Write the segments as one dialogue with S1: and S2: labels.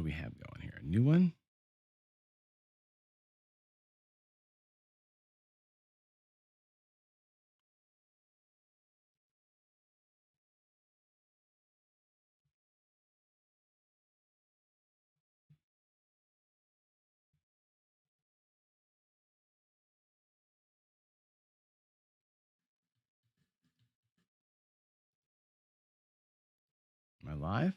S1: do we have going here? A new one? Am I live?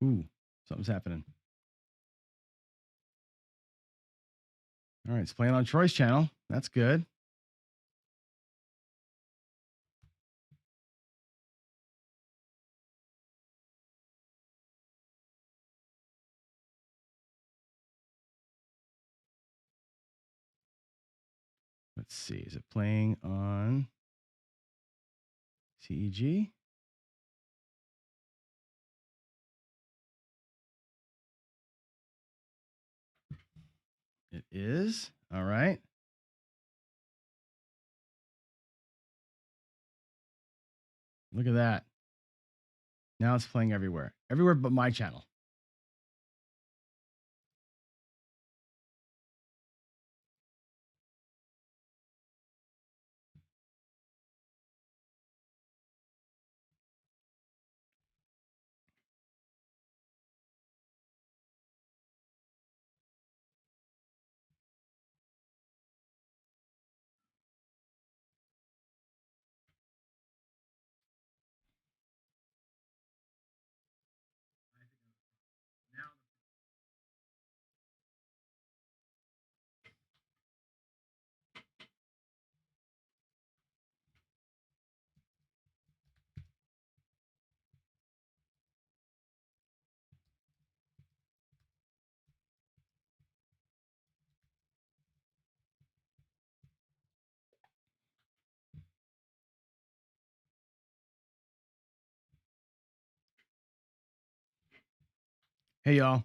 S1: Ooh, something's happening. All right, it's playing on Troy's channel. That's good. Let's see. Is it playing on CEG? It is. All right. Look at that. Now it's playing everywhere. Everywhere but my channel. Hey, y'all.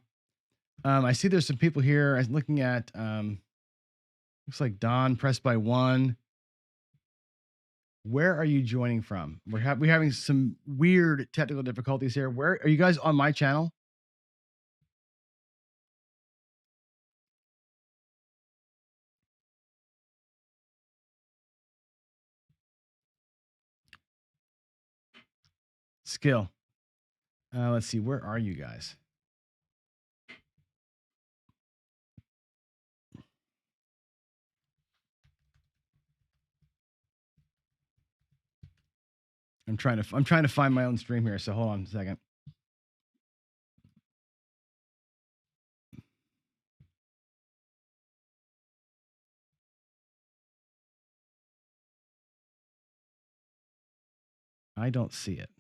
S1: I see there's some people here. I'm looking at, looks like Don pressed by one. Where are you joining from? We're having some weird technical difficulties here. Where are you guys on my channel? Skill. Let's see. Where are you guys? I'm trying to find my own stream here. So hold on a second. I don't see it.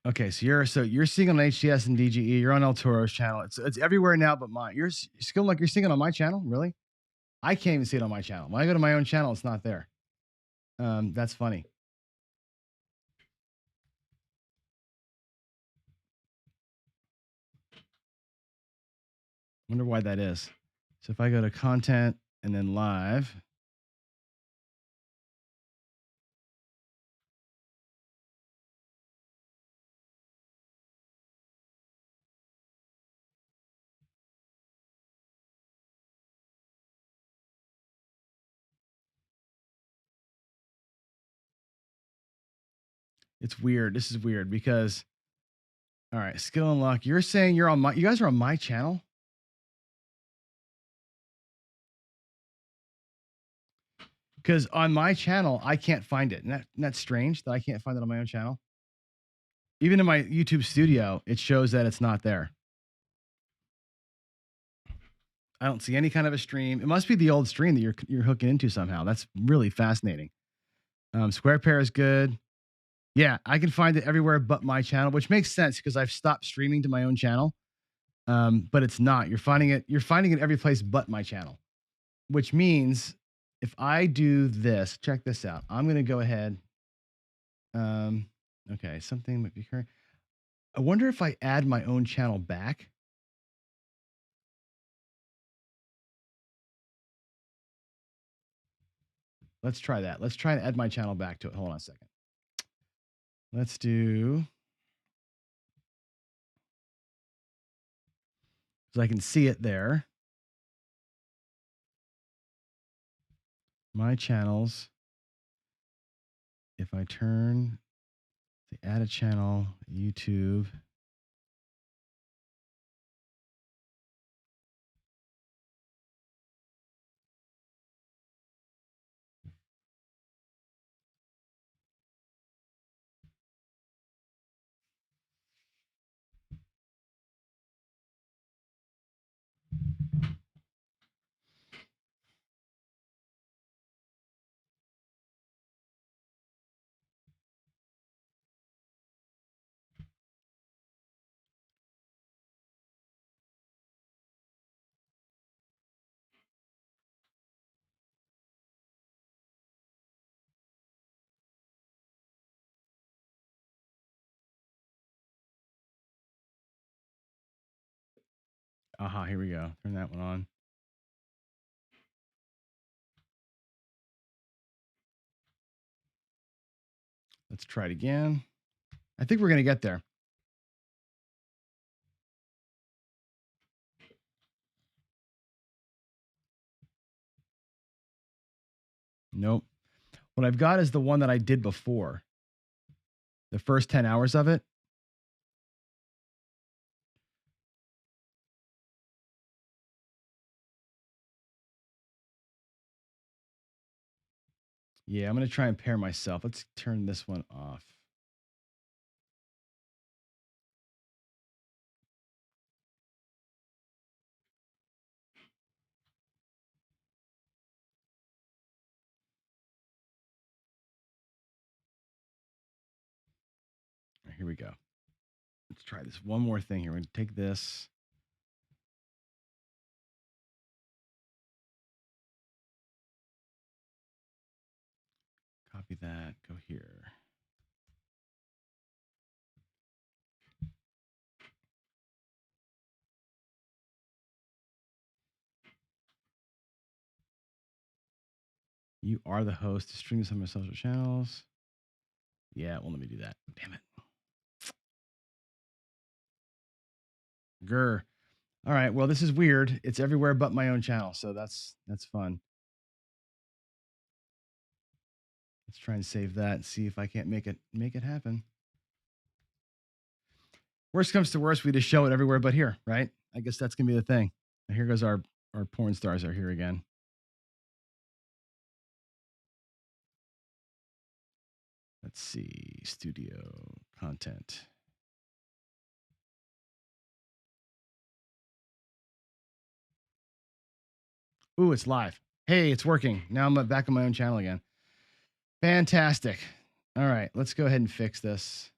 S1: Okay, so you're seeing on HTS and DGE. You're on El Toro's channel. It's everywhere now but mine. You're still like you're seeing it on my channel, really? I can't even see it on my channel. When I go to my own channel, it's not there. That's funny. Wonder why that is. So if I go to content and then live, it's weird. This is weird because, all right, skill and luck. You're saying you're on my. You guys are on my channel. Because on my channel, I can't find it. And that's strange that I can't find it on my own channel. Even in my YouTube studio, it shows that it's not there. I don't see any kind of a stream. It must be the old stream that you're hooking into somehow. That's really fascinating. Square pair is good. Yeah, I can find it everywhere but my channel, which makes sense because I've stopped streaming to my own channel. But it's not. You're finding it every place but my channel, which means if I do this, check this out. I'm going to go ahead. Um, okay, something might be occurring. I wonder if I add my own channel back. Let's try that. Let's try and add my channel back to it. Hold on a second. Let's do, so I can see it there. My channels. If I turn the add a channel, YouTube. Aha, here we go. Turn that one on. Let's try it again. I think we're going to get there. Nope. What I've got is the one that I did before. The first 10 hours of it. Yeah, I'm going to try and pair myself. Let's turn this one off. Here we go. Let's try this one more thing here. We're going to take this. Copy that. Go here. You are the host. Stream this on my social channels. Yeah, well, let me do that. Damn it. Grr. All right. Well, this is weird. It's everywhere but my own channel, so that's fun. Let's try and save that and see if I can't make it happen. Worst comes to worst, we just show it everywhere but here, right? I guess that's gonna be the thing. And here goes our porn stars are here again. Let's see, studio content. Ooh, it's live. Hey, it's working. Now I'm back on my own channel again. Fantastic. All right, let's go ahead and fix this.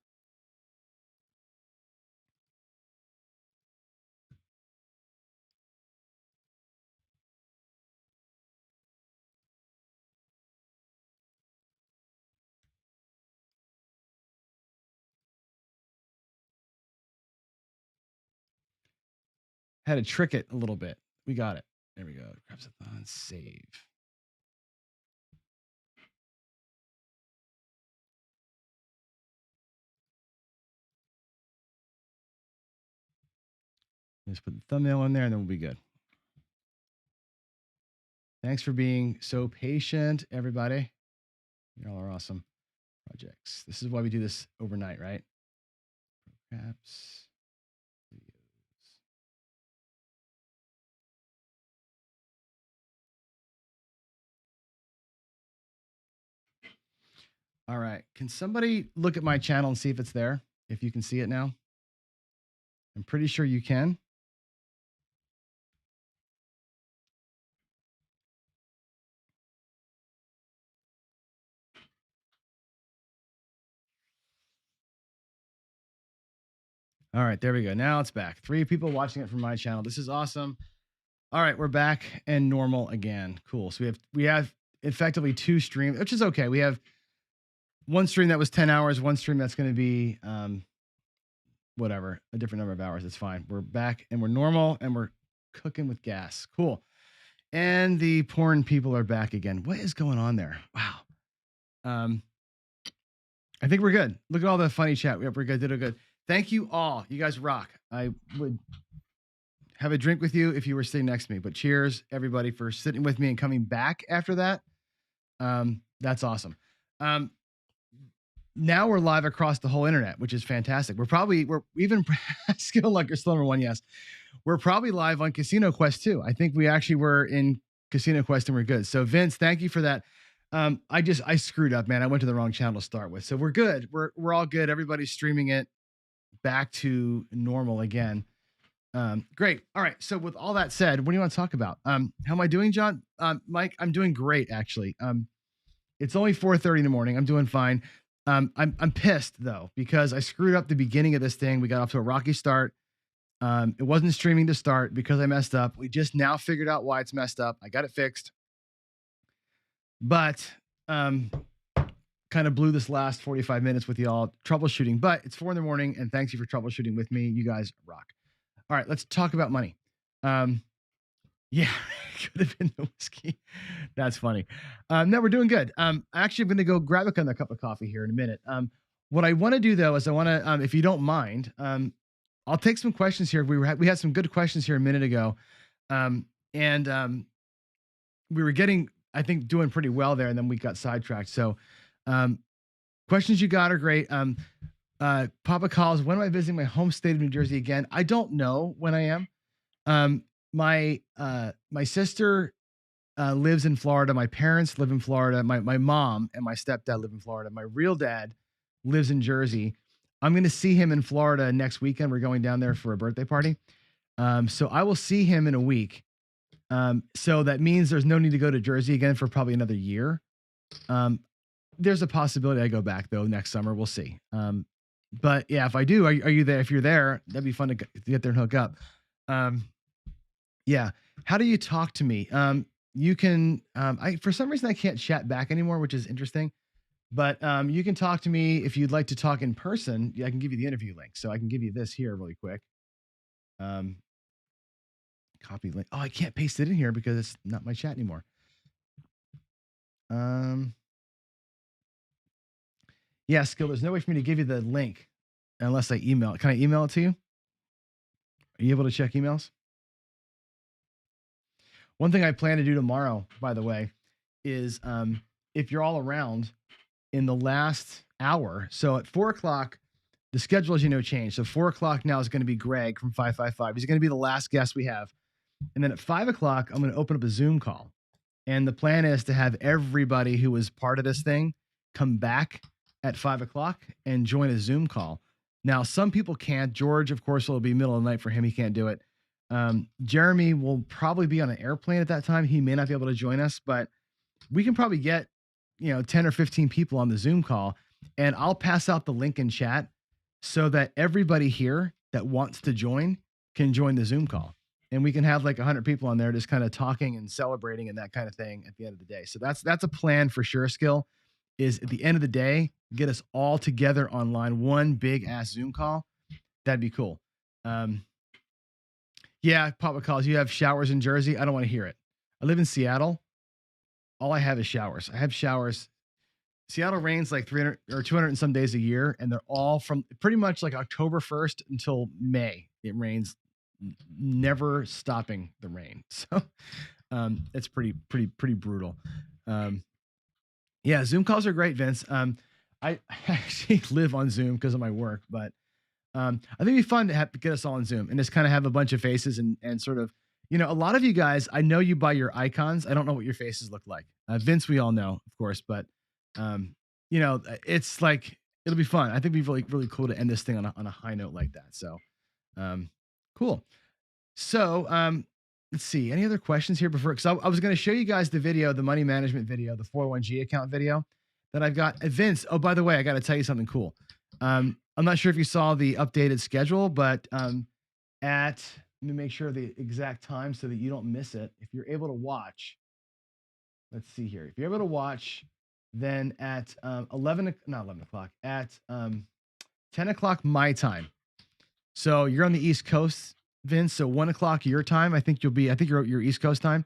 S1: Had to trick it a little bit. We got it. There we go. Craps-a-Thon, save. Just put the thumbnail in there and then we'll be good. Thanks for being so patient, everybody. You all are awesome. Projects. This is why we do this overnight, right? Craps. Videos. All right. Can somebody look at my channel and see if it's there? If you can see it now? I'm pretty sure you can. All right, there we go. Now it's back. 3 people watching it from my channel. This is awesome. All right, we're back and normal again. Cool. So we have effectively 2 streams, which is okay. We have one stream that was 10 hours, one stream that's going to be whatever, a different number of hours. It's fine. We're back and we're normal and we're cooking with gas. Cool. And the porn people are back again. What is going on there? Wow. I think we're good. Look at all the funny chat. Yep, we're good. Did it good. Thank you all. You guys rock. I would have a drink with you if you were sitting next to me, but cheers everybody for sitting with me and coming back after that. That's awesome. Now we're live across the whole internet, which is fantastic. We're even Skill Luck, you're still number 1. Yes. We're probably live on Casino Quest too. I think we actually were in Casino Quest and we're good. So Vince, thank you for that. I screwed up, man. I went to the wrong channel to start with. So we're good. We're all good. Everybody's streaming it back to normal again. Great. All right. So with all that said, what do you want to talk about? How am I doing, John? Mike, I'm doing great actually. It's only 4:30 in the morning. I'm doing fine. I'm pissed though, because I screwed up the beginning of this thing. We got off to a rocky start. It wasn't streaming to start because I messed up. We just now figured out why it's messed up. I got it fixed. But kind of blew this last 45 minutes with y'all troubleshooting. But it's 4 in the morning, and thanks you for troubleshooting with me. You guys rock. All right, let's talk about money. Yeah, could have been the whiskey. That's funny. No, we're doing good. Actually, I'm going to go grab another cup of coffee here in a minute. What I want to do though is I want to, if you don't mind, I'll take some questions here. We had some good questions here a minute ago, and we were getting, I think, doing pretty well there, and then we got sidetracked. So, questions you got are great. Papa calls, when am I visiting my home state of New Jersey again? I don't know when I am. My sister lives in Florida. My parents live in Florida. My mom and my stepdad live in Florida. My real dad lives in Jersey. I'm going to see him in Florida next weekend. We're going down there for a birthday party. So I will see him in a week. So that means there's no need to go to Jersey again for probably another year. There's a possibility I go back though next summer. We'll see. But yeah, if I do, are you there? If you're there, that'd be fun to get there and hook up. Yeah. How do you talk to me? You can, for some reason I can't chat back anymore, which is interesting, but, you can talk to me if you'd like to talk in person. I can give you the interview link. So I can give you this here really quick. Copy link. Oh, I can't paste it in here because it's not my chat anymore. Yeah, Skill, there's no way for me to give you the link unless I email it. Can I email it to you? Are you able to check emails? One thing I plan to do tomorrow, by the way, is if you're all around in the last hour. So at 4 o'clock, the schedule, as you know, changed. So 4 o'clock now is going to be Greg from 555. He's going to be the last guest we have. And then at 5 o'clock, I'm going to open up a Zoom call. And the plan is to have everybody who was part of this thing come back at 5 o'clock and join a Zoom call. Now, some people can't. George, of course, will be middle of the night for him. He can't do it. Jeremy will probably be on an airplane at that time. He may not be able to join us, but we can probably get, 10 or 15 people on the Zoom call, and I'll pass out the link in chat so that everybody here that wants to join can join the Zoom call. And we can have like 100 people on there just kind of talking and celebrating and that kind of thing at the end of the day. So that's a plan for sure. Skill is at the end of the day, get us all together online, one big ass Zoom call. That'd be cool. Yeah, Papa calls. You have showers in Jersey. I don't want to hear it. I live in Seattle. All I have is showers. I have showers. Seattle rains like 300 or 200 and some days a year, and they're all from pretty much like October 1st until May. It rains, never stopping the rain. So it's pretty brutal. Yeah, Zoom calls are great, Vince. I actually live on Zoom because of my work, but I think it'd be fun to get us all on Zoom and just kind of have a bunch of faces and sort of, a lot of you guys, I know you by your icons. I don't know what your faces look like. Vince, we all know, of course, but it's like, it'll be fun. I think it'd be really, really cool to end this thing on a high note like that. So, cool. So, let's see, any other questions here before, because I was going to show you guys the video, the money management video, the 401g account video that I've got. Vince, oh, by the way, I got to tell you something cool. I'm not sure if you saw the updated schedule, but at let me make sure the exact time so that you don't miss it. If you're able to watch, let's see here. If you're able to watch, then at 11, not 11 o'clock, at 10 o'clock my time. So you're on the East Coast, Vince. So 1 o'clock your time. I think you're East Coast time.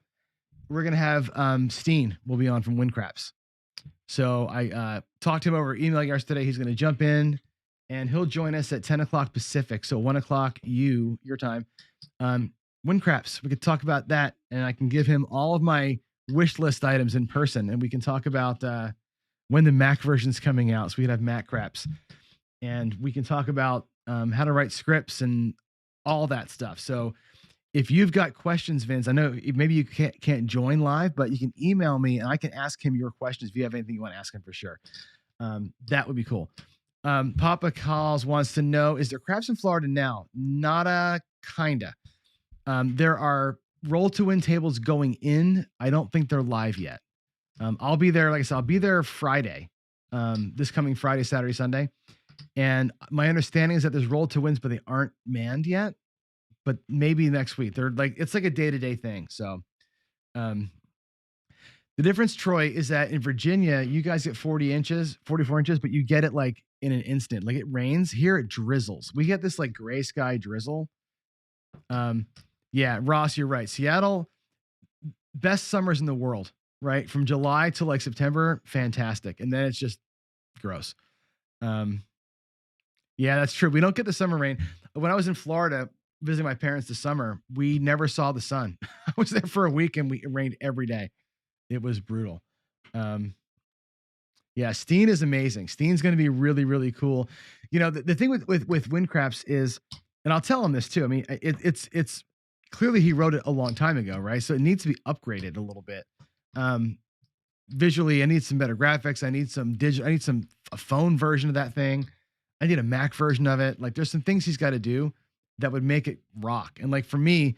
S1: We're gonna have Steen will be on from Windcraps. So I talked to him over email yesterday. He's gonna jump in and he'll join us at 10 o'clock Pacific. So 1 o'clock your time. Windcraps. We could talk about that, and I can give him all of my wish list items in person, and we can talk about when the Mac version's coming out, so we can have Mac Craps, and we can talk about how to write scripts and all that stuff. So if you've got questions, Vince, I know maybe you can't join live, but you can email me and I can ask him your questions if you have anything you want to ask him for sure. That would be cool. Papa Calls wants to know, is there craps in Florida now? Nada, kinda. There are roll to win tables going in. I don't think they're live yet. I'll be there. Like I said, I'll be there Friday, this coming Friday, Saturday, Sunday. And my understanding is that there's roll to wins, but they aren't manned yet. But maybe next week. They're like, it's like a day-to-day thing. So the difference, Troy, is that in Virginia, you guys get 44 inches, but you get it like in an instant. Like it rains. Here it drizzles. We get this like gray sky drizzle. Yeah, Ross, you're right. Seattle, best summers in the world, right? From July to like September, fantastic. And then it's just gross. Yeah, that's true. We don't get the summer rain. When I was in Florida visiting my parents this summer, we never saw the sun. I was there for a week and it rained every day. It was brutal. Yeah, Steen is amazing. Steen's going to be really, really cool. You know, the thing with Windcrafts is, and I'll tell him this too. I mean, it's clearly he wrote it a long time ago, right? So it needs to be upgraded a little bit. Visually, I need some better graphics. I need some digital. I need a phone version of that thing. I need a Mac version of it. Like, there's some things he's got to do that would make it rock. And like for me,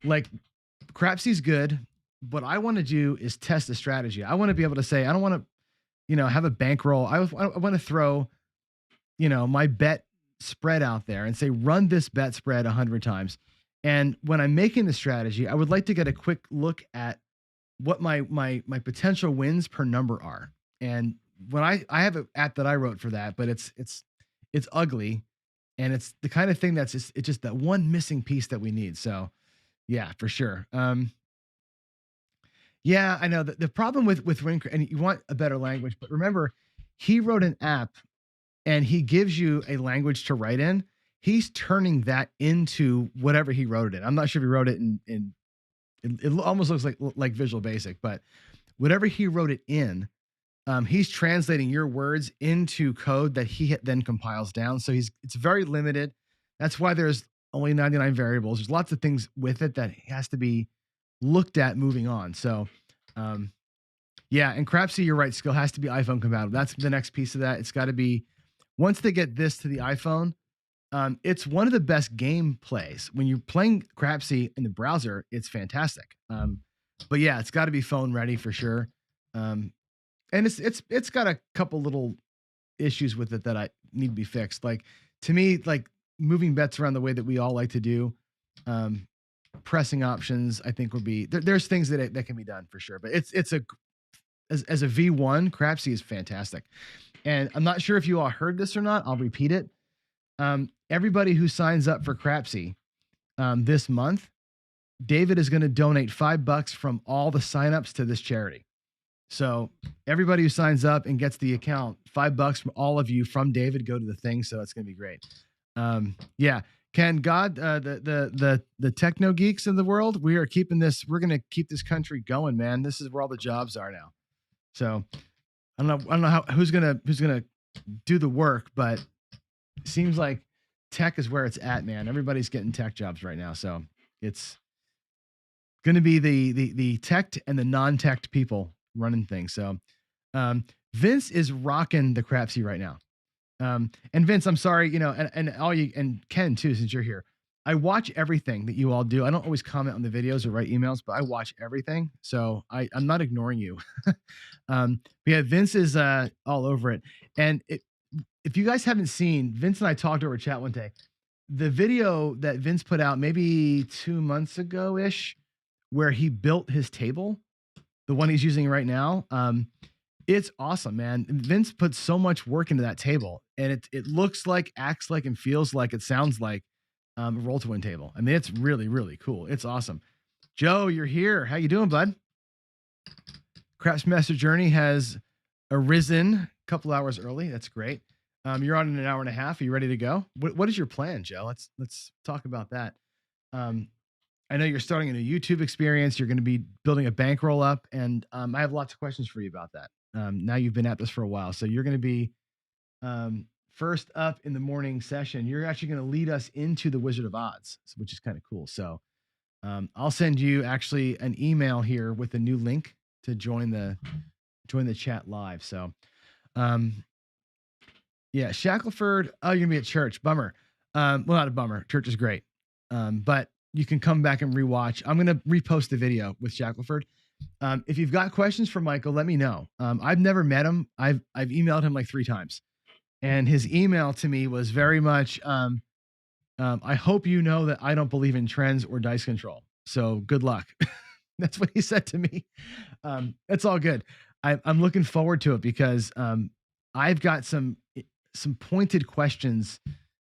S1: like Crapsy's good. What I want to do is test the strategy. I want to be able to say, I don't want to, have a bankroll. I want to throw, my bet spread out there and say, run this bet spread 100 times. And when I'm making the strategy, I would like to get a quick look at what my potential wins per number are. And when I have an app that I wrote for that, but it's ugly, and it's the kind of thing it's just that one missing piece that we need. So yeah, for sure. Yeah, I know the problem with Windcraft, and you want a better language, but remember, he wrote an app and he gives you a language to write in. He's turning that into whatever he wrote it in. I'm not sure if he wrote it in it almost looks like Visual Basic, but whatever he wrote it in, he's translating your words into code that he then compiles down. So it's very limited. That's why there's only 99 variables. There's lots of things with it that has to be looked at moving on. So, yeah, and Crapsy, you're right. Skill has to be iPhone compatible. That's the next piece of that. It's got to be, once they get this to the iPhone, it's one of the best gameplays. When you're playing Crapsy in the browser, it's fantastic. But yeah, it's got to be phone ready for sure. And it's got a couple little issues with it that I need to be fixed. Like, to me, like moving bets around the way that we all like to do, pressing options, I think would be there's things that can be done for sure. But it's as a V1, Crapsy is fantastic. And I'm not sure if you all heard this or not. I'll repeat it. Everybody who signs up for Crapsy this month, David is going to donate $5 from all the signups to this charity. So everybody who signs up and gets the account, $5 from all of you from David go to the thing. So it's going to be great. Yeah. Can God, the techno geeks of the world, we're going to keep this country going, man. This is where all the jobs are now. So I don't know who's going to do the work, but it seems like tech is where it's at, man. Everybody's getting tech jobs right now. So it's going to be the tech and the non-tech people running things. So Vince is rocking the Crapsy right now. And Vince, I'm sorry, and all you, and Ken too, since you're here, I watch everything that you all do. I don't always comment on the videos or write emails, but I watch everything. So I'm not ignoring you. But yeah, Vince is all over it. And if you guys haven't seen, Vince and I talked over chat one day. The video that Vince put out maybe 2 months ago ish, where he built his table, the one he's using right now. It's awesome, man. Vince put so much work into that table, and it looks like, acts like, and feels like, it sounds like a roll to win table. I mean, it's really, really cool. It's awesome. Joe, you're here. How you doing, bud? Craps Master Journey has arisen a couple hours early. That's great. You're on in an hour and a half. Are you ready to go? What is your plan, Joe? Let's talk about that. I know you're starting a new YouTube experience. You're going to be building a bankroll up, and I have lots of questions for you about that. Now you've been at this for a while, so you're going to be first up in the morning session. You're actually going to lead us into the Wizard of Odds, which is kind of cool. So I'll send you actually an email here with a new link to join the chat live. So yeah, Shackleford. Oh, you're gonna be at church. Bummer. Well, not a bummer. Church is great. But you can come back and rewatch. I'm gonna repost the video with Shackleford. If you've got questions for Michael, let me know. I've never met him. I've emailed him like 3 times, and his email to me was very much, I hope you know that I don't believe in trends or dice control. So good luck. That's what he said to me. It's all good. I'm looking forward to it because I've got some pointed questions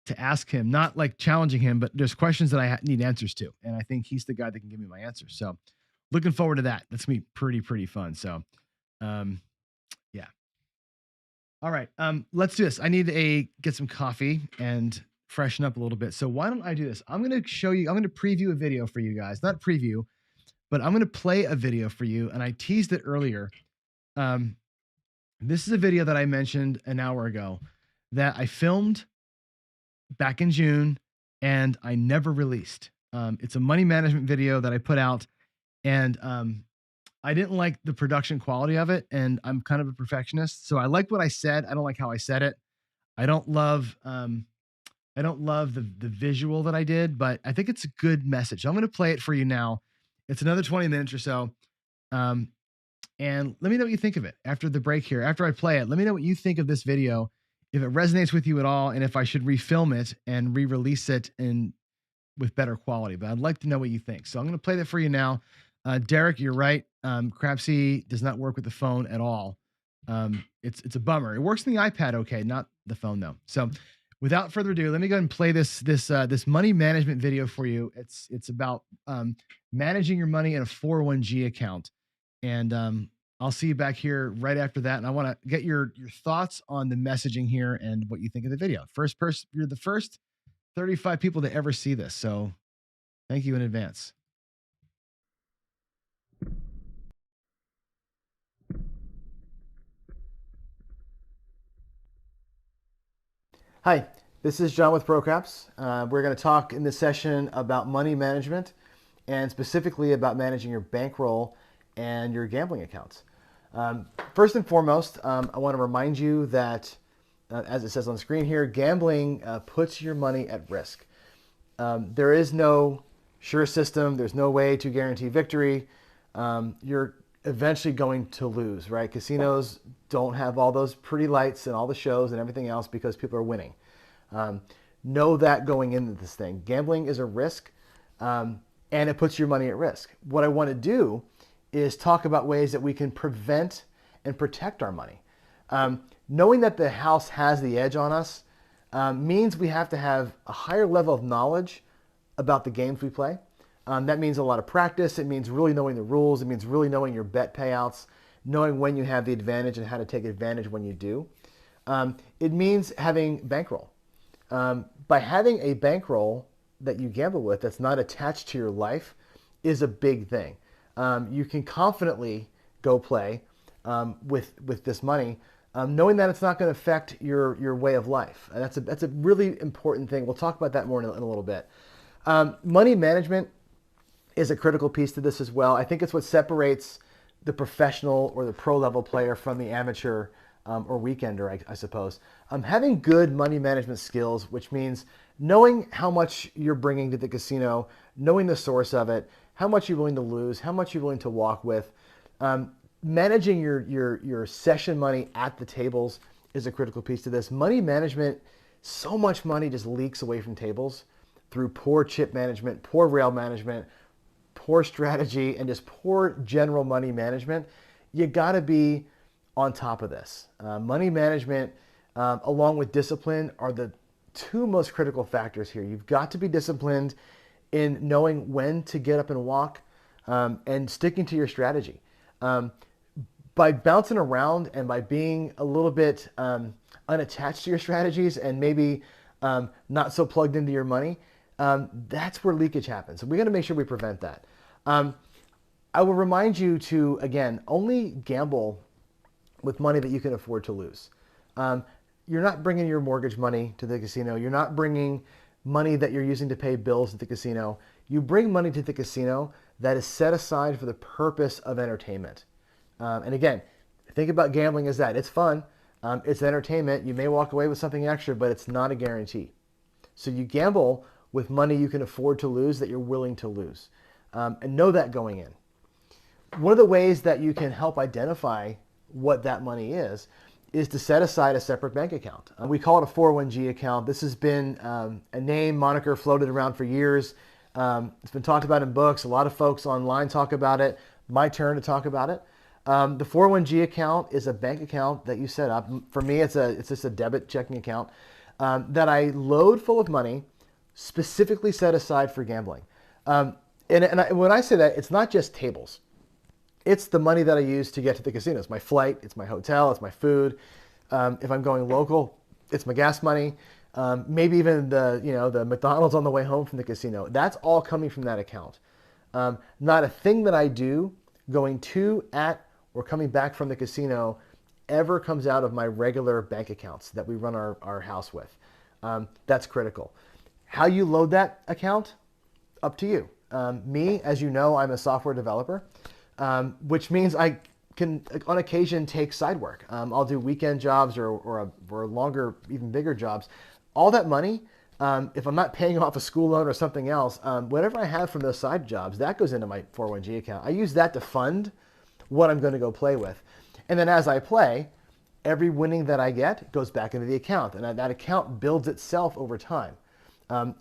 S1: to ask him, not like challenging him, but there's questions that I need answers to. And I think he's the guy that can give me my answers. So looking forward to that. That's gonna be pretty fun. So, yeah. All right. Let's do this. I need to get some coffee and freshen up a little bit. So why don't I do this? I'm going to show you, I'm going to preview a video for you guys, not preview, but I'm going to play a video for you. And I teased it earlier. This is a video that I mentioned an hour ago that I filmed back in June and I never released. It's a money management video that I put out, and I didn't like the production quality of it, and I'm kind of a perfectionist. So I like what I said. I don't like how I said it. I don't love the visual that I did, but I think it's a good message. I'm going to play it for you now. It's another 20 minutes or so. And let me know what you think of it after the break here. After I play it, let me know what you think of this video, if it resonates with you at all, and if I should refilm it and re-release it with better quality. But I'd like to know what you think. So I'm going to play that for you now. Derek, you're right. Crapsy does not work with the phone at all. It's a bummer. It works on the iPad okay, not the phone though. So without further ado, let me go ahead and play this money management video for you. It's about managing your money in a 401g account. And I'll see you back here right after that. And I want to get your thoughts on the messaging here and what you think of the video. First person, you're the first 35 people to ever see this. So thank you in advance. Hi, this is John with Craps. We're going to talk in this session about money management and specifically about managing your bankroll and your gambling accounts. First and foremost, I want to remind you that, as it says on the screen here, gambling puts your money at risk. There is no sure system. There's no way to guarantee victory. You're eventually going to lose, right? Casinos don't have all those pretty lights and all the shows and everything else because people are winning. Know that going into this thing. Gambling is a risk, and it puts your money at risk. What I want to do is talk about ways that we can prevent and protect our money. Knowing that the house has the edge on us means we have to have a higher level of knowledge about the games we play. That means a lot of practice. It means really knowing the rules. It means really knowing your bet payouts, knowing when you have the advantage and how to take advantage when you do. It means having bankroll. By having a bankroll that you gamble with that's not attached to your life is a big thing. You can confidently go play with this money, knowing that it's not going to affect your way of life. And that's a really important thing. We'll talk about that more in a little bit. Money management is a critical piece to this as well. I think it's what separates the professional or the pro level player from the amateur or weekender, I suppose. Having good money management skills, which means knowing how much you're bringing to the casino, knowing the source of it, how much you're willing to lose, how much you're willing to walk with. Managing your session money at the tables
S2: is a critical piece to this. Money management, so much money just leaks away from tables through poor chip management, poor rail management, poor strategy, and just poor general money management. You got to be on top of this. Money management, along with discipline, are the two most critical factors here. You've got to be disciplined in knowing when to get up and walk, and sticking to your strategy. By bouncing around and by being a little bit unattached to your strategies and maybe not so plugged into your money, that's where leakage happens. So we got to make sure we prevent that. I will remind you to, again, only gamble with money that you can afford to lose. You're not bringing your mortgage money to the casino. You're not bringing money that you're using to pay bills at the casino. You bring money to the casino that is set aside for the purpose of entertainment. And again, think about gambling as that. It's fun. It's entertainment. You may walk away with something extra, but it's not a guarantee. So you gamble with money you can afford to lose that you're willing to lose. And know that going in. One of the ways that you can help identify what that money is to set aside a separate bank account. We call it a 401g account. This has been a name, moniker floated around for years. It's been talked about in books. A lot of folks online talk about it. My turn to talk about it. The 401g account is a bank account that you set up. For me, it's just a debit checking account that I load full of money specifically set aside for gambling. When I say that, it's not just tables. It's the money that I use to get to the casino. It's my flight, it's my hotel, it's my food. If I'm going local, it's my gas money. Maybe even the McDonald's on the way home from the casino. That's all coming from that account. Not a thing that I do going to, at, or coming back from the casino ever comes out of my regular bank accounts that we run our house with. That's critical. How you load that account, up to you. Me, as you know, I'm a software developer, which means I can, on occasion, take side work. I'll do weekend jobs or longer, even bigger jobs. All that money, if I'm not paying off a school loan or something else, whatever I have from those side jobs, that goes into my 401g account. I use that to fund what I'm going to go play with. And then as I play, every winning that I get goes back into the account. And that account builds itself over time.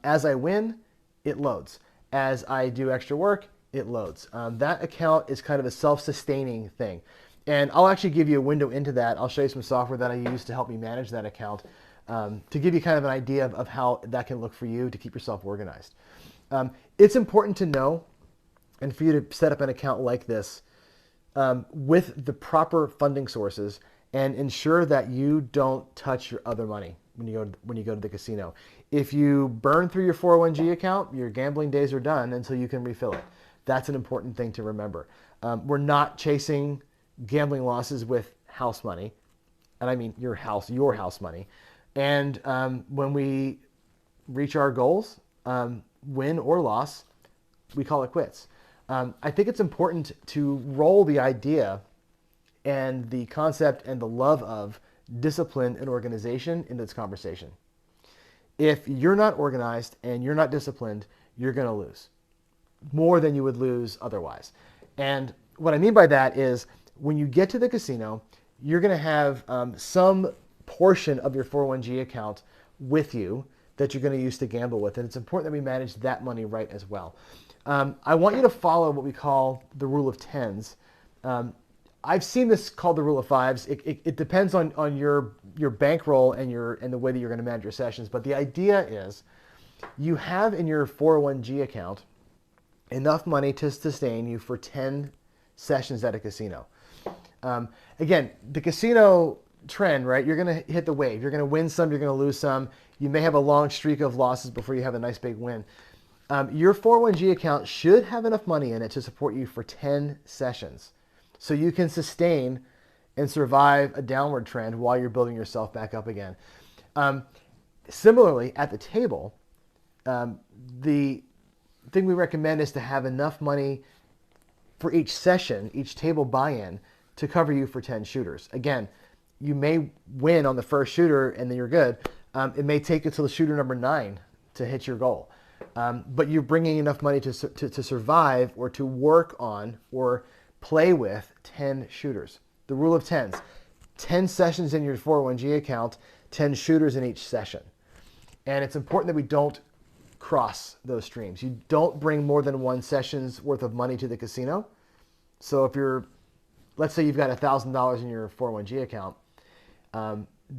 S2: As I win, it loads. As I do extra work, it loads. That account is kind of a self-sustaining thing. And I'll actually give you a window into that. I'll show you some software that I use to help me manage that account, to give you kind of an idea of how that can look for you to keep yourself organized. It's important to know, and for you to set up an account like this with the proper funding sources, and ensure that you don't touch your other money when you go to the casino. If you burn through your 401g account, your gambling days are done until you can refill it. That's an important thing to remember. We're not chasing gambling losses with house money, and I mean your house money. And when we reach our goals, win or loss, we call it quits. I think it's important to roll the idea and the concept and the love of discipline and organization into this conversation. If you're not organized and you're not disciplined, you're going to lose more than you would lose otherwise. And what I mean by that is when you get to the casino, you're going to have some portion of your 401g account with you that you're going to use to gamble with. And it's important that we manage that money right as well. I want you to follow what we call the rule of tens. I've seen this called the rule of fives. It depends on your bankroll and the way that you're going to manage your sessions. But the idea is you have in your 401g account enough money to sustain you for 10 sessions at a casino. Again, the casino trend, right? You're going to hit the wave. You're going to win some, you're going to lose some. You may have a long streak of losses before you have a nice big win. Your 401g account should have enough money in it to support you for 10 sessions. So you can sustain and survive a downward trend while you're building yourself back up again. Similarly, at the table, the thing we recommend is to have enough money for each session, each table buy-in, to cover you for 10 shooters. Again, you may win on the first shooter and then you're good. It may take you till the shooter number 9 to hit your goal. But you're bringing enough money to survive or to work on or play with 10 shooters. The rule of tens. 10 sessions in your 401g account, 10 shooters in each session. And it's important that we don't cross those streams. You don't bring more than one session's worth of money to the casino. So if you're, let's say you've got $1,000 in your 401g account,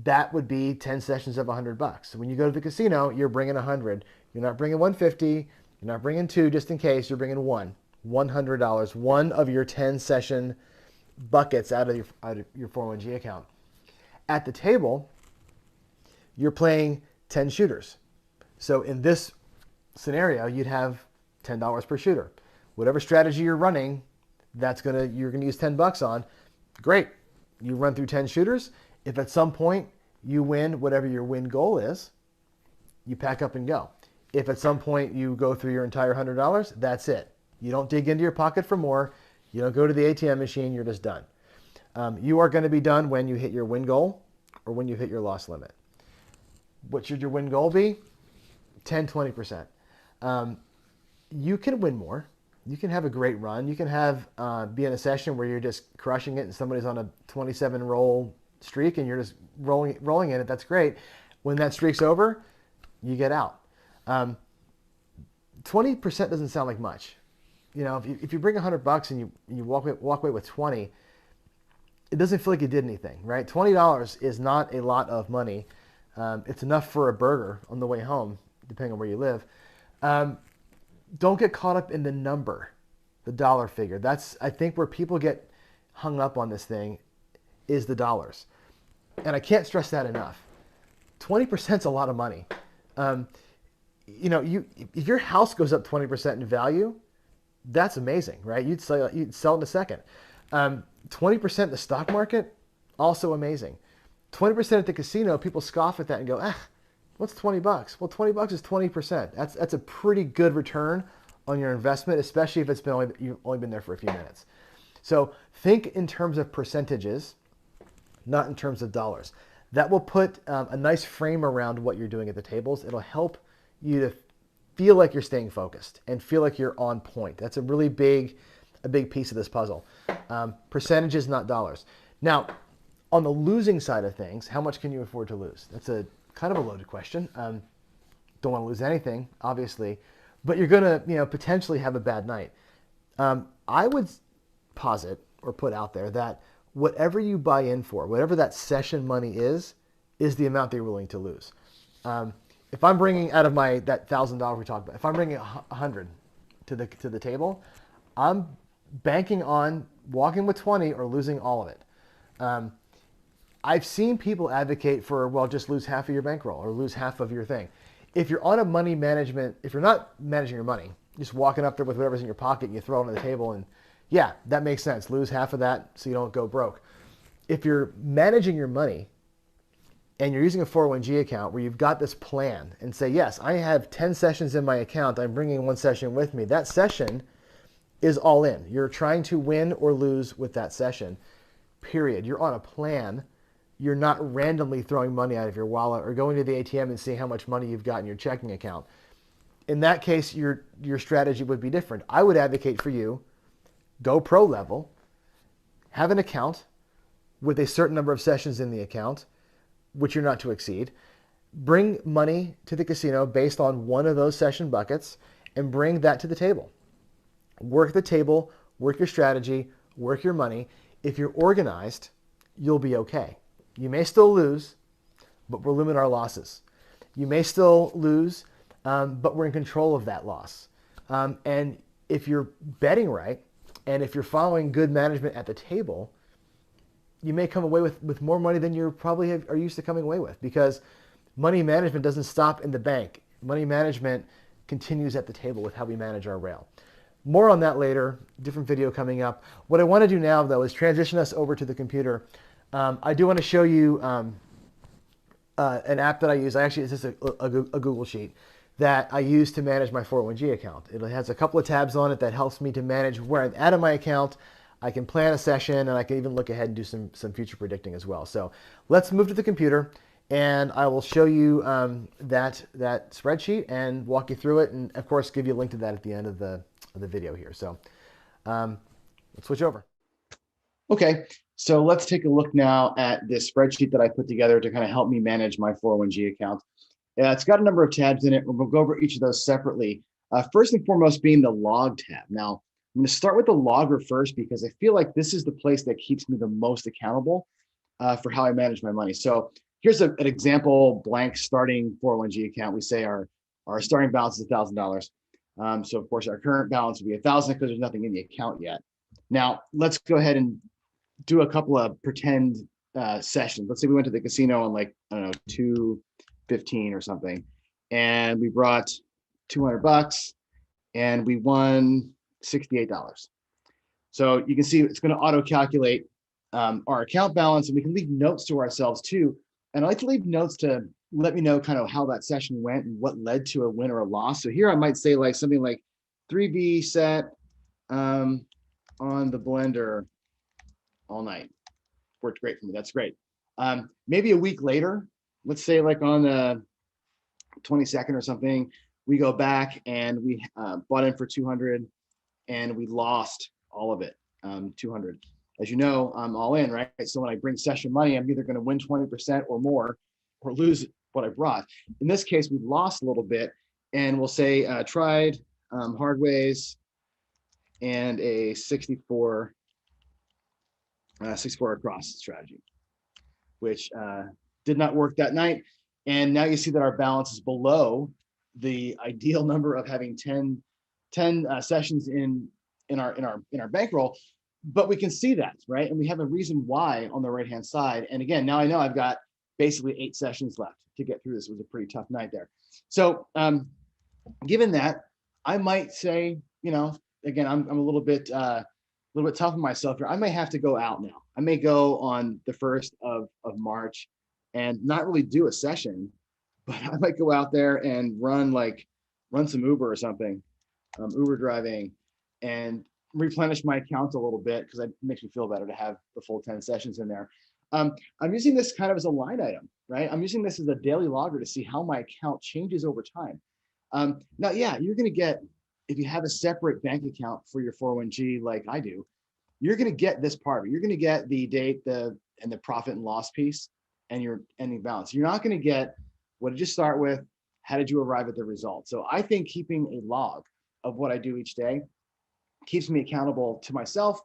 S2: that would be 10 sessions of $100. So when you go to the casino, you're bringing 100. You're not bringing 150. You're not bringing two just in case. You're bringing $100, one of your 10 session buckets out of your 401g account. At the table, you're playing 10 shooters. So in this scenario, you'd have $10 per shooter. Whatever strategy you're running, you're gonna use $10 on. Great. You run through 10 shooters. If at some point you win whatever your win goal is, you pack up and go. If at some point you go through your entire $100, that's it. You don't dig into your pocket for more. You don't go to the ATM machine. You're just done. You are going to be done when you hit your win goal or when you hit your loss limit. What should your win goal be? 10, 20%. You can win more. You can have a great run. You can be in a session where you're just crushing it and somebody's on a 27 roll streak and you're just rolling in it. That's great. When that streak's over, you get out. 20% doesn't sound like much. You know, if you bring $100 and you walk away with 20, it doesn't feel like you did anything, right? $20 is not a lot of money. It's enough for a burger on the way home, depending on where you live. Don't get caught up in the number, the dollar figure. That's, I think, where people get hung up on this thing is the dollars. And I can't stress that enough. 20% is a lot of money. You know, if your house goes up 20% in value, that's amazing, right? You'd sell it in a second. 20% in the stock market, also amazing. 20% at the casino, people scoff at that and go, what's $20? Well, $20 is 20%. That's a pretty good return on your investment, especially if you've only been there for a few minutes. So think in terms of percentages, not in terms of dollars. That will put a nice frame around what you're doing at the tables. It'll help you to feel like you're staying focused and feel like you're on point. That's a really big piece of this puzzle. Percentages, not dollars. Now, on the losing side of things, how much can you afford to lose? That's a kind of a loaded question. Don't want to lose anything, obviously, but you're going to, potentially have a bad night. I would posit or put out there that whatever you buy in for, whatever that session money is the amount that you're willing to lose. If I'm bringing out of that $1,000 we talked about, if I'm bringing 100 to the table, I'm banking on walking with 20 or losing all of it. I've seen people advocate for, well, just lose half of your bankroll or lose half of your thing. If you're on a money management, if you're not managing your money, just walking up there with whatever's in your pocket and you throw it on the table, and yeah, that makes sense. Lose half of that so you don't go broke. If you're managing your money and you're using a 401g account where you've got this plan and say, yes, I have 10 sessions in my account, I'm bringing one session with me. That session is all in. You're trying to win or lose with that session, period. You're on a plan. You're not randomly throwing money out of your wallet or going to the ATM and seeing how much money you've got in your checking account. In that case, your strategy would be different. I would advocate for you, go pro level, have an account with a certain number of sessions in the account, which you're not to exceed. Bring money to the casino based on one of those session buckets and bring that to the table. Work the table, work your strategy, work your money. If you're organized, you'll be okay. You may still lose, but we'll limit our losses. You may still lose, but we're in control of that loss. And if you're betting right, and if you're following good management at the table, you may come away with more money than you probably are used to coming away with, because money management doesn't stop in the bank. Money management continues at the table with how we manage our rail. More on that later, different video coming up. What I want to do now, though, is transition us over to the computer. I do want to show you an app that I use. It's just a Google Sheet that I use to manage my 401g account. It has a couple of tabs on it that helps me to manage where I'm at in my account. I can plan a session, and I can even look ahead and do some future predicting as well. So let's move to the computer, and I will show you that spreadsheet and walk you through it, and of course give you a link to that at the end of the video here. So let's switch over. Okay,
S1: So let's take a look now at this spreadsheet that I put together to kind of help me manage my 401g account. It's got a number of tabs in it. We'll go over each of those separately. First and foremost being the log tab. Now, I'm going to start with the logger first because I feel like this is the place that keeps me the most accountable for how I manage my money. So here's an example blank starting 401g account. We say our starting balance is $1,000. So of course our current balance will be 1,000 because there's nothing in the account yet. Now let's go ahead and do a couple of pretend sessions. Let's say we went to the casino on like, I don't know, 215 or something, and we brought $200 and we won $68. So you can see it's going to auto calculate our account balance, and we can leave notes to ourselves too. And I like to leave notes to let me know kind of how that session went and what led to a win or a loss. So here I might say like something like 3B set on the blender all night. Worked great for me. That's great. Maybe a week later, let's say like on the 22nd or something, we go back and we bought in for 200 and we lost all of it, 200. As you know, I'm all in, right? So when I bring session money, I'm either going to win 20% or more or lose what I brought. In this case, we lost a little bit, and we'll say tried hard ways and a 64 across strategy, which did not work that night. And now you see that our balance is below the ideal number of having 10 sessions in our bankroll, but we can see that, right? And we have a reason why on the right-hand side. And again, now I know I've got basically 8 sessions left to get through this. It was a pretty tough night there. So given that, I might say, you know, again, I'm a little bit tough on myself here. I may have to go out now. I may go on the 1st of March and not really do a session, but I might go out there and run some Uber or something, Uber driving, and replenish my account a little bit because it makes me feel better to have the full 10 sessions in there. I'm using this kind of as a line item, right? I'm using this as a daily logger to see how my account changes over time. Now, yeah, you're going to get, if you have a separate bank account for your 401g like I do, you're going to get this part. You're going to get the date, and the profit and loss piece, and your ending balance. You're not going to get what did you start with, how did you arrive at the result. So I think keeping a log of what I do each day keeps me accountable to myself.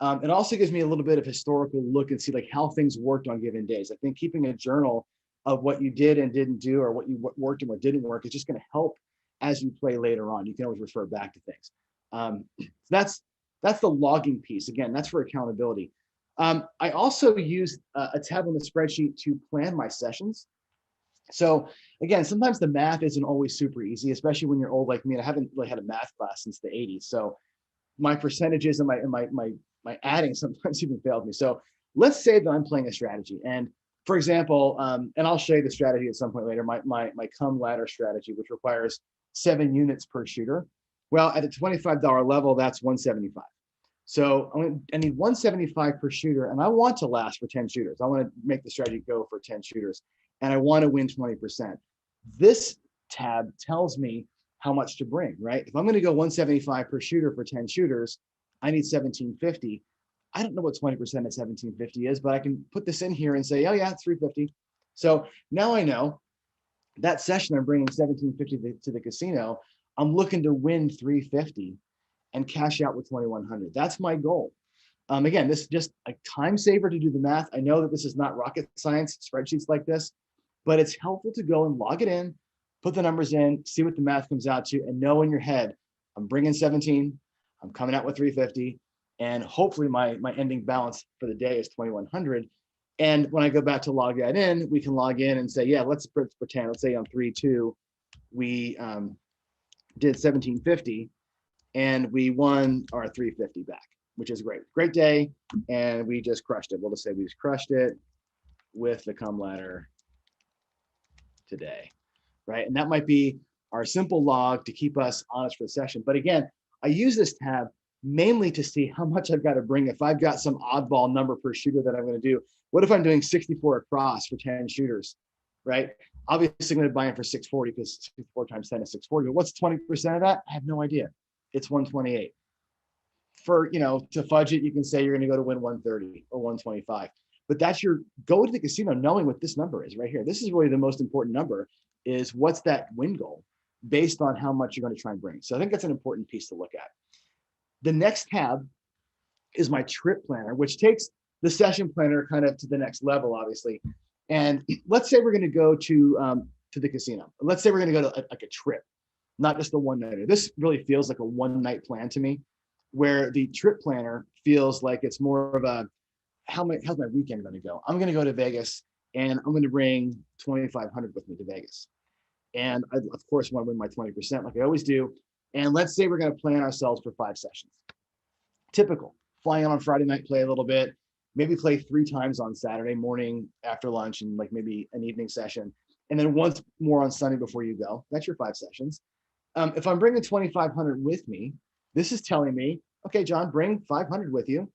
S1: It also gives me a little bit of historical look and see like how things worked on given days. I think keeping a journal of what you did and didn't do, or what worked and what didn't work, is just going to help as you play later on. You can always refer back to things. That's the logging piece. Again, that's for accountability. I also use a tab on the spreadsheet to plan my sessions. So again, sometimes the math isn't always super easy, especially when you're old like me. And I haven't really had a math class since the 80s. So my percentages and my adding sometimes even failed me. So let's say that I'm playing a strategy. And for example, and I'll show you the strategy at some point later, my come ladder strategy, which requires 7 units per shooter. Well, at a $25 level, that's 175. So I need 175 per shooter, and I want to last for 10 shooters. I want to make the strategy go for 10 shooters, and I want to win 20%. This tab tells me how much to bring, right? If I'm going to go 175 per shooter for 10 shooters, I need 1750. I don't know what 20% of 1750 is, but I can put this in here and say, oh yeah, it's 350. So now I know that session I'm bringing 1750 to the casino. I'm looking to win 350 and cash out with 2100. That's my goal. Again, this is just a time saver to do the math. I know that this is not rocket science, spreadsheets like this, but it's helpful to go and log it in, put the numbers in, see what the math comes out to, and know in your head, I'm bringing 17, I'm coming out with 350, and hopefully my ending balance for the day is 2100. And when I go back to log that in, we can log in and say, yeah, let's pretend, let's say on 3-2, we did 1750 and we won our 350 back, which is great. Great day. And we just crushed it. We'll just say we just crushed it with the come ladder today, right? And that might be our simple log to keep us honest for the session. But again, I use this tab mainly to see how much I've got to bring. If I've got some oddball number per shooter that I'm going to do, what if I'm doing 64 across for 10 shooters, right? Obviously, I'm going to buy in for 640 because 64 times 10 is 640. But what's 20% of that? I have no idea. It's 128.
S3: for, to fudge it, you can say you're going to go to win 130 or 125. But that's your go to the casino knowing what this number is right here. This is really the most important number, is what's that win goal based on how much you're going to try and bring. So I think that's an important piece to look at. The next tab is my trip planner, which takes the session planner kind of to the next level, obviously. And let's say we're going to go to the casino. Let's say we're going to go to like a trip, not just a one nighter. This really feels like a one night plan to me, where the trip planner feels like it's more of a, how's my weekend going to go? I'm going to go to Vegas and I'm going to bring 2,500 with me to Vegas. And I, of course, want to win my 20% like I always do. And let's say we're going to plan ourselves for 5 sessions. Typical. Fly in on Friday night, play a little bit, maybe play 3 times on Saturday morning after lunch and like maybe an evening session. And then once more on Sunday before you go. That's your 5 sessions. If I'm bringing 2,500 with me, this is telling me, okay, John, bring 500 with you.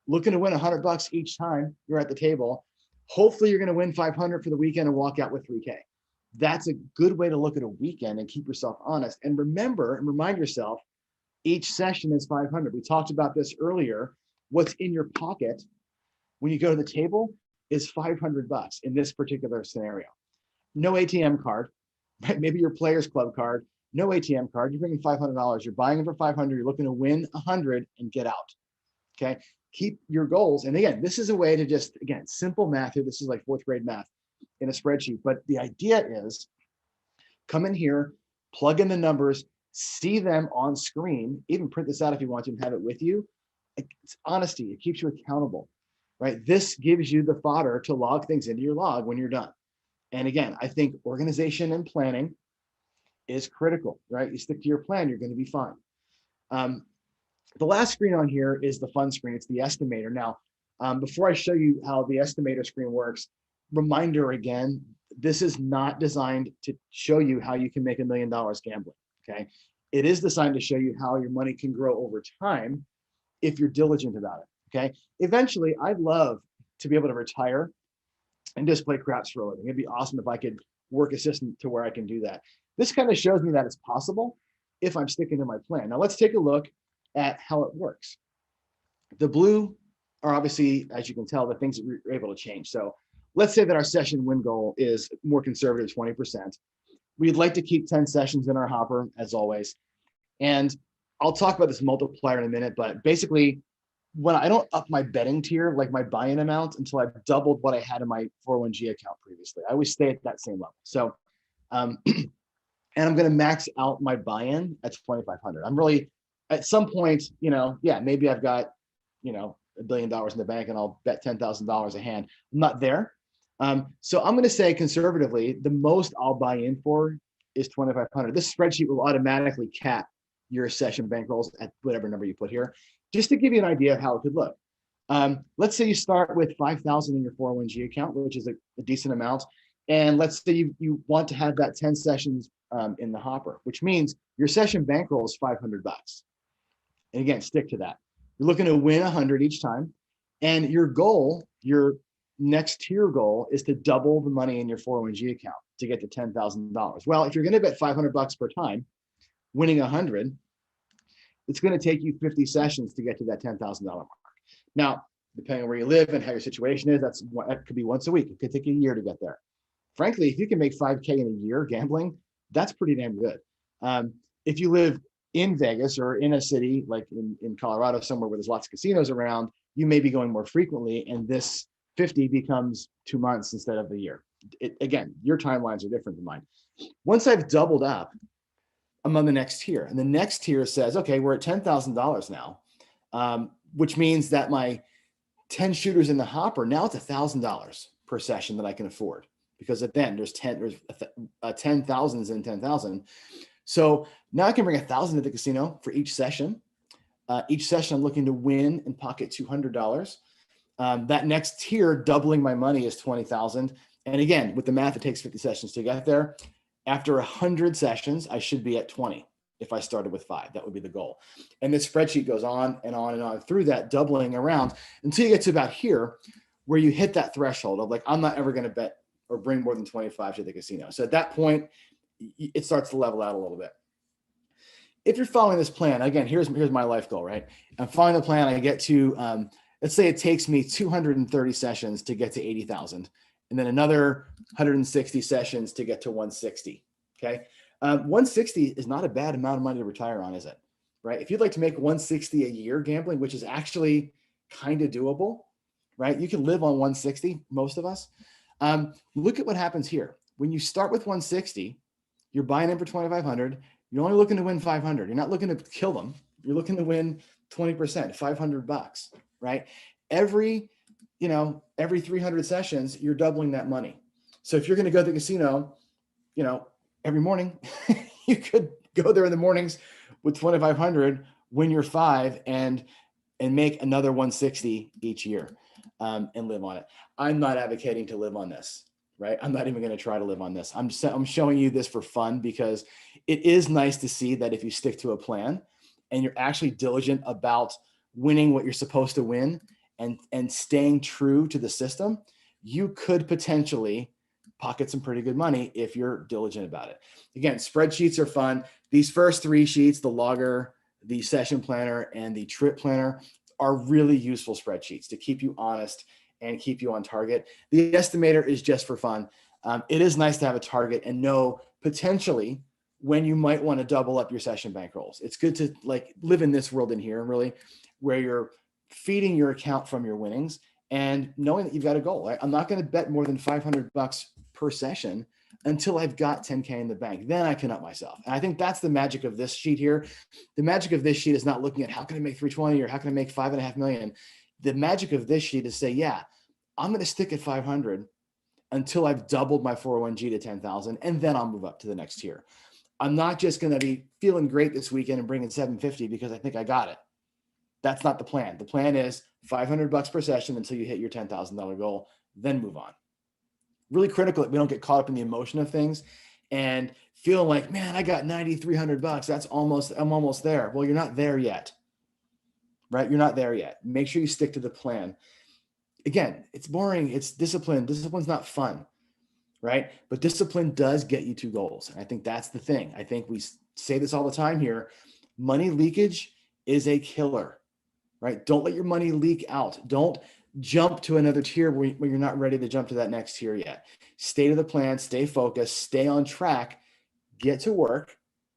S3: Looking to win $100 each time you're at the table. Hopefully you're going to win 500 for the weekend and walk out with 3K. That's a good way to look at a weekend and keep yourself honest. And remember and remind yourself, each session is 500. We talked about this earlier. What's in your pocket when you go to the table is $500 in this particular scenario. No ATM card, right? Maybe your Players Club card, no ATM card. You're bringing $500. You're buying them for 500. You're looking to win 100 and get out. Okay. Keep your goals. And again, this is a way to just, again, simple math here. This is like 4th grade math in a spreadsheet. But the idea is come in here, plug in the numbers, see them on screen, even print this out if you want to and have it with you. It's honesty. It keeps you accountable, right? This gives you the fodder to log things into your log when you're done. And again, I think organization and planning is critical, right? You stick to your plan, you're going to be fine. The last screen on here is the fun screen. It's the estimator. Now, before I show you how the estimator screen works, reminder again, this is not designed to show you how you can make $1 million gambling, okay? It is designed to show you how your money can grow over time if you're diligent about it, okay? Eventually, I'd love to be able to retire and just play craps for a living. It'd be awesome if I could work a system to where I can do that. This kind of shows me that it's possible if I'm sticking to my plan. Now, let's take a look at how it works. The blue are obviously, as you can tell, the things that we're able to change. So let's say that our session win goal is more conservative, 20%. We'd like to keep 10 sessions in our hopper, as always. And I'll talk about this multiplier in a minute, but basically, when I don't up my betting tier, like my buy-in amount, until I've doubled what I had in my 401g account previously, I always stay at that same level. So, and I'm going to max out my buy-in at 2,500. I'm really, at some point, maybe I've got, $1 billion in the bank and I'll bet $10,000 a hand. I'm not there. So I'm going to say conservatively, the most I'll buy in for is 2,500. This spreadsheet will automatically cap your session bankrolls at whatever number you put here, just to give you an idea of how it could look. Let's say you start with 5,000 in your 401g account, which is a decent amount. And let's say you want to have that 10 sessions in the hopper, which means your session bankroll is $500. And again, stick to that. You're looking to win 100 each time. And your goal, your next tier goal, is to double the money in your 401g account to get to $10,000. Well, if you're going to bet $500 per time, winning 100, it's going to take you 50 sessions to get to that $10,000 mark. Now, depending on where you live and how your situation is, that could be once a week. It could take a year to get there. Frankly, if you can make 5K in a year gambling, that's pretty damn good. If you live in Vegas or in a city like in Colorado, somewhere where there's lots of casinos around, you may be going more frequently, and this 50 becomes 2 months instead of a year. Again, your timelines are different than mine. Once I've doubled up, I'm on the next tier, and the next tier says, okay, we're at $10,000 now, which means that my 10 shooters in the hopper, now it's $1,000 per session that I can afford, because then there's 10,000s in 10,000. So now I can bring 1,000 to the casino for each session. Each session I'm looking to win and pocket $200. That next tier, doubling my money, is 20,000. And again, with the math, it takes 50 sessions to get there. After 100 sessions, I should be at 20. If I started with 5, that would be the goal. And this spreadsheet goes on and on and on through that, doubling around until you get to about here, where you hit that threshold of like, I'm not ever going to bet or bring more than 25 to the casino. So at that point, it starts to level out a little bit. if you're following this plan, again, here's my life goal, right? I'm following the plan. I get to, let's say it takes me 230 sessions to get to 80,000, and then another 160 sessions to get to 160. Okay. 160 is not a bad amount of money to retire on, is it? Right. If you'd like to make 160 a year gambling, which is actually kind of doable, right? You can live on 160, most of us. Look at what happens here. When you start with 160, you're buying in for 2,500. You're only looking to win 500. You're not looking to kill them. You're looking to win 20%, $500, right? Every 300 sessions, you're doubling that money. So if you're going to go to the casino, every morning, you could go there in the mornings with 2,500, win your 5, and make another 160 each year, and live on it. I'm not advocating to live on this, right? I'm not even going to try to live on this. I'm showing you this for fun, because it is nice to see that if you stick to a plan and you're actually diligent about winning what you're supposed to win, and staying true to the system, you could potentially pocket some pretty good money if you're diligent about it. Again, spreadsheets are fun. These first 3 sheets, the logger, the session planner, and the trip planner, are really useful spreadsheets to keep you honest and keep you on target. The estimator is just for fun. It is nice to have a target and know potentially when you might want to double up your session bankrolls. It's good to live in this world in here, really, where you're feeding your account from your winnings and knowing that you've got a goal. Right? I'm not going to bet more than $500 per session until I've got 10K in the bank. Then I can up myself. And I think that's the magic of this sheet here. The magic of this sheet is not looking at how can I make 320 or how can I make 5.5 million. The magic of this sheet is say, yeah, I'm going to stick at 500 until I've doubled my 401g to 10,000, and then I'll move up to the next tier. I'm not just going to be feeling great this weekend and bringing 750 because I think I got it. That's not the plan. The plan is $500 per session until you hit your $10,000 goal, then move on. Really critical that we don't get caught up in the emotion of things and feeling like, man, I got $9,300. I'm almost there. Well, you're not there yet, right? You're not there yet. Make sure you stick to the plan. Again, it's boring. It's discipline. Discipline's not fun, right? But discipline does get you to goals. And I think that's the thing. I think we say this all the time here. Money leakage is a killer, right? Don't let your money leak out. Don't jump to another tier when you're not ready to jump to that next tier yet. Stay to the plan, stay focused, stay on track, get to work,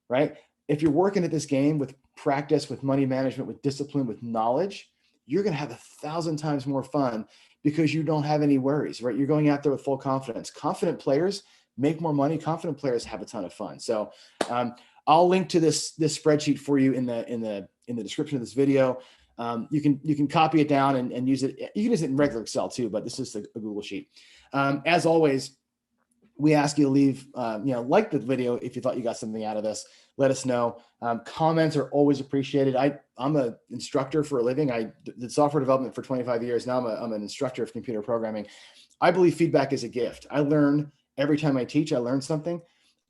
S3: right? If you're working at this game with practice, with money management, with discipline, with knowledge, you're going to have 1,000 times more fun because you don't have any worries, right? You're going out there with full confidence. Confident players make more money. Confident players have a ton of fun. So I'll link to this spreadsheet for you in the description of this video. You can copy it down and use it. You can use it in regular Excel too, but this is a Google sheet. As always, we ask you to leave, like the video if you thought you got something out of this. Let us know. Comments are always appreciated. I'm an instructor for a living. I did software development for 25 years. Now I'm an instructor of computer programming. I believe feedback is a gift. I learn every time I teach. I learn something.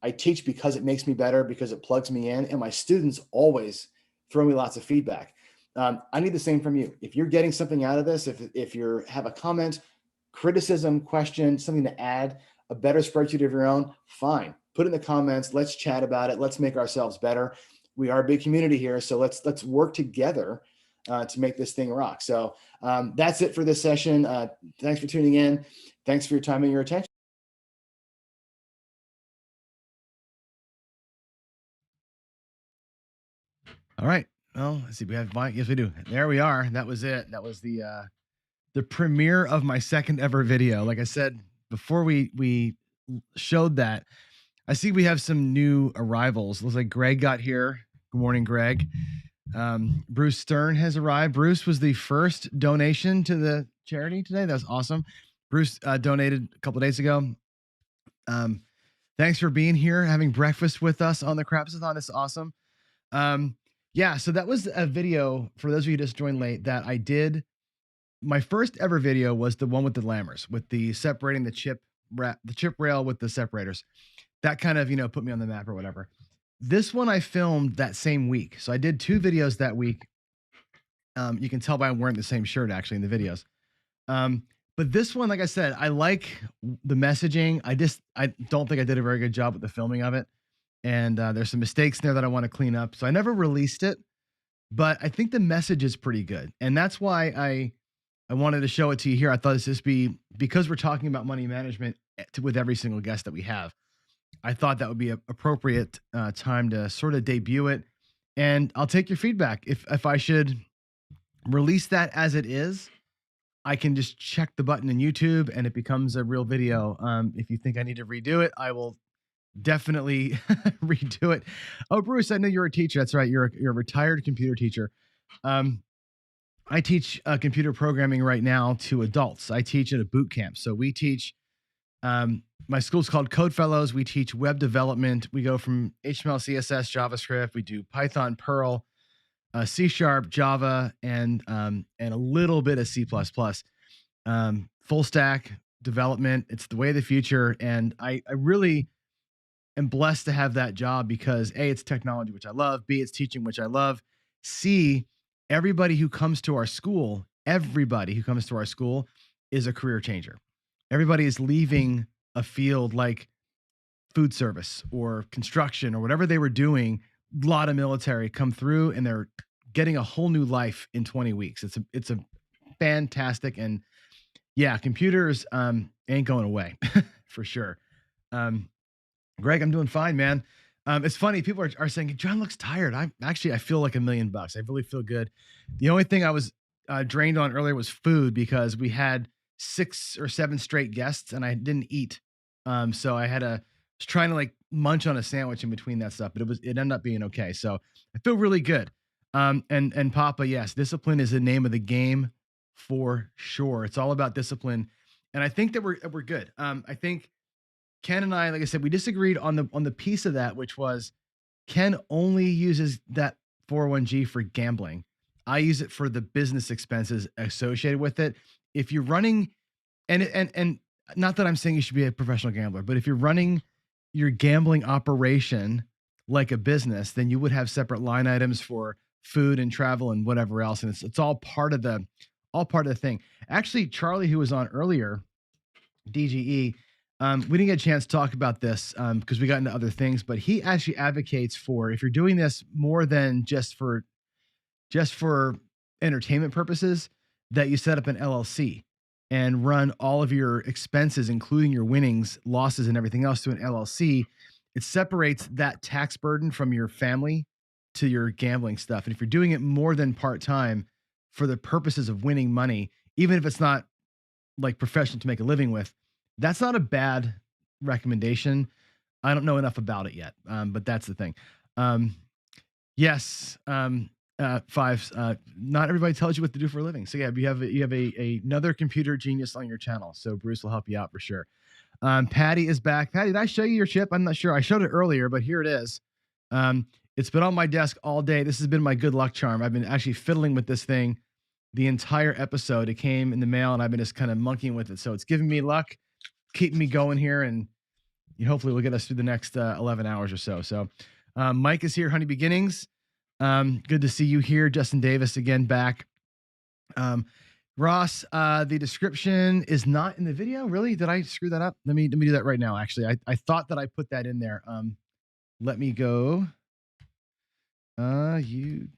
S3: I teach because it makes me better, because it plugs me in, and my students always throw me lots of feedback. I need the same from you. If you're getting something out of this, if you have a comment, criticism, question, something to add, a better spreadsheet of your own, fine. Put it in the comments. Let's chat about it. Let's make ourselves better. We are a big community here, so let's work together to make this thing rock. So that's it for this session. Thanks for tuning in. Thanks for your time and your attention.
S1: All right. Well, let's see. We have yes, we do. There we are. That was it. That was the premiere of my second ever video. Like I said before, we showed that. I see we have some new arrivals. Looks like Greg got here. Good morning, Greg. Bruce Stern has arrived. Bruce was the first donation to the charity today. That was awesome. Bruce donated a couple of days ago. Thanks for being here, having breakfast with us on the Craps-a-Thon. It's awesome. Yeah, so that was a video, for those of you who just joined late, that I did. My first ever video was the one with the lammers, with the separating the chip rail with the separators. That kind of, put me on the map or whatever. This one I filmed that same week. So I did 2 videos that week. You can tell by I'm wearing the same shirt actually in the videos. But this one, like I said, I like the messaging. I don't think I did a very good job with the filming of it. and there's some mistakes there that I want to clean up. So I never released it, but I think the message is pretty good, and that's why I wanted to show it to you here. I thought this be because we're talking about money management with every single guest that we have. I thought that would be an appropriate time to sort of debut it, and I'll take your feedback. If I should release that as it is, I can just check the button in YouTube and it becomes a real video. If you think I need to redo it, I will definitely redo it. Oh, Bruce, I know you're a teacher. That's right. You're a retired computer teacher. I teach computer programming right now to adults. I teach at a boot camp. So we teach, my school's called Code Fellows. We teach web development. We go from HTML, CSS, JavaScript. We do Python, Perl, C#, Java, and a little bit of C++. Full stack development. It's the way of the future. And I really am blessed to have that job because A, it's technology, which I love. B, it's teaching, which I love. C, everybody who comes to our school is a career changer. Everybody is leaving a field like food service or construction or whatever they were doing. A lot of military come through and they're getting a whole new life in 20 weeks. It's a fantastic, and yeah, computers ain't going away for sure. Greg, I'm doing fine, man. It's funny. People are saying, John looks tired. I feel like $1,000,000. I really feel good. The only thing I was drained on earlier was food because we had 6 or 7 straight guests and I didn't eat. So I was trying to like munch on a sandwich in between that stuff, but it ended up being okay. So I feel really good. And Papa, yes, discipline is the name of the game for sure. It's all about discipline. And I think that we're good. I think Ken and I, like I said, we disagreed on the piece of that, which was Ken only uses that 401g for gambling. I use it for the business expenses associated with it. If you're running, and not that I'm saying you should be a professional gambler, but if you're running your gambling operation like a business, then you would have separate line items for food and travel and whatever else. And it's all part of the thing. Actually, Charlie, who was on earlier, DGE, we didn't get a chance to talk about this because we got into other things, but he actually advocates for, if you're doing this more than just for entertainment purposes, that you set up an LLC and run all of your expenses, including your winnings, losses, and everything else to an LLC. It separates that tax burden from your family to your gambling stuff. And if you're doing it more than part-time for the purposes of winning money, even if it's not like professional to make a living with, that's not a bad recommendation. I don't know enough about it yet, but that's the thing. Yes, Fives. Not everybody tells you what to do for a living. So yeah, you have another computer genius on your channel. So Bruce will help you out for sure. Patty is back. Patty, did I show you your chip? I'm not sure. I showed it earlier, but here it is. It's been on my desk all day. This has been my good luck charm. I've been actually fiddling with this thing the entire episode. It came in the mail and I've been just kind of monkeying with it. So it's giving me luck, keeping me going here, and hopefully we'll get us through the next 11 hours or so. So Mike is here, Honey Beginnings. Good to see you here. Justin Davis again back. Ross, the description is not in the video. Really? Did I screw that up? Let me do that right now. Actually, I thought that I put that in there. Let me go.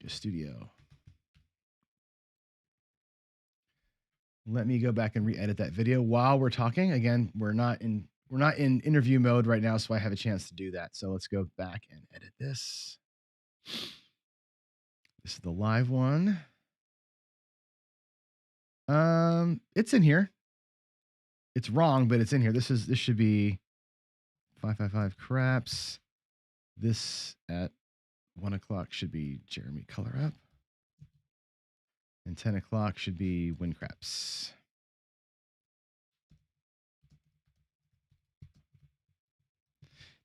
S1: Studio. Let me go back and re-edit that video while we're talking. Again, we're not in interview mode right now, so I have a chance to do that. So let's go back and edit this. This is the live one. It's in here. It's wrong, but it's in here. This should be 555 Craps. This at 1 o'clock should be Jeremy Color Up. And 10 o'clock should be Win Craps.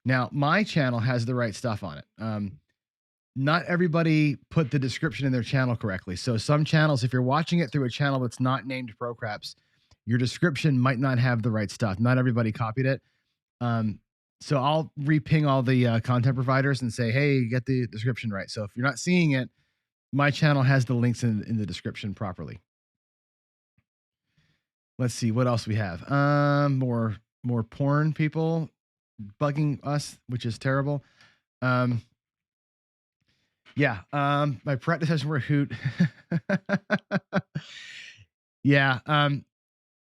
S1: Now, my channel has the right stuff on it. Not everybody put the description in their channel correctly. So some channels, if you're watching it through a channel that's not named Pro Craps, your description might not have the right stuff. Not everybody copied it. So I'll re-ping all the content providers and say, hey, get the description right. So if you're not seeing it, my channel has the links in the description properly. Let's see what else we have. More porn people bugging us, which is terrible. Um, yeah. My practice session were a hoot. Yeah.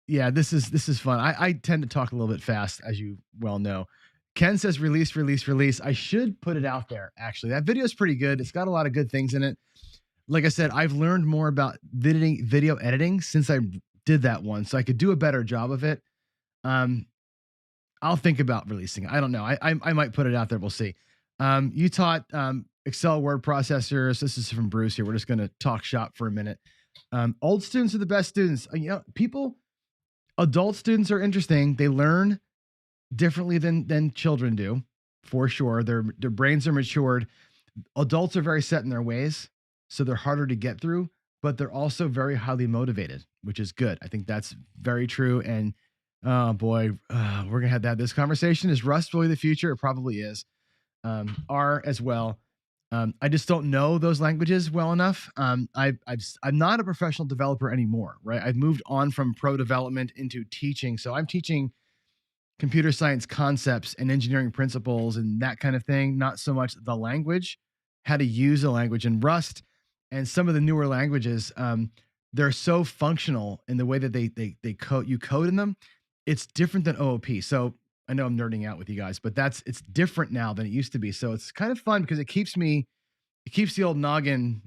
S1: Yeah, this is fun. I tend to talk a little bit fast, as you well know. Ken says release, release, release. I should put it out there. Actually, that video is pretty good. It's got a lot of good things in it. Like I said, I've learned more about video editing since I did that one, so I could do a better job of it. Um, I'll think about releasing it. I don't know. I might put it out there. We'll see. You taught Excel word processors. This is from Bruce here. We're just going to talk shop for a minute. Old students are the best students. You know, adult students are interesting. They learn differently than children do, for sure. Their brains are matured. Adults are very set in their ways, so they're harder to get through, but they're also very highly motivated, which is good. I think that's very true. And oh boy, we're gonna have to have this conversation. Is Rust really the future? It probably is. R as well. I just don't know those languages well enough. I'm not a professional developer anymore, right? I've moved on from pro development into teaching, so I'm teaching computer science concepts and engineering principles and that kind of thing, not so much the language, how to use a language. And Rust and some of the newer languages, they're so functional in the way that they code, you code in them. It's different than OOP. So I know I'm nerding out with you guys, but it's different now than it used to be. So it's kind of fun because it keeps the old noggin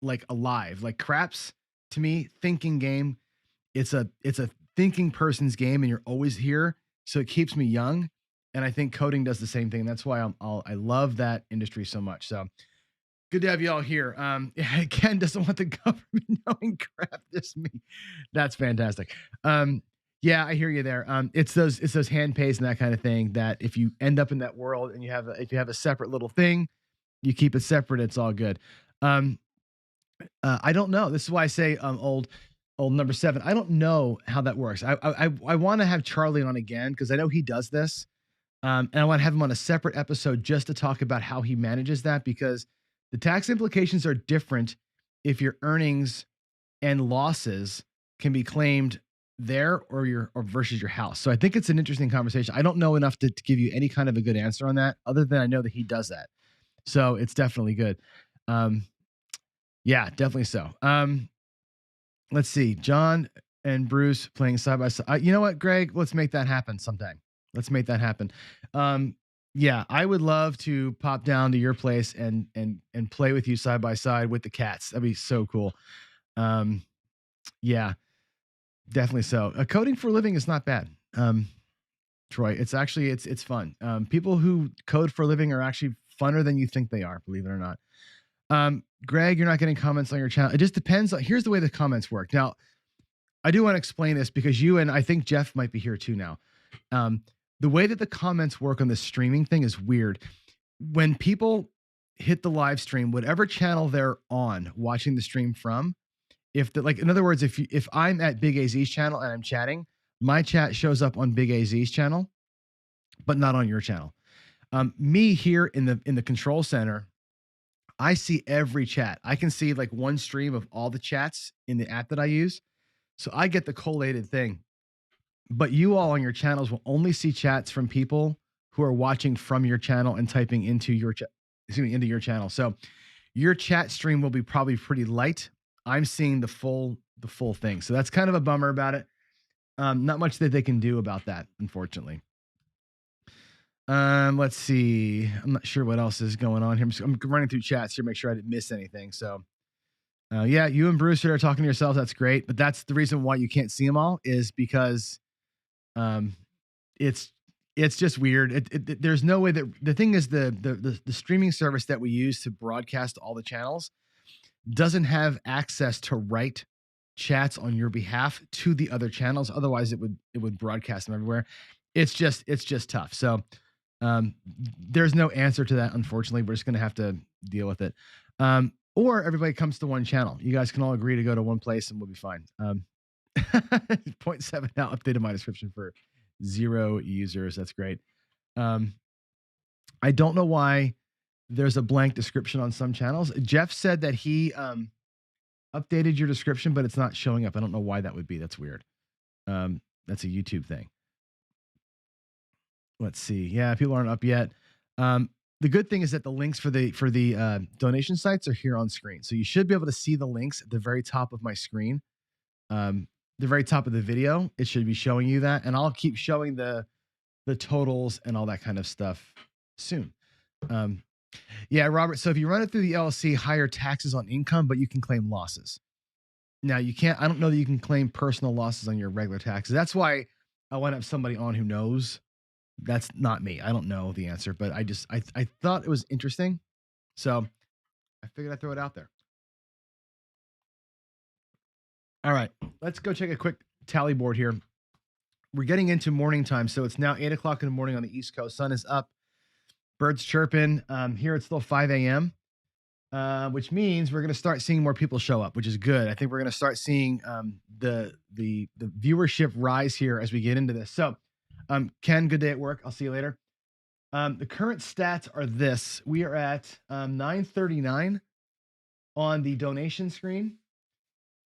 S1: like alive. Like Craps, to me, thinking game. It's a thinking person's game, and you're always here. So it keeps me young. And I think coding does the same thing. That's why I love that industry so much. So good to have you all here. Ken doesn't want the government knowing crap. Just me. That's fantastic. Yeah, I hear you there. It's those hand pays and that kind of thing that if you end up in that world and if you have a separate little thing, you keep it separate. It's all good. I don't know. This is why I say old number 7. I don't know how that works. I want to have Charlie on again because I know he does this. And I want to have him on a separate episode just to talk about how he manages that, because the tax implications are different if your earnings and losses can be claimed there or versus your house. So I think it's an interesting conversation. I don't know enough to give you any kind of a good answer on that, other than I know that he does that. So it's definitely good. Yeah, definitely so. Let's see. John and Bruce playing side by side. You know what, Greg? Let's make that happen sometime. Let's make that happen. Yeah, I would love to pop down to your place and play with you side by side with the cats. That'd be so cool. Yeah, definitely so. Coding for a living is not bad. Troy, it's actually it's fun. People who code for a living are actually funner than you think they are, believe it or not. Greg, you're not getting comments on your channel. It just depends. Here's the way the comments work. Now, I do want to explain this because you and I think Jeff might be here too now. The way that the comments work on the streaming thing is weird. When people hit the live stream, whatever channel they're on watching the stream from, in other words, if I'm at Big AZ's channel and I'm chatting, my chat shows up on Big AZ's channel, but not on your channel. Me here in the control center, I see every chat. I can see like one stream of all the chats in the app that I use. So I get the collated thing. But you all on your channels will only see chats from people who are watching from your channel and typing into your into your channel. So your chat stream will be probably pretty light. I'm seeing the full thing. So that's kind of a bummer about it. Not much that they can do about that, unfortunately. Let's see. I'm not sure what else is going on here. I'm running through chats here, make sure I didn't miss anything. So yeah, you and Bruce are talking to yourselves. That's great. But that's the reason why you can't see them all, is because it's just weird. There's no way that the thing is the streaming service that we use to broadcast all the channels doesn't have access to write chats on your behalf to the other channels. Otherwise it would broadcast them everywhere. It's just tough. So there's no answer to that. Unfortunately, we're just going to have to deal with it. Or everybody comes to one channel. You guys can all agree to go to one place and we'll be fine. 0.7 now updated my description for 0 users. That's great. I don't know why there's a blank description on some channels. Jeff said that he updated your description, but it's not showing up. I don't know why that would be. That's weird. That's a YouTube thing. Let's see. Yeah, people aren't up yet. the good thing is that the links for the donation sites are here on screen. So you should be able to see the links at the very top of my screen. The very top of the video, it should be showing you that. And I'll keep showing the totals and all that kind of stuff soon. Yeah, Robert. So if you run it through the LLC, higher taxes on income, but you can claim losses. Now you can't, I don't know that you can claim personal losses on your regular taxes. That's why I want to have somebody on who knows. That's not me. I don't know the answer, but I thought it was interesting. So I figured I'd throw it out there. All right, let's go check a quick tally board here. We're getting into morning time. So it's now 8 o'clock in the morning on the East Coast. Sun is up, birds chirping. Here it's still 5 a.m., which means we're going to start seeing more people show up, which is good. I think we're going to start seeing the viewership rise here as we get into this. So Ken, good day at work. I'll see you later. The current stats are this. We are at 939 on the donation screen.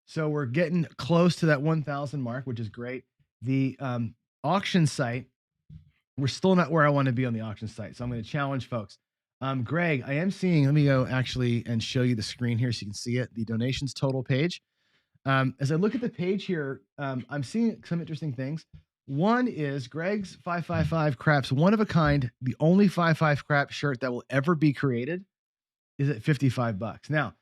S1: So we're getting close to that 1,000 mark, which is great. The auction site, we're still not where I want to be on the auction site. So I'm going to challenge folks. Greg, I am seeing, let me go actually and show you the screen here so you can see it, the donations total page. As I look at the page here, I'm seeing some interesting things. One is Greg's 555 Craps, one of a kind, the only 555 Craps shirt that will ever be created is at $55. Now,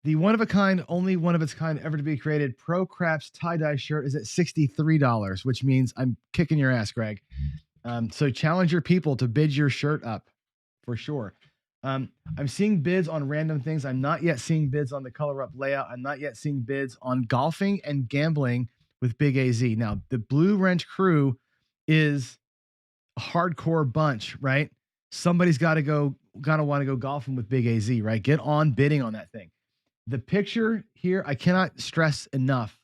S1: the one of a kind, only one of its kind ever to be created Pro Craps tie-dye shirt is at $63, which means I'm kicking your ass, Greg. So challenge your people to bid your shirt up for sure. I'm seeing bids on random things. I'm not yet seeing bids on the color up layout. I'm not yet seeing bids on golfing and gambling with Big AZ. Now, the Blue Wrench crew is a hardcore bunch, right? Somebody's got to want to go golfing with Big AZ, right? Get on bidding on that thing. The picture here, I cannot stress enough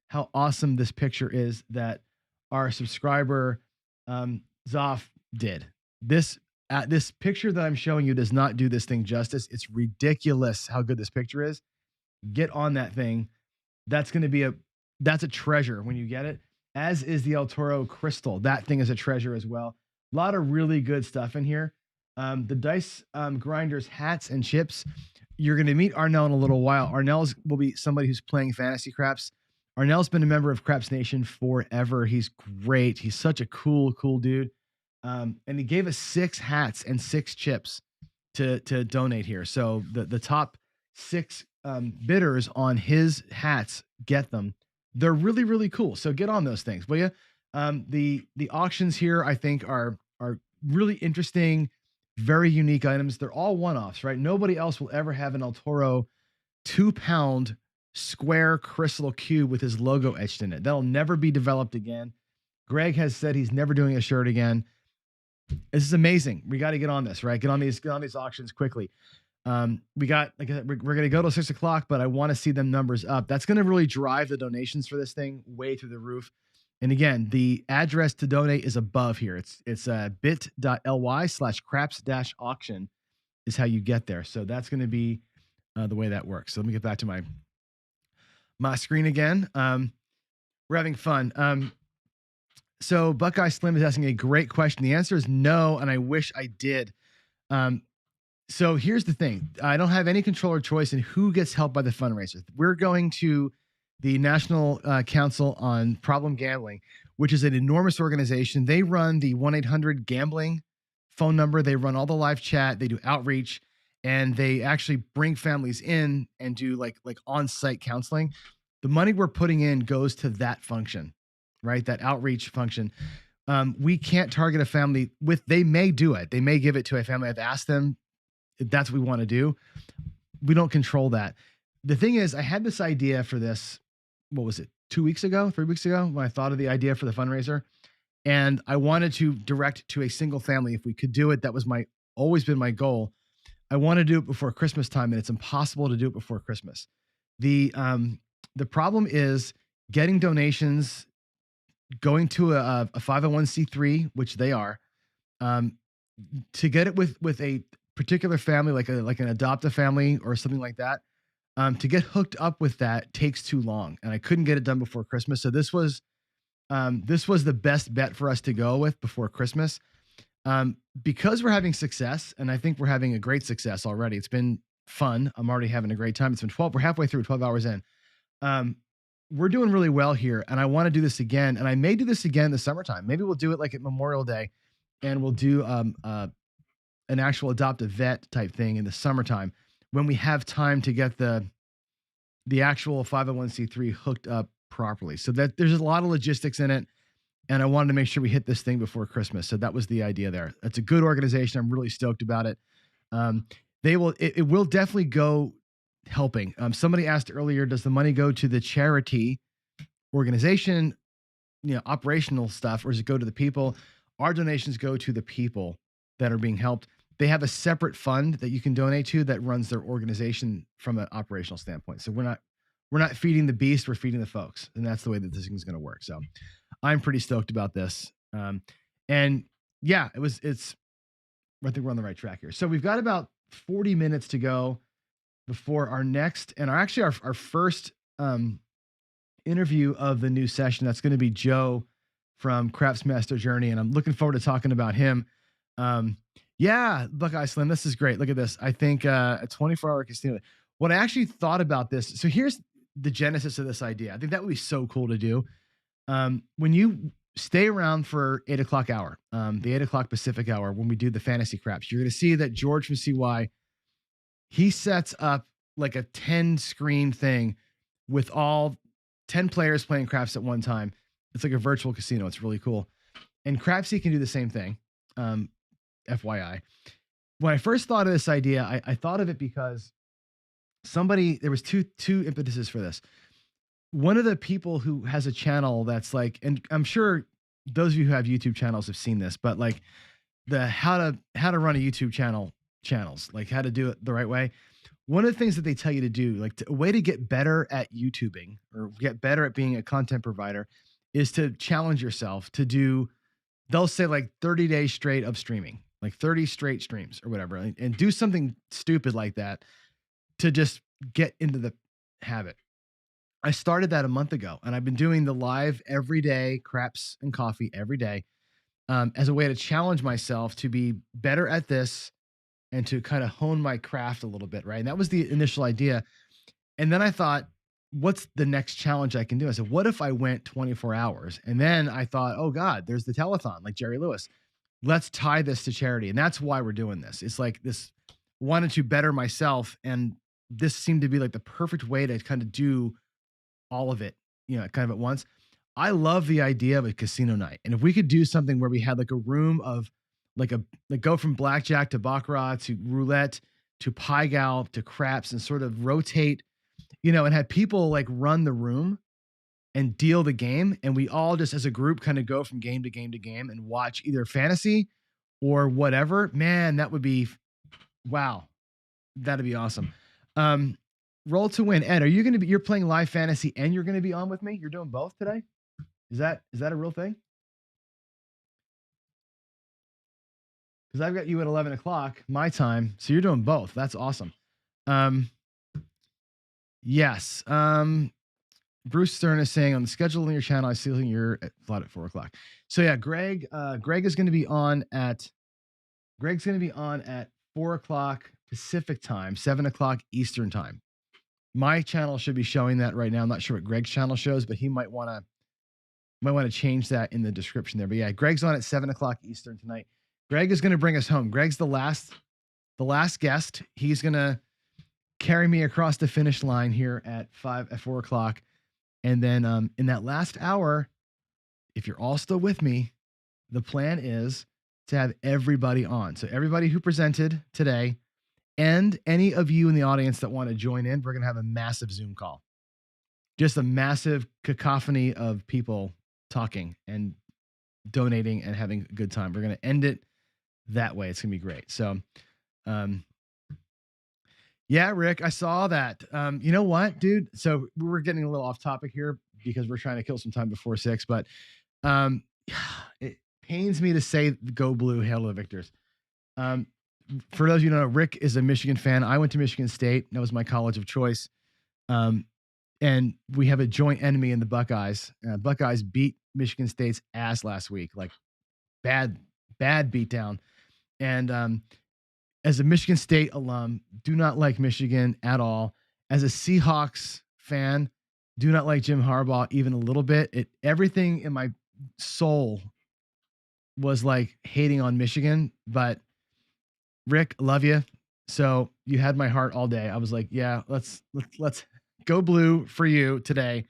S1: how awesome this picture is that our subscriber Zoff did. This picture that I'm showing you does not do this thing justice. It's ridiculous how good this picture is. Get on that thing. That's a treasure when you get it, as is the El Toro crystal. That thing is a treasure as well. A lot of really good stuff in here. The Dice Grinders hats and chips. You're going to meet Arnell in a little while. Arnell will be somebody who's playing fantasy craps. Arnell's been a member of Craps Nation forever. He's great. He's such a cool dude. And he gave us 6 hats and 6 chips to donate here. So the top 6 bidders on his hats get them. They're really, really cool. So get on those things, will you? The auctions here, I think, are really interesting. Very unique items. They're all one-offs, right? Nobody else will ever have an El Toro 2-pound square crystal cube with his logo etched in it. That'll never be developed again. Greg has said he's never doing a shirt again. This is amazing. We got to get on this, right? Get on these auctions quickly. We got, like I said, we're going to go till 6 o'clock, but I want to see them numbers up. That's going to really drive the donations for this thing way through the roof. And again, the address to donate is above here. It's bit.ly/craps-auction is how you get there. So that's going to be the way that works. So let me get back to my screen again. We're having fun. So Buckeye Slim is asking a great question. The answer is no, and I wish I did. So here's the thing. I don't have any control or choice in who gets help by the fundraiser. We're going to the National Council on Problem Gambling, which is an enormous organization. They run the 1-800-GAMBLING phone number. They run all the live chat. They do outreach, and they actually bring families in and do like on-site counseling. The money we're putting in goes to that function, right? That outreach function. We can't target a family they may do it. They may give it to a family. I've asked them if that's what we want to do. We don't control that. The thing is, I had this idea for this, what was it, 3 weeks ago, when I thought of the idea for the fundraiser. And I wanted to direct to a single family. If we could do it, that was always been my goal. I want to do it before Christmas time, and it's impossible to do it before Christmas. The problem is getting donations, going to a 501c3, which they are, to get it with a particular family, like an adoptive family or something like that. To get hooked up with that takes too long, and I couldn't get it done before Christmas. So this was the best bet for us to go with before Christmas. Because we're having success, and I think we're having a great success already. It's been fun. I'm already having a great time. It's been 12. We're halfway through, 12 hours in. We're doing really well here, and I want to do this again. And I may do this again in the summertime. Maybe we'll do it like at Memorial Day, and we'll do an actual adopt a vet type thing in the summertime when we have time to get the actual 501c3 hooked up properly. So that there's a lot of logistics in it. And I wanted to make sure we hit this thing before Christmas. So that was the idea there. It's a good organization. I'm really stoked about it. It will definitely go helping. Somebody asked earlier, does the money go to the charity organization, operational stuff, or does it go to the people? Our donations go to the people that are being helped. They have a separate fund that you can donate to that runs their organization from an operational standpoint. So we're not feeding the beast, we're feeding the folks. And that's the way that this thing is going to work. So I'm pretty stoked about this. And yeah, I think we're on the right track here. So we've got about 40 minutes to go before our next, and our first interview of the new session. That's going to be Joe from Craps Master Journey. And I'm looking forward to talking about him. Yeah, Buckeye Slim, this is great. Look at this. I think a 24-hour casino. What I actually thought about this. So here's the genesis of this idea. I think that would be so cool to do. When you stay around for 8 o'clock hour, the 8 o'clock Pacific hour, when we do the fantasy craps, you're going to see that George from CY, he sets up like a 10 screen thing with all 10 players playing craps at one time. It's like a virtual casino. It's really cool. And Crapsy can do the same thing. FYI. When I first thought of this idea, I thought of it because there was two impetuses for this. One of the people who has a channel that's like, and I'm sure those of you who have YouTube channels have seen this, but like the how to run a YouTube channels, like how to do it the right way. One of the things that they tell you to do, like a way to get better at YouTubing or get better at being a content provider, is to challenge yourself to do, they'll say like 30 days straight of streaming, like 30 straight streams or whatever, and do something stupid like that to just get into the habit. I started that a month ago, and I've been doing the live every day, craps and coffee every day, as a way to challenge myself to be better at this and to kind of hone my craft a little bit, right? And that was the initial idea. And then I thought, what's the next challenge I can do? I said, what if I went 24 hours? And then I thought, oh God, there's the telethon, like Jerry Lewis. Let's tie this to charity. And that's why we're doing this. It's like this, wanted to better myself. And this seemed to be like the perfect way to kind of do all of it, kind of at once. I love the idea of a casino night. And if we could do something where we had like a room of like go from blackjack to baccarat to roulette to pie gal to craps and sort of rotate, and had people like run the room and deal the game. And we all just as a group kind of go from game to game to game and watch either fantasy or whatever. Man, that would be, wow. That'd be awesome. Roll to win. Ed, you're playing live fantasy and you're going to be on with me? You're doing both today? Is that a real thing? Because I've got you at 11 o'clock my time. So you're doing both. That's awesome. Yes. Bruce Stern is saying on the schedule on your channel, I see you're at 4 o'clock. So yeah, Greg is going to be on at 4 o'clock Pacific time, 7 o'clock Eastern time. My channel should be showing that right now. I'm not sure what Greg's channel shows, but he might want to change that in the description there. But yeah, Greg's on at 7 o'clock Eastern tonight. Greg is going to bring us home. Greg's the last guest. He's going to carry me across the finish line here at 4 o'clock. And then in that last hour, if you're all still with me, the plan is to have everybody on. So everybody who presented today and any of you in the audience that want to join in, we're going to have a massive Zoom call. Just a massive cacophony of people talking and donating and having a good time. We're going to end it that way. It's going to be great. So, yeah, Rick, I saw that. You know what, dude? So we're getting a little off topic here because we're trying to kill some time before 6, but it pains me to say go blue, hail to the victors. For those of you who don't know, Rick is a Michigan fan. I went to Michigan State. That was my college of choice. And we have a joint enemy in the Buckeyes. Buckeyes beat Michigan State's ass last week, like bad bad beatdown. And as a Michigan State alum, do not like Michigan at all. As a Seahawks fan, do not like Jim Harbaugh even a little bit. Everything in my soul was like hating on Michigan, but Rick, love you. So you had my heart all day. I was like, yeah, let's go blue for you today.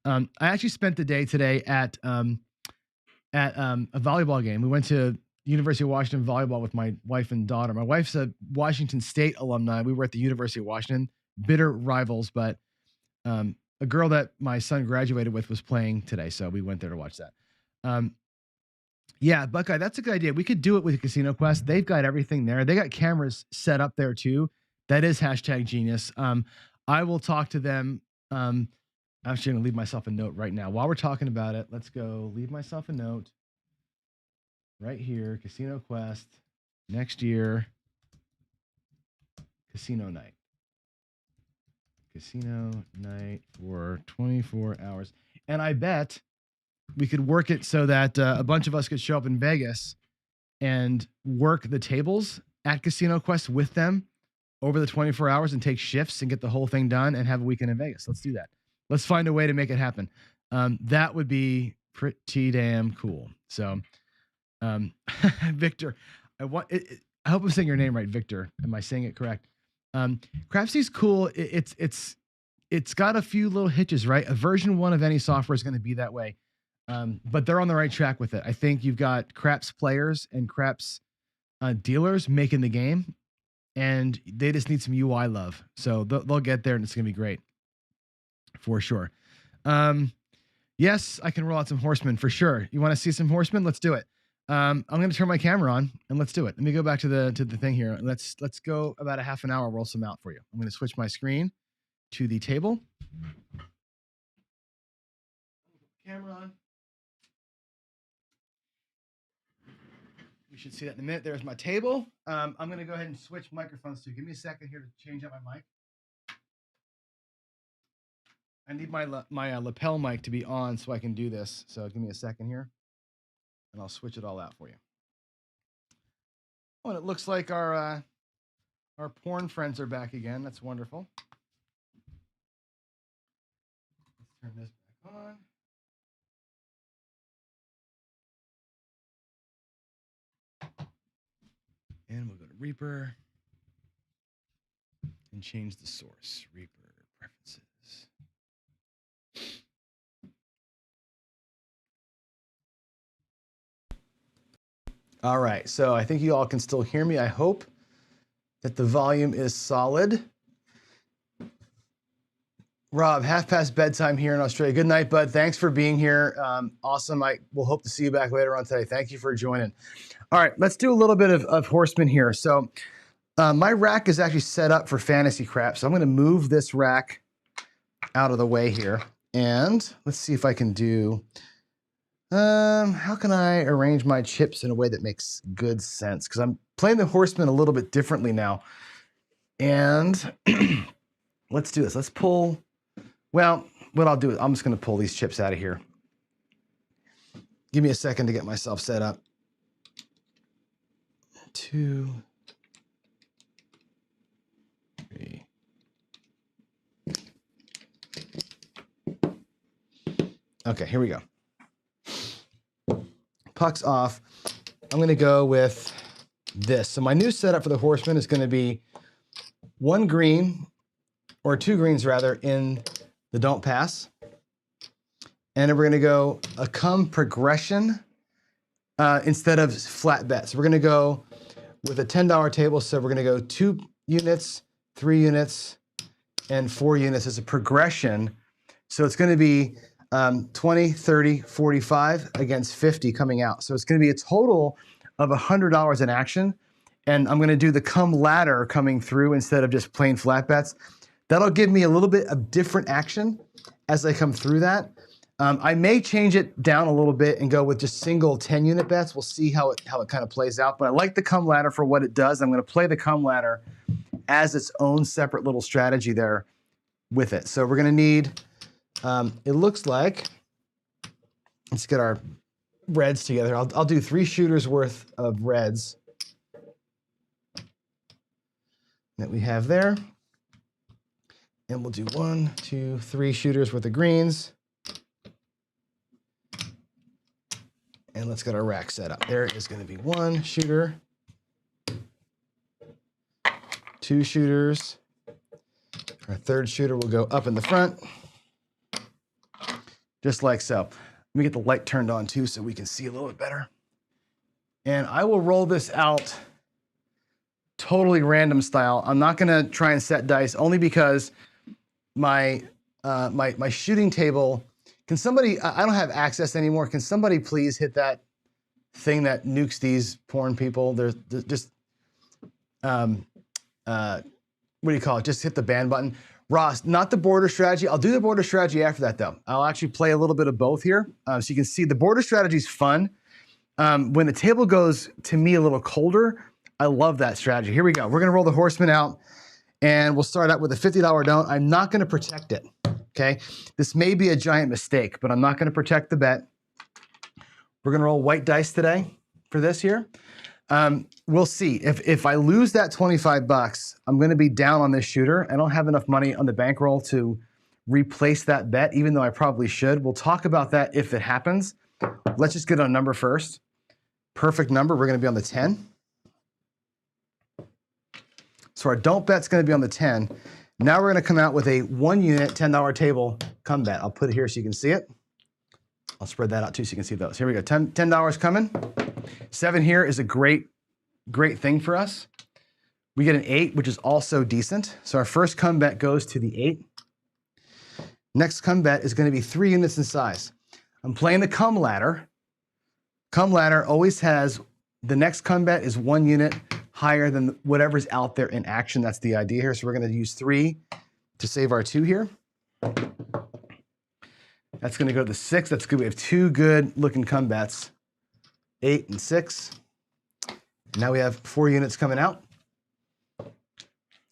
S1: I actually spent the day today at a volleyball game. We went to University of Washington volleyball with my wife and daughter. My wife's a Washington State alumni. We were at the University of Washington, bitter rivals, but a girl that my son graduated with was playing today, so we went there to watch that. Yeah, Buckeye, that's a good idea. We could do it with Casino Quest. They've got everything there. They got cameras set up there too. That is #genius. I will talk to them. I'm actually going to leave myself a note right now. While we're talking about it, let's go leave myself a note right here. Casino Quest next year. Casino night. Casino night for 24 hours. And I bet we could work it so that a bunch of us could show up in Vegas and work the tables at Casino Quest with them over the 24 hours and take shifts and get the whole thing done and have a weekend in Vegas. Let's do that. Let's find a way to make it happen. That would be pretty damn cool. So, Victor, I hope I'm saying your name right, Victor. Am I saying it correct? Crapsy's cool. It's got a few little hitches, right? A version 1 of any software is going to be that way. But they're on the right track with it. I think you've got Craps players and Craps dealers making the game, and they just need some UI love. So they'll get there, and it's going to be great for sure. Yes, I can roll out some horsemen for sure. You want to see some horsemen? Let's do it. I'm going to turn my camera on and let's do it. Let me go back to the thing here. Let's go about a half an hour, roll some out for you. I'm going to switch my screen to the table. Camera on. You should see that in a minute. There's my table. I'm going to go ahead and switch microphones too. Give me a second here to change out my mic. I need my lapel mic to be on so I can do this. So give me a second here, and I'll switch it all out for you. Oh, and it looks like our porn friends are back again. That's wonderful. Let's turn this back on. And we'll go to Reaper and change the source. Reaper preferences. All right, so I think you all can still hear me. I hope that the volume is solid. Rob, 1/2 bedtime here in Australia. Good night, bud. Thanks for being here. Awesome. I will hope to see you back later on today. Thank you for joining. All right, let's do a little bit of horseman here. So my rack is actually set up for fantasy craps. So I'm going to move this rack out of the way here. And let's see if I can do... how can I arrange my chips in a way that makes good sense? Because I'm playing the horseman a little bit differently now. And let's do this. Let's pull... Well, what I'll do is I'm just going to pull these chips out of here. Give me a second to get myself set up. 2, 3. Okay, here we go. Puck's off. I'm going to go with this. So my new setup for the horseman is going to be 1 green, or 2 greens rather, in the don't pass. And then we're going to go a come progression instead of flat bet. So we're going to go with a $10 table. So we're going to go 2 units, 3 units, and 4 units as a progression. So it's going to be 20, 30, 45 against 50 coming out. So it's going to be a total of $100 in action. And I'm going to do the come ladder coming through instead of just plain flat bets. That'll give me a little bit of different action as I come through that. I may change it down a little bit and go with just single 10-unit bets. We'll see how it kind of plays out. But I like the come ladder for what it does. I'm going to play the come ladder as its own separate little strategy there with it. So we're going to need, it looks like, let's get our reds together. I'll do 3 shooters worth of reds that we have there. And we'll do 1, 2, 3 shooters worth of greens. And let's get our rack set up. There is going to be 1 shooter, 2 shooters. Our 3rd shooter will go up in the front, just like so. Let me get the light turned on too so we can see a little bit better. And I will roll this out totally random style. I'm not going to try and set dice only because my shooting table, can somebody, I don't have access anymore. Can somebody please hit that thing that nukes these porn people? There's just, what do you call it? Just hit the ban button. Ross, not the border strategy. I'll do the border strategy after that though. I'll actually play a little bit of both here. So you can see the border strategy is fun. When the table goes to me a little colder, I love that strategy. Here we go. We're gonna roll the horseman out and we'll start out with a $50 don't. I'm not gonna protect it, okay? This may be a giant mistake, but I'm not gonna protect the bet. We're gonna roll white dice today for this here. We'll see. If I lose that 25 bucks, I'm gonna be down on this shooter. I don't have enough money on the bankroll to replace that bet, even though I probably should. We'll talk about that if it happens. Let's just get a number first. Perfect number, we're gonna be on the 10. So our don't bet's gonna be on the 10. Now we're gonna come out with a 1 unit, $10 table come bet. I'll put it here so you can see it. I'll spread that out too so you can see those. Here we go, $10 coming. 7 here is a great thing for us. We get an 8, which is also decent. So our first come bet goes to the 8. Next come bet is gonna be 3 units in size. I'm playing the come ladder. Come ladder always has, the next come bet is 1 unit higher than whatever's out there in action. That's the idea here. So we're gonna use 3 to save our 2 here. That's gonna go to the 6. That's good. We have 2 good looking come bets, 8 and 6. Now we have 4 units coming out.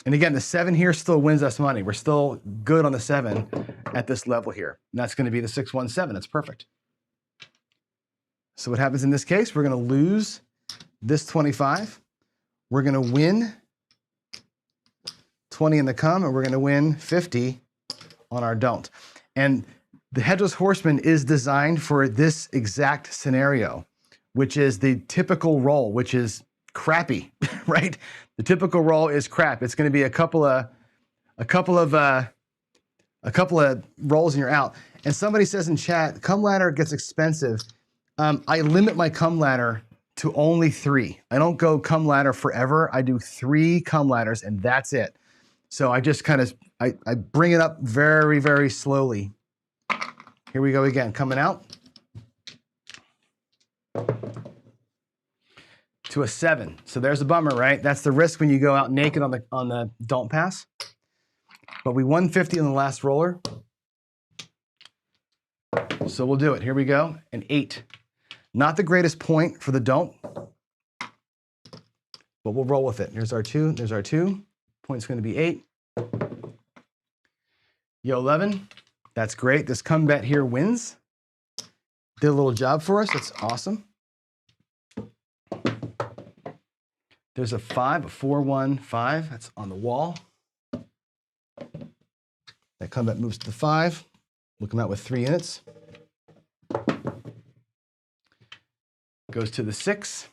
S1: And again, the 7 here still wins us money. We're still good on the 7 at this level here. And that's gonna be the 617. That's perfect. So what happens in this case, we're gonna lose this 25. We're gonna win 20 in the come, and we're gonna win 50 on our don't. And the Headless Horseman is designed for this exact scenario, which is the typical roll, which is crappy, right? The typical roll is crap. It's gonna be a couple of rolls and you're out. And somebody says in chat, come ladder gets expensive. I limit my come ladder to only 3. I don't go come ladder forever. I do 3 come ladders and that's it. So I just kind of, I bring it up very, very slowly. Here we go again, coming out to a 7. So there's a bummer, right? That's the risk when you go out naked on the don't pass. But we won 50 on the last roller. So we'll do it. Here we go, an 8. Not the greatest point for the don't, but we'll roll with it. Here's our 2, there's our 2. Point's gonna be 8. Yo, 11, that's great. This come bet here wins. Did a little job for us, that's awesome. There's a 5, a 4, 1, 5, that's on the wall. That come bet moves to the 5. We'll come out with 3 units. Goes to the 6.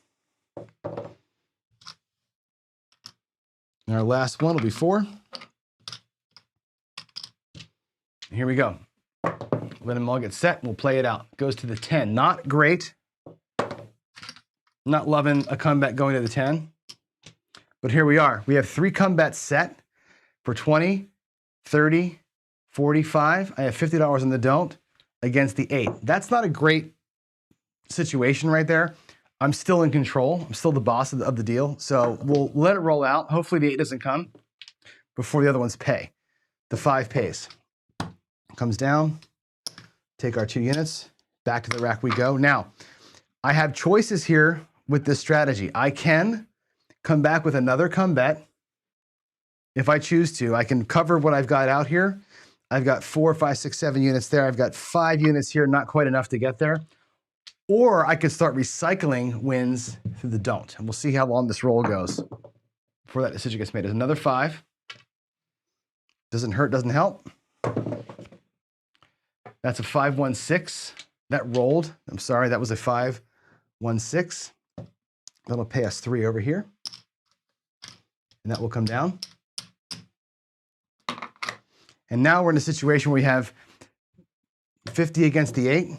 S1: And our last one will be 4. Here we go. Let them all get set. We'll play it out. Goes to the 10. Not great. Not loving a comeback going to the 10. But here we are. We have 3 comebacks set for 20, 30, 45. I have $50 in the don't against the 8. That's not a great situation right there. I'm still in control. I'm still the boss of the deal. So we'll let it roll out. Hopefully the 8 doesn't come before the other ones pay. The 5 pays. Comes down, take our 2 units, back to the rack we go. Now, I have choices here with this strategy. I can come back with another come bet if I choose to. I can cover what I've got out here. I've got 4, 5, 6, 7 units there. I've got 5 units here, not quite enough to get there. Or I could start recycling wins through the don't. And we'll see how long this roll goes before that decision gets made. There's another 5. Doesn't hurt, doesn't help. That's a 5-1-6. That rolled. I'm sorry, that was a 5-1-6. That'll pay us 3 over here. And that will come down. And now we're in a situation where we have 50 against the 8,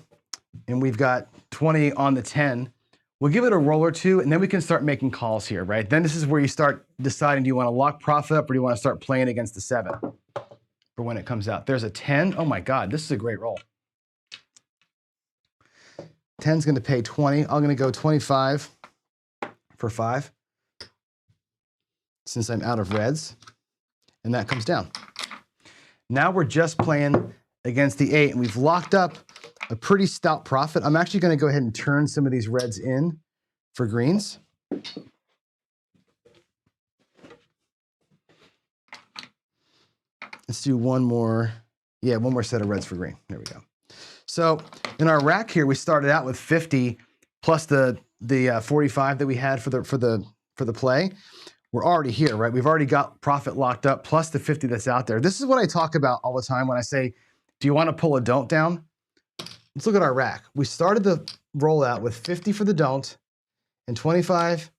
S1: and we've got 20 on the 10. We'll give it a roll or two, and then we can start making calls here, right? Then this is where you start deciding, do you want to lock profit up or do you want to start playing against the 7 for when it comes out? There's a 10. Oh my God, this is a great roll. 10's going to pay 20. I'm going to go 25 for 5 since I'm out of reds, and that comes down. Now we're just playing against the 8, and we've locked up a pretty stout profit. I'm actually going to go ahead and turn some of these reds in for greens. Let's do one more set of reds for green. There we go. So in our rack here, we started out with 50 plus the 45 that we had for the play. We're already here, right? We've already got profit locked up plus the 50 that's out there. This is what I talk about all the time when I say, do you want to pull a don't down? Let's look at our rack. We started the rollout with 50 for the don't, and 25,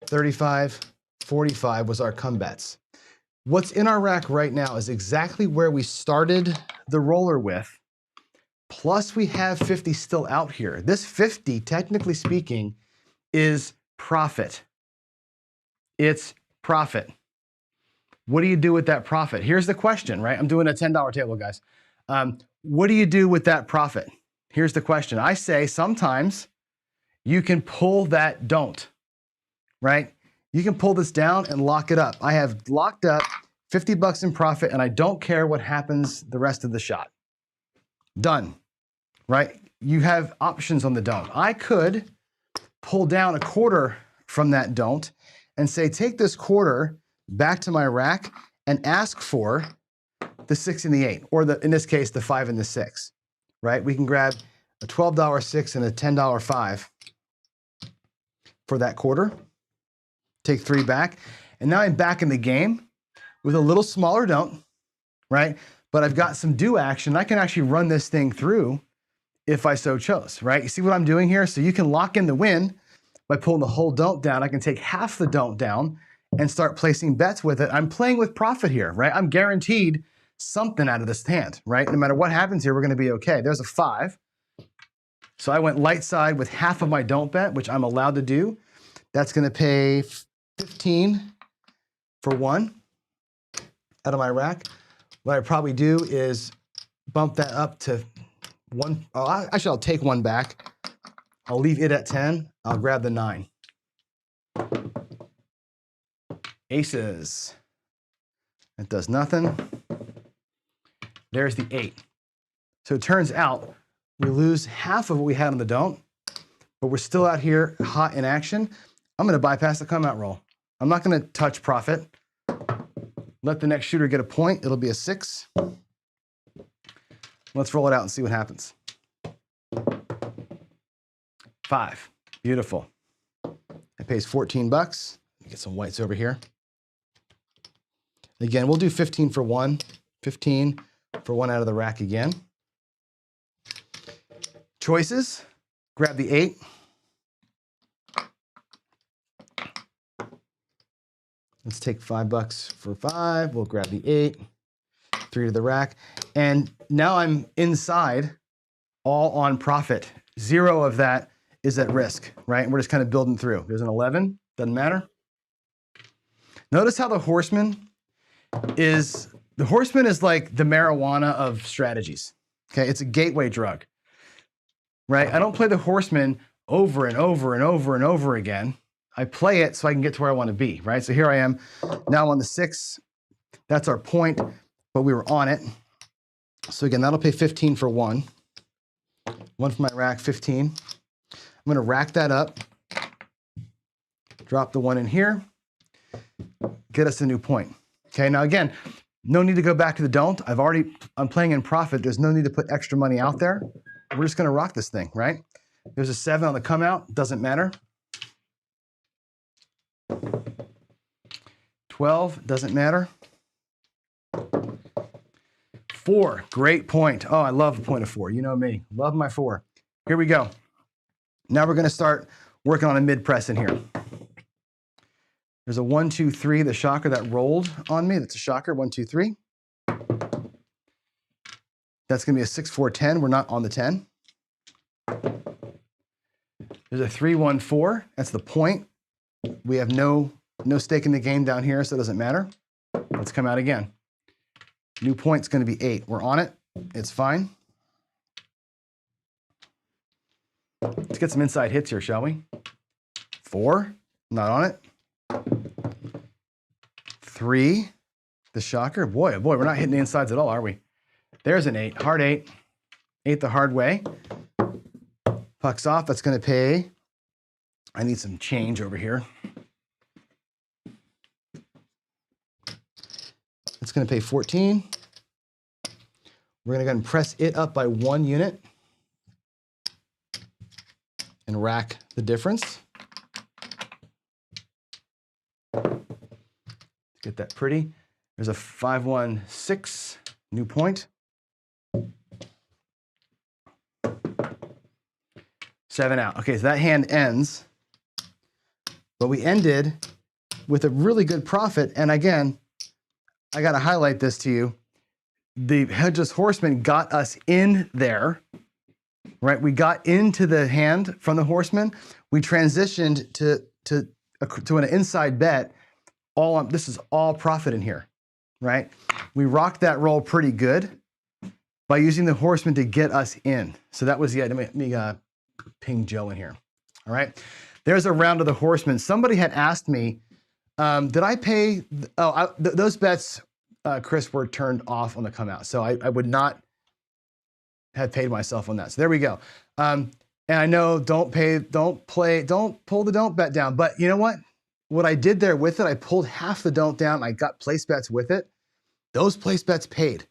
S1: 35, 45 was our come bets. What's in our rack right now is exactly where we started the roller with, plus we have 50 still out here. This 50, technically speaking, is profit. It's profit. What do you do with that profit? Here's the question, right? I'm doing a $10 table, guys. What do you do with that profit? Here's the question. I say sometimes you can pull that don't, right? You can pull this down and lock it up. I have locked up 50 bucks in profit, and I don't care what happens the rest of the shot. Done, right? You have options on the don't. I could pull down a quarter from that don't and say, take this quarter back to my rack and ask for the 6 and the 8, or in this case, the 5 and the 6, right? We can grab a $12 6 and a $10 5 for that quarter, take 3 back, and now I'm back in the game with a little smaller don't, right? But I've got some do action. I can actually run this thing through if I so chose, right? You see what I'm doing here? So you can lock in the win by pulling the whole don't down. I can take half the don't down and start placing bets with it. I'm playing with profit here, right? I'm guaranteed something out of this hand, right? No matter what happens here, we're going to be okay. There's a 5. So I went light side with half of my don't bet, which I'm allowed to do. That's going to pay 15 for 1 out of my rack. What I probably do is bump that up to 1. Oh, actually, I'll take 1 back. I'll leave it at 10. I'll grab the 9. Aces. That does nothing. There's the 8. So it turns out we lose half of what we had on the don't, but we're still out here hot in action. I'm going to bypass the come out roll. I'm not going to touch profit. Let the next shooter get a point. It'll be a 6. Let's roll it out and see what happens. 5. Beautiful. It pays 14 bucks. Let me get some whites over here. Again, we'll do 15 for 1. 15 for 1 out of the rack again. Choices. Grab the 8. Let's take 5 bucks for 5. We'll grab the 8. 3 to the rack. And now I'm inside, all on profit. 0 of that is at risk, right? And we're just kind of building through. There's an 11. Doesn't matter. Notice how the horseman is like the marijuana of strategies. Okay, it's a gateway drug, right? I don't play the horseman over and over and over and over again. I play it so I can get to where I want to be, right? So here I am, now on the 6. That's our point, but we were on it. So again, that'll pay 15 for 1. 1 for my rack, 15. I'm gonna rack that up, drop the 1 in here, get us a new point. Okay, now again, no need to go back to the don't. I'm playing in profit. There's no need to put extra money out there. We're just gonna rock this thing, right? There's a 7 on the come out, doesn't matter. 12, doesn't matter. 4, great point. Oh, I love a point of 4. You know me, love my 4. Here we go. Now we're gonna start working on a mid press in here. There's a 1, 2, 3, the shocker that rolled on me. That's a shocker, 1, 2, 3. That's gonna be a 6, 4, 10. We're not on the 10. There's a 3, 1, 4. That's the point. We have no stake in the game down here, so it doesn't matter. Let's come out again. New point's gonna be 8. We're on it, it's fine. Let's get some inside hits here, shall we? 4, not on it. 3, the shocker. Boy, oh boy, we're not hitting the insides at all, are we? There's an 8, hard 8. 8 the hard way. Puck's off, that's gonna pay. I need some change over here. It's gonna pay 14. We're gonna go ahead and press it up by 1 unit and rack the difference. Get that pretty. There's a 5, 1, 6, new point. 7 out. Okay, so that hand ends, but we ended with a really good profit. And again, I got to highlight this to you. The Headless Horseman got us in there, right? We got into the hand from the Horseman. We transitioned to an inside bet. This is all profit in here, right? We rocked that roll pretty good by using the Horseman to get us in. So that was the idea. Let me ping Joe in here. All right. There's a round of the Horseman. Somebody had asked me, did I pay? Those bets, Chris, were turned off on the come out. So I would not have paid myself on that. So there we go. And I know don't pull the don't bet down. But you know what? What I did there with it, I pulled half the don't down. I got place bets with it. Those place bets paid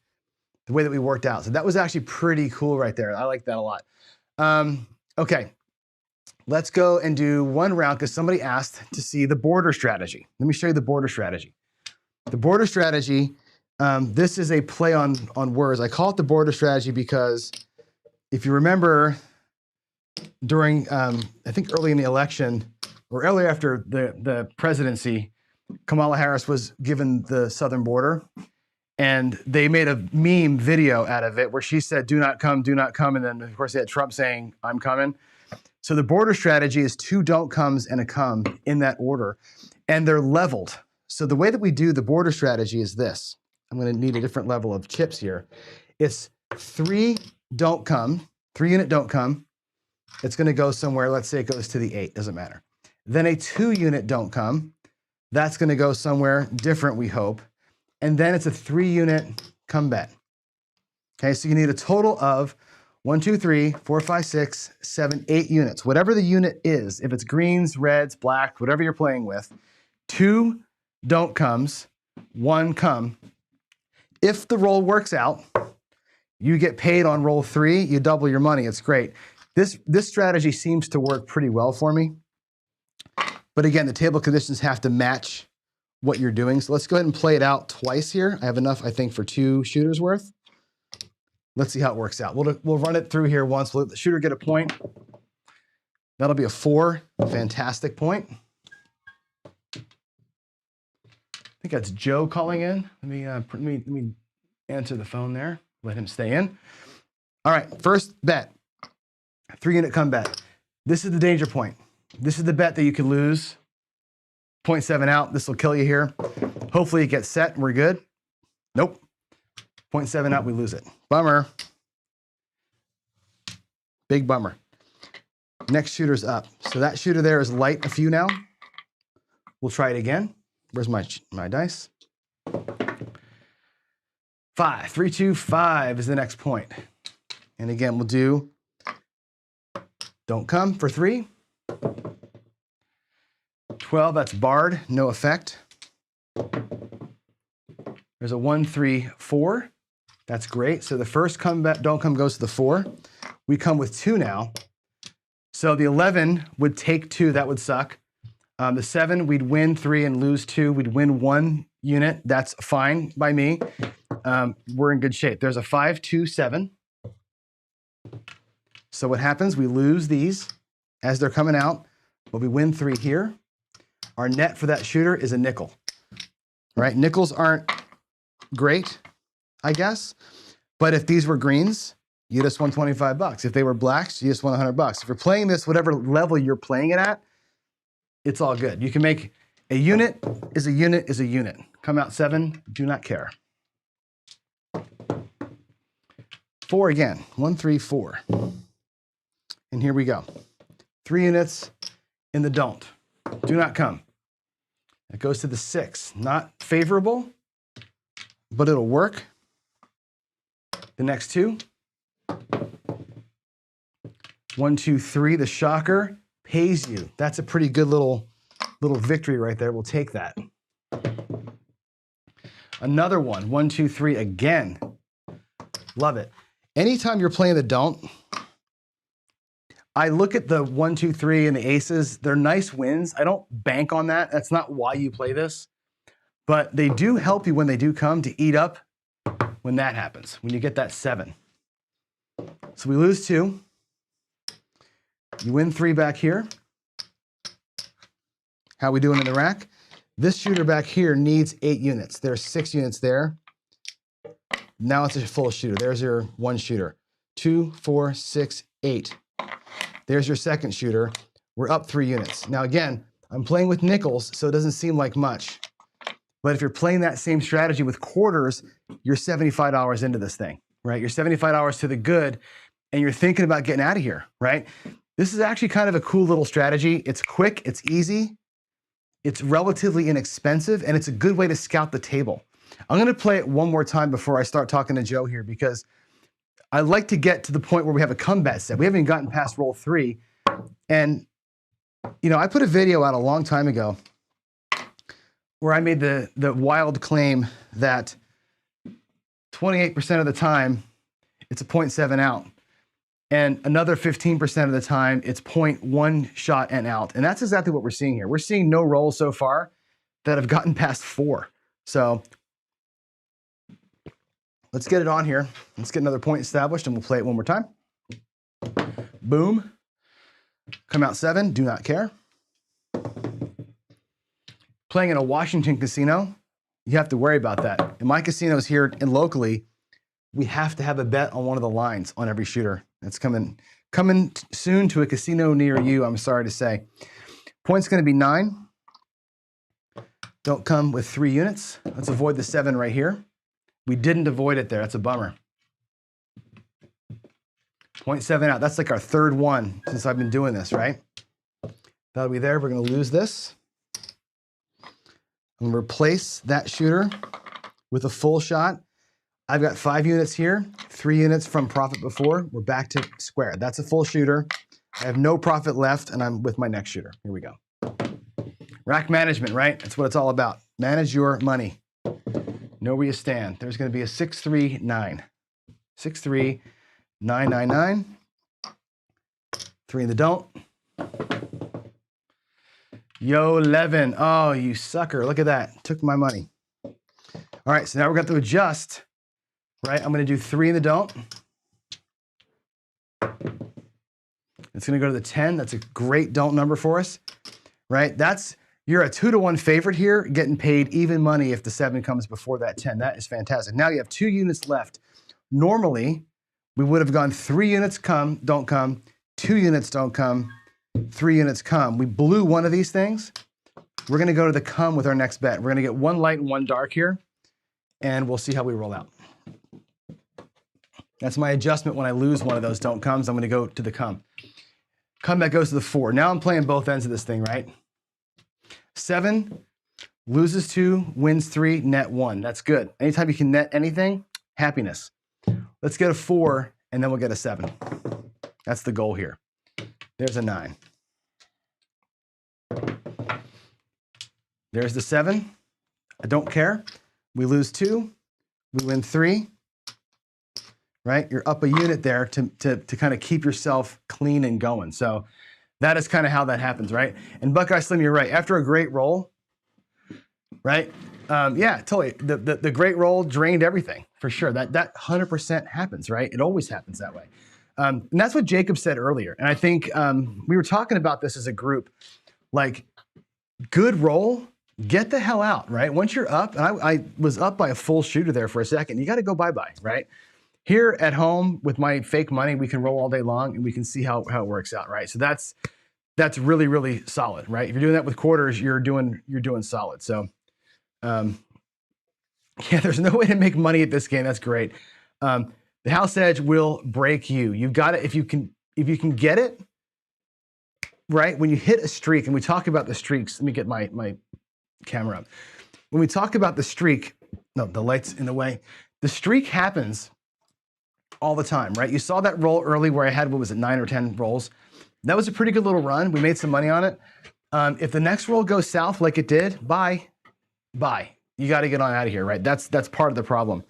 S1: the way that we worked out. So that was actually pretty cool right there. I like that a lot. Okay, let's go and do one round because somebody asked to see the border strategy. Let me show you the border strategy. The border strategy, this is a play on words. I call it the border strategy because if you remember during, I think early in the election, or early after the presidency, Kamala Harris was given the southern border, and they made a meme video out of it where she said, do not come, and then of course they had Trump saying, I'm coming. So the border strategy is 2 don't comes and a come in that order, and they're leveled. So the way that we do the border strategy is this. I'm gonna need a different level of chips here. It's 3 don't come, 3 unit don't come. It's gonna go somewhere, let's say it goes to the 8, doesn't matter. Then a 2 unit don't come. That's gonna go somewhere different, we hope. And then it's a 3 unit come bet. Okay, so you need a total of 1, 2, 3, 4, 5, 6, 7, 8 units. Whatever the unit is, if it's greens, reds, black, whatever you're playing with, 2 don't comes, 1 come. If the roll works out, you get paid on roll 3, you double your money, it's great. This strategy seems to work pretty well for me. But again, the table conditions have to match what you're doing. So let's go ahead and play it out twice here. I have enough, I think, for 2 shooters worth. Let's see how it works out. We'll run it through here once. We'll let the shooter get a point. That'll be a 4, fantastic point. I think that's Joe calling in. Let me answer the phone there. Let him stay in. All right, first bet, 3 unit come bet. This is the danger point. This is the bet that you can lose. 0.7 out, this will kill you here. Hopefully it gets set, we're good. Nope, 0.7 out, we lose it. Bummer. Big bummer. Next shooter's up. So that shooter there is light a few now. We'll try it again. Where's my dice? 5, 3, 2, 5 is the next point. And again, we'll do don't come for 3. 12, that's barred, no effect. There's a 1, 3, 4. That's great. So the first come back, don't come goes to the 4. We come with 2 now. So the 11 would take 2. That would suck. The 7, we'd win 3 and lose 2. We'd win 1 unit. That's fine by me. We're in good shape. There's a 5, 2, 7. So what happens? We lose these as they're coming out, but we win 3 here. Our net for that shooter is a nickel, right? Nickels aren't great, I guess. But if these were greens, you just won $25. If they were blacks, you just won $100. If you're playing this, whatever level you're playing it at, it's all good. You can make a unit is a unit is a unit. Come out 7, do not care. 4 again, 1, 3, 4. And here we go. 3 units in the don't. Do not come. It goes to the 6. Not favorable, but it'll work. The next 2. 1, 2, 3. The shocker pays you. That's a pretty good little victory right there. We'll take that. Another one. 1, 2, 3 again. Love it. Anytime you're playing the don't, I look at the 1, 2, 3 and the aces. They're nice wins. I don't bank on that. That's not why you play this. But they do help you when they do come to eat up when that happens, when you get that 7. So we lose 2. You win 3 back here. How we doing in the rack? This shooter back here needs 8 units. There's 6 units there. Now it's a full shooter. There's your 1 shooter. 2, 4, 6, 8. There's your second shooter. We're up 3 units. Now again, I'm playing with nickels, so it doesn't seem like much. But if you're playing that same strategy with quarters, you're $75 into this thing, right? You're $75 to the good, and you're thinking about getting out of here, right? This is actually kind of a cool little strategy. It's quick, it's easy, it's relatively inexpensive, and it's a good way to scout the table. I'm gonna play it one more time before I start talking to Joe here, because I like to get to the point where we have a combat set. We haven't even gotten past roll 3. And, you know, I put a video out a long time ago where I made the wild claim that 28% of the time, it's a 0.7 out. And another 15% of the time, it's 0.1 shot and out. And that's exactly what we're seeing here. We're seeing no rolls so far that have gotten past 4. So let's get it on here. Let's get another point established, and we'll play it one more time. Boom. Come out 7, do not care. Playing in a Washington casino, you have to worry about that. In my casinos here and locally, we have to have a bet on one of the lines on every shooter. That's coming soon to a casino near you, I'm sorry to say. Point's gonna be 9. Don't come with 3 units. Let's avoid the 7 right here. We didn't avoid it there, that's a bummer. 0.7 out, that's like our 3rd one since I've been doing this, right? That'll be there, we're gonna lose this. I'm gonna replace that shooter with a full shot. I've got 5 units here, 3 units from profit before. We're back to square. That's a full shooter. I have no profit left, and I'm with my next shooter. Here we go. Rack management, right? That's what it's all about. Manage your money. Know where you stand. There's gonna be a 6-3-9. 6-3-9-9-9. 3 in the don't. Yo, 11. Oh, you sucker. Look at that. Took my money. All right, so now we're going to adjust, right? I'm going to do 3 in the don't. It's going to go to the 10. That's a great don't number for us, right? You're a 2-to-1 favorite here, getting paid even money if the 7 comes before that 10. That is fantastic. Now you have 2 units left. Normally, we would have gone 3 units come, don't come, 2 units don't come, 3 units come. We blew one of these things. We're gonna go to the come with our next bet. We're gonna get 1 light and 1 dark here, and we'll see how we roll out. That's my adjustment when I lose one of those don't comes. I'm gonna go to the come. Come back goes to the 4. Now I'm playing both ends of this thing, right? 7 loses 2, wins 3, net 1. That's good. Anytime you can net anything, happiness. Let's get a 4, and then we'll get a 7. That's the goal here. There's a 9. There's the 7. I don't care. We lose 2. We win 3. Right? You're up a unit there to kind of keep yourself clean and going. So That is kind of how that happens, right? And Buckeye Slim, you're right. After a great roll, right? Yeah, totally. The great roll drained everything for sure. That 100% happens, right? It always happens that way. And that's what Jacob said earlier. And I think we were talking about this as a group, like good roll, get the hell out, right? Once you're up, and I was up by a full shooter there for a second, you got to go bye-bye, right? Here at home with my fake money, we can roll all day long and we can see how it works out, right? So that's really, really solid, right? If you're doing that with quarters, you're doing solid. So yeah, there's no way to make money at this game. That's great. The house edge will break you. You've got it. If you can get it, right? When you hit a streak, and we talk about the streaks, let me get my camera up. When we talk about the streak, no, the light's in the way. The streak happens all the time, right? You saw that roll early where I had, what was it, 9 or 10 rolls? That was a pretty good little run. We made some money on it. If the next roll goes south like it did, bye. You got to get on out of here, right? That's part of the problem.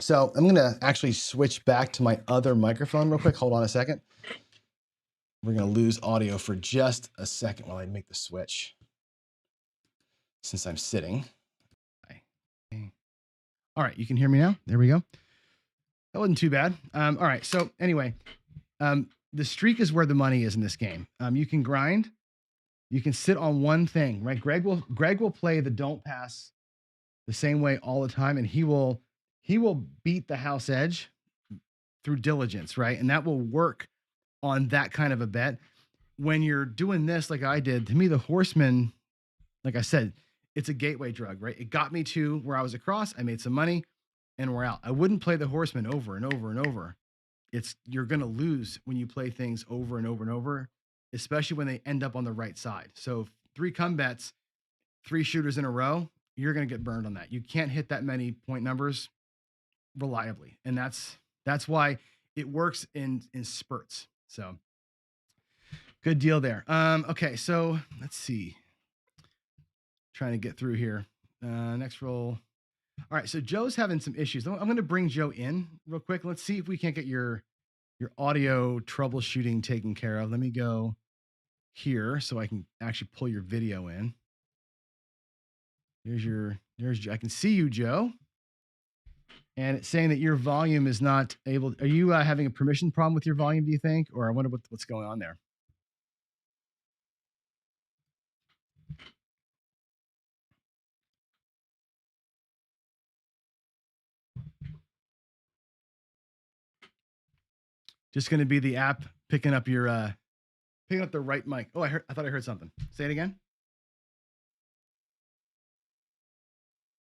S1: So I'm going to actually switch back to my other microphone real quick. Hold on a second. We're going to lose audio for just a second while I make the switch, since I'm sitting. All right, you can hear me now. There we go. That wasn't too bad. All right, so anyway, the streak is where the money is in this game. You can grind. You can sit on one thing, right? Greg will play the don't pass the same way all the time, and he will beat the house edge through diligence, right? And that will work on that kind of a bet. When you're doing this, like I did, to me, the horseman, like I said, it's a gateway drug, right? It got me to where I was across. I made some money, and we're out. I wouldn't play the horseman over and over and over. You're going to lose when you play things over and over and over, especially when they end up on the right side. So 3 come bets, 3 shooters in a row, you're going to get burned on that. You can't hit that many point numbers reliably. And that's why it works in spurts. So good deal there. Okay. So let's see, trying to get through here. Next roll. All right. So Joe's having some issues. I'm going to bring Joe in real quick. Let's see if we can't get your audio troubleshooting taken care of. Let me go here so I can actually pull your video in. There's I can see you, Joe. And it's saying that your volume is not able. Are you having a permission problem with your volume, do you think? Or I wonder what's going on there. Just going to be the app picking up your picking up the right mic. Oh, I thought I heard something. Say it again.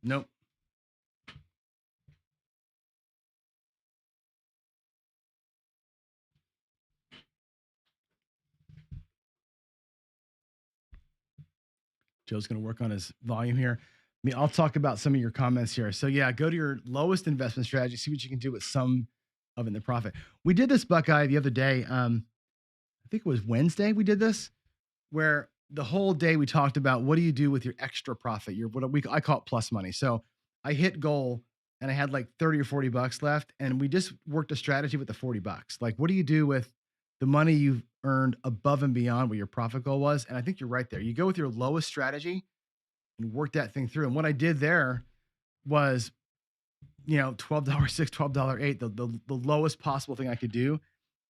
S1: Nope. Joe's going to work on his volume here. I'll talk about some of your comments here. So yeah, go to your lowest investment strategy, see what you can do with some of it in the profit. We did this, Buckeye, the other day. I think it was Wednesday we did this, where the whole day we talked about what do you do with your extra profit, I call it plus money. So I hit goal and I had like 30 or 40 bucks left, and we just worked a strategy with the 40 bucks. Like, what do you do with the money you've earned above and beyond what your profit goal was? And I think you're right there. You go with your lowest strategy and work that thing through. And what I did there was, $12.6, $12.8, the lowest possible thing I could do,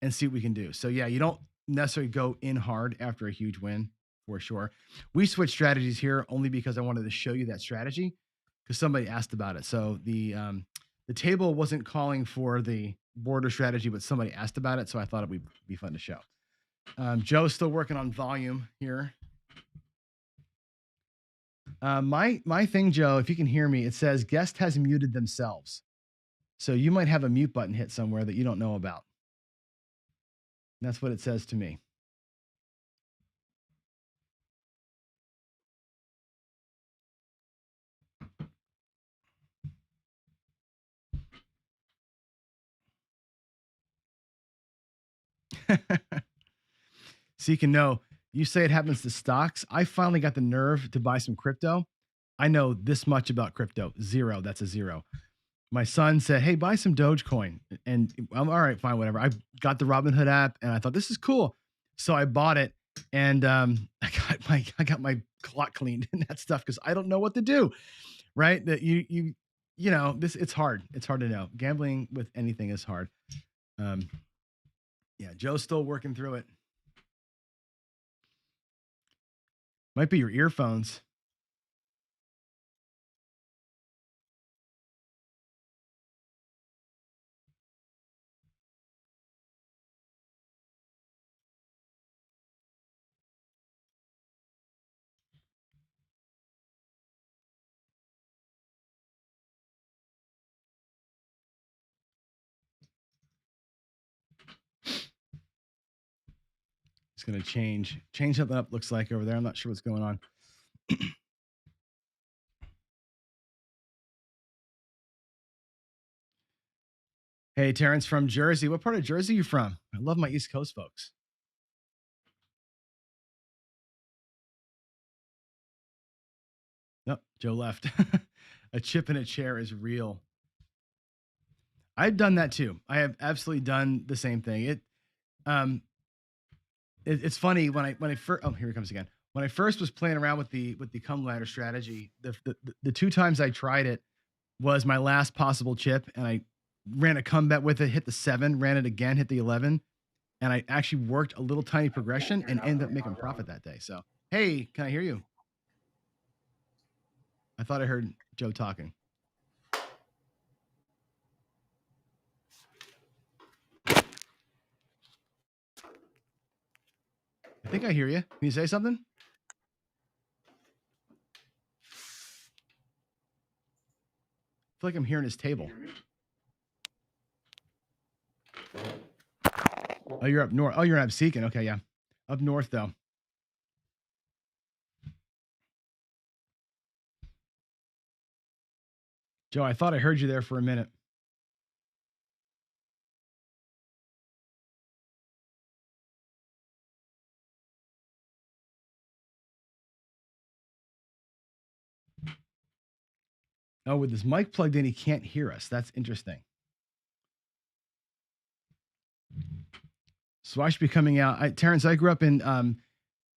S1: and see what we can do. So yeah, you don't necessarily go in hard after a huge win, for sure. We switched strategies here only because I wanted to show you that strategy, because somebody asked about it. So the table wasn't calling for the border strategy, but somebody asked about it, so I thought it would be fun to show. Joe's still working on volume here. My thing, Joe, if you can hear me, it says guest has muted themselves. So you might have a mute button hit somewhere that you don't know about. That's what it says to me. So you can know. You say it happens to stocks. I finally got the nerve to buy some crypto. I know this much about crypto. 0. That's a 0. My son said, hey, buy some Dogecoin. And I'm all right, fine, whatever. I got the Robinhood app and I thought, this is cool. So I bought it, and I got my clock cleaned and that stuff because I don't know what to do. Right? That you know this. It's hard. It's hard to know. Gambling with anything is hard. Um, yeah, Joe's still working through it. Might be your earphones. It's gonna change something up. Looks like over there. I'm not sure what's going on. Hey, Terrence from Jersey. What part of Jersey are you from? I love my East Coast folks. Nope, Joe left. A chip in a chair is real. I've done that too. I have absolutely done the same thing. It's funny when I first. Oh, here he comes again. When I first was playing around with the come ladder strategy, the two times I tried it was my last possible chip, and I ran a comeback with it, hit the 7, ran it again, hit the 11, and I actually worked a little tiny progression and ended up making profit that day. So, hey, can I hear you? I thought I heard Joe talking. I think I hear you. Can you say something? I feel like I'm hearing his table. Oh, you're up north. Oh, you're in Absecon. Okay, yeah. Up north, though. Joe, I thought I heard you there for a minute. Oh, with his mic plugged in, he can't hear us. That's interesting. So I should be coming out. Terrence, I grew up in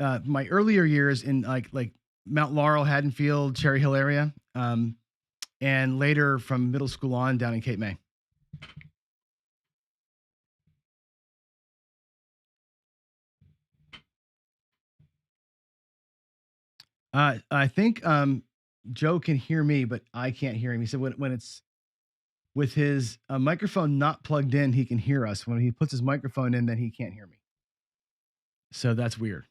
S1: my earlier years in like Mount Laurel, Haddonfield, Cherry Hill area, and later from middle school on down in Cape May. I think Joe can hear me, but I can't hear him. He said when it's with his microphone not plugged in, he can hear us. When he puts his microphone in, then he can't hear me. So that's weird.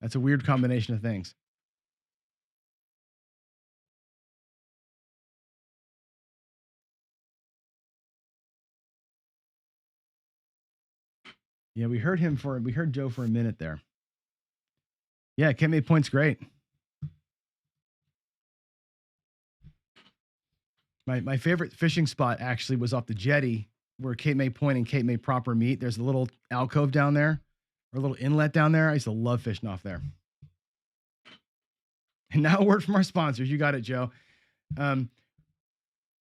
S1: That's a weird combination of things. Yeah, we heard Joe for a minute there. Yeah, Cape May Point's great. My favorite fishing spot actually was off the jetty where Cape May Point and Cape May proper meet. There's a little alcove down there, or a little inlet down there. I used to love fishing off there. And now a word from our sponsors. You got it, Joe. Not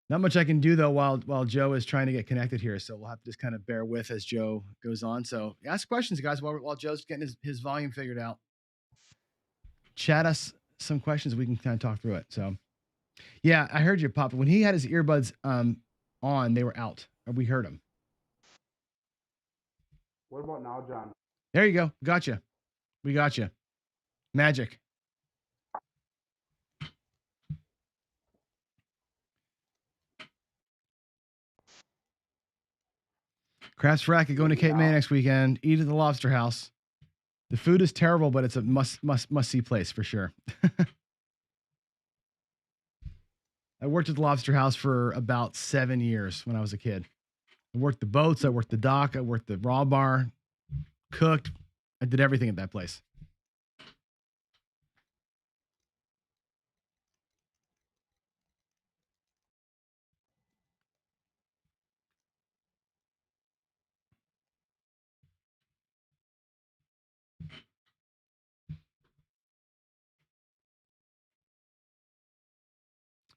S1: much I can do though while Joe is trying to get connected here. So we'll have to just kind of bear with as Joe goes on. So ask questions, guys, while Joe's getting his volume figured out. Chat us some questions. We can kind of talk through it. So yeah, I heard you, Papa. When he had his earbuds on, they were out. We heard him.
S4: What about now, John?
S1: There you go. Gotcha. We got you. Magic. Craps Racket going to Cape May next weekend. Eat at the Lobster House. The food is terrible, but it's a must see place for sure. I worked at the Lobster House for about 7 years when I was a kid. I worked the boats. I worked the dock. I worked the raw bar. Cooked. I did everything at that place.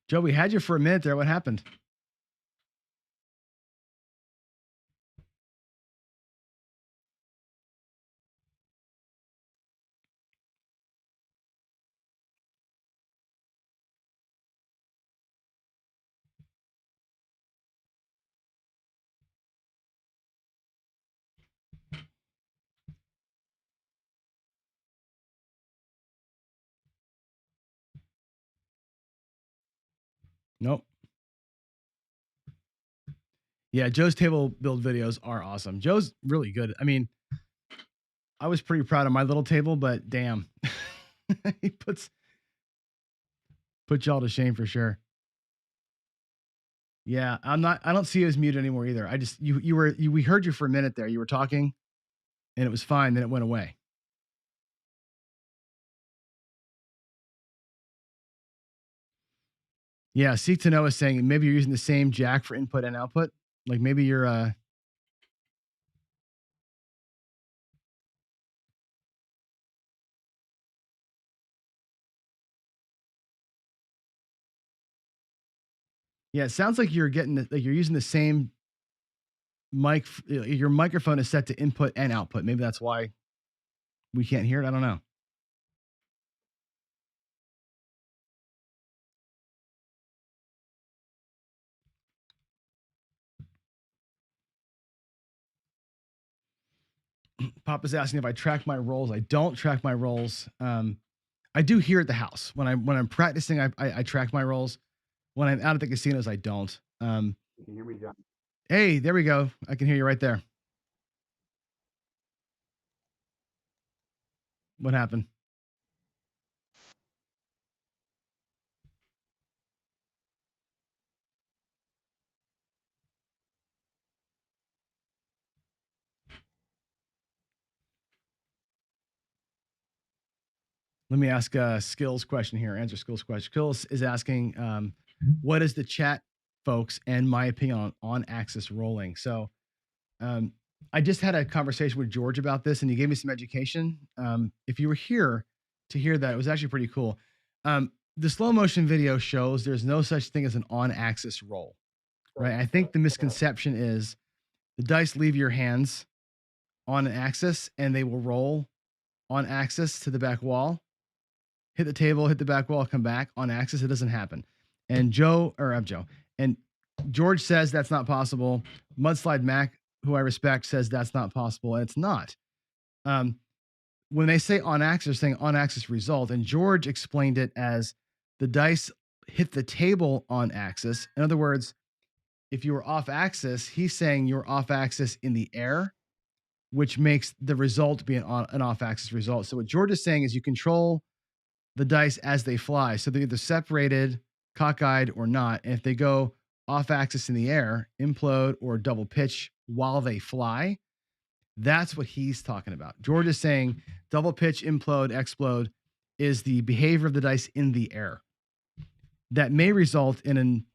S1: Joe, we had you for a minute there. What happened? Nope. Yeah, Joe's table build videos are awesome. Joe's really good. I mean, I was pretty proud of my little table, but damn, he put y'all to shame for sure. Yeah, I don't see you as mute anymore either. I just we heard you for a minute there. You were talking, and it was fine. Then it went away. Yeah, Seek to Know is saying maybe you're using the same jack for input and output. Like maybe you're yeah, it sounds like you're getting like you're using the same mic. Your microphone is set to input and output. Maybe that's why we can't hear it. I don't know. Papa's asking if I track my rolls. I don't track my rolls. I do here at the house when I'm practicing. I track my rolls. When I'm out at the casinos, I don't.
S3: You can hear me, John.
S1: Hey, there we go. I can hear you right there. What happened? Let me ask a skills question here. Answer skills question. Skills is asking, what is the chat, folks, and my opinion on axis rolling? So, I just had a conversation with George about this, and he gave me some education. If you were here to hear that, it was actually pretty cool. The slow motion video shows there's no such thing as an on axis roll, right? I think the misconception is the dice leave your hands on an axis and they will roll on axis to the back wall, hit the table, hit the back wall, come back on axis. It doesn't happen. And and George says that's not possible. Mudslide Mac, who I respect, says that's not possible, and it's not. When they say on axis, they're saying on axis result, and George explained it as the dice hit the table on axis. In other words, if you were off axis, he's saying you're off axis in the air, which makes the result be an off axis result. So what George is saying is you control the dice as they fly. So they're either separated, cockeyed, or not. And if they go off axis in the air, implode or double pitch while they fly, that's what he's talking about. George is saying double pitch, implode, explode is the behavior of the dice in the air. That may result in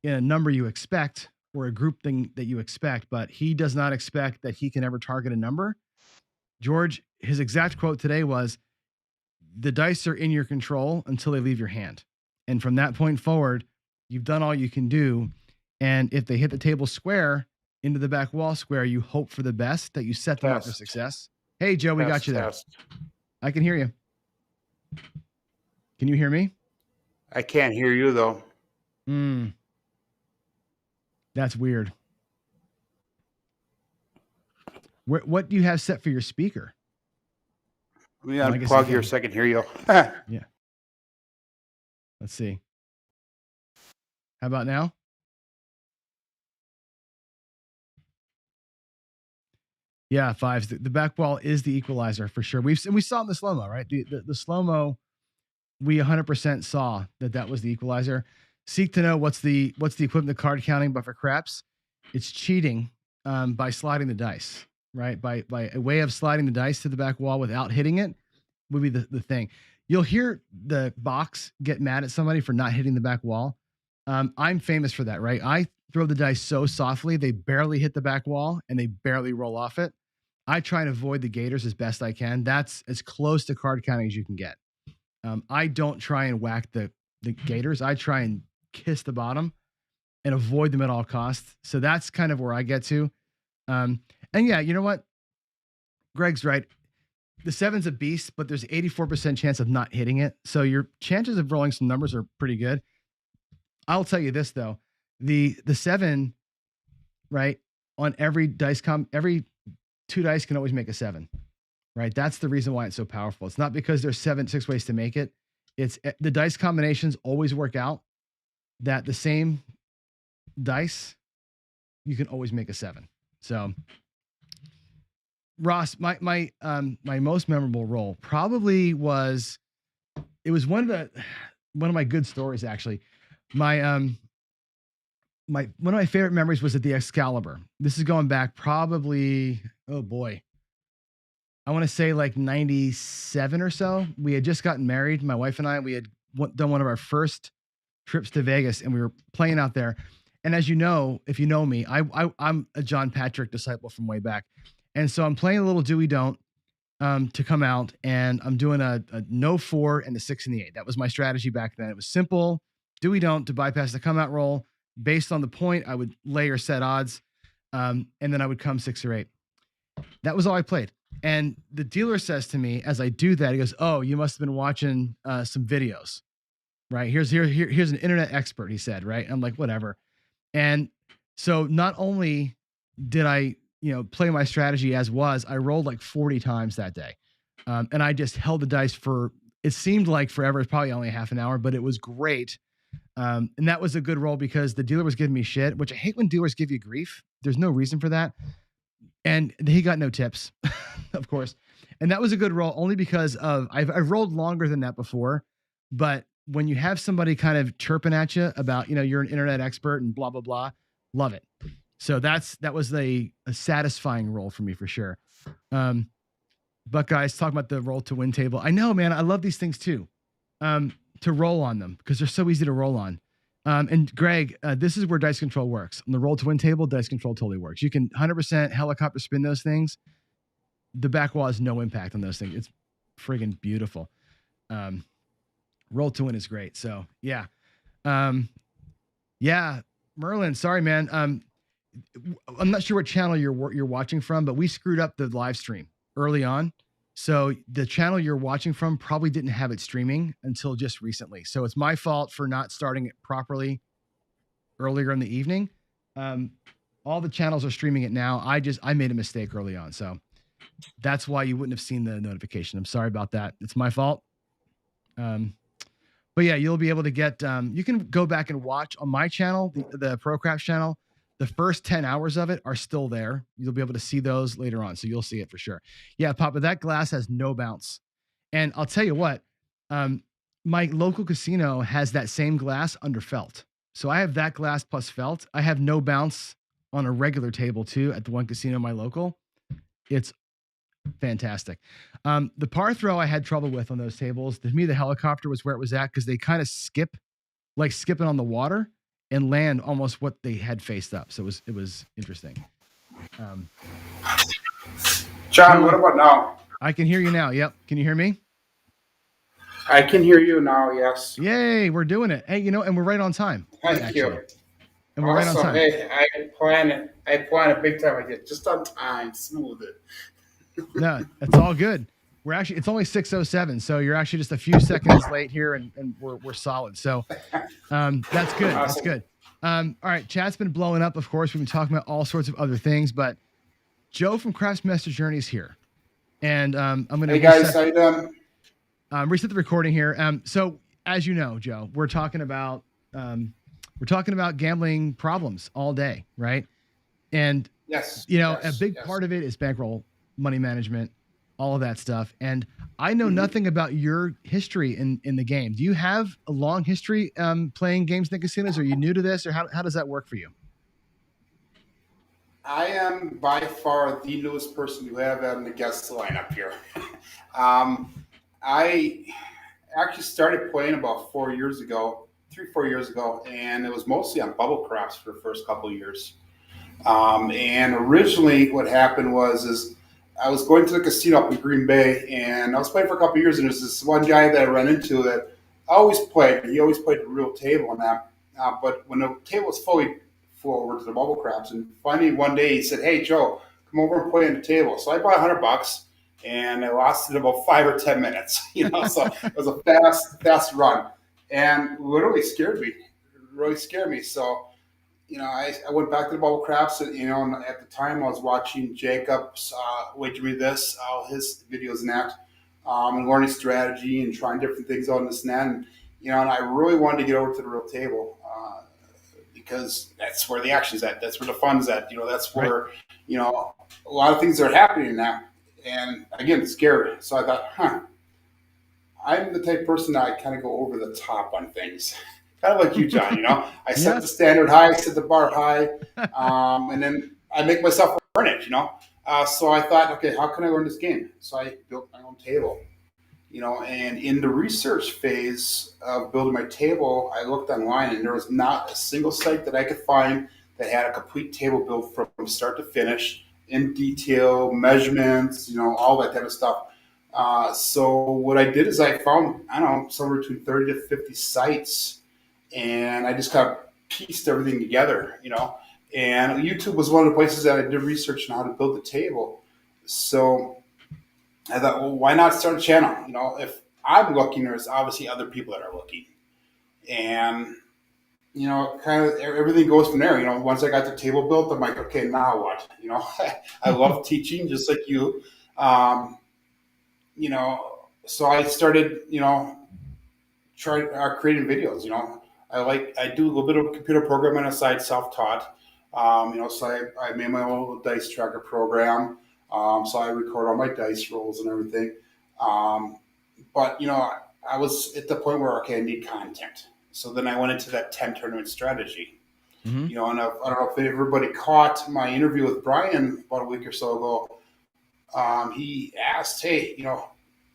S1: a number you expect or a group thing that you expect, but he does not expect that he can ever target a number. George, his exact quote today was, the dice are in your control until they leave your hand. And from that point forward, you've done all you can do. And if they hit the table square into the back wall square, you hope for the best, that you set them up for success. Hey, Joe, we got you there. I can hear you. Can you hear me?
S4: I can't hear you, though.
S1: That's weird. What do you have set for your speaker?
S4: Let me unplug here so I can hear you.
S1: Yeah. Let's see. How about now? Yeah, fives. The back wall is the equalizer for sure. We saw it in the slow-mo, right? The slow-mo, we 100% saw that was the equalizer. Seek to Know what's the equivalent to card counting, but for craps, it's cheating by sliding the dice, right? By a way of sliding the dice to the back wall without hitting it would be the thing. You'll hear the box get mad at somebody for not hitting the back wall. I'm famous for that, right? I throw the dice so softly, they barely hit the back wall and they barely roll off it. I try and avoid the gators as best I can. That's as close to card counting as you can get. I don't try and whack the gators. I try and kiss the bottom and avoid them at all costs. So that's kind of where I get to. And yeah, you know what? Greg's right. The seven's a beast, but there's 84% chance of not hitting it. So your chances of rolling some numbers are pretty good. I'll tell you this though. The seven, right? On every dice every two dice can always make a seven, right? That's the reason why it's so powerful. It's not because there's 6 ways to make it. It's the dice combinations always work out. that the same dice, you can always make a 7. So Ross, my most memorable roll probably was, it was one of my good stories actually. My one of my favorite memories was at the Excalibur. This is going back probably, oh boy, I want to say like 97 or so. We had just gotten married, my wife and I. We had done one of our first trips to Vegas, and we were playing out there. And as you know, if you know me, I'm a John Patrick disciple from way back. And so I'm playing a little do we don't to come out, and I'm doing a no 4 and a 6 and the 8. That was my strategy back then. It was simple, do we don't to bypass the come out roll. Based on the point, I would lay or set odds, and then I would come 6 or 8. That was all I played. And the dealer says to me as I do that, he goes, "Oh, you must have been watching some videos, right? Here's an internet expert," he said, right? I'm like, whatever. And so not only did I, play my strategy as was, I rolled like 40 times that day. And I just held the dice for, it seemed like forever. It's probably only half an hour, but it was great. And that was a good roll because the dealer was giving me shit, which I hate when dealers give you grief. There's no reason for that. And he got no tips, of course. And that was a good roll only because I've rolled longer than that before, but when you have somebody kind of chirping at you about, you're an internet expert and blah, blah, blah, love it. So that was a satisfying roll for me for sure. But guys, talking about the roll to win table. I know, man, I love these things too. To roll on them because they're so easy to roll on. And Greg, this is where dice control works. On the roll to win table, dice control totally works. You can 100% helicopter spin those things. The back wall has no impact on those things. It's friggin' beautiful. Roll to win is great. So yeah. Yeah, Merlin, sorry, man. I'm not sure what channel you're watching from, but we screwed up the live stream early on. So the channel you're watching from probably didn't have it streaming until just recently. So it's my fault for not starting it properly earlier in the evening. All the channels are streaming it now. I made a mistake early on. So that's why you wouldn't have seen the notification. I'm sorry about that. It's my fault. But yeah, you'll be able to get, you can go back and watch on my channel, the Pro Craps channel. The first 10 hours of it are still there. You'll be able to see those later on. So you'll see it for sure. Yeah, Papa, that glass has no bounce. And I'll tell you what, my local casino has that same glass under felt. So I have that glass plus felt. I have no bounce on a regular table too at the one casino, my local. It's fantastic. The par throw I had trouble with on those tables. To me, the helicopter was where it was at because they kind of skip, like skipping on the water, and land almost what they had faced up. So it was interesting.
S4: John, what about now?
S1: I can hear you now. Yep. Can you hear me?
S4: I can hear you now. Yes.
S1: Yay, we're doing it. Hey, and we're right on time.
S4: Thank you.
S1: And we're right on time.
S4: Hey, I plan it big time. I get just on time, smooth it.
S1: No, it's all good. It's only 6:07, so you're actually just a few seconds late here, and we're solid. So that's good. Awesome. That's good. All right, chat's been blowing up. Of course, we've been talking about all sorts of other things, but Joe from Crafts Master Journey is here, and I'm going to.
S4: Hey guys, how you doing?
S1: Reset the recording here. So as you know, Joe, we're talking about gambling problems all day, right? And
S4: yes,
S1: a big part of it is bankroll, money management, all of that stuff. And I know nothing about your history in the game. Do you have a long history playing games in the casinos? Are you new to this, or how does that work for you?
S4: I am by far the newest person you have on the guest lineup here. I actually started playing about 4 years ago, 3-4 years ago, and it was mostly on bubble craps for the first couple of years. And originally what happened was I was going to the casino up in Green Bay, and I was playing for a couple of years, and there's this one guy that I ran into that always played. He always played the real table and that. But when the table was fully full over to the bubble craps, and finally one day he said, "Hey Joe, come over and play on the table." So I bought $100, and it lasted about 5 or 10 minutes. So it was a fast run, and it really scared me. So. I went back to the bubble craps, and at the time I was watching Jacob's Wager Me This, all his videos and that, and learning strategy and trying different things on this and that. And I really wanted to get over to the real table. because that's where the action's at. That's where the fun's at. That's
S1: Right.
S4: where, a lot of things are happening now. And again, it's scary. So I thought, I'm the type of person that I kind of go over the top on things. Kind of like you, John. I set
S1: Yeah.
S4: the standard high, set the bar high, and then I make myself earn it. So I thought, okay, how can I learn this game? So I built my own table. And in the research phase of building my table, I looked online and there was not a single site that I could find that had a complete table built from start to finish in detail, measurements, all that kind of stuff. So what I did is I found, I don't know, somewhere between 30 to 50 sites, and I just kind of pieced everything together, and YouTube was one of the places that I did research on how to build the table. So I thought, well, why not start a channel? If I'm looking, there's obviously other people that are looking. And, kind of everything goes from there. Once I got the table built, I'm like, okay, now what? I love teaching just like you. So I started, creating videos. I do a little bit of computer programming aside, self-taught. So I made my own little dice tracker program. So I record all my dice rolls and everything. But I was at the point where, okay, I need content. So then I went into that 10 tournament strategy.
S1: Mm-hmm.
S4: And I don't know if everybody caught my interview with Brian about a week or so ago. He asked, hey,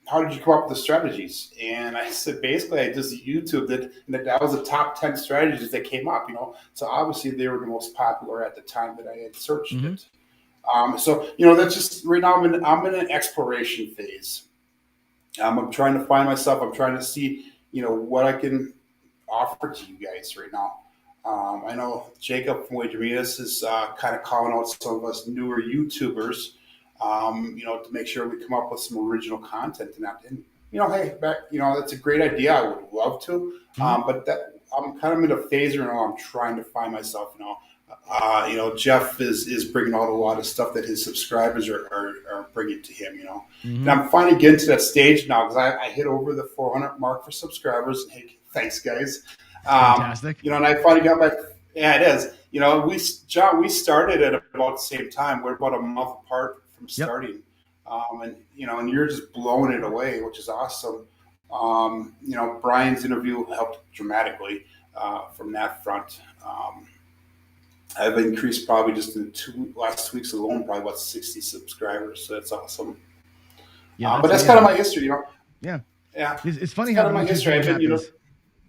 S4: how did you come up with the strategies? And I said, basically, I just YouTubed it, and that was the top 10 strategies that came up, So obviously they were the most popular at the time that I had searched it. So, that's just right now I'm in an exploration phase. I'm trying to find myself. I'm trying to see, what I can offer to you guys right now. I know Jacob from Wager Midas is kind of calling out some of us newer YouTubers, to make sure we come up with some original content and that. And, hey, that's a great idea. I would love to. But that I'm kind of in a phase right now. I'm trying to find myself, Jeff is bringing out a lot of stuff that his subscribers are bringing to him, And I'm finally getting to that stage now because I hit over the 400 mark for subscribers. And hey, thanks, guys.
S1: Fantastic.
S4: And I finally got yeah, it is. John, we started at about the same time. We're about a month apart from starting. And you're just blowing it away, which is awesome. Brian's interview helped dramatically from that front. I've increased probably just in the last 2 weeks alone, probably about 60 subscribers. So that's awesome.
S1: Yeah,
S4: but that's kind of my history,
S1: Yeah.
S4: Yeah.
S1: It's funny
S4: It's
S1: how
S4: kind of
S1: the
S4: my
S1: YouTube
S4: history.
S1: thing
S4: I've been,
S1: happens.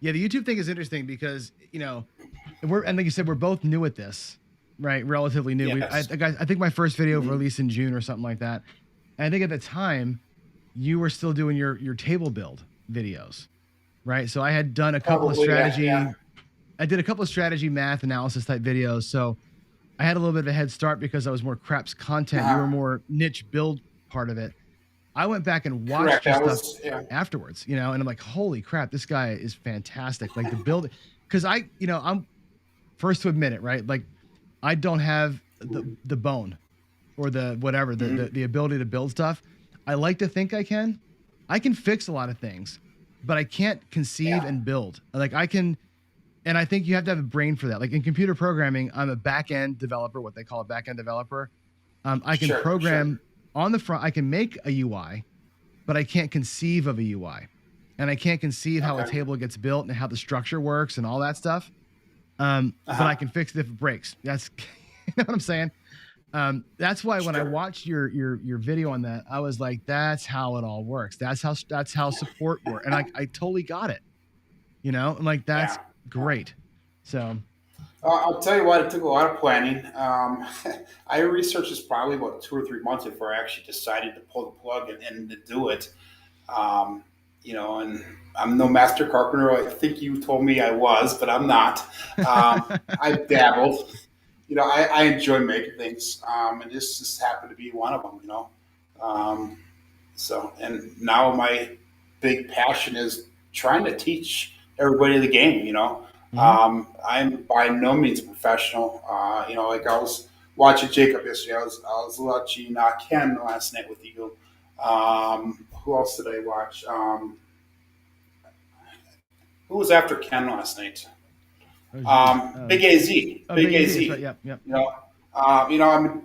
S1: Yeah, the YouTube thing is interesting because, and like you said, we're both new at this, right? Relatively new.
S4: Yes.
S1: I think my first video released in June or something like that. And I think at the time you were still doing your table build videos, right? So I had done a couple of strategy. I did a couple of strategy math analysis type videos. So I had a little bit of a head start because I was more Craps content. You were more niche build part of it. I went back and watched your stuff afterwards, and I'm like, holy crap, this guy is fantastic. Like the build, because I'm first to admit it, right? Like I don't have the bone or the whatever, the ability to build stuff. I like to think I can. I can fix a lot of things, but I can't conceive and build. Like I can, and I think you have to have a brain for that. Like in computer programming, I'm a back-end developer, what they call a back-end developer. I can program on the front. I can make a UI, but I can't conceive of a UI, and I can't conceive how a table gets built and how the structure works and all that stuff. But I can fix it if it breaks. That's you know what I'm saying. That's why when I watched your video on that, I was like, that's how it all works. That's how support works, and I totally got it. I'm like, that's great. So
S4: I'll tell you what, it took a lot of planning. I researched this probably about 2 or 3 months before I actually decided to pull the plug and to do it. And I'm no master carpenter. I think you told me I was, but I'm not. I've dabbled. I enjoy making things, and this just happened to be one of them. So, and now my big passion is trying to teach everybody the game. I'm by no means a professional. Like I was watching Jacob yesterday. I was watching Ken last night with you. Who else did I watch? Who was after Ken last night? Big AZ, Big
S1: Big
S4: AZ.
S1: AZ, right, yep.
S4: I mean,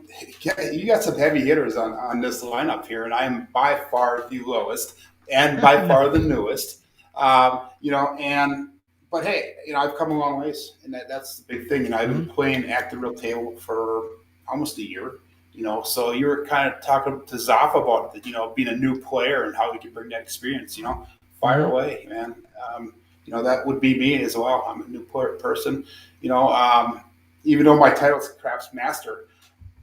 S4: you got some heavy hitters on this lineup here, and I am by far the lowest and by far the newest. But hey, I've come a long ways, and that's the big thing. I've been playing at the real table for almost a year. So you were kind of talking to Zaf about being a new player and how we can bring that experience. Fire away, man. That would be me as well. I'm a new person. Even though my title is Craps Master,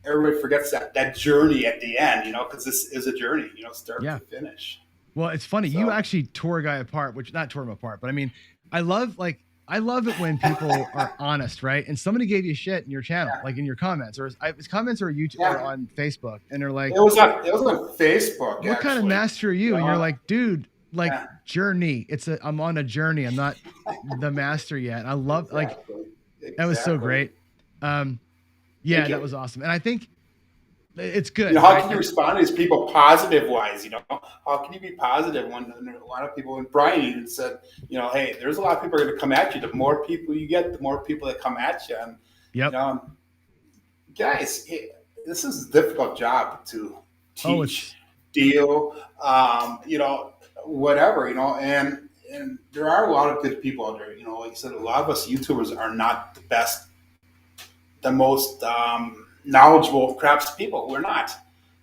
S4: everybody forgets that journey at the end. Because this is a journey. Start to finish.
S1: Well, it's funny. So, you actually tore a guy apart, which not tore him apart, but I mean, I love it when people are honest, right? And somebody gave you shit in your channel, like in your comments, or it's comments or YouTube or on Facebook, and they're like,
S4: it was on Facebook.
S1: What kind of master are you? And you're like, dude, journey. I'm on a journey. I'm not the master yet. I love that was so great. That was awesome. And I think it's good.
S4: How can you respond to these people positive wise? How can you be positive when a lot of people, and Brian even said, hey, there's a lot of people are going to come at you. The more people you get, the more people that come at you. And guys, this is a difficult job to teach, deal, whatever, and there are a lot of good people out there. Like I said, a lot of us YouTubers are not the best, the most knowledgeable craps people. We're not.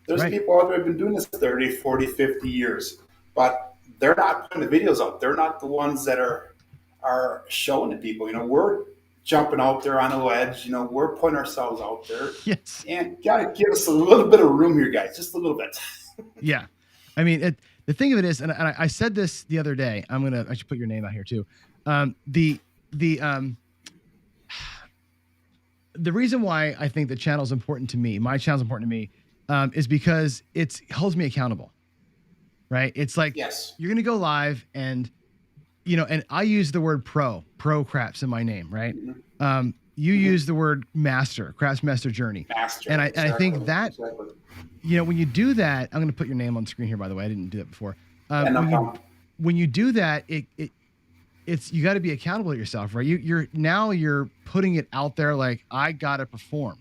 S4: There's people out there who've been doing this 30, 40, 50 years, but they're not putting the videos up. They're not the ones that are showing the people. We're jumping out there on a ledge. We're putting ourselves out there.
S1: Yes.
S4: And gotta give us a little bit of room here, guys. Just a little bit.
S1: Yeah. I mean, the thing of it is, and I said this the other day, I should put your name out here too. The reason why I think the channel is important to me, my channel is important to me, is because it holds me accountable, right? It's like, you're going to go live and I use the word pro craps in my name, right? You use the word master, Craps Master Journey. And I think that, when you do that, I'm going to put your name on screen here, by the way. I didn't do that before. When you do that, you got to be accountable to yourself, right? You're putting it out there like, I got to perform,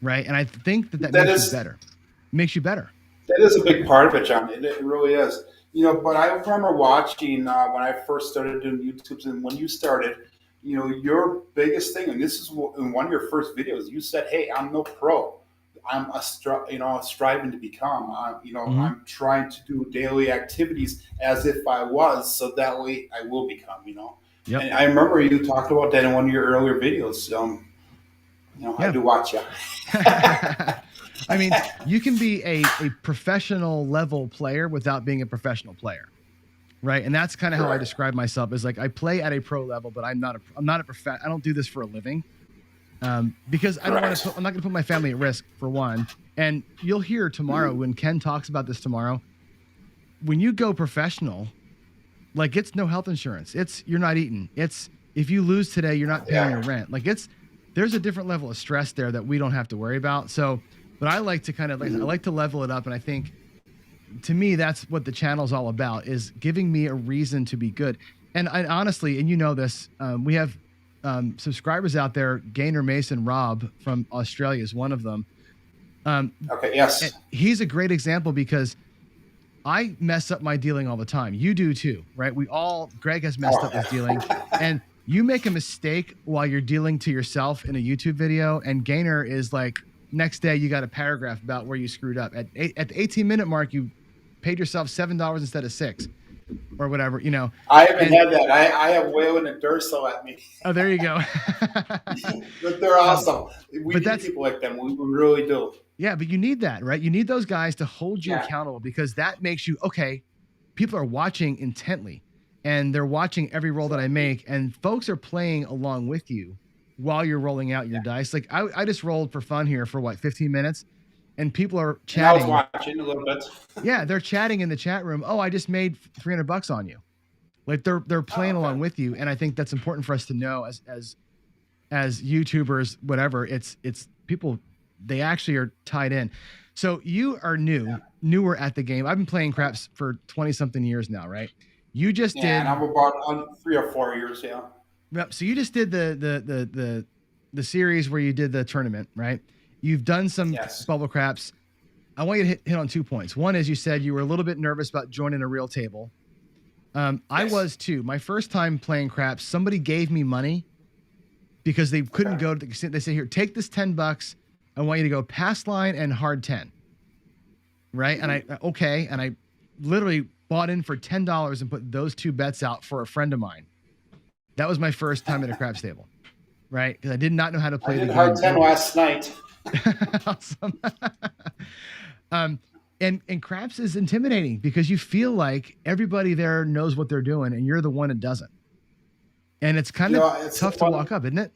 S1: right? And I think that makes you better. Makes you better.
S4: That is a big part of it, John. It really is. But I remember watching when I first started doing YouTubes, and when you started, your biggest thing, and this is in one of your first videos, you said, hey, I'm no pro. I'm striving to become. I'm trying to do daily activies as if I was, so that way I will become.
S1: Yep.
S4: And I remember you talked about that in one of your earlier videos. I do watch you.
S1: I mean, you can be a professional level player without being a professional player, right? And that's kind of how I describe myself, is like I play at a pro level, but I'm not a I don't do this for a living. Because I'm not going to put my family at risk, for one. And you'll hear tomorrow when Ken talks about this tomorrow, when you go professional, like, it's no health insurance. You're not eating. If you lose today, you're not paying your rent. Like, there's a different level of stress there that we don't have to worry about. So, but I like to I like to level it up. And I think, to me, that's what the channel's all about, is giving me a reason to be good. And I honestly, and this, we have subscribers out there. Gaynor Mason Rob from Australia is one of them. He's a great example, because I mess up my dealing all the time. You do too, right? Greg has messed up his dealing, and you make a mistake while you're dealing to yourself in a YouTube video, and Gaynor is like, next day you got a paragraph about where you screwed up. At the 18-minute mark, you paid yourself $7 instead of $6. Or whatever,
S4: I haven't had that. I have Whalen and Durso at me.
S1: Oh, there you go.
S4: But they're awesome. We need people like them. We really do.
S1: Yeah, but you need that, right? You need those guys to hold you accountable, because that makes you, okay, people are watching intently, and they're watching every roll that I make, and folks are playing along with you while you're rolling out your dice. Like, I just rolled for fun here for 15 minutes. And people are chatting.
S4: And I was watching a little bit.
S1: Yeah, they're chatting in the chat room. Oh, I just made $300 on you. Like, they're playing along with you, and I think that's important for us to know as YouTubers. Whatever, it's people. They actually are tied in. So you are newer at the game. I've been playing craps for 20-something years now, right? You just did.
S4: And I'm about 3 or 4 years. Yeah.
S1: Yep. So you just did the series where you did the tournament, right? You've done some
S4: Yes.
S1: bubble craps. I want you to hit on 2 points. One is you said you were a little bit nervous about joining a real table. I
S4: Yes.
S1: was too. My first time playing craps, somebody gave me money because they couldn't go to the casino. They say, here, take this $10. I want you to go pass line and hard 10. Right. And and I literally bought in for $10 and put those 2 bets out for a friend of mine. That was my first time at a craps table. Right. Because I did not know how to play the
S4: I did
S1: game.
S4: hard 10 last night.
S1: Awesome. And craps is intimidating because you feel like everybody there knows what they're doing and you're the one that doesn't. And it's kind of tough to walk up, isn't it?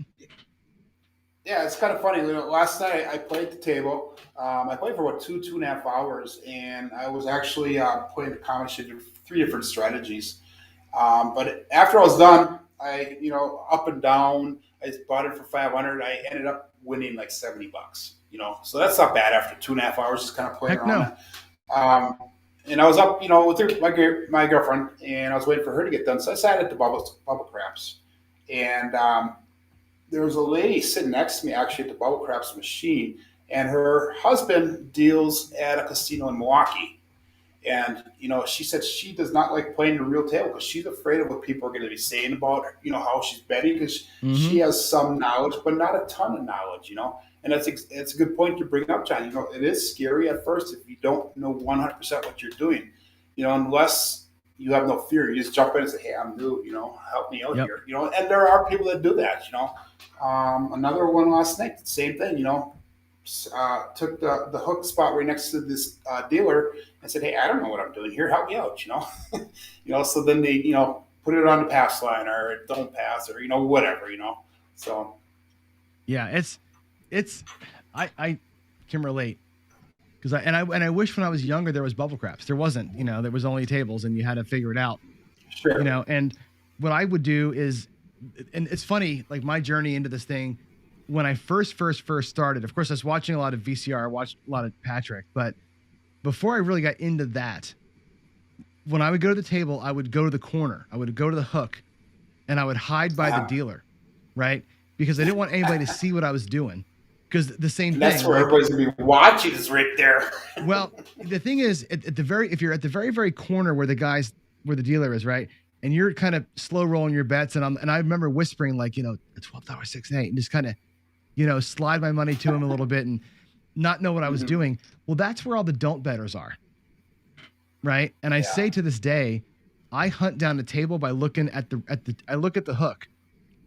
S4: Yeah, it's kind of funny. Last night I played the table. I played for about 2.5 hours, and I was actually playing a combination of 3 different strategies. But after I was done, up and down, I bought it for 500. I ended up winning like $70. So that's not bad after 2.5 hours just kind of playing
S1: Heck
S4: around
S1: no.
S4: it. And I was up, with my girlfriend, and I was waiting for her to get done. So I sat at the bubble craps, and there was a lady sitting next to me actually at the bubble craps machine, and her husband deals at a casino in Milwaukee. And she said she does not like playing the real table because she's afraid of what people are going to be saying about her, how she's betting because she has some knowledge, but not a ton of knowledge. And it's a good point to bring up, John. It is scary at first if you don't know 100% what you're doing. Unless you have no fear, you just jump in and say, "Hey, I'm new. Help me out here." And there are people that do that. Another one last night, same thing. Took the hook spot right next to this dealer and said, "Hey, I don't know what I'm doing here. Help me out." So then they put it on the pass line or don't pass or whatever. So
S1: Yeah, I can relate because I wish when I was younger there was bubble craps. There wasn't. There was only tables and you had to figure it out.
S4: sure.
S1: And what I would do is, and it's funny, like my journey into this thing. When I first started, of course, I was watching a lot of VCR, I watched a lot of Patrick, but before I really got into that, when I would go to the table, I would go to the corner, I would go to the hook, and I would hide by the dealer, right? Because I didn't want anybody to see what I was doing. Because the same thing.
S4: That's where everybody's gonna be watching is right there.
S1: Well, the thing is, if you're at the very corner where the dealer is, right, and you're kind of slow rolling your bets, and I remember whispering like, $12, 6 and 8, and just kind of slide my money to him a little bit and not know what I was doing. Well, that's where all the don't betters are. Right. And I say to this day, I hunt down the table by looking at I look at the hook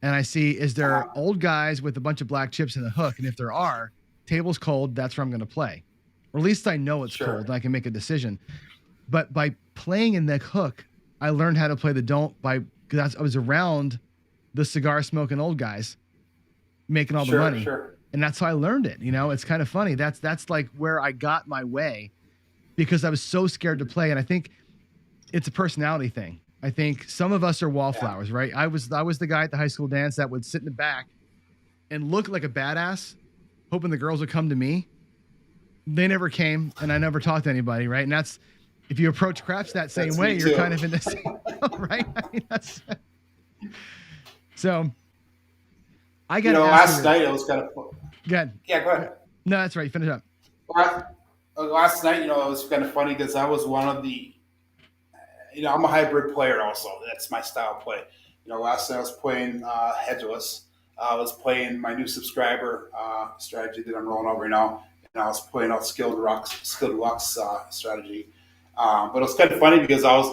S1: and I see, is there old guys with a bunch of black chips in the hook? And if there are, table's cold, that's where I'm going to play. Or at least I know it's cold and I can make a decision. But by playing in the hook, I learned how to play the don't because I was around the cigar smoking old guys making all the money. And that's how I learned it. It's kind of funny. That's like where I got my way because I was so scared to play. And I think it's a personality thing. I think some of us are wallflowers, right? I was the guy at the high school dance that would sit in the back and look like a badass, hoping the girls would come to me. They never came and I never talked to anybody. Right. And that's, if you approach craps that same way, you're kind of in the same, right? I mean, so I got
S4: last night it was kind of fun.
S1: Good.
S4: Yeah, go ahead.
S1: No, that's right. Finish up.
S4: Last night, it was kind of funny because I was one of the, I'm a hybrid player also. That's my style of play. Last night I was playing hedgeless. I was playing my new subscriber strategy that I'm rolling out right now, and I was playing out skilled rocks strategy. But it was kind of funny because I was,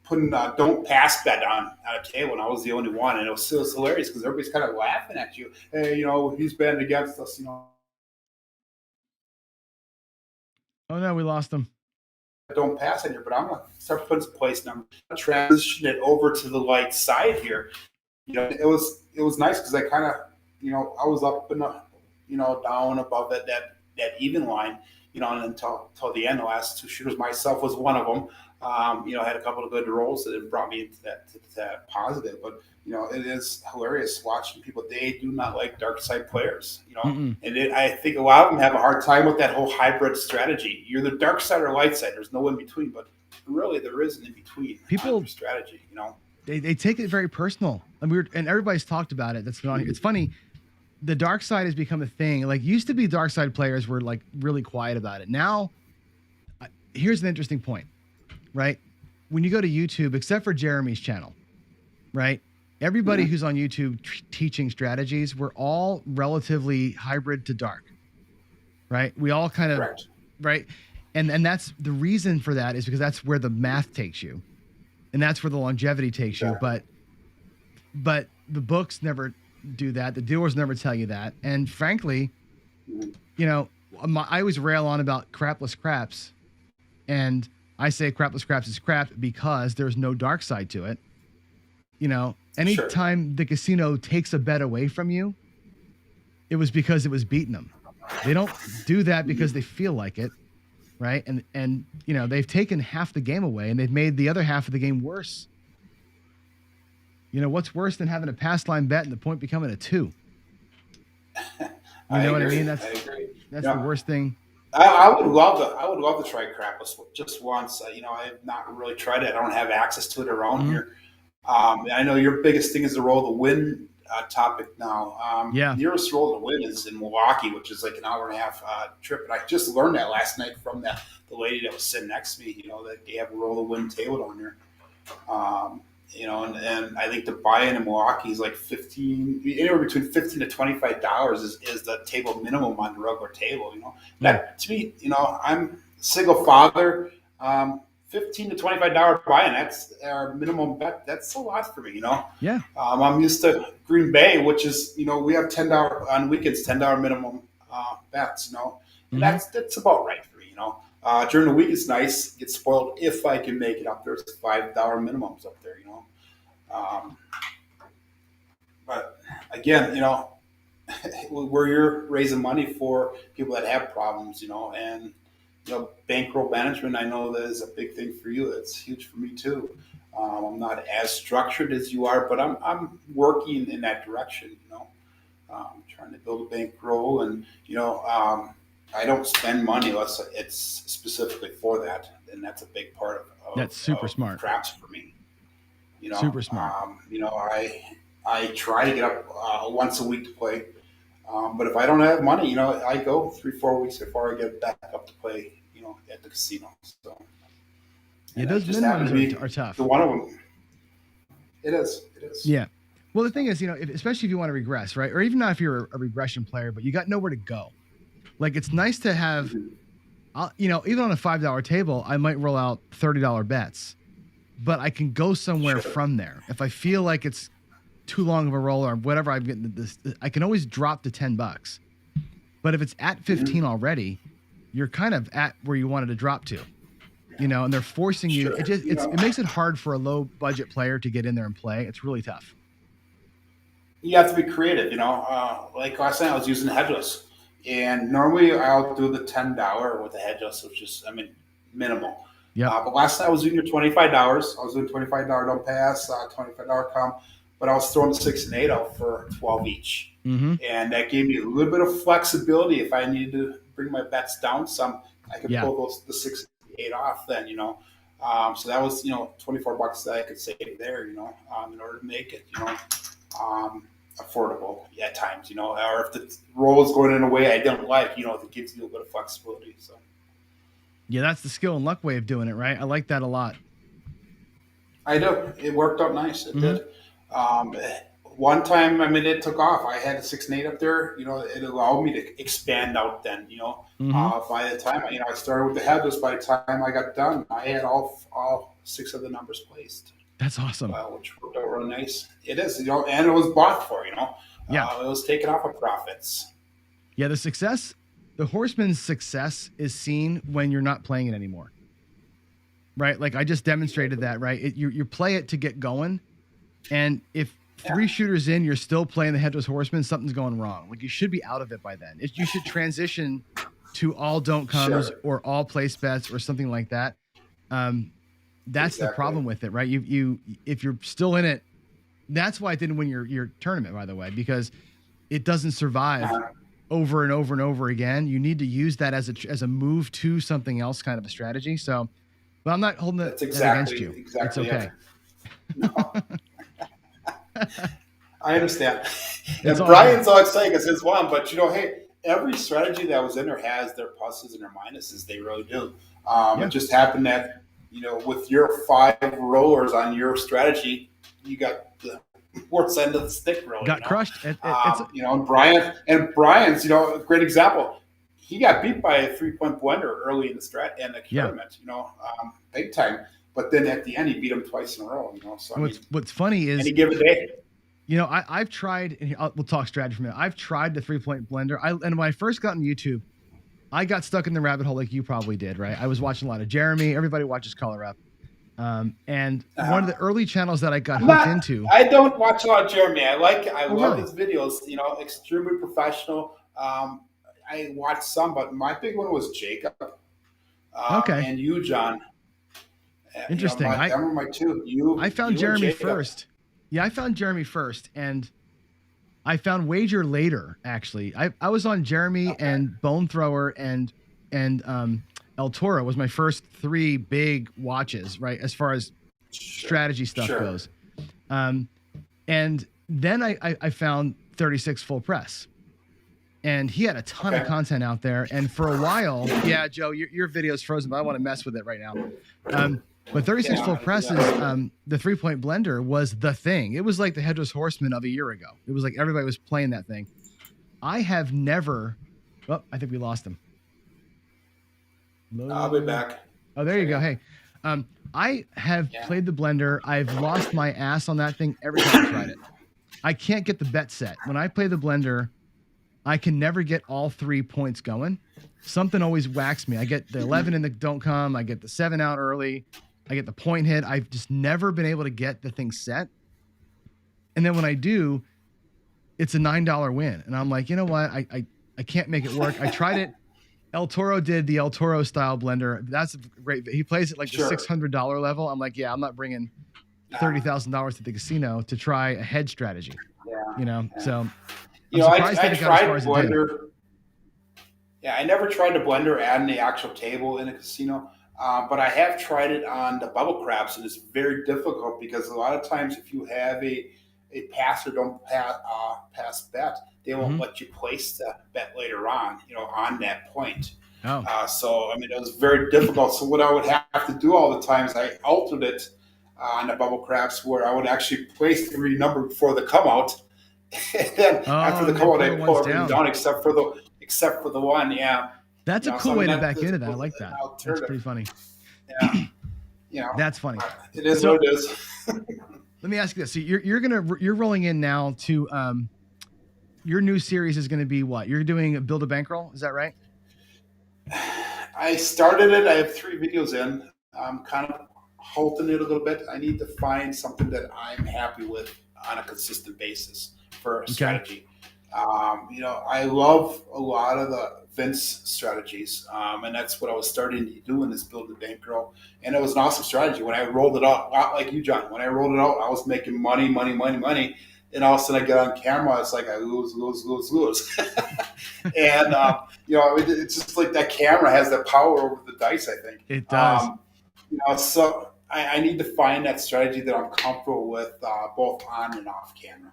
S4: putting don't pass bet on a table, and I was the only one, and it was hilarious because everybody's kind of laughing at you. Hey, he's betting against us,
S1: Oh no, we lost him.
S4: Don't pass in here, but I'm gonna start putting some place number, transition it over to the light side here. It was nice because I kind of, I was up and down above that even line, and until the end, the last 2 shooters, myself was one of them. I had a couple of good rolls that brought me into that positive, but it is hilarious watching people. They do not like dark side players, and I think a lot of them have a hard time with that whole hybrid strategy. You're the dark side or light side. There's no in between, but really there is an in between.
S1: People
S4: strategy,
S1: they take it very personal. And everybody's talked about it. That's not. It's funny. The dark side has become a thing. Like used to be dark side players were like really quiet about it. Now, here's an interesting point, right? When you go to YouTube, except for Jeremy's channel, right? Everybody who's on YouTube teaching strategies, we're all relatively hybrid to dark, right? We all kind of,
S4: Correct.
S1: right? And that's the reason for that is because that's where the math takes you. And that's where the longevity takes you. But the books never do that. The dealers never tell you that. And frankly, you know, I always rail on about crapless craps. And I say crapless craps is crap because there's no dark side to it. You know, anytime the casino takes a bet away from you, it was because it was beating them. They don't do that because they feel like it. Right. And, you know, they've taken half the game away and they've made the other half of the game worse. You know, what's worse than having a pass line bet and the point becoming a 2? You know what I mean? That's the worst thing.
S4: I would love to try crapless just once. You know, I have not really tried it. I don't have access to it around here. I know your biggest thing is the roll of the win topic now. Nearest roll of the win is in Milwaukee, which is like an hour and a half trip. And I just learned that last night from the lady that was sitting next to me. You know, that they have a roll of the win table down there. You know, and I think the buy-in Milwaukee is like anywhere between $15 to $25 is the table minimum on the regular table. You know, that to me, you know, I'm a single father. $15 to $25 buy-in, that's our minimum bet. That's a lot for me, you know.
S1: Yeah.
S4: I'm used to Green Bay, which is, you know, we have $10 on weekends, $10 minimum bets, you know. And that's about right for me, you know. During the week, it's nice. Get spoiled if I can make it up. There's $5 minimums up there, you know. But again, you know, where you're raising money for people that have problems, you know, and you know, bankroll management, I know that is a big thing for you. It's huge for me too. I'm not as structured as you are, but I'm working in that direction, you know, trying to build a bankroll and, you know, I don't spend money unless it's specifically for that. And that's a big part of
S1: that's super smart.
S4: Craps for me. You know,
S1: super smart.
S4: You know, I try to get up once a week to play. But if I don't have money, you know, I go 3-4 weeks before I get back up to play, you know, at the casino. So
S1: yeah, those minimums are tough.
S4: One of them. It is.
S1: Yeah. Well, the thing is, you know, especially if you want to regress, right? Or even not if you're a regression player, but you got nowhere to go. Like it's nice to have, you know, even on a $5 table, I might roll out $30 bets, but I can go somewhere from there. If I feel like it's too long of a roll or whatever, I'm getting this, I can always drop to $10. But if it's at 15 already, you're kind of at where you wanted to drop to, you know, and they're forcing you. It makes it hard for a low budget player to get in there and play. It's really tough.
S4: You have to be creative, you know. Like last night, I was using headless, and normally I'll do the $10 with the headless, which is, I mean, minimal.
S1: Yeah.
S4: But last night I was doing your $25. I was doing $25 don't pass, $25 come, but I was throwing the 6 and 8 out for 12 each, and that gave me a little bit of flexibility. If I needed to bring my bets down some, I could pull the 6 and 8 off. Then, you know. So that was, you know, $24 that I could save there, you know, in order to make it, you know, affordable at times, you know, or if the roll is going in a way I don't like, you know, it gives you a little bit of flexibility. So,
S1: yeah, that's the skill and luck way of doing it, right? I like that a lot.
S4: I do. It worked out nice. It did. One time, I mean, it took off. I had a 6 and 8 up there. You know, it allowed me to expand out. Then, you know, by the time I started with the headless, by the time I got done, I had all 6 of the numbers placed.
S1: That's awesome.
S4: Which worked out real nice. It is, you know, and it was bought for, you know.
S1: Yeah.
S4: It was taken off of profits.
S1: Yeah, the horseman's success is seen when you're not playing it anymore. Right? Like I just demonstrated that, right? You play it to get going, and if 3 shooters in, you're still playing the headless horseman, something's going wrong. Like you should be out of it by then. You should transition to all don't comes or all place bets or something like that. That's the problem with it, right? If you're still in it, that's why it didn't win your tournament, by the way, because it doesn't survive over and over and over again. You need to use that as a move to something else, kind of a strategy. So, but I'm not holding it against you.
S4: Exactly.
S1: It's okay.
S4: No, I understand.
S1: It's
S4: And
S1: all good.
S4: Brian's all excited because his one, but hey, every strategy that was in there has their pluses and their minuses. They really do.
S1: Yeah.
S4: It just happened that with your 5 rollers on your strategy, you got the worst end of the stick, really.
S1: Got crushed. It's
S4: And Brian's, a great example. He got beat by a 3-point blender early in the
S1: yeah.
S4: tournament, big time. But then at the end, he beat him twice in a row. So
S1: What's funny is
S4: any given day.
S1: I've tried, and we'll talk strategy for a minute. I've tried the 3-point blender. And when I first got on YouTube, I got stuck in the rabbit hole like you probably did, right? I was watching a lot of Jeremy. Everybody watches Color Up. And one of the early channels that I got hooked into.
S4: I don't watch a lot of Jeremy. I love
S1: really?
S4: his videos, extremely professional. I watched some, but my big one was Jacob.
S1: Okay.
S4: And you, John.
S1: Interesting.
S4: I remember my two.
S1: I found Jeremy first. Yeah, I found Jeremy first, and I found Wager later. Actually, I was on Jeremy and Bone Thrower and El Toro was my first 3 big watches, right? As far as strategy stuff goes, and then I found 36 Full Press, and he had a ton of content out there. And for a while, yeah, Joe, your video's frozen, but I want to mess with it right now. But 36 Full Presses, the 3-point blender was the thing. It was like the Headless Horseman of a year ago. It was like everybody was playing that thing. I have never. Oh, I think we lost him.
S4: I'll be back.
S1: Oh, there you go. Hey, I have played the blender. I've lost my ass on that thing every time I tried it. I can't get the bet set. When I play the blender, I can never get all 3 points going. Something always whacks me. I get the 11 in the don't come. I get the 7 out early. I get the point hit. I've just never been able to get the thing set. And then when I do, it's a $9 win. And I'm like, you know what? I can't make it work. I tried it. El Toro did the El Toro style blender. That's great. He plays at like the $600 level. I'm like, yeah, I'm not bringing $30,000 to the casino to try a head strategy. So
S4: I tried blender. Yeah, I never tried to blender adding the actual table in a casino, but I have tried it on the bubble craps, and it's very difficult because a lot of times if you have a pass or don't pass bet, they won't let you place the bet later on, on that point. So, it was very difficult. So what I would have to do all the time is I altered it on the bubble craps where I would actually place every number before the come out. And then after the come out, I pull everything down except for the one. Yeah.
S1: That's a cool way to back into that. I like that. That's pretty funny.
S4: Yeah.
S1: That's funny.
S4: It is what it is.
S1: Let me ask you this. So you're rolling in now to your new series is going to be what? You're doing a Build a Bankroll. Is that right?
S4: I started it. I have 3 videos in. I'm kind of halting it a little bit. I need to find something that I'm happy with on a consistent basis for a strategy. I love a lot of the Vince strategies, and that's what I was starting to do in this Build a Bankroll. And it was an awesome strategy. When I rolled it out, not like you, John, when I rolled it out, I was making money. And all of a sudden I get on camera, it's like I lose. And, it's just like that camera has that power over the dice, I think.
S1: It does.
S4: So I need to find that strategy that I'm comfortable with, both on and off camera.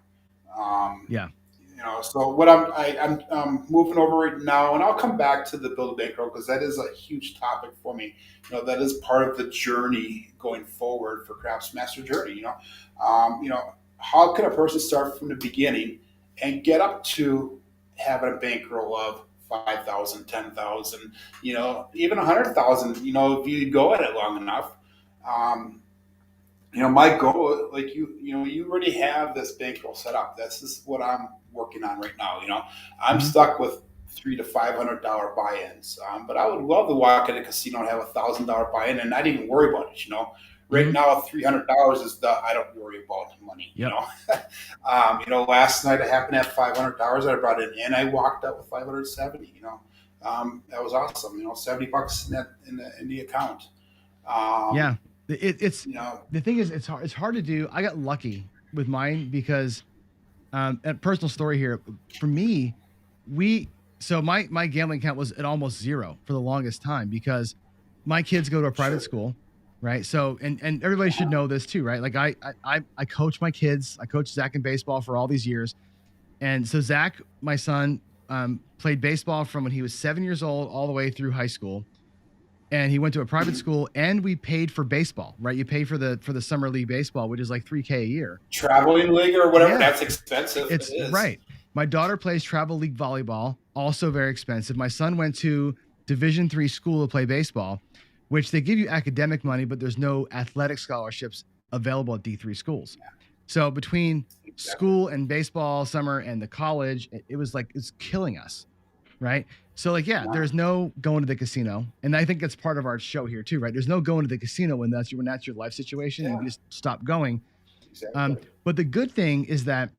S4: So what I'm moving over right now, and I'll come back to the Build a Bankroll because that is a huge topic for me. That is part of the journey going forward for Craps Master Journey. How can a person start from the beginning and get up to having a bankroll of 5,000, 10,000, even 100,000, if you go at it long enough. My goal, like you already have this bankroll set up. This is what I'm working on right now. I'm stuck with $300 to $500 buy-ins, but I would love to walk in a casino and have $1,000 buy-in and not even worry about it. Right now, $300 is I don't worry about money. Last night I happened to have $500 that I brought in, and I walked up with $570. That was awesome. $70 in the account.
S1: It's the thing is it's hard to do. I got lucky with mine because a personal story here for me. My gambling account was at almost zero for the longest time because my kids go to a private school. right? So, and everybody should know this too, right? Like I coach my kids. I coached Zach in baseball for all these years. And so Zach, my son, played baseball from when he was 7 years old all the way through high school. And he went to a private school, and we paid for baseball, right? You pay for the summer league baseball, which is like $3,000 a year.
S4: Traveling league or whatever,
S1: Yeah.
S4: that's expensive.
S1: It's
S4: it is.
S1: right. My daughter plays travel league volleyball, also very expensive. My son went to Division III school to play baseball, which they give you academic money, but there's no athletic scholarships available at D3 schools. So between school and baseball summer and the college, it was like, it's killing us. Right. So like, yeah, there's no going to the casino. And I think that's part of our show here too, right? There's no going to the casino when that's your life situation. Yeah. You just stop going. Exactly. But the good thing is that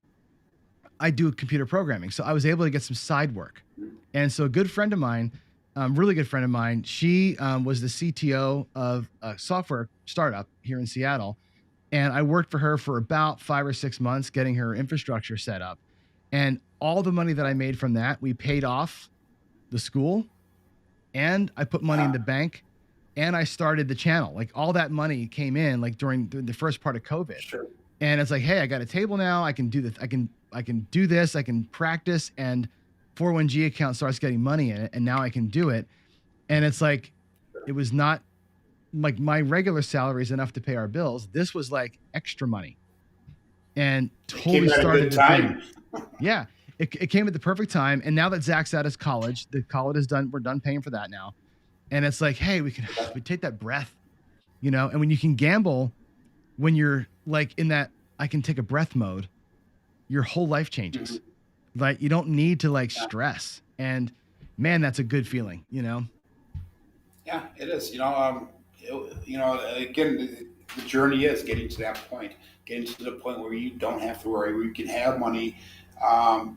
S1: I do computer programming. So I was able to get some side work. And so a good friend of mine, really good friend of mine, she was the CTO of a software startup here in Seattle. And I worked for her for about 5 or 6 months, getting her infrastructure set up. And all the money that I made from that, we paid off the school, and I put money in the bank, and I started the channel. Like all that money came in like during the first part of COVID.
S4: Sure.
S1: And it's like, hey, I got a table now. I can do this. I can do this. I can practice, and 401g account starts getting money in it, and now I can do it. And it's like, it was not like my regular salary is enough to pay our bills. This was like extra money, and totally started the thing. Yeah. It came at the perfect time. And now that Zach's out of college, the college is done. We're done paying for that now. And it's like, hey, we take that breath, you know, and when you can gamble, when you're like in that, I can take a breath mode, your whole life changes. Like you don't need to like stress. And man, that's a good feeling, you know?
S4: Yeah, it is. Again, the journey is getting to that point, getting to the point where you don't have to worry, where you can have money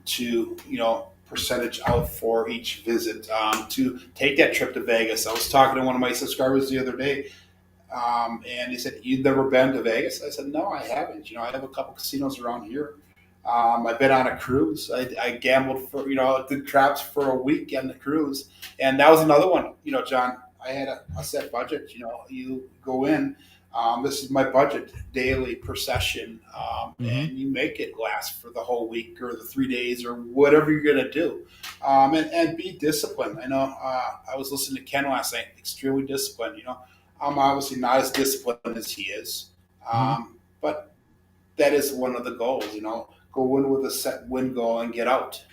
S4: to, percentage out for each visit, to take that trip to Vegas. I was talking to one of my subscribers the other day, and he said, "You've never been to Vegas?" I said, "No, I haven't. I have a couple casinos around here. I've been on a cruise. I gambled for, did craps for a week on the cruise. And that was another one, John, I had a set budget. You go in, this is my budget daily per session, and you make it last for the whole week or the 3 days or whatever you're going to do, and be disciplined. I know I was listening to Ken last night, extremely disciplined. I'm obviously not as disciplined as he is, but that is one of the goals. Go in with a set win goal and get out.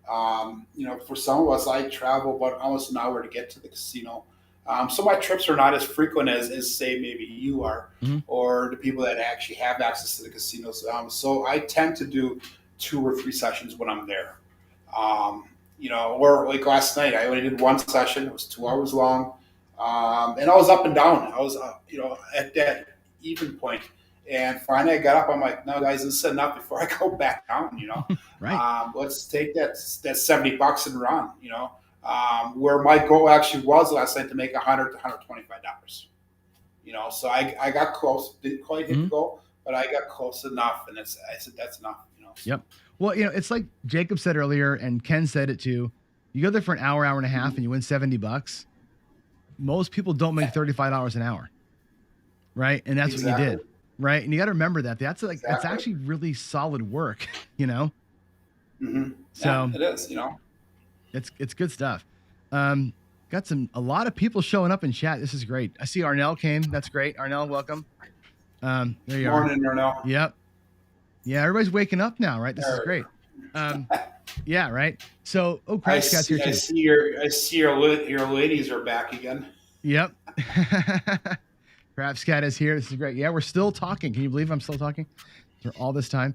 S4: For some of us, I travel about almost an hour to get to the casino. So my trips are not as frequent as say maybe you are, or the people that actually have access to the casinos. So I tend to do 2 or 3 sessions when I'm there. Or like last night, I only did 1 session. It was 2 hours long, and I was up and down. I was, at that even point. And finally, I got up. I'm like, "No, guys, this is enough before I go back down."
S1: Right.
S4: Let's take that $70 and run. Where my goal actually was last night to make $100 to $125. So I got close. Didn't quite hit the goal, but I got close enough. And I said that's enough.
S1: Yep. Well, it's like Jacob said earlier, and Ken said it too. You go there for an hour and a half, and you win $70. Most people don't make $35 an hour, right? And that's what you did. Right. And you got to remember that that's actually really solid work, So
S4: yeah, it is,
S1: it's good stuff. Got a lot of people showing up in chat. This is great. I see Arnell came. That's great. Arnell, welcome. There you are.
S4: Morning, Arnell.
S1: Yep. Yeah. Everybody's waking up now, right? This is great. Yeah. Right. So, Craps-a-Thon's here too.
S4: I see your ladies are back again.
S1: Yep. Craps-a-Thon is here. This is great. Yeah, we're still talking. Can you believe I'm still talking for all this time?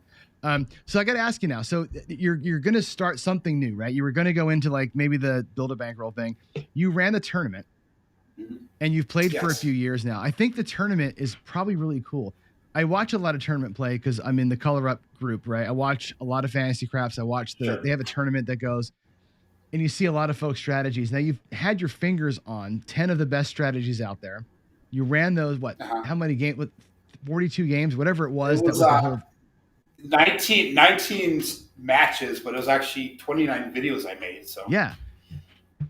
S1: So I got to ask you now. So you're going to start something new, right? You were going to go into like maybe the build a bankroll thing. You ran the tournament, and you've played for a few years now. I think the tournament is probably really cool. I watch a lot of tournament play because I'm in the Color Up group, right? I watch a lot of Fantasy Craps. I watch they have a tournament that goes, and you see a lot of folks' strategies. Now you've had your fingers on 10 of the best strategies out there. You ran those, how many games, with 42 games, whatever it was. That was the whole
S4: 19 matches, but it was actually 29 videos I made. So
S1: yeah.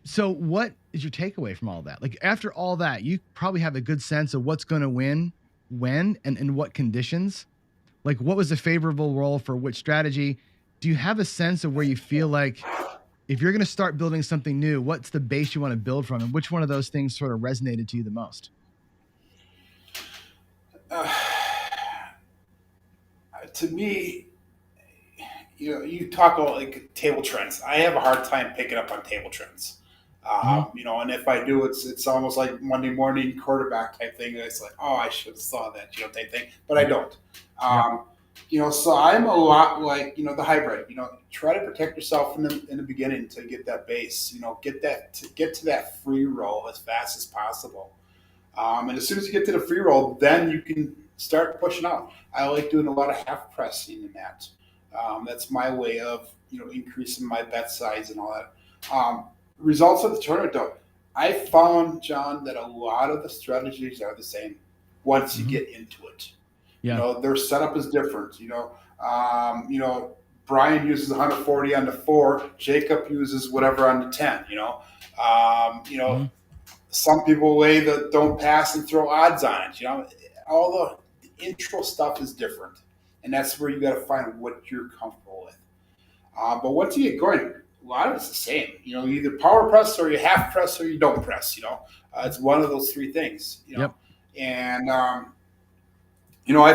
S1: So what is your takeaway from all that? Like after all that, you probably have a good sense of what's going to win, when, and in what conditions. Like what was a favorable role for which strategy? Do you have a sense of where you feel like if you're going to start building something new, what's the base you want to build from, and which one of those things sort of resonated to you the most?
S4: To me, you talk about like table trends. I have a hard time picking up on table trends. And if I do, it's almost like Monday morning quarterback type thing. It's like, oh, I should have saw that, type thing, but I don't.
S1: Yep.
S4: So I'm a lot like the hybrid. Try to protect yourself in the beginning to get that base. Get to that free roll as fast as possible. And as soon as you get to the free roll, then you can start pushing out. I like doing a lot of half pressing in that. That's my way of increasing my bet size and all that. Results of the tournament, though, I found, John, that a lot of the strategies are the same once you get into it.
S1: Yeah.
S4: Their setup is different. Brian uses 140 on the 4. Jacob uses whatever on the 10. Some people lay the don't pass and throw odds on it. All the intro stuff is different, and that's where you got to find what you're comfortable with. But once you get going, a lot of it's the same. You either power press or you half press or you don't press. It's one of those three things.
S1: Yep.
S4: And I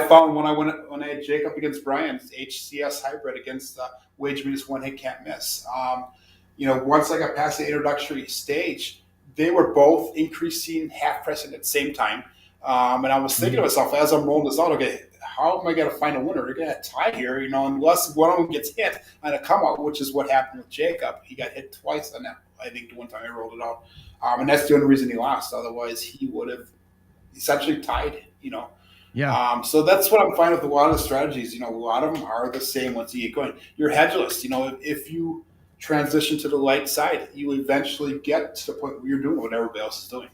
S4: found when I had Jacob against Brian's HCS hybrid against wage minus one hit can't miss. Once I got past the introductory stage, they were both increasing half pressing at the same time. And I was thinking to myself as I'm rolling this out, okay, how am I going to find a winner? They're going to tie here, unless one of them gets hit on a come out, which is what happened with Jacob. He got hit twice on that. I think the one time I rolled it out. And that's the only reason he lost. Otherwise, he would have essentially tied,
S1: Yeah.
S4: So that's what I'm finding with a lot of the strategies. A lot of them are the same once you get going. You're hedgeless. If you transition to the light side, you eventually get to the point where you're doing what everybody else is doing.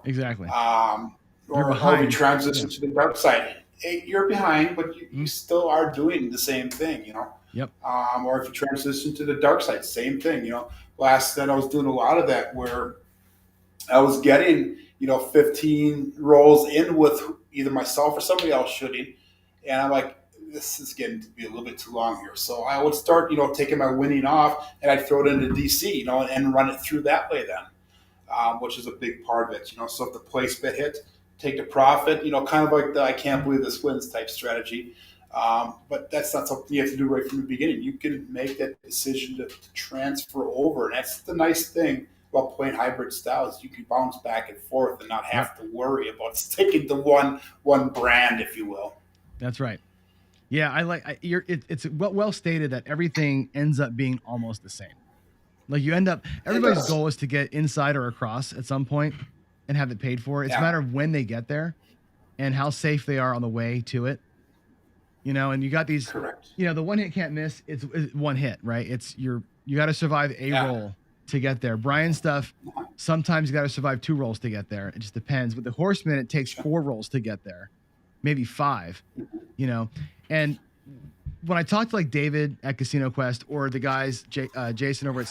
S1: Exactly.
S4: Or if you transition to the dark side, you're behind, but you still are doing the same thing.
S1: Yep.
S4: Or if you transition to the dark side, same thing. Last night I was doing a lot of that where I was getting 15 rolls in with either myself or somebody else shooting, and I'm like, this is getting to be a little bit too long here. So I would start, taking my winning off, and I'd throw it into DC, and run it through that way then, which is a big part of it. So if the place bet hit, take the profit, kind of like the I can't believe this wins type strategy. But that's not something you have to do right from the beginning. You can make that decision to transfer over, and that's the nice thing about playing hybrid styles. You can bounce back and forth and not have to worry about sticking to one brand, if you will.
S1: That's right. Yeah, it's well stated that everything ends up being almost the same. Like everybody's goal is to get inside or across at some point and have it paid for. It's a matter of when they get there and how safe they are on the way to it. And you got these,
S4: correct.
S1: The one hit can't miss. It's one hit, right? You got to survive a roll to get there. Brian's stuff, sometimes you got to survive 2 rolls to get there. It just depends. With the Horseman, it takes 4 rolls to get there, maybe 5, And when I talk to like David at Casino Quest or the guys, Jason over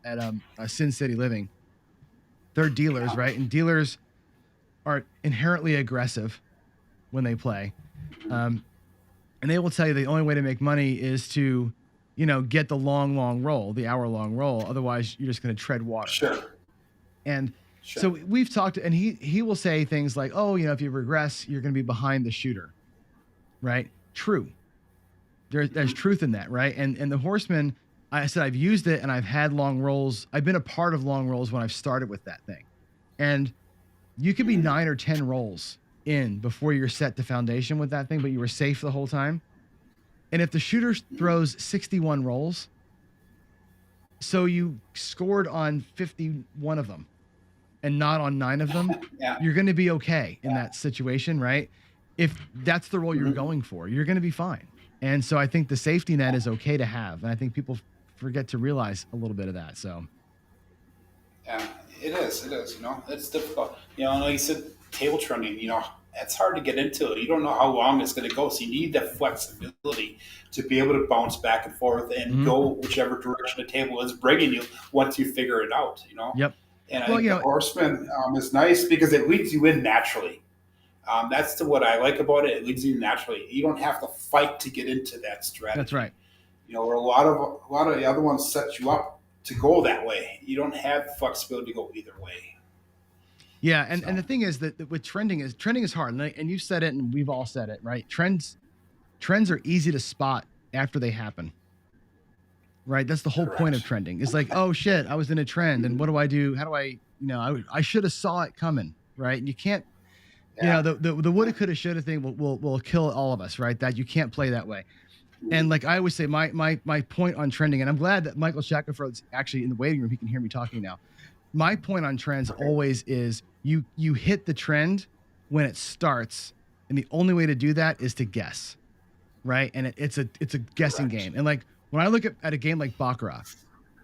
S1: at Sin City Living, they're dealers, right? And dealers are inherently aggressive when they play. And they will tell you the only way to make money is to, get the long roll, the hour-long roll. Otherwise, you're just going to tread water.
S4: Sure.
S1: And so we've talked, and he will say things like, oh, if you regress, you're going to be behind the shooter, right? True. There's truth in that, right? And the Horseman, I said I've used it, and I've had long rolls. I've been a part of long rolls when I've started with that thing. And you could be 9 or 10 rolls in before you're set to foundation with that thing, but you were safe the whole time. And if the shooter throws 61 rolls, so you scored on 51 of them and not on 9 of them, you're going to be okay in that situation, right? If that's the role you're going for, you're going to be fine. And so I think the safety net is okay to have. And I think people forget to realize a little bit of that. So.
S4: Yeah, it is. It's difficult. Like you said, table trending, it's hard to get into it. You don't know how long it's going to go. So you need that flexibility to be able to bounce back and forth and go whichever direction the table is bringing you once you figure it out,
S1: Yep.
S4: And I
S1: Well,
S4: think the horseman is nice because it leads you in naturally. That's what I like about it. It leads you naturally. You don't have to fight to get into that
S1: that's
S4: strategy.
S1: right.
S4: Where a lot of the other ones set you up to go that way. You don't have flexibility to go either way.
S1: Yeah, and
S4: So
S1: the thing is that with trending is hard, and you said it, and we've all said it, right? Trends are easy to spot after they happen, right? That's the whole point of
S4: correct.
S1: trending. It's like, oh shit, I was in a trend, and what do I do? How do I, I should have saw it coming, right? And you can't,
S4: Yeah.
S1: the woulda, coulda, shoulda thing will kill all of us, right? That you can't play that way. And like I always say, my point on trending, and I'm glad that Michael Shackelford's actually in the waiting room. He can hear me talking now. My point on trends always is you hit the trend when it starts, and the only way to do that is to guess, right? And it's a guessing
S4: Correct.
S1: game. And like when I look at a game like Baccarat,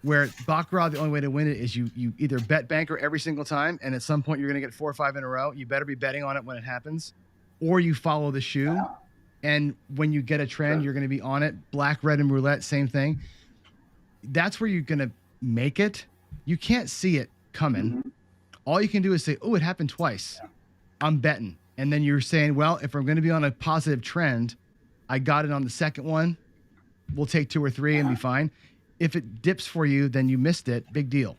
S1: where Baccarat, the only way to win it is you either bet banker every single time, and at some point you're going to get 4 or 5 in a row. You better be betting on it when it happens, or you follow the shoe. And when you get a trend,
S4: Sure.
S1: you're going to be on it. Black, red, and roulette, same thing. That's where you're going to make it. You can't see it coming.
S4: Mm-hmm.
S1: All you can do is say, oh, it happened twice.
S4: Yeah.
S1: I'm betting. And then you're saying, well, if I'm going to be on a positive trend, I got it on the second one. We'll take 2 or 3 and be fine. If it dips for you, then you missed it. Big deal.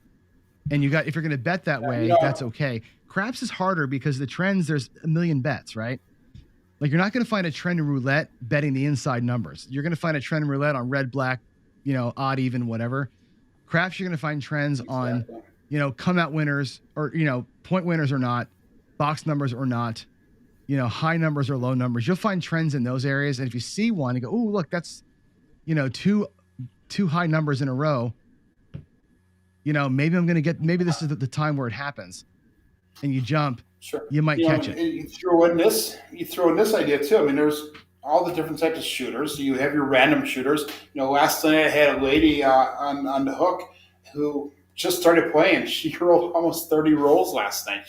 S1: And if you're going to bet that way, that's okay. Craps is harder because the trends, there's a million bets, right? Like you're not going to find a trend in roulette betting the inside numbers. You're going to find a trend in roulette on red, black, odd, even, whatever. Craps, you're going to find trends on, come out winners or, point winners or not, box numbers or not, high numbers or low numbers. You'll find trends in those areas. And if you see one, you go, oh, look, that's, two high numbers in a row. Maybe maybe this is the time where it happens, and you jump.
S4: Sure.
S1: You might catch it.
S4: You throw in this idea too. I mean, there's all the different types of shooters. You have your random shooters. Last night I had a lady on the hook who just started playing. She rolled almost 30 rolls last night.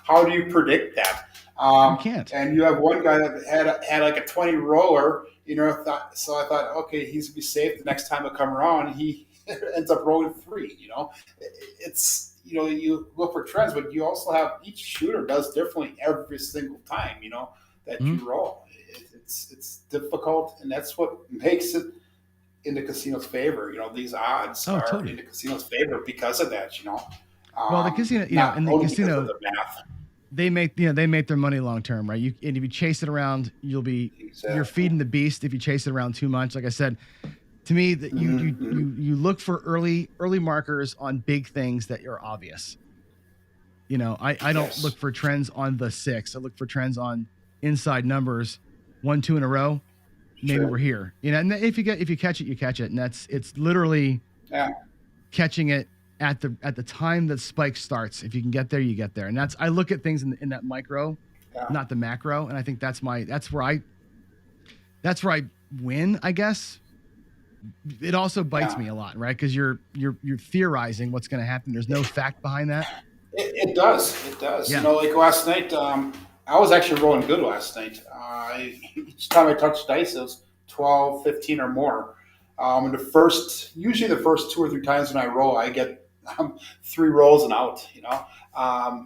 S4: How do you predict that?
S1: You can't.
S4: And you have one guy that had like a 20 roller. So I thought, okay, he's gonna be safe the next time I come around. He ends up rolling 3. It's you look for trends, but you also have each shooter does differently every single time. That you roll. It's difficult, and that's what makes it in the casino's favor. These odds are
S1: totally
S4: in the casino's favor because of that.
S1: Well, the casino, in the casino,
S4: the math.
S1: They make their money long term, right? And if you chase it around, you're feeding the beast. If you chase it around too much, like I said, to me, that you look for early markers on big things that are obvious. I don't look for trends on the 6. I look for trends on inside numbers, 1, 2 in a row. Maybe we're here. And if you catch it, you catch it, and it's literally catching it at the time that spike starts. If you can get there, you get there. And I look at things in that micro, not the macro. And I think that's where I win, I guess. It also bites me a lot, right? Because you're theorizing what's going to happen. There's no fact behind that.
S4: It does. It does.
S1: Yeah.
S4: Like last night, I was actually rolling good last night. Each time I touched dice, it was 12, 15 or more. And usually the first 2 or 3 times when I roll, I get 3 rolls and out.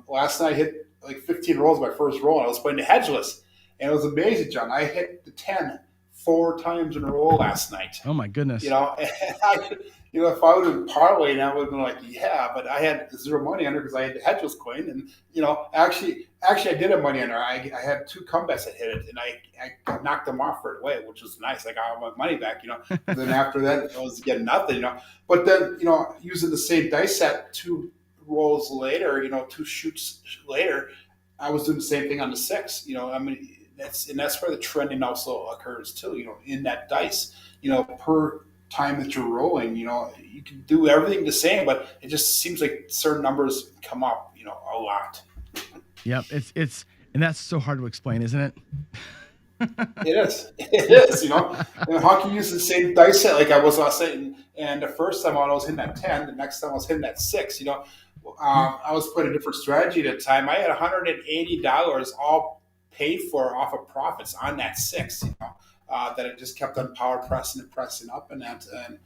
S4: Last night I hit like 15 rolls my first roll. And I was playing the hedgeless, and it was amazing, John. I hit the 10 4 times in a row last night.
S1: Oh my goodness!
S4: And if I would have been parlaying, I would have been like, yeah. But I had 0 money under because I had the hedgeless coin, and actually I did have money under. I had 2 comebacks that hit it, and I knocked them off right away, which was nice. I got all my money back. And then after that, it was getting nothing. But then using the same dice set 2 rolls later, 2 shoots later, I was doing the same thing on the 6. That's where the trending also occurs too. In that dice, per time that you're rolling, you can do everything the same, but it just seems like certain numbers come up, a lot.
S1: Yep, it's and that's so hard to explain, isn't it?
S4: It is. It is. And hockey uses the same dice set like I was last night, and the first time I was hitting that 10, the next time I was hitting that 6. I was playing a different strategy at the time. I had $180 all paid for off of profits on that 6. That it just kept on power pressing and pressing up, and that, and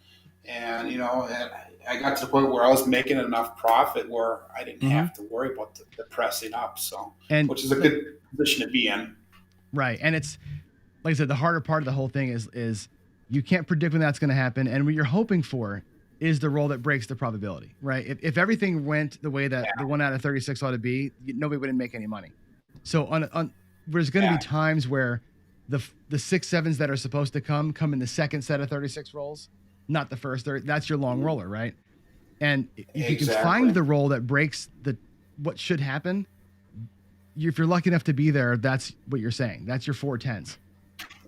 S4: And, and I got to the point where I was making enough profit where I didn't
S1: Mm-hmm.
S4: have to worry about the pressing up. So,
S1: And
S4: which is a
S1: like,
S4: good position to be in.
S1: right. And it's, like I said, the harder part of the whole thing is you can't predict when that's going to happen. And what you're hoping for is the roll that breaks the probability, right? If everything went the way that the 1 out of 36 ought to be, nobody wouldn't make any money. So there's going to be times where the 6-7s that are supposed to come in the second set of 36 rolls, not the first. That's your long roller, right? And if you can find the roll that breaks what should happen, if you're lucky enough to be there, that's what you're saying. That's your 4 10s.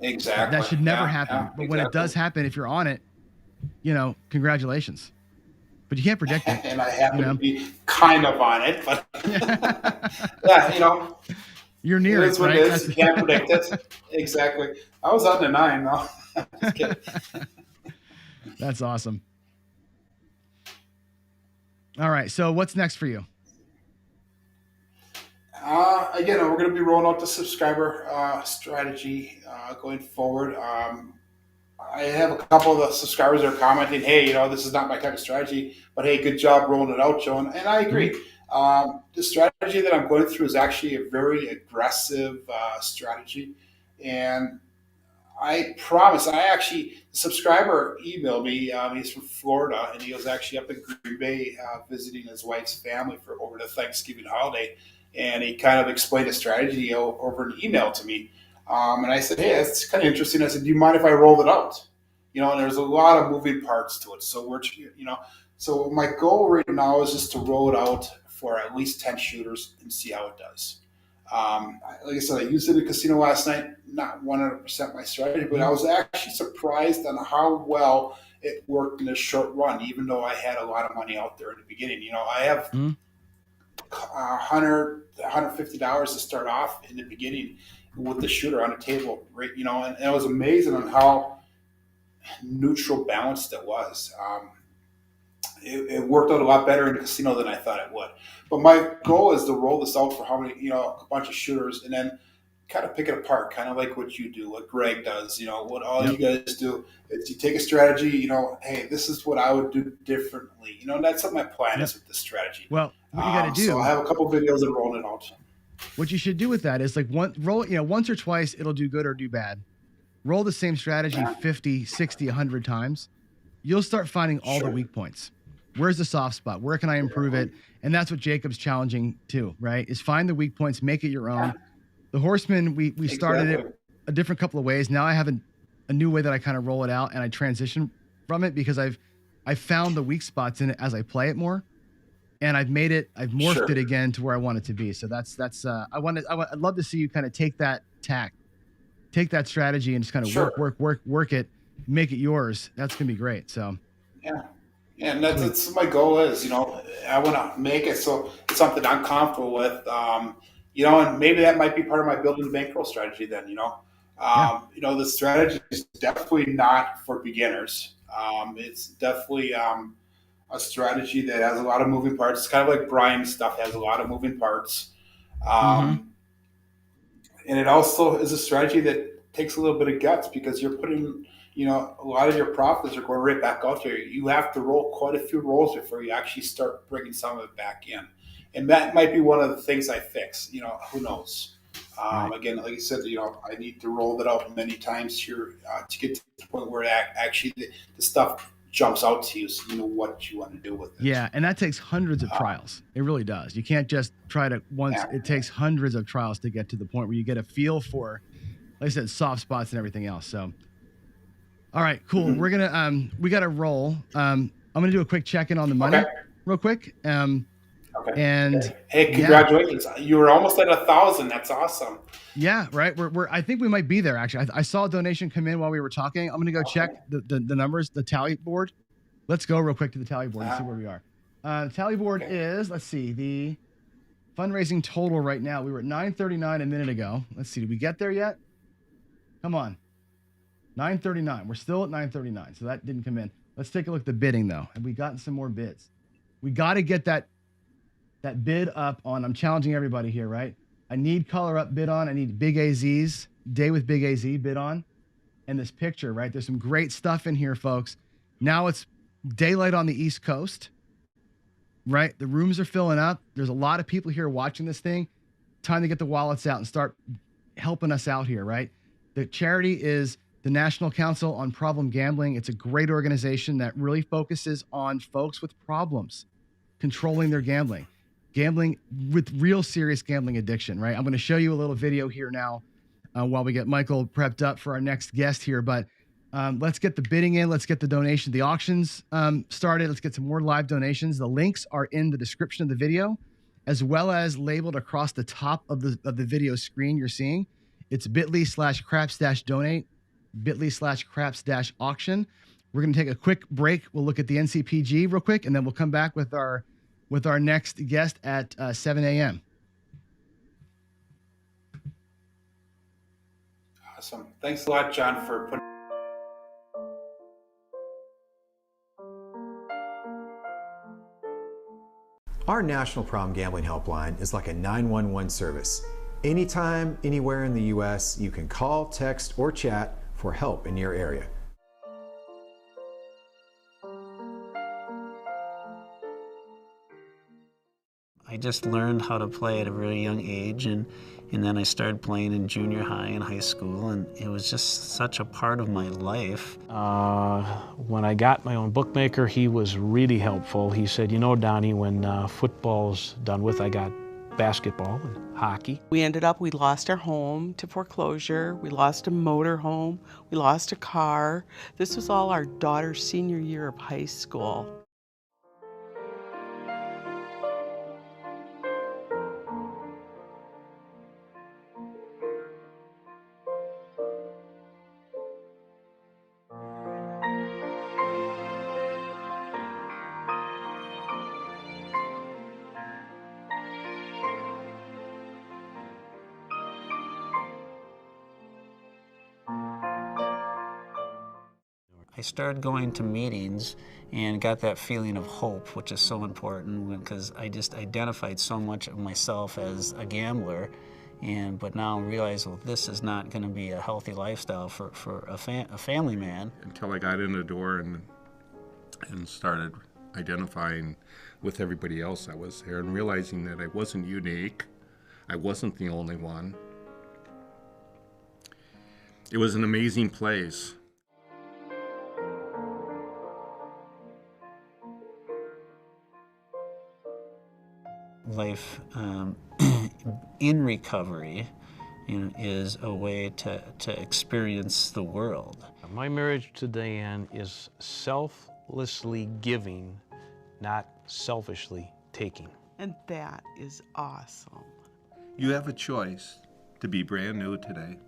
S4: Exactly.
S1: That should never happen. But when it does happen, if you're on it, congratulations. But you can't predict it.
S4: And I happen to be kind of on it, but yeah,
S1: you're near
S4: it. What it is. You can't predict it. Exactly. I was on the 9 though. Just kidding.
S1: That's awesome. All right. So what's next for you?
S4: Again, we're going to be rolling out the subscriber strategy going forward. I have a couple of the subscribers that are commenting, hey, this is not my type of strategy, but hey, good job rolling it out, Joe. And I agree. The strategy that I'm going through is actually a very aggressive strategy. And I promise, the subscriber emailed me. He's from Florida, and he was actually up in Green Bay visiting his wife's family for over the Thanksgiving holiday. And he kind of explained the strategy over an email to me. And I said, hey, that's kind of interesting. I said, do you mind if I roll it out? And there's a lot of moving parts to it. So so my goal right now is just to roll it out for at least 10 shooters and see how it does. Like I said, I used it in the casino last night, not 100% my strategy, but I was actually surprised on how well it worked in a short run, even though I had a lot of money out there in the beginning. I have $150 to start off in the beginning with the shooter on the table, right? And it was amazing on how neutral balanced it was. It worked out a lot better in the casino than I thought it would. But my goal is to roll this out for a bunch of shooters, and then kind of pick it apart, kind of like what you do, what Greg does. What all you guys do is you take a strategy. Hey, this is what I would do differently. That's what my plan is with this strategy.
S1: Well, what you got to do.
S4: So I have a couple videos that rolling it out.
S1: What you should do with that is roll, once or twice, it'll do good or do bad. Roll the same strategy 50, 60, 100 times. You'll start finding all the weak points. Where's the soft spot? Where can I improve it? And that's what Jacob's challenging too, right? Is find the weak points, make it your own. The Horseman, we started it a different couple of ways. Now I have a new way that I kind of roll it out, and I transition from it because I've found the weak spots in it as I play it more. And I've morphed it again to where I want it to be. So that's I'd love to see you kind of take that tack, take that strategy, and just kind of work it, make it yours. That's gonna be great. So
S4: and that's my goal is, I want to make it so it's something I'm comfortable with, and maybe that might be part of my building the bankroll strategy then, the strategy is definitely not for beginners. It's definitely a strategy that has a lot of moving parts. It's kind of like Brian's stuff has a lot of moving parts. And it also is a strategy that takes a little bit of guts because you're putting, a lot of your profits are going right back out there. You have to roll quite a few rolls before you actually start bringing some of it back in. And that might be one of the things I fix, who knows? Again, like I said, I need to roll that out many times here to get to the point where actually the stuff jumps out to you so you know what you want to do with it.
S1: Yeah, and that takes hundreds of trials. It really does. You can't just try to once. It takes hundreds of trials to get to the point where you get a feel for, like I said, soft spots and everything else. So, all right, cool. We're gonna we got to roll. I'm gonna do a quick check-in on the money real quick. And
S4: hey, congratulations! You were almost at 1,000. That's awesome.
S1: Yeah, right. We're I think we might be there actually. I saw a donation come in while we were talking. I'm gonna go check the numbers, the tally board. Let's go real quick to the tally board and see where we are. Tally board is, let's see, the fundraising total right now. We were at 939 a minute ago. Let's see, did we get there yet? Come on. 939. We're still at 939, so that didn't come in. Let's take a look at the bidding though. Have we gotten some more bids? We got to get that bid up on. I'm challenging everybody here, right? I need color up bid on. I need Big AZ's day with Big AZ bid on. And this picture, right? There's some great stuff in here, folks. Now it's daylight on the East Coast, right? The rooms are filling up. There's a lot of people here watching this thing. Time to get the wallets out and start helping us out here, right? The charity is the National Council on Problem Gambling. It's a great organization that really focuses on folks with problems, controlling their gambling with real serious gambling addiction, right? I'm going to show you a little video here now while we get Michael prepped up for our next guest here. But let's get the bidding in. Let's get the donation, the auctions started. Let's get some more live donations. The links are in the description of the video, as well as labeled across the top of the video screen you're seeing. It's bit.ly/craps-donate, bit.ly/craps-auction. We're going to take a quick break. We'll look at the NCPG real quick, and then we'll come back with our next guest at 7 a.m.
S4: Awesome. Thanks a lot, John, for putting.
S2: Our National Problem Gambling Helpline is like a 911 service. Anytime, anywhere in the U.S., you can call, text, or chat for help in your area.
S5: I just learned how to play at a very young age, and then I started playing in junior high and high school, and it was just such a part of my life.
S6: When I got my own bookmaker, he was really helpful. He said, you know, Donnie, when football's done with, I got basketball and hockey.
S7: We lost our home to foreclosure, we lost a motor home, we lost a car. This was all our daughter's senior year of high school.
S5: I started going to meetings and got that feeling of hope, which is so important because I just identified so much of myself as a gambler, but now I realize, well, this is not going to be a healthy lifestyle for a family man.
S8: Until I got in the door and started identifying with everybody else that was there and realizing that I wasn't unique, I wasn't the only one. It was an amazing place.
S5: Life in recovery, is a way to experience the world.
S6: My marriage to Diane is selflessly giving, not selfishly taking.
S7: And that is awesome.
S8: You have a choice to be brand new today.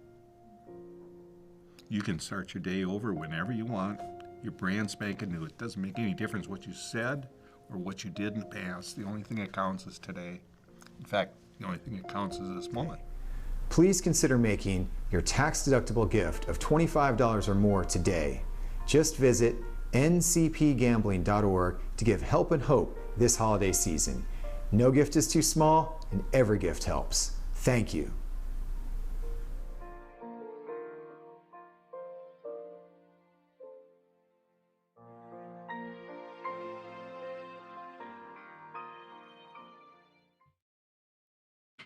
S8: You can start your day over whenever you want. You're brand spanking new. It doesn't make any difference what you said or what you did in the past. The only thing that counts is today. In fact, the only thing that counts is this moment.
S2: Please consider making your tax-deductible gift of $25 or more today. Just visit ncpgambling.org to give help and hope this holiday season. No gift is too small, and every gift helps. Thank you.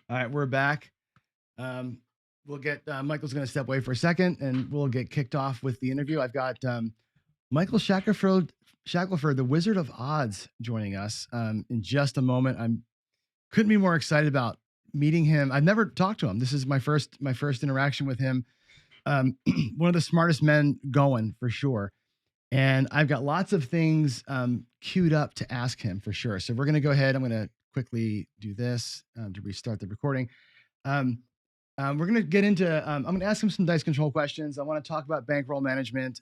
S1: All right, we're back. We'll get Michael's going to step away for a second, and we'll get kicked off with the interview. I've got Michael Shackelford, the Wizard of Odds, joining us in just a moment. Couldn't be more excited about meeting him. I've never talked to him. This is my first interaction with him. One of the smartest men going, for sure. And I've got lots of things queued up to ask him, for sure. So we're going to go ahead. I'm going to quickly do this to restart the recording. We're going to get into, I'm going to ask him some dice control questions. I want to talk about bankroll management.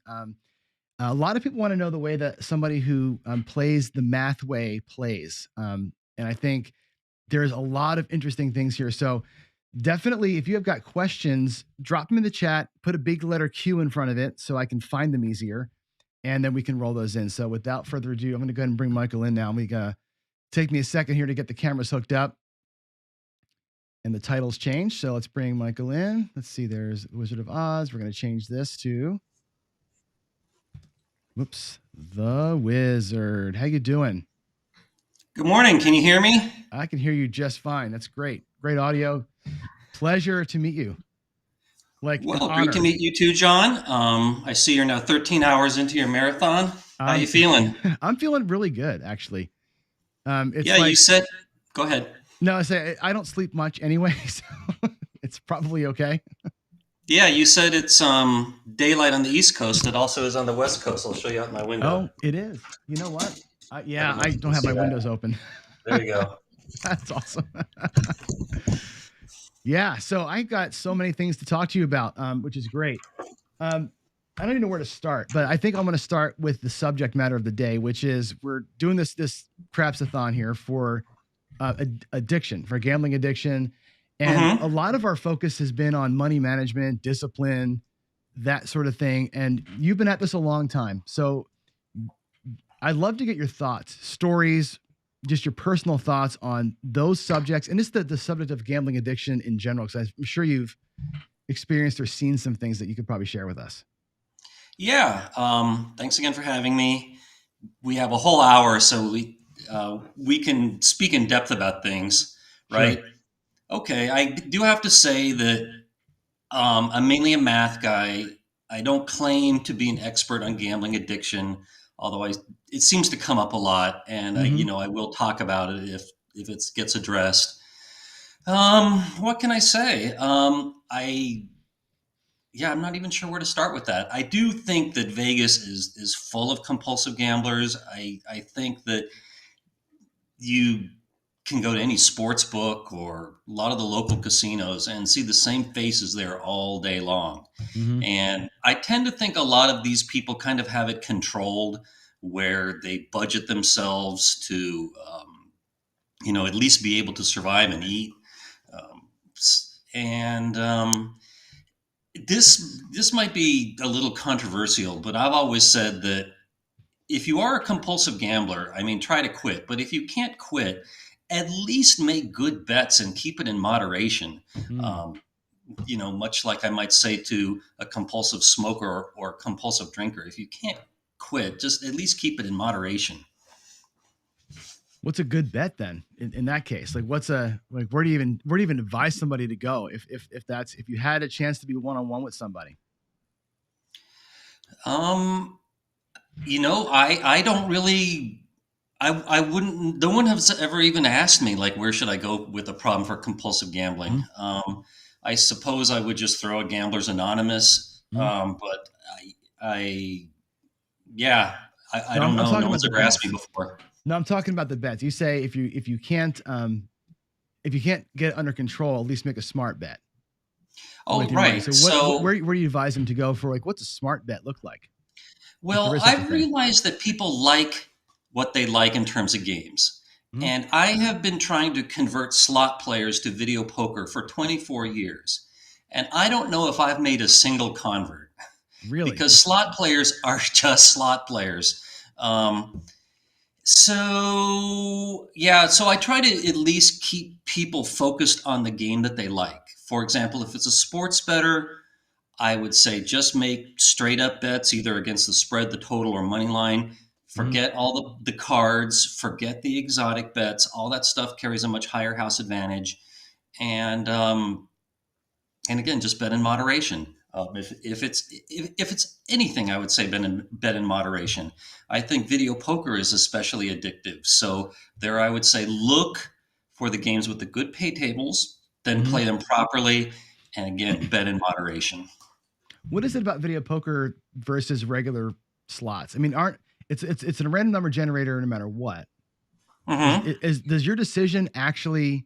S1: A lot of people want to know the way that somebody who plays the math way plays. And I think there's a lot of interesting things here. So definitely, if you have got questions, drop them in the chat, put a big letter Q in front of it so I can find them easier, and then we can roll those in. So without further ado, I'm going to go ahead and bring Michael in now. We got take me a second here to get the cameras hooked up and the titles changed. So let's bring Michael in. Let's see, there's Wizard of Oz. We're going to change this to, whoops, The Wizard. How you doing?
S9: Good morning. Can you hear me?
S1: I can hear you just fine. That's great. Great audio. Pleasure to meet you. Like an
S9: Well, great
S1: honor.
S9: to meet you too, John. I see you're now 13 hours into your marathon. How you feeling?
S1: I'm feeling really good, actually. It's
S9: yeah,
S1: like,
S9: you said. Go ahead.
S1: No, I say I don't sleep much anyway, so it's probably okay.
S9: Yeah, you said it's daylight on the East Coast. It also is on the West Coast. I'll show you out my window.
S1: Oh, it is. You know what? I
S9: don't know if you
S1: don't
S9: can
S1: have
S9: see
S1: my
S9: that.
S1: windows open.
S9: There you go.
S1: That's awesome. Yeah, so I got so many things to talk to you about, which is great. I don't even know where to start, but I think I'm going to start with the subject matter of the day, which is we're doing this Craps-a-Thon here for addiction, for gambling addiction. And a lot of our focus has been on money management, discipline, that sort of thing. And you've been at this a long time. So I'd love to get your thoughts, stories, just your personal thoughts on those subjects. And it's the subject of gambling addiction in general, because I'm sure you've experienced or seen some things that you could probably share with us.
S9: Yeah. Thanks again for having me. We have a whole hour, so we can speak in depth about things, right? Sure. Okay. I do have to say that I'm mainly a math guy. I don't claim to be an expert on gambling addiction, although it seems to come up a lot, and I will talk about it if it gets addressed. What can I say? I'm not even sure where to start with that. I do think that Vegas is full of compulsive gamblers. I think that you can go to any sports book or a lot of the local casinos and see the same faces there all day long. And I tend to think a lot of these people kind of have it controlled, where they budget themselves to, at least be able to survive and eat. This might be a little controversial, but I've always said that if you are a compulsive gambler, try to quit. But if you can't quit, at least make good bets and keep it in moderation. Much like I might say to a compulsive smoker or compulsive drinker, if you can't quit, just at least keep it in moderation.
S1: What's a good bet then in that case? Like where do you even advise somebody to go if you had a chance to be one-on-one with somebody?
S9: I don't really, I wouldn't, no one has ever even asked me, like, where should I go with a problem for compulsive gambling? I suppose I would just throw at Gamblers Anonymous. But I don't know. No one's ever asked me before.
S1: No, I'm talking about the bets. You say if you can't get it under control, at least make a smart bet.
S9: Oh, right.
S1: So where do you advise them to go for, like, what's a smart bet look like?
S9: Well, I've realized that people like what they like in terms of games. And I have been trying to convert slot players to video poker for 24 years. And I don't know if I've made a single convert.
S1: Really?
S9: Because slot players are just slot players. So I try to at least keep people focused on the game that they like. For example, if it's a sports bettor, I would say just make straight up bets, either against the spread, the total, or money line. Forget all the cards, forget the exotic bets. All that stuff carries a much higher house advantage. And again, just bet in moderation. If it's anything, I would say bet in moderation. I think video poker is especially addictive. So there, I would say look for the games with the good pay tables, then play them properly, and again, bet in moderation.
S1: What is it about video poker versus regular slots? It's a random number generator no matter what. Does your decision actually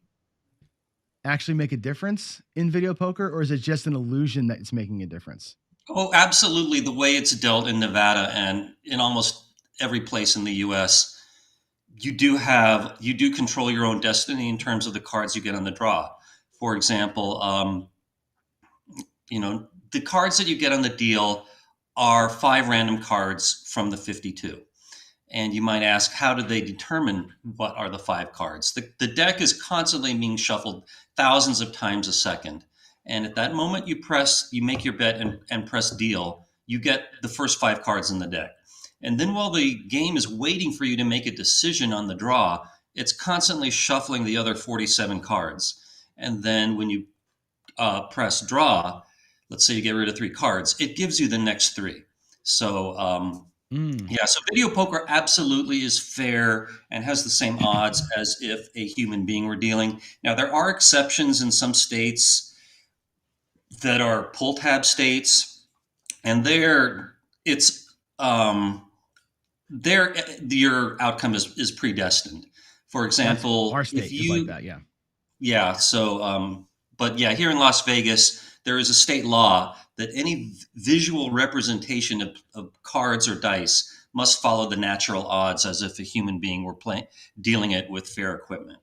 S1: make a difference in video poker, or is it just an illusion that it's making a difference?
S9: Oh, absolutely. The way it's dealt in Nevada and in almost every place in the US, you do control your own destiny in terms of the cards you get on the draw. For example, the cards that you get on the deal are 5 random cards from the 52. And you might ask, how do they determine what are the 5 cards? The deck is constantly being shuffled thousands of times a second. And at that moment you make your bet and press deal, you get the first 5 cards in the deck. And then while the game is waiting for you to make a decision on the draw, it's constantly shuffling the other 47 cards. And then when you press draw, let's say you get rid of 3 cards, it gives you the next 3. So, yeah, so video poker absolutely is fair and has the same odds as if a human being were dealing. Now, there are exceptions in some states that are pull tab states, and it's there your outcome is predestined. For example,
S1: our state
S9: if
S1: is like that, yeah.
S9: Yeah, so but yeah, here in Las Vegas, there is a state law that any visual representation of cards or dice must follow the natural odds as if a human being were dealing it with fair equipment.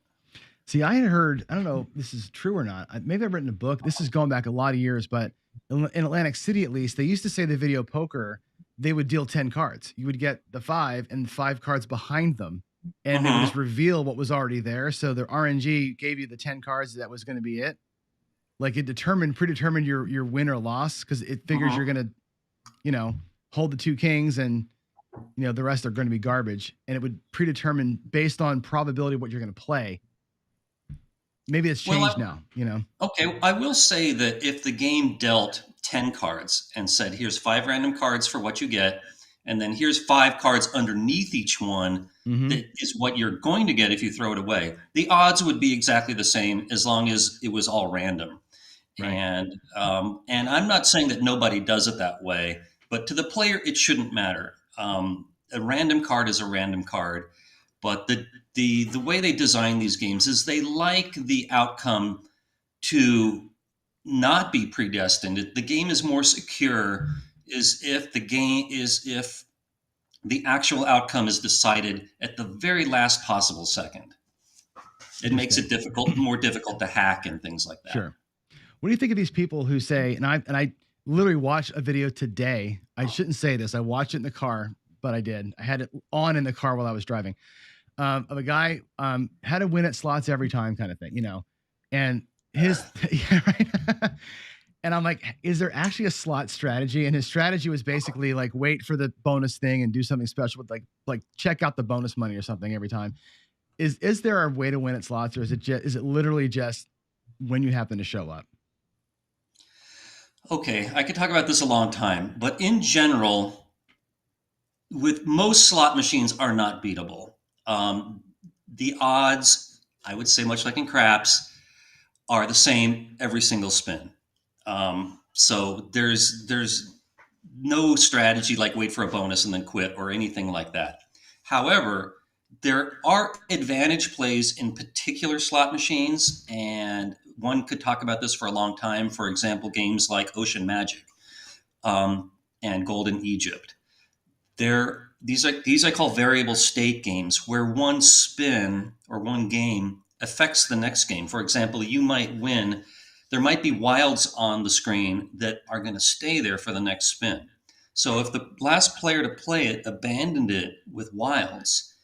S1: See, I had heard, I don't know if this is true or not. Maybe I've written a book. This is going back a lot of years, but in Atlantic City, at least, they used to say the video poker, they would deal 10 cards. You would get the 5 and 5 cards behind them, and they would just reveal what was already there. So the RNG gave you the 10 cards. That was going to be it. Like it predetermined your win or loss, because it figures you're going to, hold the 2 kings and, the rest are going to be garbage. And it would predetermine based on probability of what you're going to play. Maybe it's changed now,
S9: Okay, I will say that if the game dealt 10 cards and said, here's 5 random cards for what you get, and then here's 5 cards underneath each one, that is what you're going to get if you throw it away, the odds would be exactly the same as long as it was all random. Right. And I'm not saying that nobody does it that way, but to the player, it shouldn't matter. A random card is a random card, but the way they design these games is they like the outcome to not be predestined. The game is more secure if the actual outcome is decided at the very last possible second. It makes it more difficult to hack and things like that.
S1: Sure. What do you think of these people who say, and I literally watched a video today. I shouldn't say this. I watched it in the car, but I did. I had it on in the car while I was driving. Of a guy had to win at slots every time kind of thing, and his, yeah, right. And I'm like, is there actually a slot strategy? And his strategy was basically like, wait for the bonus thing and do something special with like check out the bonus money or something every time. Is there a way to win at slots, or is it literally just when you happen to show up?
S9: Okay, I could talk about this a long time, but in general, with most slot machines are not beatable. The odds, I would say, much like in craps, are the same every single spin. So there's no strategy like wait for a bonus and then quit or anything like that. However, there are advantage plays in particular slot machines, and one could talk about this for a long time. For example, games like Ocean Magic and Golden Egypt. These I call variable state games, where one spin or one game affects the next game. For example, you might win. There might be wilds on the screen that are going to stay there for the next spin. So if the last player to play it abandoned it with wilds,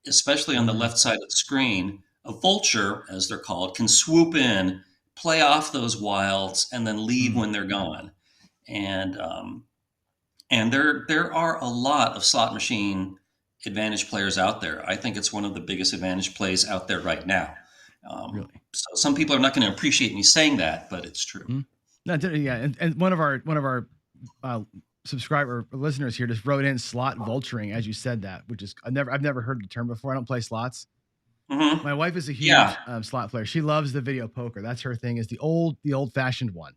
S9: especially on the left side of the screen, a vulture, as they're called, can swoop in, play off those wilds, and then leave when they're gone. And there are a lot of slot machine advantage players out there. I think it's one of the biggest advantage plays out there right now. Really? So some people are not going to appreciate me saying that, but it's true.
S1: No, yeah, and one of our subscriber listeners here just wrote in slot vulturing as you said that, which is I've never heard the term before. I don't play slots. My wife is a huge slot player. She loves the video poker. That's her thing. Is the old fashioned one,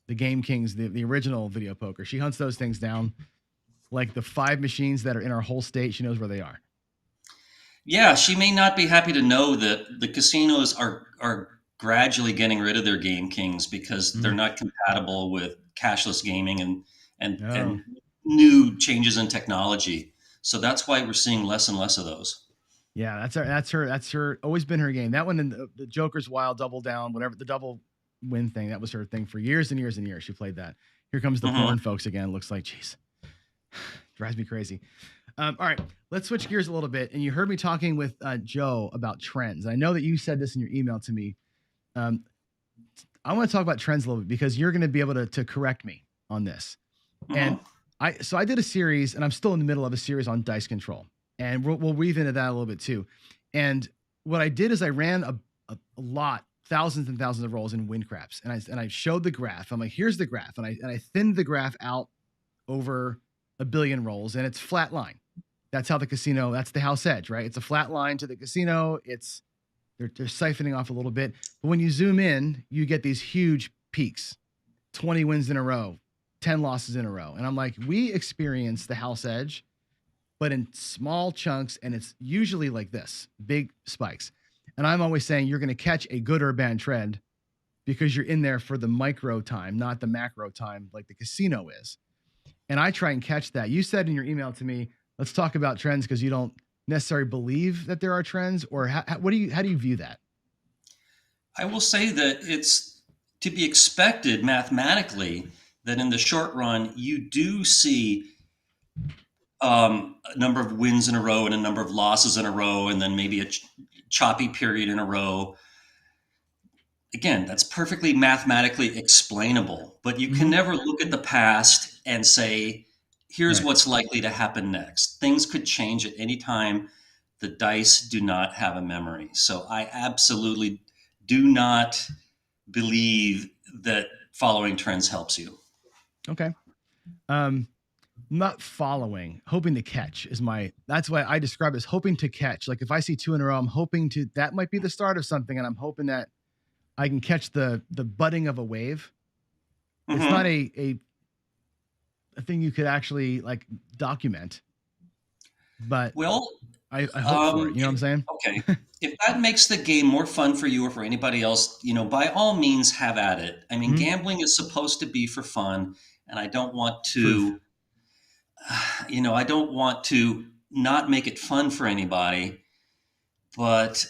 S1: the Game Kings, the original video poker. She hunts those things down, like the 5 machines that are in our whole state. She knows where they are.
S9: Yeah, she may not be happy to know that the casinos are gradually getting rid of their Game Kings because they're not compatible with cashless gaming and new changes in technology. So that's why we're seeing less and less of those.
S1: Yeah, that's her. Always been her game. That one and the Joker's Wild, Double Down, whatever, the double win thing. That was her thing for years and years and years. She played that. Here comes the porn folks again. Looks like, geez, drives me crazy. All right, let's switch gears a little bit. And you heard me talking with Joe about trends. I know that you said this in your email to me. I want to talk about trends a little bit because you're going to be able to correct me on this. And I did a series, and I'm still in the middle of a series on dice control, and we'll weave into that a little bit too. And what I did is I ran a lot, thousands and thousands of rolls in win craps, and I showed the graph. I'm like, here's the graph, and I thinned the graph out over a billion rolls, and it's flat line. That's how the casino. That's the house edge, right? It's a flat line to the casino. They're siphoning off a little bit, but when you zoom in, you get these huge peaks, 20 wins in a row, 10 losses in a row. And I'm like, we experience the house edge, but in small chunks. And it's usually like this, big spikes. And I'm always saying you're going to catch a good or bad trend because you're in there for the micro time, not the macro time like the casino is. And I try and catch that. You said in your email to me, let's talk about trends because you don't necessarily believe that there are trends, or how do you view that?
S9: I will say that it's to be expected mathematically that in the short run, you do see a number of wins in a row and a number of losses in a row, and then maybe a choppy period in a row. Again, that's perfectly mathematically explainable, but you can never look at the past and say, here's what's likely to happen next. Things could change at any time. The dice do not have a memory. So I absolutely do not believe that following trends helps you.
S1: Okay. Not following, hoping to catch that's why I describe it as hoping to catch. Like if I see 2 in a row, I'm hoping that might be the start of something. And I'm hoping that I can catch the budding of a wave. Mm-hmm. It's not a thing you could actually like document, but I hope for it. You know what I'm saying?
S9: Okay. If that makes the game more fun for you or for anybody else, by all means have at it. I mean, gambling is supposed to be for fun, and I don't want to, I don't want to not make it fun for anybody, but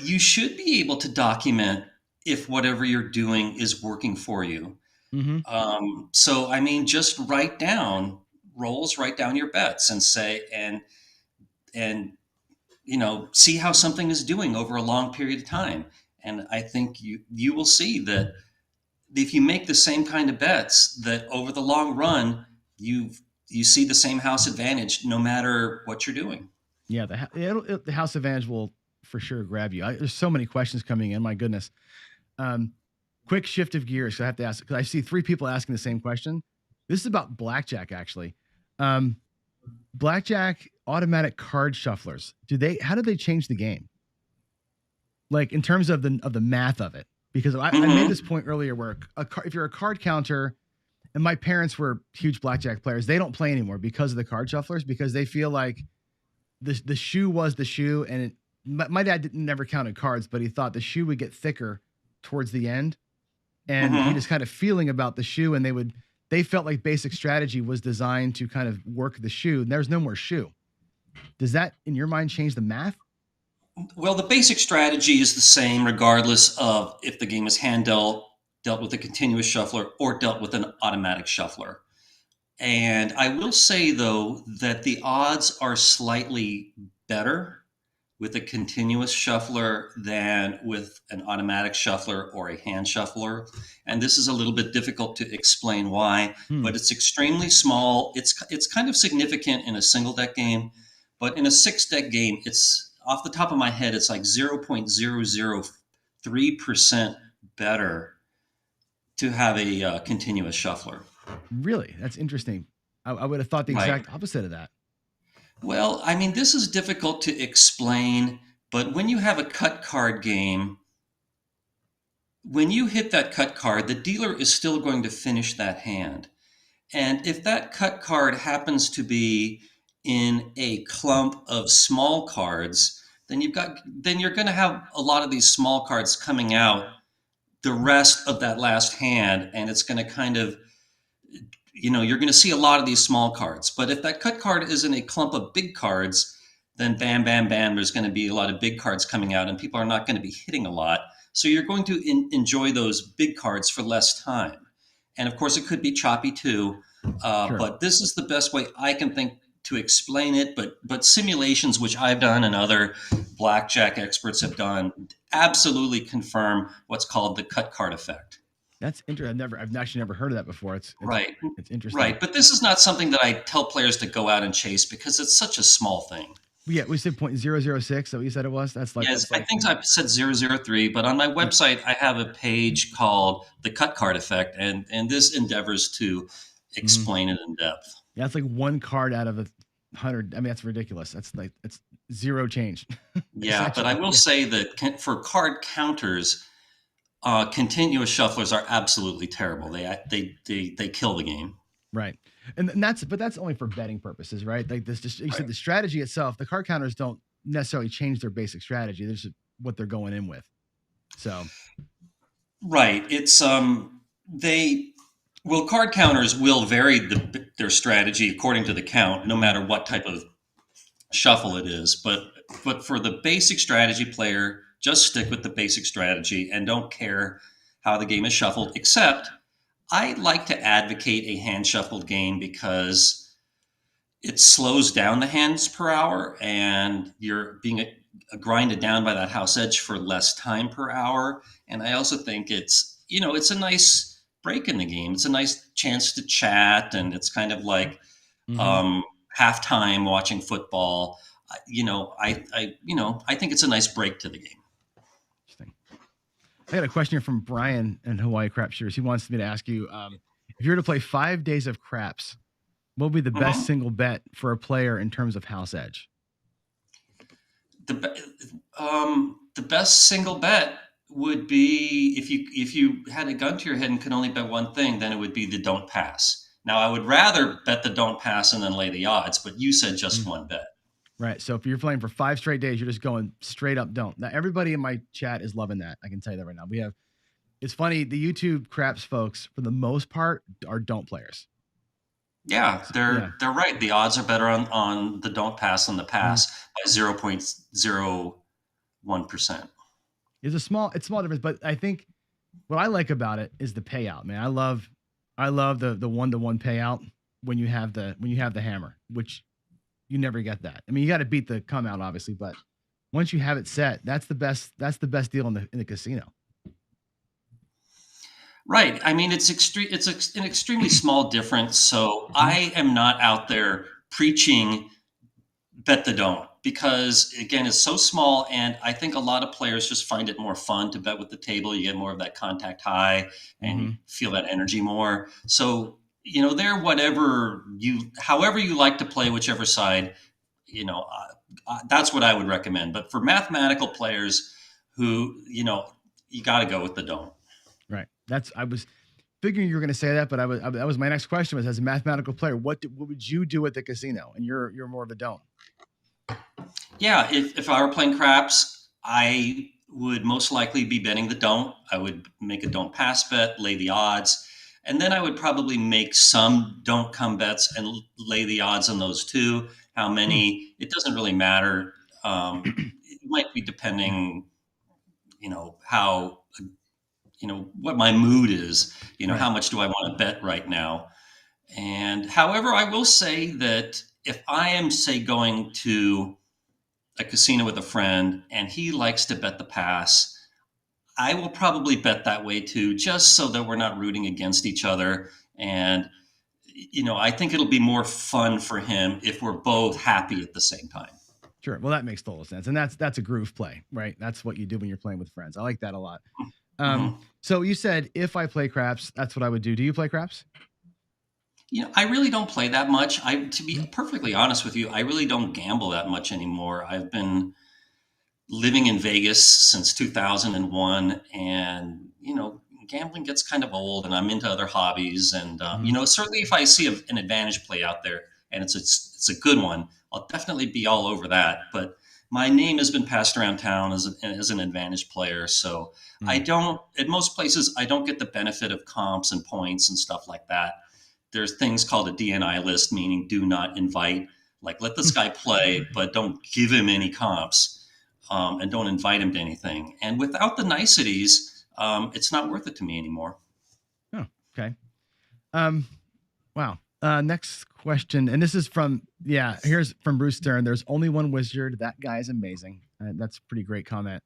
S9: you should be able to document if whatever you're doing is working for you. Mm-hmm. So, I mean, just write down rolls, write down your bets and say, and see how something is doing over a long period of time. And I think you will see that if you make the same kind of bets, that over the long run, you see the same house advantage no matter what you're doing.
S1: Yeah, the house advantage will for sure grab you. There's so many questions coming in. My goodness. Quick shift of gears. So I have to ask, because I see 3 people asking the same question. This is about blackjack, actually. Blackjack automatic card shufflers. How did they change the game? Like in terms of the math of it, because I made this point earlier where if you're a card counter, and my parents were huge blackjack players, they don't play anymore because of the card shufflers, because they feel like the shoe was the shoe. And my dad never counted cards, but he thought the shoe would get thicker towards the end. And he just kind of feeling about the shoe, and they felt like basic strategy was designed to kind of work the shoe. And there's no more shoe. Does that, in your mind, change the math?
S9: Well, the basic strategy is the same regardless of if the game is hand dealt with a continuous shuffler, or dealt with an automatic shuffler. And I will say, though, that the odds are slightly better with a continuous shuffler than with an automatic shuffler or a hand shuffler. And this is a little bit difficult to explain why, but it's extremely small. It's kind of significant in a single deck game, but in a 6-deck game, it's off the top of my head, it's like 0.003% better to have a continuous shuffler.
S1: Really? That's interesting. I would have thought the exact opposite of that.
S9: Well, I mean, this is difficult to explain, but when you have a cut card game, when you hit that cut card, the dealer is still going to finish that hand. And if that cut card happens to be in a clump of small cards, then you're going to have a lot of these small cards coming out the rest of that last hand, and it's going to kind of, you're going to see a lot of these small cards. But if that cut card is in a clump of big cards, then bam, bam, bam, there's going to be a lot of big cards coming out, and people are not going to be hitting a lot. So you're going to enjoy those big cards for less time. And of course, it could be choppy too. Sure. But this is the best way I can think to explain it. But simulations, which I've done and other blackjack experts have done, absolutely confirm what's called the cut card effect.
S1: That's interesting. I've actually never heard of that before.
S9: Right.
S1: It's interesting.
S9: Right. But this is not something that I tell players to go out and chase because it's such a small thing.
S1: Yeah, we said 0.006. So what you said it was?
S9: Yes, I think I said 003, but on my website, I have a page called The Cut Card Effect, and this endeavors to explain it in depth.
S1: Yeah, it's like one card out of 100. I mean, that's ridiculous. It's zero change.
S9: Yeah, but I will say that for card counters, continuous shufflers are absolutely terrible. They kill the game.
S1: Right. And that's only for betting purposes, right? Like this, just you said the strategy itself, the card counters don't necessarily change their basic strategy. They're just what they're going in with. So.
S9: Right. It's card counters will vary their strategy according to the count, no matter what type of shuffle it is. But for the basic strategy player, just stick with the basic strategy and don't care how the game is shuffled, except I like to advocate a hand shuffled game because it slows down the hands per hour and you're being grinded down by that house edge for less time per hour. And I also think it's a nice break in the game. It's a nice chance to chat, and it's kind of like halftime watching football. I think it's a nice break to the game.
S1: Interesting. I got a question here from Brian in Hawaii Craps Shooters. He wants me to ask you, if you were to play 5 days of craps, what would be the best single bet for a player in terms of house edge?
S9: The best single bet would be if you had a gun to your head and could only bet one thing, then it would be the don't pass. Now, I would rather bet the don't pass and then lay the odds, but you said just one bet.
S1: Right. So if you're playing for 5 straight days, you're just going straight up don't. Now, everybody in my chat is loving that. I can tell you that right now. It's funny, the YouTube craps folks, for the most part, are don't players.
S9: Yeah, they're right. The odds are better on the don't pass than the pass by 0.01%.
S1: It's a small difference, but I think what I like about it is the payout, man. I love the 1-to-1 payout when you have the hammer, which you never get that. I mean, you got to beat the come out, obviously, but once you have it set, that's the best deal in the casino.
S9: Right. I mean, it's an extremely small difference. So I am not out there preaching bet the don't, because again, it's so small. And I think a lot of players just find it more fun to bet with the table. You get more of that contact high and feel that energy more. So, however you like to play, whichever side, that's what I would recommend. But for mathematical players who, you got to go with the don't.
S1: Right. I was figuring you were going to say that, but that was my next question was, as a mathematical player, what would you do at the casino? And you're more of a don't.
S9: Yeah. If I were playing craps, I would most likely be betting the don't. I would make a don't pass bet, lay the odds, and then I would probably make some don't come bets and lay the odds on those too. How many, it doesn't really matter. It might be depending, how, what my mood is, how much do I want to bet right now? And however, I will say that if I am, say, going to a casino with a friend and he likes to bet the pass, I will probably bet that way too, just so that we're not rooting against each other. And, I think it'll be more fun for him if we're both happy at the same time.
S1: Sure. Well, that makes total sense. And that's a groove play, right? That's what you do when you're playing with friends. I like that a lot. So you said, if I play craps, that's what I would do. Do you play craps?
S9: I really don't play that much. To be perfectly honest with you, I really don't gamble that much anymore. I've been living in Vegas since 2001, and gambling gets kind of old, and I'm into other hobbies. And certainly, if I see an advantage play out there and it's a good one, I'll definitely be all over that. But my name has been passed around town as an advantage player, so I don't. At most places, I don't get the benefit of comps and points and stuff like that. There's things called a DNI list, meaning do not invite. Like, let this guy play, but don't give him any comps, and don't invite him to anything. And without the niceties, it's not worth it to me anymore.
S1: Oh, okay. Wow. Next question, and this is here's from Bruce Stern. There's only one wizard. That guy is amazing. That's a pretty great comment.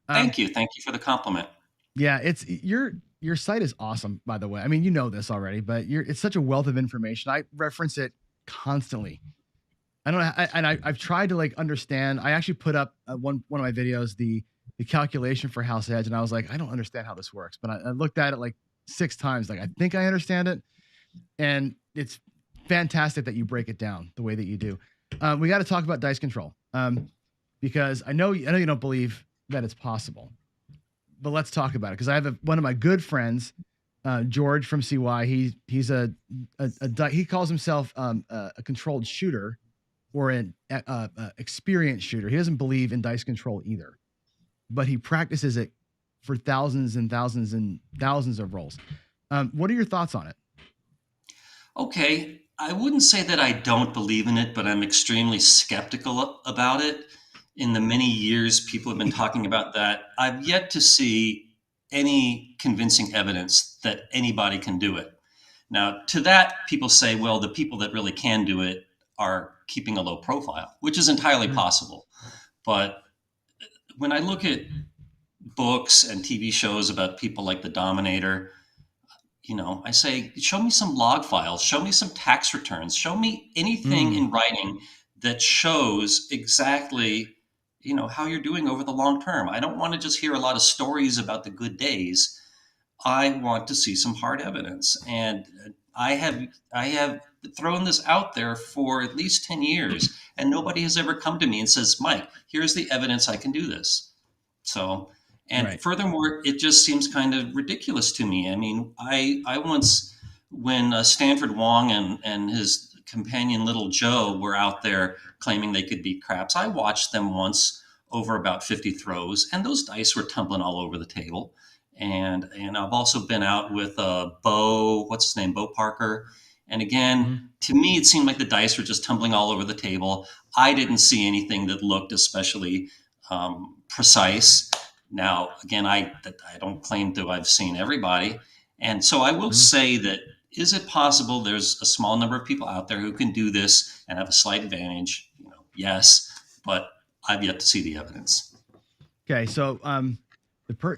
S9: Thank you for the compliment.
S1: Yeah, you're your site is awesome, by the way. I mean, you know this already, but it's such a wealth of information. I reference it constantly. I don't know, I've tried to like understand. I actually put up one of my videos, the calculation for house edge, and I was like, I don't understand how this works. But I looked at it like 6 times, like I think I understand it, and it's fantastic that you break it down the way that you do. We got to talk about dice control, because I know you don't believe that it's possible, but let's talk about it. Because I have one of my good friends, George from CY. He's he calls himself a controlled shooter, or an experienced shooter. He doesn't believe in dice control either, but he practices it for thousands and thousands and thousands of rolls. What are your thoughts on it?
S9: Okay, I wouldn't say that I don't believe in it, but I'm extremely skeptical about it. In the many years people have been talking about that, I've yet to see any convincing evidence that anybody can do it. Now, to that, people say, well, the people that really can do it are keeping a low profile, which is entirely possible. But when I look at books and TV shows about people like the Dominator, I say, show me some log files, show me some tax returns, show me anything in writing that shows exactly, how you're doing over the long term. I don't want to just hear a lot of stories about the good days. I want to see some hard evidence. And I have thrown this out there for at least 10 years, and nobody has ever come to me and says, Mike, here's the evidence I can do this. So, and
S1: Right.
S9: furthermore, it just seems kind of ridiculous to me. I mean, I once, when Stanford Wong and his companion Little Joe were out there claiming they could beat craps, I watched them once over about 50 throws, and those dice were tumbling all over the table. And I've also been out with Bo Parker. And again, to me, it seemed like the dice were just tumbling all over the table. I didn't see anything that looked especially precise. Now, again, I don't claim to have seen everybody. And so I will say that, is it possible there's a small number of people out there who can do this and have a slight advantage? Yes, but I've yet to see the evidence.
S1: Okay, so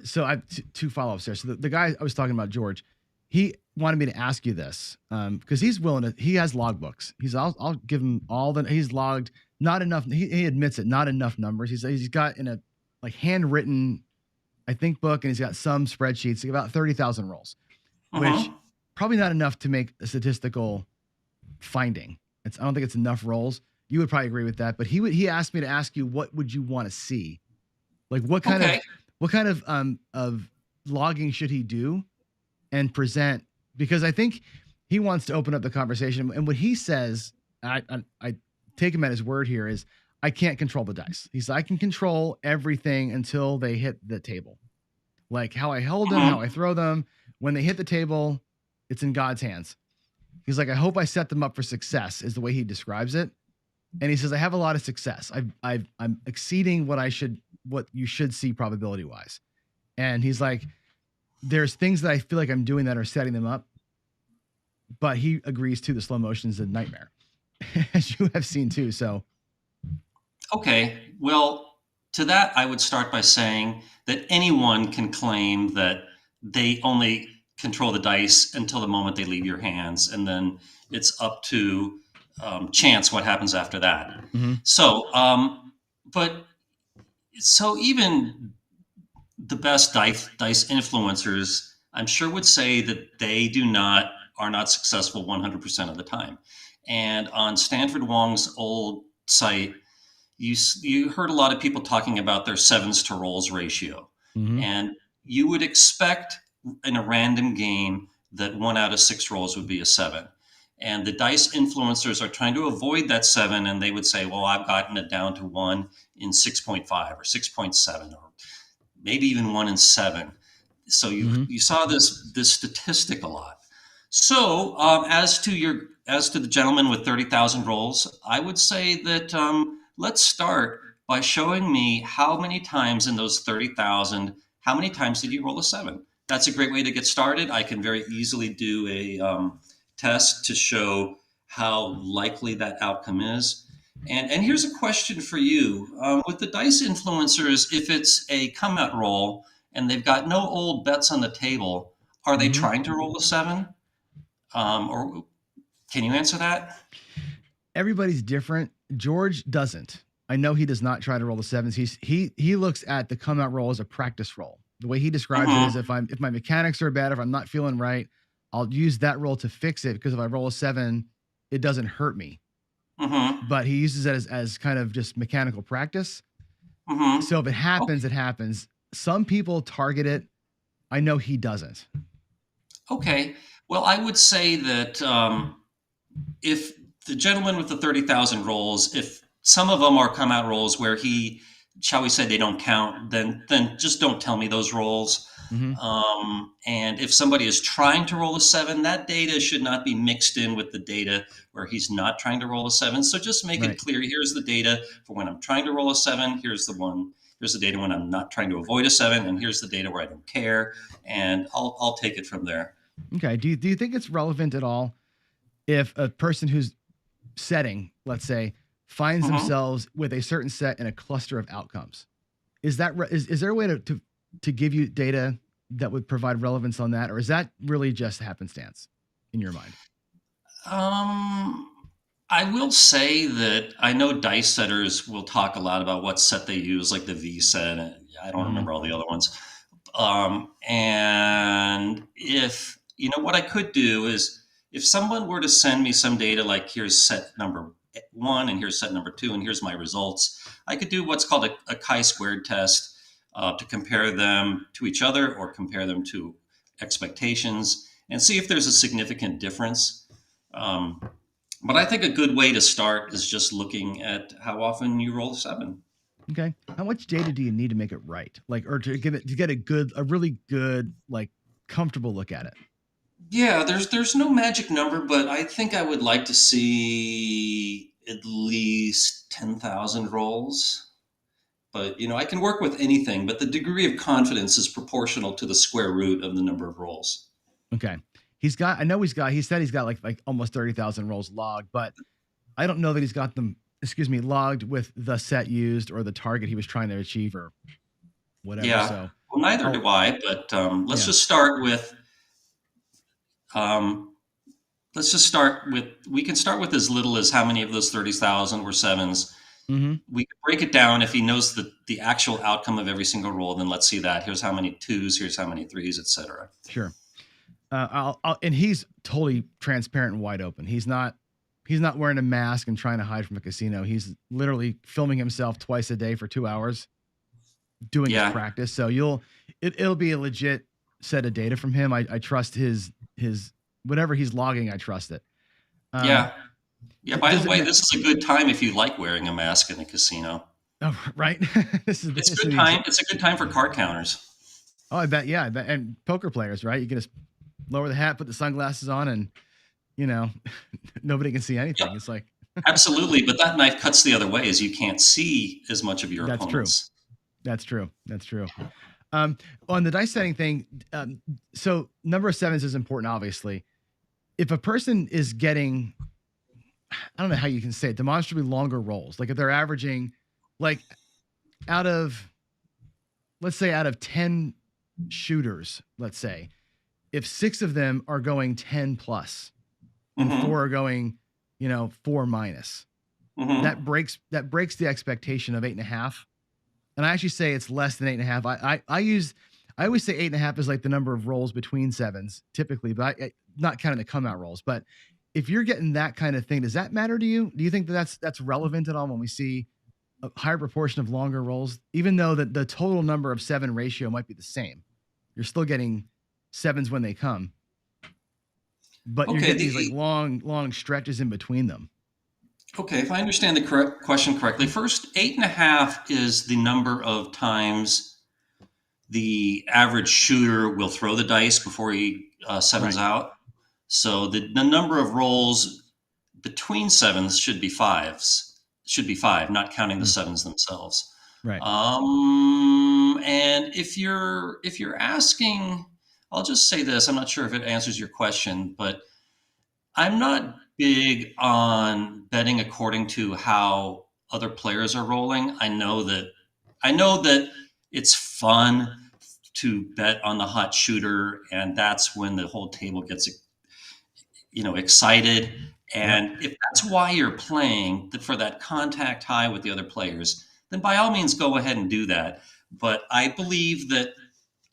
S1: so I have two follow-ups there. So the guy I was talking about, George, he wanted me to ask you this, because he's willing to. He has logbooks. I'll give him all that he's logged. Not enough. He admits it. Not enough numbers. He's got in a like handwritten, I think, book, and he's got some spreadsheets, about 30,000 rolls, which probably not enough to make a statistical finding. I don't think it's enough rolls. You would probably agree with that. But he asked me to ask you, what would you want to see? Like what kind of logging should he do and present? Because I think he wants to open up the conversation. And what he says, I take him at his word here, is I can't control the dice. He said, I can control everything until they hit the table. Like how I hold them, how I throw them. When they hit the table, it's in God's hands. He's like, I hope I set them up for success, is the way he describes it. And he says, I have a lot of success. I'm exceeding what you should see probability wise. And he's like, there's things that I feel like I'm doing that are setting them up. But he agrees too, the slow motion is a nightmare, as you have seen too. So.
S9: Okay. Well, to that, I would start by saying that anyone can claim that they only control the dice until the moment they leave your hands. And then it's up to chance what happens after that. So, so even the best dice influencers, I'm sure, would say that they are not successful 100% of the time. And on Stanford Wong's old site, you heard a lot of people talking about their sevens to rolls ratio. And you would expect in a random game that 1 out of 6 rolls would be a 7. And the dice influencers are trying to avoid that 7, and they would say, well, I've gotten it down to 1 in 6.5 or 6.7, or maybe even 1 in 7. So you saw this statistic a lot. So as to the gentleman with 30,000 rolls, I would say that let's start by showing me how many times in those 30,000, how many times did you roll a 7? That's a great way to get started. I can very easily do a test to show how likely that outcome is. And here's a question for you. With the dice influencers, if it's a come out roll and they've got no old bets on the table, Are they
S1: Mhm.
S9: trying to roll a 7? Or can you answer that?
S1: Everybody's different. George doesn't. I know he does not try to roll the sevens. He looks at the come out roll as a practice roll. The way he describes it is
S9: Mhm.
S1: if my mechanics are bad, if I'm not feeling right, I'll use that roll to fix it, because if I roll a 7, it doesn't hurt me.
S9: Mhm.
S1: But he uses it as kind of just mechanical practice.
S9: Mhm.
S1: So if it happens,
S9: Okay.
S1: it happens. Some people target it. I know he doesn't.
S9: Okay. Well, I would say that if the gentleman with the 30,000 rolls, if some of them are come out rolls where he, shall we say, they don't count, then just don't tell me those rolls.
S1: Mhm.
S9: And if somebody is trying to roll a 7, that data should not be mixed in with the data where he's not trying to roll a 7. So just make it
S1: Right.
S9: clear. Here's the data for when I'm trying to roll a 7. Here's the data when I'm not trying to avoid a 7, and here's the data where I don't care. And I'll take it from there.
S1: Okay. Do you think it's relevant at all if a person who's setting, let's say, finds
S9: Mhm.
S1: themselves with a certain set and a cluster of outcomes? Is there a way to give you data that would provide relevance on that, or is that really just happenstance in your mind?
S9: Um, I will say that I know dice setters will talk a lot about what set they use, like the V set. And I don't
S1: Mhm.
S9: remember all the other ones. And if, what I could do is if someone were to send me some data, like here's set number 1 and here's set number 2 and here's my results, I could do what's called a chi-squared test to compare them to each other or compare them to expectations and see if there's a significant difference. Um, but I think a good way to start is just looking at how often you roll a 7.
S1: Okay. How much data do you need to make it right? Like, or to get a really good, like, comfortable look at it?
S9: Yeah, there's no magic number, but I think I would like to see at least 10,000 rolls. But I can work with anything, but the degree of confidence is proportional to the square root of the number of rolls.
S1: Okay. He said he's got like almost 30,000 rolls logged, but I don't know that he's got them, excuse me, logged with the set used or the target he was trying to achieve or whatever.
S9: Yeah,
S1: So
S9: well, neither
S1: I'll,
S9: do I, but let's
S1: yeah.
S9: just start with um, we can start with as little as how many of those 30,000 were sevens.
S1: Mhm.
S9: We can break it down if he knows the actual outcome of every single roll. Then let's see that. Here's how many twos. Here's how many threes, etc.
S1: Sure. And he's totally transparent and wide open. He's not wearing a mask and trying to hide from a casino. He's literally filming himself twice a day for 2 hours doing his
S9: Yeah,
S1: practice. So it'll be a legit set of data from him. I trust his whatever he's logging. I trust it. Um,
S9: yeah, yeah. By
S1: does
S9: the
S1: it?
S9: way, this is a good time if you like wearing a mask in a casino.
S1: Oh, right.
S9: It's
S1: This is
S9: good
S1: the
S9: time. It's a good time for card counters.
S1: Oh, I bet. Yeah, I bet. And poker players, right? You can just lower the hat, put the sunglasses on, and you know, nobody can see anything.
S9: Yeah,
S1: It's like
S9: absolutely. But that knife cuts the other way, as you can't see as much of your
S1: that's true.
S9: opponents.
S1: That's true. That's true. On the dice setting thing, so number of sevens is important, obviously. If a person is getting, I don't know how you can say it, demonstrably longer rolls, like if they're averaging, like out of, let's say, out of 10 shooters, let's say, if 6 of them are going 10 plus and
S9: Hmm.
S1: 4 are going, 4 minus,
S9: Hmm.
S1: that breaks the expectation of 8.5. And I actually say it's less than 8.5. I always say 8.5 is like the number of rolls between sevens typically, but not counting the come out rolls. But if you're getting that kind of thing, does that matter to you? Do you think that that's relevant at all when we see a higher proportion of longer rolls, even though the total number of 7 ratio might be the same? You're still getting sevens when they come, but you're
S9: Okay.
S1: getting these like long stretches in between them.
S9: Okay, if I understand the correct question correctly, first, 8.5 is the number of times the average shooter will throw the dice before he sevens
S1: Right.
S9: out. So the number of rolls between sevens should be fives, should be 5, not counting the
S1: Mm,
S9: sevens themselves.
S1: right.
S9: And if you're asking, I'll just say this. I'm not sure if it answers your question, but I'm not big on betting according to how other players are rolling. I know that it's fun to bet on the hot shooter, and that's when the whole table gets, excited. And if that's why you're playing for that contact high with the other players, then by all means go ahead and do that. But I believe that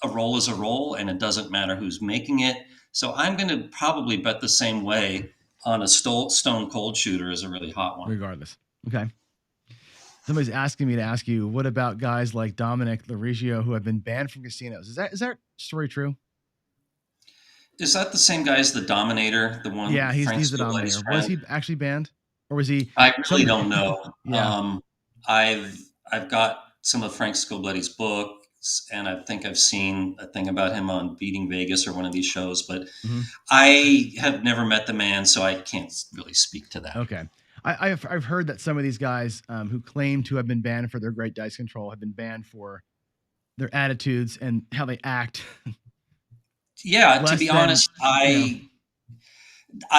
S9: a roll is a roll, and it doesn't matter who's making it. So I'm going to probably bet the same way on a stone cold shooter as a really hot one.
S1: Regardless. Okay. Somebody's asking me to ask you, what about guys like Dominic Laurigio who have been banned from casinos? Is that story true?
S9: Is that the same guy as the Dominator? The one?
S1: Yeah, he's the Dominator. Was he actually banned, or was he?
S9: I really don't know.
S1: Yeah.
S9: I've got some of Frank Scobletti's books, and I think I've seen a thing about him on Beating Vegas or one of these shows, but I have never met the man, so I can't really speak to that.
S1: Okay. I've heard that some of these guys who claim to have been banned for their great dice control have been banned for their attitudes and how they act.
S9: Yeah, to be honest, I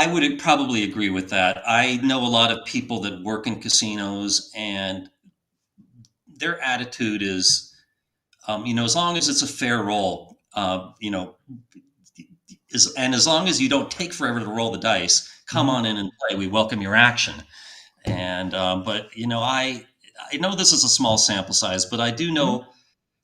S9: would probably agree with that. I know a lot of people that work in casinos, and their attitude is, as long as it's a fair roll, as long as you don't take forever to roll the dice, come on in and play. We welcome your action. And but I know this is a small sample size, but I do know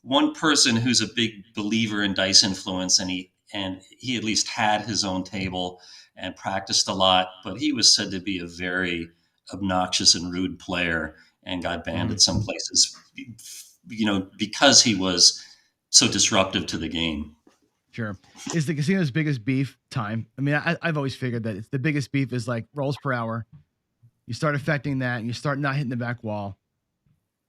S9: one person who's a big believer in dice influence, and he at least had his own table and practiced a lot, but he was said to be a very obnoxious and rude player and got banned at some places, because he was so disruptive to the game.
S1: Sure. Is the casino's biggest beef time? I mean, I've always figured that it's the biggest beef is like rolls per hour. You start affecting that and you start not hitting the back wall.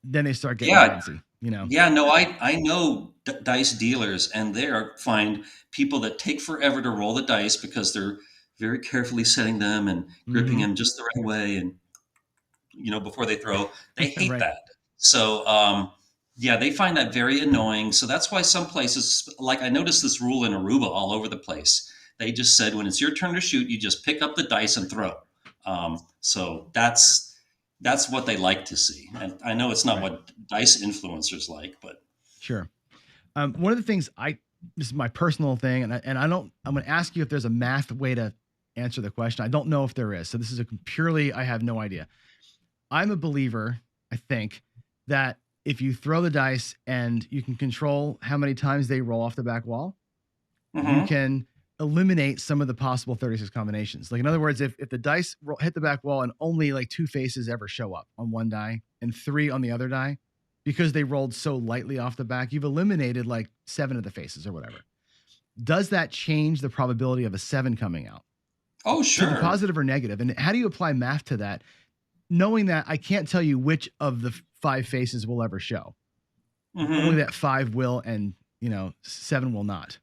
S1: Then they start getting fancy,
S9: Yeah, no, I know dice dealers, and they find people that take forever to roll the dice because they're very carefully setting them and gripping them just the right way. And, before they throw, they hate that. So, they find that very annoying. So that's why some places, like I noticed this rule in Aruba all over the place. They just said, when it's your turn to shoot, you just pick up the dice and throw. So that's what they like to see. And I know it's not what dice influencers like, but
S1: sure. One of the things this is my personal thing, and I'm going to ask you if there's a math way to answer the question. I don't know if there is. So this is I have no idea. I'm a believer, I think, that if you throw the dice and you can control how many times they roll off the back wall, you can eliminate some of the possible 36 combinations. Like, in other words, if the dice hit the back wall and only like 2 faces ever show up on one die and 3 on the other die, because they rolled so lightly off the back, you've eliminated like 7 of the faces or whatever. Does that change the probability of a 7 coming out?
S9: Oh, sure.
S1: To the positive or negative? And how do you apply math to that? Knowing that I can't tell you which of the 5 faces will ever show. Only that 5 will, and 7 will not.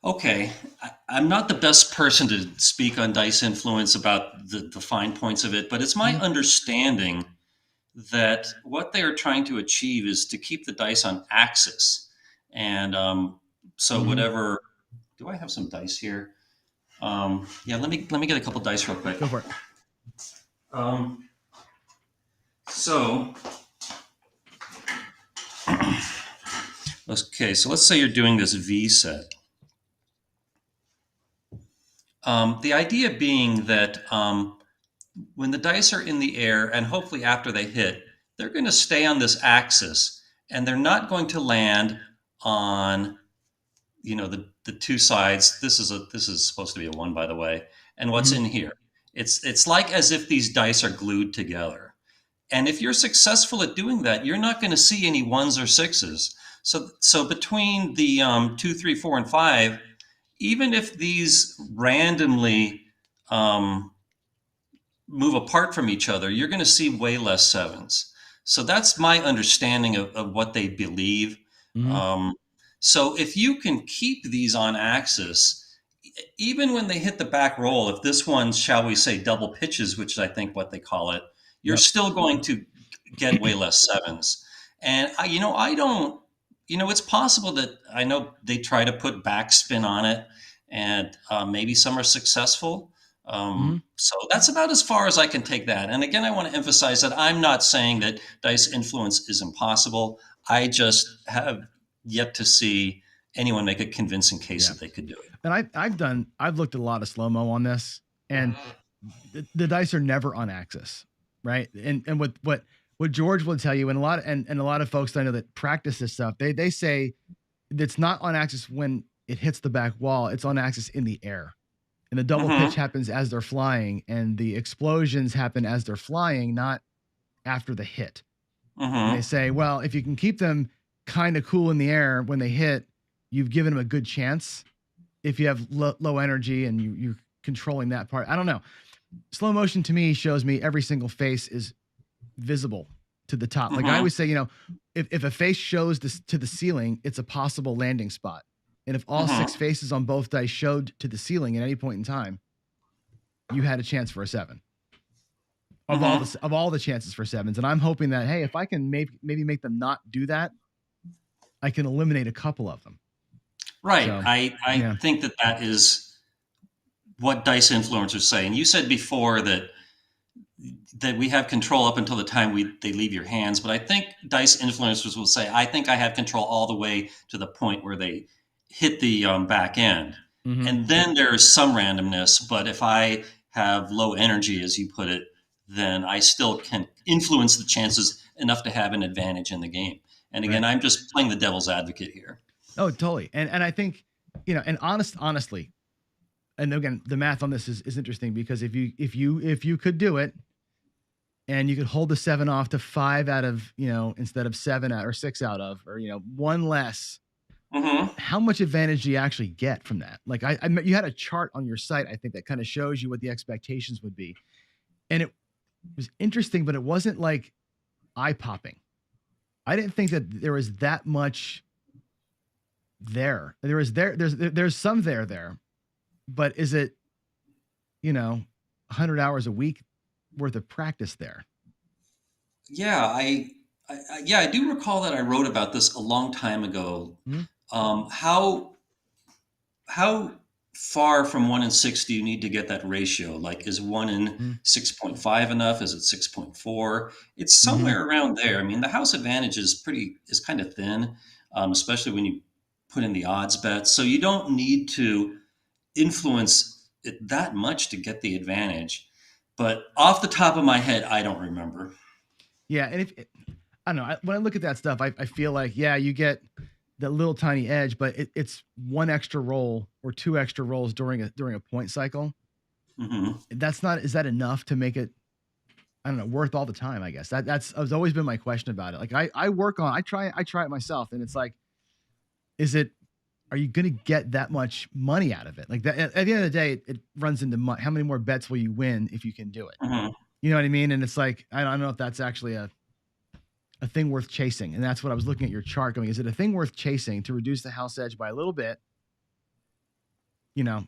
S9: Okay, I'm not the best person to speak on dice influence about the fine points of it, but it's my understanding that what they are trying to achieve is to keep the dice on axis. And so whatever, do I have some dice here? Let me get a couple dice real quick.
S1: Go for it.
S9: Okay, so let's say you're doing this V set. The idea being that when the dice are in the air, and hopefully after they hit, they're going to stay on this axis, and they're not going to land on, the 2 sides. This is supposed to be a 1, by the way. And what's in here? It's like as if these dice are glued together. And if you're successful at doing that, you're not going to see any 1s or 6s. So between the 2, 3, 4, and 5. Even if these randomly move apart from each other, you're going to see way less 7s. So that's my understanding of what they believe. So if you can keep these on axis, even when they hit the back roll, if this one, shall we say, double pitches, which is I think what they call it, you're still going to get way less 7s. And I don't. It's possible that I know they try to put backspin on it, and maybe some are successful. So that's about as far as I can take that. And again, I want to emphasize that I'm not saying that dice influence is impossible. I just have yet to see anyone make a convincing case
S1: Yeah.
S9: that they could do it.
S1: And I've looked at a lot of slow mo on this, and the dice are never on axis, right? And what George will tell you, and a lot of folks that I know that practice this stuff, they say it's not on axis when it hits the back wall. It's on axis in the air, and the double pitch happens as they're flying, and the explosions happen as they're flying, not after the hit. And they say, well, if you can keep them kind of cool in the air when they hit, you've given them a good chance. If you have low energy and you're controlling that part, I don't know. Slow motion to me shows me every single face is visible to the top. Like I always say, if a face shows this to the ceiling, it's a possible landing spot. And if all 6 faces on both dice showed to the ceiling at any point in time, you had a chance for a 7. Of all the chances for 7s. And I'm hoping that, hey, if I can maybe make them not do that, I can eliminate a couple of them.
S9: Right.
S1: So,
S9: I think that is what dice influencers say. And you said before that we have control up until the time they leave your hands. But I think dice influencers will say, I think I have control all the way to the point where they hit the back end. And then there's some randomness. But if I have low energy, as you put it, then I still can influence the chances enough to have an advantage in the game. And again, I'm just playing the devil's advocate here.
S1: Oh, totally. And I think, and honestly, and again, the math on this is interesting, because if you could do it and you could hold the 7 off to 5 out of, instead of 7 out or 6 out of, or, 1 less, how much advantage do you actually get from that? Like you had a chart on your site, I think, that kind of shows you what the expectations would be. And it was interesting, but it wasn't like eye popping. I didn't think that there was that much there. There's some there, but is it, 100 hours a week worth of practice there?
S9: Yeah, I do recall that I wrote about this a long time ago. How far from 1 in 6 do you need to get that ratio? Like, is 1 in 6.5 enough? Is it 6.4? It's somewhere around there. I mean, the house advantage is kind of thin, especially when you put in the odds bets. So you don't need to influence it that much to get the advantage. But off the top of my head, I don't remember.
S1: Yeah, and I don't know, when I look at that stuff, I feel like, you get that little tiny edge, but it's 1 extra roll or 2 extra rolls during a point cycle. Is that enough to make it, I don't know, worth all the time? I guess that's always been my question about it. Like I try it myself, and it's like, are you going to get that much money out of it? Like that, at the end of the day, it runs into how many more bets will you win if you can do it? You know what I mean? And it's like, I don't know if that's actually a thing worth chasing. And that's what I was looking at your chart going, is it a thing worth chasing to reduce the house edge by a little bit, in a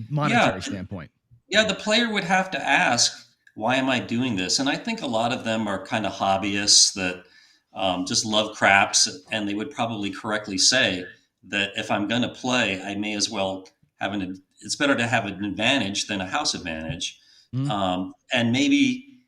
S1: monetary standpoint?
S9: Yeah, the player would have to ask, why am I doing this? And I think a lot of them are kind of hobbyists that just love craps, and they would probably correctly say that if I'm going to play, I may as well it's better to have an advantage than a house advantage. And maybe,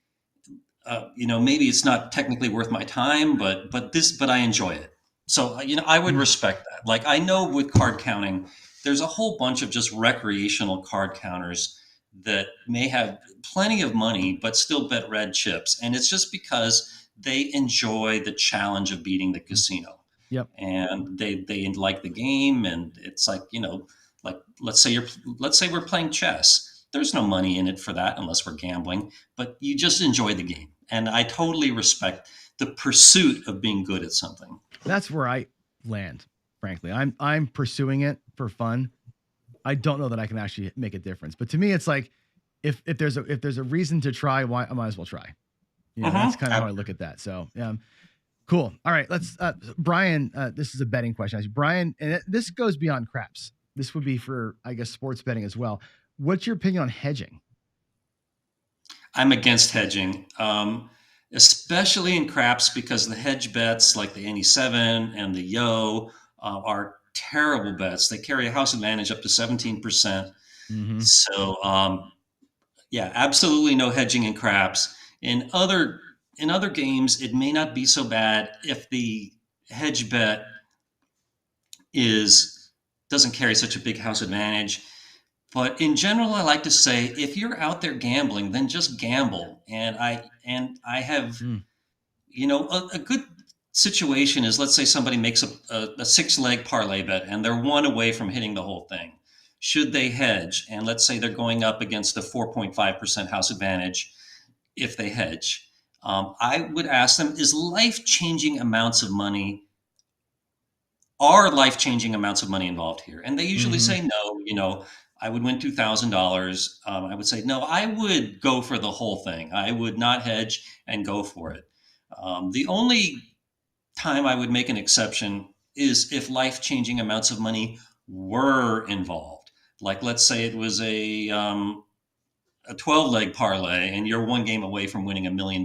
S9: maybe it's not technically worth my time, but I enjoy it. So, I would respect that. Like, I know with card counting, there's a whole bunch of just recreational card counters that may have plenty of money, but still bet red chips. And it's just because they enjoy the challenge of beating the casino.
S1: Yep.
S9: And they like the game. And it's like, like, let's say we're playing chess. There's no money in it for that unless we're gambling, but you just enjoy the game. And I totally respect the pursuit of being good at something.
S1: That's where I land, frankly. I'm pursuing it for fun. I don't know that I can actually make a difference. But to me, it's like, if there's a reason to try, why I might as well try. That's kind of how I look at that. So cool. All right, let's Brian, this is a betting question. Brian, and this goes beyond craps. This would be for, I guess, sports betting as well. What's your opinion on hedging?
S9: I'm against hedging, especially in craps, because the hedge bets like the Any7 and the Yo are terrible bets. They carry a house advantage up to 17%. So, absolutely no hedging in craps. In other games, it may not be so bad if the hedge bet is doesn't carry such a big house advantage. But in general, I like to say if you're out there gambling, then just gamble. And I have,
S1: Mm.
S9: a good situation is, let's say somebody makes a 6-leg parlay bet and they're one away from hitting the whole thing. Should they hedge? And let's say they're going up against a 4.5% house advantage. If they hedge, I would ask them: Is life-changing amounts of money are life-changing amounts of money involved here? And they usually
S1: Mm-hmm.
S9: say no. I would win $2,000. I would say no. I would go for the whole thing. I would not hedge and go for it. The only time I would make an exception is if life-changing amounts of money were involved. Like, let's say it was a 12-leg parlay and you're one game away from winning $1 million.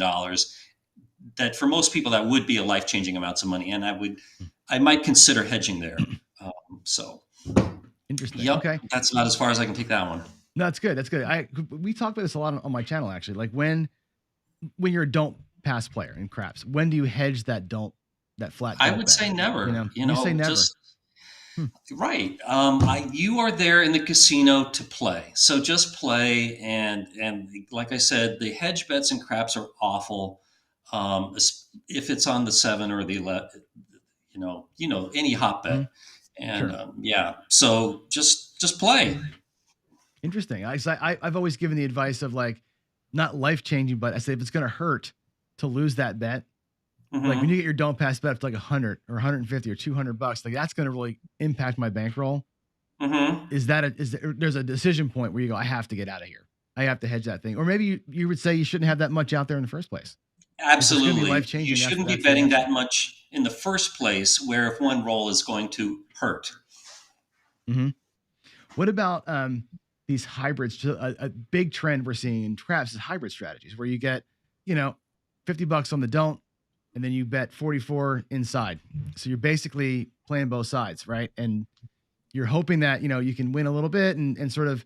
S9: That, for most people, that would be a life-changing amounts of money, and I might consider hedging there. So,
S1: Interesting.
S9: yep,
S1: Okay.
S9: that's about as far as I can take that one.
S1: No, that's good. That's good. We talk about this a lot on my channel, actually. Like when you're a don't pass player in craps, when do you hedge that flat?
S9: I
S1: don't
S9: would
S1: bet?
S9: say never.
S1: You say never.
S9: Right. You are there in the casino to play, so just play. And like I said, the hedge bets in craps are awful. If it's on the 7 or the 11, any hot bet. And
S1: Sure.
S9: yeah, so just play.
S1: Interesting. I've always given the advice of like not life changing, but I say if it's going to hurt to lose that bet, like when you get your don't pass bet up to like 100 or 150 or $200, like that's going to really impact my bankroll. Is there's a decision point where you go, I have to get out of here. I have to hedge that thing. Or maybe you would say you shouldn't have that much out there in the first place.
S9: Absolutely.
S1: Life-changing,
S9: You shouldn't be betting that much in the first place, where if one roll is going to hurt.
S1: Mm-hmm. What about these hybrids? A big trend we're seeing in craps is hybrid strategies where you get, $50 on the don't, and then you bet 44 inside. So you're basically playing both sides, right? And you're hoping that, you can win a little bit and sort of,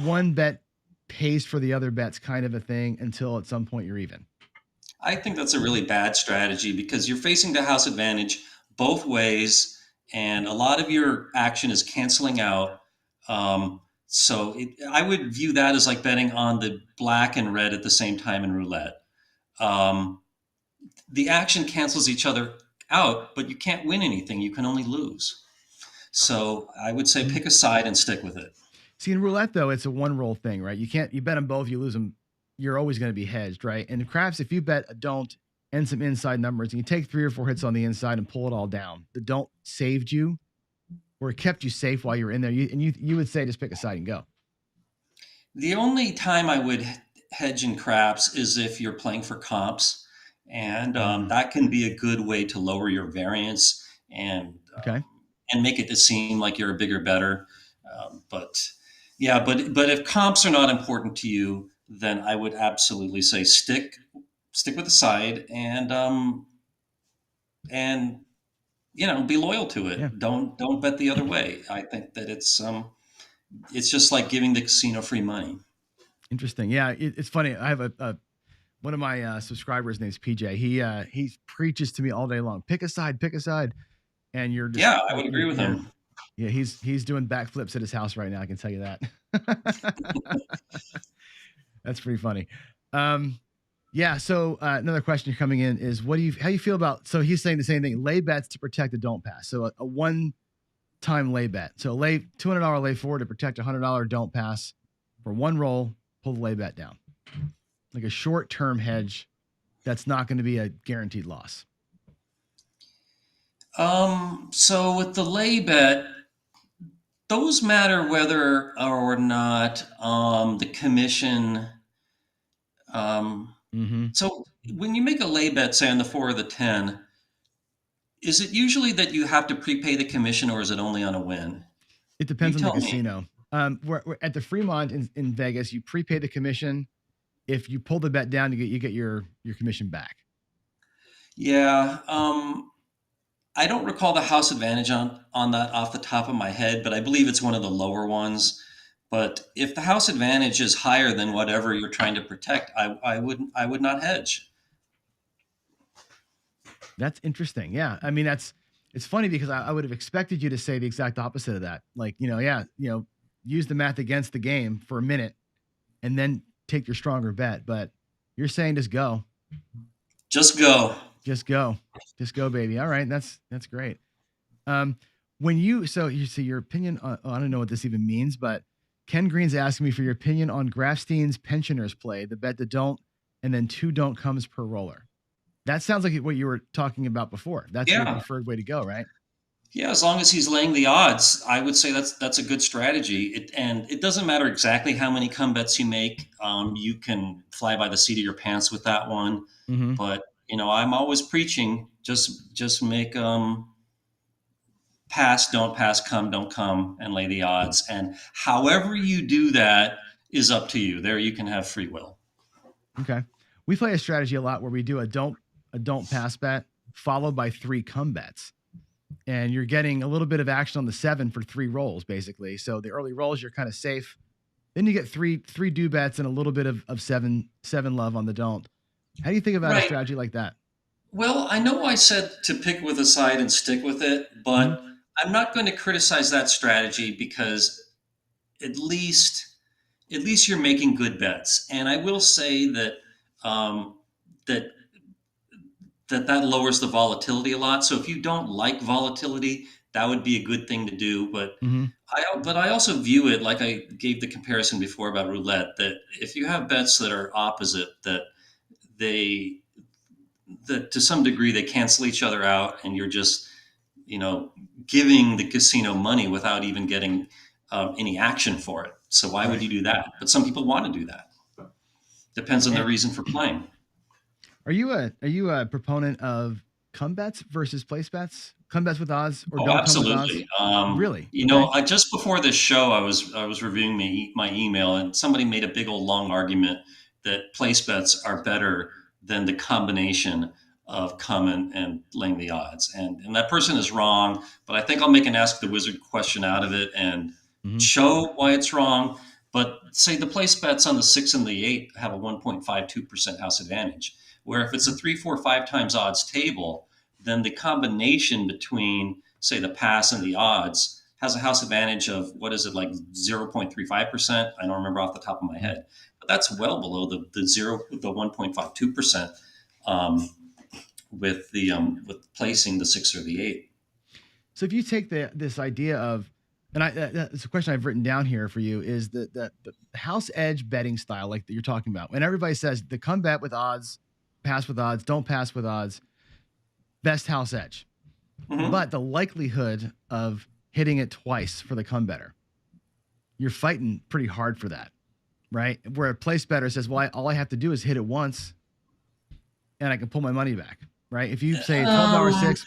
S1: one bet pays for the other bets kind of a thing until at some point you're even.
S9: I think that's a really bad strategy because you're facing the house advantage both ways, and a lot of your action is canceling out. I would view that as like betting on the black and red at the same time in roulette. The action cancels each other out, but you can't win anything. You can only lose. So I would say pick a side and stick with it.
S1: See, in roulette, though, it's a one roll thing, right? You bet them both, you lose them. You're always going to be hedged, right? And in craps, if you bet a don't and some inside numbers and you take 3 or 4 hits on the inside and pull it all down, the don't saved you or it kept you safe while you were in there. You would say just pick a side and go.
S9: The only time I would hedge in craps is if you're playing for comps. And that can be a good way to lower your variance and make it to seem like you're a bigger better. But if comps are not important to you, then I would absolutely say stick with the side and be loyal to it. Yeah. Don't bet the other way. I think that it's just like giving the casino free money.
S1: Interesting. Yeah, it's funny. I have one of my subscribers named PJ. He preaches to me all day long. Pick a side, and you're just,
S9: I would agree with him.
S1: Yeah, he's doing backflips at his house right now. I can tell you that. That's pretty funny. So another question coming in is how you feel about? So he's saying the same thing. Lay bets to protect the don't pass. So a one-time lay bet. So lay $200 lay forward to protect $100 don't pass for one roll. Pull the lay bet down. Like a short-term hedge that's not going to be a guaranteed loss.
S9: So with the lay bet, those matter whether or not the commission. So when you make a lay bet, say on the 4 or the 10, is it usually that you have to prepay the commission, or is it only on a win?
S1: It depends on the casino. We're at the Fremont in Vegas, you prepay the commission. If you pull the bet down, you get your commission back.
S9: Yeah. I don't recall the house advantage on that off the top of my head, but I believe it's one of the lower ones. But if the house advantage is higher than whatever you're trying to protect, I would not hedge.
S1: That's interesting. Yeah. I mean, It's funny because I would have expected you to say the exact opposite of that. Like, use the math against the game for a minute and then take your stronger bet. But you're saying just go.
S9: Just go.
S1: Just go. Just go, baby. All right. That's great. When you see your opinion on, I don't know what this even means, but Ken Green's asking me for your opinion on Grafstein's pensioners play, the bet that don't, and then 2 don't comes per roller. That sounds like what you were talking about before. That's your preferred way to go, right?
S9: Yeah, as long as he's laying the odds, I would say that's a good strategy. It doesn't matter exactly how many come bets you make. You can fly by the seat of your pants with that one.
S1: Mm-hmm.
S9: But I'm always preaching just make pass, don't pass, come, don't come, and lay the odds. And however you do that is up to you. There, you can have free will.
S1: Okay, we play a strategy a lot where we do a don't pass bet followed by 3 come bets. And you're getting a little bit of action on the 7 for 3 rolls, basically. So the early rolls, you're kind of safe. Then you get three do bets and a little bit of seven love on the don't. How do you think about a strategy like that?
S9: Well, I know I said to pick with a side and stick with it, but I'm not going to criticize that strategy because at least you're making good bets. And I will say that that lowers the volatility a lot. So if you don't like volatility, that would be a good thing to do. But I also view it like I gave the comparison before about roulette, that if you have bets that are opposite, that to some degree they cancel each other out, and you're just giving the casino money without even getting any action for it. So why would you do that? But some people want to do that. Depends on the reason for playing.
S1: Are you a proponent of come bets versus place bets? Come bets with odds or don't
S9: absolutely.
S1: Come with odds? Really?
S9: I just before this show, I was reviewing my email, and somebody made a big old long argument that place bets are better than the combination of come and laying the odds. And that person is wrong, but I think I'll make an Ask the Wizard question out of it and show why it's wrong. But say the place bets on the 6 and the 8 have a 1.52% house advantage, where if it's a 3, 4, 5 times odds table, then the combination between, say, the pass and the odds has a house advantage of, what is it, like 0.35%? I don't remember off the top of my head. But that's well below the 1.52% with placing the 6 or the 8.
S1: So if you take this idea of, and that's a question I've written down here for you, is the house edge betting style like that you're talking about. When everybody says the come bet with odds, pass with odds, don't pass with odds, best house edge. But the likelihood of hitting it twice for the come better, you're fighting pretty hard for that, right? Where a place better says, well, all I have to do is hit it once and I can pull my money back, right? If you say $12.06,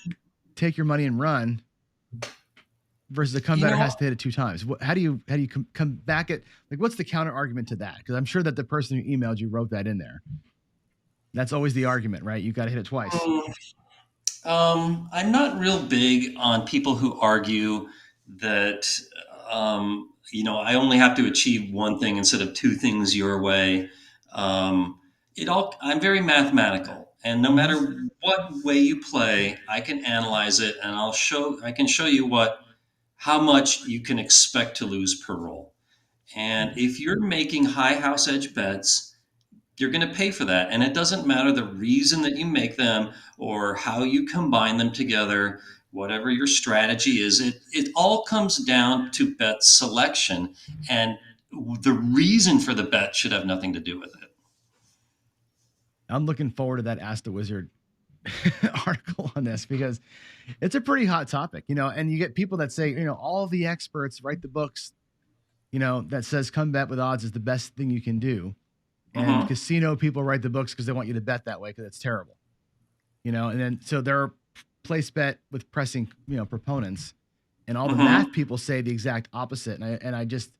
S1: take your money and run, versus a come better has to hit it 2 times. How do you come back at, like, what's the counter argument to that? Because I'm sure that the person who emailed you wrote that in there. That's always the argument, right? You got to hit it twice.
S9: I'm not real big on people who argue that, I only have to achieve one thing instead of 2 things your way. I'm very mathematical, and no matter what way you play, I can analyze it, and I can show you how much you can expect to lose per roll. And if you're making high house edge bets, you're going to pay for that. And it doesn't matter the reason that you make them or how you combine them together, whatever your strategy is, it all comes down to bet selection. And the reason for the bet should have nothing to do with it.
S1: I'm looking forward to that Ask the Wizard article on this, because it's a pretty hot topic, and you get people that say, all the experts write the books, that says come bet with odds is the best thing you can do. And casino people write the books because they want you to bet that way because it's terrible, and then so they're place bet with pressing, proponents, and all the math people say the exact opposite. And I just,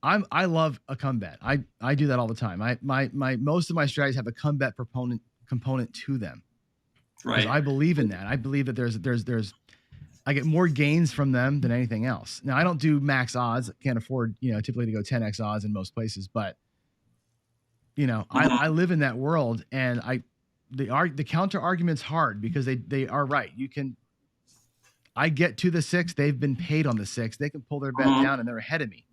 S1: I love a come bet. I do that all the time. My most of my strategies have a come bet component to them. Right. I believe in that. I believe that there's I get more gains from them than anything else. Now I don't do max odds. Can't afford, typically to go 10x odds in most places, but I live in that world, and the counter argument's hard because they are right. I get to the 6, they've been paid on the 6. They can pull their bet
S9: Mhm.
S1: down and they're ahead of me.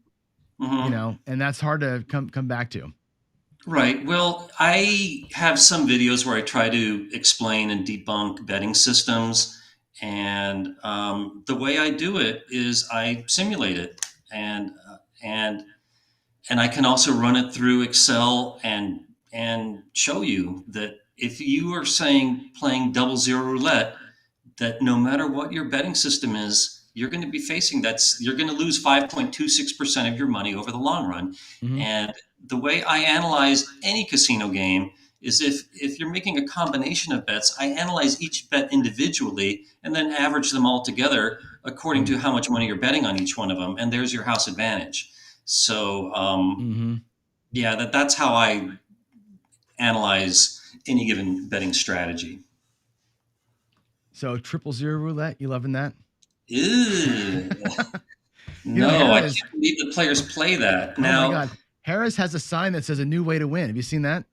S9: Mhm.
S1: And that's hard to come back to.
S9: Right. Well, I have some videos where I try to explain and debunk betting systems, and the way I do it is I simulate it, and I can also run it through Excel and show you that if you are saying playing double zero roulette, that no matter what your betting system is, you're going to be facing you're going to lose 5.26% of your money over the long run. And the way I analyze any casino game is if you're making a combination of bets, I analyze each bet individually and then average them all together according to how much money you're betting on each one of them. And there's your house advantage. So, yeah, that's how I analyze any given betting strategy.
S1: So 000 roulette, you loving that?
S9: Ew. No, I can't believe the players play that. Now,
S1: oh my God. Harris has a sign that says a new way to win. Have you seen that?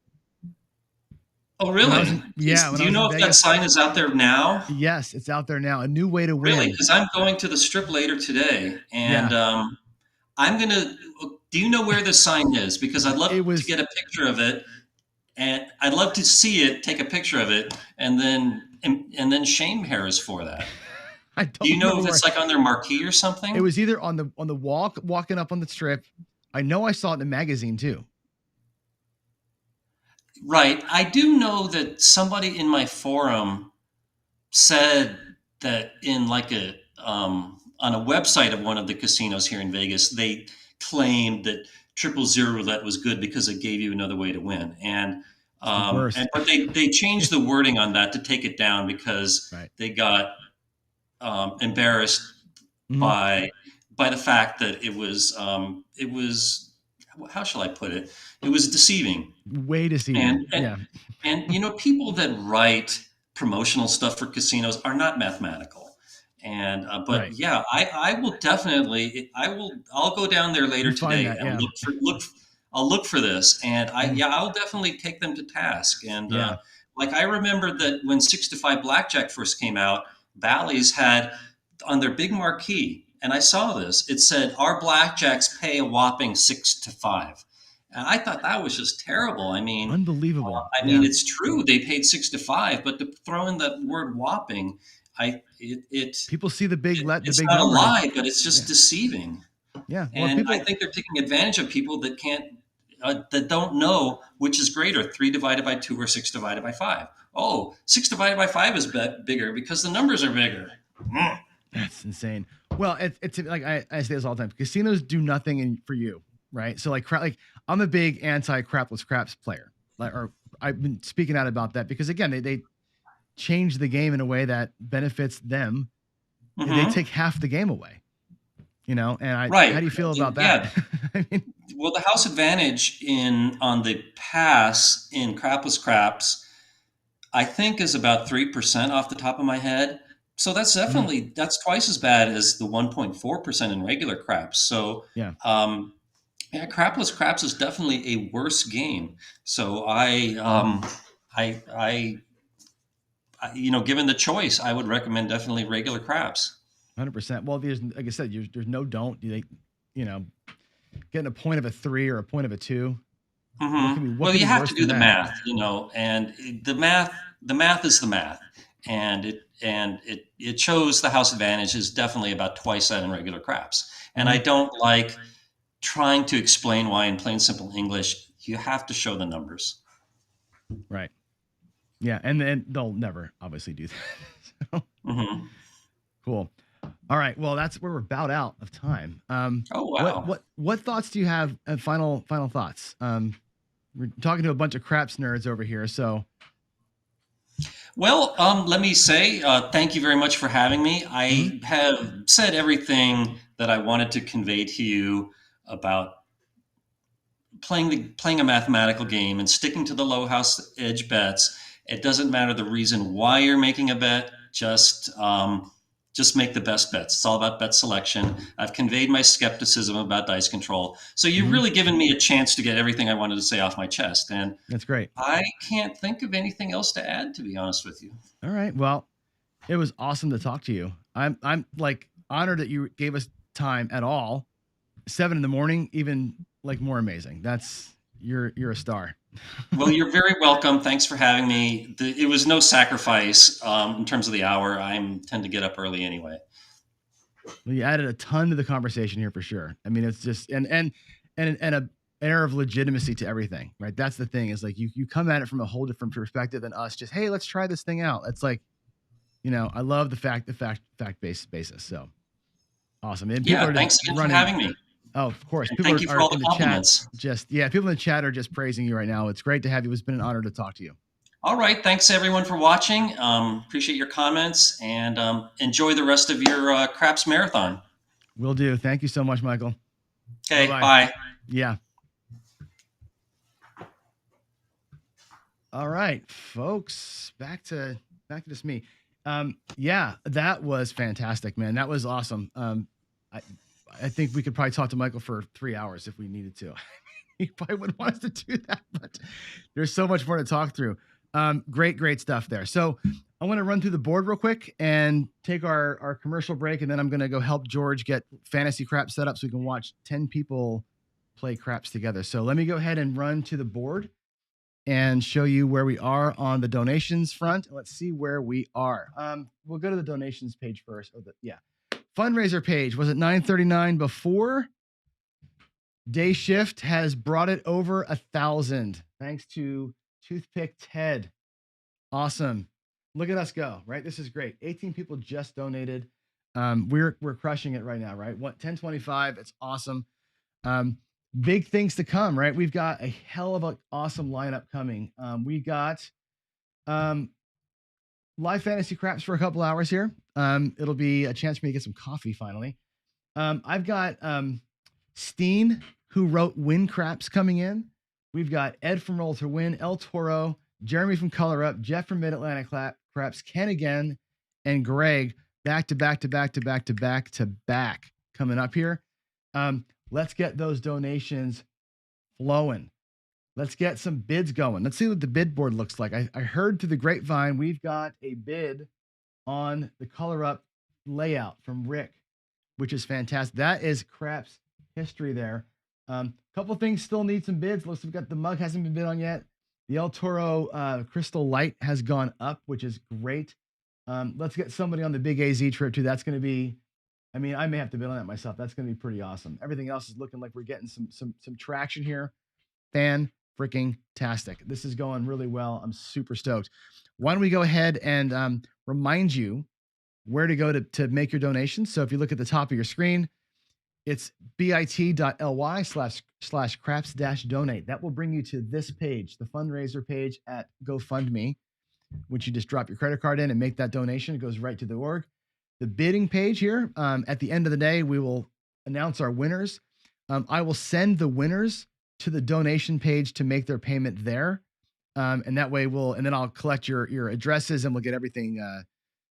S9: Oh, really? Do you know if that sign is out there now?
S1: Yes, it's out there now. A new way to win.
S9: Really? Because I'm going to the strip later today, and I'm going to. Do you know where this sign is? Because I'd love to get a picture of it, and I'd love to see it, take a picture of it, and then shame Harris for that. Do you know if it's like on their marquee or something?
S1: It was either on the walking up on the strip. I know I saw it in the magazine too.
S9: Right. I do know that somebody in my forum said that in like on a website of one of the casinos here in Vegas, they claimed that 000 roulette was good because it gave you another way to win. But they changed the wording on that to take it down because they got embarrassed by the fact that it was how shall I put it? It was deceiving.
S1: Way deceiving.
S9: And people that write promotional stuff for casinos are not mathematical. And I will definitely I'll go down there later today and I'll look for this, and I'll definitely take them to task. And like I remember that when 6 to 5 blackjack first came out, Bally's had on their big marquee, and I saw this, it said our blackjacks pay a whopping 6 to 5. And I thought that was just terrible. I mean,
S1: unbelievable.
S9: It's true they paid 6 to 5, but to throw in that word whopping,
S1: people see the big
S9: it's not a lie, but it's just deceiving.
S1: Yeah,
S9: and I think they're taking advantage of people that that don't know which is greater, 3 divided by 2 or 6 divided by 5. Oh, 6 divided by 5 is bigger because the numbers are bigger.
S1: That's insane. Well, it's like I say this all the time. Casinos do nothing for you, right? So like I'm a big anti-crapless craps player. Or I've been speaking out about that because again, they change the game in a way that benefits them. They take half the game away. And how do you feel about that?
S9: I mean, well, the house advantage on the pass in crapless craps, I think is about 3% off the top of my head. So that's definitely that's twice as bad as the 1.4% in regular craps. So crapless craps is definitely a worse game. So given the choice, I would recommend definitely regular craps.
S1: 100%. Well, like I said, there's no don't. Getting a point of a 3 or a point of a 2.
S9: Well, you have to do the math, and the math is the math, and it shows the house advantage is definitely about twice that in regular craps. And I don't like trying to explain why in plain simple English. You have to show the numbers.
S1: Right. Yeah, and then they'll never obviously do that. So. Cool. All right. Well, that's where we're about out of time.
S9: Oh wow.
S1: What thoughts do you have? Final thoughts. We're talking to a bunch of craps nerds over here, so.
S9: Well, let me say thank you very much for having me. I have said everything that I wanted to convey to you about playing a mathematical game and sticking to the low house edge bets. It doesn't matter the reason why you're making a bet. Just Just make the best bets. It's all about bet selection. I've conveyed my skepticism about dice control. So you've really given me a chance to get everything I wanted to say off my chest. And
S1: That's great.
S9: I can't think of anything else to add, to be honest with you.
S1: All right. Well, it was awesome to talk to you. I'm like honored that you gave us time at all. 7 a.m, even like more amazing. You're a star.
S9: Well, you're very welcome. Thanks for having me. It was no sacrifice in terms of the hour. I tend to get up early anyway.
S1: Well, you added a ton to the conversation here for sure. I mean, it's just and a air of legitimacy to everything, right? That's the thing, is like you come at it from a whole different perspective than us. Just, hey, let's try this thing out. It's like, I love the fact-based basis. So awesome. And
S9: yeah, thanks again for having me.
S1: Oh, of course.
S9: And thank you for all the compliments.
S1: People in the chat are just praising you right now. It's great to have you. It's been an honor to talk to you.
S9: All right. Thanks everyone for watching. Appreciate your comments, and enjoy the rest of your Craps Marathon.
S1: Will do. Thank you so much, Michael.
S9: Okay. Bye.
S1: Yeah. All right, folks, back to just me. Yeah, that was fantastic, man. That was awesome. I think we could probably talk to Michael for 3 hours if we needed to. He probably wouldn't want us to do that, but there's so much more to talk through. Great stuff there. So I want to run through the board real quick and take our commercial break, and then I'm going to go help George get fantasy craps set up so we can watch 10 people play craps together. So let me go ahead and run to the board and show you where we are on the donations front. Let's see where we are. We'll go to the donations page first. Fundraiser page was at 939 before. Day shift has brought it over 1,000 thanks to Toothpick Ted. Awesome. Look at us go, right? This is great. 18 people just donated. We're crushing it right now, right? 1025. It's awesome. Big things to come, right? We've got a hell of an awesome lineup coming. We got live fantasy craps for a couple hours here. It'll be a chance for me to get some coffee finally. I've got Steen, who wrote Win Craps, coming in. We've got Ed from Roll to Win, El Toro, Jeremy from Color Up, Jeff from Mid Atlantic Craps, Ken again, and Greg back to back coming up here. Let's get those donations flowing. Let's get some bids going. Let's see what the bid board looks like. I heard through the grapevine we've got a bid on the Color Up layout from Rick, which is fantastic. That is Craps history there. Couple things still need some bids. Looks like we've got the mug hasn't been bid on yet. The El Toro Crystal Light has gone up, which is great. Let's get somebody on the big AZ trip too. That's going to be, I may have to bid on that myself. That's going to be pretty awesome. Everything else is looking like we're getting some traction here. Freaking-tastic. This is going really well. I'm super stoked. Why don't we go ahead and remind you where to go to make your donations. So if you look at the top of your screen, it's bit.ly/craps-donate. That will bring you to this page, the fundraiser page at GoFundMe, which you just drop your credit card in and make that donation. It goes right to the org. The bidding page here, at the end of the day, we will announce our winners. I will send the winners to the donation page to make their payment there. And that way and then I'll collect your addresses and we'll get everything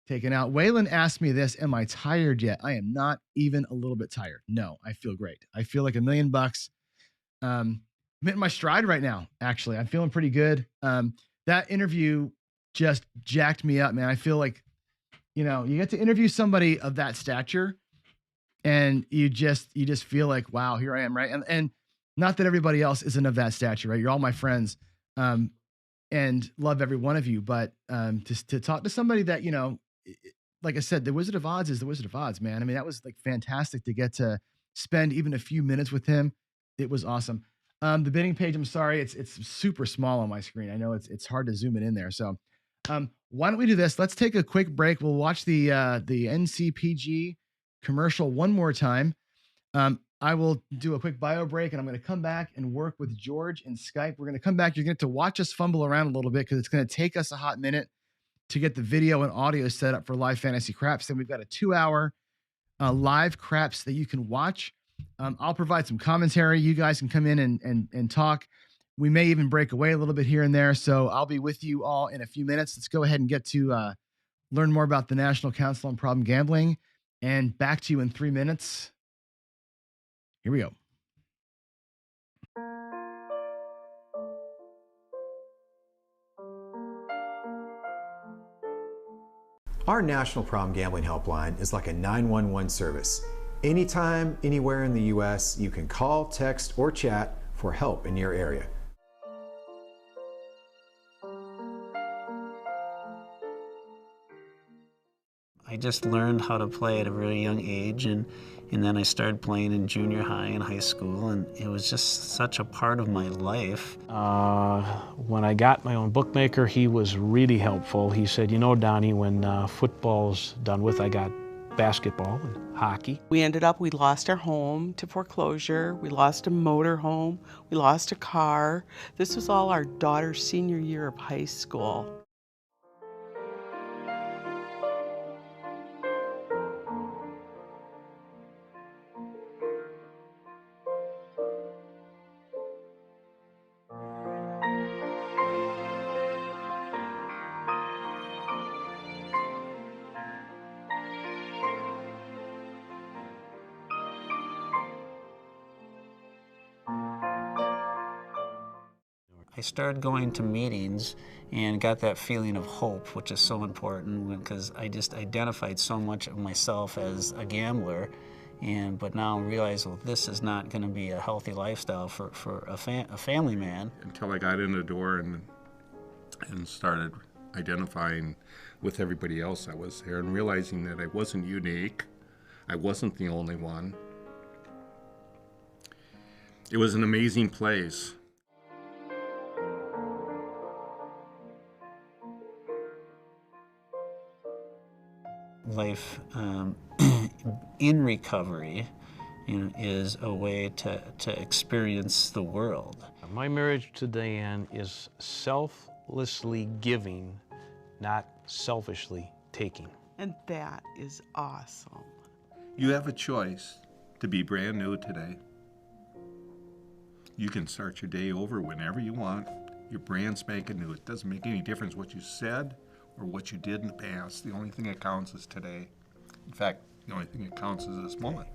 S1: taken out. Waylon asked me this, am I tired yet? I am not even a little bit tired. No, I feel great. I feel like $1 million. I'm hitting my stride right now. Actually, I'm feeling pretty good. That interview just jacked me up, man. I feel like, you get to interview somebody of that stature and you just feel like, wow, here I am. Right. And not that everybody else isn't of that stature, right? You're all my friends, and love every one of you. But to talk to somebody that, like I said, the Wizard of Oz is the Wizard of Oz, man. That was like fantastic to get to spend even a few minutes with him. It was awesome. The bidding page, I'm sorry, it's super small on my screen. I know it's hard to zoom it in there. So why don't we do this? Let's take a quick break. We'll watch the NCPG commercial one more time. I will do a quick bio break and I'm going to come back and work with George in Skype. We're going to come back. You're going to watch us fumble around a little bit because it's going to take us a hot minute to get the video and audio set up for live fantasy craps. Then we've got a 2-hour live craps that you can watch. I'll provide some commentary. You guys can come in and talk. We may even break away a little bit here and there. So I'll be with you all in a few minutes. Let's go ahead and get to learn more about the National Council on Problem Gambling. And back to you in 3 minutes. Here we go.
S2: Our National Problem Gambling Helpline is like a 911 service. Anytime, anywhere in the U.S., you can call, text, or chat for help in your area.
S5: I just learned how to play at a very young age, and then I started playing in junior high and high school, and it was just such a part of my life.
S6: When I got my own bookmaker, he was really helpful. He said, you know, Donnie, when football's done with, I got basketball and hockey.
S7: We lost our home to foreclosure. We lost a motor home. We lost a car. This was all our daughter's senior year of high school.
S5: I started going to meetings and got that feeling of hope, which is so important because I just identified so much of myself as a gambler, but now realize, well, this is not going to be a healthy lifestyle for a family man.
S8: Until I got in the door and started identifying with everybody else that was there and realizing that I wasn't unique. I wasn't the only one. It was an amazing place.
S5: Life in recovery, is a way to experience the world.
S6: My marriage to Diane is selflessly giving, not selfishly taking.
S7: And that is awesome.
S8: You have a choice to be brand new today. You can start your day over whenever you want. You're brand spanking new. It doesn't make any difference what you said or what you did in the past. The only thing that counts is today. In fact, the only thing that counts is this moment.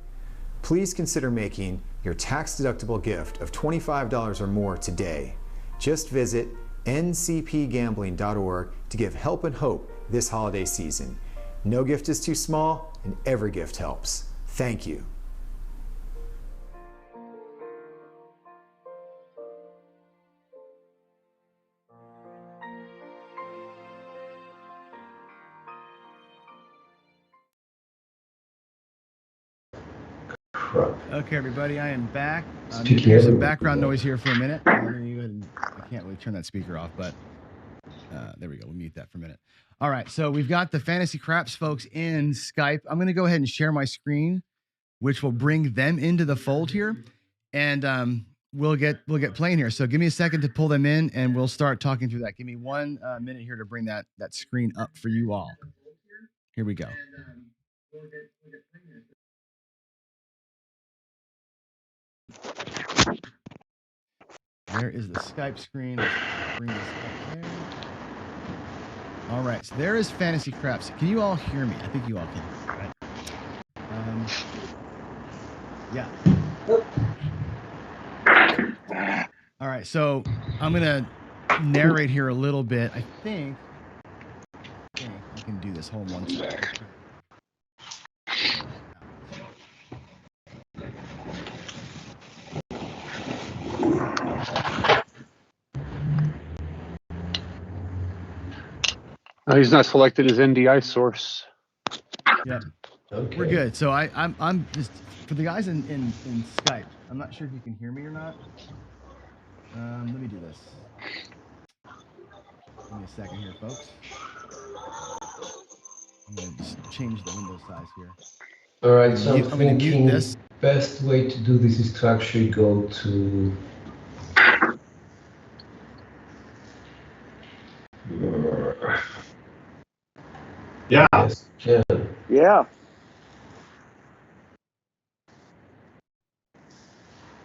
S2: Please consider making your tax-deductible gift of $25 or more today. Just visit ncpgambling.org to give help and hope this holiday season. No gift is too small, and every gift helps. Thank you.
S1: Okay, everybody, I am back. There's some background noise here for a minute. I can't really turn that speaker off, but there we go. We'll mute that for a minute. All right, so we've got the Fantasy Craps folks in Skype. I'm going to go ahead and share my screen, which will bring them into the fold here, and we'll get playing here. So give me a second to pull them in, and we'll start talking through that. Give me 1 minute here to bring that screen up for you all. Here we go. There is the Skype screen. Let's bring this up there. All right, so there is Fantasy Craps. Can you all hear me? I think you all can, right? Yeah. All right, so I'm gonna narrate here a little bit. I think I can do this. Hold on 1 second.
S10: He's not selected as NDI source.
S1: Yep. Okay. We're good. So I'm just for the guys in Skype. I'm not sure if you can hear me or not. Let me do this. Give me a second here, folks. I'm gonna just change the window size here.
S11: All right. So I'm
S1: thinking
S11: this. Best way to do this is to actually go to.
S10: Yeah.
S11: Yes. Yeah.
S10: Yeah.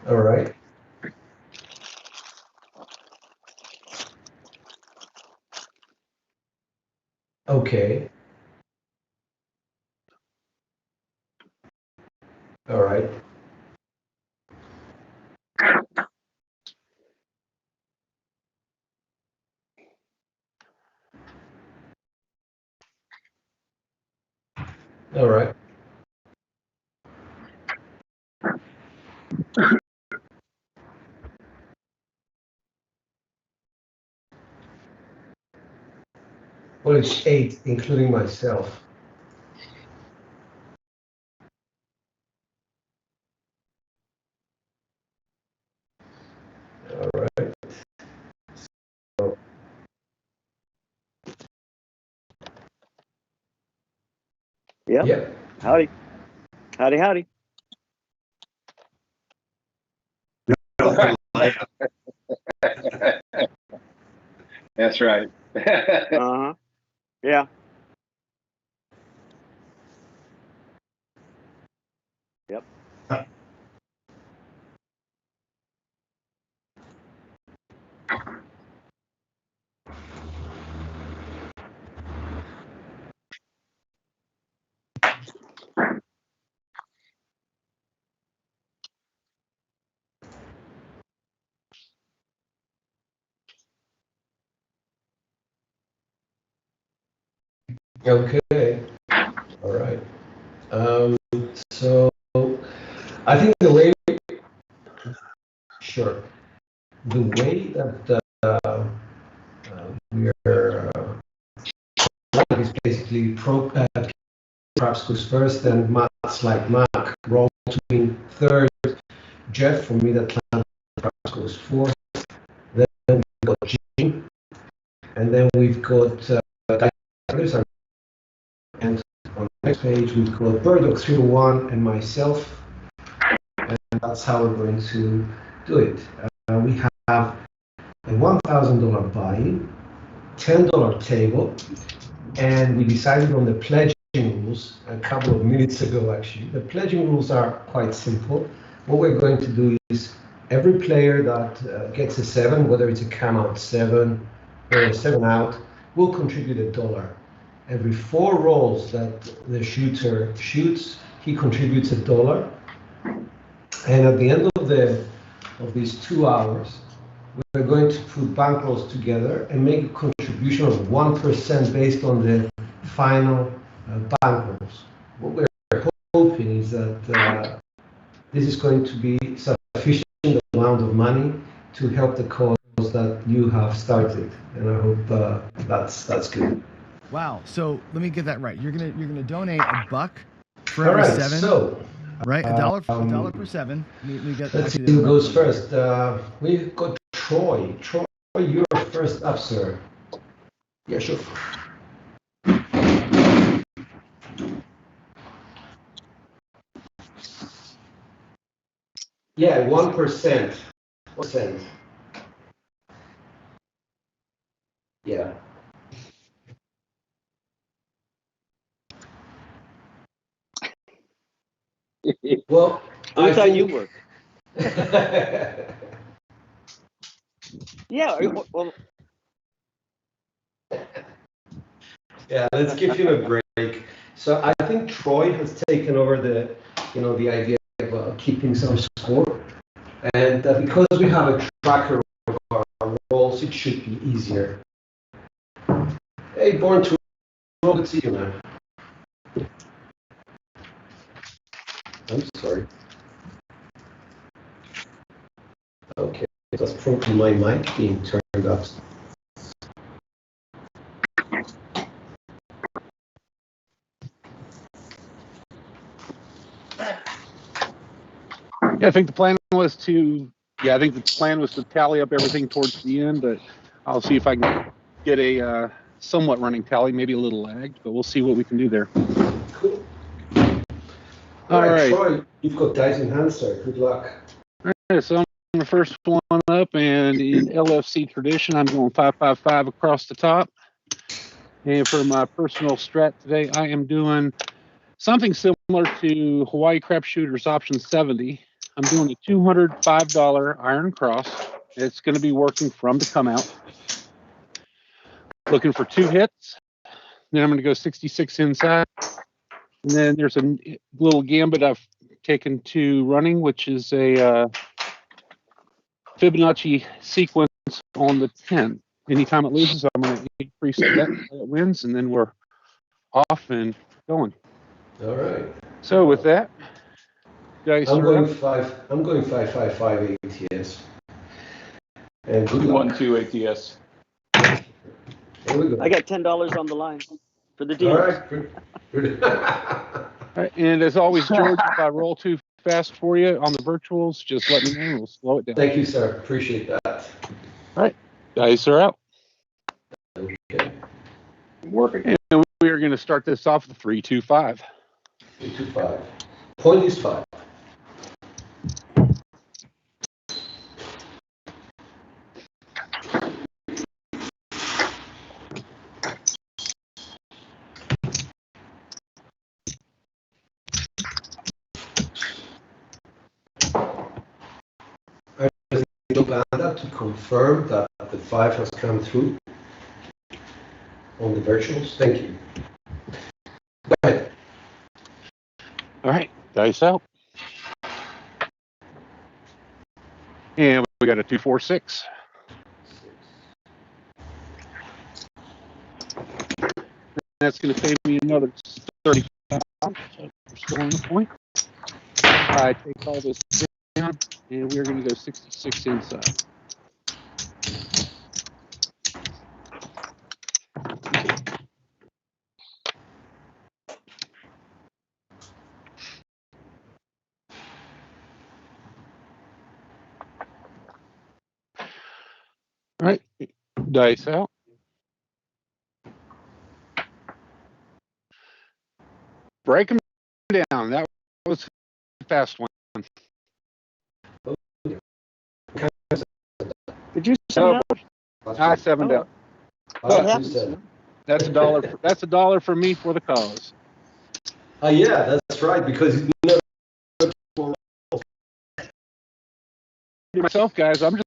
S11: All right. Okay. All right. All right. Well, it's 8, including myself. All right. So,
S12: Yep.
S11: yeah.
S12: Howdy. Howdy, howdy.
S10: That's right.
S12: Uh-huh. Yeah. Yep.
S11: Okay. All right. So I think the way, sure, the way that we are is basically Craps goes first, then Matt's like Mark, roll between third, Jeff from Mid-Atlantic, Craps goes fourth, then we've got Jim, and then we've got others, and on the next page we've got Burdock 301 and myself, and that's how we're going to do it. We have a $1,000 buy-in, $10 table, and we decided on the pledging rules a couple of minutes ago, actually. The pledging rules are quite simple. What we're going to do is every player that gets a 7, whether it's a come out 7 or a 7 out, will contribute $1. Every 4 rolls that the shooter shoots, he contributes $1. And at the end of these 2 hours, we're going to put bankrolls together and make a contribution of 1% based on the final bankrolls. What we're hoping is that this is going to be sufficient amount of money to help the cause that you have started, and I hope that's good.
S1: Wow. So let me get that right. You're gonna donate $1 for
S11: All
S1: every
S11: right,
S1: 7,
S11: so
S1: right? A dollar per 7. Let me get
S11: let's
S1: actually
S11: see
S1: the
S11: who
S1: correct
S11: goes
S1: number here.
S11: first. We've got Troy. Troy, you're first up, sir. Yeah, sure. Yeah, 1%. 1%. Yeah. Well,
S12: Who
S11: I
S12: thought
S11: think.
S12: you were? Yeah. Well,
S11: Yeah, let's give him a break. So I think Troy has taken over the idea of keeping some score, and because we have a tracker of our rolls, it should be easier. Hey, Born to Roll, good to see you, man. I'm sorry. Okay, that's probably my mic being turned up.
S10: Yeah, I think the plan was to tally up everything towards the end, but I'll see if I can get a somewhat running tally, maybe a little lagged, but we'll see what we can do there.
S11: Cool.
S10: All right.
S11: Troy, you've got dice in hand, sir. Good luck.
S10: All right, so I'm the first one up, and in LFC tradition, I'm going 555 across the top. And for my personal strat today, I am doing something similar to Hawaii Crap Shooters option 70. I'm doing a $205 Iron Cross. It's going to be working from the come out. Looking for 2 hits. Then I'm going to go 66 inside. And then there's a little gambit I've taken to running, which is a Fibonacci sequence on the 10. Anytime it loses, I'm going to increase the bet until it wins, and then we're off and going.
S11: All right.
S10: So with that, guys,
S11: I'm going 555 ATS. And good luck.
S13: 1-2 ATS.
S11: Here we go.
S12: I got $10 on the line for the
S11: All
S12: dealers.
S11: right. Good.
S10: All right, and as always, George, if I roll too fast for you on the virtuals, just let me know and we'll slow it down.
S11: Thank you, sir. Appreciate that.
S10: All right, guys are out.
S11: Okay.
S13: I'm working.
S10: And we are going to start this off with 3-2-5.
S11: 325. Point is 5. Uganda to confirm that the 5 has come through on the virtuals. Thank you. Go ahead.
S10: All right, dice out. And we got a 2-4-6. That's going to pay me another 30 pounds. So we're still on the point. I take all this down, and we're going to go 66 inside. All right, dice out. Break them down. That was a fast one.
S12: Did you send it out?
S10: I 7 down.
S12: What happens?
S10: That's $1. That's $1 for me for the cause.
S11: Yeah, that's right. Because you know,
S10: Myself, guys, I'm just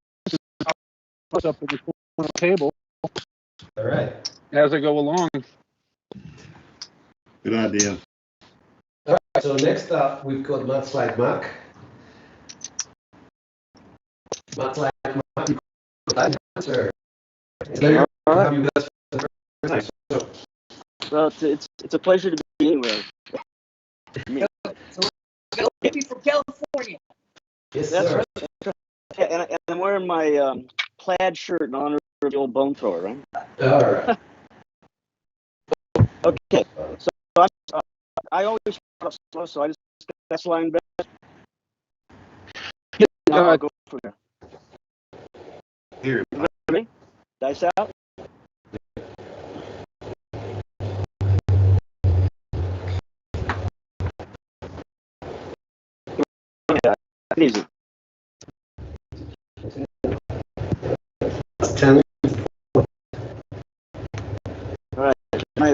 S10: up in the corner of the table.
S11: all right.
S10: As I go along.
S14: Good idea.
S11: All right. So next up, we've got Matt's like Mac. Matt's like Mac. You got that answer. Pleasure to have you guys for the first time. So,
S12: Well, it's a pleasure to be anywhere.
S15: Maybe from California.
S11: yes,
S12: That's
S11: sir.
S12: right. And I'm wearing my plaid shirt in honor of the old bone thrower, right?
S11: All right.
S12: Okay. So I always start off slow, so I just that's line bet. I'll go from there.
S14: Here.
S12: Ready? Dice out. Yeah, easy.
S11: 10.
S12: All right.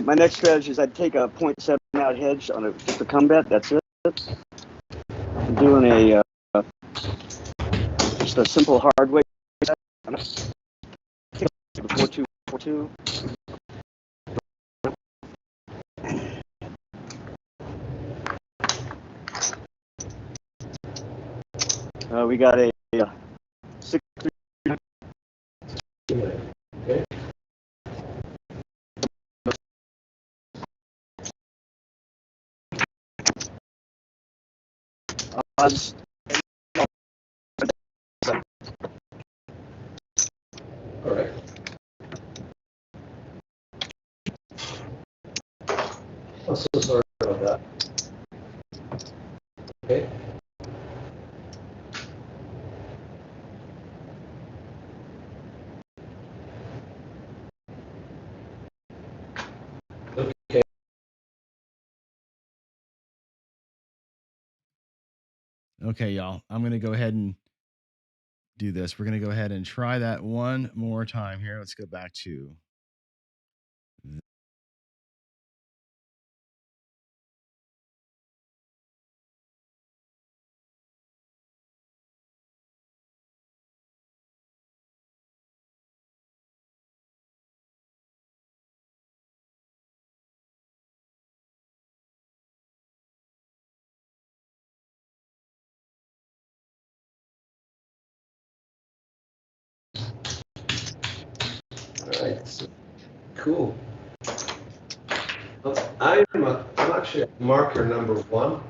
S12: My next strategy is I'd take a 0.7 out hedge on just a come bet. That's it. I'm doing a just a simple hard way. 4-2-4-2. We got a 6.
S11: Okay. All right. I'm so sorry about that. Okay. Okay.
S1: Okay, y'all. I'm going to go ahead and do this. We're going to go ahead and try that one more time here. Let's go back to
S11: right. So, cool. I'm actually at marker number 1.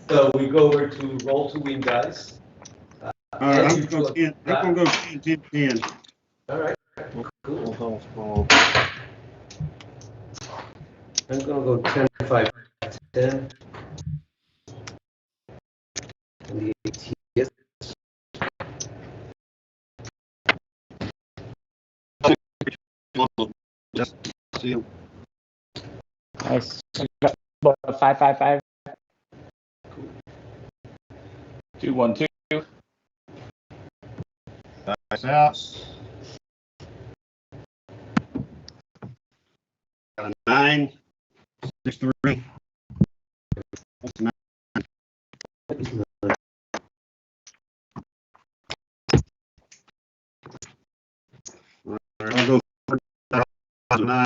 S11: So we go over to roll to win dice.
S16: I'm gonna go 10, 10, 10.
S11: All right, cool. I'm gonna go 10, 5, 10. And the 18. Yes.
S16: Just see 'em.
S13: Nice. 555. 212.
S16: Dice out. Got a 9, 6, 3. That's 9. I'll go for 9.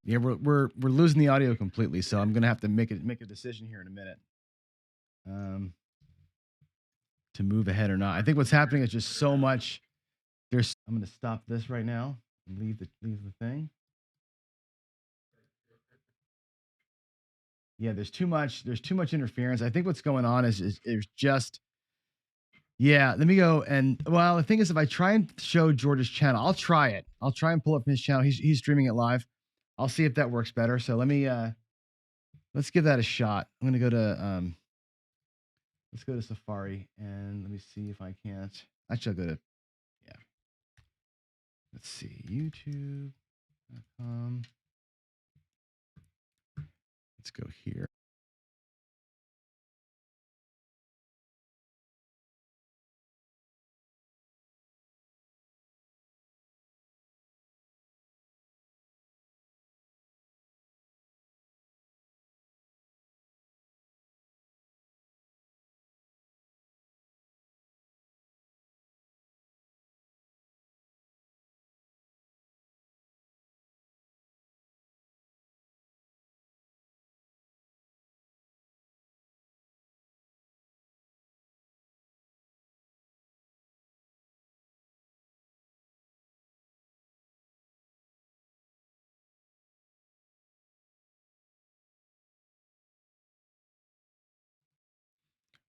S1: Yeah, we're losing the audio completely, so I'm gonna have to make a decision here in a minute. To move ahead or not. I think what's happening is just so much. I'm gonna stop this right now and leave the thing. Yeah, there's too much interference. I think what's going on is there's just. Yeah, let me go and well, the thing is, if I try and show George's channel, I'll try it. I'll try and pull up his channel. He's streaming it live. I'll see if that works better. So let me let's give that a shot. I'm gonna go to let's go to Safari and let me see if I can't. Actually, I'll go to yeah. Let's see, YouTube.com. Let's go here.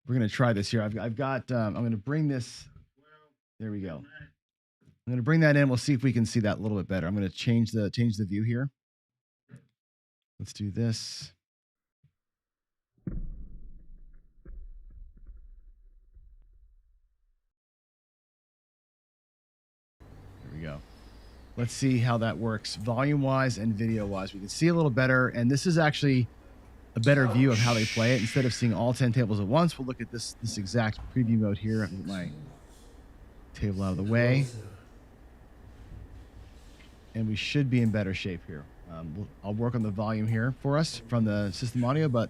S1: We're gonna try this here. I've got. I'm gonna bring this. There we go. I'm gonna bring that in. We'll see if we can see that a little bit better. I'm gonna change the view here. Let's do this. There we go. Let's see how that works volume wise and video wise. We can see a little better, and this is actually a better view of how they play it. Instead of seeing all 10 tables at once, we'll look at this exact preview mode here. Get my table out of the way, and we should be in better shape here. I'll work on the volume here for us from the system audio, but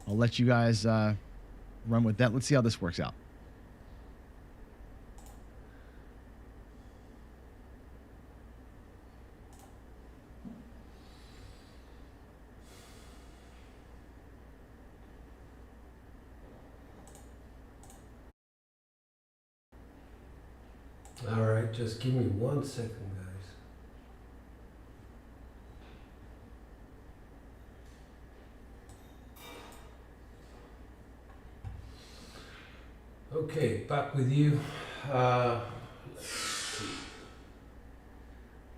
S1: I'll let you guys run with that. Let's see how this works out.
S11: All right, just give me 1 second, guys. Okay, back with you. Let's see.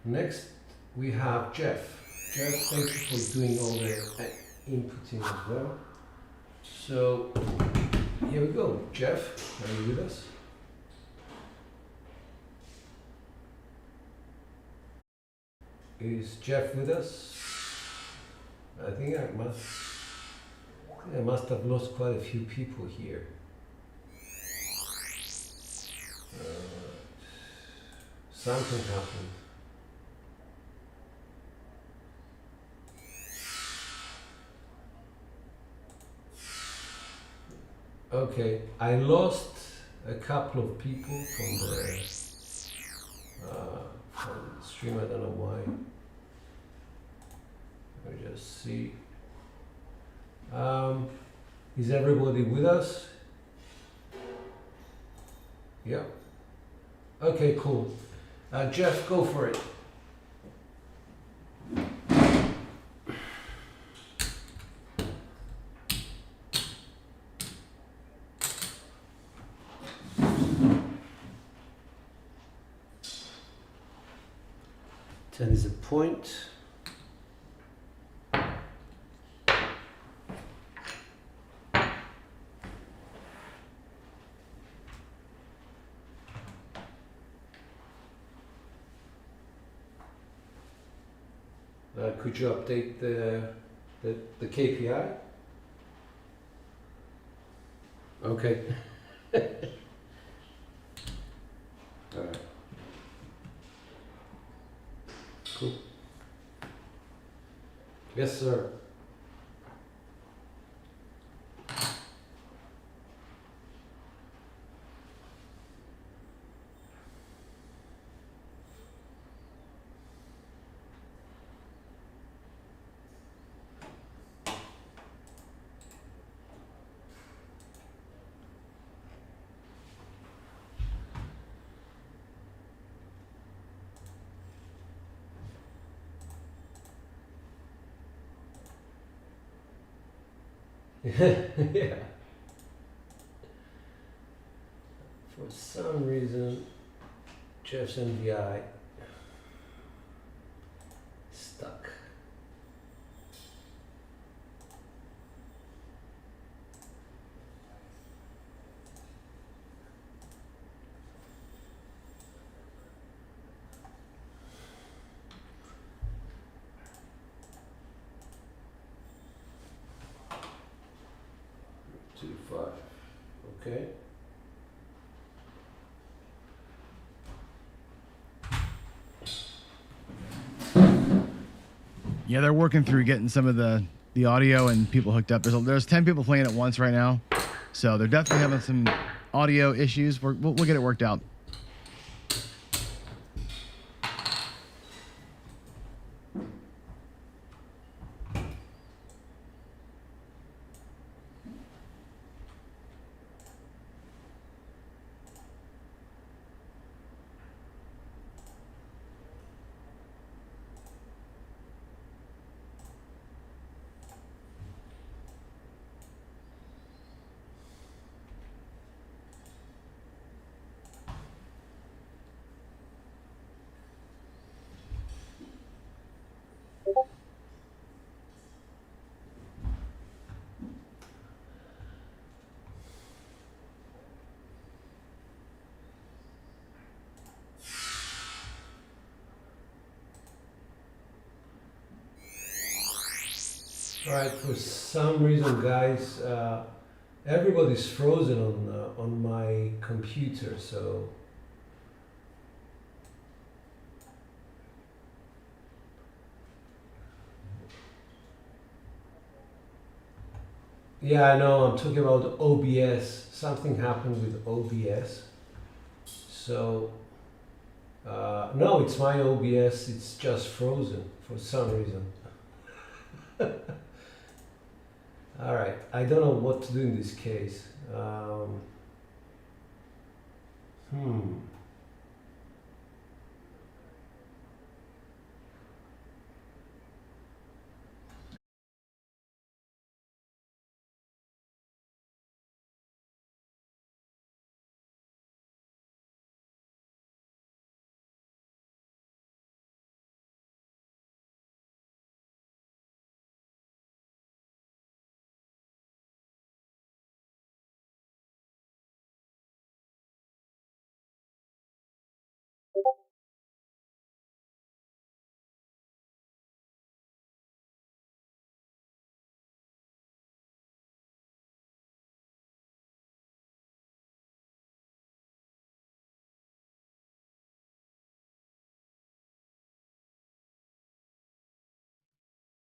S11: Next, we have Jeff. Jeff, thank you for doing all the inputting as well. So, here we go. Jeff, are you with us? Is Jeff with us? I think I must have lost quite a few people here. Something happened. Okay, I lost a couple of people from the stream. I don't know why. Let me just see. Is everybody with us? Yeah. Okay, cool. Jeff, go for it. Ten is a point. Could you update the KPI? Okay. All right. Cool. Yes, sir. Yeah. For some reason, Jeff's NVI stuck. Two, five. Okay.
S1: Yeah, they're working through getting some of the audio and people hooked up. There's 10 people playing at once right now, so they're definitely having some audio issues. We'll get it worked out. Alright, for some reason, guys, everybody's frozen on my computer, so yeah, I know. I'm talking about OBS. Something happened with OBS, so no, it's my OBS. It's just frozen for some reason. All right, I don't know what to do in this case. Hmm.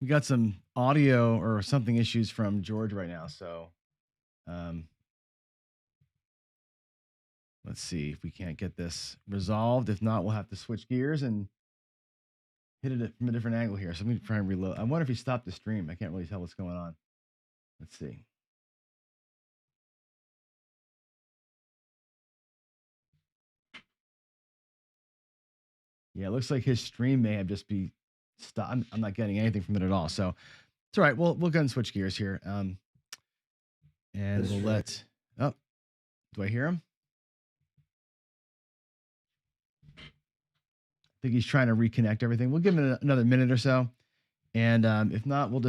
S1: We got some audio or something issues from George right now, so um, let's see if we can't get this resolved. If not, we'll have to switch gears and hit it from a different angle here. So let me try and reload. I wonder if he stopped the stream. I can't really tell what's going on. Let's see. Yeah, it looks like his stream may have just be stopped. I'm not getting anything from it at all. So it's all right. We'll go ahead and switch gears here. And
S11: That's
S1: we'll
S11: right.
S1: let. Oh, do I hear him? I think he's trying to reconnect everything. We'll give him another minute or so, and if not, we'll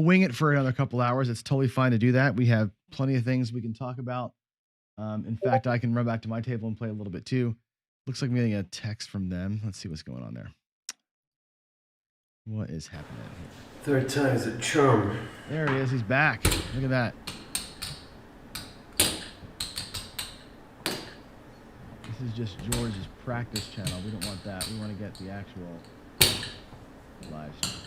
S1: wing it for another couple hours. It's totally fine to do that. We have plenty of things we can talk about. In fact, I can run back to my table and play a little bit too. Looks like I'm getting a text from them. Let's see what's going on there. What is happening here?
S11: Third time is a charm.
S1: There he is. He's back. Look at that. This is just George's practice channel. We don't want that. We want to get the actual live stream.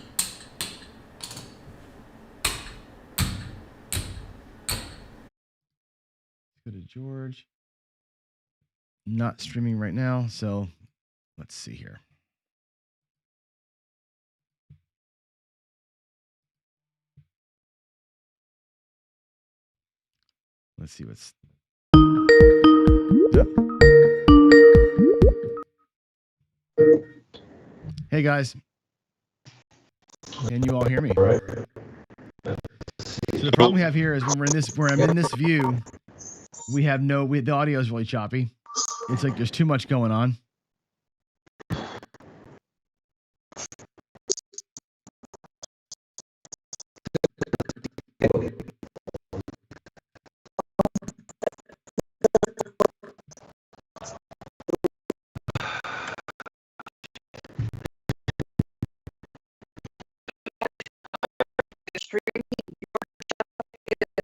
S1: Let's go to George. Not streaming right now, so let's see here. Let's see what's. Yep. Hey guys, can you all hear me? So the problem we have here is when I'm in this view, the audio is really choppy. It's like there's too much going on.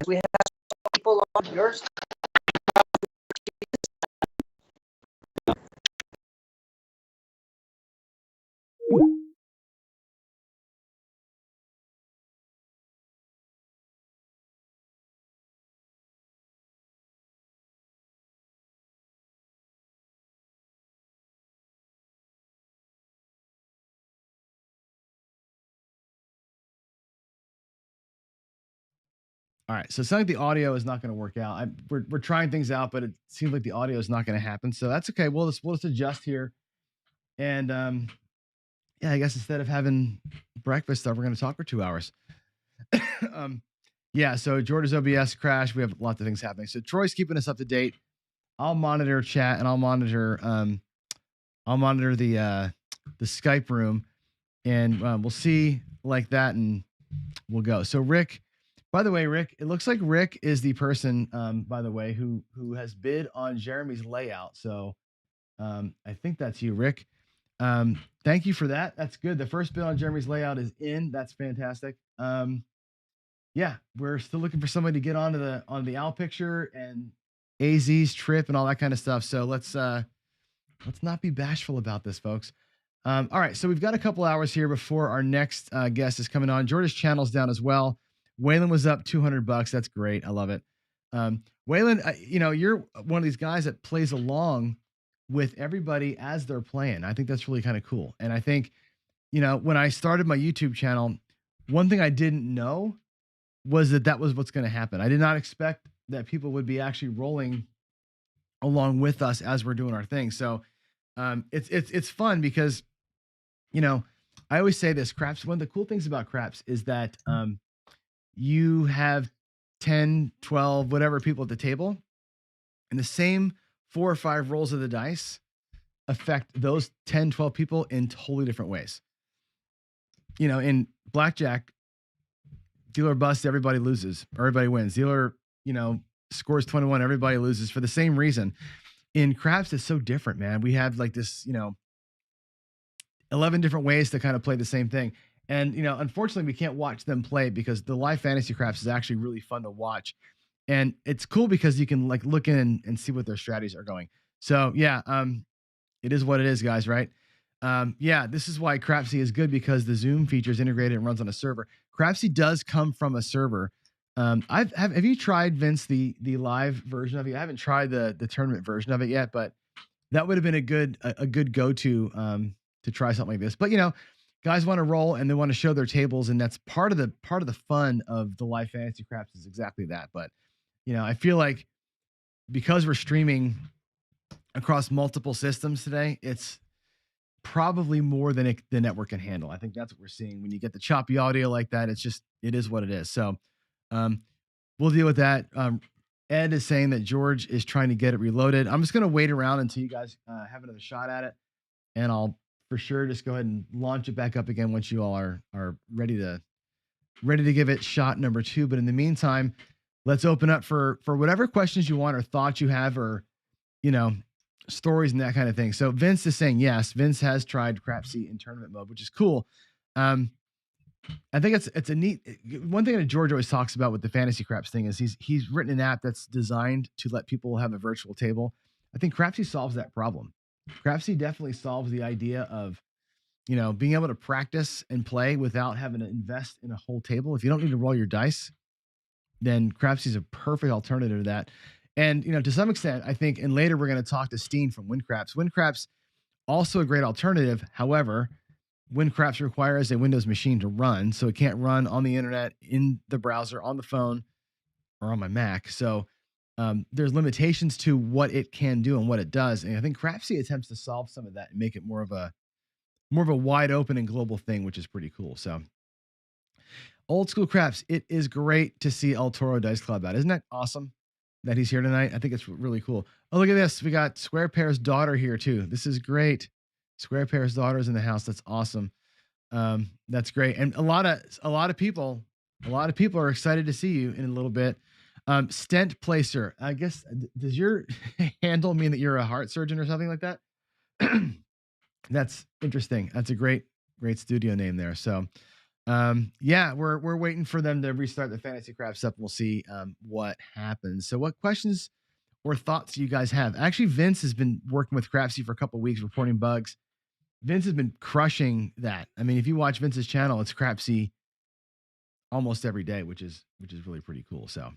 S15: We have people on yours.
S1: All right, so it sounds like the audio is not going to work out. We're trying things out, but it seems like the audio is not going to happen. So that's okay. We'll just adjust here, and yeah, I guess instead of having breakfast, we're going to talk for 2 hours. Yeah, so George's OBS crashed. We have lots of things happening. So Troy's keeping us up to date. I'll monitor chat and I'll monitor the Skype room, and we'll see like that, and we'll go. So Rick. By the way, Rick, it looks like Rick is the person, by the way, who has bid on Jeremy's layout. So I think that's you, Rick. Thank you for that. That's good. The first bid on Jeremy's layout is in. That's fantastic. Yeah, we're still looking for somebody to get on the owl picture and AZ's trip and all that kind of stuff. So let's not be bashful about this, folks. All right, so we've got a couple hours here before our next guest is coming on. George's channel's down as well. Waylon was up $200. That's great. I love it. Waylon, you're one of these guys that plays along with everybody as they're playing. I think that's really kind of cool. And I think, when I started my YouTube channel, one thing I didn't know was that was what's going to happen. I did not expect that people would be actually rolling along with us as we're doing our thing. So it's fun because, I always say this, Craps. One of the cool things about Craps is that you have 10, 12, whatever people at the table, and the same 4 or 5 rolls of the dice affect those 10, 12 people in totally different ways. In blackjack, dealer busts, everybody loses, or everybody wins. Dealer, scores 21, everybody loses for the same reason. In Craps, it's so different, man. We have like this, 11 different ways to kind of play the same thing. And, unfortunately, we can't watch them play because the live fantasy Craps is actually really fun to watch. And it's cool because you can like look in and see what their strategies are going. So yeah, it is what it is, guys, right? Yeah, this is why Crapsy is good, because the Zoom feature is integrated and runs on a server. Crapsy does come from a server. Have you tried, Vince, the live version of it? I haven't tried the tournament version of it yet, but that would have been a good go-to to try something like this. But guys want to roll and they want to show their tables, and that's part of the fun of the live fantasy Craps is exactly that. But I feel like because we're streaming across multiple systems today, it's probably more than the network can handle. I think that's what we're seeing when you get the choppy audio like that. It is what it is. So um, we'll deal with that. Ed is saying that George is trying to get it reloaded. I'm just going to wait around until you guys have another shot at it, and I'll for sure just go ahead and launch it back up again once you all are ready to give it shot number 2. But in the meantime, let's open up for whatever questions you want or thoughts you have, or you know, stories and that kind of thing. So Vince is saying yes. Vince has tried Craps-a-Thon in tournament mode, which is cool. I think it's a neat one thing that George always talks about with the fantasy craps thing is he's written an app that's designed to let people have a virtual table. I think Crapsy solves that problem. Crapsy definitely solves the idea of, you know, being able to practice and play without having to invest in a whole table. If you don't need to roll your dice, then Crapsy's a perfect alternative to that. And, you know, to some extent, I think, and later we're going to talk to Steen from WinCraps. WinCraps, also a great alternative. However, WinCraps requires a Windows machine to run, so it can't run on the internet, in the browser, on the phone, or on my Mac. So there's limitations to what it can do and what it does. And I think Crapsy attempts to solve some of that and make it more of a wide open and global thing, which is pretty cool. So Old School Craps, it is great to see El Toro Dice Club out. Isn't that awesome that he's here tonight? I think it's really cool. Oh, look at this. We got Square Pear's daughter here too. This is great. Square Pear's daughter's in the house. That's awesome. That's great. And a lot of people are excited to see you in a little bit. Stent Placer. I guess, does your handle mean that you're a heart surgeon or something like that? That's interesting. That's a great studio name there. So yeah, we're waiting for them to restart the Fantasy Craft stuff. We'll see what happens. So what questions or thoughts do you guys have? Actually, Vince has been working with Crapsy for a couple of weeks reporting bugs. Vince has been crushing that. I mean, if you watch Vince's channel, it's Crapsy almost every day, which is really pretty cool. So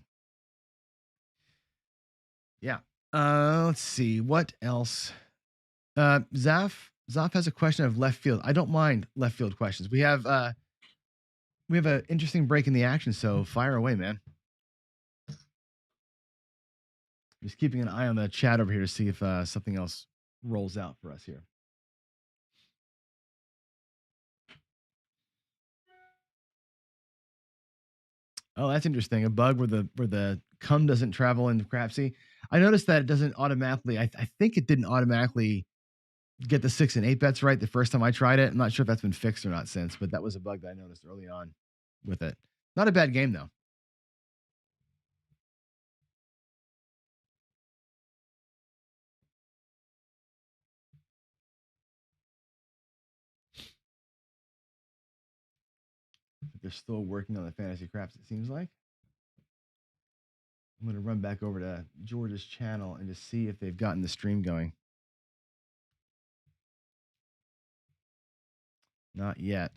S1: yeah. Let's see what else. Zaf has a question of left field. I don't mind left field questions. We have an interesting break in the action, so fire away, man. Just keeping an eye on the chat over here to see if something else rolls out for us here. Oh, that's interesting. A bug where the cum doesn't travel into Crapsy. I noticed that it doesn't automatically. I think it didn't automatically get the 6 and 8 bets right the first time I tried it. I'm not sure if that's been fixed or not since, but that was a bug that I noticed early on with it. Not a bad game though. They're still working on the fantasy craps, it seems like. I'm going to run back over to George's channel and just see if they've gotten the stream going. Not yet.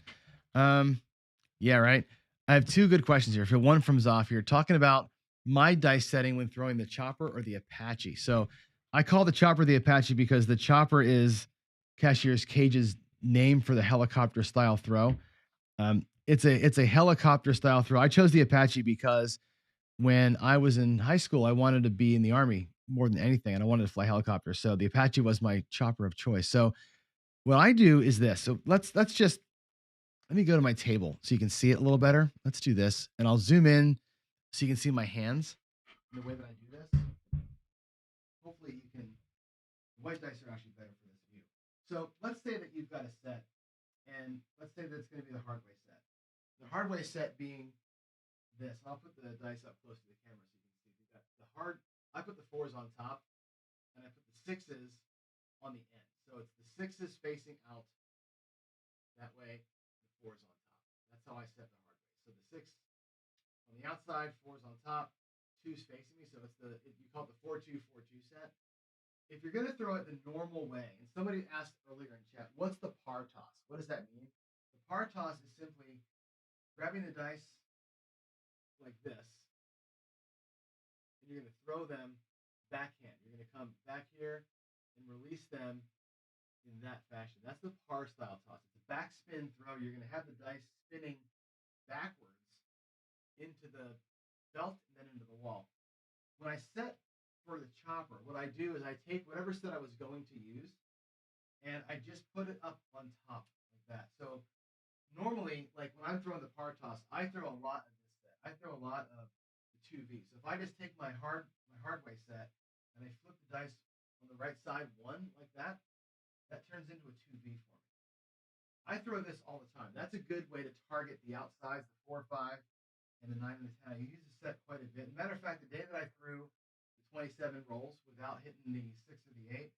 S1: Yeah, right. I have 2 good questions here. One from Zoff here talking about my dice setting when throwing the chopper or the Apache. So I call the chopper the Apache because the chopper is Cashier's Cage's name for the helicopter style throw. It's a helicopter style throw. I chose the Apache because when I was in high school, I wanted to be in the Army more than anything, and I wanted to fly helicopters. So the Apache was my chopper of choice. So what I do is this. So let's just let me go to my table so you can see it a little better. Let's do this, and I'll zoom in so you can see my hands. And the way that I do this, hopefully you can. White dice are actually better for this view. So let's say that you've got a set, and let's say that it's going to be the hard way set. The hard way set being this. I'll put the dice up close to the camera so you can see. We've got the hard. I put the 4s on top, and I put the 6s on the end. So it's the 6s facing out that way. The 4s on top. That's how I set the hard way. So the 6 on the outside, 4s on top, 2s facing me. So it's you call it the 4-2, 4-2 set. If you're going to throw it the normal way, and somebody asked earlier in chat, what's the par toss? What does that mean? The par toss is simply grabbing the dice like this, and you're going to throw them backhand. You're going to come back here and release them in that fashion. That's the par style toss. It's a backspin throw. You're going to have the dice spinning backwards into the belt and then into the wall. When I set for the chopper, what I do is I take whatever set I was going to use and I just put it up on top like that. So normally, like when I'm throwing the par toss, I throw a lot of this set. I throw a lot of the 2V. So if I just take my hardway set and I flip the dice on the right side one like that, that turns into a 2V for me. I throw this all the time. That's a good way to target the outsides, the 4, 5, and the 9 and the 10. I use the set quite a bit. Matter of fact, the day that I threw the 27 rolls without hitting the 6 or the 8,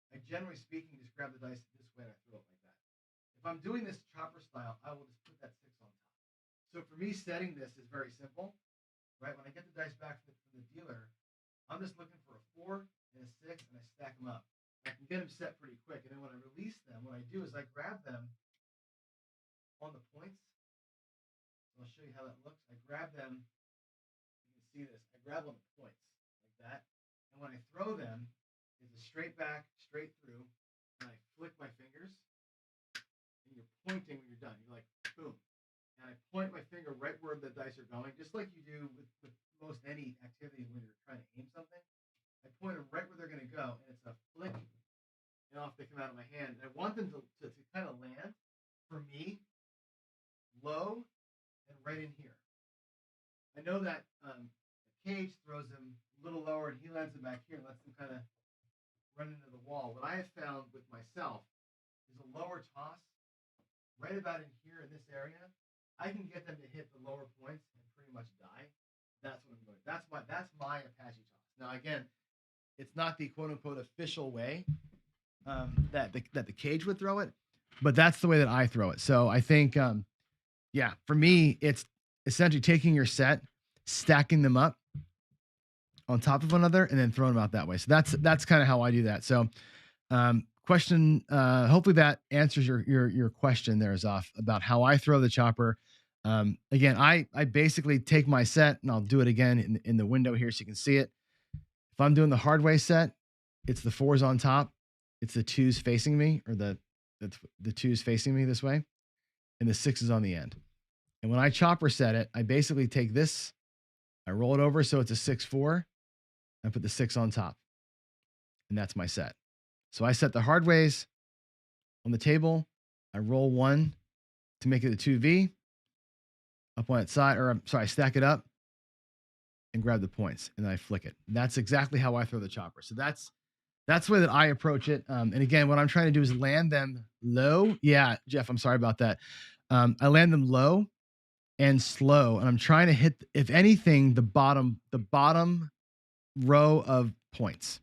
S1: I generally speaking just grab the dice this way and I throw it like that. If I'm doing this chopper style, I will just put that 6 on top. So for me, setting this is very simple, right? When I get the dice back from the dealer, I'm just looking for a 4 and a 6 and I stack them up. I can get them set pretty quick. And then when I release them, what I do is I grab them on the points. I'll show you how that looks. I grab them. You can see this. I grab on the points like that. And when I throw them, it's a straight back, straight through. And I flick my fingers. And you're pointing when you're done. You're like, boom. And I point my finger right where the dice are going, just like you do with most any activity when you're trying to aim something. I point them right where they're going to go, and it's a flick, and off they come out of my hand. And I want them to kind of land, for me, low and right in here. I know that Cage throws them a little lower, and he lands them back here and lets them kind of run into the wall. What I have found with myself is a lower toss right about in here in this area. I can get them to hit the lower points and pretty much die. That's what I'm doing. That's my Apache toss. Now again, it's not the quote unquote official way that the Cage would throw it, but that's the way that I throw it. So I think yeah, for me, it's essentially taking your set, stacking them up on top of one another, and then throwing them out that way. So that's kind of how I do that. So question, hopefully that answers your question there, Zoff, about how I throw the chopper. Again, I basically take my set, and I'll do it again in the window here so you can see it. If I'm doing the hard way set, it's the 4s on top, it's the 2s facing me, or the 2s facing me this way, and the 6s on the end. And when I chopper set it, I basically take this, I roll it over so it's a 6-4, I put the 6 on top, and that's my set. So I set the hard ways on the table, I roll 1 to make it a 2V, up on its side, or I'm sorry, I stack it up and grab the points, and then I flick it. And that's exactly how I throw the chopper. So that's the way that I approach it. And again, what I'm trying to do is land them low. Yeah, Jeff, I'm sorry about that. I land them low and slow, and I'm trying to hit, if anything, the bottom row of points.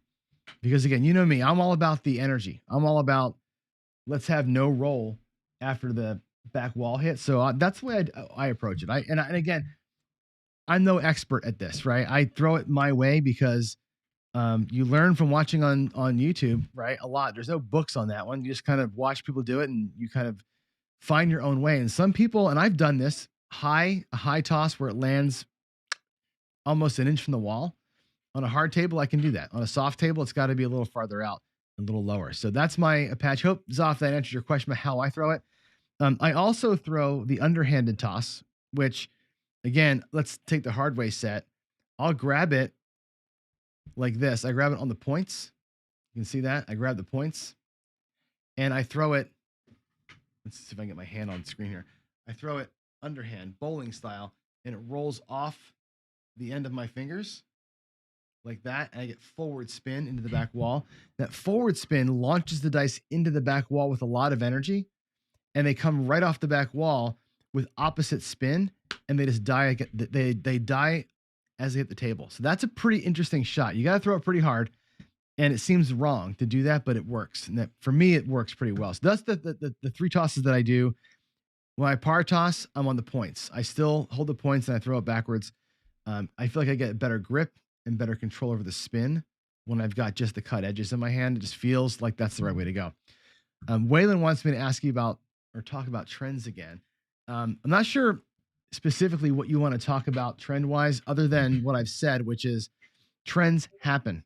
S1: Because again, you know me, I'm all about the energy. I'm all about let's have no roll after the back wall hit. So that's the way I approach it. And again, I'm no expert at this, right? I throw it my way because you learn from watching on YouTube, right? A lot. There's no books on that one. You just kind of watch people do it, and you kind of find your own way. And some people, and I've done this, a high toss where it lands almost an inch from the wall. On a hard table, I can do that. On a soft table, it's got to be a little farther out, a little lower. So that's my Apache. Hope, Zoff, that answers your question about how I throw it. I also throw the underhanded toss, which, again, let's take the hard way set. I'll grab it like this. I grab it on the points. You can see that. I grab the points, and I throw it. Let's see if I can get my hand on screen here. I throw it underhand, bowling style, and it rolls off the end of my fingers like that, and I get forward spin into the back wall. That forward spin launches the dice into the back wall with a lot of energy, and they come right off the back wall with opposite spin, and they just die. They die as they hit the table. So that's a pretty interesting shot. You got to throw it pretty hard, and it seems wrong to do that, but it works. And that, for me, it works pretty well. So that's the 3 tosses that I do. When I par toss, I'm on the points. I still hold the points and I throw it backwards. I feel like I get better grip and better control over the spin when I've got just the cut edges in my hand. It just feels like that's the right way to go. Waylon wants me to ask you about or talk about trends again. I'm not sure specifically what you want to talk about trend-wise, other than what I've said, which is trends happen,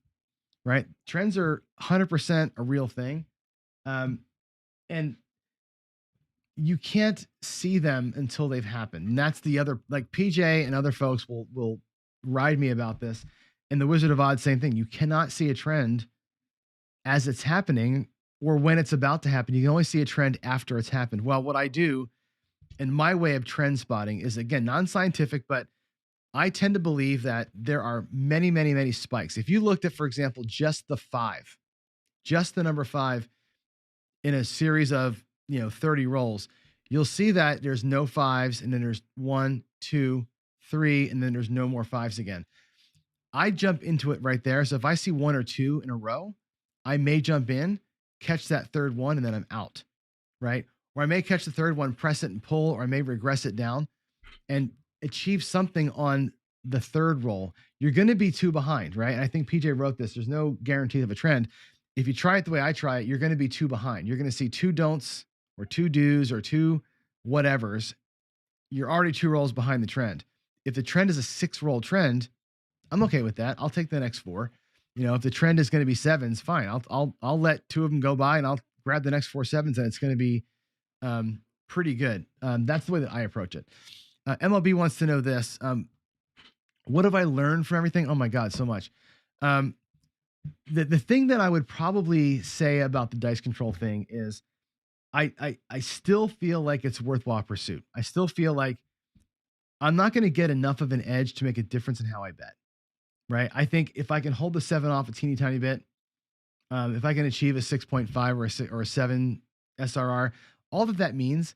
S1: right? Trends are 100% a real thing. And you can't see them until they've happened. And that's the other, like PJ and other folks will ride me about this. And the Wizard of Oz, same thing. You cannot see a trend as it's happening or when it's about to happen. You can only see a trend after it's happened. Well, what I do and my way of trend spotting is, again, non-scientific, but I tend to believe that there are many, many, many spikes. If you looked at, for example, just the 5, just the number 5 in a series of 30 rolls, you'll see that there's no 5s, and then there's 1, 2, 3, and then there's no more 5s again. I jump into it right there. So if I see 1 or 2 in a row, I may jump in, catch that third one, and then I'm out, right? Or I may catch the third one, press it and pull, or I may regress it down and achieve something on the third roll. You're going to be 2 behind, right? And I think PJ wrote this. There's no guarantee of a trend. If you try it the way I try it, you're going to be 2 behind. You're going to see 2 don'ts or 2 do's or 2 whatevers. You're already 2 rolls behind the trend. If the trend is a 6-roll trend, I'm okay with that. I'll take the next 4. If the trend is going to be 7s, fine. I'll let 2 of them go by and I'll grab the next 4 7s, and it's going to be pretty good. That's the way that I approach it. MLB wants to know this. What have I learned from everything? Oh my God, so much. The thing that I would probably say about the dice control thing is I still feel like it's worthwhile pursuit. I still feel like I'm not going to get enough of an edge to make a difference in how I bet, right? I think if I can hold the 7 off a teeny tiny bit, if I can achieve a 6.5 or a 7 SRR, all that means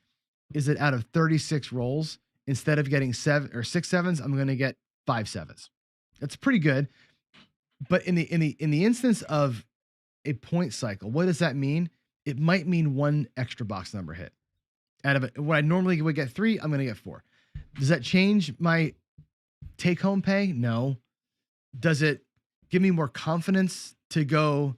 S1: is that out of 36 rolls, instead of getting 7 or 6 7s, I'm going to get 5 7s. That's pretty good. But in the instance of a point cycle, what does that mean? It might mean 1 extra box number hit. Out of it, what I normally would get 3, I'm going to get 4. Does that change my take home pay? No. Does it give me more confidence to go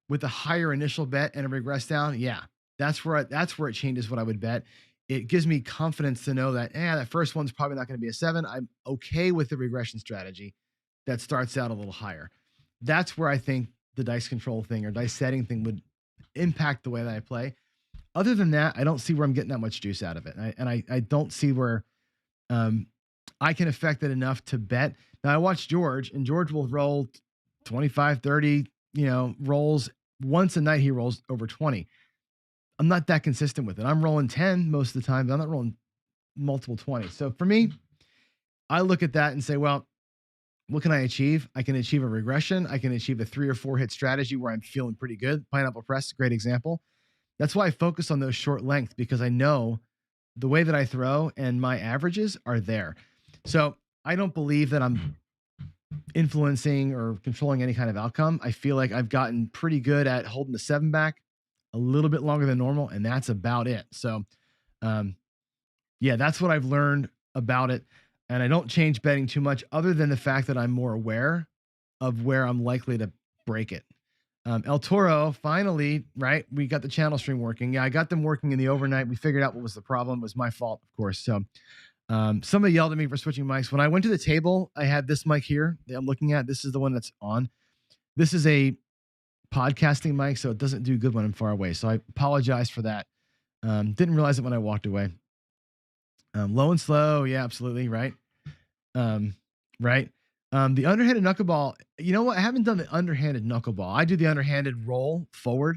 S1: with a higher initial bet and a regress down? Yeah. That's where it changes what I would bet. It gives me confidence to know that, that first one's probably not going to be a 7. I'm okay with the regression strategy that starts out a little higher. That's where I think the dice control thing or dice setting thing would impact the way that I play. Other than that, I don't see where I'm getting that much juice out of it. I don't see where I can affect it enough to bet. Now I watch George, and George will roll 25, 30, rolls. Once a night he rolls over 20. I'm not that consistent with it. I'm rolling 10 most of the time, but I'm not rolling multiple 20. So for me, I look at that and say, well, what can I achieve? I can achieve a regression. I can achieve a 3 or 4 hit strategy where I'm feeling pretty good. Pineapple Press, great example. That's why I focus on those short length, because I know the way that I throw and my averages are there. So I don't believe that I'm influencing or controlling any kind of outcome. I feel like I've gotten pretty good at holding the 7 back a little bit longer than normal, and that's about it. So, that's what I've learned about it. And I don't change betting too much, other than the fact that I'm more aware of where I'm likely to break it. El Toro, finally, right? We got the channel stream working. Yeah, I got them working in the overnight. We figured out what was the problem. It was my fault, of course. So somebody yelled at me for switching mics. When I went to the table, I had this mic here that I'm looking at. This is the one that's on. This is a podcasting mic, so it doesn't do good when I'm far away. So I apologize for that. Didn't realize it when I walked away. Low and slow. Yeah, absolutely. Right. Right. The underhanded knuckleball, you know what? I haven't done the underhanded knuckleball. I do the underhanded roll forward.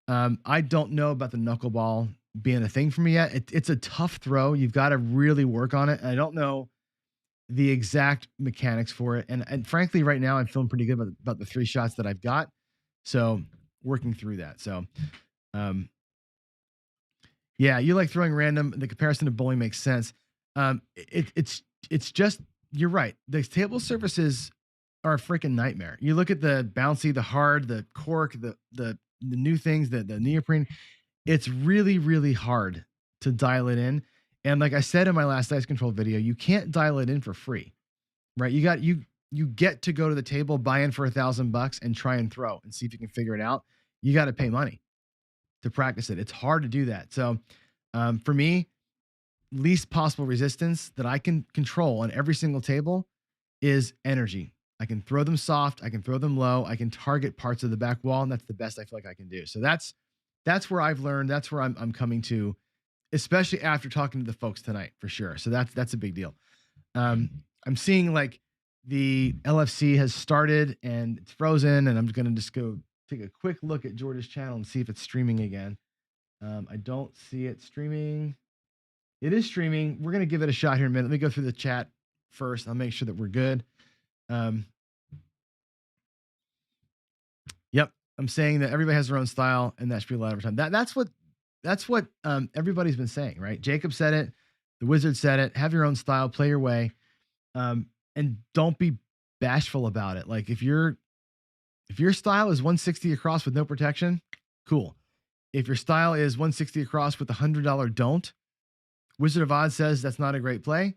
S1: I don't know about the knuckleball being a thing for me yet. It's a tough throw. You've got to really work on it. And I don't know the exact mechanics for it. And frankly, right now I'm feeling pretty good about the 3 shots that I've got. So working through that. So, you like throwing random. The comparison to bowling makes sense. It's just, you're right. The table surfaces are a freaking nightmare. You look at the bouncy, the hard, the cork, the new things, the neoprene. It's really, really hard to dial it in. And like I said in my last dice control video, you can't dial it in for free, right? You get to go to the table, buy in for $1,000 and try and throw and see if you can figure it out. You got to pay money to practice it. It's hard to do that. So for me, least possible resistance that I can control on every single table is energy. I can throw them soft. I can throw them low. I can target parts of the back wall, and that's the best I feel like I can do. So that's where I've learned. That's where I'm coming to, especially after talking to the folks tonight, for sure. So that's a big deal. I'm seeing like the LFC has started and it's frozen, and I'm going to just go take a quick look at George's channel and see if it's streaming again. I don't see it streaming. It is streaming. We're going to give it a shot here in a minute. Let me go through the chat first. I'll make sure that we're good. Yep. I'm saying that everybody has their own style, and that should be a lot of time. That's what everybody's been saying, right? Jacob said it. The Wizard said it. Have your own style, play your way, and don't be bashful about it. Like if your style is 160 across with no protection, cool. If your style is 160 across with a $100 don't, Wizard of Oz says that's not a great play.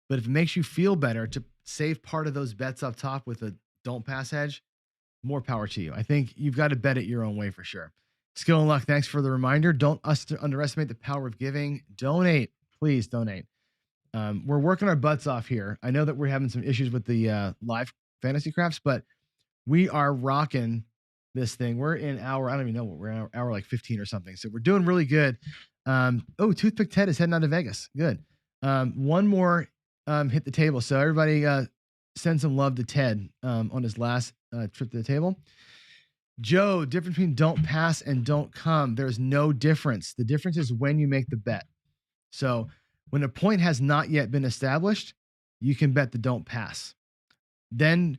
S1: But if it makes you feel better to save part of those bets up top with a don't pass hedge, more power to you. I think you've got to bet it your own way for sure. Skill and Luck, thanks for the reminder. Don't underestimate the power of giving. Donate. Please donate. We're working our butts off here. I know that we're having some issues with the live fantasy crafts, but we are rocking this thing. We're in hour, I don't even know what we're in, hour like 15 or something. So we're doing really good. Toothpick Ted is heading out to Vegas. Good. One more hit the table. So everybody send some love to Ted on his last trip to the table. Joe, difference between don't pass and don't come. There's no difference. The difference is when you make the bet. So when a point has not yet been established, you can bet the don't pass. Then,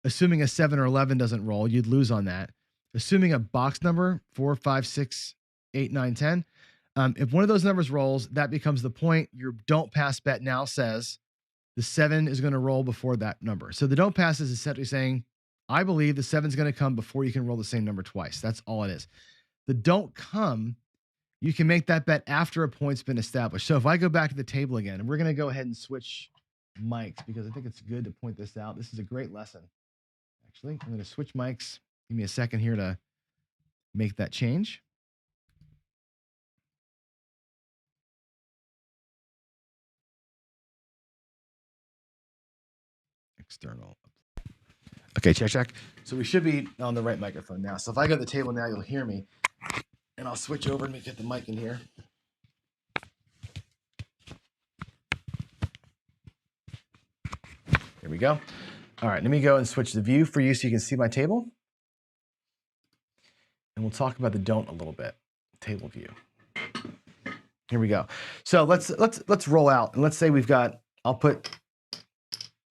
S1: assuming a 7 or 11 doesn't roll, you'd lose on that. Assuming a box number, 4, 5, 6, 8, 9, 10, if one of those numbers rolls, that becomes the point. Your don't pass bet now says the 7 is going to roll before that number. So the don't pass is essentially saying, I believe the 7 is going to come before you can roll the same number twice. That's all it is. The don't come, you can make that bet after a point's been established. So if I go back to the table again, and we're going to go ahead and switch mics because I think it's good to point this out. This is a great lesson. Actually, I'm going to switch mics. Give me a second here to make that change. External. Okay, check. So we should be on the right microphone now. So if I go to the table now, you'll hear me. And I'll switch over and get the mic in here. Here we go. All right, let me go and switch the view for you so you can see my table. And we'll talk about the don't a little bit. Table view. Here we go. So let's roll out. And let's say we've got, I'll put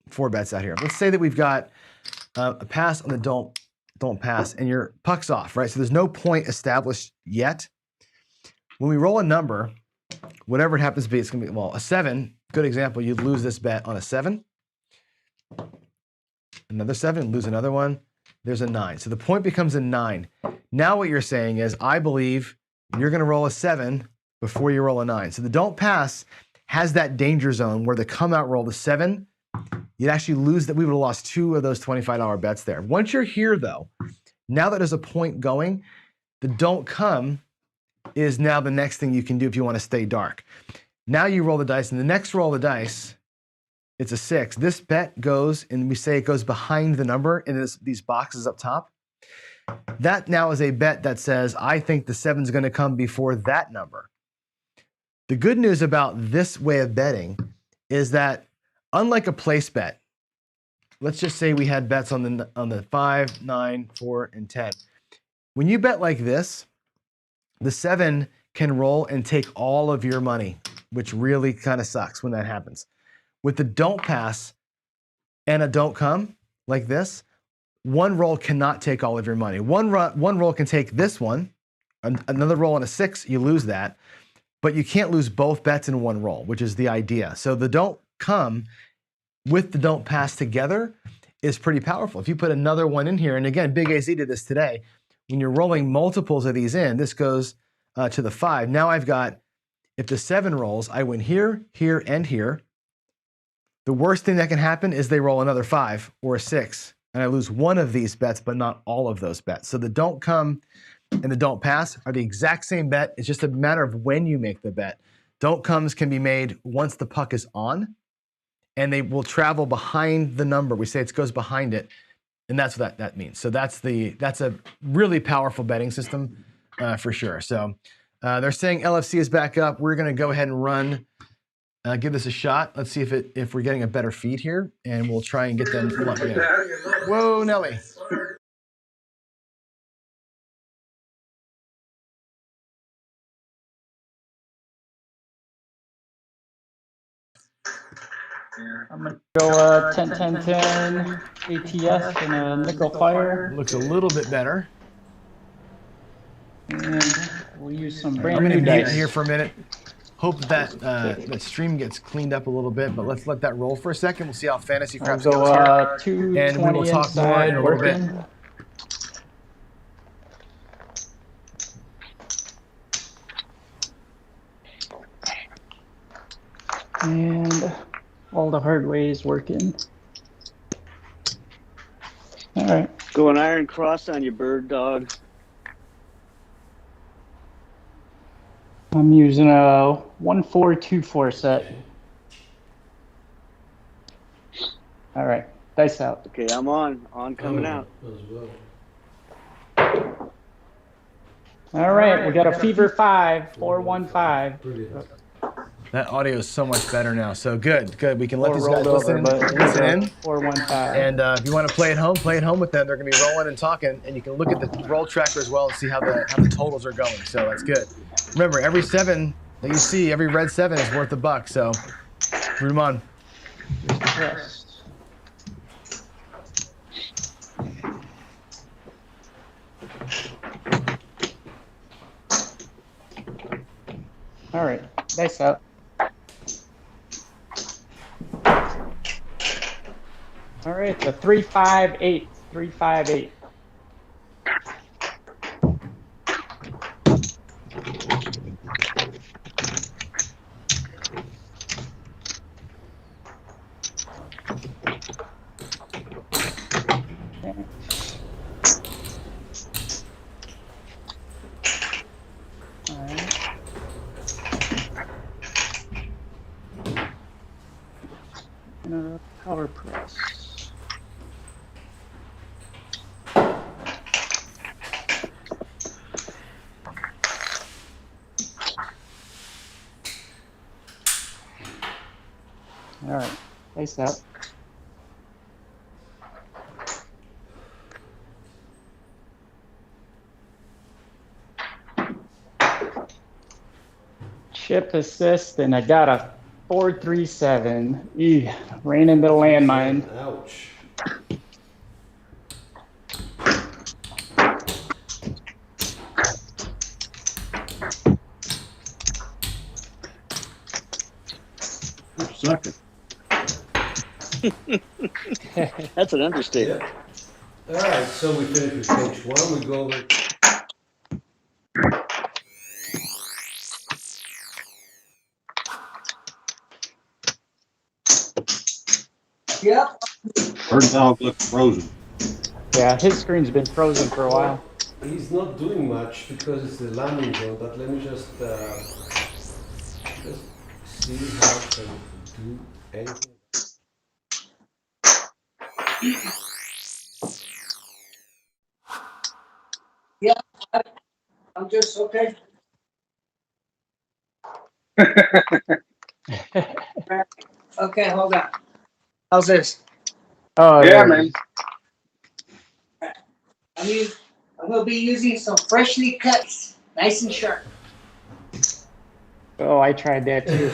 S1: 4 bets out here. Let's say that we've got a pass on the don't pass, and your puck's off, right? So there's no point established yet. When we roll a number, whatever it happens to be, it's going to be, well, a 7, good example, you'd lose this bet on a 7. Another 7, lose another one. There's a 9. So the point becomes a 9. Now what you're saying is, I believe you're going to roll a 7 before you roll a 9. So the don't pass has that danger zone where the come out roll, the 7, you'd actually lose that. We would have lost 2 of those $25 bets there. Once you're here, though, now that there's a point going, the don't come is now the next thing you can do if you want to stay dark. Now you roll the dice, and the next roll of the dice, it's a 6. This bet goes, and we say it goes behind the number in these boxes up top. That now is a bet that says, I think the 7 is going to come before that number. The good news about this way of betting is that unlike a place bet, let's just say we had bets on the 5, 9, 4, and 10. When you bet like this, the 7 can roll and take all of your money, which really kind of sucks when that happens. With the don't pass and a don't come like this, one roll cannot take all of your money. One roll can take this one, another roll on a 6, you lose that, but you can't lose both bets in one roll, which is the idea. So the don't come with the don't pass together is pretty powerful. If you put another one in here, and again, Big AZ did this today, when you're rolling multiples of these in, this goes to the 5. Now I've got, if the 7 rolls, I win here, here, and here. The worst thing that can happen is they roll another 5 or a 6, and I lose one of these bets, but not all of those bets. So the don't come and the don't pass are the exact same bet. It's just a matter of when you make the bet. Don't comes can be made once the puck is on, and they will travel behind the number. We say it goes behind it, and that's what that means. So that's a really powerful betting system for sure. So they're saying LFC is back up. We're going to go ahead and run
S2: give this a shot. Let's see if we're getting a better feed here, and we'll try and get them plugged in. Whoa, Nelly.
S13: I'm going to go 10, 10, 10 ATS and a nickel fire.
S2: Looks a little bit better.
S13: And we'll use some
S2: I'm
S13: brand
S2: going to
S13: new
S2: mute
S13: dice.
S2: here for a minute. Hope that stream gets cleaned up a little bit, but let's let that roll for a second. We'll see how Fantasy Craps
S13: I'll
S2: goes
S13: go
S2: here. And we will
S13: 220
S2: talk more in a little bit.
S13: working. And all the hard ways working. All right.
S12: Go an iron cross on your bird dog.
S13: I'm using a 1424 set. All right, dice out.
S12: Okay, I'm on coming out.
S13: All right, we got a fever 5, 415.
S2: That audio is so much better now. So good. We can let these guys
S13: rolled over,
S2: listen in.
S13: 415.
S2: And if you want to play at home with them. They're going to be rolling and talking, and you can look at the roll tracker as well and see how the totals are going. So that's good. Remember, every 7 that you see, every red 7 is worth $1. So root 'em on.
S13: Yes. All right, dice out. All right, the 358, 358. Power press. All right, face out. Chip assist, and I got a 437. Ran into the landmine.
S11: Ouch.
S16: Sucker.
S12: That's an understatement.
S11: Yeah. All right, so we finish with page 1. We go over.
S15: Yep.
S16: Bird dog looks frozen.
S13: Yeah, his screen's been frozen for a while.
S11: He's not doing much because it's the landing zone, but let me just see how I can do anything.
S15: Yeah. I'm just okay. Okay, hold on. How's this?
S13: Oh
S16: Yeah, man.
S15: I'm gonna be using some freshly cut, nice and sharp.
S13: Oh, I tried that too.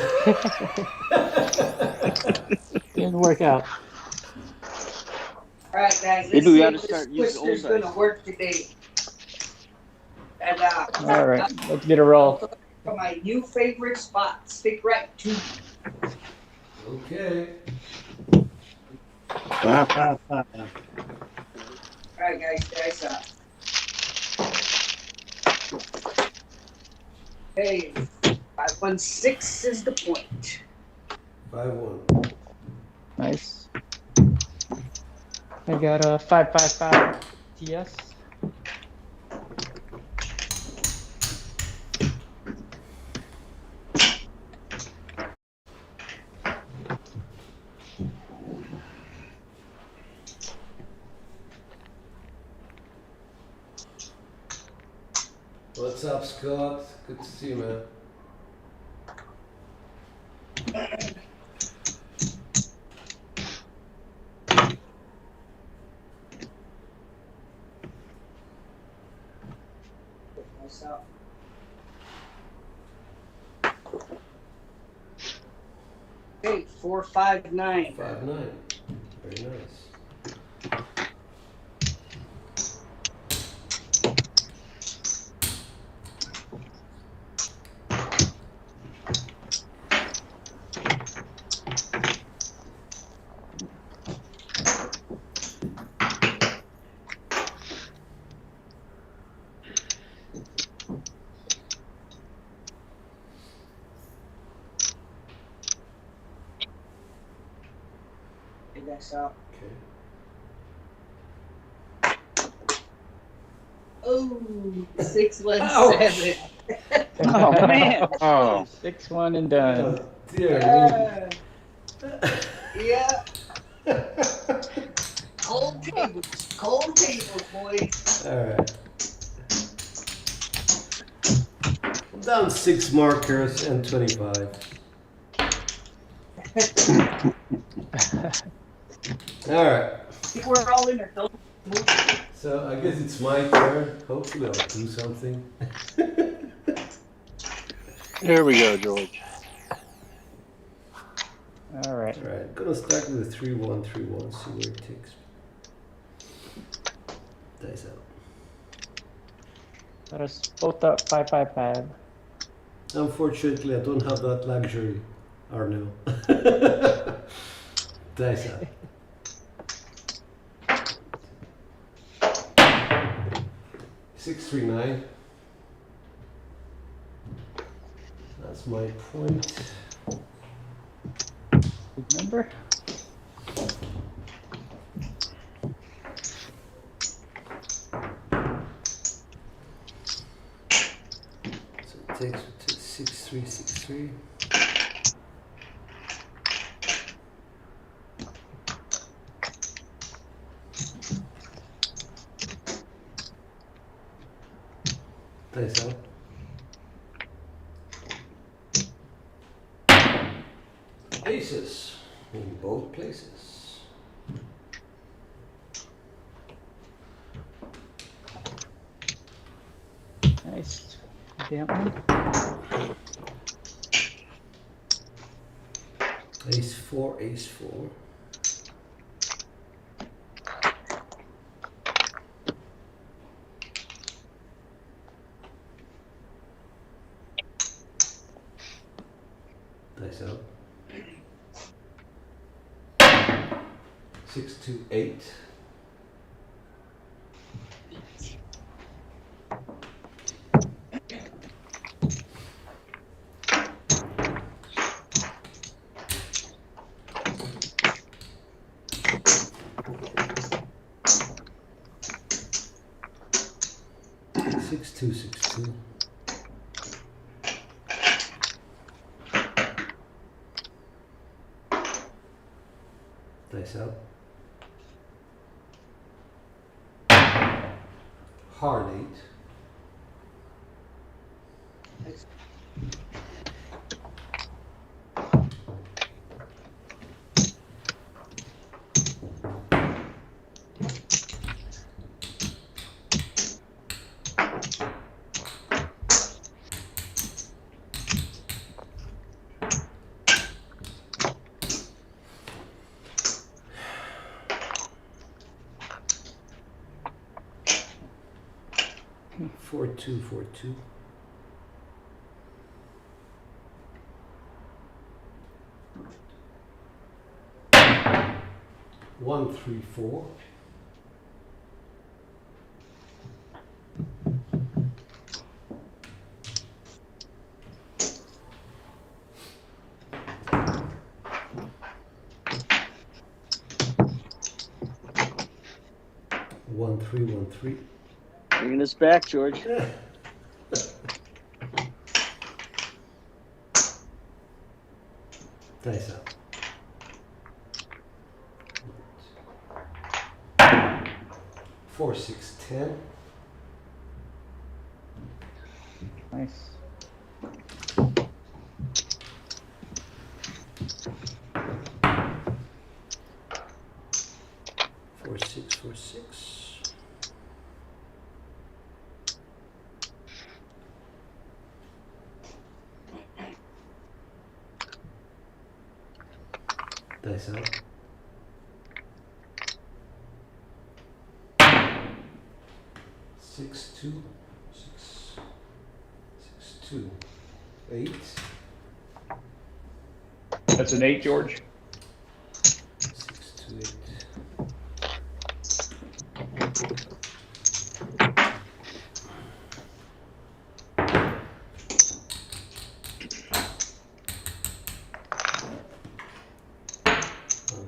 S13: Didn't work out.
S15: All right, guys.
S12: Maybe we ought to
S15: Let's see
S12: start
S15: if
S12: using
S15: this
S12: old
S15: twister's
S12: dice.
S15: gonna work today. And
S13: All right, let's get a roll.
S15: For my new favorite spot, stick right 2.
S11: Okay.
S16: 5, 5, 5.
S15: All right, guys. Hey, 516 is the point.
S11: 5-1.
S13: Nice. I got a 555 TS.
S11: What's up, Scott? Good to see you, man.
S15: Okay, 459.
S11: 5-9. Very nice.
S15: Take that out.
S11: Okay.
S15: Oh, 617.
S13: Oh man.
S10: Oh.
S13: 6-1 and done.
S11: Oh, dear.
S15: Yeah. Cold tables, boys.
S11: All right. Down 6 markers and 25. All right.
S15: We're all in there. Don't move.
S11: So I guess it's my turn. Hopefully I'll do something.
S10: There we go, George.
S13: All right.
S11: All right. Gonna start with a 3-1-3-1. See where it takes me. Dice out.
S13: Got us both up 555.
S11: Unfortunately, I don't have that luxury, Arno. Dice out. 639. That's my point.
S13: Good number.
S11: So it takes me to 6363. Dice out. Aces in both places.
S13: Nice. That one.
S11: Ace 4, ace 4. Dice out. 628. Six two six two. Dice out. Hard 8. Four two 134. One three.
S12: Bringing us back, George.
S11: Dice out. 4 6 10.
S13: Nice.
S11: Dice out. Six, two, six, 2, 8.
S13: That's an 8, George.
S11: 6, 2, 8.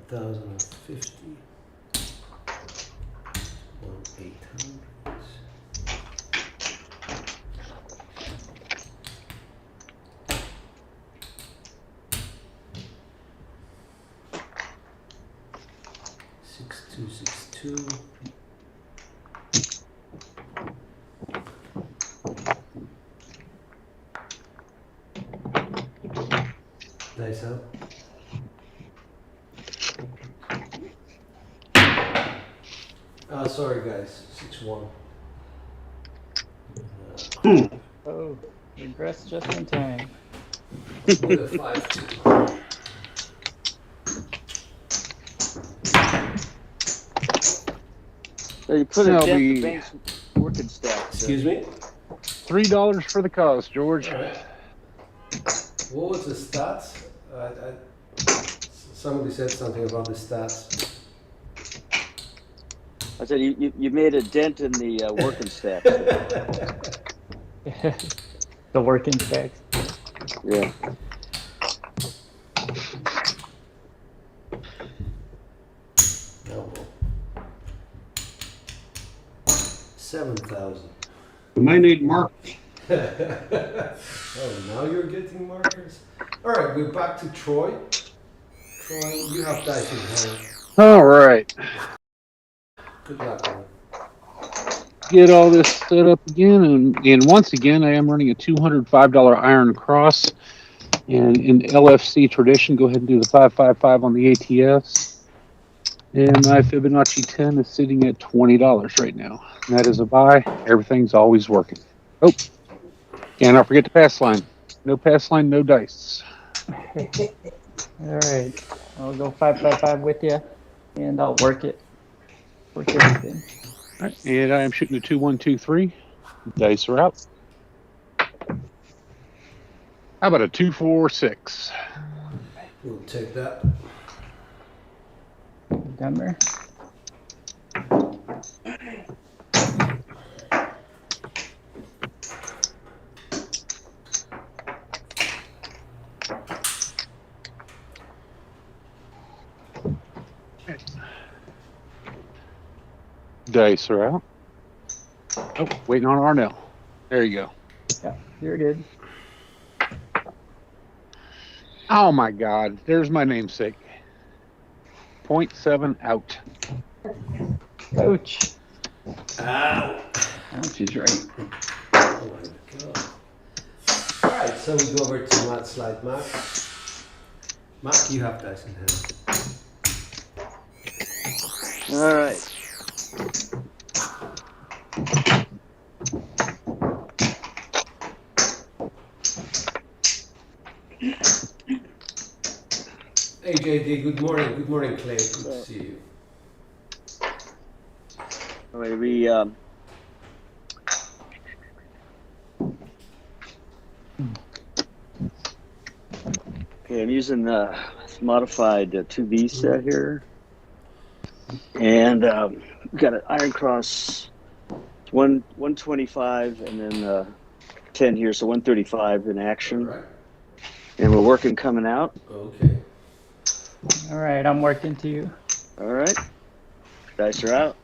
S11: $1,050. 1,800. Six, 2, 6, 2. Dice out. Sorry guys, 6, 1.
S13: Oh, regress just in time.
S11: With a 5, 2.
S12: So you put a
S10: That'll
S12: dent in
S10: be
S12: Bank's working stack.
S11: Excuse me?
S10: $3 for the cause, George.
S11: All right. What was the stats? Somebody said something about the stats.
S12: I said you made a dent in the working stack.
S13: The working stacks.
S12: Yeah.
S11: No. 7,000.
S16: We may need markers.
S11: Oh, now you're getting markers. All right, we're back to Troy. Troy, you have dice in hand.
S10: All right.
S11: Good luck, man.
S10: Get all this set up again, and once again, I am running a $205 Iron Cross. And in LFC tradition, go ahead and do the 555 on the ATS. And my Fibonacci 10 is sitting at $20 right now. And that is a buy. Everything's always working. Oh, and not forget the pass line. No pass line, no dice.
S13: All right, I'll go 555 with you, and I'll work it. Work everything.
S10: All right, and I am shooting a 2, 1, 2, 3. Dice are out. How about a 2, 4, 6?
S11: We'll take that.
S13: Denver.
S10: Dice are out. Oh, waiting on Arnell. There you go.
S13: Yeah, you're good.
S10: Oh my God, there's my namesake. 0.7 out.
S13: Ouch.
S11: Ow.
S13: Ouch is right.
S11: Oh my God. All right, so we go over to Matt Slide Mac. Mac, you have dice in hand.
S12: All right.
S11: Hey JD, good morning. Good morning, Clay. Good to see you.
S12: All right, we okay, I'm using the modified 2V set here. And we've got an Iron Cross 125 and then 10 here, so 135 in action.
S11: All right.
S12: And we're working coming out.
S11: Okay.
S13: All right, I'm working to you.
S12: All right. Dice are out.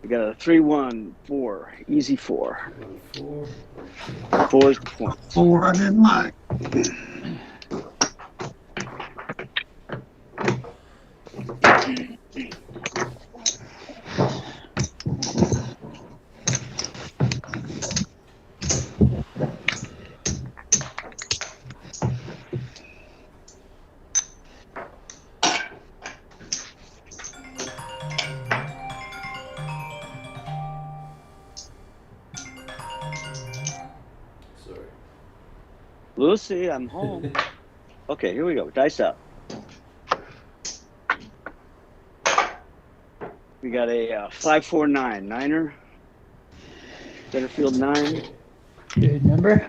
S12: We got a 3, 1, 4, easy 4.
S11: 1, 4.
S12: 4 is point.
S16: 4, I didn't like.
S12: Lucy, I'm home. Okay, here we go. Dice out. We got a 549 niner. Center field 9.
S13: Good number.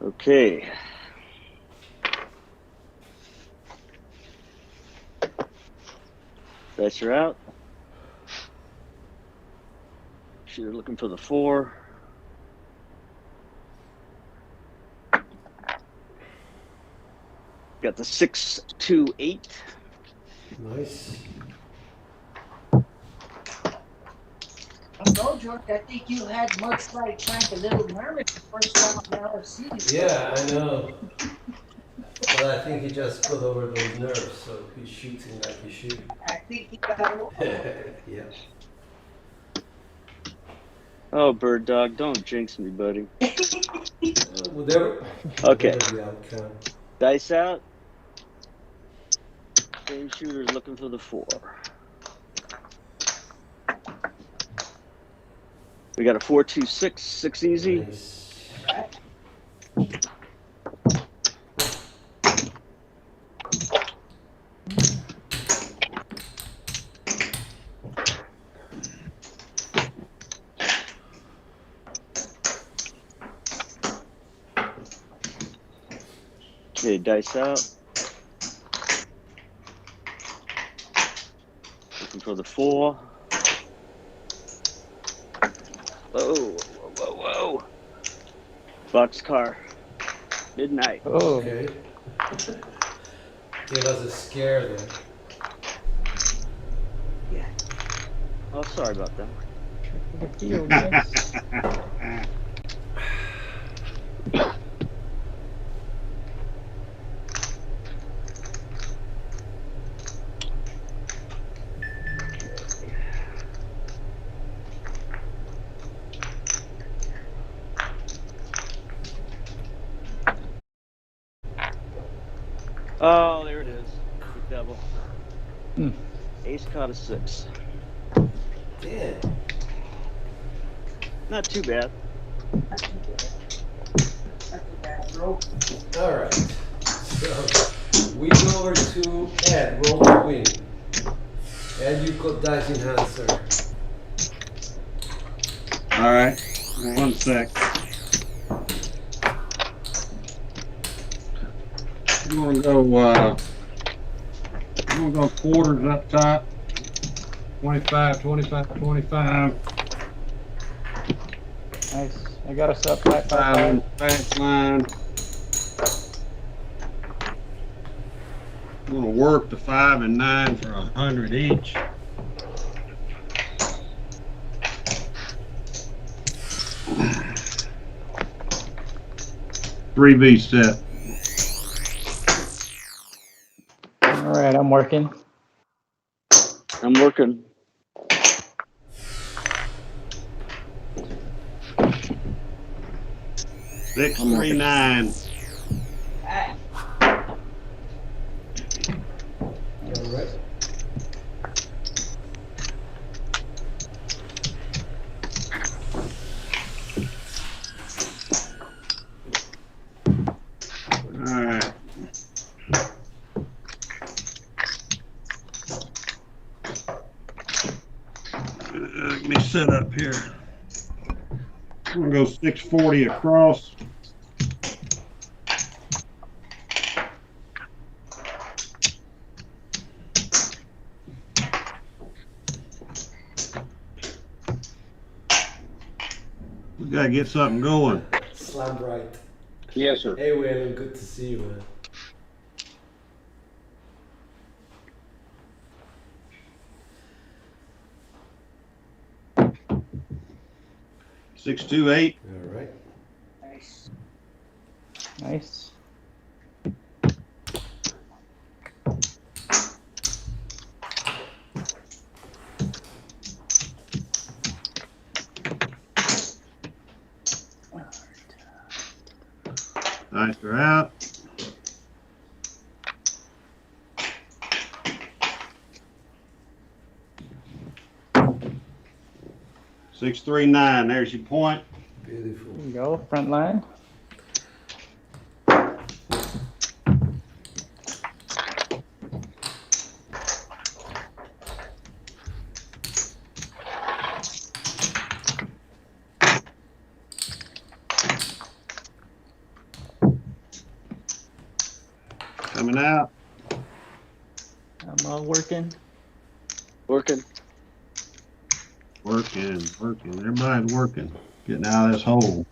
S12: Okay. Dice are out. Shooter looking for the 4. Got the 6, 2, 8.
S11: Nice.
S15: No, George, I think you had much like Frank a little nervous the first time on the LFC.
S11: Yeah, I know. But I think he just got over those nerves, so he's shooting like he should.
S15: I think he got
S11: Yeah.
S12: Oh, Bird Dog, don't jinx me, buddy.
S11: Whatever.
S12: Okay.
S11: Whatever the outcome.
S12: Dice out. Same shooter's looking for the 4. We got a 4, 2, 6. 6 easy.
S11: Nice.
S12: Okay, dice out. Looking for the 4. Whoa, whoa, whoa, whoa. Boxcar. Midnight.
S13: Oh.
S11: Okay. Gave us a scare there.
S12: Yeah. Oh, sorry about that. Oh, there it is. Good double. Ace caught a 6.
S11: Damn.
S12: Not too bad.
S11: All right. So we go over to Ed. Roll to win. Ed, you've got dice in hand, sir.
S16: All right. 1 sec. I'm gonna go quarters up top. 25, 25, 25.
S13: Nice. I got us up 5, 5,
S16: 5 on the
S13: 5.
S16: back line. I'm gonna work the 5 and 9 for 100 each. Three V set.
S13: All right, I'm working.
S12: I'm working.
S16: Six, 3, 9.
S11: All right.
S16: All right. Let me set up here. I'm gonna go 640 across. We gotta get something going.
S11: Slam right.
S16: Yes, sir.
S11: Hey, Waylon, good to see you, man.
S16: 628.
S11: All right.
S15: Nice.
S13: Nice.
S16: Nice, they're out. 639. There's your point.
S11: Beautiful.
S13: There you go, front line.
S16: Coming out.
S13: I'm all working.
S12: Working.
S16: Working. Everybody's working. Getting out of this hole.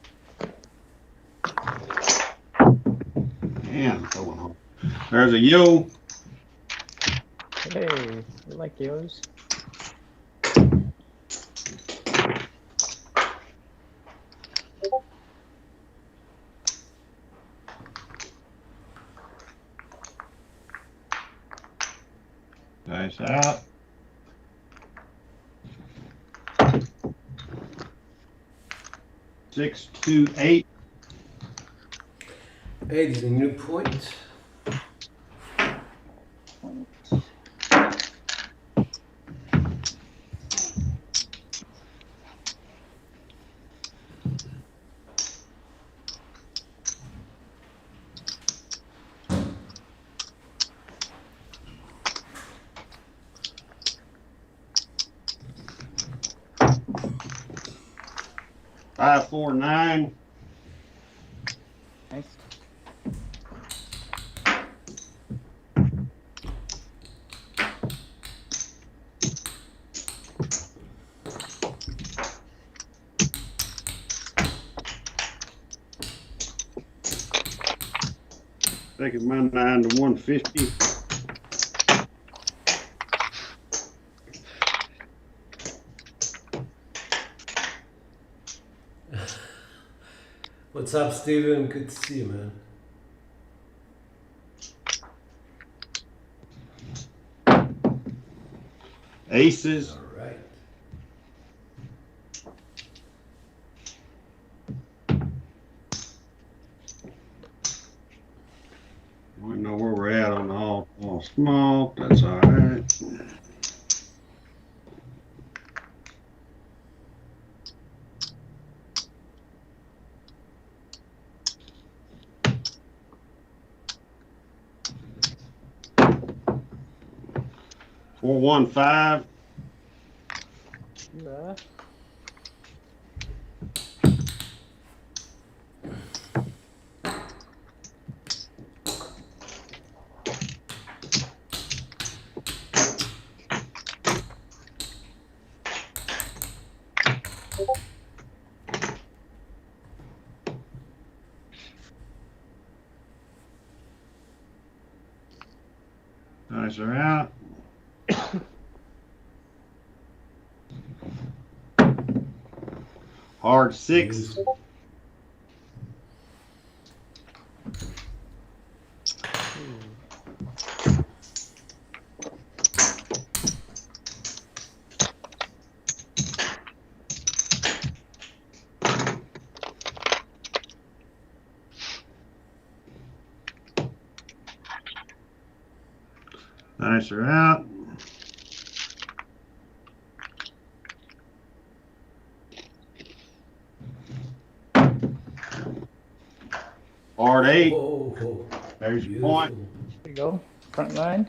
S16: And going home. There's a yo.
S13: Hey, I like yours.
S16: Nice out. Six, 2, 8.
S11: 8 is a new point.
S16: Five, 4, 9.
S13: Nice.
S16: Taking my 9 to 150.
S11: What's up, Steven? Good to see you, man.
S16: Aces.
S11: All right.
S16: We know where we're at on the all small. That's all right. Four, 1, 5.
S13: Yeah.
S16: Nice, are out. Hard 6. Nice, are out. Hard 8.
S11: Oh,
S16: there's your point.
S13: There you go, front line.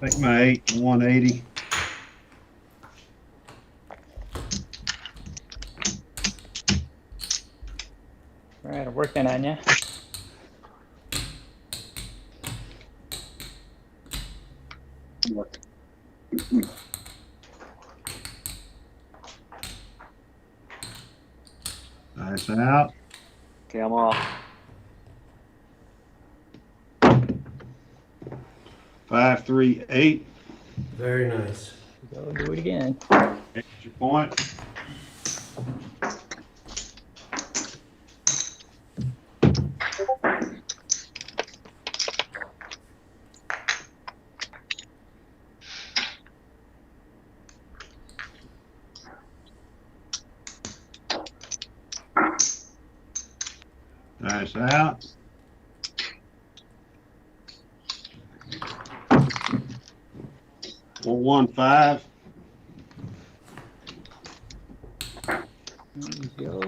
S16: Take my 8 to 180.
S13: All right, I'm working on you.
S16: Nice out.
S12: Okay, I'm off.
S16: 538.
S11: Very nice.
S13: Go do it again.
S16: Extra point. Nice out. Well, 1-5.
S13: There you go.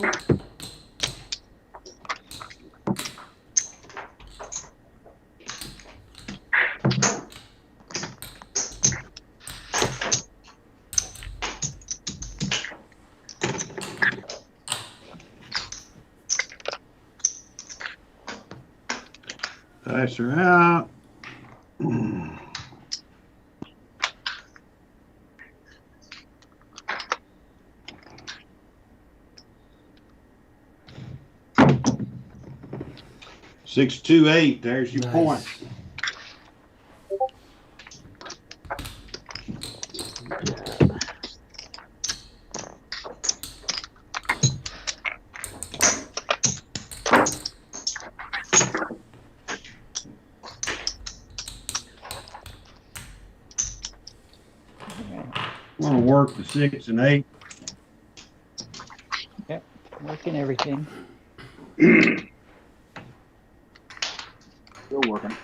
S16: Dice are out. 628. There's your point. I'm going to work the 6 and 8.
S13: Yep, working everything.
S12: Still working.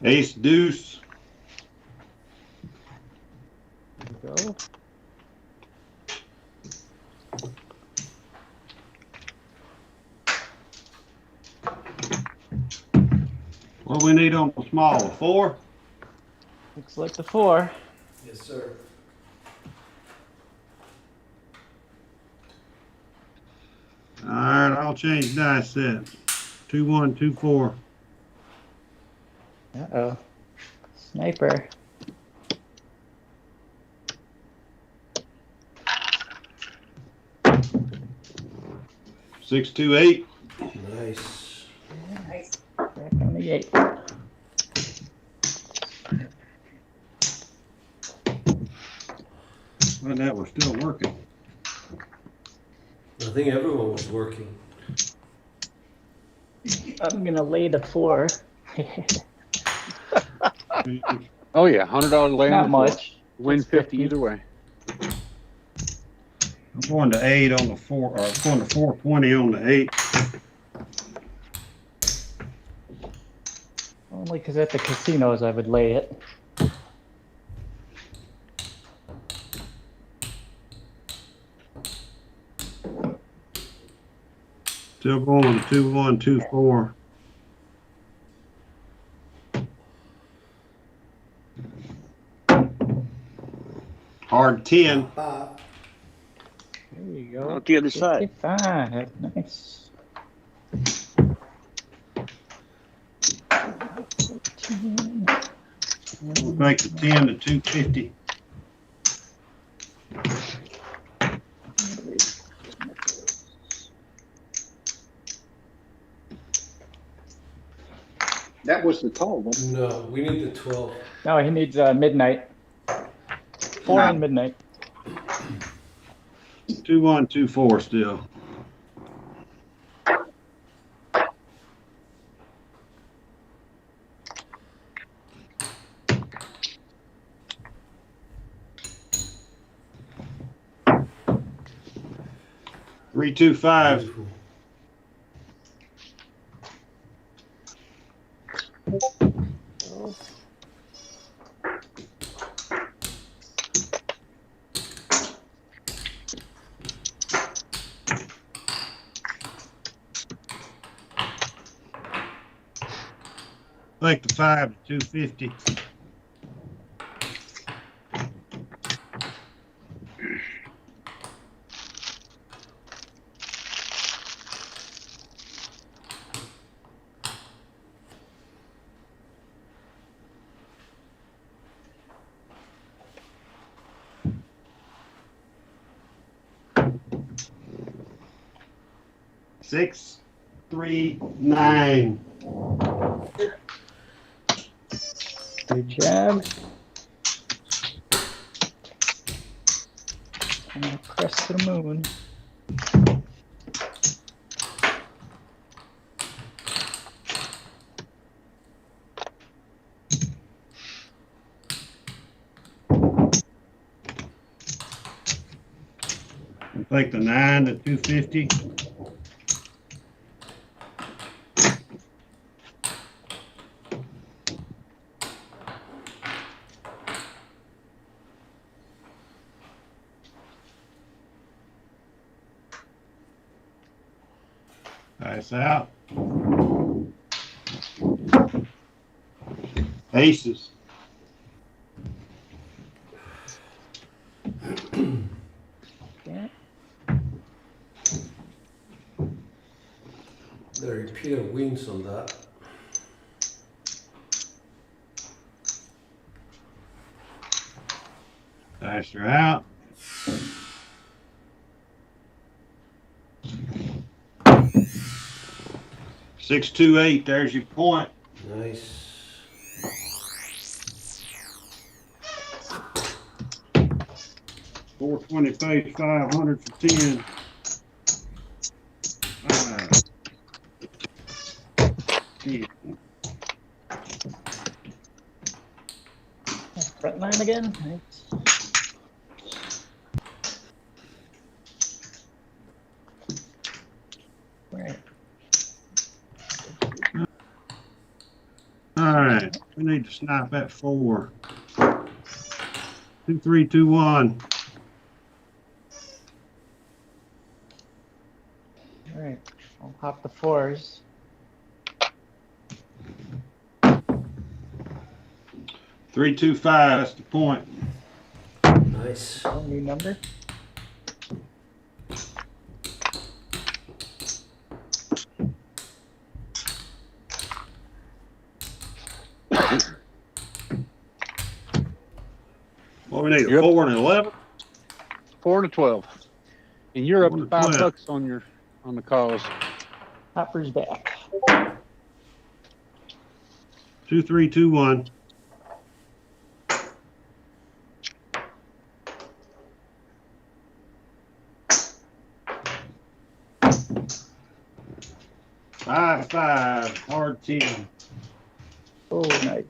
S16: Ace deuce.
S13: There you go.
S16: What do we need on the small? A 4?
S13: Looks like the 4.
S11: Yes, sir.
S16: All right, I'll change dice set. 2-1, 2-4.
S13: Uh-oh. Sniper.
S16: Six, 2, 8.
S11: Nice.
S15: Nice.
S13: Back on the 8.
S16: Well, that we're still working.
S11: I think everyone was working.
S13: I'm gonna lay the 4.
S10: Oh yeah, $100 lay on
S13: Not
S10: the floor.
S13: much.
S10: Win
S13: Just
S10: 50 either way.
S16: I'm going to 8 on the 4, or going to 420 on the 8.
S13: Only because at the casinos I would lay it.
S16: Still going 2-1, 2-4. Hard 10.
S13: There you go.
S12: Out the other side.
S13: 55. Nice. 14.
S16: We'll make the 10 to 250.
S10: That was the tall one.
S11: No, we need the 12.
S13: No, he needs midnight. 4 and midnight.
S16: 2-1, 2-4 still. Three, 2, 5.
S11: Beautiful.
S16: Make the 5 to 250. 639.
S13: Good job. I'm gonna press to the moon.
S16: Take the 9 to 250. Nice out. Aces.
S13: Okay.
S11: The repeater wins on that.
S16: Dice are out. Six, 2, 8. There's your point.
S11: Nice.
S16: 420 face, 500 for 10. 5, 10.
S13: Front line again. Nice. Right.
S16: All right, we need to snipe at 4. 2, 3, 2, 1.
S13: All right. I'll hop the 4s.
S16: 3, 2, 5. That's the point.
S11: Nice.
S13: Oh, new number.
S16: What we need, a
S10: Yep.
S16: 4 and an 11?
S10: 4 to 12. And you're up
S16: 4
S10: to
S16: to
S10: 5
S16: 12.
S10: bucks on the cause.
S13: Hopper's back.
S16: 2, 3, 2, 1. Five, 5, hard 10.
S13: Oh, nice.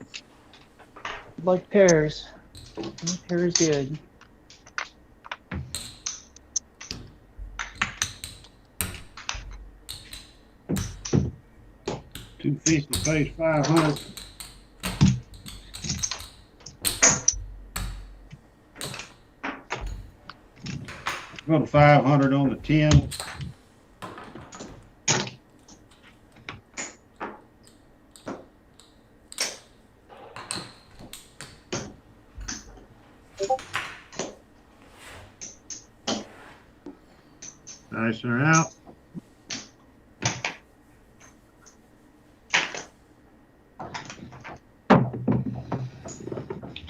S13: Like pairs. Pairs good.
S16: $250 face, 500. Go to 500 on the 10. Dice are out.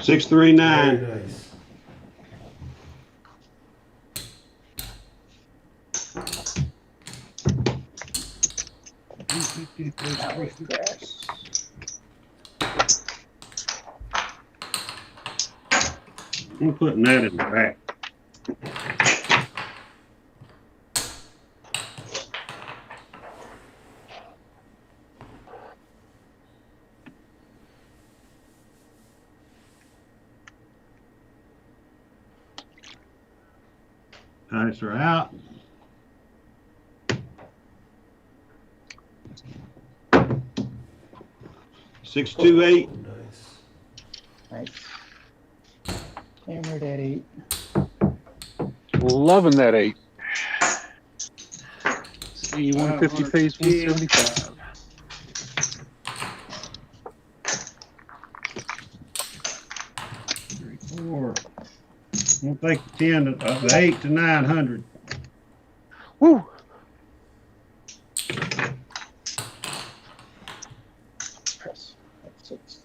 S16: Six, 3, 9.
S11: Very nice.
S16: I'm putting that in the back. Dice are out. Six, 2, 8.
S13: Nice. Hammered at 8.
S10: Loving that 8. See, 150 face, 175.
S16: 3, 4. We'll take the 10 of the 8 to 900.
S10: Woo!
S13: Press. That's 6.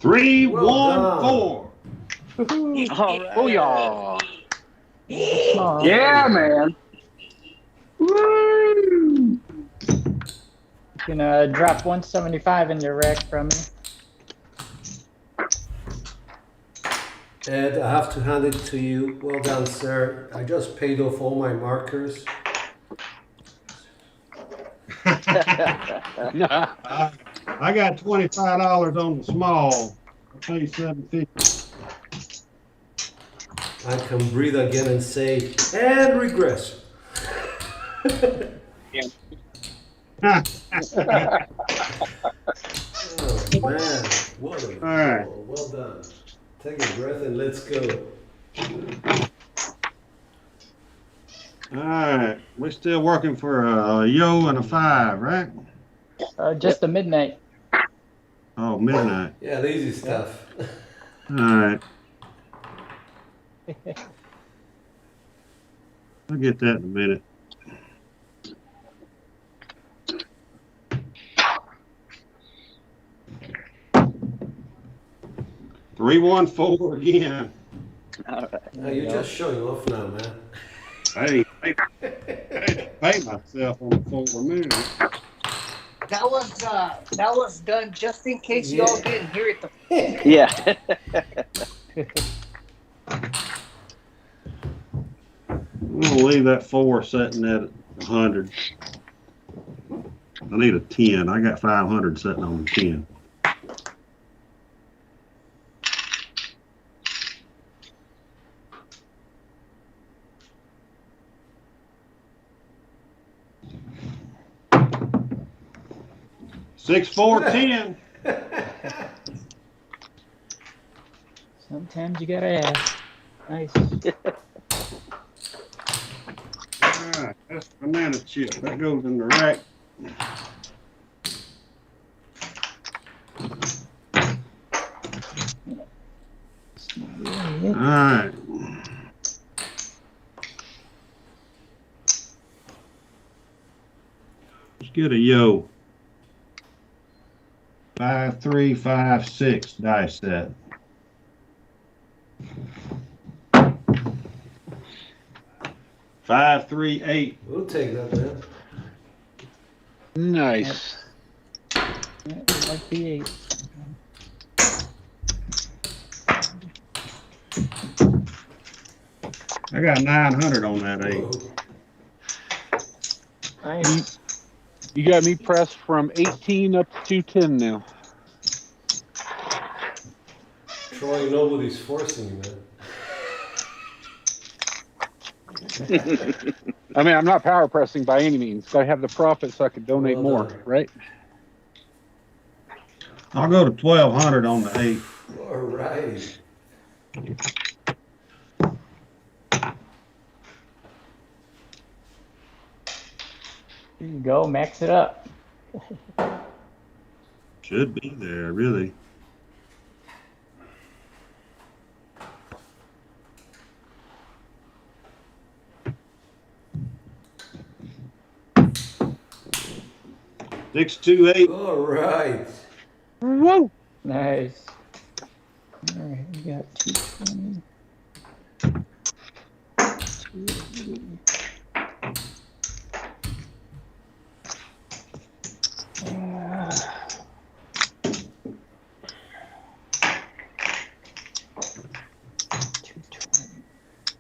S16: 3-1-4.
S12: All right.
S10: Booyah.
S13: Oh,
S10: Yeah, man. Woo!
S13: gonna drop 175 in your rack from me.
S11: Ed, I have to hand it to you. Well done, sir. I just paid off all my markers.
S16: I got $25 on the small. I'll pay $7.50.
S11: I can breathe again and say, and regress.
S16: All
S11: Oh man, what a
S16: right.
S11: goal. Well done. Take a breath and let's go.
S16: All right. We're still working for a yo and a 5, right?
S13: Just a midnight.
S16: Oh, midnight.
S11: Yeah, the easy stuff.
S16: All right. I'll get that in a minute. Three, 1, 4 again.
S12: All right.
S11: Now you're just showing off now, man.
S16: Hey, pay myself on the 4 minutes.
S15: That was done just in case y'all didn't hear it.
S12: Yeah.
S16: I'm gonna leave that 4 sitting at 100. I need a 10. I got 500 sitting on 10. Six, 4, 10.
S13: Sometimes you gotta ask. Nice.
S16: All right, that's banana chip. That goes in the rack. All right. Let's get a yo. 5, 3, 5, 6 dice set. Five, 3, 8.
S11: We'll take that, man.
S10: Nice.
S13: Yeah, like the 8.
S16: I got 900 on that 8.
S13: Nice.
S10: You got me pressed from 18 up to 210 now.
S11: Troy, nobody's forcing you, man.
S10: I mean, I'm not power pressing by any means. I have the profit so I could donate
S11: Well
S10: more,
S11: done.
S10: right?
S16: I'll go to 1200 on the 8.
S11: All right.
S13: There you go. Max it up.
S16: Should be there, really. Six, 2, 8.
S11: All right.
S10: Whoa!
S13: Nice. All right, we got 220. 280.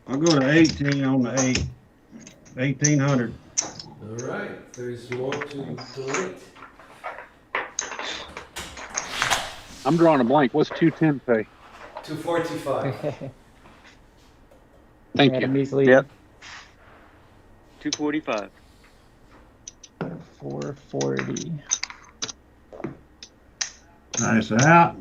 S16: I'll go to 18 on the 8. 1800.
S11: All right. There's more to donate.
S10: I'm drawing a blank. What's 210 pay?
S11: 245.
S10: Thank you.
S13: Adam easily
S12: Yep. 245.
S13: 440.
S16: Nice out.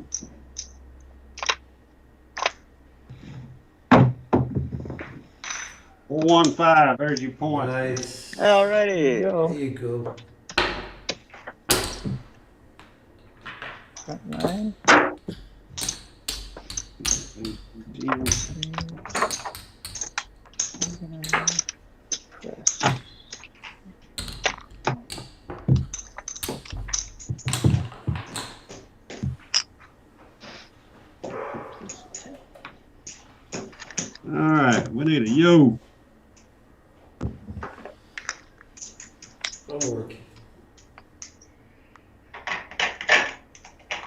S16: Four, 1, 5. There's your point.
S11: Nice.
S12: All righty.
S13: Go.
S11: There you go.
S13: Front line. Press.
S16: We need a yo.
S11: I'm working.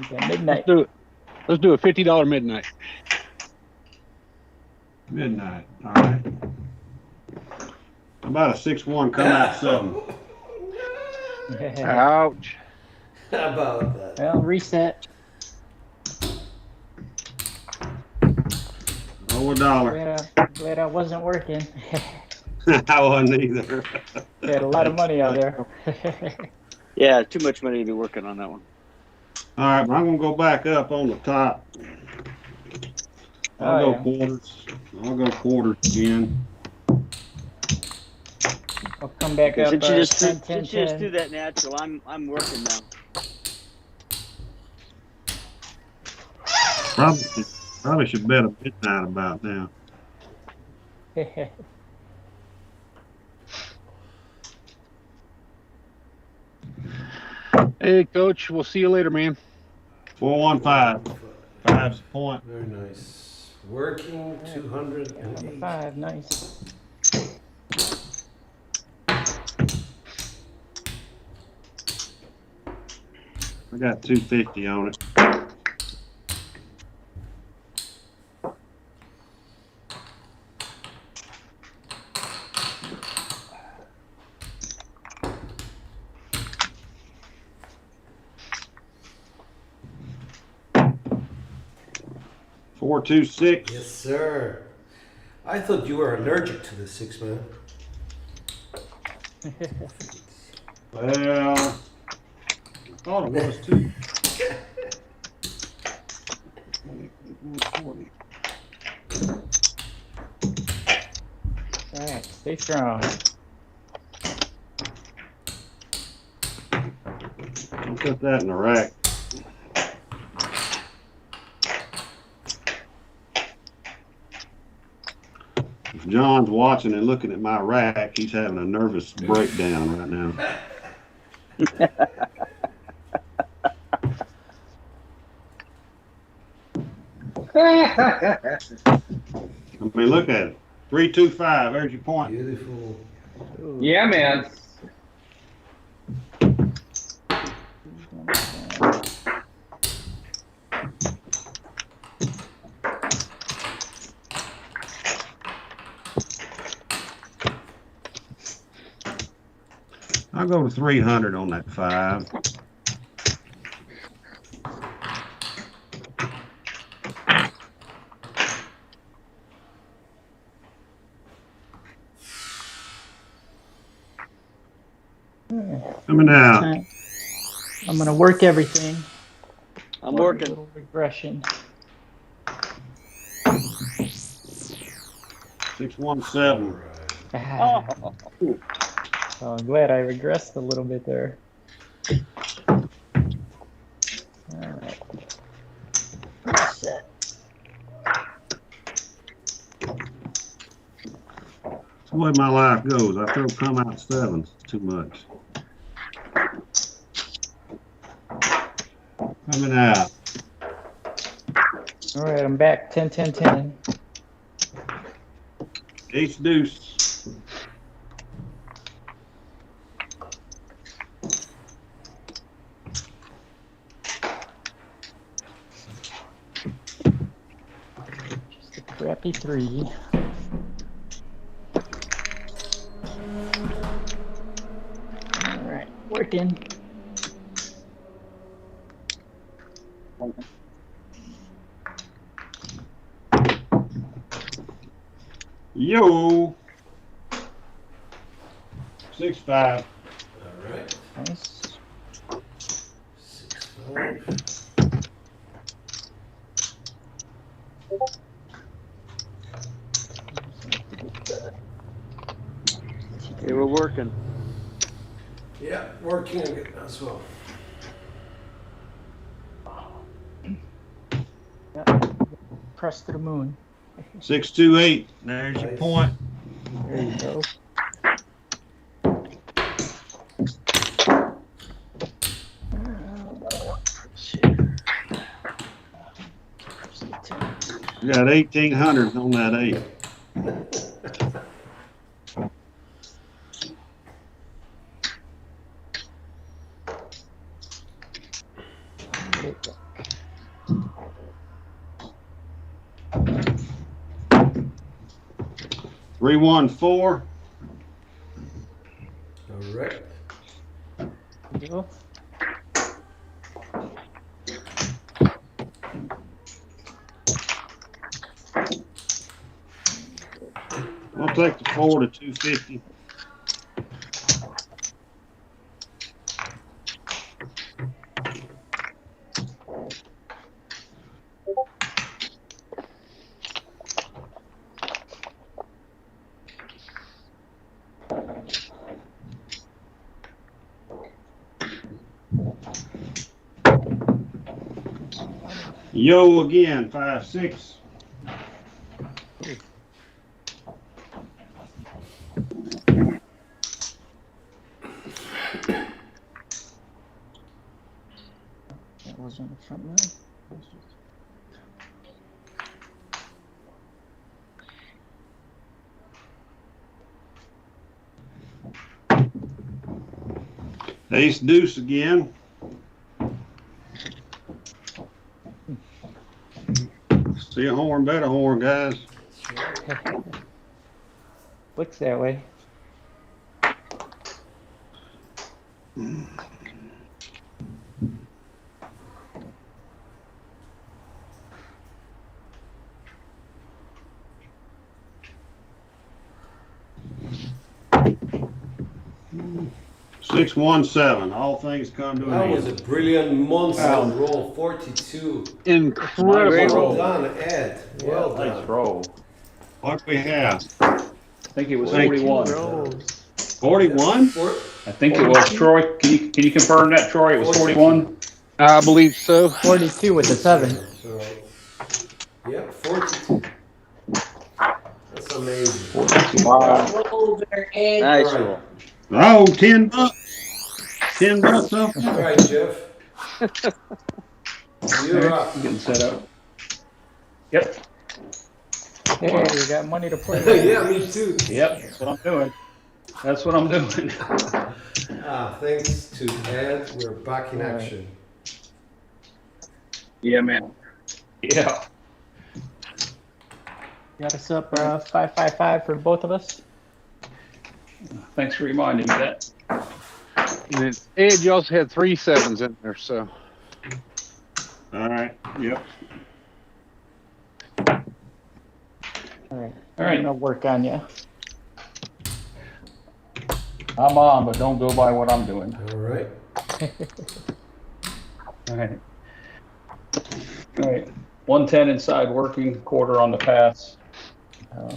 S13: Okay, midnight.
S10: Let's do a $50 midnight.
S16: Midnight. All right. How about a 6-1 come out 7?
S10: Ouch.
S11: How about that?
S13: Well, reset.
S16: Oh, $1.
S13: Glad I wasn't working.
S16: I wasn't either.
S13: We had a lot of money out there.
S12: Yeah, too much money to be working on that one.
S16: All right, but I'm gonna go back up on the top. I'll go quarters. I'll go quarters again.
S13: I'll come back up.
S12: Since you just
S13: 10,
S12: threw,
S13: 10,
S12: since you just
S13: 10.
S12: threw that natural, I'm working now.
S16: Probably should bet a midnight about now.
S10: Hey, Coach. We'll see you later, man.
S16: 415. 5's a point.
S11: Very nice. Working 208.
S13: 5, nice.
S16: I got 250 on it. Four, 2, 6.
S11: Yes, sir. I thought you were allergic to the 6, man.
S16: Well, I thought it was too.
S13: All right, stay strong.
S16: I'll put that in the rack. If John's watching and looking at my rack, he's having a nervous breakdown right now. I mean, look at it. 3, 2, 5. There's your point.
S11: Beautiful.
S17: Yeah, man.
S16: I'll go to 300 on that 5. Coming out.
S13: I'm gonna work everything.
S12: I'm working.
S13: A little regression.
S16: 617.
S13: So I'm glad I regressed a little bit there. All right. Set.
S16: That's the way my life goes. I throw come out 7s too much. Coming out.
S13: All right, I'm back. 10, 10, 10.
S16: Ace deuce.
S13: Just a crappy 3. All right, working.
S16: Yo. 6-5.
S11: All right.
S13: Nice.
S11: 6-5.
S12: Okay, we're working.
S11: Yeah, working as well.
S13: Yeah. Press to the moon.
S16: 628. There's your point.
S13: There you go.
S16: You got 1800 on that 8. 314.
S11: All right.
S13: Go.
S16: I'll take the 4 to 250. Yo again, 5-6.
S13: That was on the front line.
S16: Ace deuce again. See a horn, bet a horn, guys.
S13: Looks that way.
S16: Six, 1, 7. All things come to an
S11: That
S16: end.
S11: was a brilliant monster roll. 42.
S10: Incredible.
S11: Well done, Ed. Well done.
S17: Nice roll.
S16: What we have?
S17: I think it was
S16: Thank you.
S17: 41.
S16: 41?
S17: I think it was. Troy, can you confirm that, Troy? It was 41?
S10: I believe so.
S13: 42 with the 7.
S11: So, yep, 42. That's amazing.
S17: 42.
S15: Roll there, Ed.
S12: Nice
S11: All right.
S12: roll.
S16: Oh, $10. $10 up.
S11: All right, Jeff. You're up.
S17: Getting set up. Yep.
S13: Hey, we got money to play.
S11: Yeah, me too.
S17: Yep. That's what I'm doing. That's what I'm doing.
S11: Thanks to Ed, we're back in action.
S17: Yeah, man. Yeah.
S13: Got us up 555 for both of us.
S17: Thanks for reminding me that.
S10: And then, Ed, you also had 3 7s in there, so.
S16: All right. Yep.
S13: All right.
S17: All right.
S13: I'm gonna work on you.
S17: I'm on, but don't go by what I'm doing.
S11: All right.
S17: All right. All right. 110 inside working, quarter on the pass.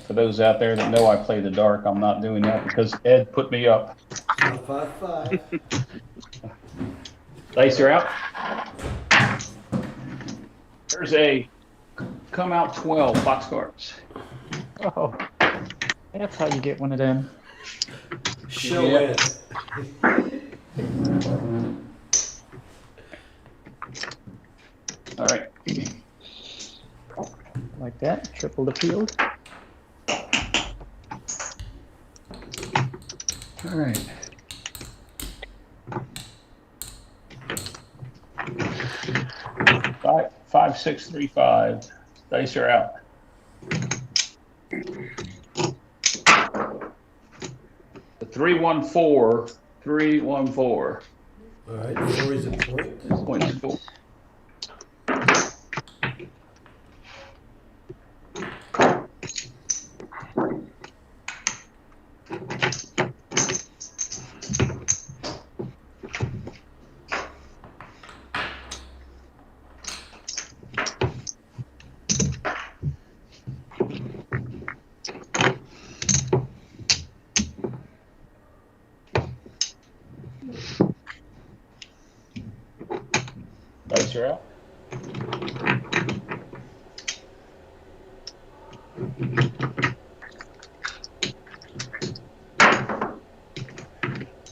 S17: For those out there that know I play the dark, I'm not doing that because Ed put me up.
S11: 5-5.
S17: Dice are out. There's a come out 12 box cards.
S13: Oh, that's how you get one of them.
S11: Show
S17: Yeah.
S11: it.
S17: All right.
S13: Like that. Triple the field.
S17: All right. Five, 6, 3, 5. Dice are out. The 314. 314.
S11: All right, 4 is a point.
S17: Point is 4. Dice are out.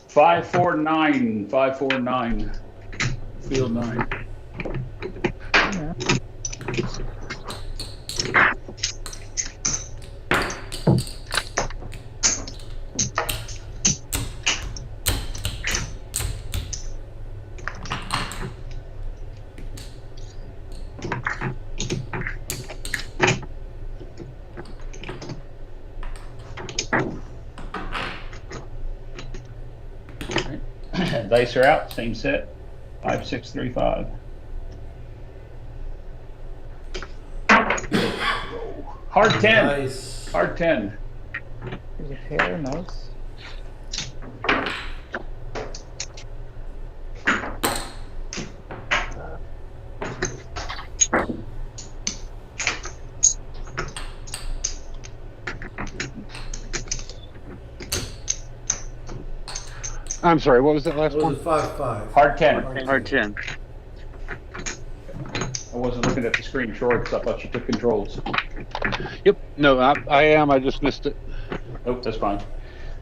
S17: Five, 4, 9. 5, 4, 9. Field 9.
S13: Yeah.
S17: Dice are out. Same set. 5, 6, 3, 5. Hard 10.
S11: Nice.
S17: Hard 10.
S13: There's a pair, nice.
S10: I'm sorry, what was that last
S11: It was
S10: one?
S11: a 5-5.
S17: Hard 10.
S12: Hard 10.
S17: I wasn't looking at the screen, Troy, because I thought you took controls.
S10: Yep. No, I am. I just missed it.
S17: Nope, that's fine.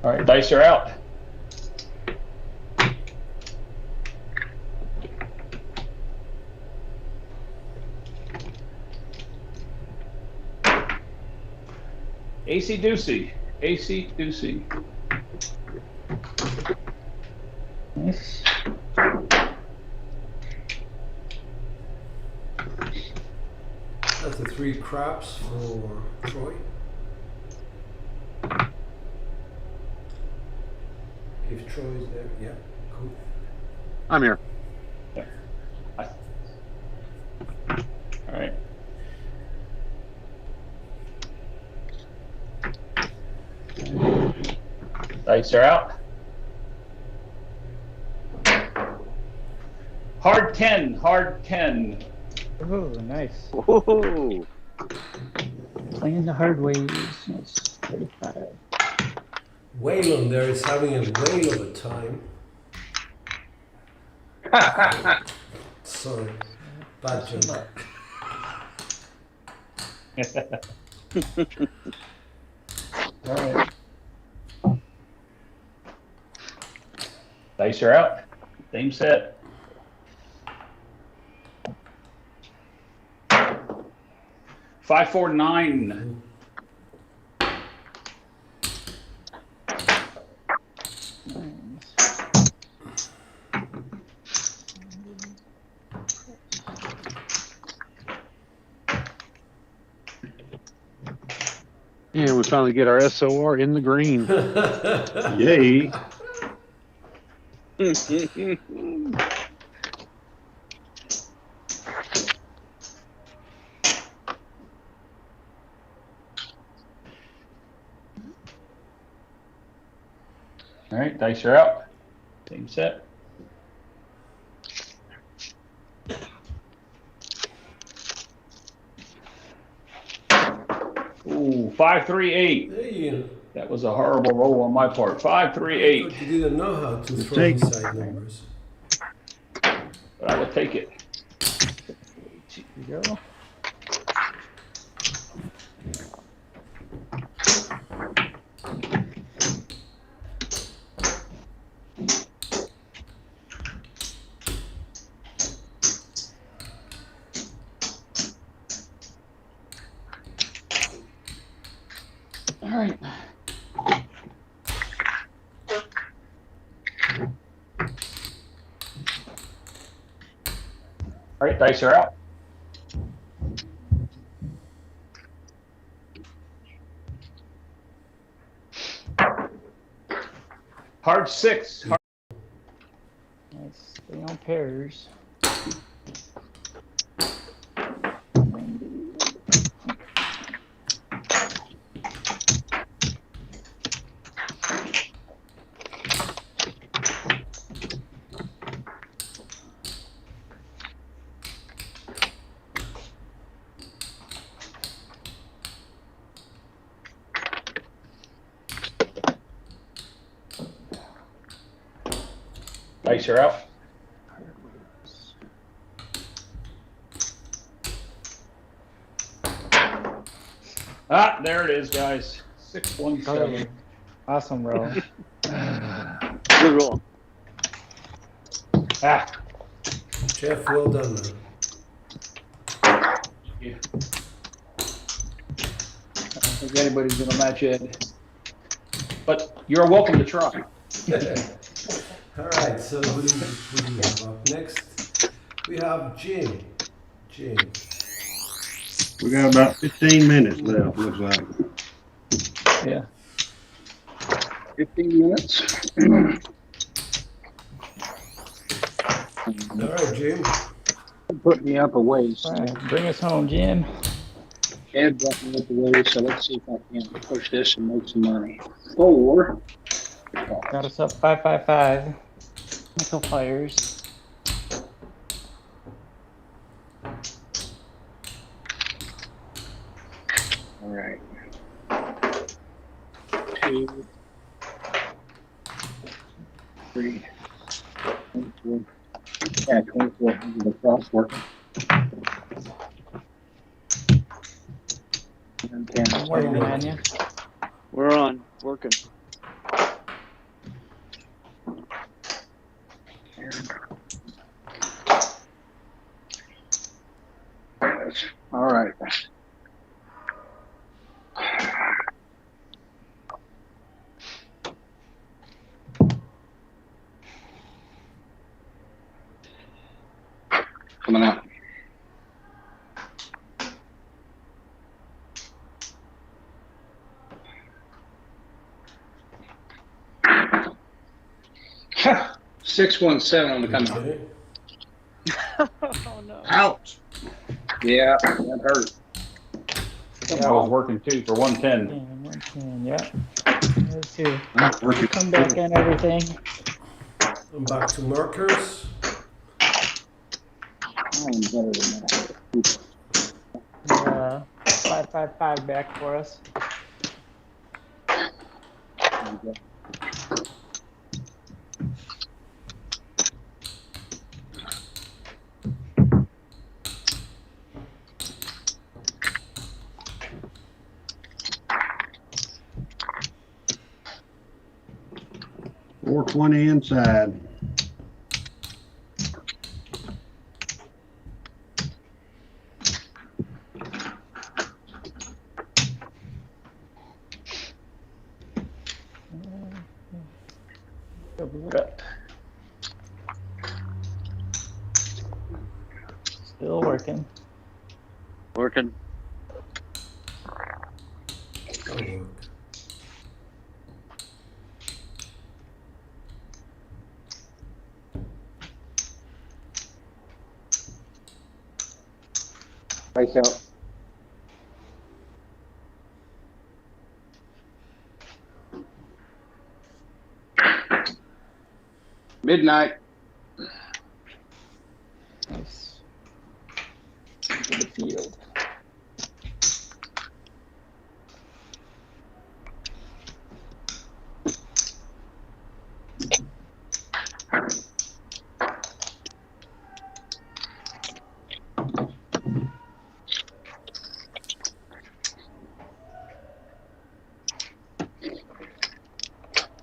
S17: All right, dice are out. AC Doocy. AC Doocy.
S13: Nice.
S11: That's the 3 craps for Troy. If Troy is there, yeah, cool.
S10: I'm here.
S17: All right. Dice are out. Hard 10. Hard 10.
S13: Oh, nice.
S12: Whoa.
S13: Playing the hard ways. Nice. 35.
S11: Waylon there is having a whale of a time. Sorry, bad joke.
S17: All right. Dice are out. Same set. 5, 4, 9.
S10: And we finally get our SOR in the green.
S16: Yay.
S17: All right, dice are out. Same set. Ooh, 5, 3, 8.
S11: Hey,
S17: That was a horrible roll on my part. 5, 3, 8.
S11: you didn't know how to throw
S16: Take-
S11: inside numbers.
S17: But I will take it.
S13: Here we go.
S17: All right. All right, dice are out. Hard 6. Hard.
S13: Nice. Stay on pairs.
S17: Dice are out. Ah, there it is, guys. 617.
S13: Awesome roll.
S12: Good roll.
S17: Ah.
S11: Jeff, well done, man.
S17: Yeah. I don't think anybody's going to match Ed. But you're welcome to try.
S11: All right, so who do we have up next? We have Jim. Jim.
S16: We got about 15 minutes left, looks like.
S17: Yeah. 15 minutes.
S11: All right, Jim.
S10: Put me up a ways.
S13: All right, bring us home, Jim.
S10: Ed brought me up a ways, so let's see if I can push this and make some money. 4.
S13: Got us up 555. Nickel fires.
S10: All right. 2, 3, 24. Yeah, 2,400 across working.
S13: I'm waiting on you.
S12: We're on, working.
S10: All right. Coming out. Ha! 617 on the come out.
S11: Okay.
S12: Oh no.
S10: Ouch. Yeah, that hurt.
S17: I was working too for 110.
S13: 110, yeah. Those two.
S10: Not working.
S13: Come back on everything.
S11: I'm back to markers.
S10: I'm better than that.
S13: 555 back for us.
S16: $420 inside.
S13: Double it up. Still working.
S12: Working.
S11: That'll work.
S10: Face out. Midnight.
S13: Nice. To the field.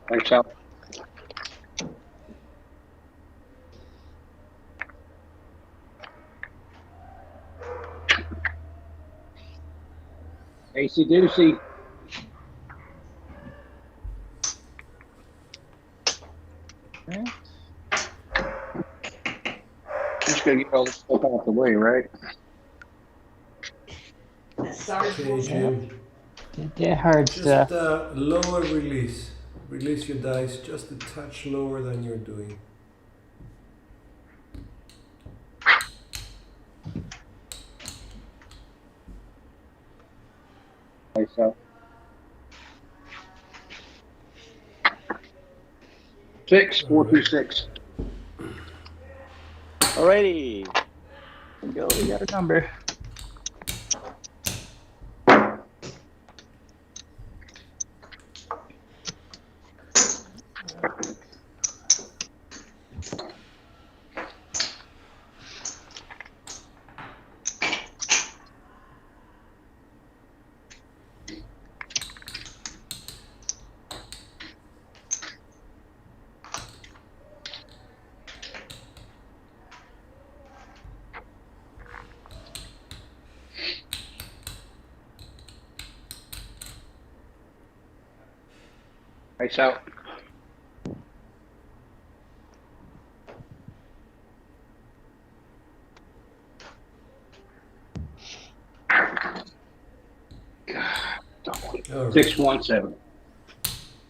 S10: Face out. AC Doocy.
S13: Right.
S10: Just gotta get all this stuff out the way, right?
S11: Okay, Jim.
S13: Did that hard
S11: Just
S13: stuff.
S11: lower release. Release your dice just a touch lower than you're doing.
S10: Face out. 6, 426.
S12: Alrighty.
S13: Here we go. We got a number.
S10: Face out.
S11: All right.
S10: 617.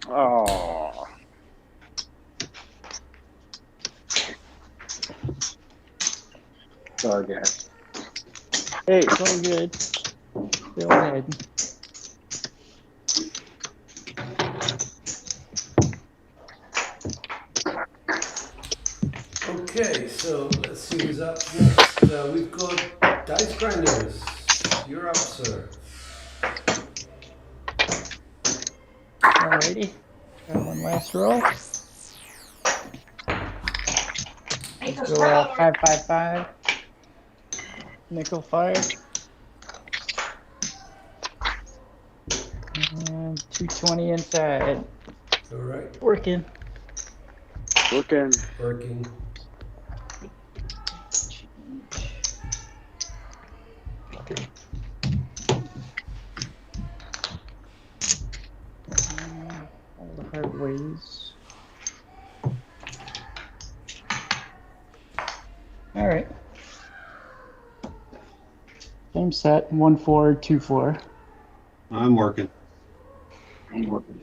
S12: Oh. Sargat. Hey.
S13: It's all good. Go ahead.
S11: Okay, so let's see who's up next. We've got Dice Grinders. You're up, sir.
S13: Alrighty. Got one last roll. Let's go 555. Nickel 5. And 220 inside.
S11: All right.
S13: Working.
S12: Working.
S11: Working.
S13: All the hard ways. All right. Same set. 1 4 2 4.
S16: I'm working.
S12: I'm working.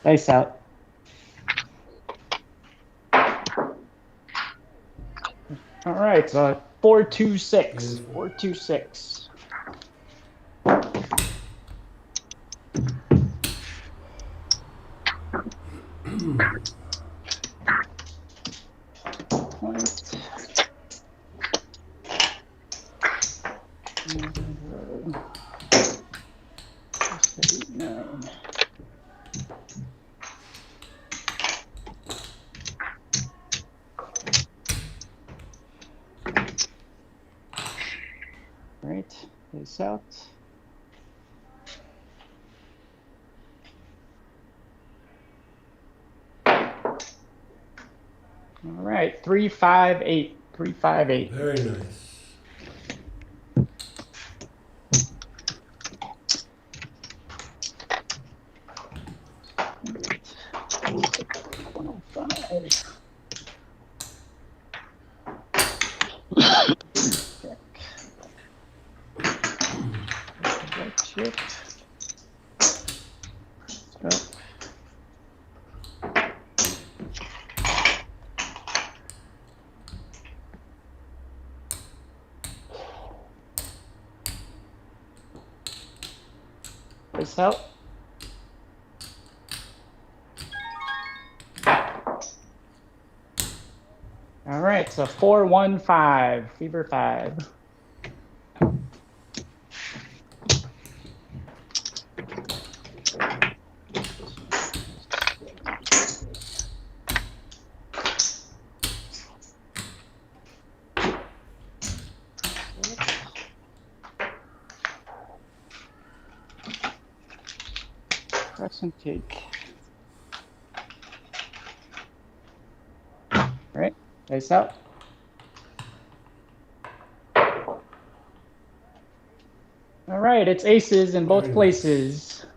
S13: Dice out. All right. So 426. 426. Right, face out. All right, 358. 358.
S11: Very nice. Face out. All right, so 415, fever 5. Press and take. All right, face out. All right, it's aces in both places.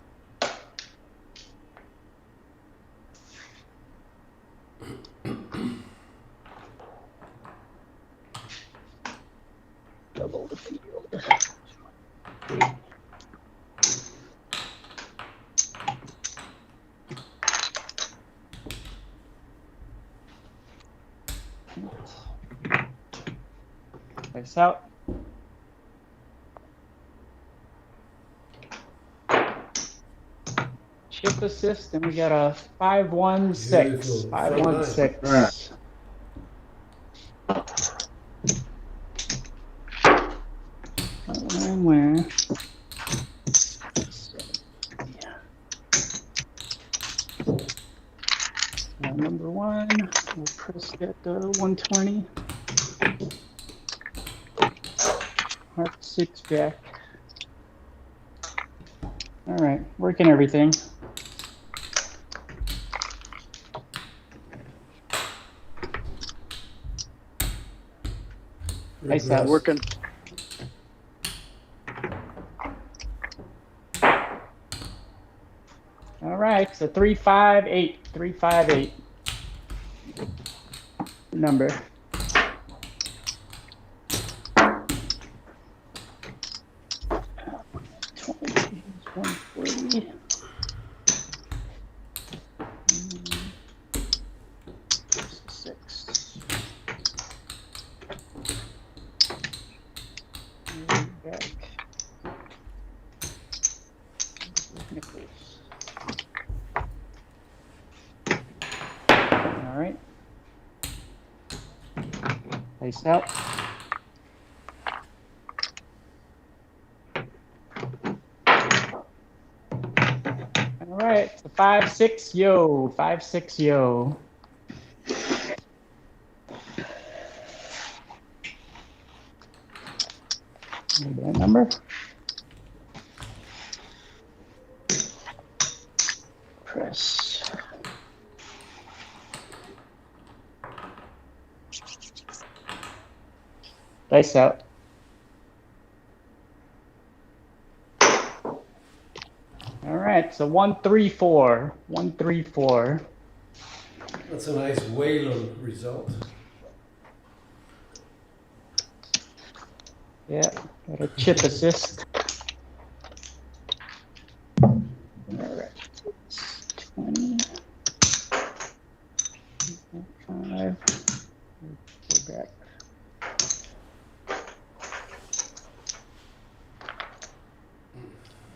S11: Double the field. Face out. Chip assist, and we got a 516. Beautiful.
S13: 516.
S11: All right.
S13: And where? Number 1, we'll press that 120. Heart 6 jack. All right, working everything. Nice house.
S12: Working.
S13: All right, so 358. 358. Number. back. Nickels. All right. Face out. All right, it's a 5-6 yo, 5-6 yo. Need that number. Press. Dice out. All right, so 1-3-4, 1-3-4.
S11: That's a nice Whalen result.
S13: Yeah, got a chip assist. All right, 20. 5. Go back.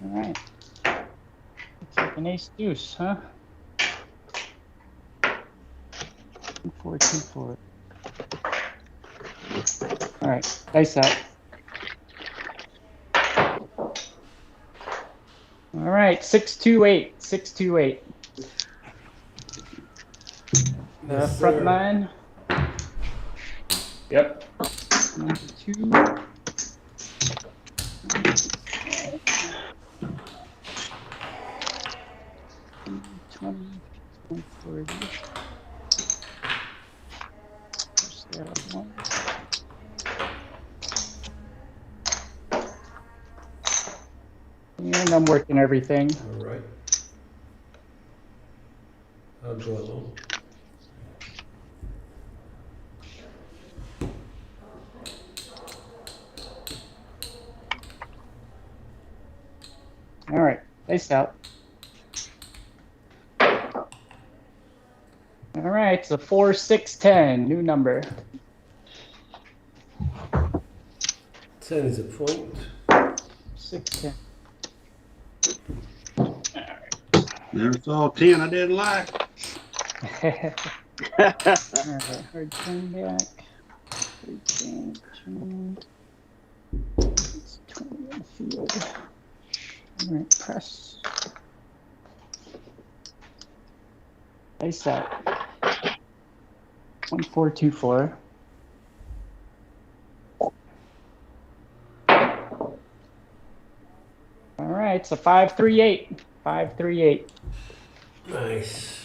S13: All right. Looks like an ace deuce, huh? 4-2-4. All right, dice out. All right, 6-2-8, 6-2-8.
S11: Yes,
S13: Front
S11: sir.
S13: 9.
S17: Yep.
S13: Number 2. And I'm working everything.
S11: All right. I'll go along.
S13: All right, dice out. All right, it's a 4-6-10, new number.
S11: 10 is a point.
S13: 6-10.
S16: There's all 10 I didn't like.
S13: All right, hard turn back. It's 20 in the field. All right, press. Dice out. 1-4-2-4. All right, it's a 5-3-8. 5-3-8.
S11: Nice.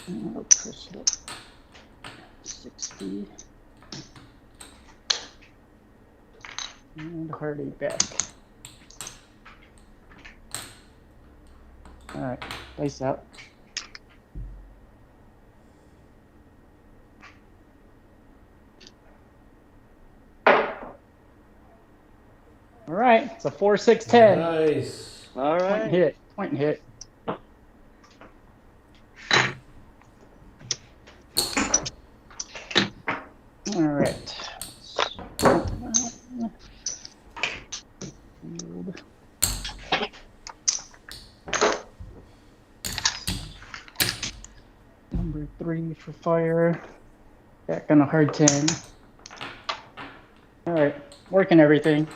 S13: I'll press it up. 60. And Hardy back. All right, dice out. All right, it's a 4-6-10.
S11: Nice.
S12: All
S13: Point
S12: right.
S13: and hit. Point and hit. All right. Number 3 for fire. Back on a hard 10. All right, working everything.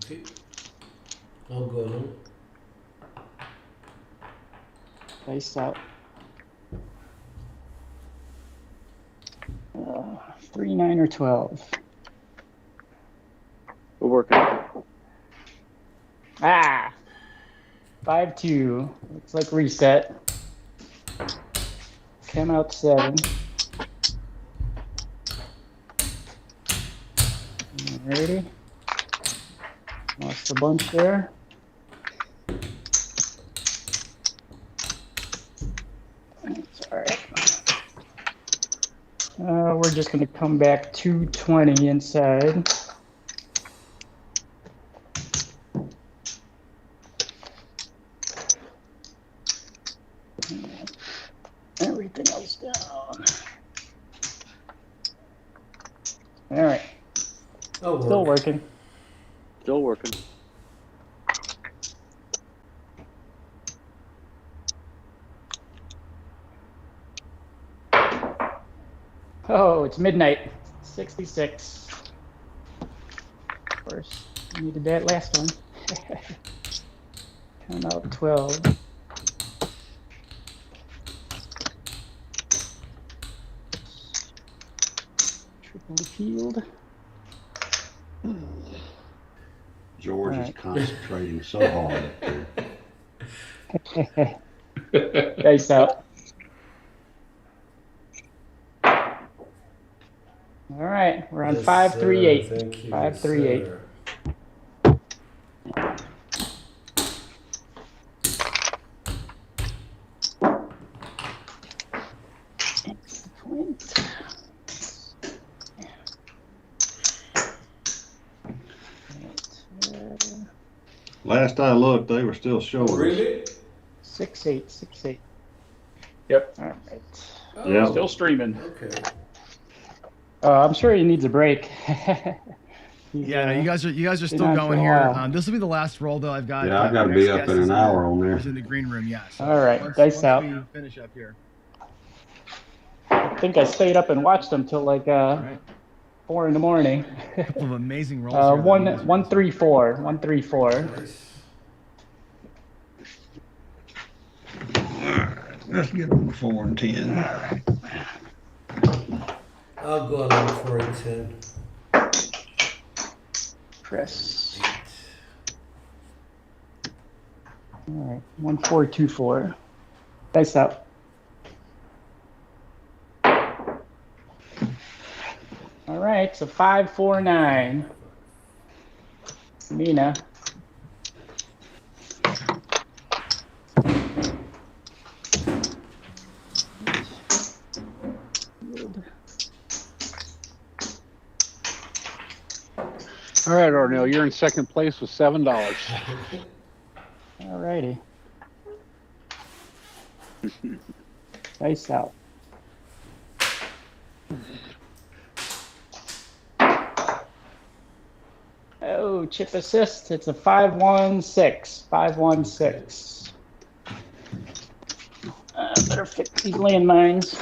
S11: Okay. I'll go along.
S13: Dice out. 3, 9, or 12.
S12: We're working.
S13: Ah! 5-2. Looks like reset. Came out 7. Alrighty. Lost a bunch there. That's alright. We're just going to come back 220 inside. Everything else down. All right. Still working.
S12: Still working.
S13: Oh, it's midnight. 66. Of course, needed that last one. Count out 12. Triple peeled.
S16: George is concentrating so hard up there.
S13: Dice out. All right, we're on 538. 538.
S16: Last I looked, they were still showing.
S18: Really?
S13: 6-8, 6-8.
S17: Yep.
S13: All right.
S16: Yeah.
S17: Still streaming.
S18: Okay.
S13: I'm sure he needs a break.
S1: Yeah, no, you guys are
S13: been
S1: still
S13: on
S1: going
S13: for a
S1: here.
S13: while.
S1: This will be the last roll though. I've got.
S16: Yeah, I got to
S1: next
S16: be up
S1: guest
S16: in
S1: is
S16: an hour on there.
S1: Is in the green room. Yeah. So
S13: All right, dice out.
S1: We finish up here.
S13: I think I stayed up and watched them till like 4 in the morning.
S1: A couple of amazing rolls. Here,
S13: 134. 134.
S16: Let's get on the 4 and 10.
S18: I'll go on 4 and 10.
S13: Press. All right, 1424. Dice out. All right, so 549. Mina.
S10: All right, Ornell, you're in second place with $7.
S13: All righty. Dice out. Oh, chip assist. It's a 516. 516. Better fix these landmines.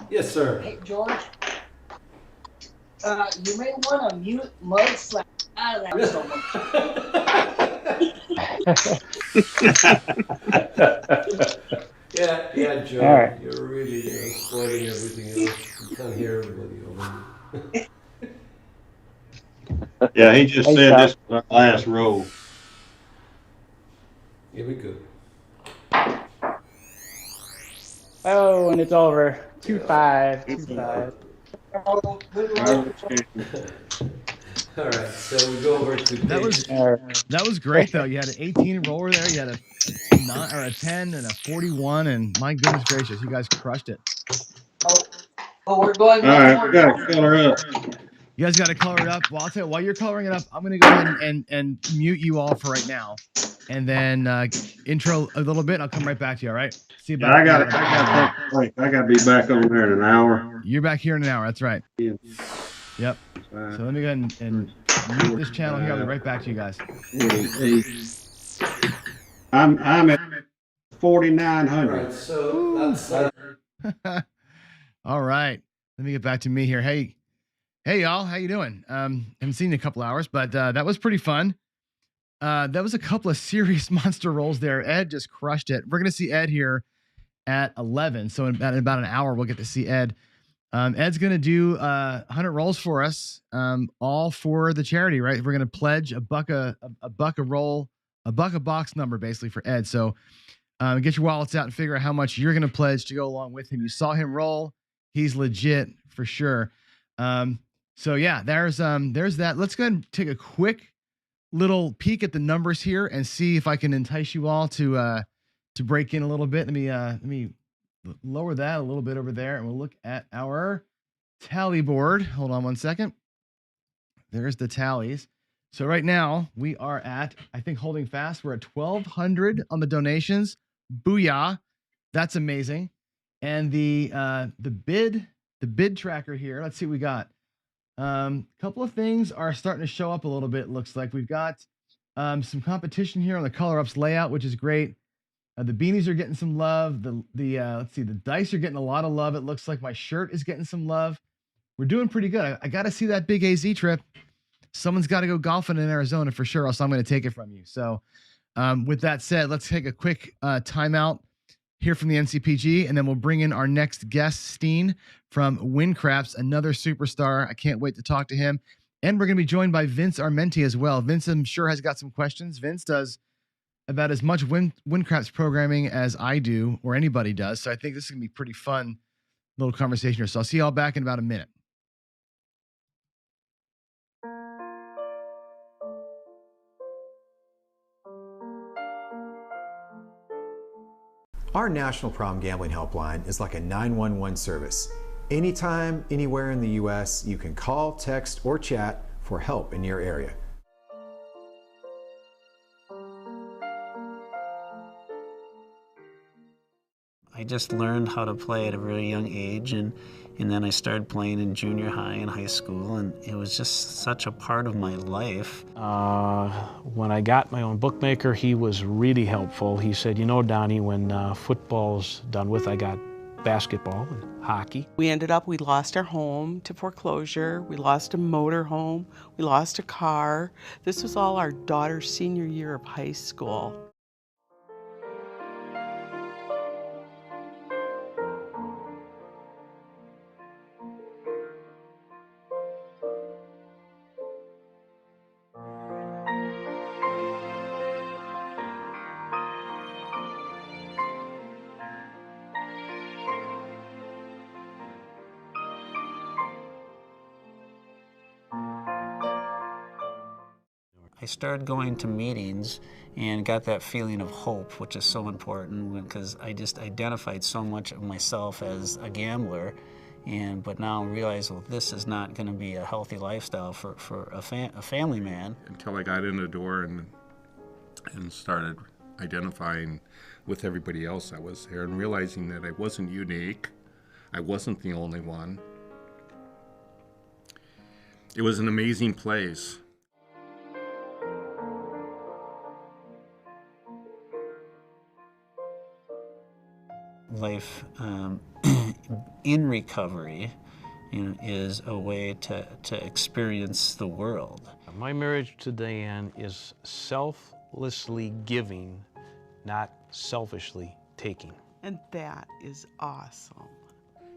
S18: Yes, sir.
S15: Hey, George. You may want to mute Mudslap out of that
S18: Yeah, Joe.
S13: All right.
S18: You're really spoiling everything else. You can't hear everybody over.
S16: Yeah, he just said this was our last roll.
S18: Here we go.
S13: Oh, and it's over. 2-5. 2-5.
S18: All right, so we go over to
S1: That was great though. You had an 18 roller there. You had a 9 or a 10 and a 41, and my goodness gracious, you guys crushed it.
S15: Oh, we're going.
S16: All right, we got to color up.
S1: You guys got to color it up. Well, I'll tell you, while you're coloring it up, I'm going to go ahead and mute you all for right now, and then intro a little bit. I'll come right back to you. All right. See you back.
S16: I got to be back on there in an hour.
S1: You're back here in an hour. That's right.
S16: Yeah.
S1: Yep. So let me go ahead and mute this channel here. I'll be right back to you guys.
S16: I'm at 4,900.
S18: All right, so that's
S1: All right. Let me get back to me here. Hey y'all, how you doing? Haven't seen you in a couple hours, but that was pretty fun. That was a couple of serious monster rolls there. Ed just crushed it. We're gonna see Ed here at 11. So in about an hour, we'll get to see Ed. Ed's gonna do 100 rolls for us, all for the charity, right? We're gonna pledge a buck a roll, a buck a box number basically for Ed. So get your wallets out and figure out how much you're gonna pledge to go along with him. You saw him roll. He's legit for sure. So yeah, there's that. Let's go ahead and take a quick little peek at the numbers here and see if I can entice you all to break in a little bit. Let me lower that a little bit over there, and we'll look at our tally board. Hold on one second. There's the tallies. So right now we are at, I think holding fast, we're at 1,200 on the donations. Booyah. That's amazing. And the bid tracker here, let's see what we got. Couple of things are starting to show up a little bit. Looks like we've got some competition here on the Color Ups layout, which is great. The beanies are getting some love. Let's see, the dice are getting a lot of love. It looks like my shirt is getting some love. We're doing pretty good. I got to see that big AZ trip. Someone's got to go golfing in Arizona for sure, else I'm going to take it from you. So with that said, let's take a quick timeout here from the NCPG, and then we'll bring in our next guest, Steen from Win Craps, another superstar. I can't wait to talk to him. And we're going to be joined by Vince Armenti as well. Vince, I'm sure, has got some questions. Vince does about as much Win Craps programming as I do or anybody does. So I think this is going to be pretty fun little conversation here. So I'll see y'all back in about a minute.
S2: Our National Problem Gambling Helpline is like a 911 service. Anytime, anywhere in the U.S., you can call, text, or chat for help in your area.
S5: I just learned how to play at a very young age, and then I started playing in junior high and high school, and it was just such a part of my life.
S6: When I got my own bookmaker, he was really helpful. He said, you know, Donnie, when football's done with, I got basketball and hockey.
S7: We lost our home to foreclosure. We lost a motor home. We lost a car. This was all our daughter's senior year of high school.
S5: I started going to meetings and got that feeling of hope, which is so important because I just identified so much of myself as a gambler, but now I realize, well, this is not going to be a healthy lifestyle for a family man.
S8: Until I got in the door and started identifying with everybody else that was there and realizing that I wasn't unique. I wasn't the only one. It was an amazing place.
S5: Life in recovery, is a way to experience the world.
S6: My marriage to Diane is selflessly giving, not selfishly taking.
S7: And that is awesome.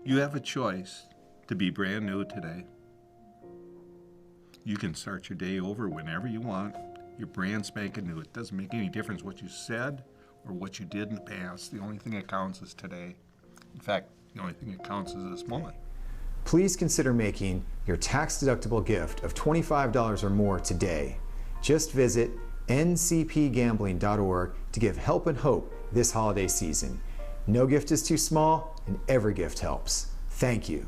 S8: You have a choice to be brand new today. You can start your day over whenever you want. You're brand spanking new. It doesn't make any difference what you said or what you did in the past. The only thing that counts is today. In fact, the only thing that counts is this moment.
S2: Please consider making your tax-deductible gift of $25 or more today. Just visit ncpgambling.org to give help and hope this holiday season. No gift is too small, and every gift helps. Thank you.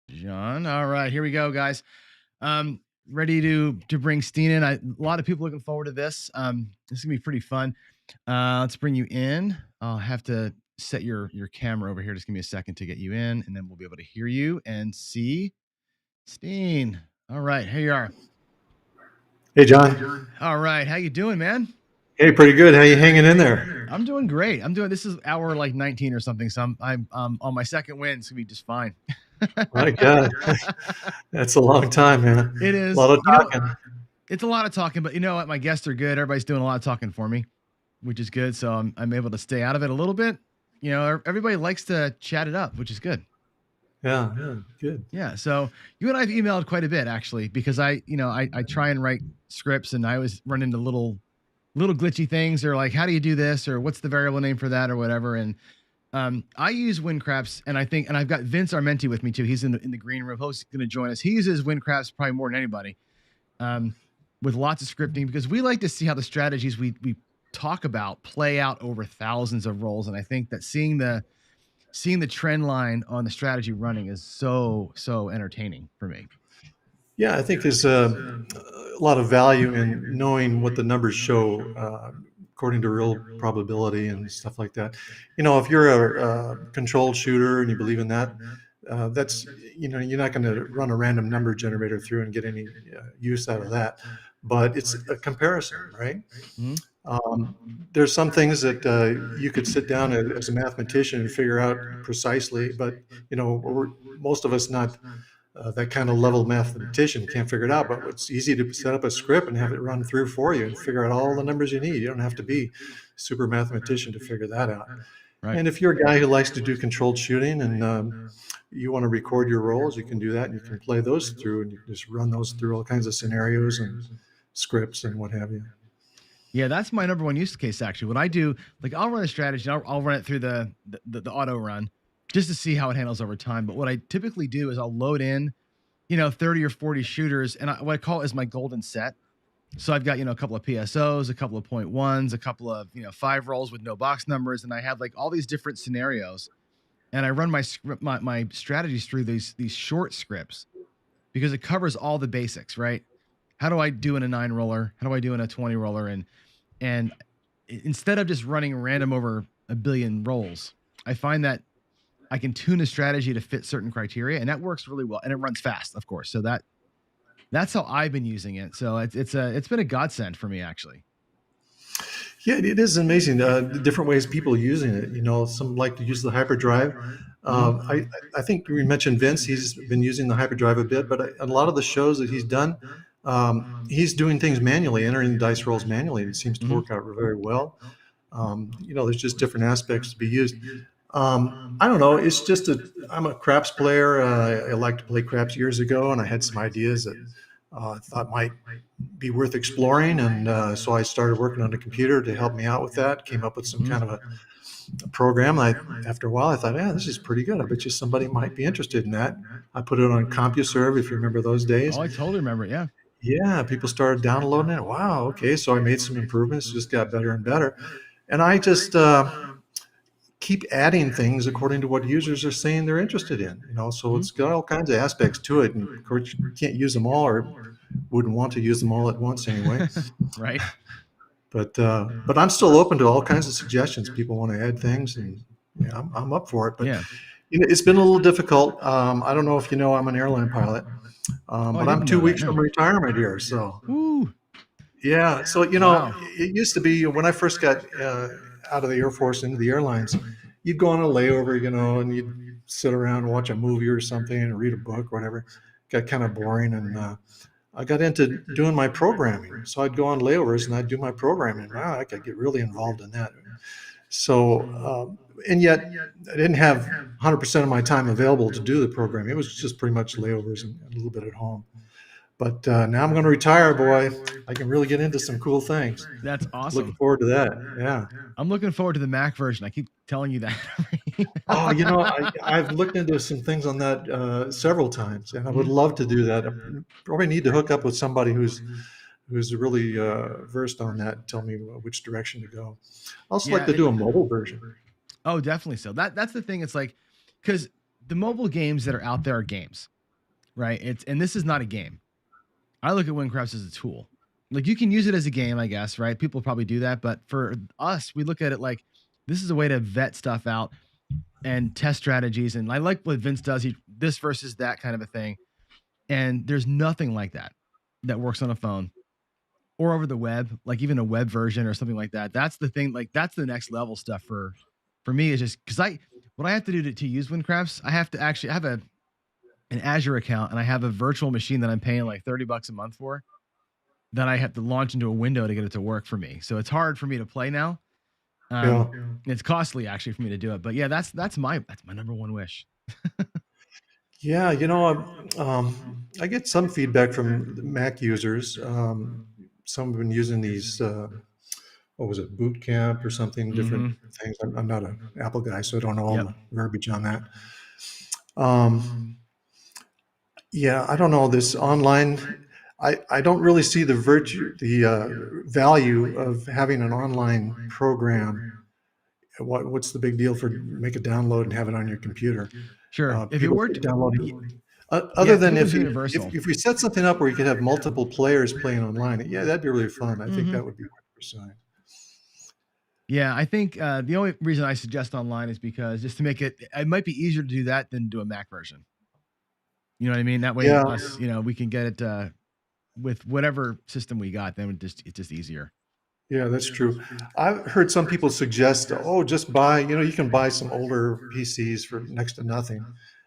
S1: John. All right, here we go, guys. Ready to bring Steen in. A lot of people looking forward to this. This is gonna be pretty fun. Let's bring you in. I'll have to set your camera over here. Just give me a second to get you in, and then we'll be able to hear you and see Steen. All right, here you are.
S19: Hey, John.
S1: All right, how you doing, man?
S19: Hey, pretty good. How you hanging in there?
S1: I'm doing great. This is hour like 19 or something, so I'm on my second win. It's gonna be just fine.
S19: My God, that's a long time, man.
S1: It
S19: A
S1: is.
S19: lot of talking.
S1: It's a lot of talking, but you know what? My guests are good. Everybody's doing a lot of talking for me, which is good. So I'm able to stay out of it a little bit. You know, everybody likes to chat it up, which is good.
S19: Yeah, good.
S1: Yeah. So you and I have emailed quite a bit actually, because I try and write scripts and I always run into little glitchy things, or like, how do you do this, or what's the variable name for that, or whatever. And I use WinCraps, and I've got Vince Armenti with me too. He's in the green room. He's going to join us. He uses WinCraps probably more than anybody, with lots of scripting, because we like to see how the strategies we talk about play out over thousands of roles. And I think that seeing the trend line on the strategy running is so entertaining for me.
S19: Yeah, I think there's a lot of value in knowing what the numbers show according to real probability and stuff like that. You know, if you're a controlled shooter and you believe in that, that's, you know, you're not going to run a random number generator through and get any use out of that. But it's a comparison, right? There's some things that you could sit down as a mathematician and figure out precisely, but you know, most of us not that kind of level mathematician can't figure it out. But it's easy to set up a script and have it run through for you and figure out all the numbers you need. You don't have to be a super mathematician to figure that out.
S1: Right.
S19: And if you're a guy who likes to do controlled shooting and you want to record your rolls, you can do that, and you can play those through, and you can just run those through all kinds of scenarios and scripts and what have you.
S1: Yeah, that's my number one use case actually. What I do, like, I'll run a strategy, I'll run it through the auto run just to see how it handles over time. But what I typically do is I'll load in, 30 or 40 shooters, and what I call is my golden set. So I've got, a couple of PSOs, a couple of point ones, a couple of, 5 rolls with no box numbers, and I have like all these different scenarios, and I run my strategies through these short scripts, because it covers all the basics, right? How do I do in a 9 roller? How do I do in a 20 roller? And instead of just running random over a billion rolls, I find that I can tune a strategy to fit certain criteria, and that works really well. And it runs fast, of course. So that's how I've been using it. So it's been a godsend for me, actually.
S19: Yeah, it is amazing. Different ways people are using it. You know, some like to use the hyperdrive. I think we mentioned Vince. He's been using the hyperdrive a bit, but a lot of the shows that he's done, he's doing things manually, entering the dice rolls manually, and it seems to work out very well. You know, there's just different aspects to be used. I don't know. It's just I'm a craps player. I liked to play craps years ago, and I had some ideas that I thought might be worth exploring. And so I started working on the computer to help me out with that. Came up with some kind of a program. After a while, I thought, yeah, this is pretty good. I bet you somebody might be interested in that. I put it on CompuServe, if you remember those days.
S1: Oh, I totally remember it. Yeah.
S19: Yeah, people started downloading it. Wow. Okay. So I made some improvements. Just got better and better. And I just keep adding things according to what users are saying they're interested in. You know, so it's got all kinds of aspects to it. And of course, you can't use them all, or wouldn't want to use them all at once anyway.
S1: Right.
S19: But I'm still open to all kinds of suggestions. People want to add things, and yeah, I'm up for it. But
S1: yeah,
S19: you know, it's been a little difficult. I don't know if you know, I'm an airline pilot, but I'm 2 weeks from retirement here. So yeah, so you know, it used to be when I first got out of the Air Force into the airlines, you'd go on a layover, you know, and you'd sit around and watch a movie or something and read a book or whatever. Got kind of boring, and I got into doing my programming. So I'd go on layovers and I'd do my programming. Wow, I could get really involved in that. So, and yet I didn't have 100% of my time available to do the programming. It was just pretty much layovers and a little bit at home. But now I'm going to retire, boy. I can really get into some cool things.
S1: That's awesome.
S19: Looking forward to that. Yeah.
S1: I'm looking forward to the Mac version. I keep telling you that.
S19: Oh, you know, I've looked into some things on that several times, and I would love to do that. I probably need to hook up with somebody who's really versed on that and tell me which direction to go. I also like to do a mobile version.
S1: Oh, definitely so. That's the thing. It's like, because the mobile games that are out there are games, right? And this is not a game. I look at WinCraps as a tool. Like, you can use it as a game, I guess, right? People probably do that. But for us, we look at it like this is a way to vet stuff out and test strategies. And I like what Vince does. This versus that kind of a thing. And there's nothing like that works on a phone or over the web, like even a web version or something like that. That's the thing. Like that's the next level stuff for me is just because what I have to do to use WinCrafts, I have to actually I have an Azure account and I have a virtual machine that I'm paying like $30 a month for that I have to launch into a window to get it to work for me. So it's hard for me to play now.
S19: Yeah.
S1: It's costly actually for me to do it, but yeah, that's my number one wish.
S19: Yeah, I get some feedback from Mac users. Some have been using these, what was it, Boot Camp or something, different things. I'm not an Apple guy, so I don't know all the verbiage on that. Yeah, I don't know this online. I don't really see the value of having an online program. What's the big deal for make a download and have it on your computer?
S1: Sure. If it
S19: People
S1: worked,
S19: downloading.
S1: yeah,
S19: Other
S1: if
S19: than
S1: it was
S19: if
S1: universal.
S19: if we set something up where you could have multiple players playing online, yeah, that'd be really fun. I think that would be worth pursuing.
S1: Yeah, I think the only reason I suggest online is because just to make it might be easier to do that than do a Mac version. You know what I mean? That way,
S19: Yeah.
S1: us, we can get it with whatever system we got. Then it's just easier.
S19: Yeah, that's true. I've heard some people suggest, oh, just buy, you can buy some older PCs for next to nothing.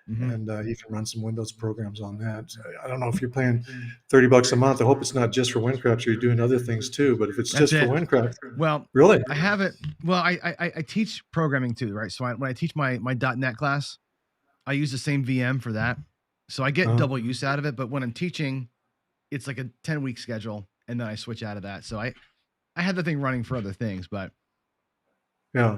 S19: And you can run some Windows programs on that. So I don't know if you're paying $30 a month. I hope it's not just for WinCraft. You're doing other things too. But if it's
S1: That's
S19: just for
S1: it.
S19: WinCraft,
S1: Well,
S19: really,
S1: I have it. Well, I teach programming too, right? So when I teach my .NET class, I use the same VM for that. So I get double use out of it. But when I'm teaching, it's like a 10-week schedule, and then I switch out of that. So I had the thing running for other things, but
S19: yeah,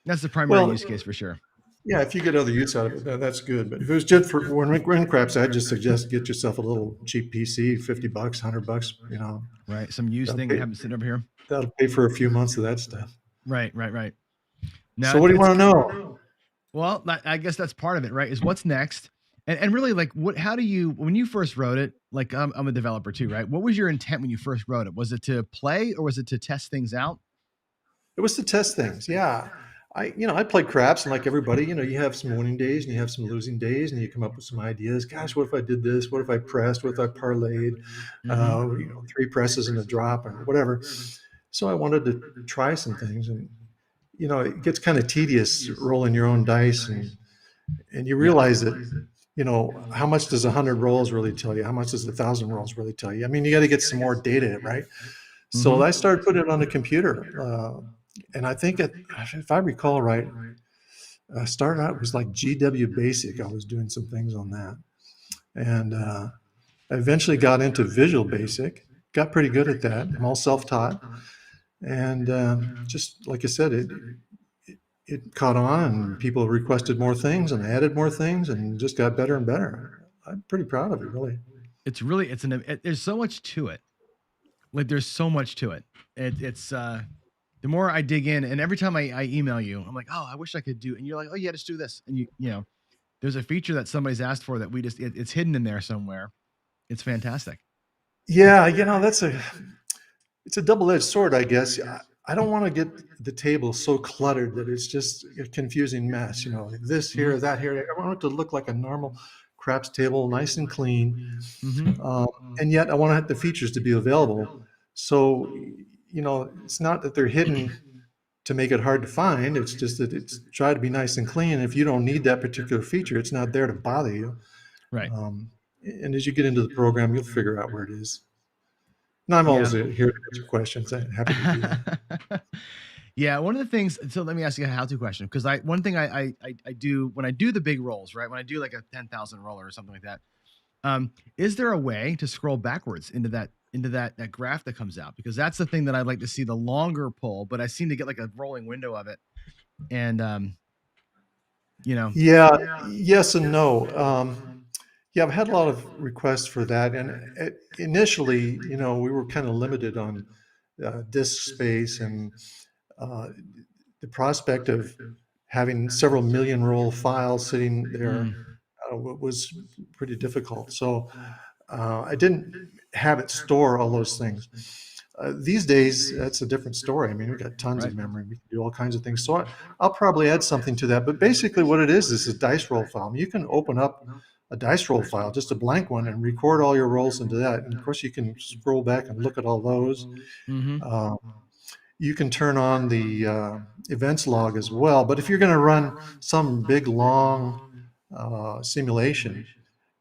S1: that's the primary use case for sure.
S19: Yeah, if you get other use out of it, that's good. But if it was just for WinCraft, I'd just suggest get yourself a little cheap PC, $50, $100,
S1: Right, some used thing and have it sitting over here.
S19: That'll pay for a few months of that stuff.
S1: Right. Now,
S19: so what do you want to know?
S1: Well, I guess that's part of it, right? Is what's next, and really like how do you when you first wrote it? Like I'm a developer too, right? What was your intent when you first wrote it? Was it to play or was it to test things out?
S19: It was to test things, yeah. I play craps, and like everybody, you have some winning days and you have some losing days, and you come up with some ideas. Gosh, what if I did this? What if I pressed? What if I parlayed? 3 presses and a drop, and whatever. So I wanted to try some things, and it gets kind of tedious rolling your own dice, and you realize that how much does 100 rolls really tell you? How much does 1,000 rolls really tell you? I mean, you got to get some more data, right? So I started putting it on the computer. And I think if I recall right, I started out, it was like GW Basic. I was doing some things on that. And I eventually got into Visual Basic, got pretty good at that. I'm all self-taught. And just like I said, it caught on, and people requested more things, and I added more things, and just got better and better. I'm pretty proud of it, really.
S1: There's so much to it. Like there's so much to it. It's the more I dig in, and every time I email you, I'm like, oh, I wish I could do, and you're like, oh yeah, just do this, and there's a feature that somebody's asked for that it's hidden in there somewhere. It's fantastic.
S19: Yeah, it's a double-edged sword, I guess. I don't want to get the table so cluttered that it's just a confusing mess. This here, that here. I want it to look like a normal craps table, nice and clean, and yet I want the features to be available. So it's not that they're hidden to make it hard to find. It's just that it's try to be nice and clean. If you don't need that particular feature, it's not there to bother you.
S1: Right.
S19: And as you get into the program, you'll figure out where it is. And I'm always here to answer questions. I'm happy to do that.
S1: Yeah, one of the things. So let me ask you a how-to question, because one thing I do when I do the big rolls, right? When I do like a 10,000 roller or something like that, is there a way to scroll backwards into that graph that comes out? Because that's the thing that I'd like to see, the longer pull, but I seem to get like a rolling window of it, and
S19: Yeah, yes and no. Yeah, I've had a lot of requests for that, and initially, we were kind of limited on disk space, and the prospect of having several million roll files sitting there was pretty difficult. So I didn't have it store all those things. These days, that's a different story. I mean, we've got tons of memory. We can do all kinds of things. So I'll probably add something to that. But basically what it is a dice roll file. I mean, you can open up a dice roll file, just a blank one, and record all your rolls into that. And of course, you can scroll back and look at all those.
S1: Mm-hmm.
S19: You can turn on the events log as well. But if you're going to run some big, long simulation,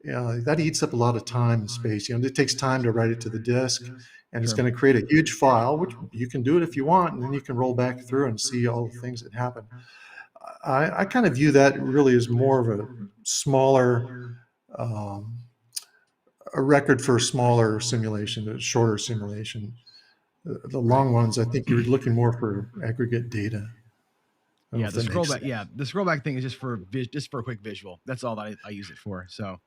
S19: that eats up a lot of time and space. It takes time to write it to the disk, and it's going to create a huge file, which you can do it if you want, and then you can roll back through and see all the things that happen. I kind of view that really as more of a smaller, a record for a smaller simulation, a shorter simulation. The long ones, I think you're looking more for aggregate data.
S1: Yeah, the scroll back. Yeah, the scroll back thing is just for a quick visual. That's all that I use it for. So.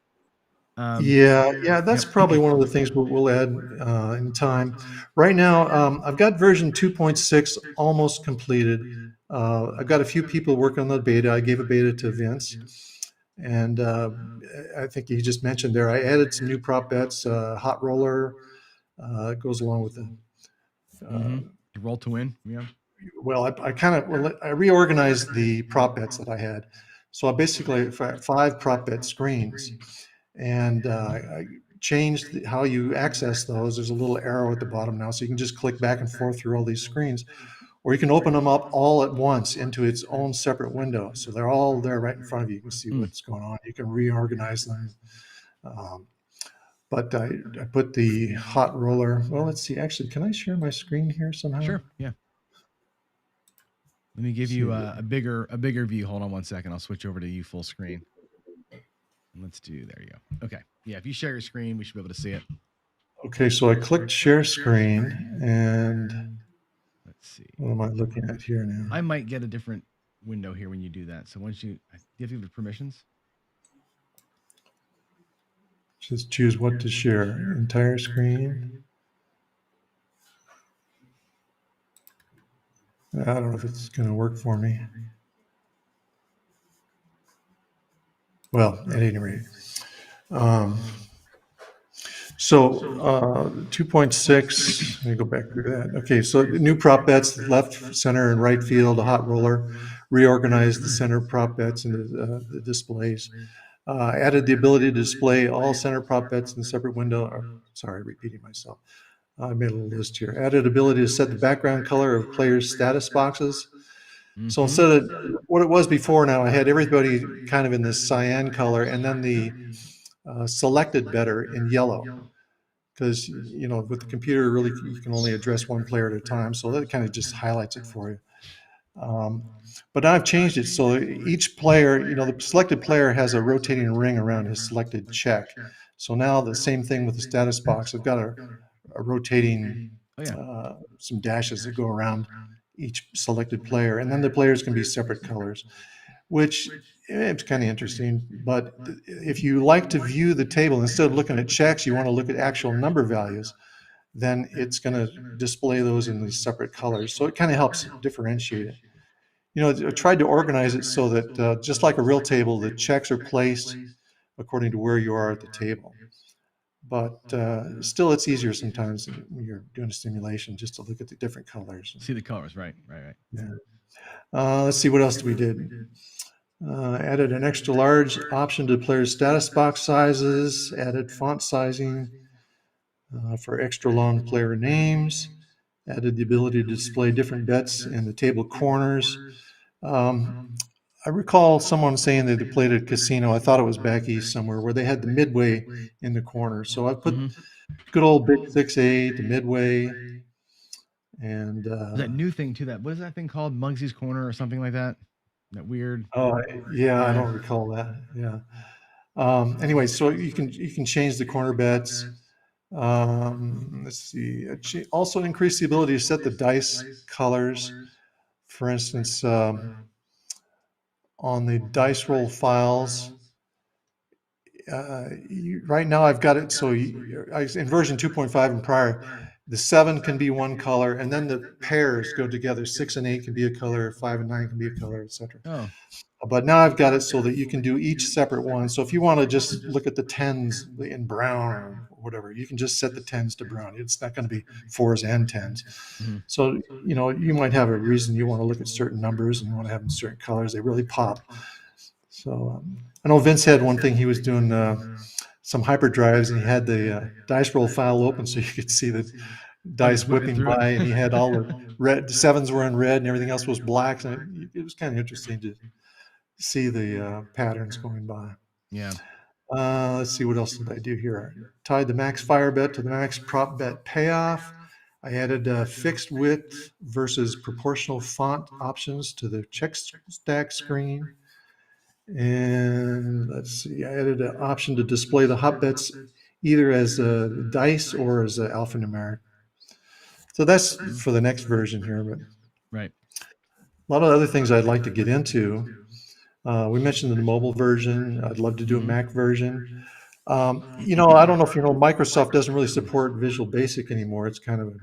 S19: Yeah, that's probably one of the things we'll add in time. Right now, I've got version 2.6 almost completed. I've got a few people working on the beta. I gave a beta to Vince, and I think he just mentioned there, I added some new prop bets, hot roller, goes along with the
S1: roll to win. Yeah.
S19: Well, I reorganized the prop bets that I had. So I basically have 5 prop bet screens, and I changed how you access those. There's a little arrow at the bottom now, so you can just click back and forth through all these screens, or you can open them up all at once into its own separate window. So they're all there right in front of you. You can see what's going on. You can reorganize them. But I put the hot roller. Well, let's see. Actually, can I share my screen here somehow?
S1: Sure. Yeah. Let me give you a bigger view. Hold on one second. I'll switch over to you full screen. And let's do. There you go. Okay. Yeah. If you share your screen, we should be able to see it.
S19: Okay. So I clicked share screen, and
S1: let's see.
S19: What am I looking at here now?
S1: I might get a different window here when you do that. So once you give you the permissions.
S19: Just choose what to share. Entire screen. I don't know if it's going to work for me. Well, at any rate. So 2.6, let me go back through that. Okay, so new prop bets, left, center, and right field, a hot roller, reorganize the center prop bets into the displays. Added the ability to display all center prop bets in a separate window. Sorry, repeating myself. I made a little list here. Added ability to set the background color of players' status boxes. So instead of what it was before, now I had everybody kind of in this cyan color, and then the selected better in yellow. Because, with the computer, really, you can only address one player at a time. So that kind of just highlights it for you. But now I've changed it. So each player, the selected player has a rotating ring around his selected check. So now the same thing with the status box. I've got a rotating, some dashes that go around each selected player. And then the players can be separate colors, which it's kind of interesting. But if you like to view the table, instead of looking at checks, you want to look at actual number values, then it's going to display those in these separate colors. So it kind of helps differentiate it. I tried to organize it so that just like a real table, the checks are placed according to where you are at the table. But still, it's easier sometimes when you're doing a simulation just to look at the different colors.
S1: See the colors, right.
S19: Yeah. Let's see, what else we did. Added an extra large option to players' status box sizes, added font sizing for extra long player names, added the ability to display different bets in the table corners. I recall someone saying that they played at a casino, I thought it was back east somewhere, where they had the midway in the corner. So I put good old big 6A to midway. And
S1: that new thing too, what is that thing called? Muggsy's Corner or something like that? That weird.
S19: Oh, yeah, I don't recall that. Yeah. Anyway, so you can change the corner bets. Let's see. Also increase the ability to set the dice colors. For instance, on the dice roll files, right now I've got it so in version 2.5 and prior, the 7 can be one color, and then the pairs go together. 6 and 8 can be a color, 5 and 9 can be a color, etc.
S1: Oh.
S19: But now I've got it so that you can do each separate one. So if you want to just look at the 10s in brown or whatever, you can just set the 10s to brown. It's not going to be 4s and 10s. So, you might have a reason you want to look at certain numbers and you want to have them certain colors. They really pop. So I know Vince had one thing he was doing some hyperdrives, and he had the dice roll file open so you could see the
S1: Oh, just
S19: dice
S1: whipping
S19: whipping
S1: through it.
S19: by, and he had all the red, the sevens were in red and everything else was black. So it was kind of interesting to see the patterns going by.
S1: Yeah.
S19: Let's see, what else did I do here? Tied the max fire bet to the max prop bet payoff. I added fixed width versus proportional font options to the check stack screen. And let's see, I added an option to display the hot bets either as dice or as alphanumeric. So that's for the next version here, but
S1: Right.
S19: a lot of other things I'd like to get into. We mentioned the mobile version. I'd love to do a Mac version. I don't know if you know, Microsoft doesn't really support Visual Basic anymore. It's kind of a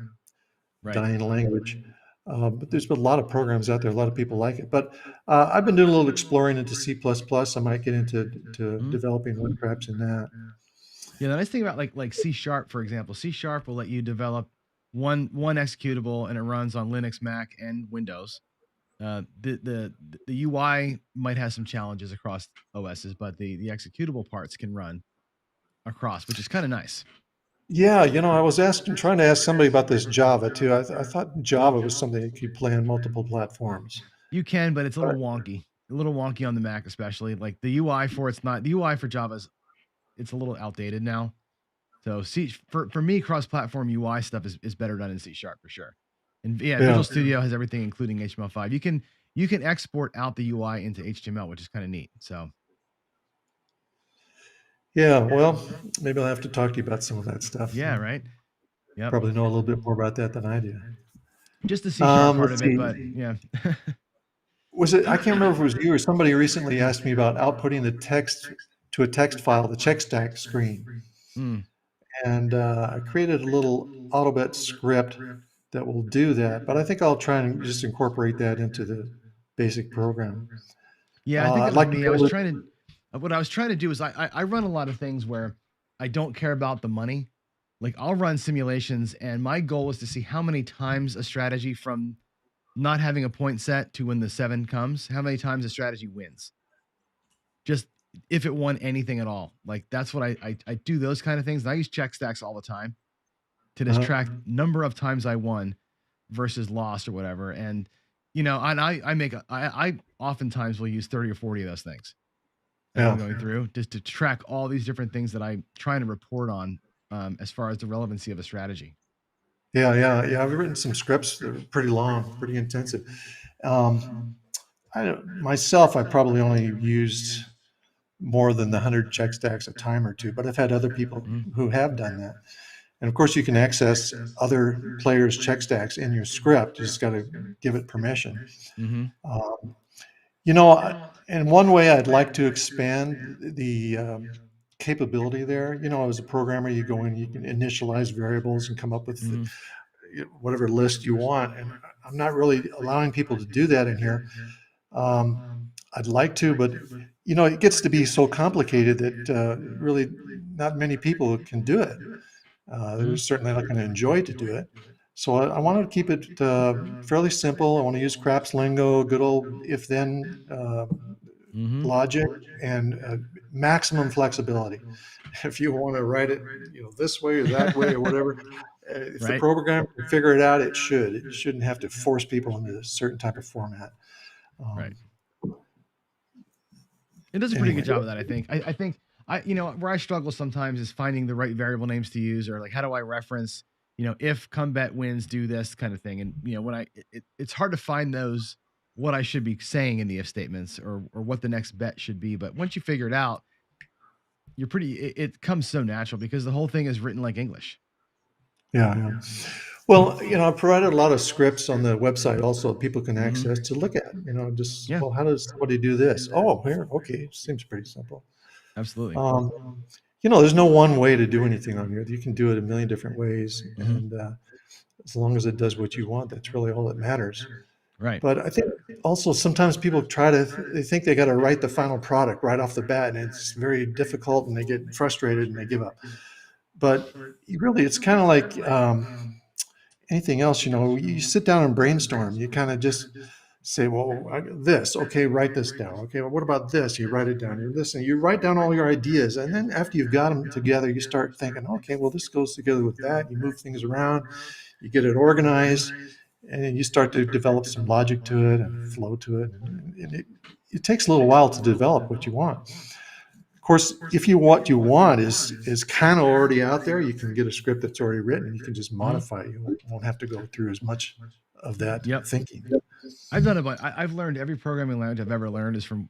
S1: Right.
S19: dying language. But there's been a lot of programs out there. A lot of people like it. But I've been doing a little exploring into C++. I might get into developing one craps in that.
S1: Yeah, the nice thing about like C Sharp, for example, C Sharp will let you develop one executable, and it runs on Linux, Mac, and Windows. The UI might have some challenges across OSs, but the executable parts can run across, which is kind of nice.
S19: Yeah, I was trying to ask somebody about this Java too. I thought Java was something that could play on multiple platforms.
S1: You can, but it's a little wonky. A little wonky on the Mac, especially. Like the UI for the UI for Java's, it's a little outdated now. So for me, cross-platform UI stuff is better done in C Sharp for sure. And yeah, Visual Studio has everything, including HTML5. You can export out the UI into HTML, which is kind of neat. So
S19: yeah, well, maybe I'll have to talk to you about some of that stuff.
S1: Yeah, right. Yep.
S19: Probably know a little bit more about that than I do.
S1: Just the C Sharp part
S19: let's
S1: of it,
S19: see.
S1: but yeah.
S19: Was it? I can't remember if it was you or somebody recently asked me about outputting the text to a text file, the check stack screen.
S1: Mm.
S19: And I created a little AutoBet script that will do that. But I think I'll try and just incorporate that into the basic program.
S1: Yeah, I think
S19: I'd
S1: that was
S19: like to
S1: me.
S19: be
S1: I was
S19: able to-
S1: trying to, what I was trying to do is I run a lot of things where I don't care about the money. Like I'll run simulations, and my goal is to see how many times a strategy from not having a point set to when the 7 comes, how many times a strategy wins. Just if it won anything at all. Like that's what I do, those kind of things. And I use check stacks all the time to just track number of times I won versus lost or whatever. And and I oftentimes will use 30 or 40 of those things as I'm going through, just to track all these different things that I'm trying to report on, as far as the relevancy of a strategy.
S19: Yeah. I've written some scripts that are pretty long, pretty intensive. I probably only used more than the 100 check stacks a time or two, but I've had other people who have done that. And of course, you can access other players' check stacks in your script. You just got to give it permission.
S1: Mm-hmm.
S19: And one way I'd like to expand the capability there, as a programmer, you go in, you can initialize variables and come up with whatever list you want. And I'm not really allowing people to do that in here. I'd like to, but it gets to be so complicated that really not many people can do it. They're certainly not going to enjoy to do it. So I wanted to keep it fairly simple. I want to use Craps lingo, good old if-then logic, and maximum flexibility. If you want to write it, this way or that way or whatever, if the program can figure it out, it should. It shouldn't have to force people into a certain type of format.
S1: Right. It does a pretty good job of that, I think. I think where I struggle sometimes is finding the right variable names to use, or like how do I reference, if come bet wins, do this kind of thing. And when it's hard to find those, what I should be saying in the if statements, or what the next bet should be. But once you figure it out, it comes so natural because the whole thing is written like English.
S19: Yeah. Well, I provided a lot of scripts on the website also people can access to look at, well, how does somebody do this? Oh, here, okay, seems pretty simple.
S1: Absolutely.
S19: There's no one way to do anything on here. You can do it a million different ways. And as long as it does what you want, that's really all that matters.
S1: Right.
S19: But I think also sometimes people they think they got to write the final product right off the bat, and it's very difficult, and they get frustrated and they give up. But really, it's kind of like anything else, you sit down and brainstorm. You kind of just say, well, this, okay, write this down. Okay, well, what about this? You write it down. You listen, you write down all your ideas. And then after you've got them together, you start thinking, okay, well, this goes together with that. You move things around, you get it organized, and then you start to develop some logic to it and flow to it. And it takes a little while to develop what you want. Of course, if what you want is kind of already out there, you can get a script that's already written and you can just modify it. You won't have to go through as much of that thinking.
S1: I've done it, but I've learned every programming language I've ever learned is from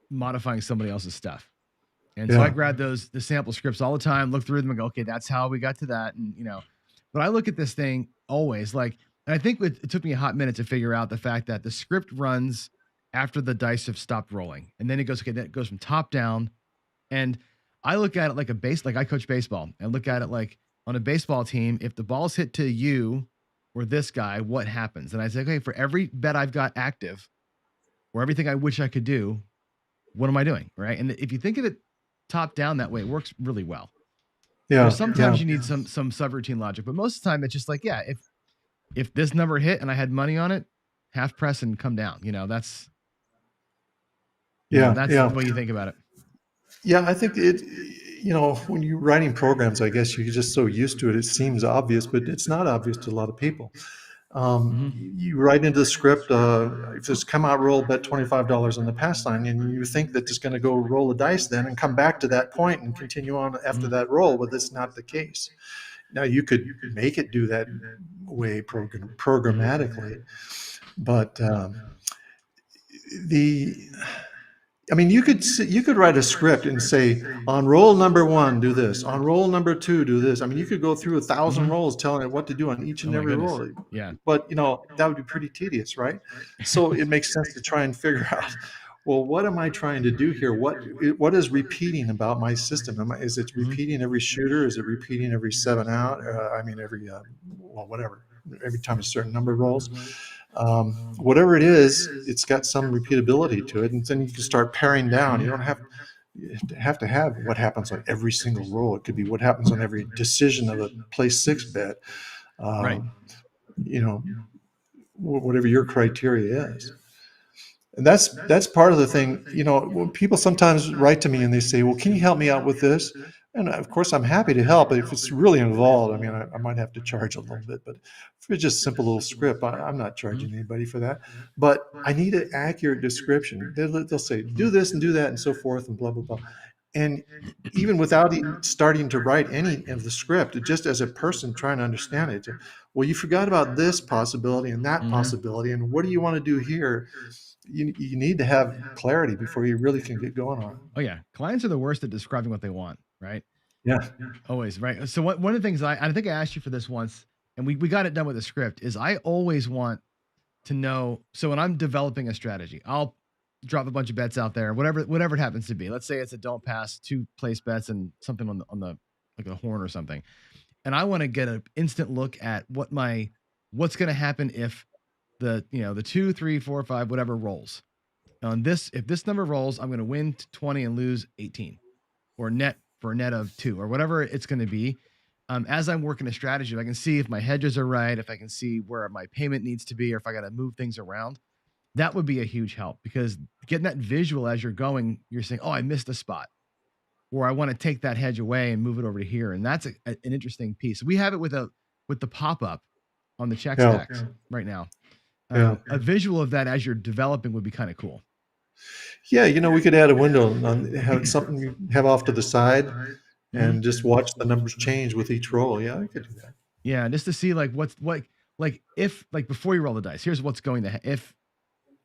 S1: modifying somebody else's stuff. And so I grab the sample scripts all the time, look through them and go, okay, that's how we got to that. And, but I look at this thing always like, and I think it took me a hot minute to figure out the fact that the script runs after the dice have stopped rolling. And then it goes, okay, then it goes from top down. And I look at it like like I coach baseball and look at it like on a baseball team, if the ball's hit to you or this guy, what happens? And I say, okay, for every bet I've got active or everything I wish I could do, what am I doing? Right. And if you think of it top down that way, it works really well.
S19: Yeah.
S1: Sometimes you need some subroutine logic, but most of the time it's just like, yeah, if this number hit and I had money on it, half press and come down. That's the way you think about it.
S19: Yeah, I think when you're writing programs, I guess you're just so used to it. It seems obvious, but it's not obvious to a lot of people. You write into the script, if it's come out roll, bet $25 on the pass line, and you think that it's going to go roll the dice then and come back to that point and continue on after that roll, but that's not the case. Now you could make it do that way programmatically, but you could write a script and say, on roll number 1, do this. On roll number 2, do this. I mean, you could go through 1,000 rolls telling it what to do on each and every roll.
S1: Yeah.
S19: But, that would be pretty tedious, right? So it makes sense to try and figure out, well, what am I trying to do here? What is repeating about my system? Is it repeating every shooter? Is it repeating every 7 out? Whatever. Every time a certain number rolls. Whatever it is, it's got some repeatability to it, and then you can start paring down. You don't have to have what happens on every single roll. It could be what happens on every decision of a place 6 bet.
S1: Right.
S19: Whatever your criteria is. And that's part of the thing. When people sometimes write to me and they say, well, can you help me out with this? And of course, I'm happy to help. But if it's really involved, I mean, I might have to charge a little bit. But if it's just a simple little script, I'm not charging anybody for that. But I need an accurate description. They'll say, do this and do that and so forth and blah, blah, blah. And even without starting to write any of the script, just as a person trying to understand it, well, you forgot about this possibility and that possibility. And what do you want to do here? You need to have clarity before you really can get going on it.
S1: Oh yeah. Clients are the worst at describing what they want, right?
S19: Yeah.
S1: Always, right? So one of the things I think I asked you for this once, and we got it done with the script, is I always want to know. So when I'm developing a strategy, I'll drop a bunch of bets out there, whatever it happens to be. Let's say it's a don't pass, 2 place bets and something on the like a horn or something. And I want to get an instant look at what's going to happen if the 2, 3, 4, 5, whatever rolls. If this number rolls, I'm going to win 20 and lose 18, or net for a net of 2, or whatever it's going to be. As I'm working a strategy, if I can see if my hedges are right, if I can see where my payment needs to be, or if I got to move things around, that would be a huge help, because getting that visual as you're going, you're saying, oh, I missed a spot, or I want to take that hedge away and move it over to here. And that's an interesting piece. We have it with the pop-up on the check stacks right now. A visual of that as you're developing would be kind of cool.
S19: Yeah, we could add a window and have something you have off to the side and just watch the numbers change with each roll. Yeah, I could do that.
S1: Yeah, just to see if before you roll the dice, here's what's going to if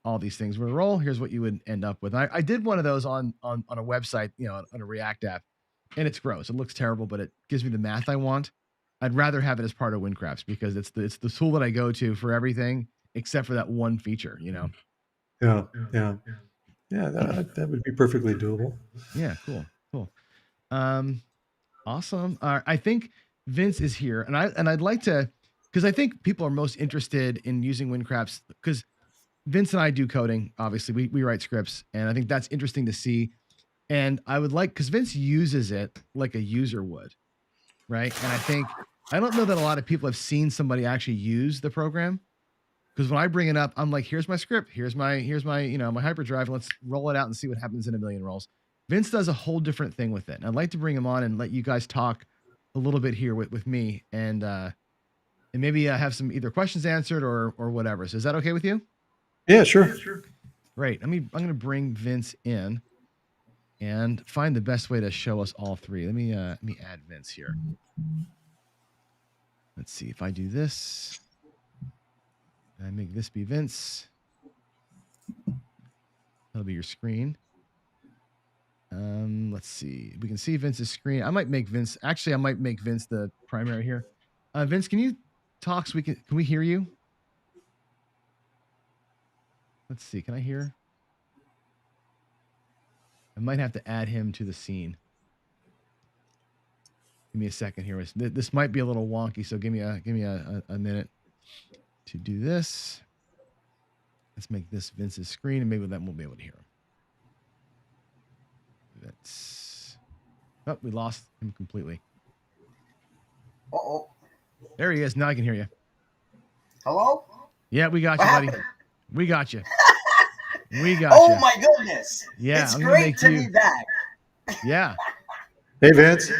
S1: all these things were to roll, here's what you would end up with. I did one of those on a website, on a React app, and it's gross. It looks terrible, but it gives me the math I want. I'd rather have it as part of WinCraps because it's the tool that I go to for everything except for that one feature,
S19: Yeah. That would be perfectly doable.
S1: Yeah, cool. Awesome. I think Vince is here, and I'd like to, because I think people are most interested in using WinCraps because Vince and I do coding. Obviously, we write scripts, and I think that's interesting to see. And I would like, because Vince uses it like a user would, right? And I don't know that a lot of people have seen somebody actually use the program. Because when I bring it up, I'm like, here's my script, here's my my hyperdrive. Let's roll it out and see what happens in a million rolls. Vince does a whole different thing with it. And I'd like to bring him on and let you guys talk a little bit here with me and maybe have some either questions answered or whatever. So is that okay with you?
S19: Yeah, sure.
S1: Great. I'm going to bring Vince in and find the best way to show us all three. Let me add Vince here. Let's see if I do this. I make this be Vince. That'll be your screen. Let's see. We can see Vince's screen. I might make Vince. Actually, I might make Vince the primary here. Vince, can you talk so can we hear you? Let's see. Can I hear? I might have to add him to the scene. Give me a second here. This might be a little wonky, so give me a minute to do this. Let's make this Vince's screen, and maybe then we'll be able to hear him. Oh, we lost him completely.
S15: Uh-oh.
S1: There he is. Now I can hear you.
S15: Hello?
S1: Yeah, we got
S15: What
S1: you, buddy.
S15: happened?
S1: We got you. We got
S15: Oh
S1: you.
S15: my goodness.
S1: Yeah,
S15: It's
S1: I'm gonna
S15: great
S1: make
S15: to
S1: you-
S15: be back.
S1: Yeah.
S19: Hey, Vince.
S15: Hey,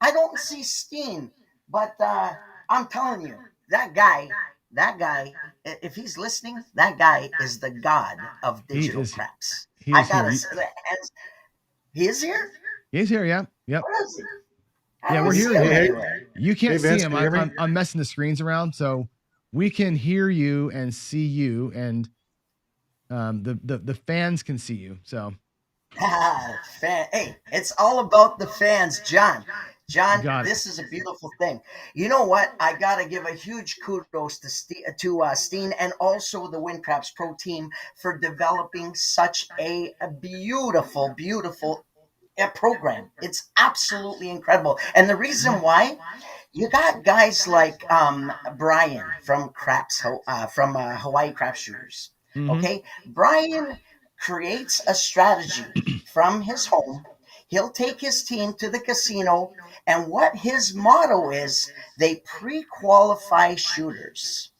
S15: I don't see Steen, but I'm telling you, that guy, if he's listening, that guy is the god of digital craps.
S1: He
S15: I
S1: is
S15: gotta
S1: here.
S15: say that. He is here?
S1: He's here. Yeah. Yep.
S15: Where is he? I
S1: Yeah,
S15: don't
S1: we're
S15: see
S1: hearing
S15: him
S1: you.
S15: anywhere.
S1: You can't
S19: Hey,
S1: see
S19: Vince,
S1: him.
S19: can you hear me?
S1: I'm messing the screens around, so we can hear you and see you, and the fans can see you. So
S15: Hey, it's all about the fans, John. John,
S1: Got it.
S15: this is a beautiful thing. You know what? I gotta give a huge kudos to Steen and also the Wind Craps Pro team for developing such a beautiful, beautiful program. It's absolutely incredible, and the reason why. You got guys like Brian from Hawaii Crap Shooters. Okay, Brian creates a strategy from his home. He'll take his team to the casino, and what his motto is, they pre-qualify shooters.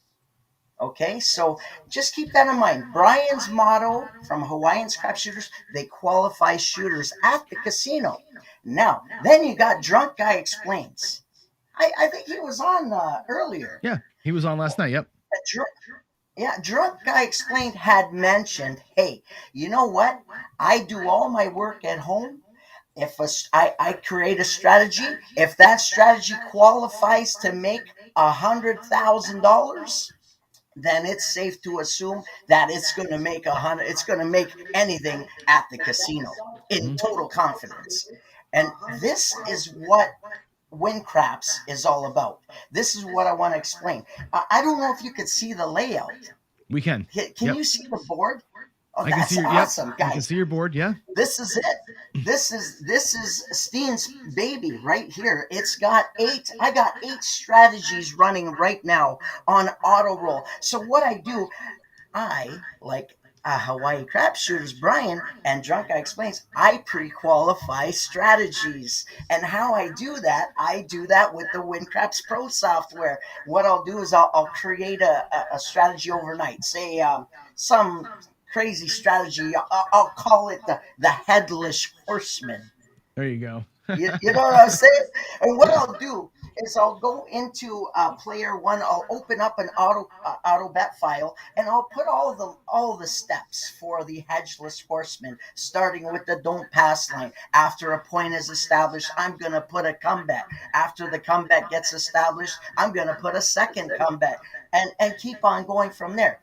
S15: Okay, so just keep that in mind. Brian's motto from Hawaiian's Crap Shooters, they qualify shooters at the casino. Now, then you got Drunk Guy Explains. I think he was on earlier.
S1: yeah, he was on last night. Yep.
S15: Drunk Guy Explained had mentioned, hey, you know what? I do all my work at home. If I create a strategy, if that strategy qualifies to make $100,000, then it's safe to assume that it's going to make it's going to make anything at the casino in total confidence. And this is what Wind Craps is all about. This is what I want to explain. I don't know if you could see the layout.
S1: We can.
S15: Can you see the board? Oh,
S1: I can
S15: that's
S1: see your,
S15: awesome,
S1: I
S15: guys.
S1: can see your board. Yeah.
S15: This is it. This is Steen's baby right here. I got 8 strategies running right now on auto roll. So what I do, I like Hawaii Crap Shooters Brian and Drunk Guy Explains, I pre-qualify strategies. And how I do that with the Wind Craps Pro software. What I'll do is I'll create a strategy overnight. Say some crazy strategy. I'll call it the Headless Horseman.
S1: There you go.
S15: You know what I'm saying? And what I'll do is I'll go into player one. I'll open up an auto bet file, and I'll put all the steps for the Hedgeless Horseman, starting with the don't pass line. After a point is established, I'm gonna put a comeback. After the comeback gets established, I'm gonna put a second comeback, and keep on going from there.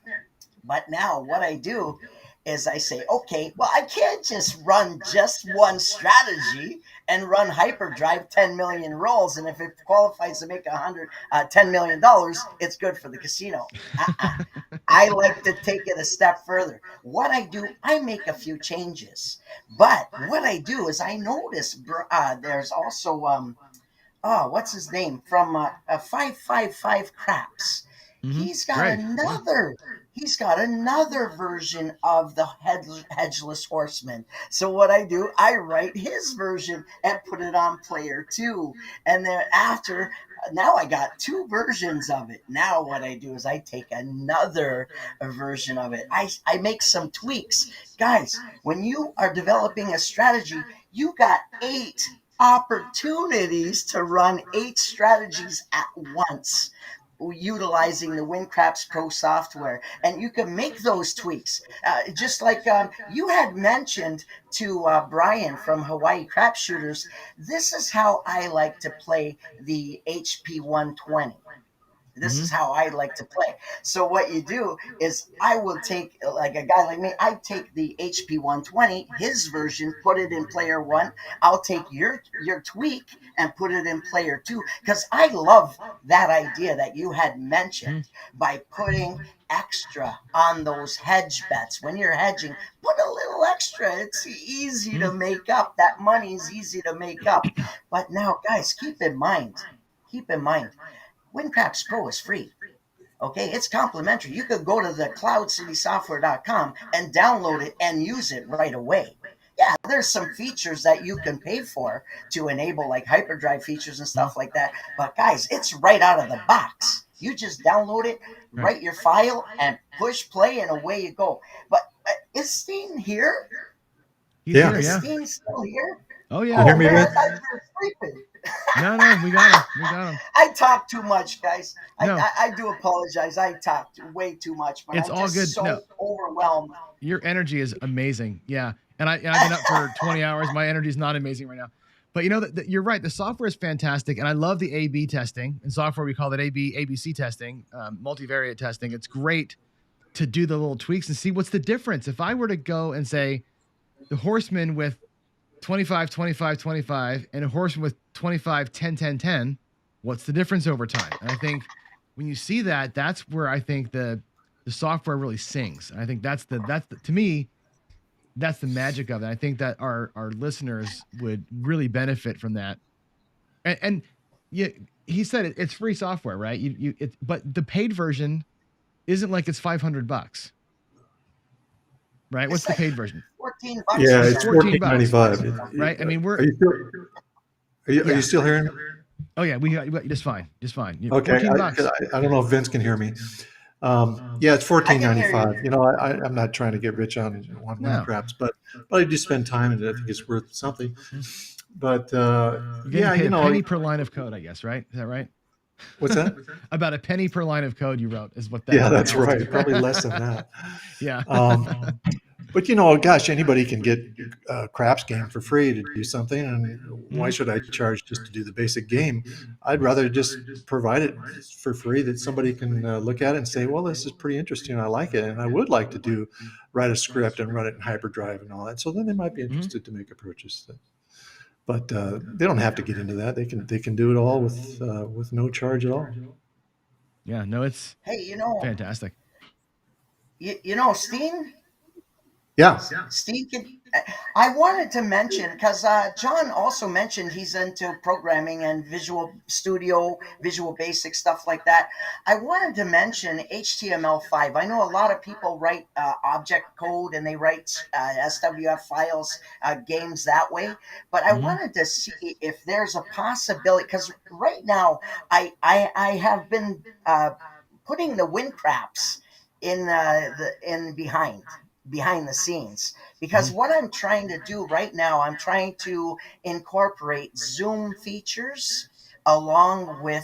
S15: But now what I do is I say, okay, well, I can't just run just one strategy and run hyperdrive 10 million rolls. And if it qualifies to make $10 million, it's good for the casino. I like to take it a step further. What I do, I make a few changes. But what I do is I notice there's also, what's his name? From 555 Craps. He's got another version of the Hedgeless Horseman. So what I do, I write his version and put it on player 2. And then after now I got two versions of it. Now what I do is I take another version of it. I make some tweaks. Guys, when you are developing a strategy, you got 8 opportunities to run 8 strategies at once utilizing the WinCraps Pro software, and you can make those tweaks. Just like you had mentioned to Brian from Hawaii Crap Shooters, this is how I like to play the HP 120. This is how I like to play. So what you do is I will take, like a guy like me, I take the HP 120, his version, put it in player one. I'll take your tweak and put it in player two, because I love that idea that you had mentioned by putting extra on those hedge bets. When you're hedging, put a little extra. It's easy to make up. That money is easy to make up. But now, guys, keep in mind, WinCraps Pro is free. Okay, it's complimentary. You could go to the cloudcitysoftware.com and download it and use it right away. Yeah, there's some features that you can pay for to enable, like hyperdrive features and stuff like that. But guys, it's right out of the box. You just download it, write your file, and push play, and away you go. But is Steen here?
S1: He's here,
S15: Is
S1: yeah.
S15: Steen still here?
S1: Oh yeah.
S15: Oh man, I thought you were sleeping.
S1: No, we got him. We got him.
S15: I talk too much, guys.
S1: No.
S15: I do apologize. I talk way too much, but
S1: It's
S15: I'm
S1: all
S15: just
S1: good.
S15: so
S1: No.
S15: overwhelmed.
S1: Your energy is amazing. Yeah. And I've been up for 20 hours. My energy is not amazing right now. But you know, you're right. The software is fantastic. And I love the A/B testing. In software, we call that ABC testing, multivariate testing. It's great to do the little tweaks and see what's the difference. If I were to go and say the horseman with 25, 25, 25, and a horseman with 25, 10, 10, 10, what's the difference over time? And I think when you see that, that's where I think the software really sings. And I think that's to me, that's the magic of it. I think that our listeners would really benefit from that. And yeah, he said it's free software, right? But the paid version isn't like it's $500, right? What's the paid version?
S15: $14.
S19: Yeah, it's $14.95.
S1: Right? I mean,
S19: Are you still hearing me?
S1: Oh yeah, we got just fine.
S19: Okay,
S1: $14.
S19: I don't know if Vince can hear me. Yeah, it's $14.95. You know, I'm not trying to get rich on WinCraps, but I do spend time, and I think it's worth something. But yeah,
S1: you know, a penny per line of code, I guess, right? Is that right?
S19: What's that?
S1: About a penny per line of code you wrote is what that.
S19: Yeah, that's right. Probably less than that.
S1: Yeah.
S19: But you know, gosh, anybody can get a craps game for free to do something, and why should I charge just to do the basic game? I'd rather just provide it for free that somebody can look at it and say, well, this is pretty interesting. I like it, and I would like to write a script and run it in hyperdrive and all that. So then they might be interested to make a purchase. But they don't have to get into that. They can do it all with no charge at all.
S1: Yeah, no, it's fantastic.
S15: You know, Steen?
S19: Yeah.
S15: Steve, I wanted to mention, because John also mentioned he's into programming and Visual Studio, Visual Basic, stuff like that. I wanted to mention HTML5. I know a lot of people write object code and they write SWF files, games that way. But I wanted to see if there's a possibility, because right now I have been putting the WinCraps in behind the scenes, because what I'm trying to do right now, I'm trying to incorporate Zoom features along with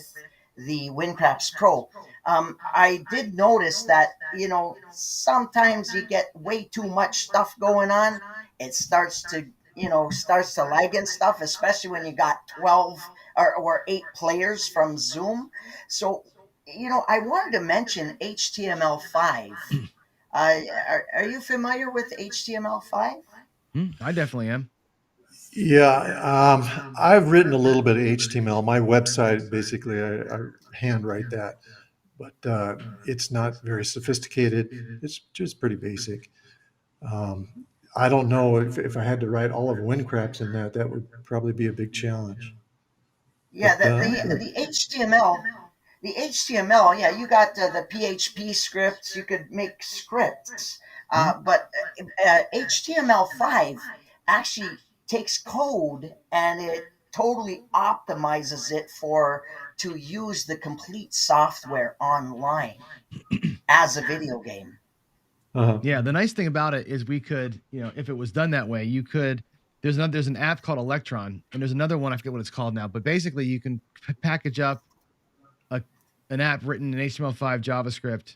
S15: the WinCraps Pro. I did notice that, you know, sometimes you get way too much stuff going on. It starts to lag and stuff, especially when you got 12 or 8 players from Zoom. So, you know, I wanted to mention HTML5. Are you familiar with HTML5?
S1: I definitely am.
S19: Yeah, I've written a little bit of HTML. My website, basically, I handwrite that, but it's not very sophisticated. It's just pretty basic. I don't know if I had to write all of WinCraps in that would probably be a big challenge.
S15: Yeah, the HTML. The HTML, yeah, you got the PHP scripts. You could make scripts, but HTML5 actually takes code and it totally optimizes it for to use the complete software online as a video game.
S1: Yeah, the nice thing about it is we could, if it was done that way, you could. There's an app called Electron, and there's another one I forget what it's called now. But basically, you can package up an app written in HTML5 JavaScript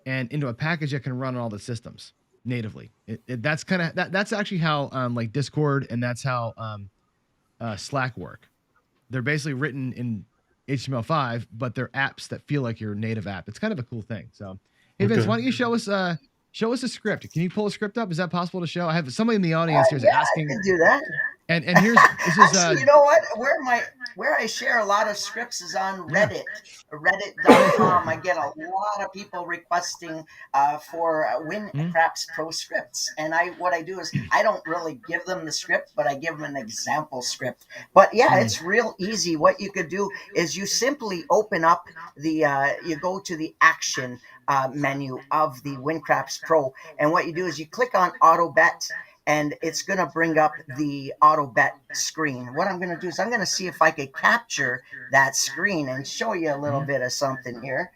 S1: and into a package that can run on all the systems natively. That's kind of that's actually how like Discord and that's how Slack work. They're basically written in HTML5, but they're apps that feel like your native app. It's kind of a cool thing. So, hey Vince,
S19: Okay.
S1: why don't you show us a script? Can you pull a script up? Is that possible to show? I have somebody in the audience here is
S15: Yeah,
S1: asking.
S15: I can do that.
S1: And here's this is
S15: Actually, you know what? Where I share a lot of scripts is on Reddit, reddit.com. I get a lot of people requesting for Win Craps Pro scripts, and what I do is I don't really give them the script, but I give them an example script. But yeah, it's real easy. What you could do is you simply open up you go to the action menu of the WinCraps Pro, and what you do is you click on Auto Bet, and it's going to bring up the auto bet screen. What I'm going to do is I'm going to see if I could capture that screen and show you a little bit of something here.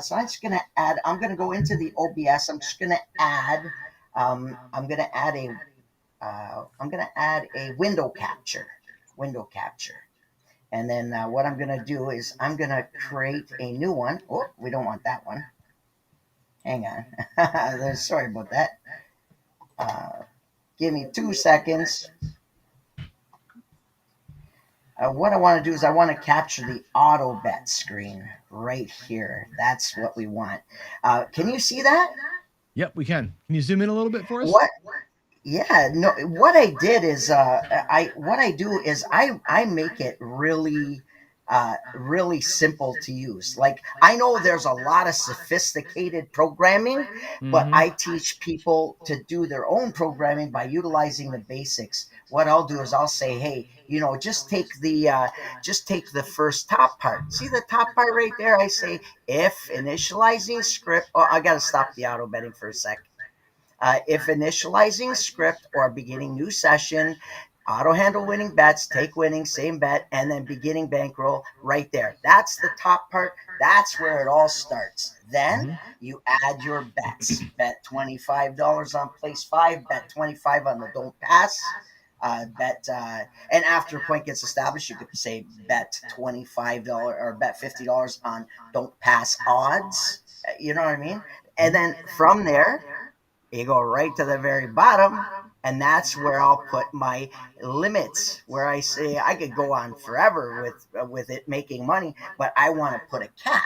S15: So I'm just going to add, I'm going to go into the OBS. I'm just going to add, I'm going to add a window capture. And then what I'm going to do is I'm going to create a new one. Oh, we don't want that one. Hang on. Sorry about that. Give me 2 seconds. What I want to do is I want to capture the auto bet screen right here. That's what we want. Can you see that?
S1: Yep, we can. Can you zoom in a little bit for us?
S15: What? Yeah, no. What I did is I make it really simple to use. Like, I know there's a lot of sophisticated programming, but I teach people to do their own programming by utilizing the basics. What I'll do is I'll say, hey, just take the first top part. See the top part right there? I say, if initializing script. Oh, I got to stop the auto betting for a sec. If initializing script or beginning new session, auto handle winning bets, take winning, same bet, and then beginning bankroll right there. That's the top part. That's where it all starts. Then you add your bets. Bet $25 on place 5, bet 25 on the don't pass. And after a point gets established, you could say bet $25 or bet $50 on don't pass odds. You know what I mean? And then from there, you go right to the very bottom, and that's where I'll put my limits, where I say I could go on forever with it making money, but I want to put a cap.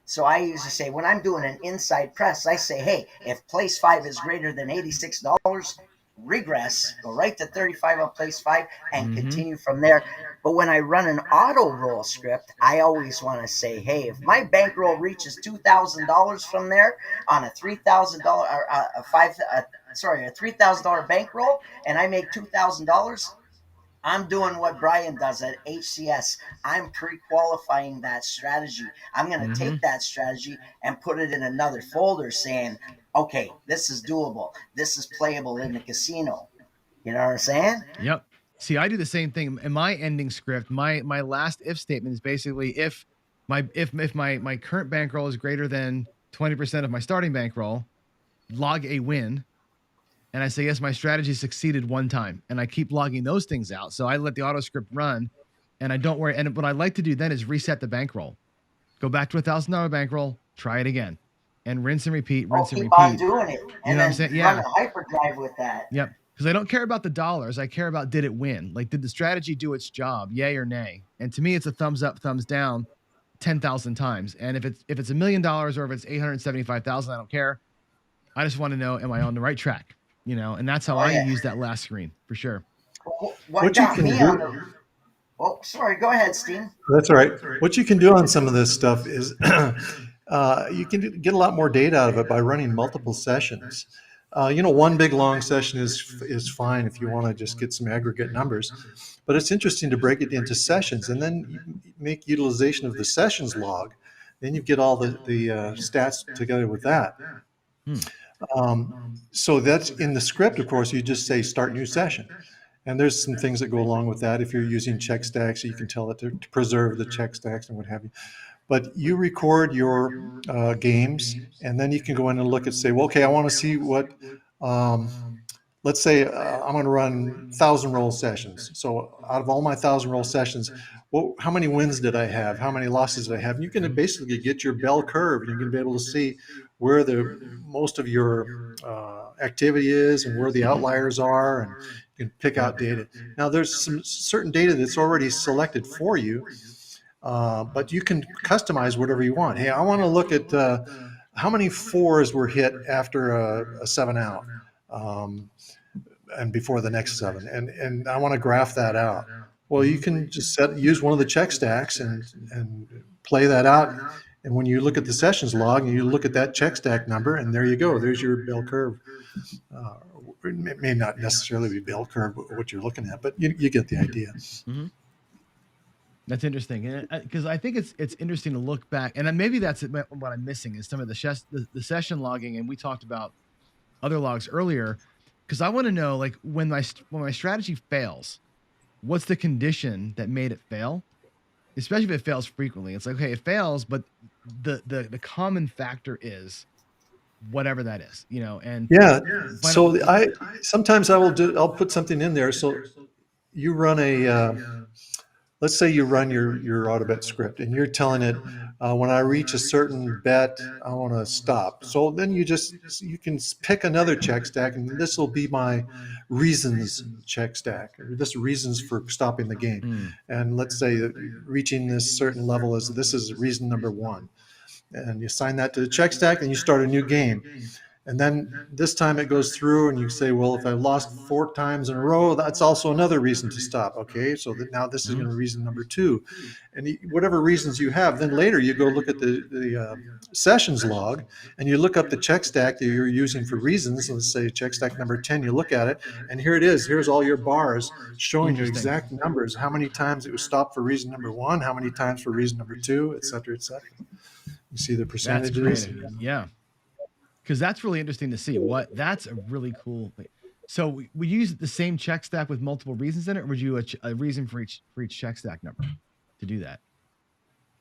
S15: So I usually say, when I'm doing an inside press, I say, hey, if place 5 is greater than $86, regress, go right to 35 on place 5 and continue from there. But when I run an auto roll script, I always want to say, hey, if my bankroll reaches $2,000 from there on a $3,000 a $3,000 bankroll, and I make $2,000, I'm doing what Brian does at HCS. I'm pre-qualifying that strategy. I'm going to take that strategy and put it in another folder saying, okay, this is doable. This is playable in the casino. You know what I'm saying?
S1: Yep. See, I do the same thing. In my ending script, my last if statement is basically if my current bankroll is greater than 20% of my starting bankroll, log a win. And I say, yes, my strategy succeeded one time. And I keep logging those things out. So I let the auto script run and I don't worry. And what I like to do then is reset the bankroll. Go back to $1,000 bankroll, try it again. And rinse and repeat, rinse and repeat.
S15: Keep on doing it.
S1: You know what I'm saying? Yeah.
S15: Run a hyperdrive with that.
S1: Yep. Because I don't care about the dollars. I care about, did it win? Like, did the strategy do its job? Yay or nay? And to me, it's a thumbs up, thumbs down 10,000 times. And if it's $1 million or if it's 875,000, I don't care. I just want to know, am I on the right track? And that's how I use that last screen for sure.
S15: What got me on the... Oh, sorry. Go ahead, Steve.
S19: That's all right. What you can do on some of this stuff is you can get a lot more data out of it by running multiple sessions. One big long session is fine if you want to just get some aggregate numbers, but it's interesting to break it into sessions and then you make utilization of the sessions log. Then you get all the stats together with that. So that's in the script, of course, you just say start new session. And there's some things that go along with that. If you're using check stacks, you can tell it to preserve the check stacks and what have you. But you record your games, and then you can go in and look and say, well, okay, I want to see what, let's say I'm going to run 1,000 roll sessions. So out of all my 1,000 roll sessions, how many wins did I have? How many losses did I have? And you can basically get your bell curve, and you're going to be able to see where the most of your activity is and where the outliers are, and you can pick out data. Now, there's some certain data that's already selected for you, but you can customize whatever you want. Hey, I want to look at how many fours were hit after a 7-out. And before the next 7, and I want to graph that out. Well, you can just use one of the check stacks and play that out. And when you look at the sessions log and you look at that check stack number, and there you go. There's your bell curve. It may not necessarily be bell curve what you're looking at, but you get the idea.
S1: Mm-hmm. That's interesting, because I think it's interesting to look back, and maybe that's what I'm missing is some of the session logging, and we talked about other logs earlier. Because I want to know, like, when my strategy fails, what's the condition that made it fail? Especially if it fails frequently. It's like, okay, it fails, but the common factor is whatever that is, and
S19: yeah. So sometimes I'll put something in there. So you run let's say you run your auto bet script, and you're telling it, when I reach a certain bet, I want to stop. So then you can pick another check stack, and this will be my reasons check stack, or this reasons for stopping the game. And let's say that reaching this certain level this is reason number 1. And you assign that to the check stack, and you start a new game. And then this time it goes through, and you say, well, if I've lost 4 times in a row, that's also another reason to stop. Okay, so that now this is going to be reason number 2. And whatever reasons you have, then later you go look at the sessions log, and you look up the check stack that you're using for reasons. Let's say check stack number 10, you look at it, and here it is. Here's all your bars showing you exact numbers, how many times it was stopped for reason number 1, how many times for reason number 2, et cetera, et cetera. You see the percentages.
S1: That's creative. Yeah. Because that's really interesting to see. That's a really cool thing. So we use the same check stack with multiple reasons in it, or would you a reason for each check stack number to do that?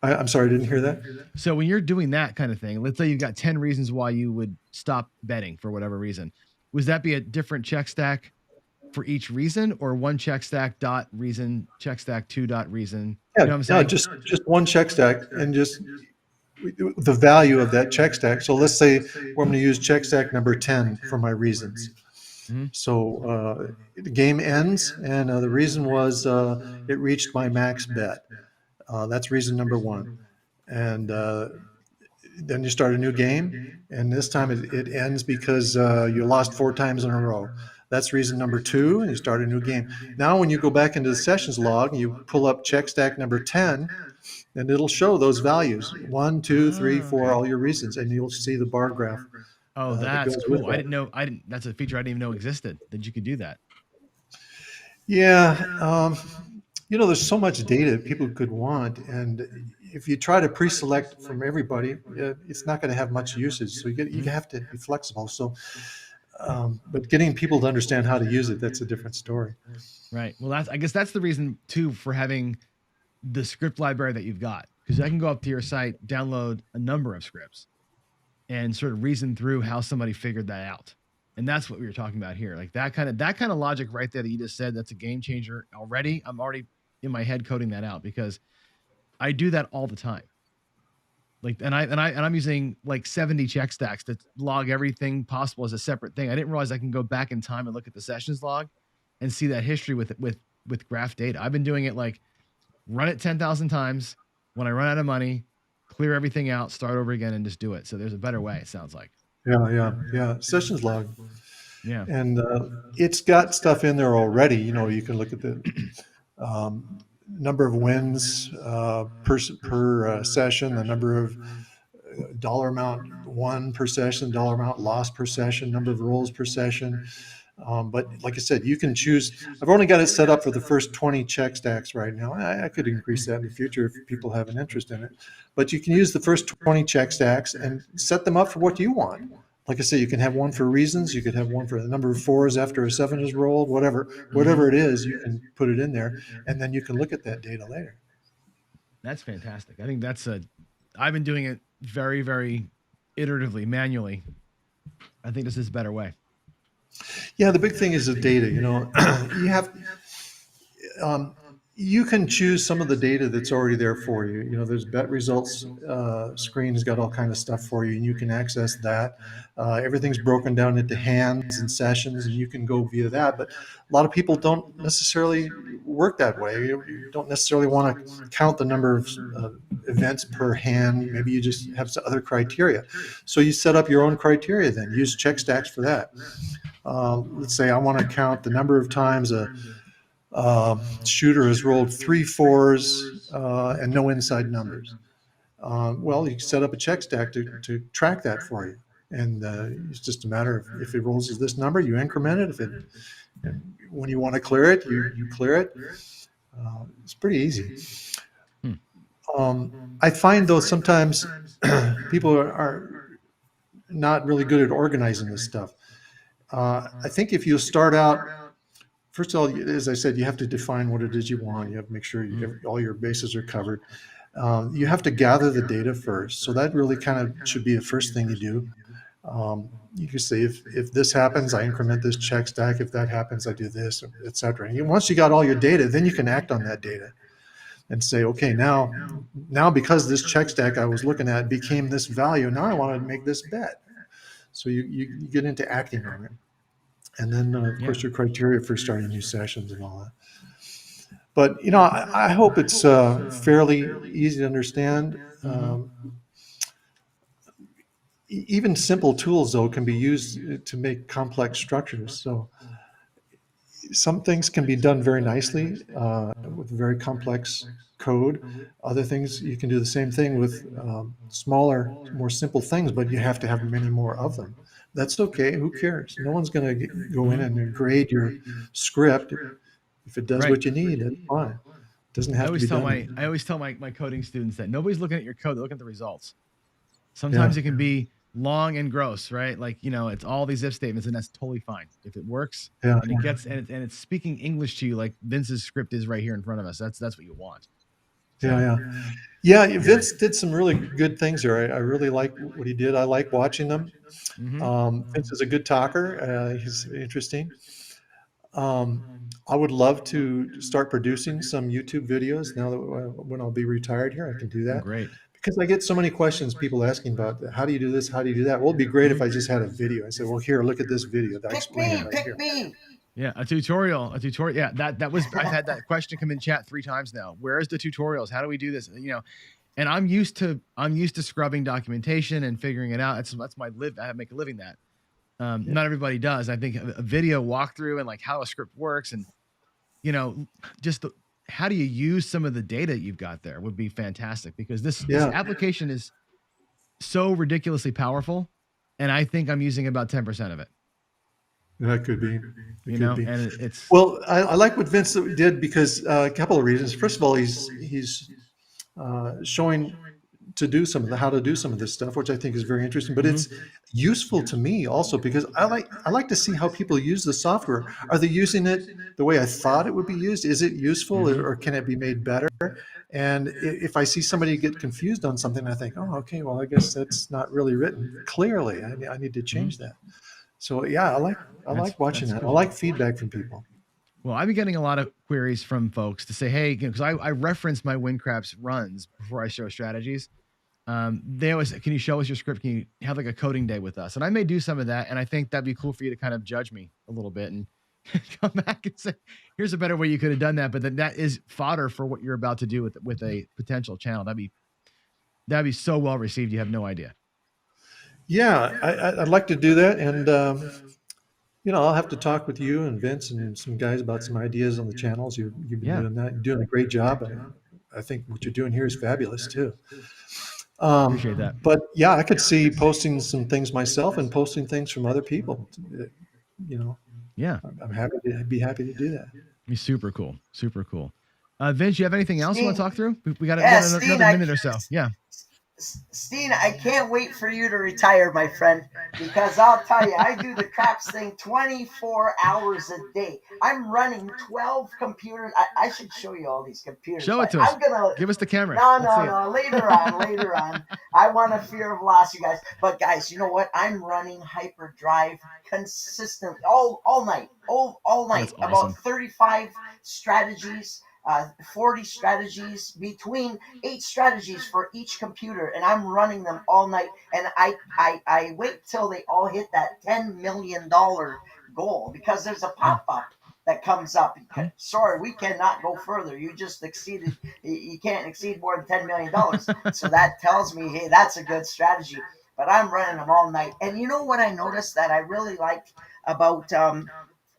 S19: I'm sorry, I didn't hear that.
S1: So when you're doing that kind of thing, let's say you've got 10 reasons why you would stop betting for whatever reason. Would that be a different check stack for each reason, or one check stack dot reason, check stack 2 dot reason?
S19: Yeah,
S1: you know what I'm saying?
S19: No, just one check stack, and just the value of that check stack. So let's say I'm going to use check stack number 10 for my reasons. So the game ends, and the reason was it reached my max bet. That's reason number 1. And then you start a new game, and this time it ends because you lost 4 times in a row. That's reason number 2, and you start a new game. Now when you go back into the sessions log, you pull up check stack number 10, and it'll show those values, 1, 2, 3, 4, all your reasons, and you'll see the bar graph.
S1: Oh, that's cool. I didn't know. That's a feature I didn't even know existed, that you could do that.
S19: Yeah. There's so much data people could want, and if you try to pre-select from everybody, it's not going to have much usage. So you have to be flexible. So, but getting people to understand how to use it, that's a different story.
S1: Right. Well, I guess that's the reason too for having the script library that you've got, because I can go up to your site, download a number of scripts, and sort of reason through how somebody figured that out. And that's what we were talking about here. Like that kind of logic right there that you just said, that's a game changer already. I'm already in my head coding that out, because I do that all the time. Like, and I'm using like 70 check stacks that log everything possible as a separate thing. I didn't realize I can go back in time and look at the sessions log and see that history with graph data. I've been doing it like run it 10,000 times. When I run out of money, clear everything out, start over again, and just do it. So there's a better way, it sounds like.
S19: Yeah. Sessions log.
S1: Yeah.
S19: And it's got stuff in there already. You can look at the number of wins per session, the number of dollar amount won per session, dollar amount lost per session, number of rolls per session. But like I said, you can choose. I've only got it set up for the first 20 check stacks right now. I could increase that in the future if people have an interest in it. But you can use the first 20 check stacks and set them up for what you want. like I say, you can have one for reasons. You could have one for the number of fours after a seven is rolled, whatever
S1: Mhm.
S19: it is, you can put it in there, and then you can look at that data later.
S1: That's fantastic. I think I've been doing it very, very iteratively, manually. I think this is a better way.
S19: Yeah, the big thing is the data. You know, you have you can choose some of the data that's already there for you. You know, there's bet results screen has got all kind of stuff for you, and you can access that. Everything's broken down into hands and sessions, and you can go via that. But a lot of people don't necessarily work that way. You don't necessarily want to count the number of events per hand. Maybe you just have some other criteria. So you set up your own criteria then. Use check stacks for that. Let's say I want to count the number of times a shooter has rolled 3 4s and no inside numbers. Well, you set up a check stack to track that for you. And it's just a matter of if it rolls as this number, you increment it. If it, when you want to clear it, you clear it. It's pretty easy. I find though sometimes people are not really good at organizing this stuff. I think if you start out, first of all, as I said, you have to define what it is you want. You have to make sure all your bases are covered. You have to gather the data first. So that really kind of should be the first thing you do. You can say, if this happens, I increment this check stack. If that happens, I do this, etc. And once you got all your data, then you can act on that data and say, okay, now because this check stack I was looking at became this value, now I want to make this bet. So you get into acting on it. And then, of course, your criteria for starting new sessions and all that. But, you know, I hope it's fairly easy to understand. Even simple tools, though, can be used to make complex structures. So some things can be done very nicely with very complex code. Other things, you can do the same thing with smaller, more simple things, but you have to have many more of them. That's okay. Who cares? No one's going to go in and grade your script. If it does what you need, that's fine. It doesn't have to be done.
S1: I always tell my coding students that nobody's looking at your code; they're looking at the results. Sometimes it can be long and gross, right? Like, you know, it's all these if statements, and that's totally fine if it works.
S19: Yeah.
S1: And it gets and it's speaking English to you, like Vince's script is right here in front of us. That's what you want. So,
S19: Yeah. Vince did some really good things there. I really like what he did. I like watching them. Vince is a good talker. He's interesting. I would love to start producing some YouTube videos now that when I'll be retired here, I can do that.
S1: Great.
S19: Because I get so many questions, people asking about how do you do this? How do you do that? Well, it'd be great if I just had a video. I said, well, here, look at this video. I explain it right here.
S15: Me.
S1: Yeah, a tutorial. Yeah, that was. I've had that question come in chat 3 times now. Where's the tutorials? How do we do this? You know, and I'm used to scrubbing documentation and figuring it out. That's my I make a living that. Not everybody does. I think a video walkthrough and like how a script works, and you know, just how do you use some of the data you've got there would be fantastic, because this application is so ridiculously powerful, and I think I'm using about 10% of it.
S19: That could be.
S1: And it's
S19: well. I like what Vince did because a couple of reasons. First of all, he's showing how to do some of this stuff, which I think is very interesting. But it's useful to me also because I like to see how people use the software. Are they using it the way I thought it would be used? Is it useful or can it be made better? And if I see somebody get confused on something, I think, oh, okay, well, I guess that's not really written clearly. I need to change that. So yeah, I like watching that. I like feedback from people.
S1: Well, I've been getting a lot of queries from folks to say, hey, because I reference my WinCraps runs before I show strategies. They always say, can you show us your script? Can you have like a coding day with us? And I may do some of that. And I think that'd be cool for you to kind of judge me a little bit and come back and say, here's a better way you could have done that. But then that is fodder for what you're about to do with a potential channel. That'd be so well received. You have no idea.
S19: Yeah, I'd like to do that. And, you know, I'll have to talk with you and Vince and some guys about some ideas on the channels. You've been doing that. You're doing a great job. I think what you're doing here is fabulous too.
S1: Appreciate that.
S19: But yeah, I could see posting some things myself and posting things from other people. You know.
S1: Yeah.
S19: I'd be happy to do that.
S1: Be super cool. Super cool. Vince, you have anything else you want to talk through? We got
S15: Steve,
S1: another minute or so. Yeah.
S15: Steen, I can't wait for you to retire, my friend, because I'll tell you, I do the craps thing 24 hours a day. I'm running 12 computers. I should show you all these computers,
S1: Show it
S15: but
S1: to us.
S15: I'm gonna.
S1: Give us the camera.
S15: No,
S1: Let's see
S15: no,
S1: it.
S15: no. Later on, later on. I want a fear of loss, you guys. But guys, you know what? I'm running hyperdrive consistently all night, all night.
S1: That's awesome.
S15: About 35 strategies. 40 strategies, between 8 strategies for each computer, and I'm running them all night. And I wait till they all hit that $10 million goal, because there's a pop-up that comes up. Sorry, we cannot go further. You just exceeded. You can't exceed more than $10 million. So that tells me, hey, that's a good strategy. But I'm running them all night. And you know what I noticed that I really liked about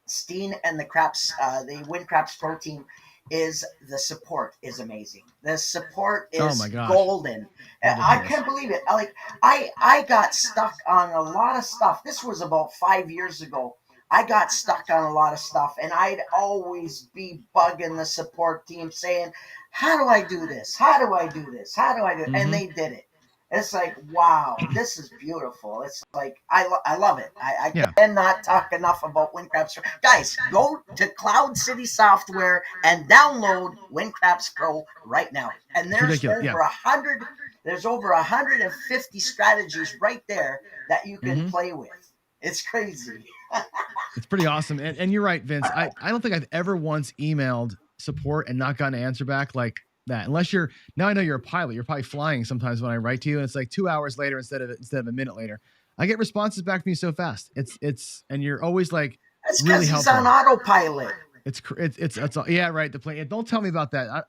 S15: Steen and the Craps, the Win Craps Pro team, is the support is amazing. The support
S1: Oh
S15: is
S1: my gosh.
S15: golden. I can't believe it. Like I got stuck on a lot of stuff. This was about 5 years ago. I got stuck on a lot of stuff, and I'd always be bugging the support team saying, "How do I do this? How do I do this? How do I do it?" And they did it. It's like, wow, this is beautiful. It's like, I love it. I
S1: Yeah.
S15: cannot talk enough about WinCraps. Guys, go to Cloud City Software and download WinCraps Pro right now. And there's
S1: ridiculous, yeah.
S15: over 100, there's over 150 strategies right there that you can play with. It's crazy.
S1: It's pretty awesome. And you're right, Vince. I don't think I've ever once emailed support and not gotten an answer back like that. Unless you're, now I know you're a pilot. You're probably flying sometimes when I write to you, and it's like 2 hours later instead of a minute later. I get responses back from you so fast. And you're always like
S15: That's
S1: really
S15: because he's
S1: helpful.
S15: on autopilot.
S1: It's yeah, right. The plane. Don't tell me about that.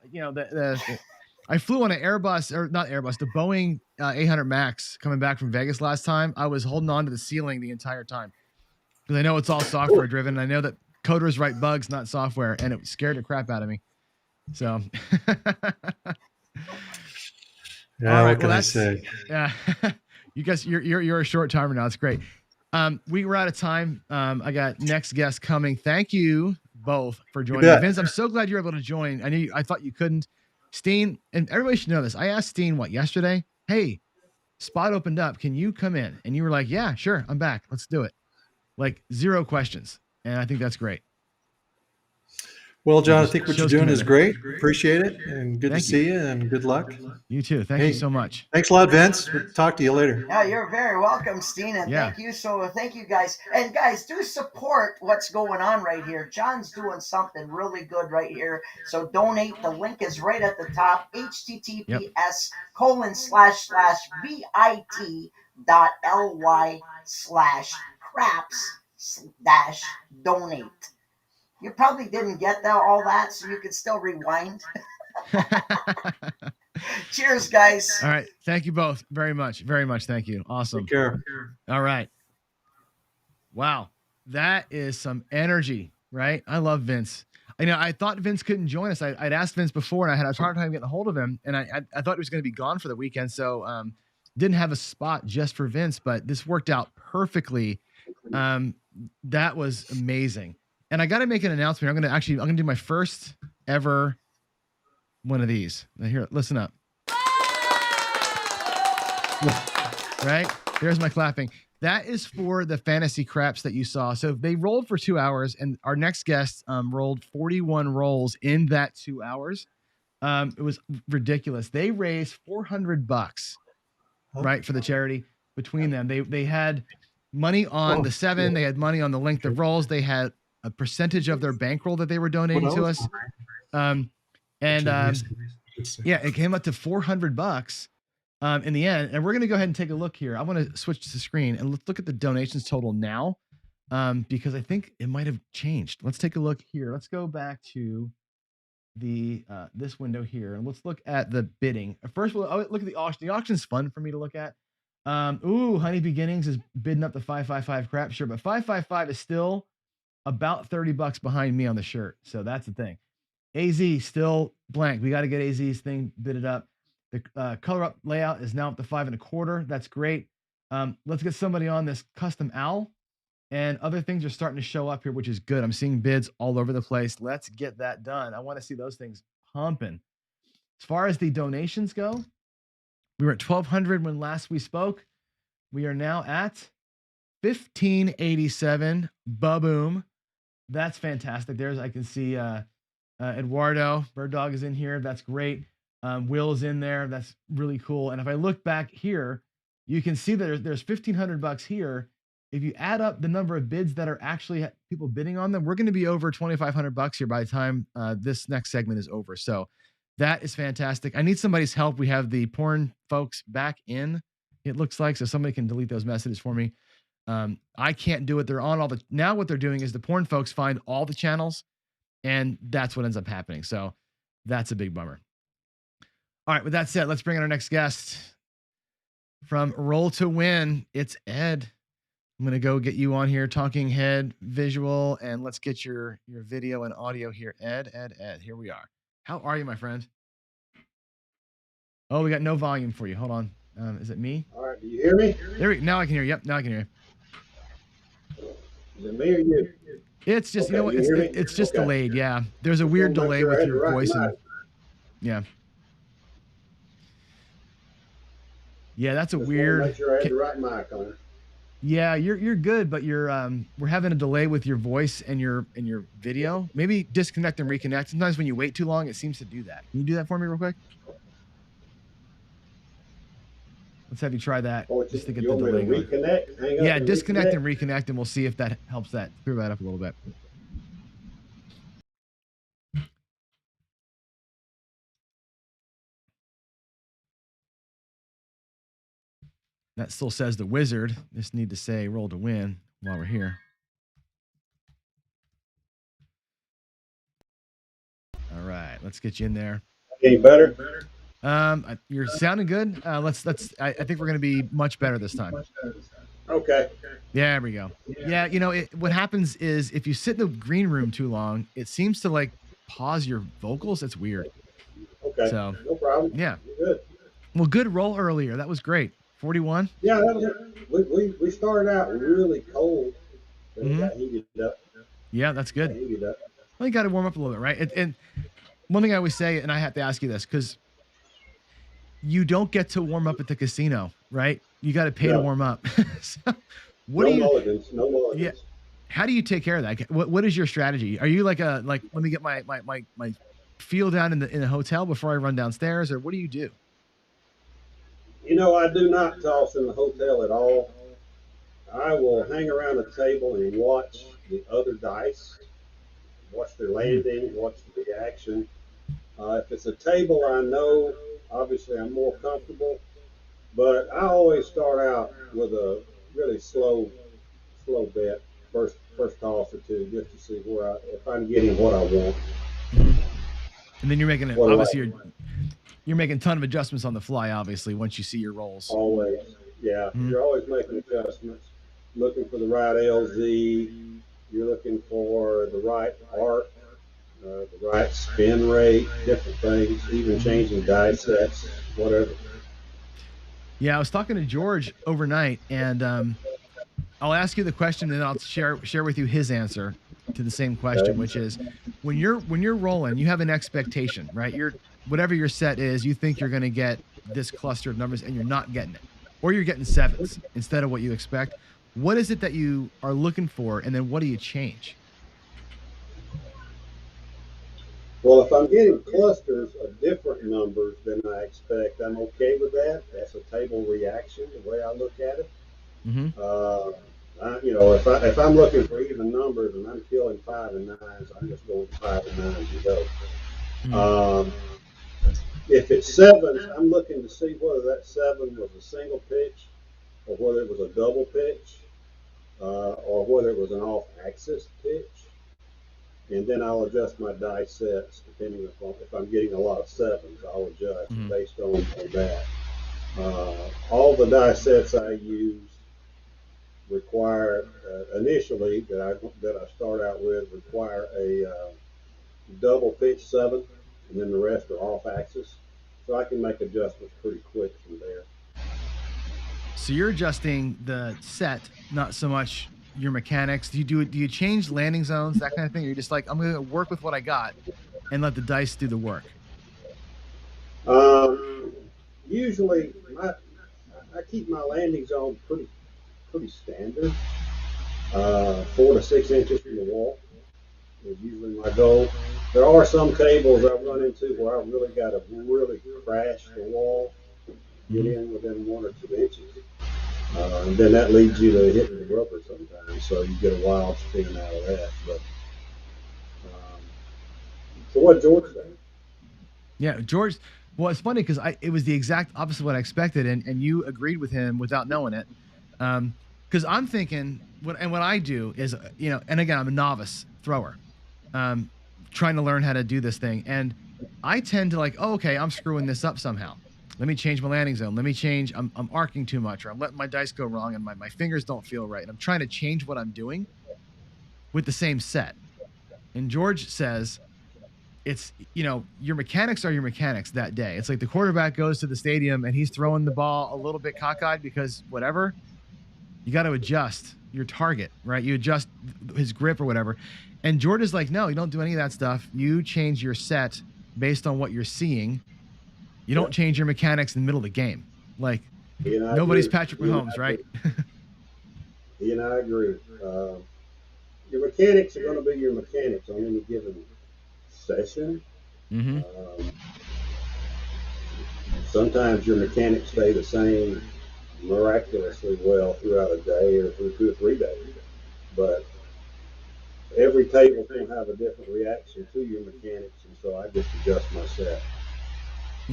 S1: I flew on an Airbus, or not Airbus, the Boeing 800 Max coming back from Vegas last time. I was holding on to the ceiling the entire time because I know it's all software driven. And I know that coders write bugs, not software, and it scared the crap out of me. So,
S19: Yeah,
S1: all right,
S19: what can I say?
S1: Yeah, you guys, you're a short timer now. It's great. We were out of time. I got next guest coming. Thank you both for joining me.
S19: bet.
S1: Vince, I'm so glad you're able to join. I thought you couldn't. Steen, and everybody should know this. I asked Steen yesterday. Hey, spot opened up. Can you come in? And you were like, yeah, sure. I'm back. Let's do it. Like 0 questions. And I think that's great.
S19: Well, John, I think what you're
S1: shows
S19: doing is
S1: commitment.
S19: great. Appreciate it, and good
S1: Thank
S19: to see you, and good luck.
S1: You too. Thank you so much.
S19: Thanks a lot, Vince. We'll talk to you later.
S15: Yeah, you're very welcome, Steen, and
S1: Yeah.
S15: thank you. So thank you, guys. And guys, do support what's going on right here. John's doing something really good right here. So donate. The link is right at the top. https://bit.ly/craps-donate. You probably didn't get all that, so you can still rewind. Cheers, guys.
S1: All right. Thank you both very much. Very much. Thank you. Awesome.
S19: Take care.
S1: All right. Wow. That is some energy, right? I love Vince. I thought Vince couldn't join us. I'd asked Vince before, and I had a hard time getting a hold of him, and I thought he was going to be gone for the weekend. So didn't have a spot just for Vince, but this worked out perfectly. That was amazing. And I got to make an announcement. I'm going to do my first ever one of these. Now here, listen up. Right? There's my clapping. That is for the fantasy craps that you saw. So they rolled for 2 hours, and our next guest rolled 41 rolls in that 2 hours. It was ridiculous. They raised $400, right, for the charity between them. They had money on the 7. They had money on the length of rolls. They had a percentage of their bankroll that they were donating to us. Yeah, it came up to $400 in the end. And we're going to go ahead and take a look here. I want to switch the screen and let's look at the donations total now, because I think it might have changed. Let's take a look here. Let's go back to the this window here, and let's look at the bidding. First, we'll look at the auction. The auction's fun for me to look at. Honey Beginnings is bidding up the 555 crap shirt, but 555 is still about $30 behind me on the shirt. So that's the thing. AZ still blank. We got to get AZ's thing bidded up. The color up layout is now up to 5.25. That's great. Let's get somebody on this custom owl, and other things are starting to show up here, which is good. I'm seeing bids all over the place. Let's get that done. I want to see those things pumping. As far as the donations go, We were at 1,200 when last we spoke. We are now at 1,587. Ba-boom. That's fantastic. There's, I can see Eduardo, Bird Dog is in here. That's great. Will's in there. That's really cool. And if I look back here, you can see that there's $1,500 here. If you add up the number of bids that are actually people bidding on them, we're going to be over $2,500 here by the time this next segment is over. So that is fantastic. I need somebody's help. We have the porn folks back in, it looks like, so somebody can delete those messages for me. I can't do it. They're on all the, now what they're doing is the porn folks find all the channels, and that's what ends up happening. So that's a big bummer. All right, with that said, let's bring in our next guest from Roll to Win. It's Ed. I'm going to go get you on here, talking head, visual, and let's get your video and audio here. Ed, here we are. How are you, my friend? Oh, we got no volume for you. Hold on. Is it me?
S14: All right, do you hear me?
S1: Now I can hear you. Yep, now I can hear you.
S14: Is it me or you?
S1: It's just,
S14: Okay,
S1: you know what? It's just
S14: okay.
S1: delayed. Yeah. There's a weird delay with your voice. And, yeah. Yeah, that's a weird.
S14: Make sure I had the right mic on it.
S1: Yeah, you're good, but we're having a delay with your voice and your video. Maybe disconnect and reconnect. Sometimes when you wait too long, it seems to do that. Can you do that for me real quick? Let's have you try that just to get the delay going.
S14: Reconnect, hang up
S1: Yeah,
S14: and
S1: disconnect and reconnect, and we'll see if that helps that clear that up a little bit. That still says the wizard. Just need to say roll to win while we're here. All right, let's get you in there.
S14: Any better?
S1: You're sounding good. I think we're going to be much better this time.
S14: Okay.
S1: Yeah, there we go. Yeah, you know, what happens is if you sit in the green room too long, it seems to like pause your vocals. It's weird.
S14: Okay.
S1: So
S14: no problem.
S1: Yeah.
S14: You're good.
S1: Well, good roll earlier. That was great. 41.
S14: Yeah, that was, we started out really cold, but it got heated up.
S1: Yeah, that's good.
S14: Heated up.
S1: Well, you got to warm up a little bit, right? And one thing I always say, and I have to ask you this, because you don't get to warm up at the casino, right? You got to pay to warm up. So what do you?
S14: No mulligans.
S1: Yeah. How do you take care of that? What is your strategy? Are you like let me get my feel down in the hotel before I run downstairs, or what do you do?
S14: You know, I do not toss in the hotel at all. I will hang around a table and watch the other dice, watch their landing, watch the reaction. If it's a table I know, obviously I'm more comfortable, but I always start out with a really slow bet, first toss or two, just to see if I'm getting what I want.
S1: And then you're making it, obviously you're making a ton of adjustments on the fly, obviously, once you see your rolls.
S14: Always, yeah. You're always making adjustments, looking for the right LZ, you're looking for the right arc, the right spin rate, different things, even changing die sets, whatever.
S1: Yeah, I was talking to George overnight, and I'll ask you the question, and I'll share with you his answer to the same question, which is when you're rolling, you have an expectation, right? Whatever your set is, you think you're going to get this cluster of numbers, and you're not getting it, or you're getting sevens instead of what you expect. What is it that you are looking for, and then what do you change?
S14: Well, if I'm getting clusters of different numbers than I expect, I'm okay with that. That's a table reaction, the way I look at it. You know, if I'm looking for even numbers and I'm killing 5 and 9s, I'm just going 5 and 9s and go. If it's sevens, I'm looking to see whether that 7 was a single pitch, or whether it was a double pitch, or whether it was an off-axis pitch. And then I'll adjust my die sets depending upon if I'm getting a lot of 7s. I'll adjust based on that. All the die sets I use require initially that I start out with require a double pitch 7, and then the rest are off axis, so I can make adjustments pretty quick from there.
S1: So you're adjusting the set, not so much your mechanics. Do you change landing zones, that kind of thing? Or you're just like, I'm going to work with what I got and let the dice do the work?
S14: Usually I keep my landing zone pretty standard. 4 to 6 inches from the wall is usually my goal. There are some tables I've run into where I've really got to really crash the wall, get in within 1 or 2 inches. And then that leads you to hitting the rubber sometimes, so you get a wild spin out of that. But so what George said?
S1: Yeah, George. Well, it's funny because it was the exact opposite of what I expected, and you agreed with him without knowing it. Because I'm thinking what I do is and again I'm a novice thrower, trying to learn how to do this thing, and I tend to like, oh, okay, I'm screwing this up somehow. Let me change my landing zone. Let me change. I'm arcing too much, or I'm letting my dice go wrong, and my fingers don't feel right, and I'm trying to change what I'm doing with the same set. And George says, it's your mechanics are your mechanics that day. It's like the quarterback goes to the stadium and he's throwing the ball a little bit cockeyed because whatever, you got to adjust your target, right? You adjust his grip or whatever. And George is like, no, you don't do any of that stuff. You change your set based on what you're seeing. You don't change your mechanics in the middle of the game. Like nobody's Patrick Mahomes, right?
S14: He and I agree. Your mechanics are going to be your mechanics on any given session. Sometimes your mechanics stay the same miraculously well throughout a day or through 2 or 3 days, but every table's going to have a different reaction to your mechanics, and so I just adjust my set.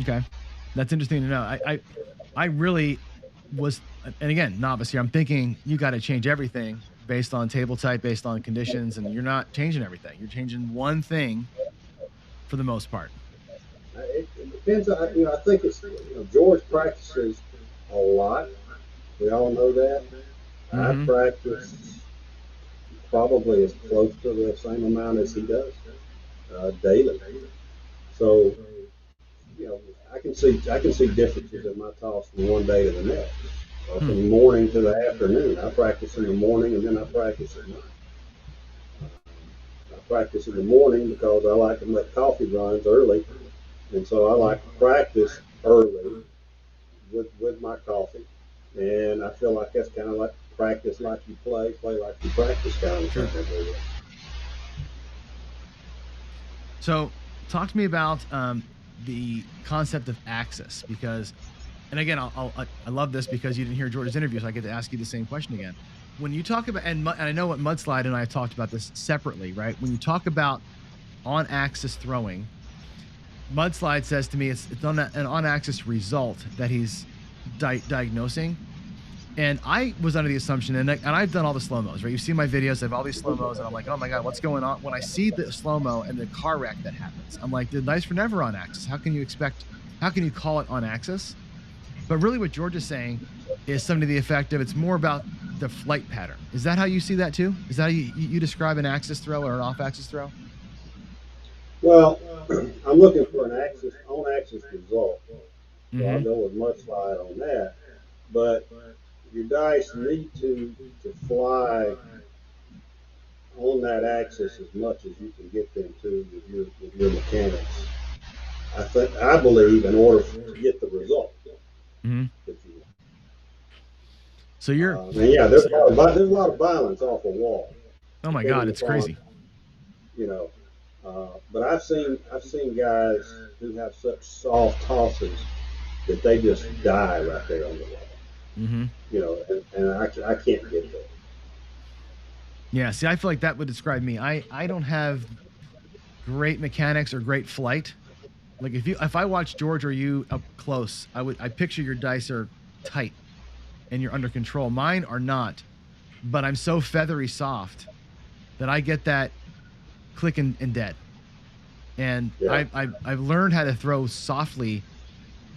S1: Okay, that's interesting to know. I really was, and again, novice here. I'm thinking you got to change everything based on table type, based on conditions, and you're not changing everything. You're changing one thing for the most part.
S14: It depends on, I think it's, George practices a lot. We all know that. I practice probably as close to the same amount as he does daily. So, I can see differences in my toss from one day to the next. From the morning to the afternoon. I practice in the morning and then I practice at night. I practice in the morning because I like to make coffee runs early, and so I like to practice early with my coffee. And I feel like that's kind of like practice like you play like you practice kind of thing.
S1: So, talk to me about the concept of axis, because, and again, I love this because you didn't hear George's interview, so I get to ask you the same question again. When you talk about, and I know what Mudslide and I have talked about this separately, right? When you talk about on-axis throwing, Mudslide says to me it's on an on-axis result that he's diagnosing. And I was under the assumption, and I've done all the slow-mos, right? You see my videos, I have all these slow-mos, and I'm like, oh my God, what's going on? When I see the slow-mo and the car wreck that happens, I'm like, the dice were never on axis. How can you call it on axis? But really what George is saying is something to the effect of it's more about the flight pattern. Is that how you see that too? Is that how you describe an axis throw or an off-axis throw?
S14: Well, I'm looking for an on-axis result. So I'll go with mudslide on that. But your dice need to fly on that axis as much as you can get them to with your mechanics. I believe in order to get the result.
S1: So you're
S14: there's a lot of violence off a wall.
S1: Oh my God, it's crazy.
S14: But I've seen guys who have such soft tosses that they just die right there on the wall. And I can't get there.
S1: Yeah, see, I feel like that would describe me. I don't have great mechanics or great flight. Like if I watch George or you up close, I picture your dice are tight and you're under control. Mine are not, but I'm so feathery soft that I get that click and dead. And I've learned how to throw softly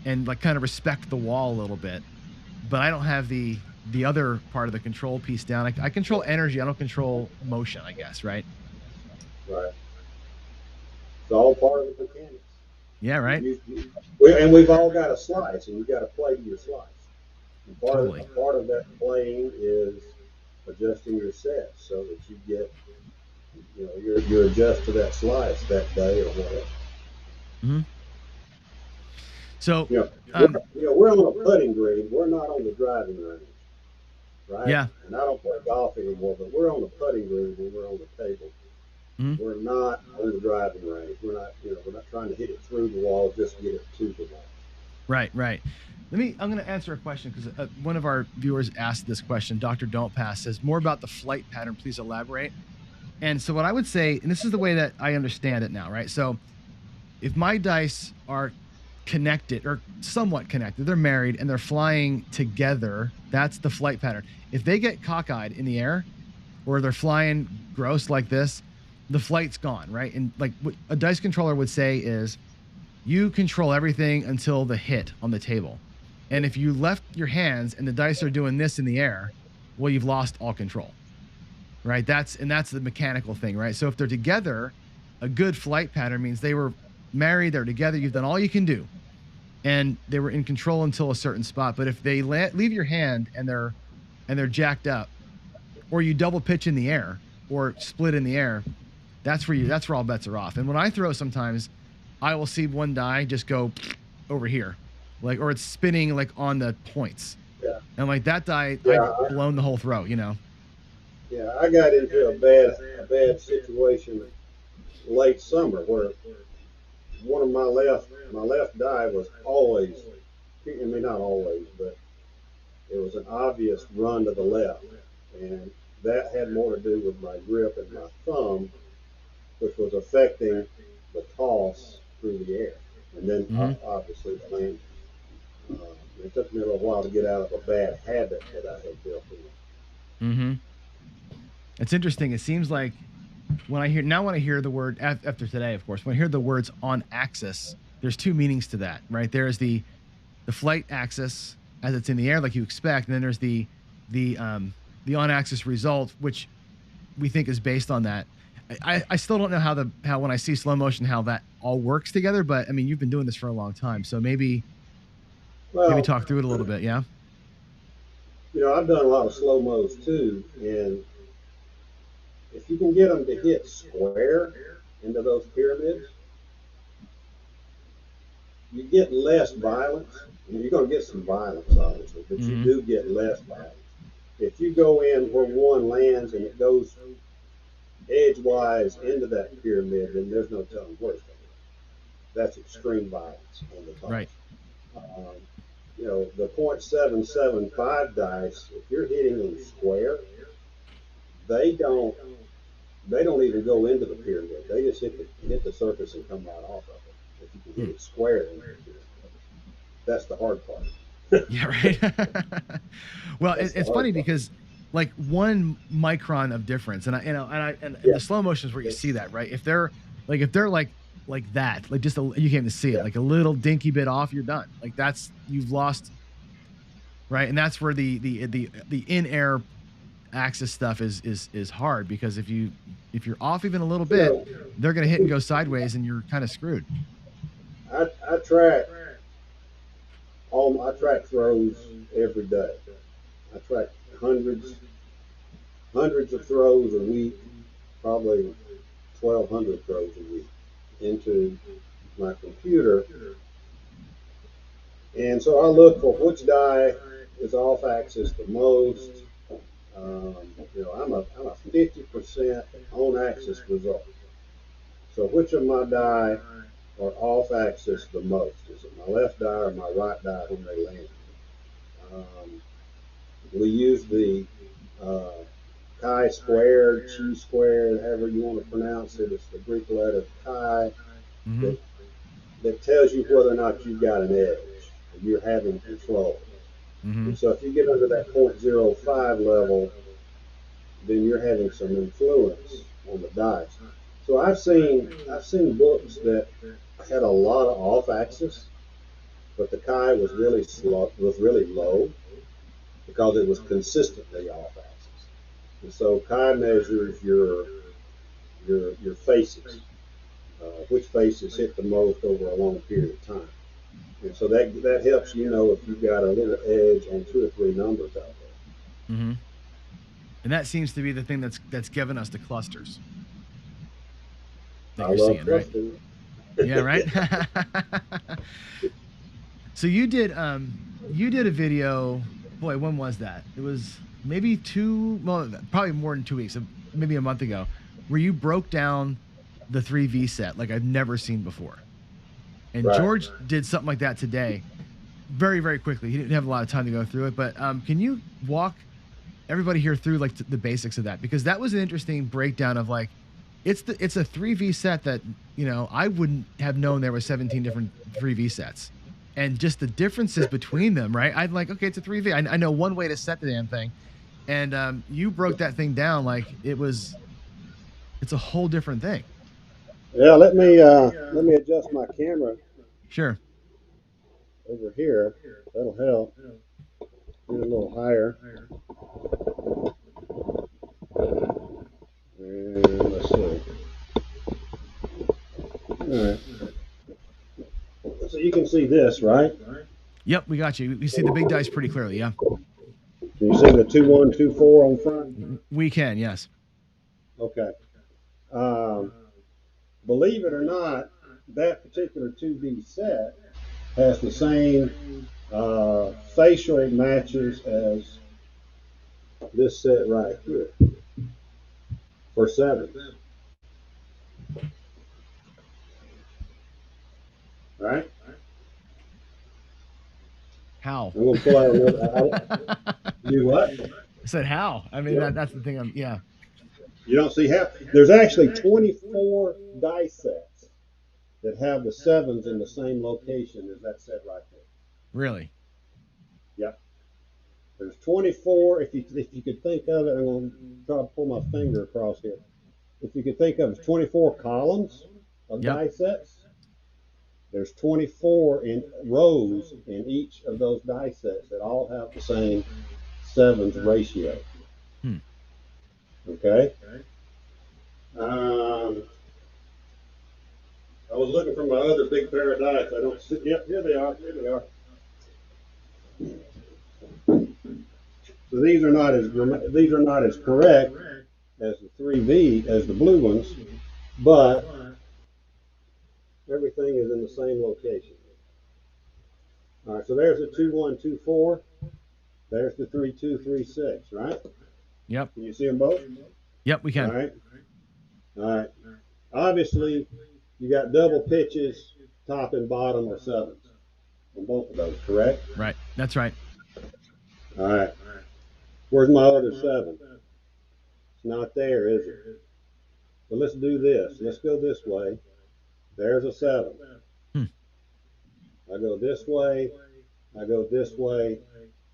S1: and like kind of respect the wall a little bit, but I don't have the other part of the control piece down. I control energy. I don't control motion, I guess, right?
S14: Right. It's all part of the mechanics.
S1: Yeah, right.
S14: And we've all got a slice, and you got to play to your slice. And part of that playing is adjusting your set so that you get, you adjust to that slice that day or whatever.
S1: So,
S14: You know, we're on a putting green. We're not on the driving range, right?
S1: Yeah.
S14: And I don't play golf anymore, but we're on the putting green when we're on the table.
S1: Mhm.
S14: We're not on the driving range. We're not, we're not trying to hit it through the wall, just to get it to the wall.
S1: Right. I'm going to answer a question because one of our viewers asked this question. Dr. Don't Pass says, more about the flight pattern. Please elaborate. And so what I would say, and this is the way that I understand it now, right? So if my dice are connected or somewhat connected, they're married and they're flying together, that's the flight pattern. If they get cockeyed in the air or they're flying gross like this, the flight's gone, right? And like what a dice controller would say is, you control everything until the hit on the table. And if you left your hands and the dice are doing this in the air, well, you've lost all control, right? That's the mechanical thing, right? So if they're together, a good flight pattern means they were married, they're together, you've done all you can do, and they were in control until a certain spot. But if they leave your hand and they're jacked up, or you double pitch in the air or split in the air, that's where all bets are off. And when I throw, sometimes I will see one die just go over here, like, or it's spinning like on the points.
S14: Yeah.
S1: And like that die,
S14: Yeah,
S1: I've blown the whole throw,
S14: Yeah, I got into a bad situation late summer where one of my left die was always, I mean not always, but it was an obvious run to the left, and that had more to do with my grip and my thumb, which was affecting the toss through the air, and then obviously the landing. It took me a little while to get out of a bad habit that I had built in.
S1: It's interesting. It seems like when I hear the word after today, of course, when I hear the words on axis, there's two meanings to that, right? There is the flight axis as it's in the air, like you expect, and then there's the on axis result, which we think is based on that. I still don't know how when I see slow motion how that all works together, but I mean you've been doing this for a long time, so maybe talk through it a little bit, yeah.
S14: I've done a lot of slow mos too, and if you can get them to hit square into those pyramids, you get less violence. You're going to get some violence, obviously, but you do get less violence. If you go in where one lands and it goes edgewise into that pyramid, then there's no telling where it's going to go. That's extreme violence on the top.
S1: Right.
S14: The .775 dice, if you're hitting them square, they don't even go into the pyramid. They just hit the surface and come right off of it. If you can hit it square, that's the hard part.
S1: Yeah, right. Well, it's funny because like 1 micron of difference, and the slow motion is where you see that, right? If they're like that, like just you can't even see it, like a little dinky bit off, you're done. Like you've lost, right? And that's where the in air axis stuff is hard, because if you're off even a little bit, they're gonna hit and go sideways, and you're kind of screwed.
S14: I track throws every day. I track hundreds of throws a week, probably 1,200 throws a week into my computer. And so I look for which die is off axis the most. I'm a 50% on axis result. So which of my die are off axis the most? Is it my left die or my right die when they land? We use the chi-squared, chi-squared, however you want to pronounce it. It's the Greek letter chi that tells you whether or not you've got an edge and you're having control. And so if you get under that 0.05 level, then you're having some influence on the dice. So I've seen books that had a lot of off axis, but the chi was really low because it was consistently off axis. And so chi measures your faces, which faces hit the most over a long period of time. And so that helps you know if you've got a little edge on 2 or 3 numbers out there.
S1: And that seems to be the thing that's given us the clusters that
S14: I
S1: you're
S14: love
S1: seeing,
S14: clusters.
S1: right? Yeah, right. So you did a video. Boy, when was that? It was maybe probably more than 2 weeks, maybe a month ago, where you broke down the 3V set like I've never seen before. And
S14: Right.
S1: George did something like that today, very, very quickly. He didn't have a lot of time to go through it, but can you walk everybody here through like the basics of that? Because that was an interesting breakdown of like, it's a 3V set that, I wouldn't have known there were 17 different 3V sets. And just the differences between them, right? I'd like, okay, it's a 3V. I know one way to set the damn thing. And you broke that thing down like it's a whole different thing.
S14: Yeah, let me adjust my camera
S1: Sure.
S14: over here. That'll help. Get a little higher. And let's see. All right. So you can see this, right?
S1: Yep, we got you. We see the big dice pretty clearly, yeah.
S14: Can you see the 2, 1, 2, 4 on front?
S1: We can, yes.
S14: Okay. Believe it or not, that particular 2V set has the same facial matches as this set right here for 7. Right?
S1: How?
S14: I'm going to pull out another. Do what?
S1: I said how? I mean, that's the thing. Yeah.
S14: You don't see how. There's actually 24 dice sets that have the 7s in the same location as that set right there.
S1: Really?
S14: Yep. There's 24. If you could think of it, I'm going to try to pull my finger across here. If you could think of 24 columns of dice sets, there's 24 in rows in each of those dice sets that all have the same 7s ratio. Okay. I was looking for my other big pair of dice. I don't see. Yep, here they are. Here they are. So these are not as correct as the 3V as the blue ones, but everything is in the same location. All right. So there's the 2, 1, 2, 4. There's the 3, 2, 3, 6. Right.
S1: Yep.
S14: Can you see them both?
S1: Yep, we can.
S14: All right. All right. Obviously, you got double pitches, top and bottom or 7s on both of those, correct?
S1: Right. That's right.
S14: All right. Where's my other 7? It's not there, is it? But let's do this. Let's go this way. There's a 7. I go this way. I go this way.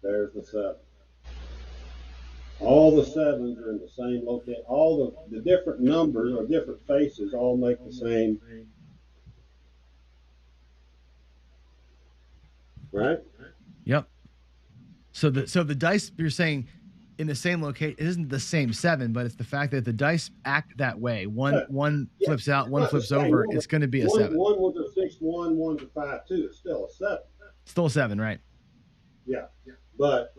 S14: There's the 7. All the 7s are in the same location. All the different numbers or different faces all make the same. Right?
S1: Yep. So the dice you're saying in the same location isn't the same 7, but it's the fact that the dice act that way. One flips out, one flips over. It's going to be a 7.
S14: One was a 6, 1, one's a 5, 2. It's still a 7.
S1: Still a 7, right?
S14: Yeah. But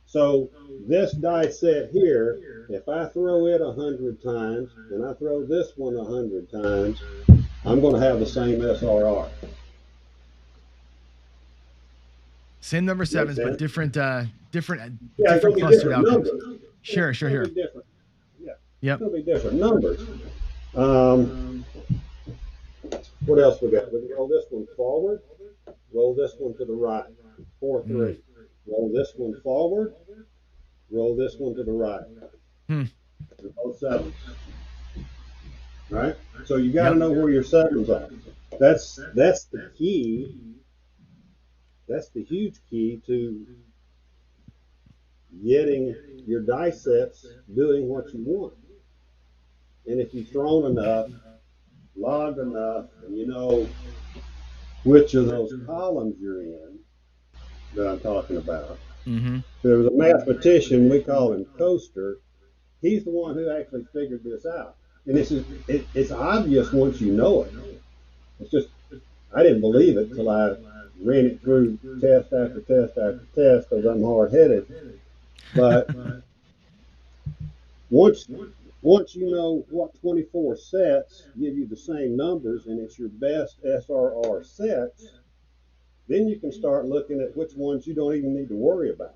S14: so this dice set here, if I throw it 100 times and I throw this one 100 times, I'm going to have the same SRR.
S1: Same number 7s, but different
S14: clustered
S1: outcomes.
S14: Numbers.
S1: Sure.
S14: Different. Yeah.
S1: Yep.
S14: It's going to be different numbers. What else we got? We can roll this one forward, roll this one to the right. 4, 3. Roll this one forward, roll this one to the right. Both 7s. Right? So you got to know where your 7s are. That's the key. That's the huge key to getting your dice sets doing what you want. And if you've thrown enough, logged enough, and you know which of those columns you're in that I'm talking about. There was a mathematician, we call him Coaster. He's the one who actually figured this out. And it's obvious once you know it. It's just, I didn't believe it till I ran it through test after test after test because I'm hard-headed. But once you know what 24 sets give you the same numbers and it's your best SRR sets, Then you can start looking at which ones you don't even need to worry about.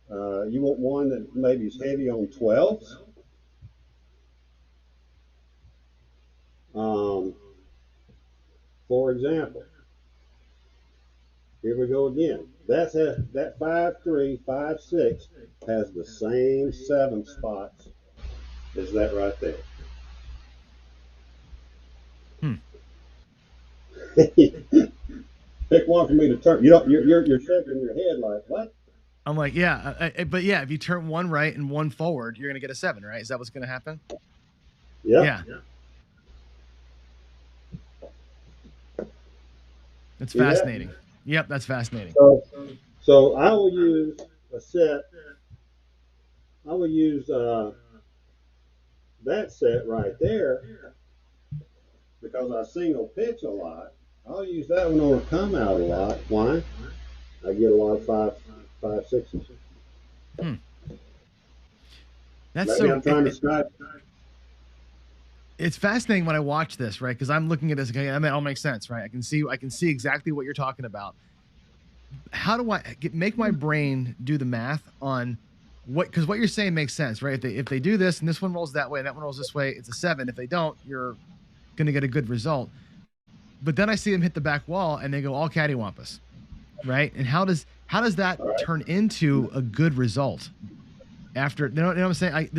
S14: You want one that maybe is heavy on 12s. For example, here we go again. That 5-3, 5-6 has the same 7 spots as that right there. Pick one for me to turn. You don't. You're shaking your head like what?
S1: I'm like, yeah, but yeah, if you turn one right and one forward, you're gonna get a 7, right? Is that what's gonna happen?
S14: Yep.
S1: Yeah. That's fascinating. Yep, that's fascinating.
S14: So I will use a set. I will use that set right there because I single pitch a lot. I'll use that one on a come out a lot. Why? I get a lot of 5-6s.
S1: That's
S14: Maybe
S1: so.
S14: I'm trying to strike.
S1: It's fascinating when I watch this, right? Because I'm looking at this. Okay, I mean, it all makes sense, right? I can see exactly what you're talking about. How do I make my brain do the math on what? Because what you're saying makes sense, right? If they do this and this one rolls that way and that one rolls this way, it's a 7. If they don't, you're going to get a good result. But then I see them hit the back wall and they go all cattywampus, right? And how does that turn into a good result? After, you know what I'm saying?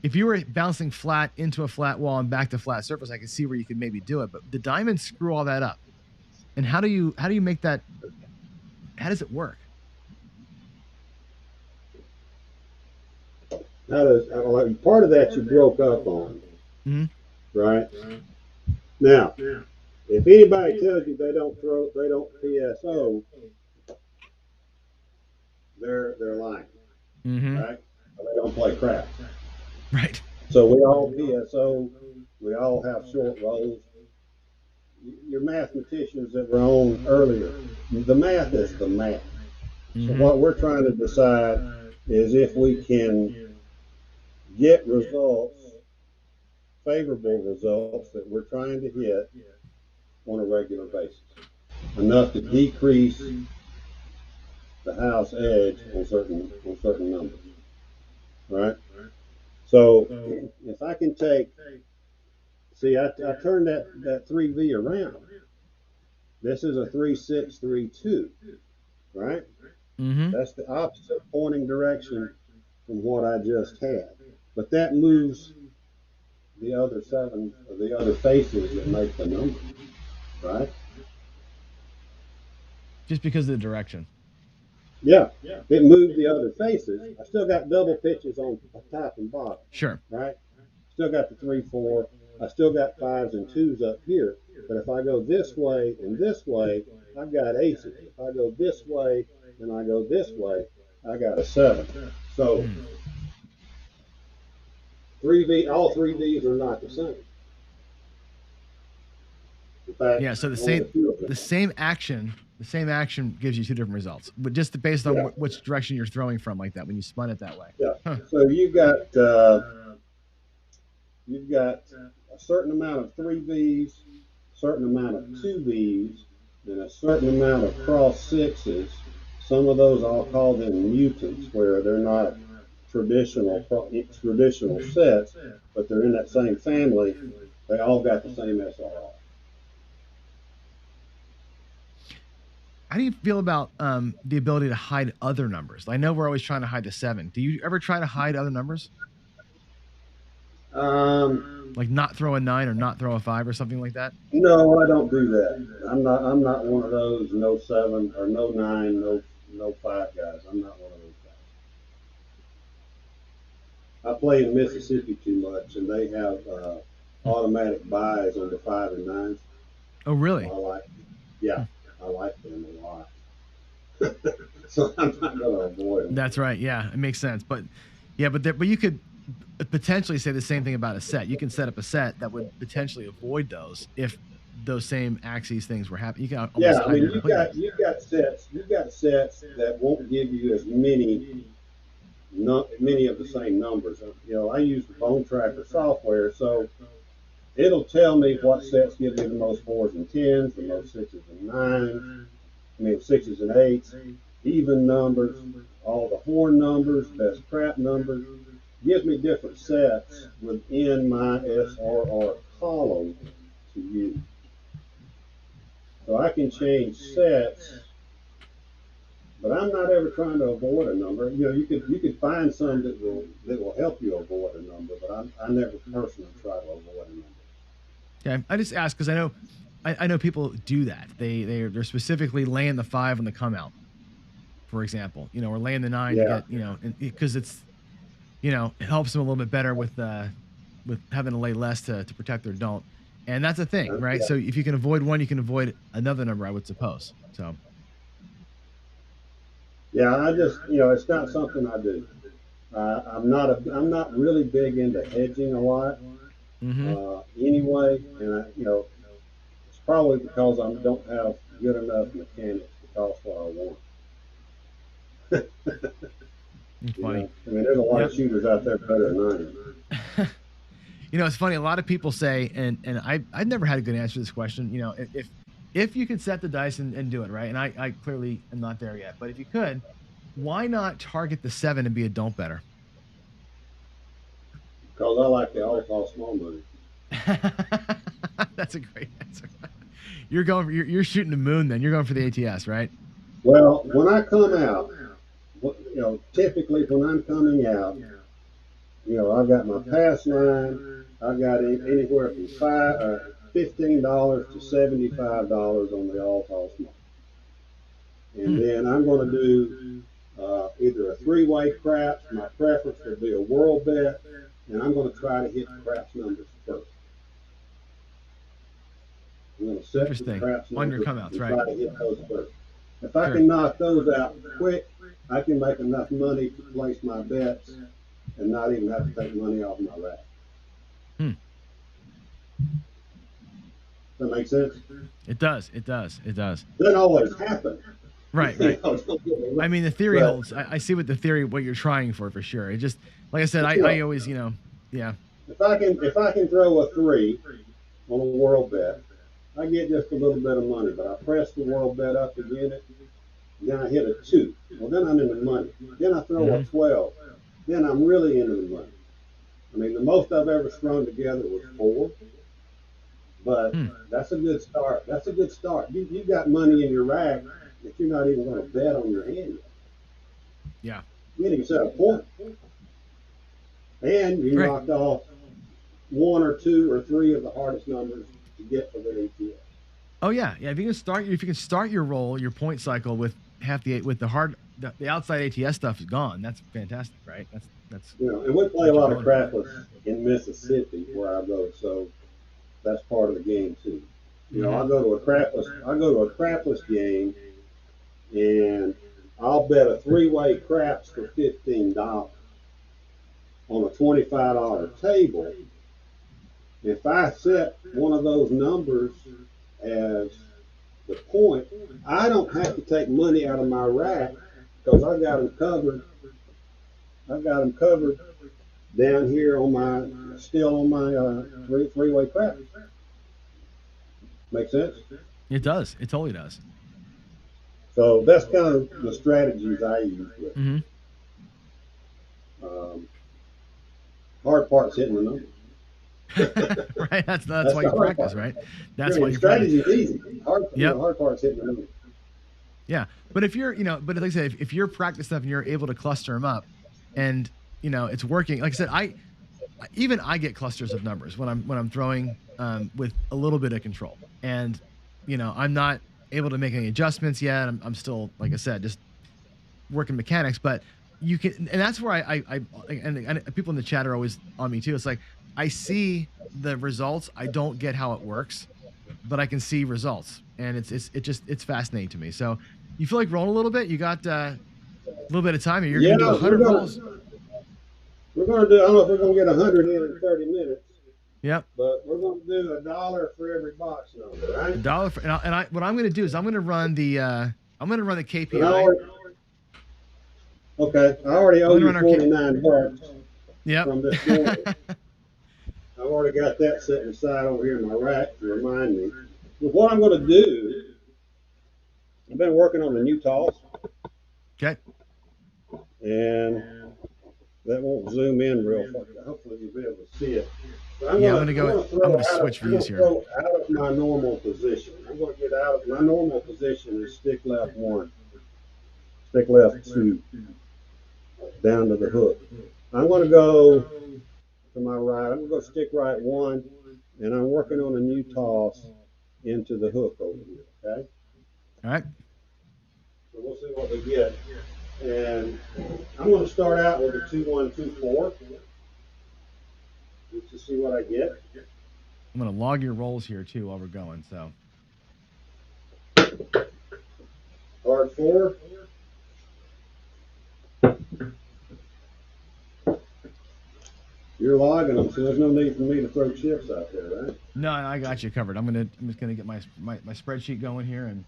S1: If you were bouncing flat into a flat wall and back to flat surface, I can see where you could maybe do it. But the diamonds screw all that up. And how do you make that? How does it work?
S14: Part of that you broke up on, right? Now, if anybody tells you they don't PSO, they're lying, right? They don't play craps.
S1: Right.
S14: So we all PSO, we all have short rolls. Your mathematicians that were on earlier, the math is the math. So what we're trying to decide is if we can get results, favorable results that we're trying to hit on a regular basis, enough to decrease the house edge on certain numbers, right? So if I can I turned that 3V around. This is a 3-6-3-2, right? That's the opposite pointing direction from what I just had. But that moves the other 7 or the other faces that make the number, right?
S1: Just because of the direction.
S14: Yeah, it moved the other faces. I still got double pitches on top and bottom.
S1: Sure.
S14: Right? Still got the 3-4. I still got 5s and 2s up here. But if I go this way and this way, I've got aces. If I go this way and I go this way, I got a 7. So 3V, all 3Vs are not the same. In fact,
S1: yeah. So the same action gives you 2 different results, but just based on which direction you're throwing from, like that when you spun it that way.
S14: Yeah. So you've got a certain amount of 3Vs, a certain amount of 2Vs, and a certain amount of cross 6s. Some of those I'll call them mutants, where they're not traditional sets, but they're in that same family. They all got the same SRR.
S1: How do you feel about the ability to hide other numbers? I know we're always trying to hide the 7. Do you ever try to hide other numbers? Like not throw a 9 or not throw a 5 or something like that?
S14: No, I don't do that. I'm not one of those no 7 or no 9, no 5 guys. I'm not one of those guys. I play in Mississippi too much, and they have automatic buys on the 5 and 9s.
S1: Oh, really?
S14: So I like them a lot. So I'm not going to avoid them.
S1: That's right. Yeah, it makes sense. But you could potentially say the same thing about a set. You can set up a set that would potentially avoid those if those same axes things were happening. You can almost hide them completely.
S14: You've got sets that won't give you as many of the same numbers. You know, I use the Bone Tracker software, so it'll tell me what sets give me the most 4s and 10s, the most 6s and 9s, I mean 6s and 8s, even numbers, all the horn numbers, best crap numbers. Gives me different sets within my SRR column to use. So I can change sets, but I'm not ever trying to avoid a number. You know, you could find some that will help you avoid a number, but I never personally try to avoid a number.
S1: Okay, I just ask because I know people do that. They're specifically laying the 5 on the come out, for example. You know, or laying the 9 to
S14: Yeah.
S1: get because it's it helps them a little bit better with having to lay less to protect their don't. And that's a thing, right?
S14: Yeah.
S1: So if you can avoid one, you can avoid another number, I would suppose. So
S14: Yeah, I just it's not something I do. I'm not really big into hedging a lot anyway, and it's probably because I don't have good enough mechanics to cost what I want.
S1: it's funny.
S14: I mean, there's a lot of shooters out there better than I am.
S1: It's funny. A lot of people say, and I've never had a good answer to this question. If you could set the dice and do it right, and I clearly am not there yet, but if you could, why not target the 7 and be a don't better?
S14: Because I like the all small money.
S1: That's a great answer. You're shooting the moon then. You're going for the ATS, right?
S14: Well, when I come out, typically when I'm coming out, I've got my pass line. I've got anywhere from $15 to $75 on the all small, and then I'm going to do either a 3-way craps. My preference would be a world bet, and I'm going to try to hit the craps numbers first. I'm going to set the craps
S1: on your
S14: numbers
S1: come outs,
S14: and
S1: right?
S14: try to hit those first. If I can knock those out quick, I can make enough money to place my bets and not even have to take money off my rack. Does that make sense?
S1: It does. It does. It does.
S14: Doesn't always happen.
S1: Right. I mean, the theory holds. I see what you're trying for sure. It just, like I said, I always, yeah.
S14: If I can throw a 3 on a world bet, I get just a little bit of money, but I press the world bet up to get it, then I hit a 2. Well, then I'm in the money. Then I throw a 12. Then I'm really into the money. I mean, the most I've ever strung together was 4, but that's a good start. That's a good start. You got money in your rack that you're not even going to bet on your hand yet.
S1: Yeah.
S14: You didn't even set a point. And you knocked off 1 or 2 or 3 of the hardest numbers to get for the ATS.
S1: Oh yeah. If you can start your roll, your point cycle with the outside ATS stuff is gone. That's fantastic, right? That's
S14: and we play a lot of crapless in Mississippi where I go, so that's part of the game too. I go to a crapless game, and I'll bet a 3-way craps for $15 on a $25 table. If I set one of those numbers as the point, I don't have to take money out of my rack because I got them covered. I've got them covered down here on my three-way craps. Make sense?
S1: It does. It totally does.
S14: So that's kind of the strategies I use with it. Hard part's hitting the number.
S1: Right, that's why you practice, right? That's why you
S14: strategy
S1: practice.
S14: is easy. Hard part's hitting the number.
S1: Yeah, but if you're, but like I said, if you're practicing stuff and you're able to cluster them up, and it's working. Like I said, I get clusters of numbers when I'm throwing with a little bit of control, and I'm not able to make any adjustments yet. I'm still, like I said, just working mechanics, but you can, and that's where and people in the chat are always on me too. It's like I see the results, I don't get how it works, but I can see results, and it's fascinating to me. So you feel like rolling a little bit? You got a little bit of time, and you're gonna do 100 rolls.
S14: We're gonna do. I don't know if we're gonna get 100 in 30 minutes.
S1: Yep.
S14: But we're gonna do $1 for every box number, right?
S1: $1 for, and what I'm gonna do is I'm gonna run the KPI.
S14: Okay, I already owe you $49
S1: yep.
S14: from this morning. I already got that set aside over here in my rack to remind me. But what I'm going to do, I've been working on the new toss.
S1: Okay.
S14: And that won't zoom in real far. Hopefully you'll be able to see it. But I'm
S1: I'm
S14: going
S1: to switch views here.
S14: throw out of my normal position. I'm going to get out of my normal position is stick left 1, stick left 2, down to the hook. I'm going to go to my right. I'm going to go stick right 1, and I'm working on a new toss into the hook over here. Okay.
S1: All right.
S14: So we'll see what we get. And I'm going to start out with a 2-1-2-4 just to see what I get.
S1: I'm going to log your rolls here too while we're going. So
S14: hard 4. You're logging them, so there's no need for me to throw chips out there, right?
S1: no, I got you covered. I'm just gonna get my spreadsheet going here, and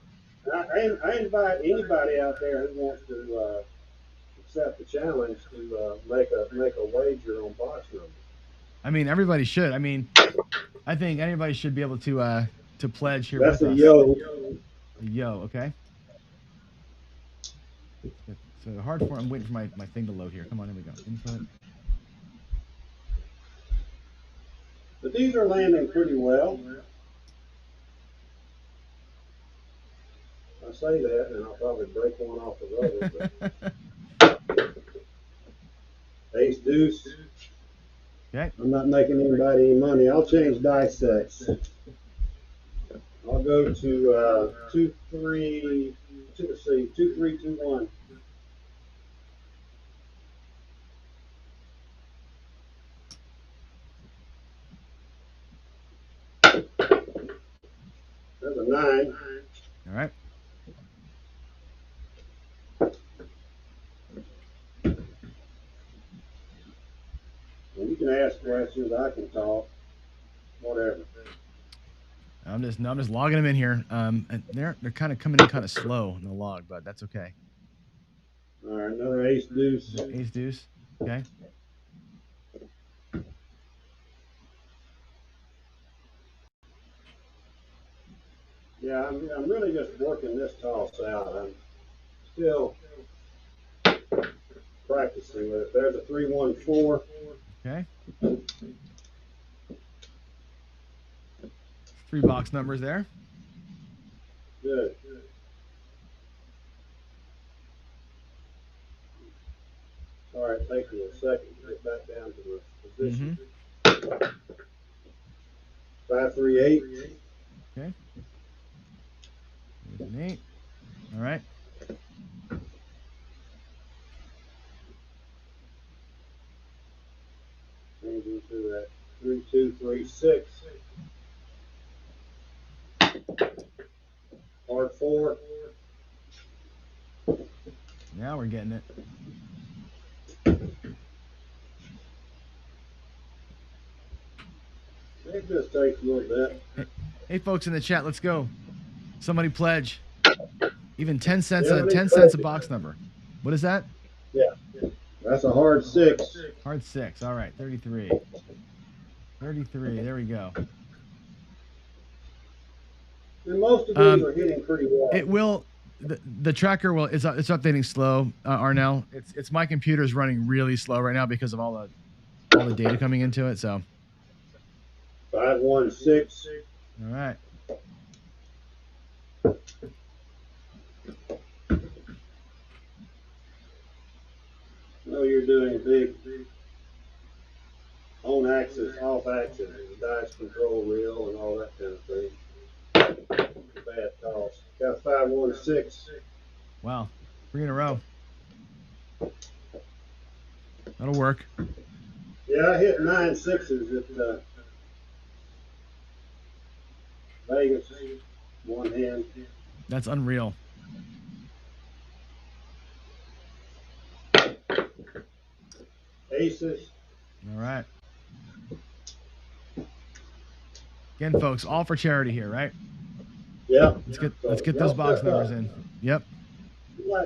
S14: I invite anybody out there who wants to accept the challenge to make a wager on box numbers.
S1: I mean everybody should. I mean, I think anybody should be able to pledge here
S14: That's
S1: with
S14: a
S1: us.
S14: yo.
S1: A yo, okay. So the hard form. I'm waiting for my thing to load here. Come on, here we go. Input.
S14: But these are landing pretty well. I say that, and I'll probably break one off the other. Ace deuce.
S1: Okay.
S14: I'm not making anybody any money. I'll change dice sets. I'll go to 2, 3. Let's see, 2, 3, 2, 1. There's a 9.
S1: All right.
S14: Well, you can ask questions. I can talk. Whatever.
S1: I'm just logging them in here. And they're kind of coming in kind of slow in the log, but that's okay.
S14: All right, another ace deuce.
S1: Ace deuce. Okay.
S14: Yeah, I'm really just working this toss out. I'm still practicing with it. There's a 3-1-4.
S1: Okay. 3 box numbers there.
S14: Good. All right, take me a second to get back down to the position. 5, 3, 8.
S1: Okay. There's an 8. All right.
S14: Changing to that 3, 2, 3, 6. Hard 4.
S1: Now we're getting it.
S14: It just takes a little bit.
S1: Hey, folks in the chat, let's go. Somebody pledge. Even 10 cents
S14: Yeah,
S1: 10 cents a box number. What is that?
S14: Yeah. That's a hard 6.
S1: Hard 6. All right, 33. 33. There we go.
S14: And most of these are hitting pretty well.
S1: It will. The tracker will. It's updating slow. Arnell. It's my computer's running really slow right now because of all the data coming into it. So.
S14: 5, 1, 6.
S1: All right.
S14: No, you're doing big on axis, off axis, dice control reel, and all that kind of thing. Bad toss. Got 5, 1, 6.
S1: Wow, 3 in a row. That'll work.
S14: Yeah, I hit 9 6s at Vegas, one hand.
S1: That's unreal.
S14: Aces.
S1: All right. Again, folks, all for charity here, right?
S14: Yep.
S1: Let's get those box numbers in. Yep.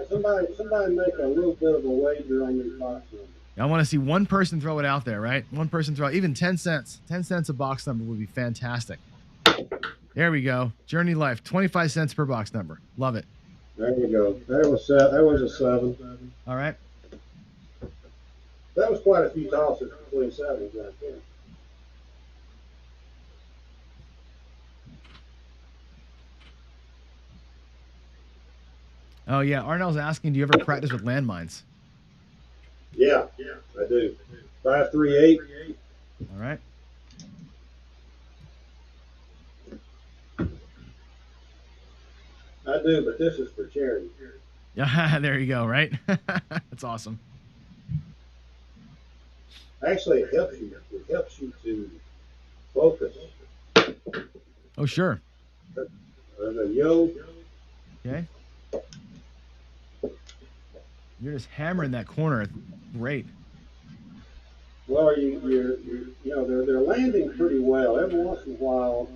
S14: Somebody make a little bit of a wager on these box numbers.
S1: I want to see one person throw it out there, right? One person throw even 10 cents. 10 cents a box number would be fantastic. There we go. Journey Life, 25 cents per box number. Love it.
S14: There we go. That was a 7.
S1: All right.
S14: That was quite a few tosses between 7s right there.
S1: Oh, yeah. Arnell's asking, do you ever practice with landmines?
S14: Yeah, I do. 538.
S1: All right.
S14: I do, but this is for charity.
S1: Yeah, there you go, right? That's awesome.
S14: Actually, it helps you. It helps you to focus.
S1: Oh, sure.
S14: The yo.
S1: Okay. You're just hammering that corner. Great.
S14: Well, you know, they're landing pretty well. Every once in a while,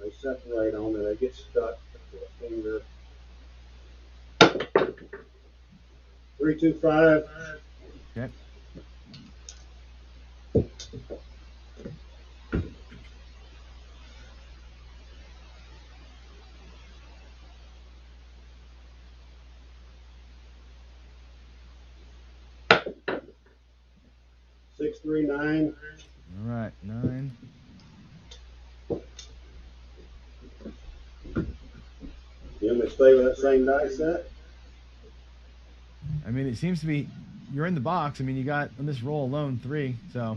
S14: they separate on there. They get stuck with a finger. 325.
S1: Okay.
S14: Six, 3, 9.
S1: All right, 9.
S14: You want me to stay with that same dice set?
S1: I mean, it seems to be you're in the box. I mean, you got on this roll alone 3, so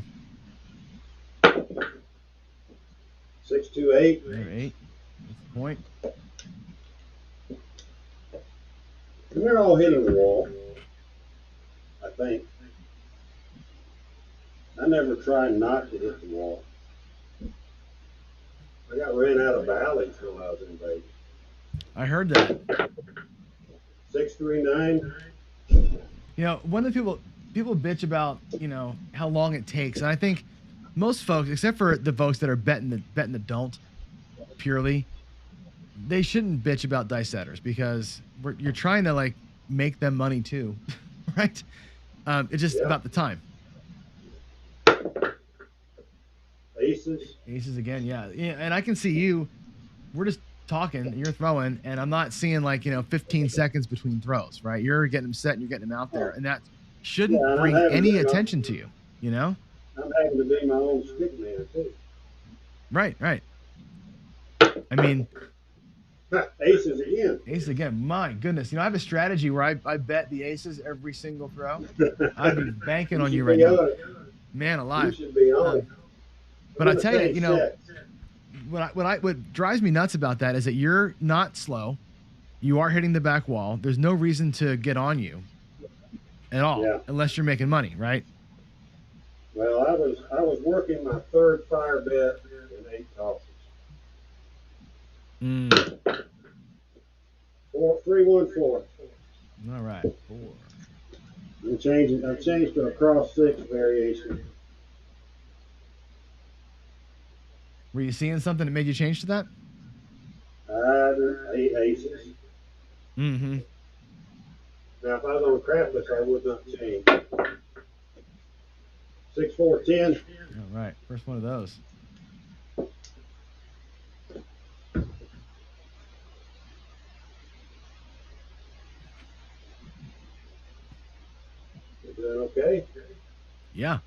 S14: 6, 2, 8.
S1: 8. That's the point.
S14: And they're all hitting the wall, I think. I never tried not to hit the wall. I got ran out of valleys when I was in Vegas.
S1: I heard that.
S14: 6, 3, 9.
S1: You know, one of the people bitch about, you know, how long it takes, and I think most folks, except for the folks that are betting the don't purely, they shouldn't bitch about dice setters because you're trying to like make them money too, right? It's just about the time. Aces again, yeah. And I can see you. We're just talking. You're throwing, and I'm not seeing like 15 seconds between throws, right? You're getting them set and you're getting them out there, and that shouldn't bring any attention to you. You know?
S14: I'm having to be my own stick man too.
S1: Right. I mean,
S14: aces again.
S1: Aces again. My goodness. You know, I have a strategy where I bet the aces every single throw. I'd be banking on you right now. Man alive.
S14: You should be on it.
S1: But I tell you, you know, what drives me nuts about that is that you're not slow. You are hitting the back wall. There's no reason to get on you at all, unless you're making money, right?
S14: Well, I was working my third fire bet in 8 tosses. 3, 1, 4.
S1: All right, 4.
S14: I've changed to a cross 6 variation.
S1: Were you seeing something that made you change to that?
S14: 8 aces.
S1: Mm-hmm.
S14: Now, if I was on crapless, I would not change. 6, 4, 10.
S1: All right, first one of those.
S14: Is that okay?
S1: Yeah.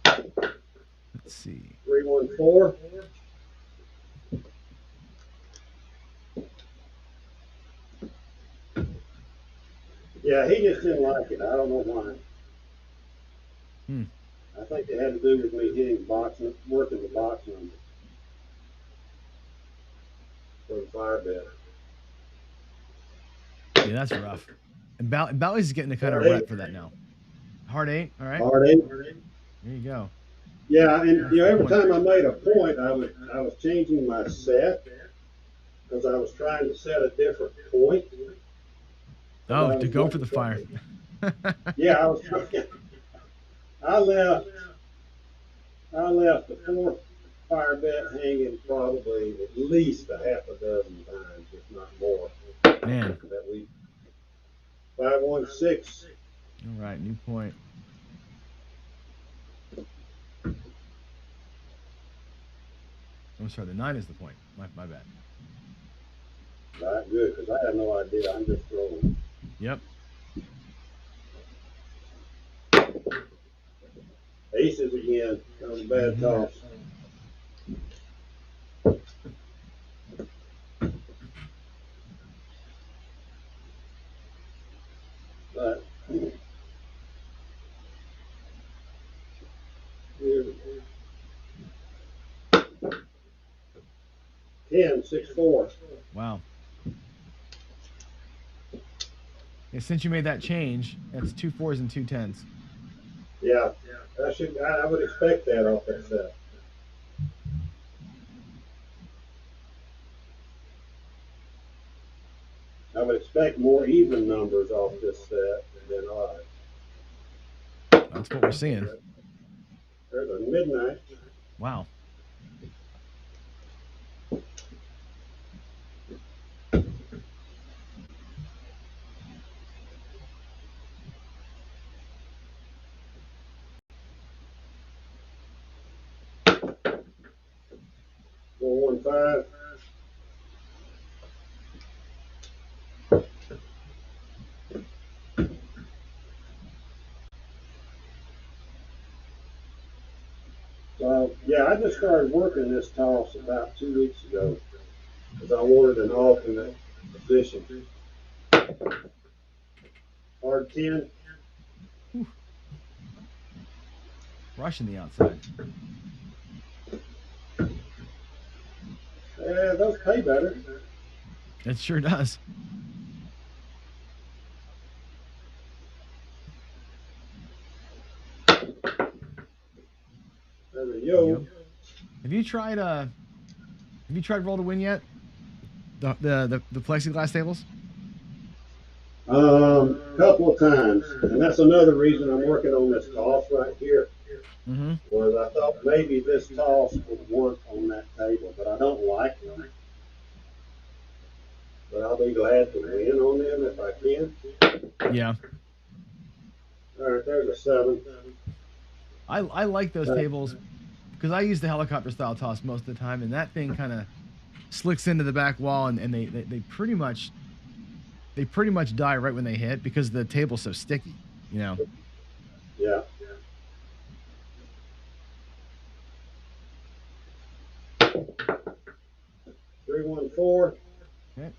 S1: Let's see.
S14: 3, 1, 4. Yeah, he just didn't like it. I don't know why. I think it had to do with me hitting the box, working the box number for the fire bet.
S1: Yeah, that's rough. And Bally's is getting a kind of rep for that now. Hard 8, all right.
S14: Hard 8.
S1: There you go.
S14: Yeah, and every time I made a point, I was changing my set because I was trying to set a different point.
S1: Oh, to go for the fire.
S14: Yeah, I was trying. I left the 4th fire bet hanging probably at least a half a dozen times, if not more.
S1: Man.
S14: That week. 5, 1, 6.
S1: All right, new point. I'm sorry, the 9 is the point. My bad.
S14: All right, good, because I have no idea. I'm just throwing.
S1: Yep.
S14: Aces again. That was a bad toss. But here we go. 10, 6, 4.
S1: Wow. Yeah, since you made that change, that's 2 4s and 2 10s.
S14: Yeah, I would expect that off that set. I would expect more even numbers off this set than odd.
S1: That's what we're seeing.
S14: There's a midnight.
S1: Wow.
S14: Four, 1, 5. Yeah, I just started working this toss about 2 weeks ago because I wanted an alternate position. Hard 10.
S1: Whew. Rushing the outside.
S14: Yeah, those pay better.
S1: It sure does.
S14: There's a yo.
S1: Have you tried roll to win yet? The plexiglass tables?
S14: Couple of times, and that's another reason I'm working on this toss right here.
S1: Mm-hmm.
S14: Was I thought maybe this toss would work on that table, but I don't like them. But I'll be glad to win on them if I can.
S1: Yeah.
S14: All right, there's a 7.
S1: I like those tables because I use the helicopter style toss most of the time, and that thing kind of slicks into the back wall, and they pretty much die right when they hit because the table's so sticky, you know.
S14: Yeah. Three, 1, 4.
S1: Okay.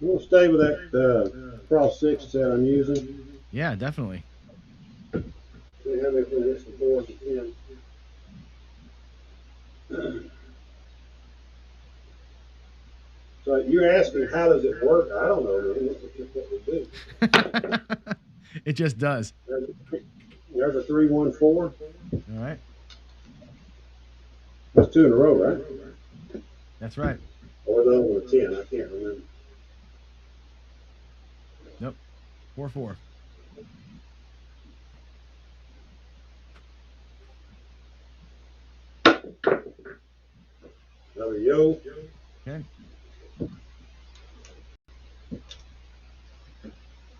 S14: You want to stay with that cross 6 set I'm using?
S1: Yeah, definitely.
S14: See how many from this and 4s and 10. So you're asking how does it work? I don't know, man. This is just what we do.
S1: It just does.
S14: There's a 3, 1, 4.
S1: All right.
S14: That's 2 in a row, right?
S1: That's right.
S14: Or the other one, 10. I can't remember.
S1: Nope. 4 4.
S14: Another yo.
S1: Okay.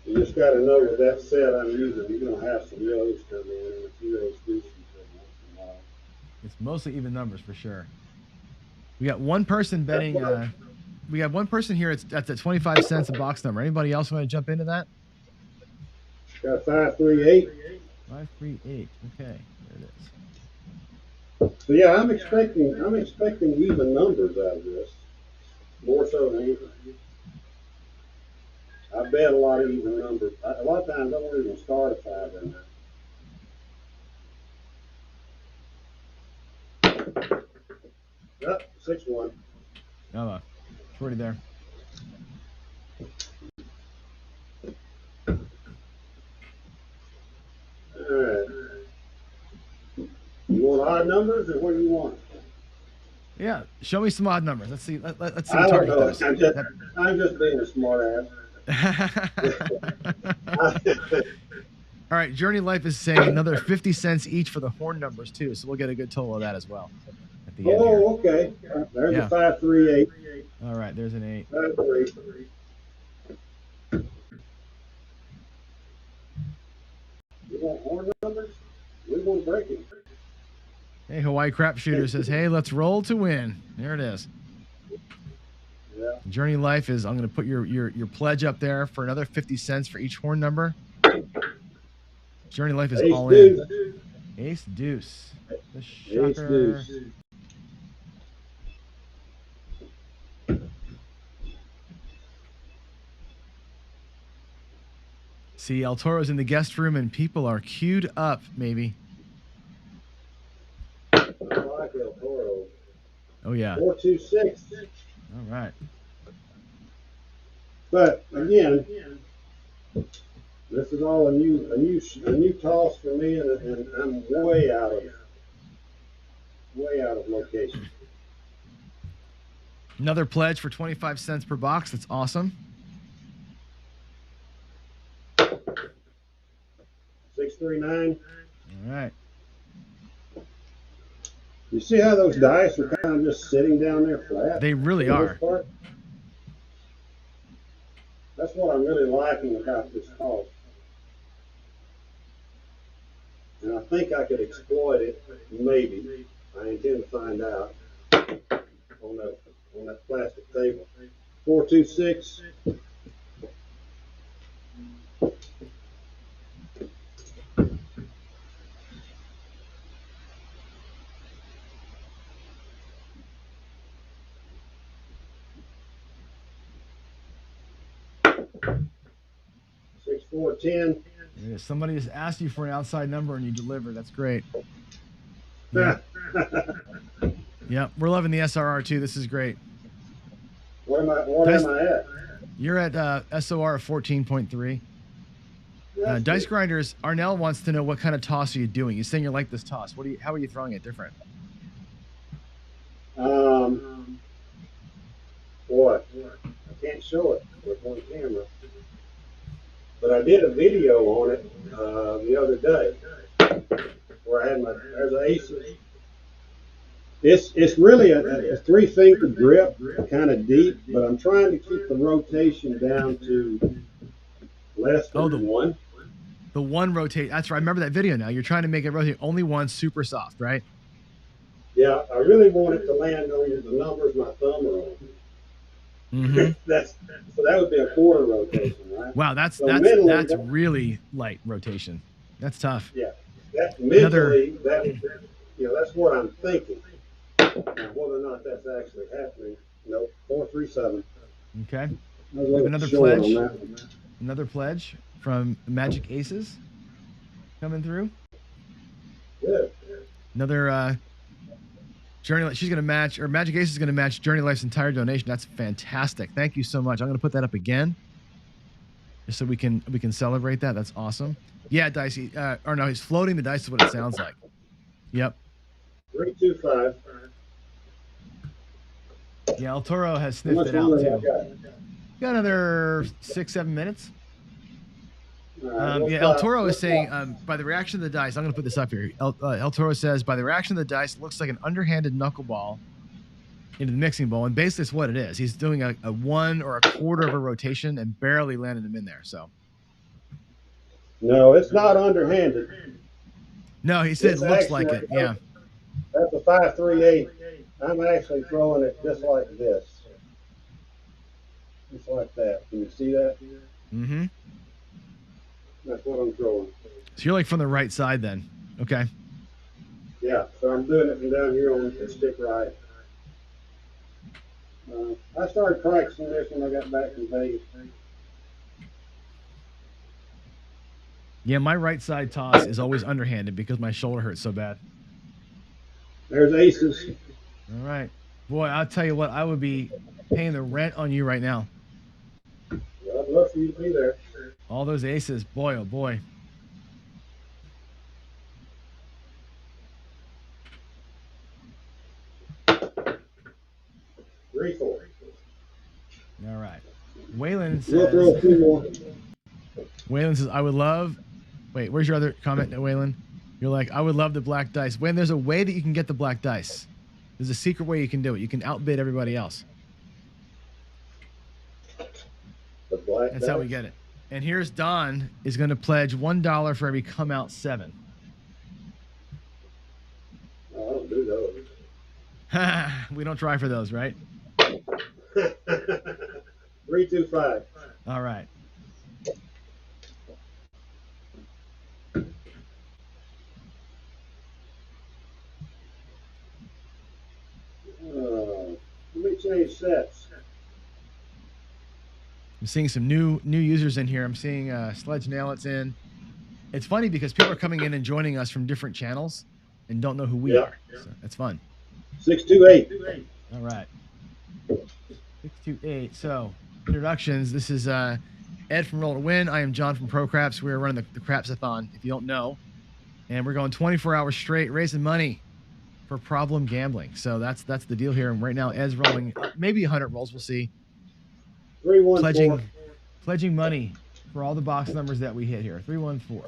S14: You just got to know with that set I'm using, you're going to have some yos come in and a few ace deuces every once in a while.
S1: It's mostly even numbers for sure. We got one person betting. We got one person here. That's at 25 cents a box number. Anybody else want to jump into that?
S14: Got 538.
S1: 538. Okay, there it is.
S14: So yeah, I'm expecting even numbers out of this, more so than even. I bet a lot of even numbers. A lot of times I won't even start a 5 in there. Yep, 6, 1.
S1: Oh, shorty there.
S14: All right. You want odd numbers or what do you want?
S1: Yeah, show me some odd numbers. Let's see. Let's see
S14: I
S1: what
S14: don't
S1: target
S14: know.
S1: does.
S14: I'm just being a smart ass.
S1: All right, Journey Life is saying another 50 cents each for the horn numbers too, so we'll get a good total of that as well at the end here.
S14: Oh, okay. There's a 538.
S1: All right, there's an 8.
S14: 538. You want horn numbers? We want breaking.
S1: Hey, Hawaii Crap Shooter says, hey, let's roll to win. There it is.
S14: Yeah.
S1: Journey Life is, I'm going to put your pledge up there for another 50 cents for each horn number. Journey Life is
S14: Ace
S1: all
S14: deuce.
S1: in. Ace deuce. The
S14: Ace
S1: shocker.
S14: deuce.
S1: See, El Toro's in the guest room and people are queued up, maybe.
S14: I like El Toro.
S1: Oh, yeah.
S14: 426.
S1: All right.
S14: But again, this is all a new toss for me, and I'm way out of location.
S1: Another pledge for 25 cents per box. That's awesome.
S14: 639.
S1: All right.
S14: You see how those dice are kind of just sitting down there flat?
S1: They really
S14: for the
S1: are.
S14: most part? That's what I'm really liking about this toss. And I think I could exploit it, maybe. I intend to find out on that plastic table. 426. Six, 4, 10.
S1: Yeah, somebody just asked you for an outside number and you deliver. That's great. Yeah. Yeah, we're loving the SRR too. This is great.
S14: What am I at?
S1: You're at SOR of 14.3. Dice Grinders, Arnell wants to know what kind of toss are you doing? He's saying you like this toss. How are you throwing it different?
S14: What? I can't show it with one camera. But I did a video on it the other day where I had there's an aces. It's really a 3-finger grip, kind of deep, but I'm trying to keep the rotation down to less than one.
S1: The one rotate. That's right. I remember that video now. You're trying to make it rotate only one, super soft, right?
S14: Yeah, I really want it to land on the numbers my thumb are on.
S1: Mm-hmm.
S14: So that would be a quarter rotation, right?
S1: Wow, that's really light rotation. That's tough.
S14: Yeah, that mentally, that's what I'm thinking. Now, whether or not that's actually happening, no. 437.
S1: Okay.
S14: We
S1: have another pledge. Another pledge from Magic Aces coming through.
S14: Good.
S1: Another Journey. She's going to match, or Magic Aces is going to match Journey Life's entire donation. That's fantastic. Thank you so much. I'm going to put that up again, just so we can celebrate that. That's awesome. Yeah, Dicey. Or no, he's floating the dice. Is what it sounds like. Yep.
S14: 325.
S1: Yeah, El Toro has sniffed it out too. Got another 6-7 minutes. Yeah, El Toro is saying by the reaction of the dice. I'm going to put this up here. El Toro says by the reaction of the dice, it looks like an underhanded knuckleball into the mixing bowl, and basically it's what it is. He's doing a 1 or a quarter of a rotation and barely landed them in there. So.
S14: No, it's not underhanded.
S1: No, he said it looks like it. Yeah.
S14: That's a 5-3-8. I'm actually throwing it just like this. Just like that. Can you see that?
S1: Mm-hmm.
S14: That's what I'm throwing.
S1: So you're like from the right side then. Okay.
S14: Yeah, so I'm doing it from down here on the stick right. I started practicing this when I got back from Vegas.
S1: Yeah, my right side toss is always underhanded because my shoulder hurts so bad.
S14: There's aces.
S1: All right. Boy, I'll tell you what, I would be paying the rent on you right now.
S14: Well, I'd love for you to be there.
S1: All those aces. Boy, oh boy.
S14: Three, 4.
S1: All right. Waylon
S14: We'll throw a few more.
S1: Waylon says, I would love... Wait, where's your other comment, Waylon? You're like, I would love the black dice. Waylon, there's a way that you can get the black dice. There's a secret way you can do it. You can outbid everybody else.
S14: The black
S1: That's
S14: dice?
S1: how we get it. And here's Don is going to pledge $1 for every come out 7.
S14: I don't
S1: We don't try for those, right?
S14: 325.
S1: All right.
S14: Let me change sets.
S1: I'm seeing some new users in here. I'm seeing Sledge Nail It's in. It's funny because people are coming in and joining us from different channels and don't know who we are. So that's fun.
S14: 628.
S1: All right. 628. So introductions. This is Ed from Roll to Win. I am John from Pro Craps. We're running the Craps-a-Thon, if you don't know. And we're going 24 hours straight, raising money for problem gambling. So that's the deal here. And right now, Ed's rolling maybe 100 rolls. We'll see.
S14: 314.
S1: Pledging money for all the box numbers that we hit here. 314.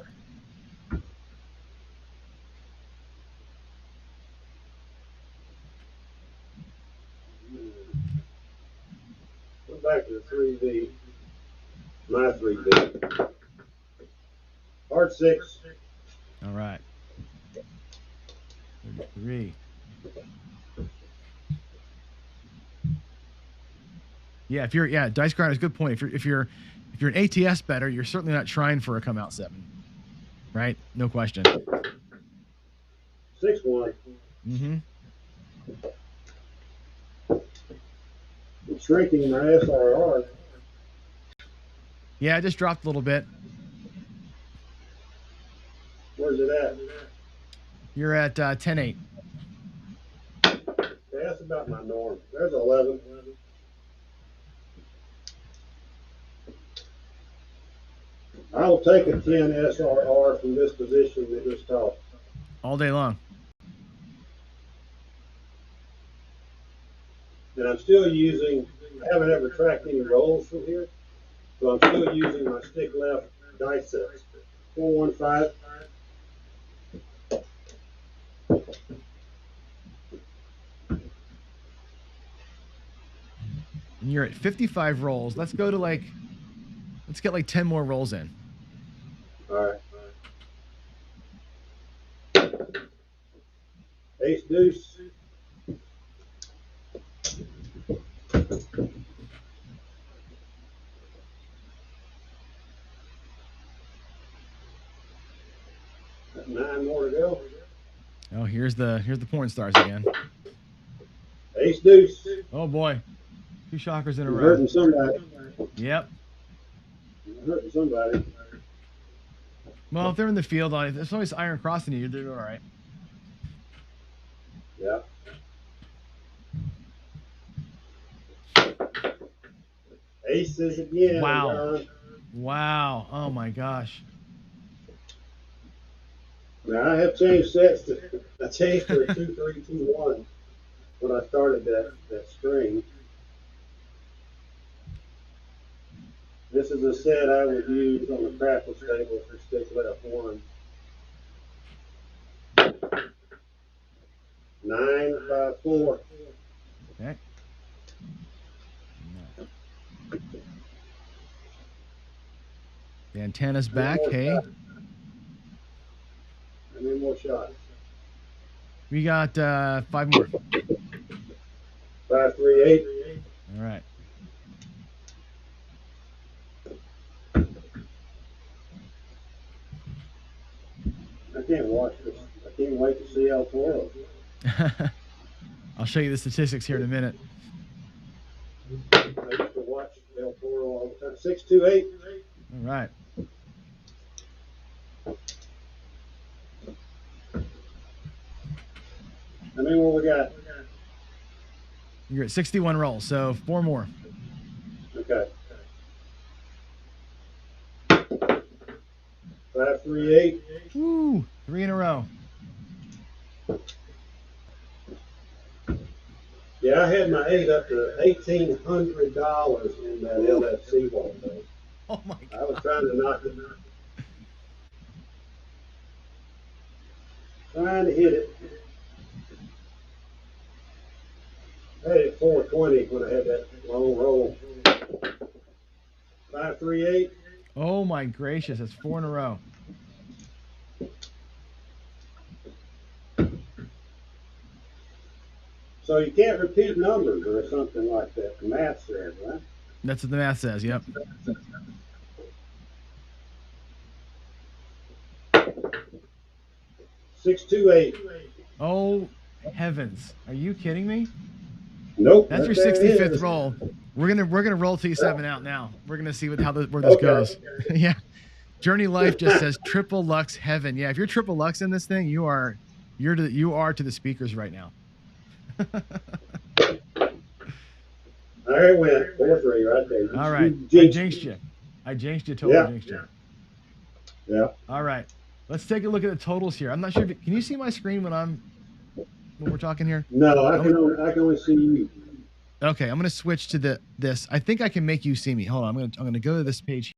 S14: Go back to the 3V. My 3V. Hard 6.
S1: All right. 33. Yeah, Dice Grinder is a good point. If you're an ATS better, you're certainly not trying for a come out 7. Right? No question.
S14: 6-1.
S1: Mm-hmm.
S14: I'm shrinking my SRR.
S1: Yeah, I just dropped a little bit.
S14: Where's it at?
S1: You're at 10-8.
S14: Okay, that's about my norm. There's 11. I'll take a 10 SRR from this position that just talked.
S1: All day long.
S14: And I'm still using, I haven't ever tracked any rolls from here, so I'm still using my stick left dice sets. 415.
S1: And you're at 55 rolls. Let's get like 10 more rolls in.
S14: All right. Ace deuce. Got 9 more to go.
S1: Oh, here's the porn stars again.
S14: Ace deuce.
S1: Oh boy. 2 shockers in a
S14: You're
S1: row.
S14: hurting somebody.
S1: Yep.
S14: You're hurting somebody.
S1: Well, if they're in the field, if there's always iron crossing you, they're doing all right.
S14: Yeah. Aces again.
S1: Wow.
S14: John.
S1: Wow. Oh my gosh.
S14: Now I have changed sets I changed to a 2-3-2-1 when I started that string. This is a set I would use on the crackle stable for stick left 1. 9-5-4.
S1: Okay. The antenna's back. Hey.
S14: How many more shots?
S1: We got 5 more.
S14: 5-3-8.
S1: All right.
S14: I can't watch this. I can't wait to see El Toro.
S1: I'll show you the statistics here in a minute.
S14: I used to watch El Toro all the time. 6-2-8.
S1: All right.
S14: How many more we got?
S1: You're at 61 rolls, so 4 more.
S14: Okay. 5-3-8.
S1: Woo! 3 in a row.
S14: Yeah, I had my 8 up to $1,800 in that LFC one day.
S1: Oh my God.
S14: I was trying to knock it. Trying to hit it. I had it 420 when I had that long roll. 5-3-8.
S1: Oh my gracious, that's 4 in a row.
S14: So you can't repeat numbers or something like that. The math says, right?
S1: That's what the math says. Yep.
S14: 628.
S1: Oh heavens! Are you kidding me?
S14: Nope.
S1: That's your
S14: There it
S1: 65th
S14: is.
S1: roll. We're gonna roll T7 out now. We're gonna see where this
S14: Okay.
S1: goes. Yeah. Journey Life just says triple Lux heaven. Yeah, if you're triple Lux in this thing, you are to the speakers right now.
S14: There it went. 4-3 right there.
S1: All right.
S14: You
S1: I
S14: jinxed
S1: jinxed
S14: me.
S1: you. I jinxed you, totally
S14: Yeah.
S1: jinxed you.
S14: Yeah.
S1: All right. Let's take a look at the totals here. I'm not sure if can you see my screen when we're talking here?
S14: No, I can only see you.
S1: Okay, I'm gonna switch to this. I think I can make you see me. Hold on, I'm gonna go to this page.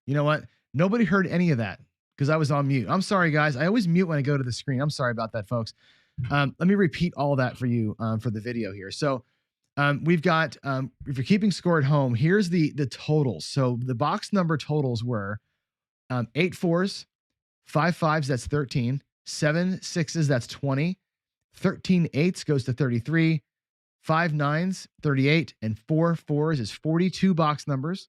S1: You know what? Nobody heard any of that because I was on mute. I'm sorry, guys. I always mute when I go to the screen. I'm sorry about that, folks. Let me repeat all that for you for the video here. So we've got, if you're keeping score at home, here's the totals. So the box number totals were 8 4s, 5 5s, that's 13, 7 6s, that's 20, 13 8s goes to 33, 5 9s, 38, and 4 4s is 42 box numbers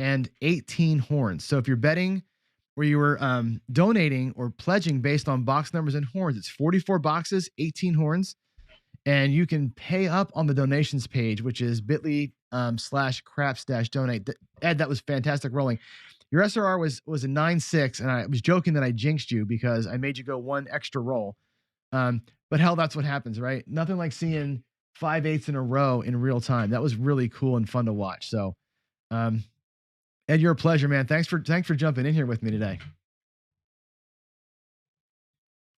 S1: and 18 horns. So if you're betting where you were donating or pledging based on box numbers and horns, it's 44 boxes, 18 horns. And you can pay up on the donations page, which is bit.ly/craps-donate. Ed, that was fantastic rolling. Your SRR was a 9-6, and I was joking that I jinxed you because I made you go one extra roll. But hell, that's what happens, right? Nothing like seeing 5/8 in a row in real time. That was really cool and fun to watch. So, Ed, you're a pleasure, man. Thanks for jumping in here with me today.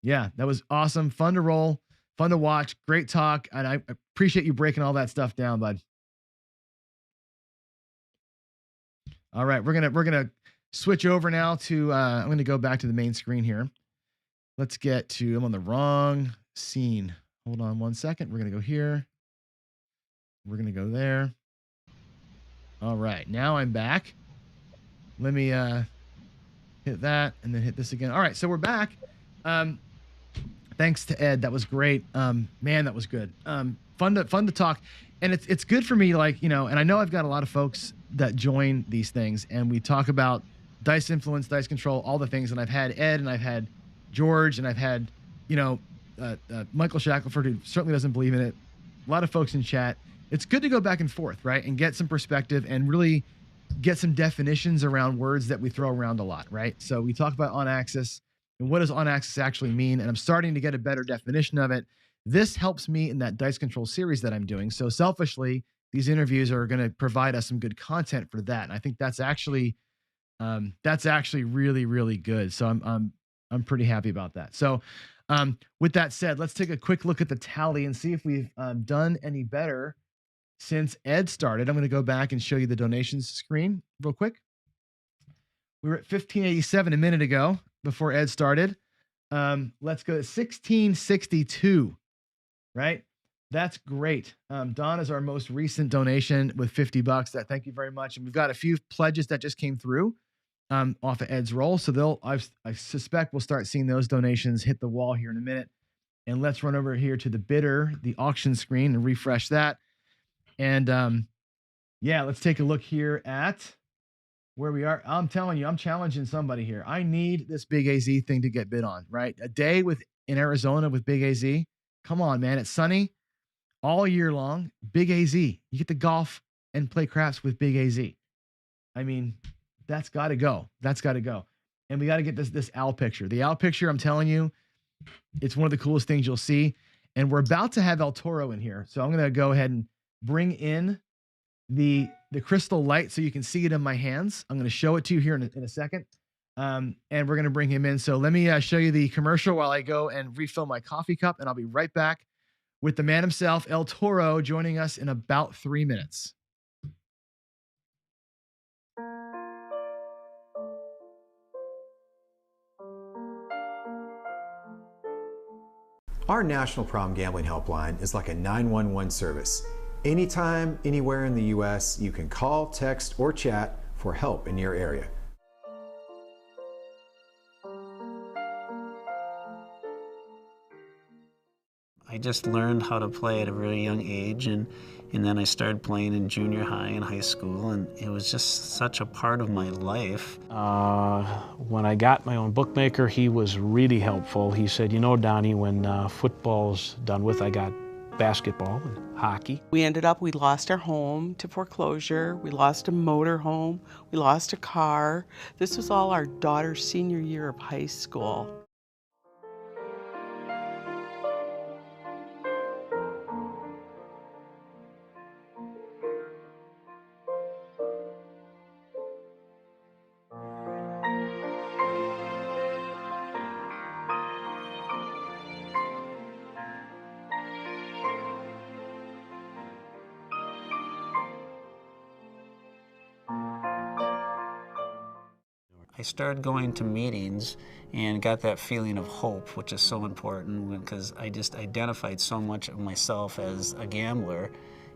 S1: Yeah, that was awesome. Fun to roll, fun to watch, great talk, and I appreciate you breaking all that stuff down, bud. All right, we're gonna switch over now to I'm gonna go back to the main screen here. Let's get to I'm on the wrong scene. Hold on one second. We're gonna go here. We're gonna go there. All right, now I'm back. Let me hit that and then hit this again. All right, so we're back. Thanks to Ed. That was great. Man, that was good. Fun to talk. And it's good for me, like, you know, and I know I've got a lot of folks that join these things and we talk about dice influence, dice control, all the things. And I've had Ed and I've had George and I've had, you know, Michael Shackelford, who certainly doesn't believe in it. A lot of folks in chat. It's good to go back and forth, right? And get some perspective and really get some definitions around words that we throw around a lot, right? So we talk about on axis and what does on axis actually mean? And I'm starting to get a better definition of it. This helps me in that dice control series that I'm doing. So selfishly, these interviews are going to provide us some good content for that. And I think that's actually really, really good. So I'm pretty happy about that. So with that said, let's take a quick look at the tally and see if we've done any better since Ed started. I'm going to go back and show you the donations screen real quick. We were at 1587 a minute ago before Ed started. Let's go to 1662, right? That's great. Don is our most recent donation with $50. Thank you very much. And we've got a few pledges that just came through off of Ed's roll. So I suspect we'll start seeing those donations hit the wall here in a minute. And let's run over here to the bidder, the auction screen, and refresh that. And yeah, let's take a look here at where we are. I'm telling you, I'm challenging somebody here. I need this Big AZ thing to get bid on, right? A day in Arizona with Big AZ. Come on, man. It's sunny all year long. Big AZ. You get to golf and play craps with Big AZ. I mean, that's got to go. That's got to go. And we got to get this owl picture. The owl picture, I'm telling you, it's one of the coolest things you'll see. And we're about to have El Toro in here. So I'm going to go ahead and bring in the crystal light so you can see it in my hands. I'm going to show it to you here in a second. And we're going to bring him in. So let me show you the commercial while I go and refill my coffee cup. And I'll be right back with the man himself, El Toro, joining us in about 3 minutes.
S20: Our National Problem Gambling Helpline is like a 911 service. Anytime, anywhere in the U.S., you can call, text, or chat for help in your area.
S5: I just learned how to play at a very young age, and then I started playing in junior high and high school, and it was just such a part of my life.
S6: When I got my own bookmaker, he was really helpful. He said, you know, Donnie, when football's done with, I got basketball and hockey.
S7: We lost our home to foreclosure. We lost a motor home. We lost a car. This was all our daughter's senior year of high school.
S5: I started going to meetings and got that feeling of hope, which is so important because I just identified so much of myself as a gambler.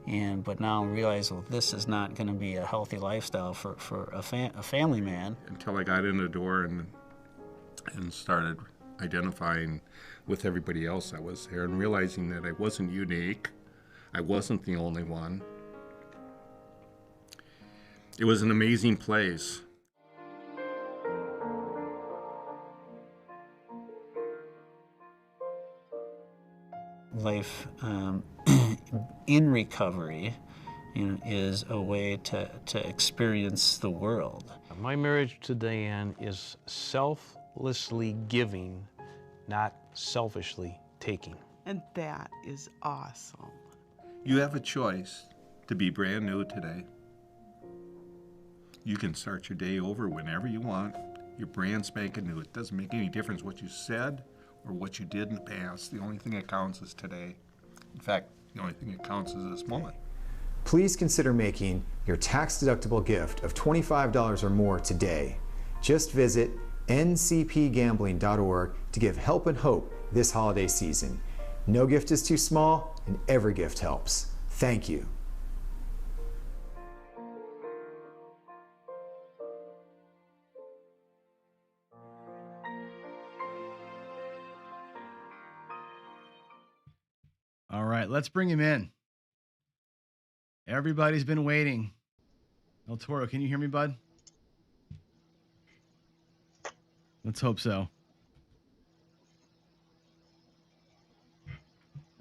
S5: But now I realize, well, this is not going to be a healthy lifestyle for a family man.
S8: Until I got in the door and started identifying with everybody else that was there and realizing that I wasn't unique. I wasn't the only one. It was an amazing place.
S5: Life in recovery, is a way to experience the world.
S6: My marriage to Diane is selflessly giving, not selfishly taking.
S7: And that is awesome.
S8: You have a choice to be brand new today. You can start your day over whenever you want. You're brand spanking new. It doesn't make any difference what you said or what you did in the past. The only thing that counts is today. In fact, the only thing that counts is this moment.
S20: Please consider making your tax-deductible gift of $25 or more today. Just visit ncpgambling.org to give help and hope this holiday season. No gift is too small, and every gift helps. Thank you.
S1: All right, let's bring him in. Everybody's been waiting. El Toro, can you hear me, bud? Let's hope so.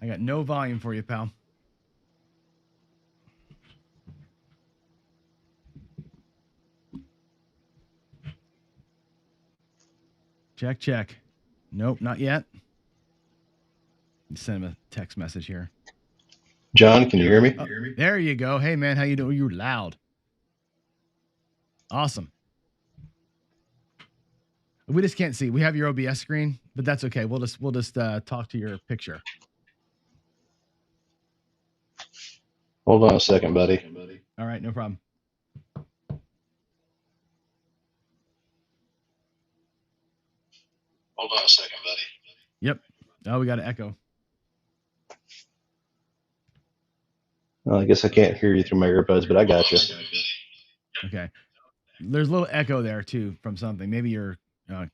S1: I got no volume for you, pal. Check, check. Nope, not yet. Send him a text message here.
S21: John, can you hear me?
S1: Oh, there you go. Hey, man, how you doing? You're loud. Awesome. We just can't see. We have your OBS screen, but that's okay. We'll just talk to your picture.
S21: Hold on a second, buddy.
S1: All right, no problem.
S21: Hold on a second, buddy.
S1: Yep. Oh, we got an echo.
S21: Well, I guess I can't hear you through my earbuds, but I got you.
S1: Okay. There's a little echo there too from something. Maybe your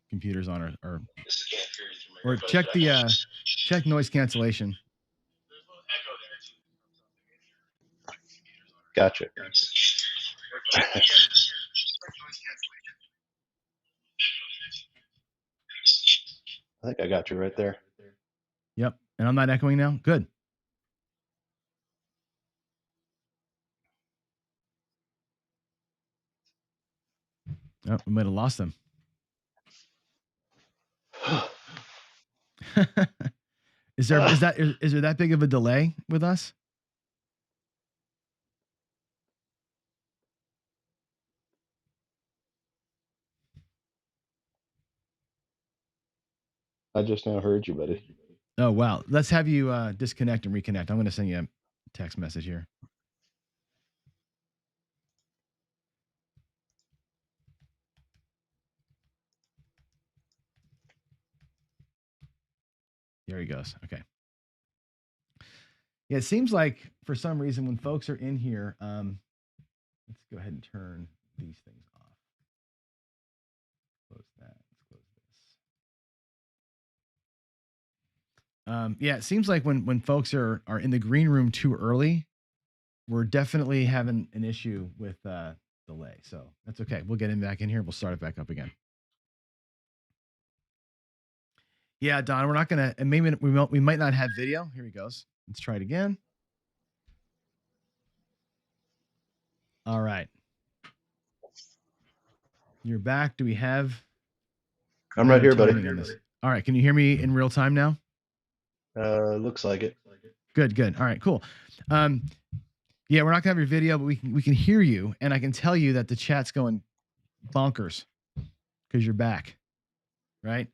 S1: computer's on or check the Check noise cancellation.
S21: Gotcha. I think I got you right there.
S1: Yep. And I'm not echoing now. Good. Oh, we might have lost them. Is there that big of a delay with us?
S21: I just now heard you, buddy.
S1: Oh wow. Let's have you disconnect and reconnect. I'm going to send you a text message here. There he goes. Okay. Yeah, it seems like for some reason when folks are in here, let's go ahead and turn these things off. Close that. Let's close this. Yeah, it seems like when folks are in the green room too early, we're definitely having an issue with delay. So that's okay. We'll get him back in here. We'll start it back up again. Yeah, Don, we're not gonna, and maybe we might not have video. Here he goes. Let's try it again. All right. You're back. Do we have?
S21: I'm right here, buddy.
S1: On this? All right. Can you hear me in real time now?
S21: Looks like it.
S1: Good. All right, cool. Yeah, we're not gonna have your video, but we can hear you, and I can tell you that the chat's going bonkers because you're back, right?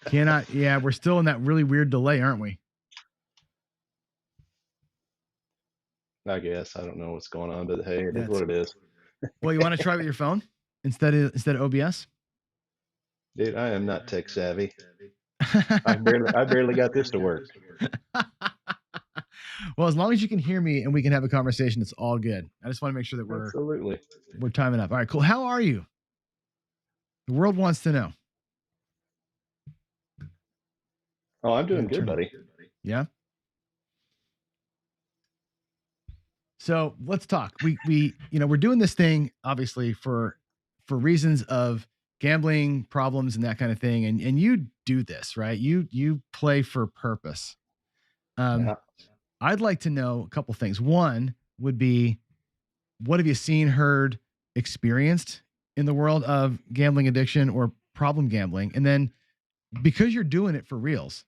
S1: Cannot. Yeah, we're still in that really weird delay, aren't we?
S21: I guess I don't know what's going on, but hey, it is what it is.
S1: Well, you want to try with your phone instead of OBS?
S21: Dude, I am not tech savvy. I barely got this to work.
S1: Well, as long as you can hear me and we can have a conversation, it's all good. I just want to make sure that we're timing up. All right, cool. How are you? The world wants to know.
S21: Oh, I'm doing good, buddy.
S1: Yeah. So let's talk. We we're doing this thing obviously for reasons of gambling problems and that kind of thing. And you do this, right? You play for purpose.
S21: Yeah.
S1: I'd like to know a couple things. One would be, what have you seen, heard, experienced in the world of gambling addiction or problem gambling? And then, because you're doing it for reals,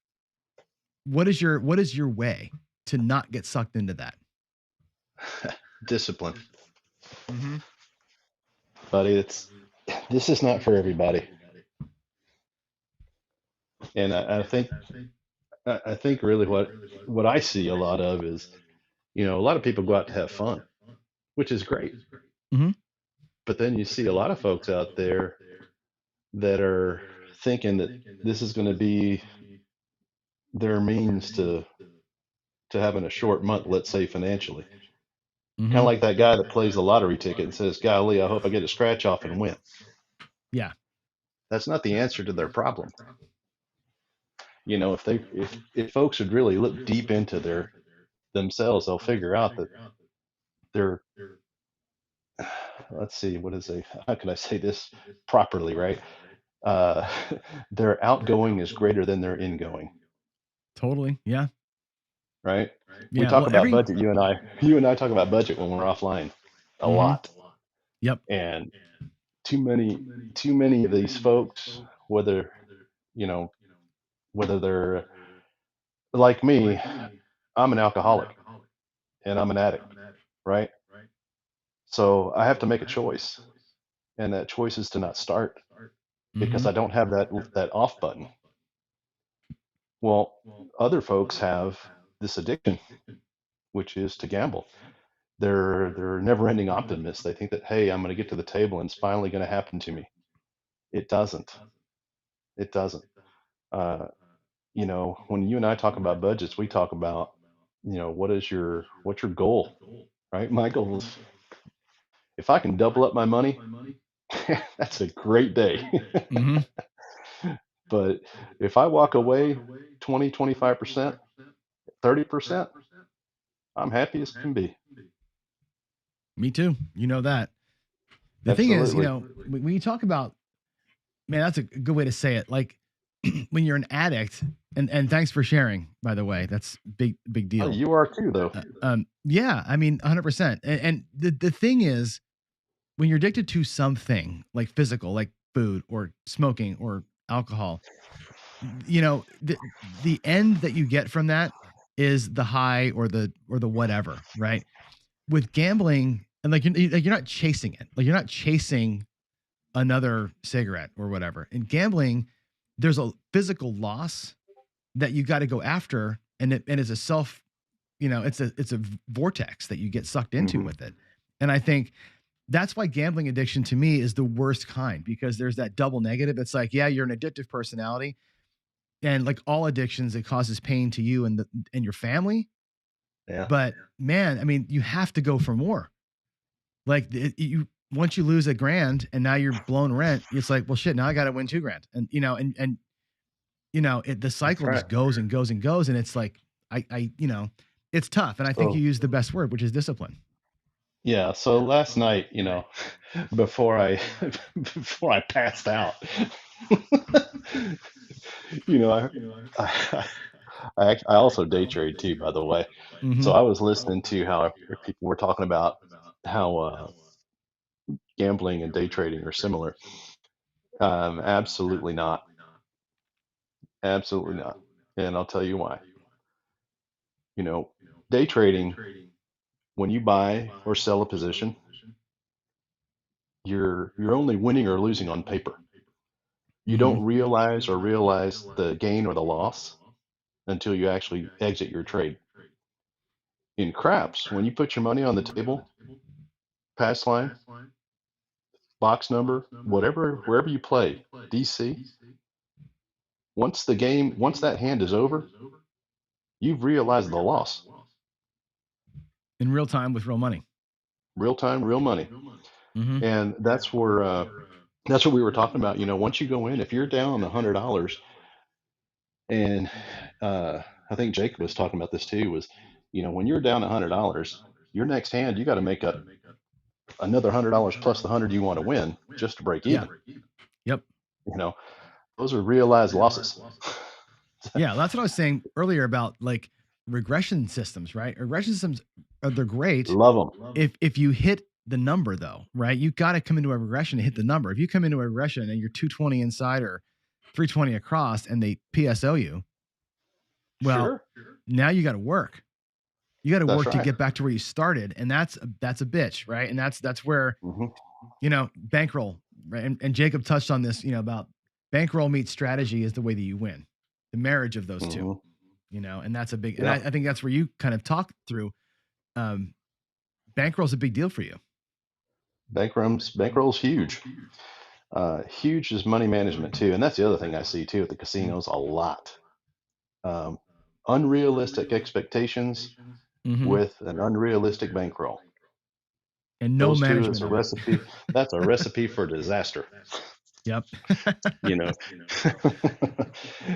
S1: what is your way to not get sucked into that?
S21: Discipline. Buddy, this is not for everybody. And I think really what I see a lot of is, a lot of people go out to have fun, which is great. But then you see a lot of folks out there that are thinking that this is going to be their means to having a short month, let's say financially. Kind of like that guy that plays the lottery ticket and says, golly, I hope I get a scratch off and win.
S1: Yeah.
S21: That's not the answer to their problem. If folks would really look deep into themselves, they'll figure out that they're, let's see, how can I say this properly, right? Their outgoing is greater than their ingoing.
S1: Totally. Yeah.
S21: Right.
S1: Yeah,
S21: We talk about budget. You and I talk about budget when we're offline a lot.
S1: Yep.
S21: And too many of these folks, whether they're like me, I'm an alcoholic and I'm an addict, right? So I have to make a choice, and that choice is to not start because I don't have that off button. Well, other folks have this addiction, which is to gamble. They're never-ending optimists. They think that, hey, I'm going to get to the table and it's finally going to happen to me. It doesn't. It doesn't. When you and I talk about budgets, we talk about, what's your goal, right? My goal is If I can double up my money, that's a great day.
S1: Mm-hmm.
S21: But if I walk away 20, 25%, 30%, I'm happy as can be.
S1: Me too. You know that. The thing is,
S21: Absolutely.
S1: when you talk about, man, that's a good way to say it. Like when you're an addict, and thanks for sharing, by the way, that's big
S21: Oh,
S1: deal.
S21: you are too, though.
S1: Yeah, I mean, 100%. And the thing is, when you're addicted to something like physical, like food or smoking or alcohol, the end that you get from that is the high or the whatever, right? With gambling, and like you're not chasing it. Like you're not chasing another cigarette or whatever. In gambling, there's a physical loss that you got to go after, and it's a it's a vortex that you get sucked into
S21: Mhm.
S1: with it. And I think that's why gambling addiction to me is the worst kind, because there's that double negative. It's like, yeah, you're an addictive personality, and like all addictions, it causes pain to you and your family.
S21: Yeah.
S1: But man, I mean, you have to go for more. Like you once you lose $1,000 and now you're blown rent, it's like, well, shit, now I got to win $2,000, and the
S21: That's
S1: cycle
S21: right.
S1: just goes and goes and goes, and it's like it's tough. And I think you
S21: So,
S1: used the best word, which is discipline.
S21: yeah, so last night, before I before I passed out, you know, I I also day trade too, by the way.
S1: Mm-hmm.
S21: So I was listening to how people were talking about how gambling and day trading are similar. Absolutely not. Absolutely not. And I'll tell you why. You know, day trading, when you buy or sell a position, you're only winning or losing on paper. You
S1: Mm-hmm.
S21: don't realize the gain or the loss until you actually exit your trade. In craps, when you put your money on the table, pass line, box number, whatever, wherever you play, DC, once that hand is over, you've realized the loss.
S1: In real time with real money.
S21: Real time, real money.
S1: Mm-hmm.
S21: And that's what we were talking about. Once you go in, if you're down $100, and I think Jacob was talking about this too, was when you're down $100, your next hand you got to make up another $100 plus the 100 you want to win just to break
S1: Yeah.
S21: even.
S1: Yep.
S21: You know, those are realized losses.
S1: Yeah, that's what I was saying earlier about like regression systems, right? Regression systems they're great
S21: Love them.
S1: if you hit the number though, right? You got to come into a regression and hit the number. If you come into a regression and you're 220 inside or 320 across and they PSO you, well,
S21: Sure.
S1: now you got to work. You got to
S21: That's
S1: work to
S21: right.
S1: get back to where you started, and that's a bitch, right? And that's where
S21: Hmm.
S1: bankroll, right? And Jacob touched on this, about bankroll meets strategy is the way that you win. The marriage of those two,
S21: Hmm.
S1: and that's a big, and
S21: Yeah.
S1: I think that's where you kind of talk through. Bankroll's a big deal for you.
S21: Bankroll's huge. Huge is money management too, and that's the other thing I see too at the casinos a lot. Um, Unrealistic expectations
S1: Mm-hmm.
S21: with an unrealistic bankroll.
S1: And no
S21: Those two is
S1: management
S21: a
S1: of it.
S21: recipe. That's a recipe for disaster.
S1: Yep.
S21: You know,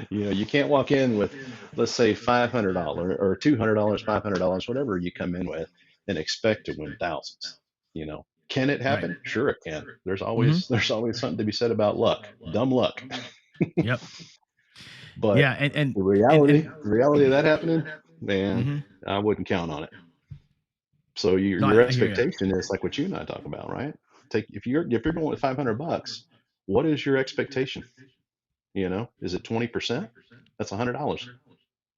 S21: you can't walk in with, let's say, $500 or $200, $500, whatever you come in with, and expect to win thousands. Can it
S1: Right.
S21: happen? Sure, it can. There's
S1: Mm-hmm.
S21: always something to be said about luck, dumb luck.
S1: Yep.
S21: But
S1: Yeah. And
S21: the
S1: and and,
S21: reality of that happening, man,
S1: mm-hmm.
S21: I wouldn't count on it. So your
S1: No,
S21: your
S1: I hear you.
S21: expectation is like what you and I talk about, right? If you're going with $500, what is your expectation? Is it 20%? That's $100.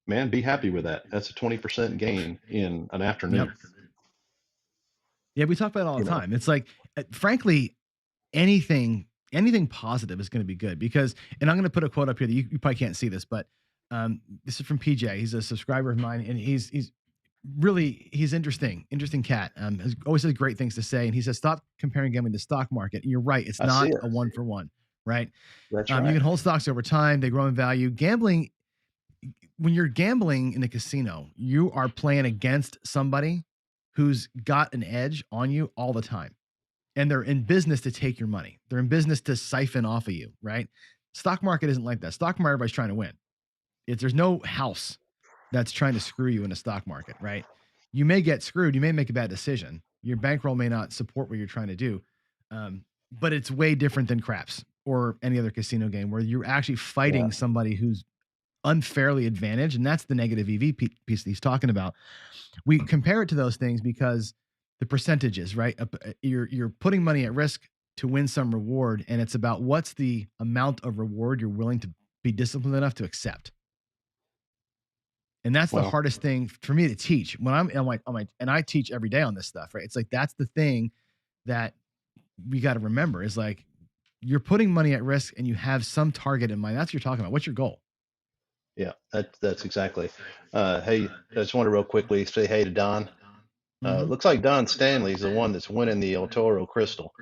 S21: Man, be happy with that. That's a 20% gain in an
S1: Yep.
S21: afternoon.
S1: Yeah, we talk about it all
S21: You
S1: the
S21: know,
S1: time. It's like, frankly, anything positive is going to be good because, and I'm going to put a quote up here that you probably can't see this, but this is from PJ. He's a subscriber of mine, and he's interesting cat. Always has great things to say, and he says, "Stop comparing gambling to the stock market." And you're right; it's
S21: I see
S1: not
S21: it.
S1: a one for one, right?
S21: That's
S1: You
S21: right.
S1: can hold stocks over time; they grow in value. Gambling, when you're gambling in a casino, you are playing against somebody who's got an edge on you all the time. and they're in business to take your money. They're in business to siphon off of you, right? Stock market isn't like that. Stock market, everybody's trying to win. There's no house that's trying to screw you in a stock market, right? You may get screwed. You may make a bad decision. Your bankroll may not support what you're trying to do. But it's way different than craps or any other casino game where you're actually fighting somebody who's unfairly advantaged. And that's the negative EV piece that he's talking about. We compare it to those things because the percentages, right? You're putting money at risk to win some reward. And it's about what's the amount of reward you're willing to be disciplined enough to accept. And that's the hardest thing for me to teach when I'm and I teach every day on this stuff, right? It's like, that's the thing that we got to remember is like, you're putting money at risk and you have some target in mind. That's what you're talking about. What's your goal?
S21: Yeah, that's exactly. Hey, I just want to real quickly say hey to Don. Looks like Don Stanley's the one that's winning the El Toro Crystal.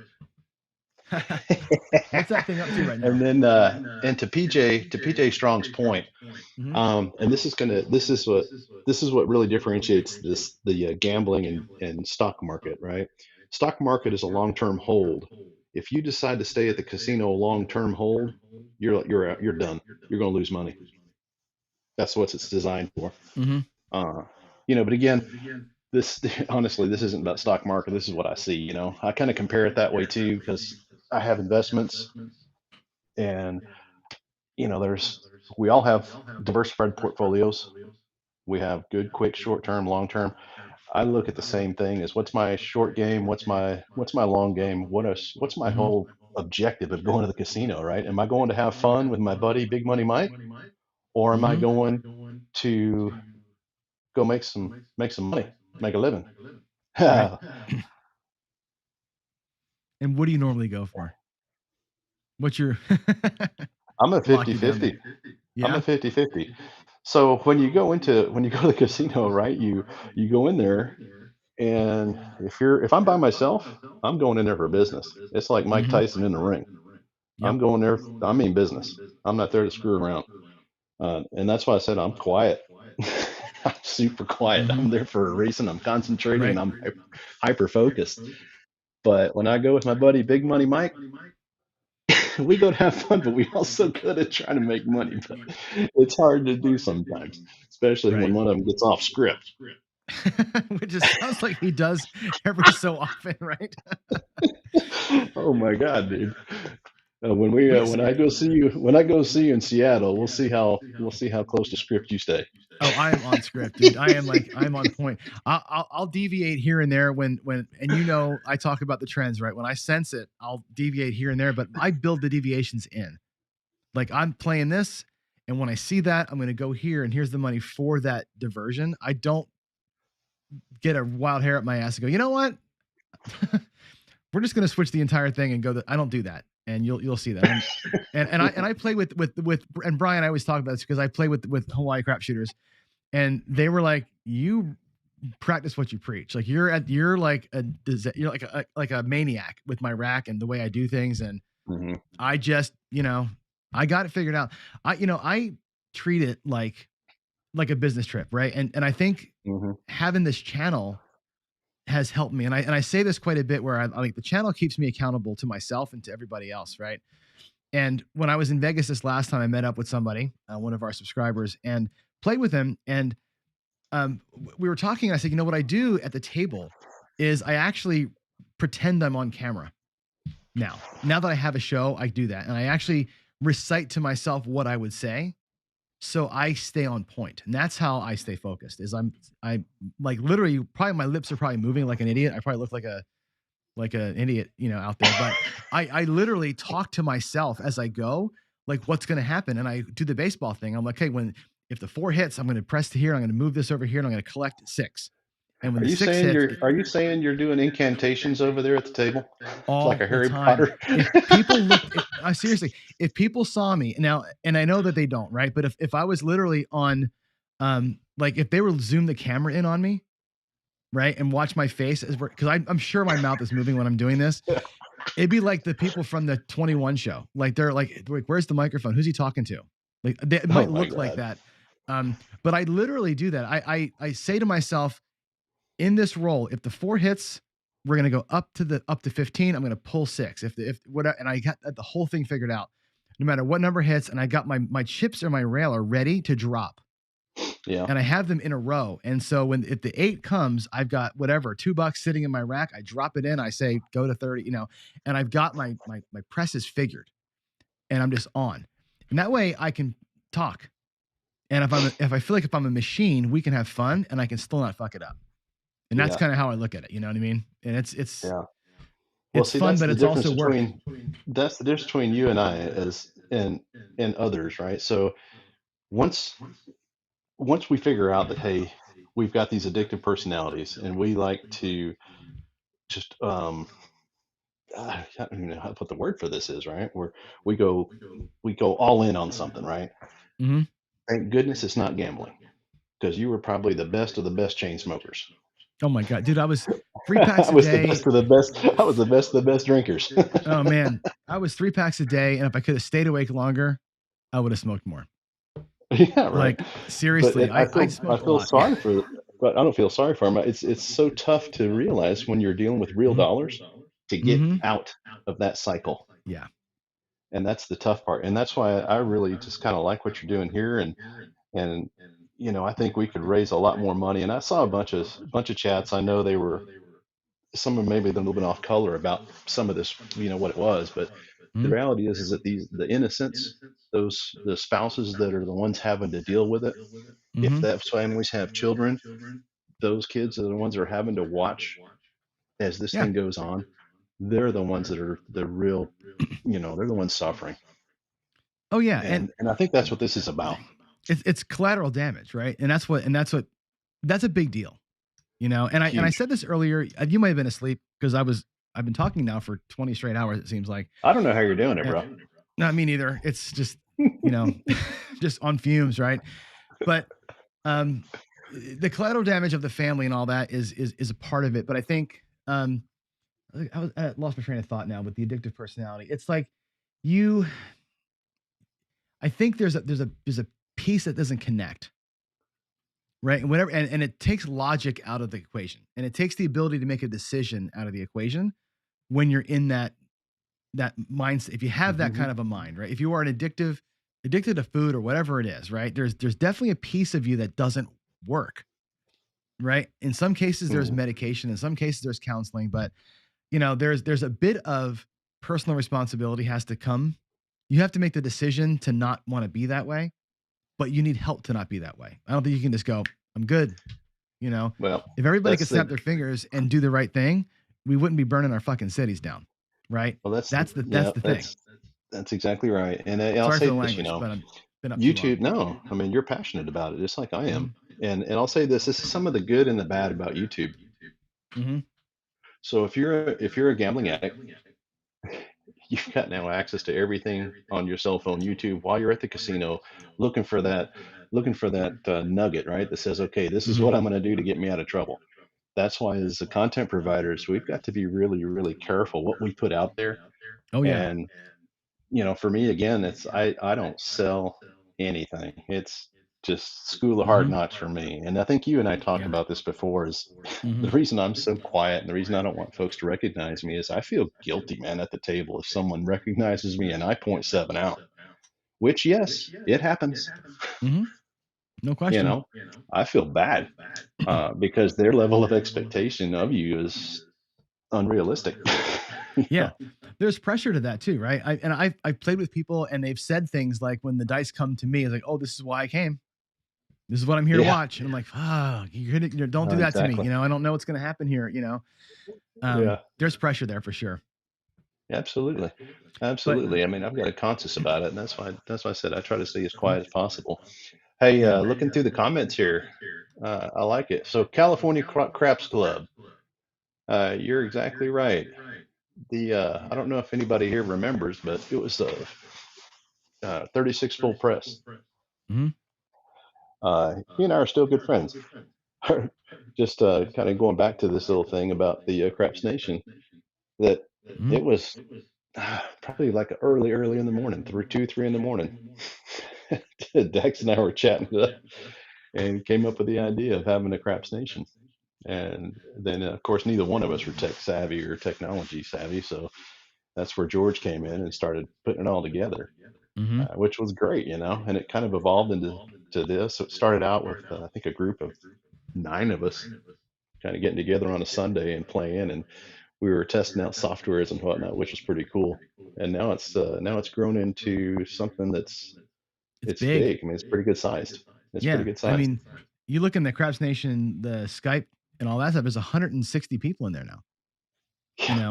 S1: What's that thing up to right now?
S21: And then and to PJ Strong's point, and this is what really differentiates the gambling and stock market, right? Stock market is a long-term hold. If you decide to stay at the casino long-term hold, you're done. You're going to lose money. That's what it's designed for. But again, this honestly, this isn't about stock market. This is what I see. I kind of compare it that way too because I have investments, and we all have diversified portfolios. We have good, quick, short-term, long-term. I look at the same thing as what's my short game, what's my long game, what's my whole objective of going to the casino, right? Am I going to have fun with my buddy Big Money Mike, or am I going to go make some money, make a living?
S1: Right. And what do you normally go for? What's your
S21: I'm a 50-50.
S1: Yeah?
S21: I'm a 50-50. So when you go to the casino, right, you go in there, and if I'm by myself, I'm going in there for business. It's like Mike Tyson in the ring. I'm going there, I mean business. I'm not there to screw around. And that's why I said I'm quiet. I'm super quiet. I'm there for a reason. I'm concentrating and I'm hyper focused. But when I go with my buddy Big Money Mike, we go to have fun, but we also good at trying to make money. But it's hard to do sometimes, especially when one of them gets off script.
S1: Which sounds like he does every so often, right?
S21: Oh my God, dude! When I go see you in Seattle, we'll see how close to script you stay.
S1: Oh, I am on script, dude. I'm on point. I'll deviate here and there when and I talk about the trends, right? When I sense it, I'll deviate here and there, but I build the deviations in. Like, I'm playing this, and when I see that, I'm going to go here, and here's the money for that diversion. I don't get a wild hair up my ass and go, you know what? We're just going to switch the entire thing and go. I don't do that, and you'll see that. And I play with and Brian. I always talk about this because I play with Hawaii crap shooters, and they were like, you practice what you preach. Like you're like a maniac with my rack and the way I do things, and I just I got it figured out. I treat it like a business trip, right? And I think having this channel has helped me. And I say this quite a bit where I think the channel keeps me accountable to myself and to everybody else, right? And when I was in Vegas this last time, I met up with somebody, one of our subscribers, and played with him. And we were talking. And I said, what I do at the table is I actually pretend I'm on camera. Now that I have a show, I do that. And I actually recite to myself what I would say, so I stay on point. And that's how I stay focused. Is I like literally probably my lips are probably moving like an idiot. I probably look like an idiot, out there. But I literally talk to myself as I go, like what's going to happen. And I do the baseball thing. I'm like, hey, if the 4 hits, I'm going to press to here. I'm going to move this over here, and I'm going to collect 6. And when
S21: are you saying you're doing incantations over there at the table?
S1: All
S21: like a Harry
S1: time.
S21: Potter?
S1: If people seriously, if people saw me now, and I know that they don't, right? But if I was literally on, like if they were zoom the camera in on me, right, and watch my face because I'm sure my mouth is moving when I'm doing this. It'd be like the people from the 21 show. Like they're like, where's the microphone? Who's he talking to? Like it might look like that. But I literally do that. I say to myself, in this role, if the 4 hits, we're gonna go up to 15. I'm gonna pull 6. If what, and I got the whole thing figured out. No matter what number hits, and I got my chips or my rail are ready to drop.
S21: Yeah.
S1: And I have them in a row. And so if the 8 comes, I've got whatever, $2 sitting in my rack. I drop it in. I say go to 30. And I've got my presses figured, and I'm just on. And that way I can talk. And if I feel like if I'm a machine, we can have fun, and I can still not fuck it up. And that's
S21: Yeah.
S1: kind of how I look at it. You know what I mean? And it's
S21: Yeah. Well,
S1: it's
S21: see,
S1: fun,
S21: that's
S1: but
S21: the
S1: it's
S21: difference
S1: also work.
S21: that's the difference between you and I as and others, right? So once we figure out that, hey, we've got these addictive personalities, and we like to just I don't even know how what the word for this is, right? Where we go all in on something, right?
S1: Mm-hmm.
S21: Thank goodness it's not gambling, because you were probably the best of the best chain smokers.
S1: Oh my God, dude, I was 3 packs
S21: I
S1: a
S21: was the
S1: day.
S21: best of the best. I was the best of the best drinkers.
S1: Oh man, I was 3 packs a day, and if I could have stayed awake longer, I would have smoked more.
S21: Yeah, right.
S1: Like seriously, I
S21: I
S1: smoked a
S21: feel
S1: lot.
S21: sorry for, but I don't feel sorry for him. It's so tough to realize when you're dealing with real dollars to get
S1: Mm-hmm.
S21: out of that cycle.
S1: Yeah.
S21: And that's the tough part. And that's why I really just kind of like what you're doing here. And I think we could raise a lot more money. And I saw a bunch of chats. I know they were some of them maybe a little bit off color about some of this, what it was, but the reality is that the innocents, the spouses that are the ones having to deal with it, if
S1: Mm-hmm.
S21: that families have children, those kids are the ones that are having to watch as this
S1: Yeah.
S21: thing goes on. They're the ones that are the real, they're the ones suffering.
S1: Oh yeah,
S21: And I think that's what this is about.
S1: it's collateral damage, right? And that's a big deal, And I
S21: Huge.
S1: said this earlier. You might have been asleep because I've been talking now for 20 straight hours. It seems like.
S21: I don't know how you're doing it, bro.
S1: Not me neither. It's just just on fumes, right? But the collateral damage of the family and all that is a part of it. But I think I lost my train of thought now with the addictive personality. It's like I think there's a piece that doesn't connect, right? And whatever, and it takes logic out of the equation, and it takes the ability to make a decision out of the equation when you're in that mindset. If you have that kind of a mind, right? If you are addicted to food or whatever it is, right? There's definitely a piece of you that doesn't work, right? In some cases, there's medication. In some cases, there's counseling, but there's a bit of personal responsibility has to come. You have to make the decision to not want to be that way, but you need help to not be that way. I don't think you can just go, I'm good.
S21: Well,
S1: if everybody could snap their fingers and do the right thing, we wouldn't be burning our fucking cities down. Right.
S21: Well,
S1: that's the thing.
S21: That's exactly right. And I'll
S1: Sorry
S21: say
S1: for the
S21: this,
S1: language, but I've been up
S21: YouTube,
S1: too long.
S21: no, I mean, you're passionate about it, just like I am. And I'll say this is some of the good and the bad about YouTube.
S1: Mm-hmm.
S21: So if you're a gambling addict, you've got now access to everything on your cell phone, YouTube, while you're at the casino, looking for that nugget, right? That says, okay, this is what I'm going to do to get me out of trouble. That's why, as the content providers, we've got to be really, really careful what we put out there.
S1: Oh yeah.
S21: And for me, again, it's I don't sell anything. It's just school of hard knocks for me. And I think you and I talked about this before. Is the reason I'm so quiet and the reason I don't want folks to recognize me is I feel guilty, man, at the table if someone recognizes me and I point 7 out. Which, yes, it happens.
S1: No question.
S21: I feel bad because their level of expectation of you is unrealistic.
S1: Yeah, there's pressure to that too, right? I've played with people and they've said things like, when the dice come to me, it's like, oh, this is why I came. This is what I'm here to watch. And I'm like, fuck, don't do that to me. I don't know what's going to happen here. There's pressure there for sure.
S21: Absolutely. Absolutely. I mean, I've got a conscience about it, and that's why I said I try to stay as quiet as possible. Hey, looking through the comments here, I like it. So California Craps Club, you're exactly right. I don't know if anybody here remembers, but it was 36 full press.
S1: Mm-hmm.
S21: He and I are still good friends. Just kind of going back to this little thing about the Craps Nation, that it was probably like early in the morning, 3 in the morning. Dex and I were chatting it up and came up with the idea of having a Craps Nation. And then, of course, neither one of us were tech savvy or technology savvy. So that's where George came in and started putting it all together,
S1: Mm-hmm.
S21: which was great, and it kind of evolved into this. So it started out with, I think, a group of 9 of us kind of getting together on a Sunday and playing, and we were testing out softwares and whatnot, which was pretty cool. And now it's grown into something
S1: It's
S21: it's
S1: big.
S21: big. I mean, it's pretty good sized. It's pretty
S1: Yeah.
S21: good
S1: I
S21: sized.
S1: mean, you look in the Craps Nation, the Skype and all that stuff, there's 160 people in there now.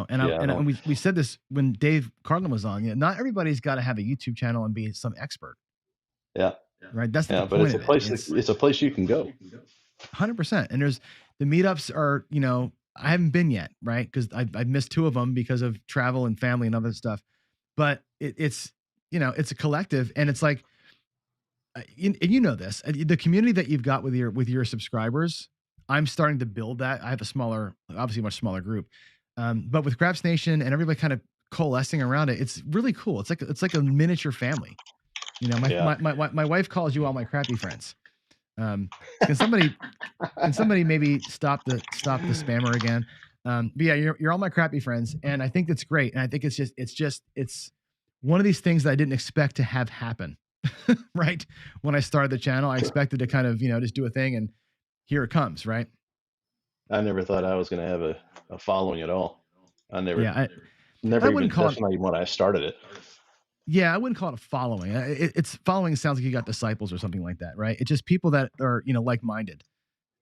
S1: And
S21: Yeah, I don't.
S1: we said this when Dave Carlin was on. Not everybody's got to have a YouTube channel and be some expert,
S21: Yeah,
S1: right? That's not
S21: yeah,
S1: the
S21: but
S1: point
S21: it's a
S1: of it.
S21: place. It's a place you can go.
S1: 100%. And there's the meetups are, I haven't been yet, right? Because I've missed 2 of them because of travel and family and other stuff. But it's it's a collective, and it's like, and you know this, the community that you've got with your subscribers. I'm starting to build that. I have obviously much smaller group, but with Craps Nation and everybody kind of coalescing around it, it's really cool. It's like a miniature family. My
S21: Yeah.
S1: my wife calls you all my crappy friends. Can somebody maybe stop the spammer again? But yeah, you're all my crappy friends, and I think that's great. And I think it's one of these things that I didn't expect to have happen. Right when I started the channel, I expected to kind of just do a thing, and here it comes. Right?
S21: I never thought I was going to have a following at all. I never,
S1: Yeah, I
S21: never
S1: wouldn't
S21: even.
S1: call
S21: That's
S1: it.
S21: not even when I started it.
S1: Yeah, I wouldn't call it a following. It's following sounds like you got disciples or something like that, right? It's just people that are like minded,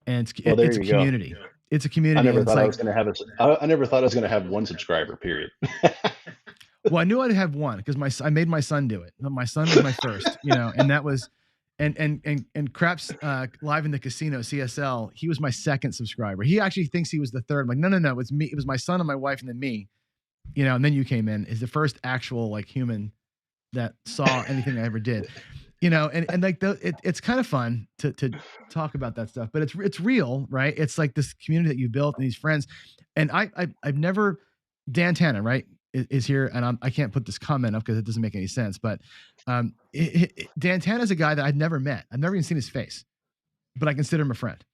S1: and
S21: Well, there
S1: it's a
S21: you go.
S1: community. It's a
S21: I
S1: community,
S21: never
S1: and it's
S21: thought I
S1: like,
S21: was going to have I never thought I was going to have 1 subscriber. Period.
S1: well, I knew I'd have 1 because I made my son do it. My son was my first, and that was, and Craps live in the casino CSL. He was my 2nd subscriber. He actually thinks he was the 3rd. I'm like, no, it was me. It was my son and my wife, and then me. And then you came in. Is the first actual like human that saw anything I ever did. And like it's kind of fun to talk about that stuff, but it's real, right? It's like this community that you built and these friends. And I've never, Dan Tanner, right, is here, and I can't put this comment up because it doesn't make any sense. But Dan Tanner is a guy that I've never met. I've never even seen his face, but I consider him a friend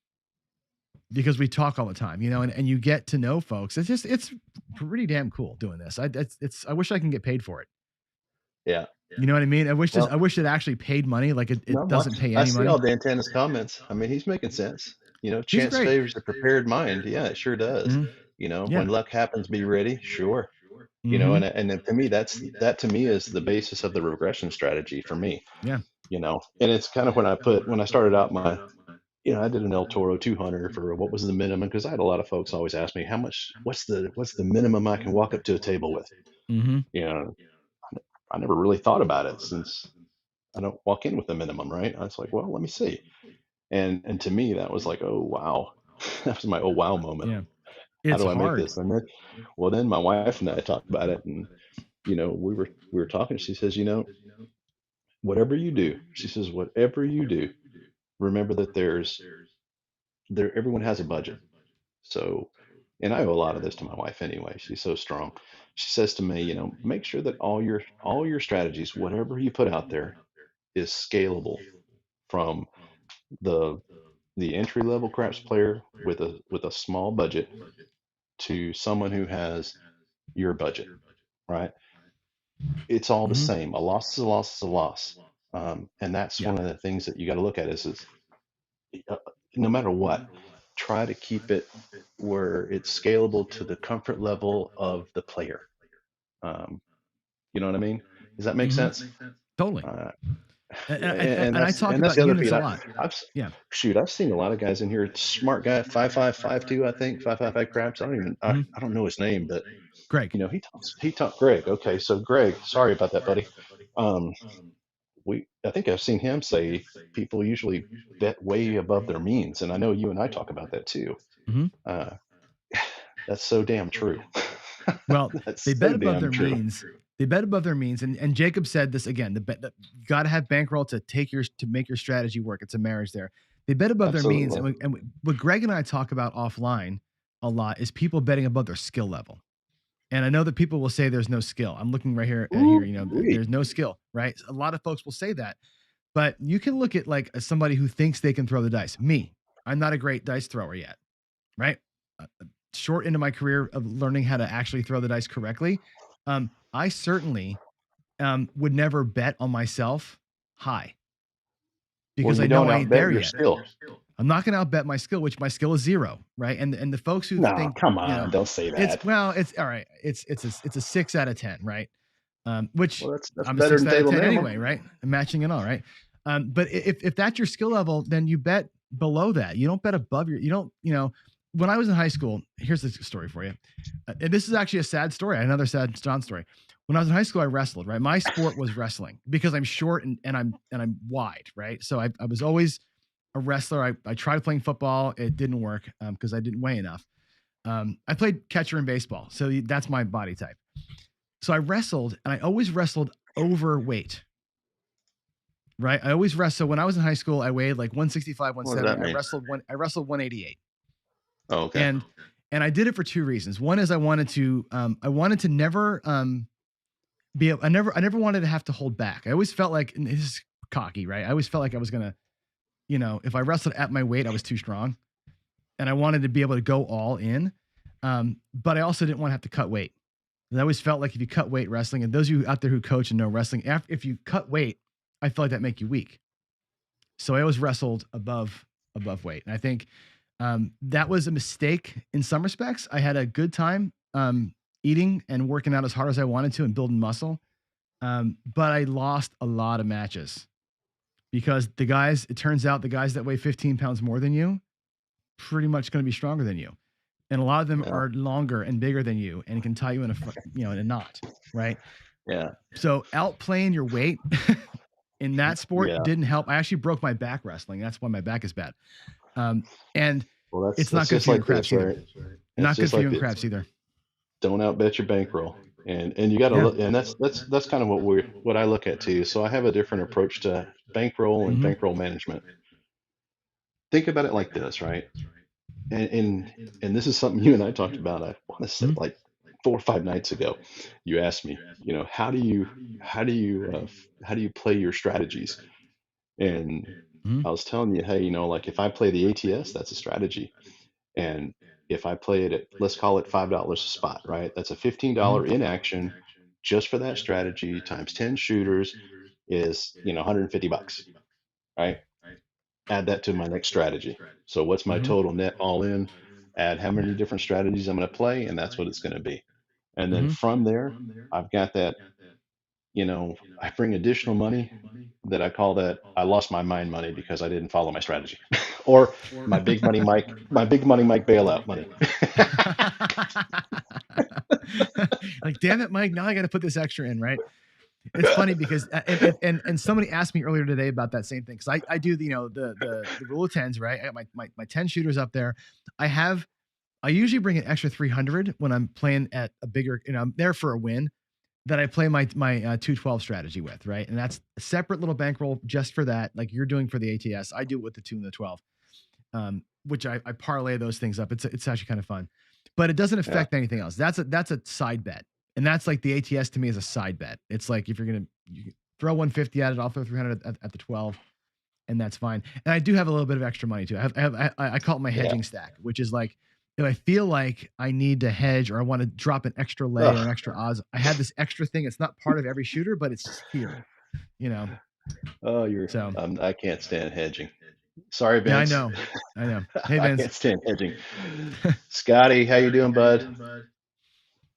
S1: because we talk all the time, and you get to know folks. It's pretty damn cool doing this. I wish I can get paid for it.
S21: Yeah.
S1: You know what I mean? I wish
S21: Well,
S1: I wish it actually paid money. Like it
S21: no,
S1: doesn't pay
S21: I
S1: any
S21: see
S1: money.
S21: all Dan Tanner's comments. I mean, he's making sense.
S1: He's
S21: Chance
S1: great.
S21: favors the prepared mind. Yeah, it sure does.
S1: Yeah.
S21: When luck happens, be ready. Sure.
S1: Mhm.
S21: And then to me, that to me is the basis of the regression strategy for me.
S1: Yeah.
S21: And it's kind of when I started out I did an El Toro 200 for what was the minimum, because I had a lot of folks always ask me what's the minimum I can walk up to a table with.
S1: Mhm.
S21: I never really thought about it, since I don't walk in with the minimum, right? I was like, well, let me see. And to me, that was like, oh wow, that was my oh wow moment.
S1: Yeah.
S21: How
S1: It's
S21: do I make
S1: hard.
S21: this? And then my wife and I talked about it, and we were talking. She says, whatever you do, she says, whatever you do, remember that everyone has a budget. So, and I owe a lot of this to my wife anyway. She's so strong. She says to me, make sure that all your strategies, whatever you put out there, is scalable from the entry level craps player with a small budget to someone who has your budget, right? It's all the same. A loss is a loss is a loss. And that's one of the things that you got to look at is uh, no matter what, try to keep it where it's scalable to the comfort level of the player. You know what I mean? Does that make sense?
S1: Totally.
S21: And
S1: I talk
S21: that's
S1: about
S21: the other
S1: units
S21: feed.
S1: a lot. Yeah.
S21: I've seen a lot of guys in here. Smart guy, 5552, I think, 555 craps. I don't know his name, but
S1: Greg.
S21: He talks Greg. Okay, so Greg, sorry about that, buddy. I think I've seen him say people usually bet way above their means, and I know you and I talk about that too. That's so damn true.
S1: Well,
S21: That's
S1: they
S21: so
S1: bet above
S21: damn
S1: their
S21: true.
S1: means. They bet above their means, and Jacob said this again. You got to have bankroll to make your strategy work. It's a marriage there. They bet above their means, and what Greg and I talk about offline a lot is people betting above their skill level. And I know that people will say there's no skill. I'm looking right here. There's no skill, right? A lot of folks will say that, but you can look at like somebody who thinks they can throw the dice. Me, I'm not a great dice thrower yet, right? Short into my career of learning how to actually throw the dice correctly, I certainly would never bet on myself high
S21: Well,
S1: because I
S21: you
S1: know
S21: don't
S1: I ain't
S21: outbet
S1: there
S21: your
S1: yet.
S21: skill.
S1: I'm not going to outbet my skill, which my skill is 0, right? And the folks who
S21: No,
S1: think,
S21: come
S1: you know,
S21: on, don't say
S1: it's
S21: that.
S1: well, it's all right. It's a 6 out of 10, right? Which
S21: Well, that's
S1: I'm a
S21: better
S1: 6
S21: than
S1: out of
S21: table
S1: 10
S21: minimum.
S1: anyway, right? I'm matching it all, right? But if that's your skill level, then you bet below that. You don't bet above your. You don't. You know, when I was in high school, here's the story for you. And this is actually a sad story. Another sad John story. When I was in high school, I wrestled. Right, my sport was wrestling because I'm short and I'm wide. Right, so I was always a wrestler. I tried playing football. It didn't work because I didn't weigh enough. I played catcher in baseball, so that's my body type. So I wrestled, and I always wrestled overweight. Right, I always wrestled. So when I was in high school, I weighed like 165,
S21: What does
S1: 170.
S21: that mean?
S1: I wrestled 188,
S21: Oh, okay.
S1: and I did it for 2 reasons. One is I wanted to never I never wanted to have to hold back. I always felt like, and this is cocky, right? I always felt like I was gonna, if I wrestled at my weight, I was too strong, and I wanted to be able to go all in. But I also didn't want to have to cut weight. And I always felt like if you cut weight wrestling, and those of you out there who coach and know wrestling, if you cut weight, I feel like that make you weak. So I always wrestled above weight, and I think that was a mistake in some respects. I had a good time eating and working out as hard as I wanted to and building muscle, but I lost a lot of matches because it turns out the guys that weigh 15 pounds more than you, pretty much going to be stronger than you. And a lot of them
S21: Yeah.
S1: are longer and bigger than you and can tie you in in a knot, right?
S21: Yeah.
S1: So outplaying your weight in that sport
S21: Yeah.
S1: didn't help. I actually broke my back wrestling. That's why my back is bad. And
S21: Well,
S1: it's not
S21: that's
S1: good
S21: just
S1: for you in
S21: like
S1: craps
S21: this,
S1: either.
S21: right?
S1: Not
S21: It's
S1: good
S21: just
S1: for you
S21: like
S1: in
S21: this.
S1: craps either.
S21: Don't outbet your bankroll, and you got to
S1: Yeah.
S21: look, and that's kind of what I look at too. So I have a different approach to bankroll and bankroll management. Think about it like this, right? And this is something you and I talked about. I want to say like 4 or 5 nights ago. You asked me, how do you play your strategies? And I was telling you, hey, like if I play the ATS, that's a strategy. And if I play it at, let's call it $5 a spot, right? That's a $15 in action just for that strategy times 10 shooters is, $150, right? Add that to my next strategy. So what's my total net all in? Add how many different strategies I'm going to play, and that's what it's going to be. And then from there, I've got that, I bring additional money that I call that I lost my mind money because I didn't follow my strategy. Or my big money Mike bailout money.
S1: Like, damn it, Mike, now I got to put this extra in, right? It's funny because and somebody asked me earlier today about that same thing, because I do the rule of tens, right? I got my 10 shooters up there. I usually bring an extra 300 when I'm playing at a bigger, I'm there for a win, that I play my 212 strategy with, right? And that's a separate little bankroll just for that, like you're doing for the ATS. I do it with the 2 and the 12, which I parlay those things up. It's actually kind of fun, but it doesn't affect anything else. That's a side bet. And that's like the ATS to me is a side bet. It's like if you throw 150 at it, I'll throw 300 at the 12, and that's fine. And I do have a little bit of extra money too. I call it my hedging stack, which is like if I feel like I need to hedge or I want to drop an extra lay or an extra odds, I have this extra thing. It's not part of every shooter, but it's just here,
S21: Oh, I can't stand hedging. Sorry, Vince.
S1: Yeah, I know. Hey,
S21: I
S1: Vince.
S21: can't stand hedging. Scotty, how you doing, bud?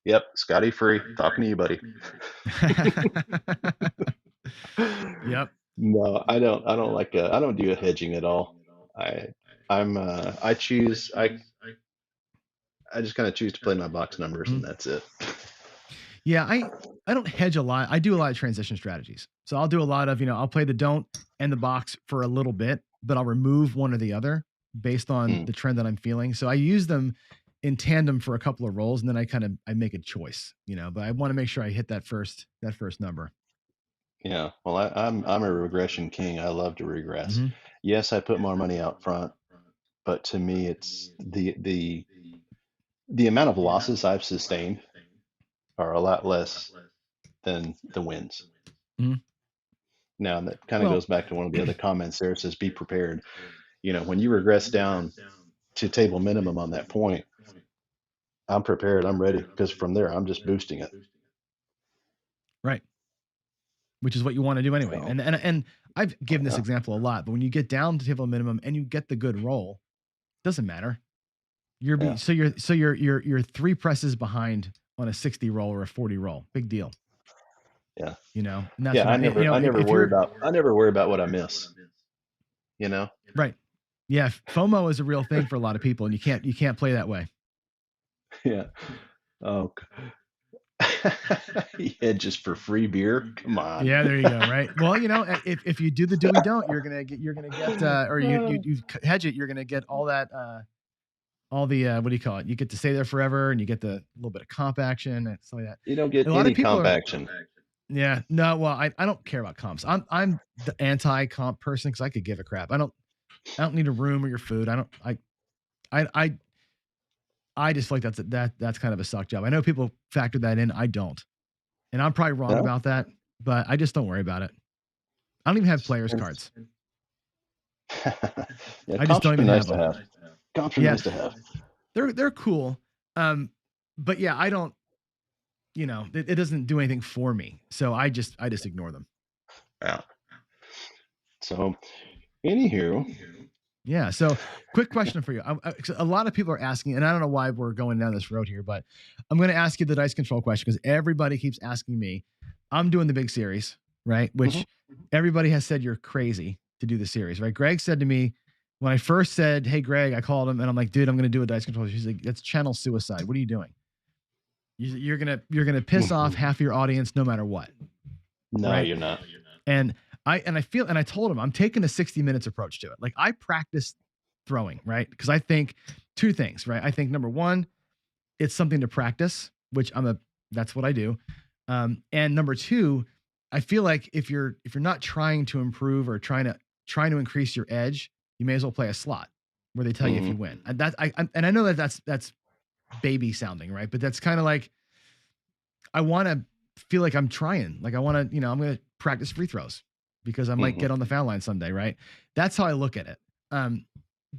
S21: Yep, Scotty Free. Talking to you, buddy.
S1: Yep.
S21: No, I don't like I don't do a hedging at all. I just kind of choose to play my box numbers and that's it.
S1: Yeah, I don't hedge a lot. I do a lot of transition strategies. So I'll do a lot of, I'll play the don't and the box for a little bit, but I'll remove one or the other based on the trend that I'm feeling. So I use them in tandem for a couple of rolls, and then I make a choice, but I want to make sure I hit that first number.
S21: Yeah. Well, I'm a regression king. I love to regress. Yes, I put more money out front, but to me it's the amount of losses I've sustained are a lot less than the wins. Now that kind of goes back to one of the other comments there. It says be prepared. When you regress down to table minimum on that point, I'm prepared. I'm ready, because from there I'm just boosting it.
S1: Right. Which is what you want to do anyway.
S21: So,
S1: And I've given this
S21: yeah.
S1: example a lot, but when you get down to table minimum and you get the good roll, doesn't matter. You're
S21: Yeah.
S1: you're 3 presses behind on a 60 roll or a 40 roll. Big deal.
S21: Yeah.
S1: And that's
S21: Yeah.
S1: what
S21: I never
S1: if
S21: worry
S1: you're
S21: about what I miss.
S1: right. Yeah, FOMO is a real thing for a lot of people, and you can't play that way.
S21: Yeah. Oh, yeah, just for free beer. Come on.
S1: Yeah, there you go. Right. Well, if you do the do we don't, you're gonna get or you hedge it, you're gonna get all that all the what do you call it? You get to stay there forever, and you get the little bit of comp action and stuff like that.
S21: You don't get
S1: A lot
S21: any
S1: of people
S21: comp
S1: are.
S21: action.
S1: Yeah. No. Well, I don't care about comps. I'm the anti comp person because I could give a crap. I don't need a room or your food. I just feel like that's kind of a suck job. I know people factor that in. I don't, and I'm probably wrong
S21: No?
S1: about that, but I just don't worry about it. I don't even have players cards.
S21: Yeah,
S1: I just
S21: comps
S1: don't
S21: are
S1: even
S21: nice
S1: have
S21: to
S1: them.
S21: have. Comps are
S1: Yeah,
S21: nice to have.
S1: they're cool. But yeah, I don't. It doesn't do anything for me, so I just ignore them.
S21: Yeah. So, anywho,
S1: Yeah. So, quick question for you. A lot of people are asking, and I don't know why we're going down this road here, but I'm going to ask you the dice control question because everybody keeps asking me. I'm doing the big series, right? Which everybody has said you're crazy to do the series, right? Greg said to me when I first said, "Hey, Greg," I called him and I'm like, "Dude, I'm going to do a dice control." He's like, "That's channel suicide. What are you doing? You're gonna piss off half your audience no matter what."
S21: no,
S1: Right?
S21: you're not.
S1: And I told him I'm taking a 60 minutes approach to it. Like I practice throwing, right? Because I think 2 things, right? I think number 1, it's something to practice, which that's what I do. And number 2, I feel like if you're not trying to improve or trying to increase your edge, you may as well play a slot where they tell you if you win. And I know that's baby sounding, right? But that's kind of like I want to feel like I'm trying. Like I want to, I'm going to practice free throws because I might get on the foul line someday, right? That's how I look at it.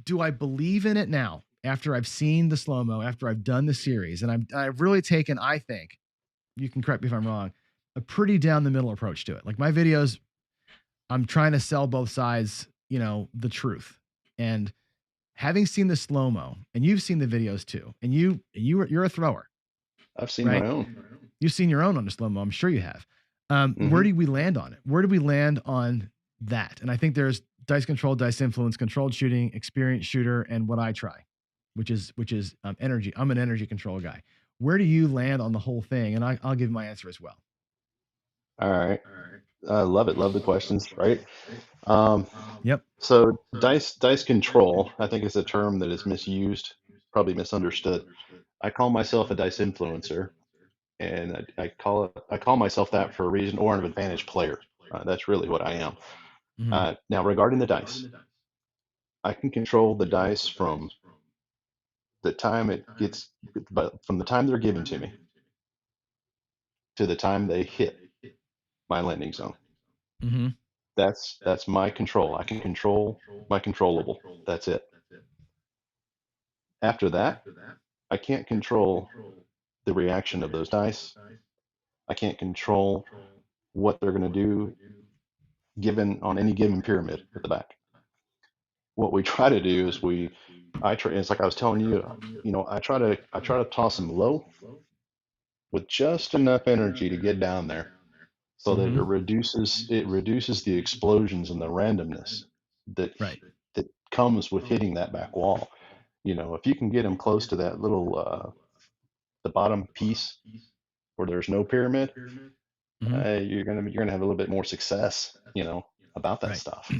S1: Do I believe in it now after I've seen the slow-mo, after I've done the series, and I've really taken, I think, you can correct me if I'm wrong, a pretty down the middle approach to it. Like my videos, I'm trying to sell both sides, the truth. And having seen the slow-mo, and you've seen the videos too, and you're a thrower.
S21: I've seen
S1: right?
S21: my own.
S1: You've seen your own on the slow-mo. I'm sure you have. Where do we land on it? Where do we land on that? And I think there's dice control, dice influence, controlled shooting, experienced shooter, and what I try, which is energy. I'm an energy control guy. Where do you land on the whole thing? And I'll give my answer as well.
S21: All right. I love it. Love the questions, right?
S1: Yep.
S21: So dice control, I think is a term that is misused, probably misunderstood. I call myself a dice influencer, and I call myself that for a reason, or an advantage player. That's really what I am. Now, regarding the dice, I can control the dice from the time from the time they're given to me to the time they hit my landing zone. That's my control. I can control my controllable. That's it. After that, I can't control the reaction of those dice. I can't control what they're going to do given on any given pyramid at the back. What we try to do is it's like I was telling you, I try to toss them low with just enough energy to get down there so that it reduces the explosions and the randomness that comes with hitting that back wall. If you can get them close to that little the bottom piece where there's no pyramid, you're gonna have a little bit more success, about that stuff,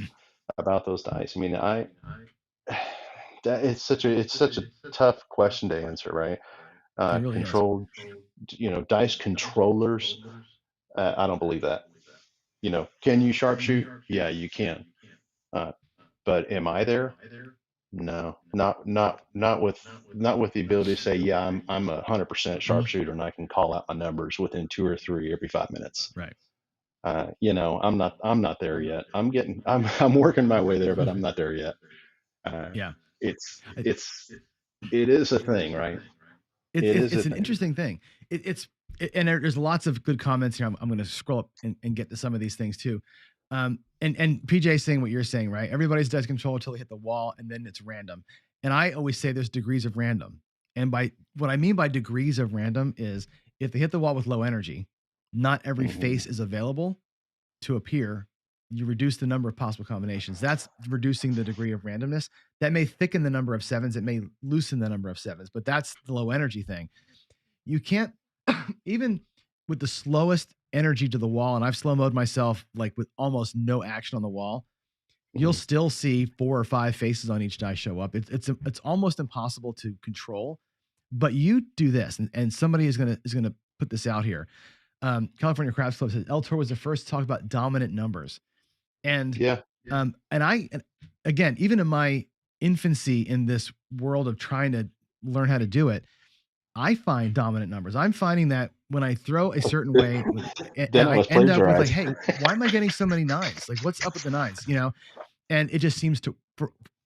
S21: about those dice. I mean, it's such a tough question to answer, right?
S1: It really
S21: Controlled, dice controllers. I don't believe that. Can you sharpshoot? Yeah, you can. But am I there? No, not with the ability to say, yeah, I'm 100% sharpshooter and I can call out my numbers within 2 or 3 every 5 minutes.
S1: Right.
S21: I'm not there yet. I'm working my way there, but I'm not there yet.
S1: Yeah.
S21: it's
S1: I-
S21: it's it is a thing, right?
S1: It's
S21: It
S1: it's,
S21: is a
S1: it's an
S21: thing.
S1: interesting thing. And there's lots of good comments here. I'm going to scroll up and get to some of these things too. And PJ saying what you're saying, right? Everybody's does control until they hit the wall, and then it's random. And I always say there's degrees of random. And by what I mean by degrees of random is if they hit the wall with low energy, not every
S21: Hmm.
S1: face is available to appear. You reduce the number of possible combinations. That's reducing the degree of randomness. That may thicken the number of sevens. It may loosen the number of sevens, but that's the low energy thing. You can't even with the slowest energy to the wall, and I've slow mode myself like with almost no action on the wall, you'll
S21: Hmm.
S1: still see 4 or 5 faces on each die show up. It's almost impossible to control. But you do this, and somebody is gonna put this out here. California Craps Club says El Toro was the first to talk about dominant numbers, and
S21: Yeah.
S1: and again, even in my infancy in this world of trying to learn how to do it, I find dominant numbers. I'm finding that when I throw a certain way,
S21: Then I
S1: I
S21: was
S1: end up with like,
S21: plagiarized.
S1: hey, why am I getting so many nines? Like, what's up with the nines? And it just seems to.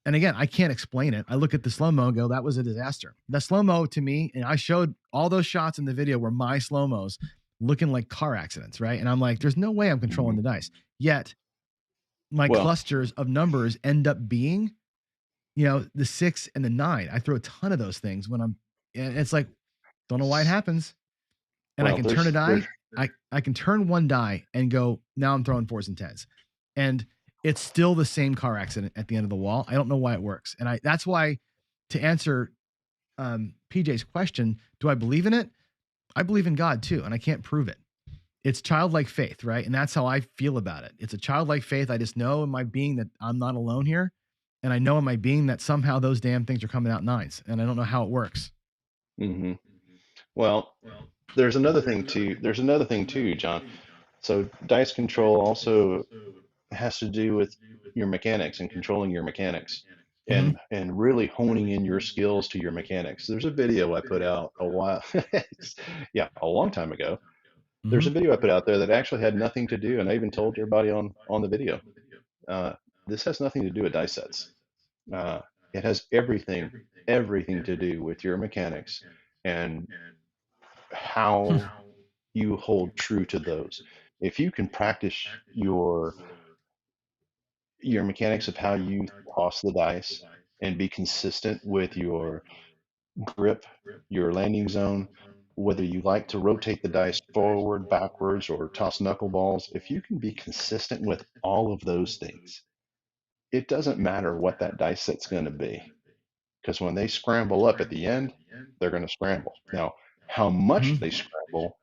S1: And again, I can't explain it. I look at the slow mo and go, that was a disaster. The slow mo to me, and I showed all those shots in the video were my slow mos looking like car accidents, right? And I'm like, there's no way I'm controlling the dice. Yet my
S21: Well,
S1: clusters of numbers end up being, the 6 and the 9. I throw a ton of those things and it's like, don't know why it happens. And I
S21: well,
S1: can turn a
S21: there's
S1: die. I can turn one die and go, now I'm throwing 4s and 10s. And it's still the same car accident at the end of the wall. I don't know why it works. And that's why, to answer PJ's question, do I believe in it? I believe in God too, and I can't prove it. It's childlike faith, right? And that's how I feel about it. It's a childlike faith. I just know in my being that I'm not alone here. And I know in my being that somehow those damn things are coming out 9s. And I don't know how it works.
S21: hmm well, there's another thing too. There's another thing too, John. So dice control also has to do with your mechanics and controlling your mechanics
S1: Mhm.
S21: and really honing in your skills to your mechanics. There's a video I put out a while, yeah, a long time ago. There's a
S1: Mhm.
S21: video I put out there that actually had nothing to do, and I even told everybody on the video. Uh, this has nothing to do with dice sets. Uh, it has everything to do with your mechanics and how you hold true to those. If you can practice your your mechanics of how you toss the dice and be consistent with your grip, your landing zone, whether you like to rotate the dice forward, backwards, or toss knuckleballs, if you can be consistent with all of those things, it doesn't matter what that dice set's going to be. Because when they scramble up at the end, they're going to scramble. Now, how much
S1: Mhm.
S21: they scramble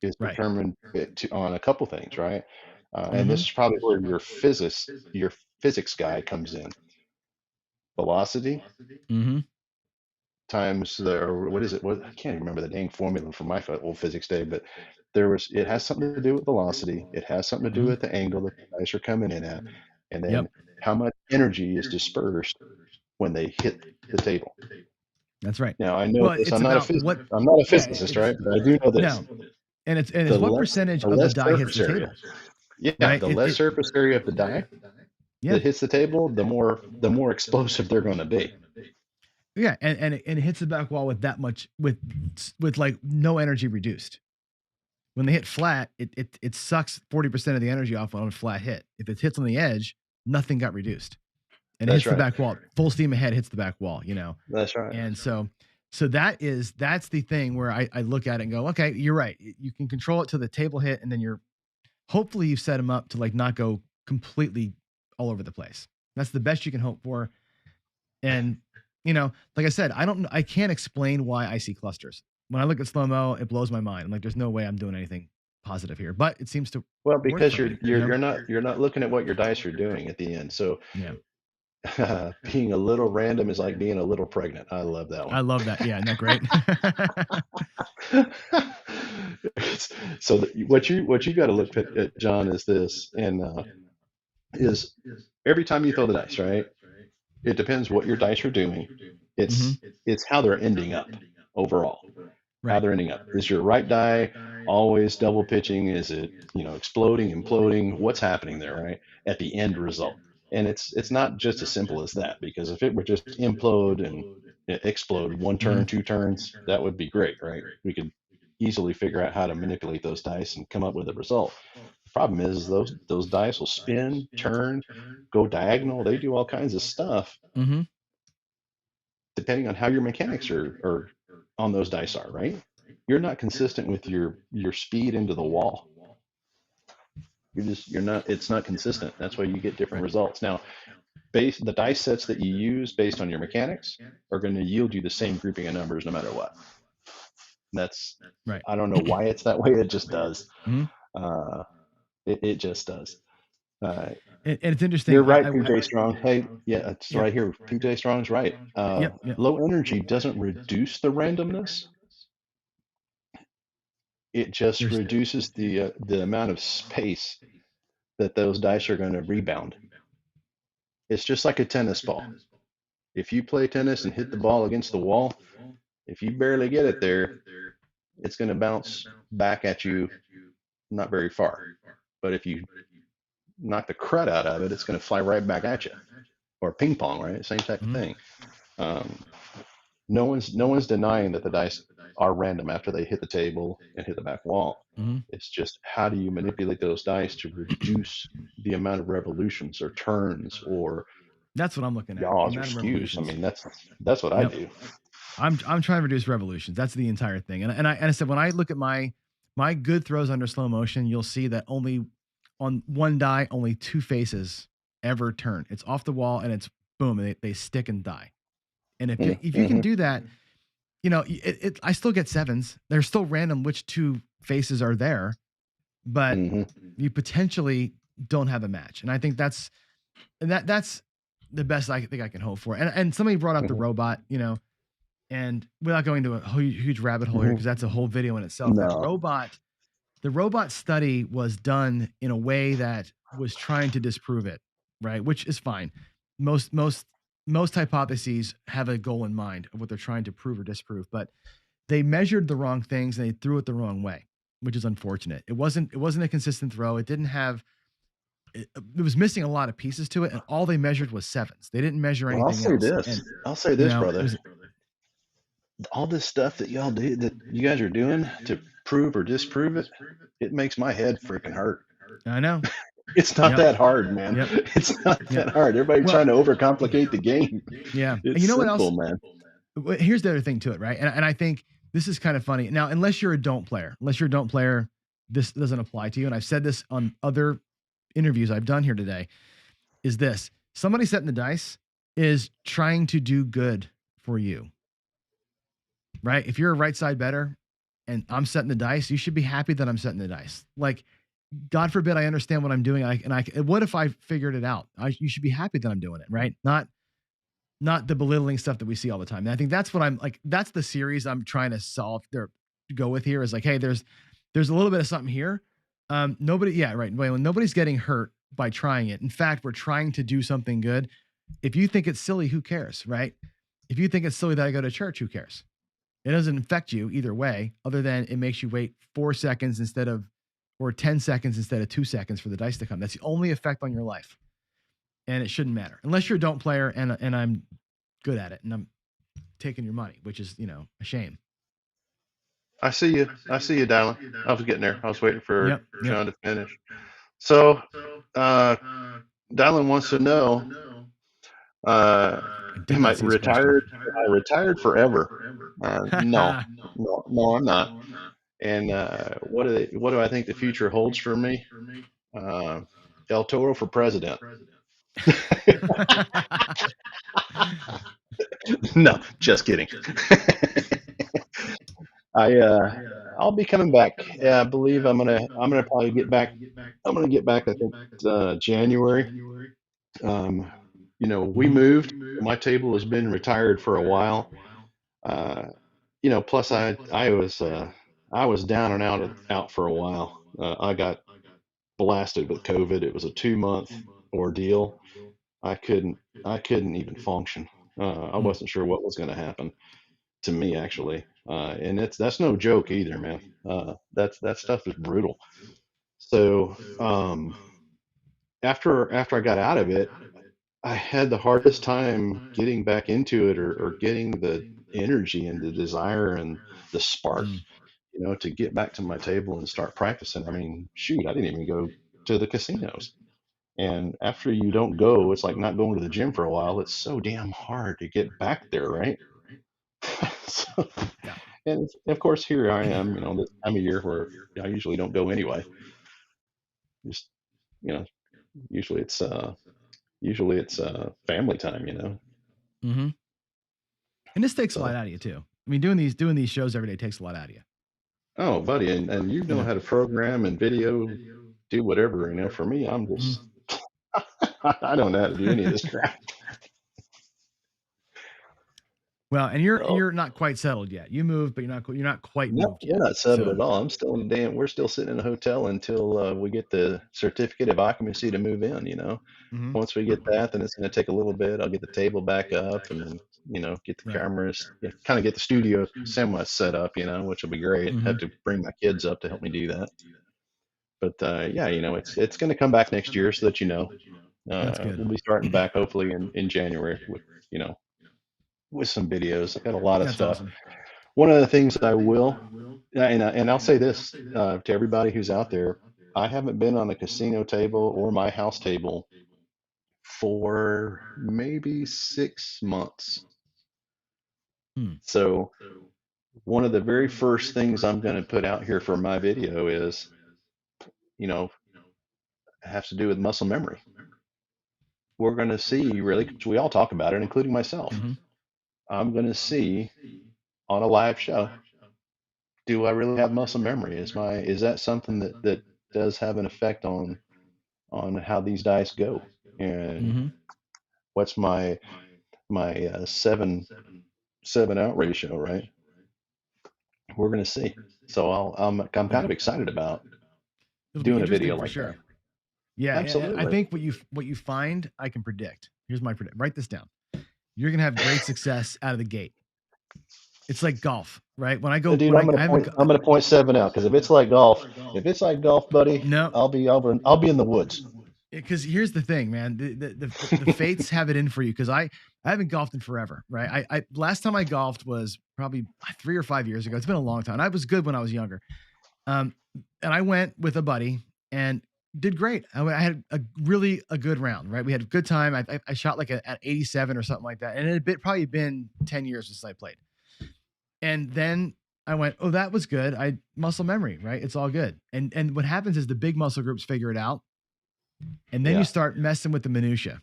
S21: is
S1: Right.
S21: determined on a couple things, right? And this
S1: Mhm.
S21: is probably where your physics guy comes in. Velocity
S1: Mhm.
S21: times or what is it? What I can't even remember the dang formula from my old physics day, but it has something to do with velocity. It has something to do
S1: Mhm.
S21: with the angle that the dice are coming in at, and then
S1: Yep.
S21: how much energy is dispersed when they hit the table.
S1: That's right.
S21: Now I know
S1: Well,
S21: this.
S1: it's about what
S21: I'm not a
S1: yeah,
S21: physicist, right? But I do know this.
S1: no. And it's what percentage
S21: The
S1: of the
S21: less
S1: die hits
S21: surface
S1: the
S21: area,
S1: table,
S21: yeah,
S1: right?
S21: the less surface area of the die
S1: Yeah.
S21: that hits the table, the more explosive they're going to be.
S1: Yeah, and it hits the back wall with that much with like no energy reduced. When they hit flat, it sucks 40% of the energy off on a flat hit. If it hits on the edge, nothing got reduced. And it
S21: That's
S1: hits the
S21: right.
S1: back wall. Full steam ahead hits the back wall.
S21: That's right.
S1: And so that's the thing where I look at it and go, okay, you're right. You can control it to the table hit, and then hopefully you've set them up to like not go completely all over the place. That's the best you can hope for. And like I said, I can't explain why I see clusters. When I look at slow mo, it blows my mind. I'm like, there's no way I'm doing anything positive here, but it seems to
S21: Well,
S1: work
S21: because
S1: for
S21: you're
S1: me.
S21: you're you're not looking at what your dice are doing at the end. So
S1: Yeah,
S21: being a little random is like being a little pregnant. I love that
S1: I
S21: one.
S1: love that. Yeah, isn't that great?
S21: So what you got to look at, John, is this, and is every time you throw the dice, right? It depends what your dice are doing.
S1: Hmm.
S21: It's how they're ending up overall. How
S1: Right.
S21: they're ending up. Is your right die always double pitching? Is it exploding, imploding? What's happening there, right? At the end result. And it's not just as simple as that, because if it were just implode and explode one turn, 2 turns, that would be great, right? We could easily figure out how to manipulate those dice and come up with a result. The problem is those dice will spin, turn, go diagonal. They do all kinds of stuff
S1: Mm-hmm.
S21: depending on how your mechanics are on those dice are, right? You're not consistent with your speed into the wall. You're not, it's not consistent. That's why you get different results. Now, the dice sets that you use based on your mechanics are going to yield you the same grouping of numbers no matter what. That's
S1: right.
S21: I don't know why it's that way. It just does.
S1: Mhm.
S21: It just does.
S1: And it's interesting.
S21: You're right, PJ Strong. Hey, yeah, it's
S1: Yep.
S21: right here. PJ Strong's right.
S1: Yep.
S21: Low energy doesn't reduce the randomness. It just reduces the amount of space that those dice are going to rebound. It's just like a tennis ball. If you play tennis and hit the ball against the wall, if you barely get it there, it's going to bounce back at you not very far. But if you knock the crud out of it, it's going to fly right back at you. Or ping pong, right? Same type of thing. No one's denying that the dice are random after they hit the table and hit the back wall. It's just, how do you manipulate those dice to reduce the amount of revolutions or turns or
S1: that's what I'm looking at.
S21: yaws or skews. I mean, that's what I do.
S1: I'm trying to reduce revolutions. That's the entire thing. And I said, when I look at my good throws under slow motion, you'll see that only on one die, only 2 faces ever turn. It's off the wall and it's boom, and they stick and die. And if you can do that, you know, I still get 7s. They're still random which 2 faces are there, but you potentially don't have a match. And I think that's the best I think I can hope for. And somebody brought up the robot, you know, and without going to a huge rabbit hole here, because that's a whole video in itself.
S21: No.
S1: The robot study was done in a way that was trying to disprove it, right? Which is fine. Most hypotheses have a goal in mind of what they're trying to prove or disprove, but they measured the wrong things and they threw it the wrong way, which is unfortunate. It wasn't a consistent throw. It didn't have. It was missing a lot of pieces to it, and all they measured was 7s. They didn't measure anything else.
S21: I'll say this, brother. All this stuff that y'all do, that you guys are doing to prove or disprove it, it makes my head freaking hurt.
S1: I know.
S21: It's not that hard, man. It's not that hard. Everybody's trying to overcomplicate the game.
S1: Yeah.
S21: It's
S1: and you know
S21: simple,
S1: what else?
S21: Man.
S1: Here's the other thing to it, right? And I think this is kind of funny. Now, unless you're a don't player, this doesn't apply to you. And I've said this on other interviews I've done here today, is this: somebody setting the dice is trying to do good for you, right? If you're a right side better and I'm setting the dice, you should be happy that I'm setting the dice. Like, God forbid I understand what I'm doing. What if I figured it out? You should be happy that I'm doing it, right? Not the belittling stuff that we see all the time. And I think that's what that's the series I'm trying to go with here, is like, hey, there's a little bit of something here. Nobody's getting hurt by trying it. In fact, we're trying to do something good. If you think it's silly, who cares, right? If you think it's silly that I go to church, who cares? It doesn't affect you either way, other than it makes you wait 4 seconds or 10 seconds instead of 2 seconds for the dice to come. That's the only effect on your life. And it shouldn't matter unless you're a don't player and I'm good at it and I'm taking your money, which is, a shame.
S21: I see you, Dylan. I was getting there. I was waiting for Sean to finish. So, Dylan wants to know, am I retired? I retired forever. No, I'm not. And what do I think the future holds for me? El Toro for president. No, just kidding. I'll be coming back. Yeah, I believe I'm gonna probably get back. I'm gonna get back. I think January. We moved. My table has been retired for a while. Plus I was down and out for a while. I got blasted with COVID. It was a 2-month ordeal. I couldn't even function. I wasn't sure what was going to happen to me, actually. And that's no joke either, man. That stuff is brutal. So after I got out of it, I had the hardest time getting back into it, or getting the energy and the desire and the spark, to get back to my table and start practicing. I mean, shoot, I didn't even go to the casinos. And after you don't go, it's like not going to the gym for a while. It's so damn hard to get back there, right? So, and of course, here I am, this time of year where I usually don't go anyway. Just, you know, usually it's family time.
S1: Mm-hmm. And this takes a lot
S21: So,
S1: out of you too. I mean, doing these shows every day takes a lot out of you.
S21: oh, buddy, and you know how to program and video, do whatever. For me, I'm just, I don't know how to do any of this crap.
S1: Well, and
S21: So,
S1: you're not quite settled yet. You moved, but you're not quite
S21: no,
S1: moved
S21: we're
S1: yet.
S21: not settled
S1: So
S21: at all. I'm still in the we're still sitting in a hotel until we get the certificate of occupancy to move in.
S1: Mhm.
S21: Once we get that, then it's going to take a little bit. I'll get the table back up, and then, get the
S1: Right.
S21: cameras, kind of get the studio semi set up, which will be great. Have to bring my kids up to help me do that. But yeah, it's going to come back next year, so that
S1: That's good.
S21: we'll be starting back hopefully in January with some videos. I've got a lot of
S1: That's
S21: stuff.
S1: awesome.
S21: One of the things that I will, and I'll say this to everybody who's out there, I haven't been on a casino table or my house table for maybe 6 months. So one of the very first things I'm going to put out here for my video is, has to do with muscle memory. We're going to see, really, because we all talk about it, including myself. I'm going to see on a live show, do I really have muscle memory? Is that something that does have an effect on how these dice go? And what's my 7 out ratio, right? We're going to see. So I'm kind of excited about
S1: It'll be
S21: doing a
S1: interesting
S21: video
S1: for
S21: like
S1: sure.
S21: that.
S1: Yeah,
S21: Absolutely.
S1: I think what you find, I can predict. Here's my predict. Write this down. You're gonna have great success out of the gate. It's like golf, right? When I go,
S21: Dude,
S1: when
S21: I'm
S1: I haven't,
S21: gonna point 7 out, because if it's like golf, buddy,
S1: no,
S21: I'll be in the woods.
S1: because here's the thing, man. The fates have it in for you, because I haven't golfed in forever, right? I last time I golfed was probably 3 or 5 years ago. It's been a long time. I was good when I was younger, and I went with a buddy and did great. I had a good round, right? We had a good time. I shot like at 87 or something like that, and it had probably been 10 years since I played. And then I went, oh, that was good. Muscle memory, right? It's all good. And what happens is the big muscle groups figure it out, and then you start messing with the minutia.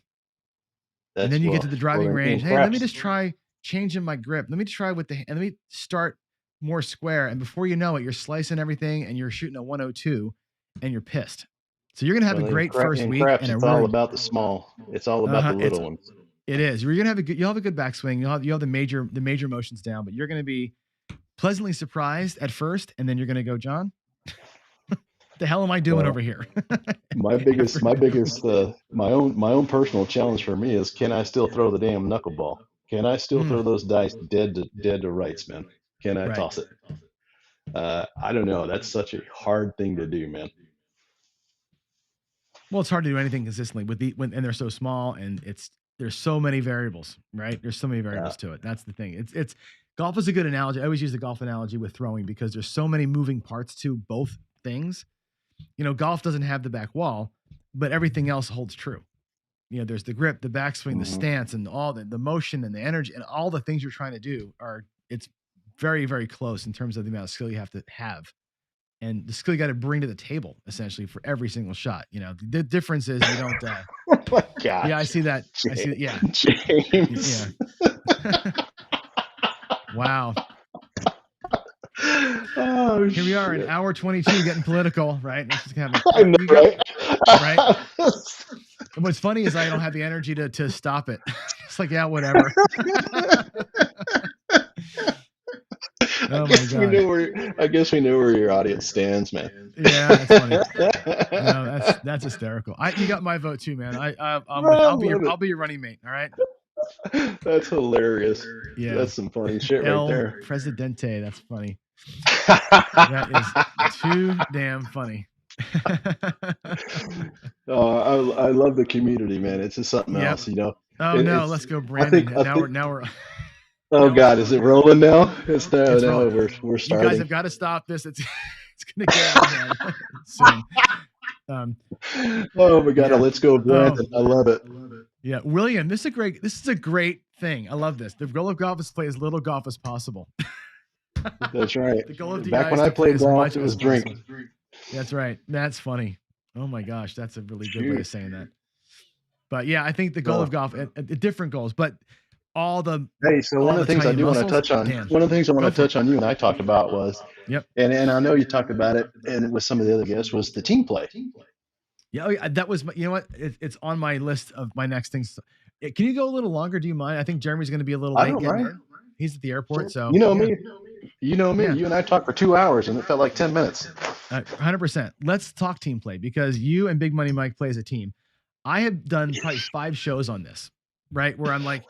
S1: And then you get to the driving range. Hey, let me just try changing my grip. Let me try and let me start more square. And before you know it, you're slicing everything and you're shooting a 102 and you're pissed. So you're gonna have a great first week.
S21: Craps,
S1: And
S21: it's all about the small. It's all about the little ones.
S1: It is. You're gonna have you'll have a good backswing. You'll have the major motions down, but you're gonna be pleasantly surprised at first, and then you're gonna go, John, the hell am I doing over here?
S21: my own personal challenge for me is, can I still throw the damn knuckleball? Can I still throw those dice dead to rights, man? Can I toss it? I don't know. That's such a hard thing to do, man.
S1: Well, it's hard to do anything consistently and they're so small, and there's so many variables, right? There's so many variables to it. That's the thing. It's golf is a good analogy. I always use the golf analogy with throwing, because there's so many moving parts to both things. Golf doesn't have the back wall, but everything else holds true. There's the grip, the backswing, the stance, and all the motion and the energy, and all the things you're trying to do it's very, very close in terms of the amount of skill you have to have. And the skill you got to bring to the table, essentially, for every single shot. The difference is you don't.
S21: Oh my God.
S1: Yeah, I see that.
S21: James,
S1: I see that. Yeah,
S21: James.
S1: Yeah. Wow.
S21: Oh,
S1: here we are,
S21: shit.
S1: in hour 22, getting political, right?
S21: I know, right?
S1: Right. And what's funny is I don't have the energy to stop it. It's like, yeah, whatever.
S21: I guess we know where your audience stands, man.
S1: Yeah, that's funny. No, that's hysterical. You got my vote too, man. I'll be your running mate. All right.
S21: That's hilarious.
S1: Yeah,
S21: that's some funny shit right there.
S1: El Presidente. That's funny. That is too damn funny.
S21: I love the community, man. It's just something
S1: Yep.
S21: else, you know.
S1: Oh no,
S21: It's
S1: let's go,
S21: I
S1: Brandon.
S21: think
S1: And
S21: I
S1: now
S21: think.
S1: we're
S21: Oh
S1: now it's
S21: God, is it rolling now? It's
S1: it's
S21: now
S1: rolling.
S21: we're
S1: You guys
S21: starting.
S1: have got to stop this. It's it's gonna get out of hand soon.
S21: Oh my God,
S1: Yeah.
S21: let's go,
S1: Oh.
S21: Brandon. I love it.
S1: Yeah, William, this is a great thing. I love this. The goal of golf is to play as little golf as possible.
S21: That's right.
S1: The goal of DI
S21: Back when
S1: is
S21: I
S1: to play
S21: played
S1: as
S21: golf,
S1: much
S21: it
S1: as
S21: was drink.
S1: possible. That's right. That's funny. Oh my gosh, that's a really good way of saying that. But yeah, I think the goal of golf, different goals, but all the
S21: Hey, so one of the things I
S1: tiny
S21: do want to
S1: muscles,
S21: touch on,
S1: man,
S21: one of the things I want
S1: go
S21: to
S1: for it.
S21: touch on you and I talked about was,
S1: Yep.
S21: and I know you talked about it, and with some of the other guests was the team play.
S1: Yeah, that was you know what? It's on my list of my next things. Can you go a little longer? Do you mind? I think Jeremy's going to be a little
S21: I
S1: late
S21: don't
S1: getting
S21: mind.
S1: in. He's at the airport, so
S21: You know
S1: yeah.
S21: me. You know me.
S1: Yeah.
S21: You and I talked for 2 hours, and it felt like 10 minutes.
S1: 100%. Let's talk team play because you and Big Money Mike play as a team. I have done probably 5 shows on this, right? Where I'm like,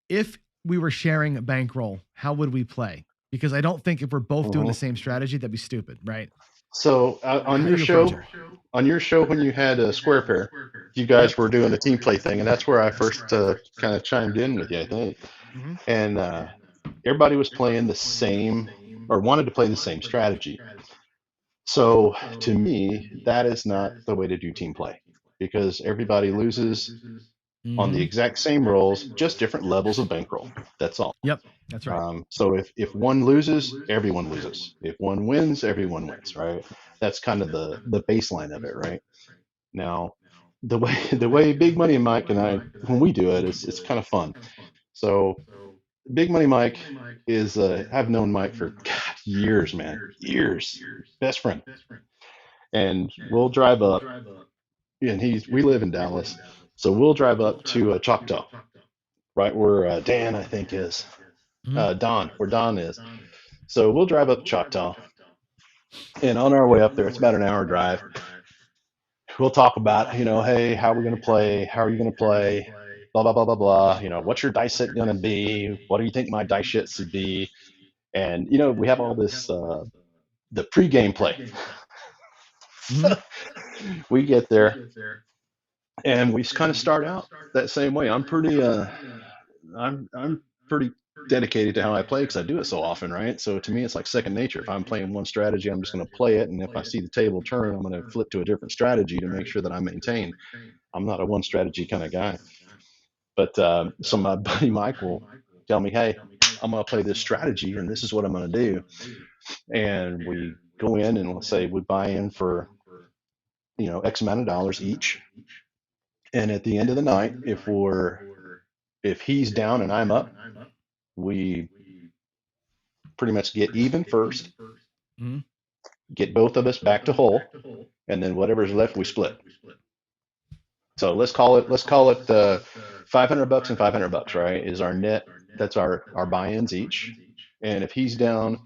S1: if we were sharing a bankroll, how would we play? Because I don't think if we're both doing the same strategy, that'd be stupid, right?
S21: So on your show, when you had a square pair, you guys were doing the team play thing, and that's where I first kind of chimed in with you, I think.
S1: Mhm.
S21: And everybody was playing the same or wanted to play the same strategy. So to me, that is not the way to do team play because everybody loses on the
S1: Mhm.
S21: exact same rolls, just different levels of bankroll. That's all.
S1: Yep, that's right.
S21: So if one loses, everyone loses. If one wins, everyone wins, right? That's kind of the baseline of it, right? Now, the way Big Money Mike and I, when we do it, it's kind of fun. So Big Money Mike is I've known Mike for God, years, man, years, best friend, and we'll drive up, and we live in Dallas, so we'll drive up to Choctaw, right where Dan I think is, Don, where Don is. So we'll drive up to Choctaw, and on our way up there, it's about an hour drive. We'll talk about, hey, how are we going to play? How are you going to play? Blah, blah, blah, blah, blah. What's your dice set going to be? What do you think my dice set should be? And, we have all this, the pregame play. We get there and we kind of start out that same way. I'm pretty dedicated to how I play because I do it so often, right? So to me, it's like second nature. If I'm playing one strategy, I'm just going to play it. And if I see the table turn, I'm going to flip to a different strategy to make sure that I maintain. I'm not a one strategy kind of guy. But so my buddy Mike will tell me, hey, I'm going to play this strategy and this is what I'm going to do. And we go in and let's say we buy in for, X amount of dollars each. And at the end of the night, if he's down and I'm up, we pretty much get even first, get both of us back to whole, and then whatever's left, we split. So let's call it $500 and $500, right? Is our net. That's our buy-ins each. And if he's down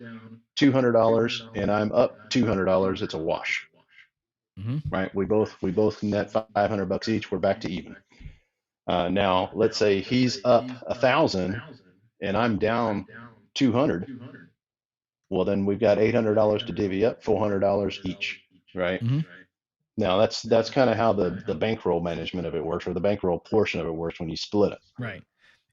S21: $200 and I'm up $200, it's a wash, right? We both net $500 each. We're back to even. Now let's say he's up 1,000 and I'm down 200. Well, then we've got $800 to divvy up, $400 each, right? Now that's kind of how the bankroll management of it works, or the bankroll portion of it works when you split it.
S1: Right.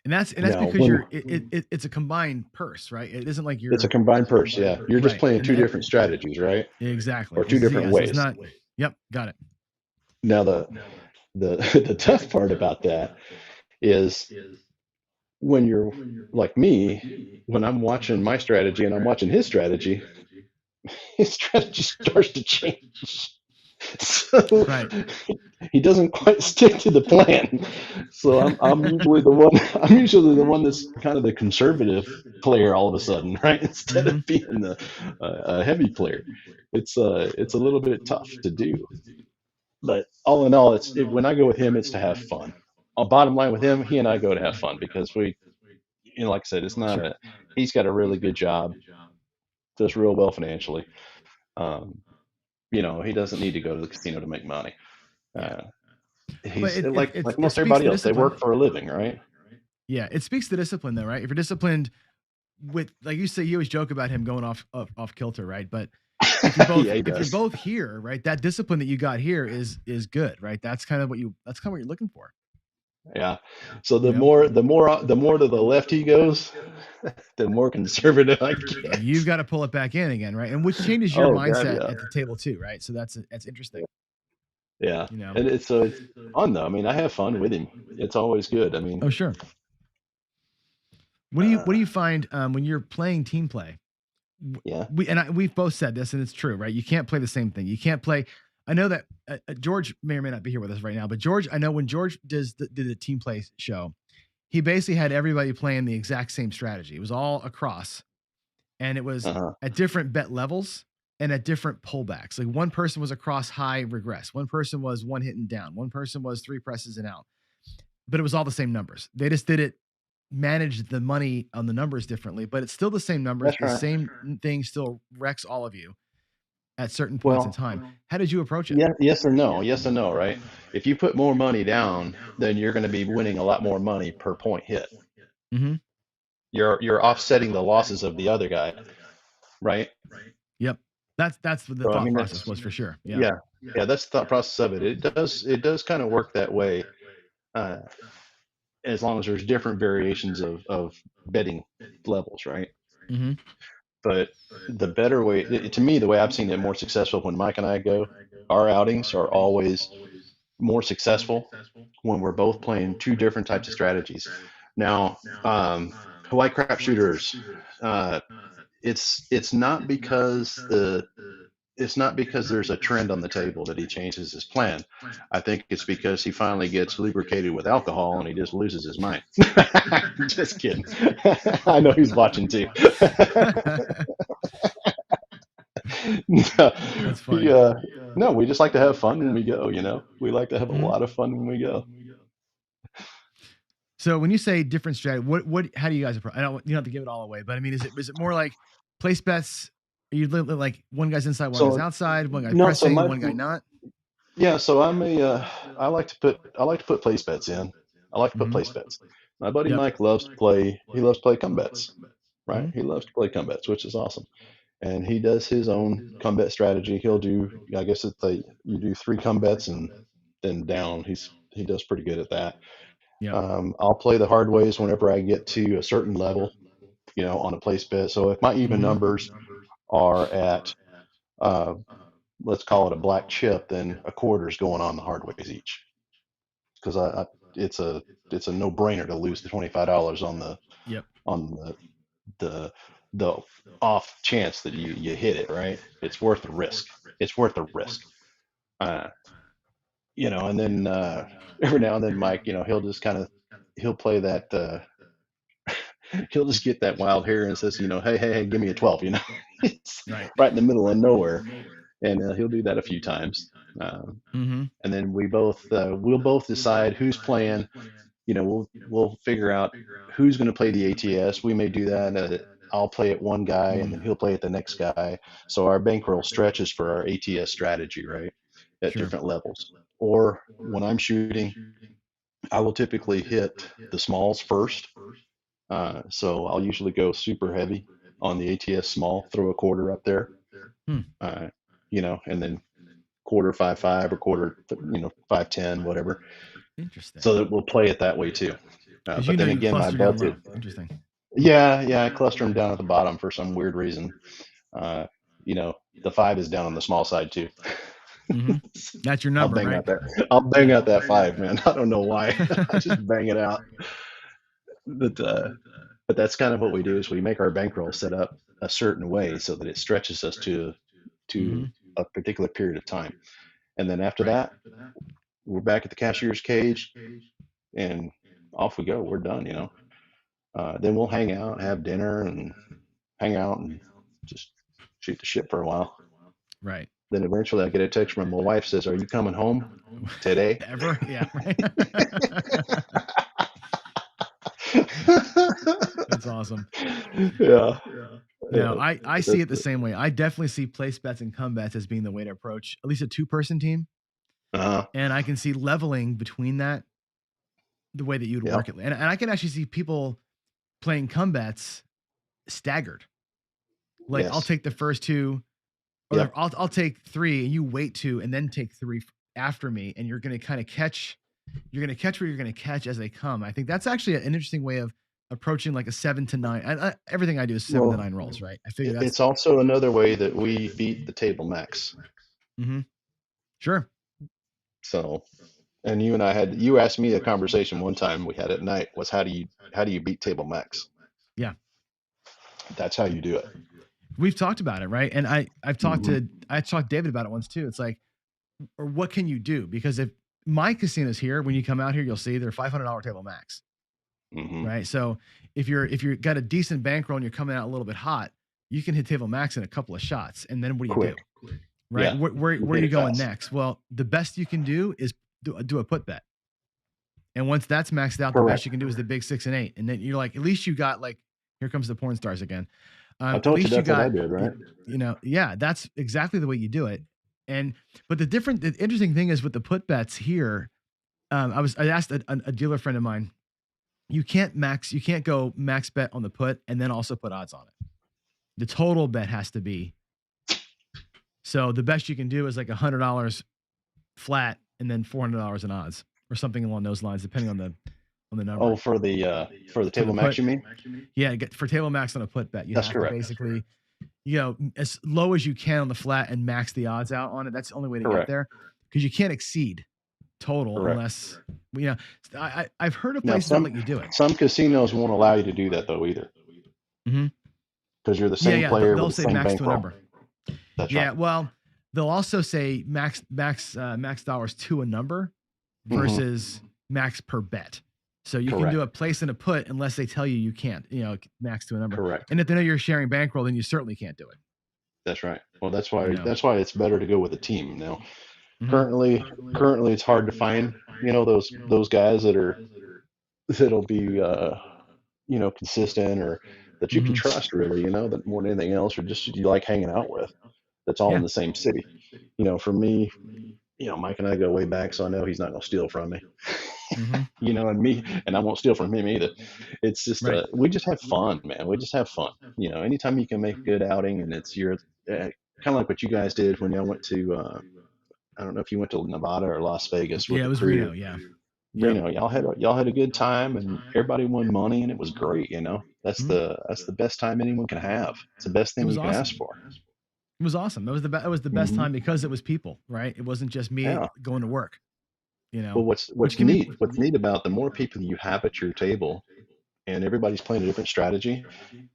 S1: And that's
S21: Now,
S1: because it's a combined purse, right? It isn't like
S21: it's a combined purse, yeah. You're just
S1: right.
S21: playing
S1: And
S21: two different strategies, right?
S1: Exactly.
S21: Or two different
S1: It's
S21: ways.
S1: not. Yep, got it.
S21: Now the tough part about that is when you're like me, when I'm watching my strategy and I'm watching his strategy starts to change. So he doesn't quite stick to the plan. So I'm usually the one that's kind of the conservative player all of a sudden, right? Instead of being a heavy player. It's a little bit tough to do. But all in all, when I go with him, it's to have fun. Bottom line with him, he and I go to have fun because we, like I said, it's not he's got a really good job, does real well financially. He doesn't need to go to the casino to make money. He's like most everybody else. They work for a living, right?
S1: Yeah, it speaks to discipline, though, right? If you're disciplined with, like you say, you always joke about him going off kilter, right? But if you're both
S21: Yeah, he
S1: if you're
S21: does.
S1: both here, right? That discipline that you got here is good, right? That's kind of what you're looking for.
S21: Yeah. So
S1: You
S21: the
S1: know?
S21: more to the left he goes, the more conservative I get.
S1: You've got to pull it back in again, right? And which changes your
S21: Oh God,
S1: mindset
S21: yeah.
S1: at the table too, right? So that's interesting.
S21: Yeah.
S1: You know?
S21: And it's fun though. I mean, I have fun with him. It's always good. I mean,
S1: Oh, sure. What do you find when you're playing team play?
S21: Yeah.
S1: We've both said this, and it's true, right? You can't play the same thing. You can't play. I know that George may or may not be here with us right now, but George, I know when George did the team play show, he basically had everybody playing the exact same strategy. It was all across, and it was at different bet levels and at different pullbacks. Like one person was across high regress, one person was one hit and down, one person was 3 presses and out, but it was all the same numbers. They just did it, managed the money on the numbers differently, but it's still the same numbers.
S21: That's
S1: The
S21: right.
S1: same thing still wrecks all of you at certain points in time. How did you approach it?
S21: Yeah, yes and no, right? If you put more money down, then you're going to be winning a lot more money per point hit.
S1: Mm-hmm.
S21: You're offsetting the losses of the other guy, right?
S1: Yep. That's what the
S21: So I
S1: thought
S21: mean,
S1: process
S21: that's
S1: was for sure. Yeah.
S21: that's the thought process of it. It does kind of work that way, uh, as long as there's different variations of betting levels, right?
S1: Mm-hmm.
S21: But the better way, to me, the way I've seen it more successful when Mike and I go, our outings are always more successful when we're both playing two different types of strategies. Now, Hawaii crap shooters, it's not because there's a trend on the table that he changes his plan. I think it's because he finally gets lubricated with alcohol and he just loses his mind. Just kidding. I know he's watching too.
S1: That's funny.
S21: No, we just like to have fun when we go, we like to have a
S1: Mhm.
S21: lot of fun when we go.
S1: So when you say different strategy, how do you guys approach? I don't, you don't have to give it all away, but I mean, is it more like place bets? Are you like one guy's inside, one guy's outside, one guy
S21: No, so
S1: pressing, one guy not?
S21: yeah, so I like to put place bets in. I like to put place bets. My buddy
S1: Yep.
S21: Mike loves to play come bets, right?
S1: Mhm.
S21: He loves to play come bets, which is awesome. And he does his own come bet strategy. He'll do, I guess it's you do 3 come bets and then down. He does pretty good at that.
S1: Yep.
S21: I'll play the hard ways whenever I get to a certain level, on a place bet. So if my even
S1: Mhm.
S21: numbers are at, uh, let's call it a black chip, then a quarter's going on the hard ways each. Because it's a no brainer to lose the $25 on the
S1: Yep.
S21: the the off chance that you hit it, right? It's worth the risk. It's worth the risk. Uh, and then every now and then Mike, he'll play that he'll just get that wild hair and says, hey, give me a 12, it's
S1: Right.
S21: right in the middle of nowhere. And he'll do that a few times.
S1: Mm-hmm.
S21: And then we'll both decide who's playing. We'll figure out who's going to play the ATS. We may do that. I'll play it one guy and then he'll play it the next guy. So our bankroll stretches for our ATS strategy, right? At
S1: Sure.
S21: different levels. Or when I'm shooting, I will typically hit the smalls first. So I'll usually go super heavy on the ATS small, throw a quarter up there,
S1: Hmm.
S21: And then quarter 5-5 or quarter, 5-10, whatever.
S1: Interesting.
S21: So that we'll play it that way too.
S1: Because
S21: But then
S1: you
S21: again, my
S1: cluster down
S21: budget.
S1: low. Interesting.
S21: Yeah, I cluster them down at the bottom for some weird reason. The 5 is down on the small side too.
S1: Mm-hmm. That's your number, right?
S21: I'll bang out that 5, man. I don't know why. I just bang it out. But that's kind of what we do is we make our bankroll set up a certain way so that it stretches us to a particular period of time. And then after that, we're back at the cashier's cage and off we go. We're done, Then we'll hang out, have dinner and hang out and just shoot the shit for a while.
S1: Right.
S21: Then eventually I get a text from my wife says, "Are you coming home today?"
S1: Ever? Yeah. Right. That's awesome.
S21: Yeah.
S1: No, I see it the same way. I definitely see place bets and come bets as being the way to approach at least a 2-person team. And I can see leveling between that the way that you'd work it. And I can actually see people playing come bets staggered. Like I'll take the first 2 Or
S21: Yep.
S1: I'll take 3 and you wait 2 and then take 3 after me, and you're going to kind of catch. You're going to catch what you're going to catch as they come. I think that's actually an interesting way of approaching like a 7 to 9. Everything I do is 7 to 9 rolls, right? I figure that's
S21: It's also another way that we beat the table max.
S1: Sure.
S21: So, and you and I you asked me a conversation one time we had at night was how do you beat table max?
S1: Yeah.
S21: That's how you do it.
S1: We've talked about it, right? And I've talked to David about it once too. It's like, or what can you do? Because if my casinos here, when you come out here, you'll see they're $500 table max, right? So if you're got a decent bankroll and you're coming out a little bit hot, you can hit table max in a couple of shots, and then what do you do? Right?
S21: Yeah.
S1: Where are you going next? Well, the best you can do is do a put bet. And once that's maxed out, the best you can do is the big 6 and 8. And then you're like, at least you got like, here comes the porn stars again.
S21: I told you that's what I did, right?
S1: Yeah, that's exactly the way you do it. But the interesting thing is with the put bets here, I asked a dealer friend of mine, you can't go max bet on the put and then also put odds on it. The total bet has to be. So the best you can do is like $100 flat and then $400 in odds or something along those lines, depending on the number.
S21: Oh, for the table max, you mean?
S1: Yeah, for table max on a put bet, you
S21: That's
S1: have
S21: correct.
S1: to basically, as low as you can on the flat and max the odds out on it. That's the only way to get there, because you can't exceed total unless I've heard of places that let you do it.
S21: Some casinos won't allow you to do that though either. Because you're the same player
S1: They'll
S21: with the
S1: say
S21: same
S1: max to a
S21: bankroll.
S1: number.
S21: That's
S1: yeah,
S21: right.
S1: well, they'll also say max dollars to a number versus max per bet. So you can do a place and a put unless they tell you can't, max to a number.
S21: Correct.
S1: And if they know you're sharing bankroll, then you certainly can't do it.
S21: That's right. Well, that's why it's better to go with a team. Now, currently it's hard to find, those guys that'll be consistent or that you can trust really, that more than anything else, or just you like hanging out with. That's all in the same city. For me, Mike and I go way back, so I know he's not going to steal from me. And I won't steal from him either. It's just we just have fun, man. We just have fun. Anytime you can make a good outing, and it's your kind of like what you guys did when y'all went to I don't know if you went to Nevada or Las Vegas with
S1: it
S21: the
S1: was
S21: crew.
S1: Reno. Yeah,
S21: Reno, y'all had a good time, and everybody won money, and it was great. That's the best time anyone can have. It's the best thing you can ask for.
S1: It was awesome. It was the best time because it was people, right? It wasn't just me going to work.
S21: Well, what's neat about the more people you have at your table, and everybody's playing a different strategy.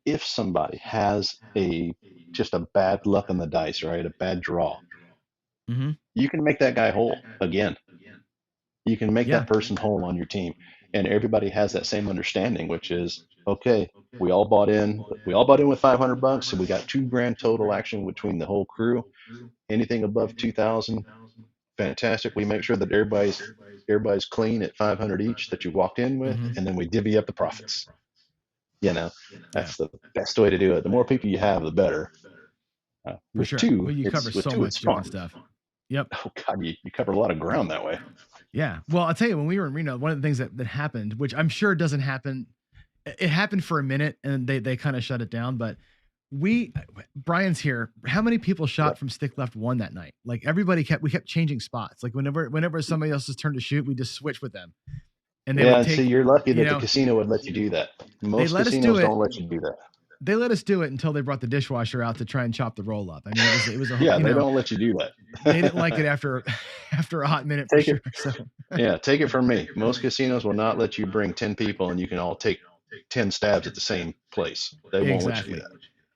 S21: If somebody has just a bad luck on the dice, right, a bad draw, you can make that guy whole again. You can make that person whole on your team, and everybody has that same understanding, which is okay. We all bought in with $500, so we got $2,000 total action between the whole crew. Anything above 2,000, fantastic. We make sure that everybody's clean at 500 each that you walked in with, and then we divvy up the profits. That's the best way to do it. The more people you have, the better.
S1: For sure.
S21: Two,
S1: well, you cover so much different stuff. Yep.
S21: Oh God, you cover a lot of ground that way.
S1: Yeah. Well, I'll tell you, when we were in Reno, one of the things that happened, which I'm sure doesn't happen, it happened for a minute and they kind of shut it down. But Brian's here. How many people shot from stick left one that night? Like we kept changing spots. Like whenever somebody else's turn to shoot, we just switch with them. And they would take,
S21: see, you're lucky that the casino would let you do that. Most casinos don't let you do that.
S1: They let us do it until they brought the dishwasher out to try and chop the roll up. I mean, it was a
S21: they don't let you do that.
S1: They didn't like it after a hot minute.
S21: Take
S1: for
S21: it.
S1: Sure, so.
S21: Yeah, take it from me. Most casinos will not let you bring 10 people and you can all take 10 stabs at the same place. They won't let you do that.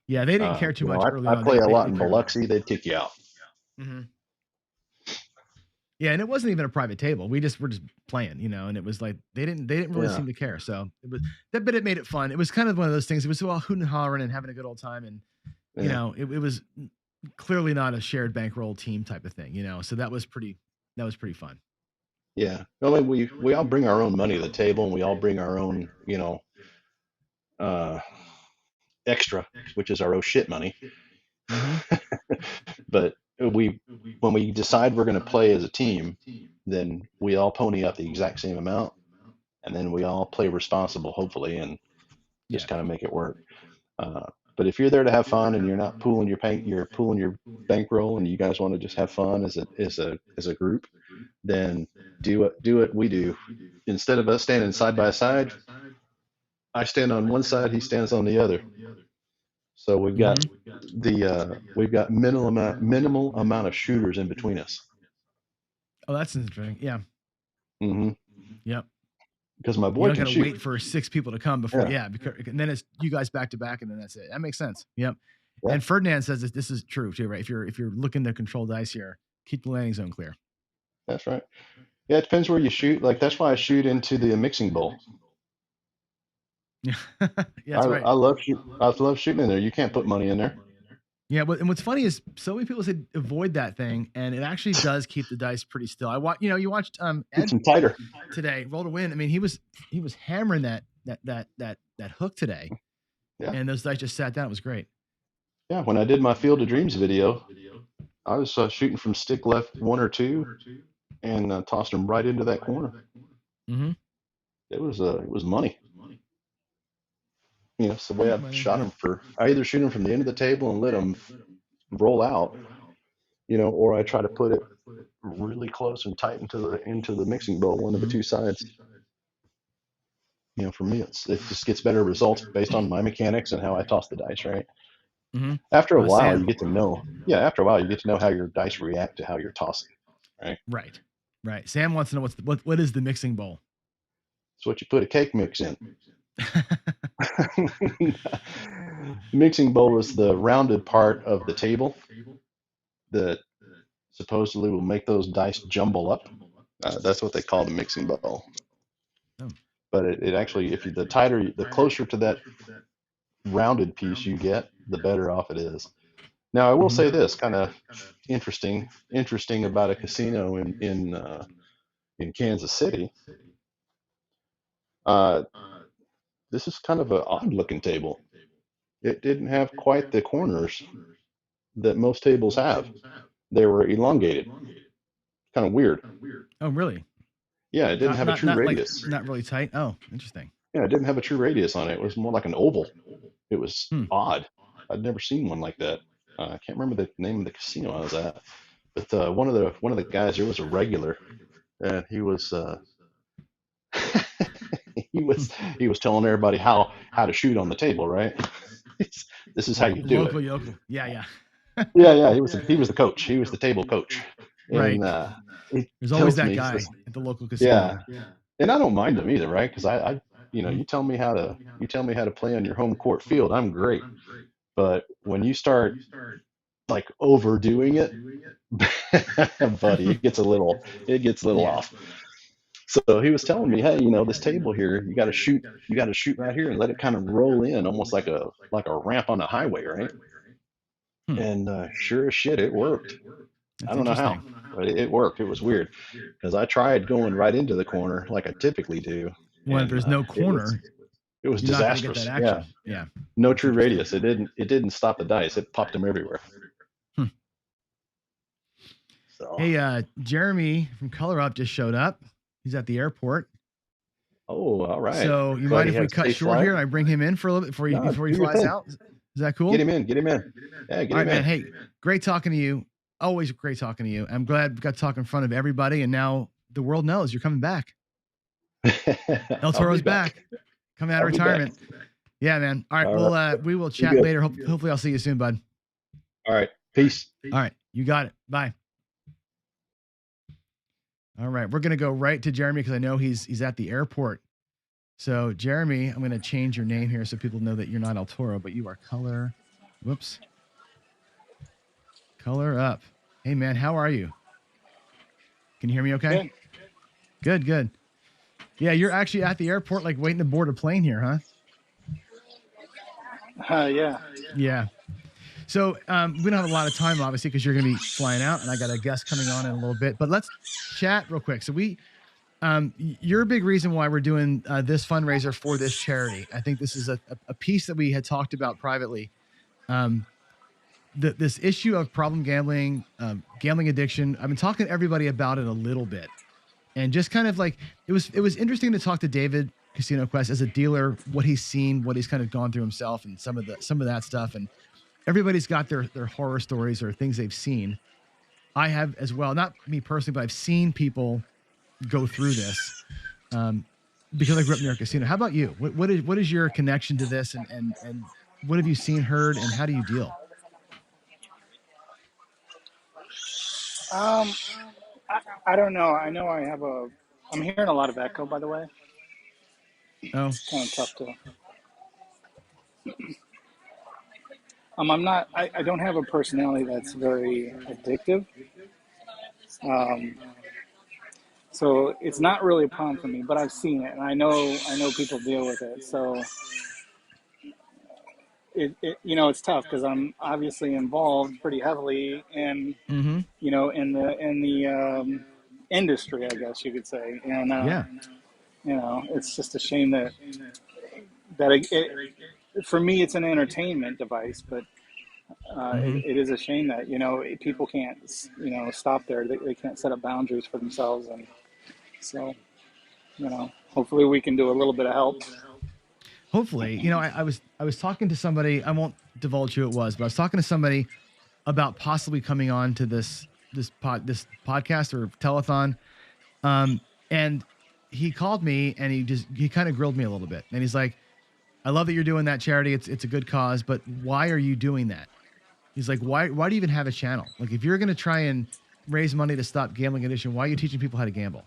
S1: Yeah, they didn't care too much early on.
S21: I play a lot in Biloxi. They'd kick you out.
S1: Yeah, and it wasn't even a private table. Were just playing, and it was like they didn't really seem to care. So it was but it made it fun. It was kind of one of those things. It was all hooting and hollering and having a good old time, and it was clearly not a shared bankroll team type of thing. So that was pretty fun.
S21: Yeah, I mean, we all bring our own money to the table, and we all bring our own extra, which is our own shit money. But when we decide we're going to play as a team, then we all pony up the exact same amount, and then we all play responsible, hopefully, and just kind of make it work. But if you're there to have fun and you're not pooling you're pooling your bankroll, and you guys want to just have fun as a group, then do what we do. Instead of us standing side by side, I stand on one side, he stands on the other. So we've got minimal amount of shooters in between us.
S1: Oh, that's interesting. Yeah.
S21: Mm-hmm.
S1: Yep.
S21: Because my
S1: You
S21: boy
S1: don't
S21: can
S1: got to
S21: shoot.
S1: wait for 6 people to come before.
S21: Yeah.
S1: Yeah. Because, and then it's you guys back to back, and then that's it. That makes sense. Yep.
S21: Yeah.
S1: And Ferdinand says this is true too, right? If you're looking to control dice here, keep the landing zone clear.
S21: That's right. Yeah, it depends where you shoot. Like that's why I shoot into the mixing bowl.
S1: Yeah, that's right.
S21: I love shooting in there. You can't put money in there.
S1: Yeah, and what's funny is so many people say avoid that thing, and it actually does keep the dice pretty still. You watched Ed
S21: Keeps them tighter
S1: today, roll to win. I mean, he was hammering that hook today,
S21: yeah.
S1: And those dice just sat down. It was great.
S21: Yeah, when I did my Field of Dreams video, I was shooting from stick left 1 or 2, and tossed them right into that corner.
S1: Mm-hmm.
S21: It was money. You know, it's the way I shot them I either shoot them from the end of the table and let them roll out, or I try to put it really close and tight into the mixing bowl, one of the 2 sides. For me, it just gets better results based on my mechanics and how I toss the dice, right?
S1: Mm-hmm.
S21: After a while, you get to know. Yeah, after a while, you get to know how your dice react to how you're tossing, right?
S1: Right. Sam wants to know what is the mixing bowl?
S21: It's what you put a cake mix in. Mixing bowl is the rounded part of the table that supposedly will make those dice jumble up. That's what they call the mixing bowl.
S1: Oh.
S21: But it actually, the closer to that rounded piece you get, the better off it is. Now, I will say this, kind of interesting about a casino in Kansas City. This is kind of an odd looking table. It didn't have quite the corners that most tables have. They were elongated. Kind of weird.
S1: Oh, really?
S21: Yeah, it didn't have a true radius.
S1: Not really tight. Oh, interesting.
S21: Yeah, it didn't have a true radius on it. It was more like an oval. It was odd. I'd never seen one like that. I can't remember the name of the casino I was at, but one of the guys there was a regular, and he was he was telling everybody how to shoot on the table, right? This is how you do
S1: local
S21: it.
S1: Yokel. Yeah.
S21: Yeah. He was the coach. He was the table coach.
S1: Right.
S21: And,
S1: there's always that guy at the local casino.
S21: Yeah. And I don't mind him either, right? Because I you tell me how to play on your home court field, I'm great. But when you start like overdoing it, buddy, it gets a little off. So he was telling me, hey, this table here, you got to shoot right here and let it kind of roll in, almost like a ramp on a highway, right? And sure as shit, it worked.
S1: That's
S21: I don't know how, but it worked. It was weird because I tried going right into the corner like I typically do.
S1: When there's no corner,
S21: it was
S1: you're
S21: disastrous.
S1: Not gonna get that action. Yeah.
S21: No true radius. It didn't stop the dice. It popped them everywhere. So.
S1: Hey, Jeremy from Color Up just showed up. He's at the airport.
S21: Oh, all right.
S1: So you mind if we cut short here and I bring him in for a little bit before he flies out? Is that cool?
S21: Get him in. Yeah, get him in.
S1: Man. Hey, great talking to you. Always great talking to you. I'm glad we got to talk in front of everybody, and now the world knows you're coming back. El Toro's back. Coming out of retirement. Yeah, man. All right, we will chat later. Hopefully I'll see you soon, bud.
S21: All right. Peace.
S1: All right. You got it. Bye. All right. We're going to go right to Jeremy because I know he's at the airport. So, Jeremy, I'm going to change your name here so people know that you're not El Toro, but you are Color. Whoops. Color Up. Hey, man, how are you? Can you hear me okay? Good. Yeah, you're actually at the airport, like waiting to board a plane here, huh?
S3: Yeah.
S1: Yeah. So we don't have a lot of time, obviously, because you're going to be flying out, and I got a guest coming on in a little bit. But let's chat real quick. So you're a big reason why we're doing this fundraiser for this charity. I think this is a piece that we had talked about privately. This issue of problem gambling, gambling addiction. I've been talking to everybody about it a little bit, and just kind of like it was interesting to talk to David Casino Quest as a dealer, what he's seen, what he's kind of gone through himself, and some of that stuff. And everybody's got their horror stories or things they've seen. I have as well, not me personally, but I've seen people go through this because I grew up near a casino. How about you? What is your connection to this, and what have you seen, heard, and how do you deal?
S3: I don't know. I know I'm hearing a lot of echo, by the way.
S1: Oh,
S3: It's kind of tough to. I'm not. I don't have a personality that's very addictive. Um, so it's not really a problem for me. But I've seen it, and I know people deal with it. So it's tough because I'm obviously involved pretty heavily in
S1: mm-hmm.
S3: in the industry, I guess you could say. And
S1: Yeah.
S3: it's just a shame that for me it's an entertainment device, but
S1: Mm-hmm.
S3: it is a shame that people can't stop there. They can't set up boundaries for themselves, and so hopefully we can do a little bit of help.
S1: Hopefully, I was talking to somebody. I won't divulge who it was, but I was talking to somebody about possibly coming on to this podcast or telethon. And he called me and he kind of grilled me a little bit. And he's like, I love that you're doing that charity. It's a good cause, but why are you doing that? He's like, why do you even have a channel? Like, if you're going to try and raise money to stop gambling addiction, why are you teaching people how to gamble?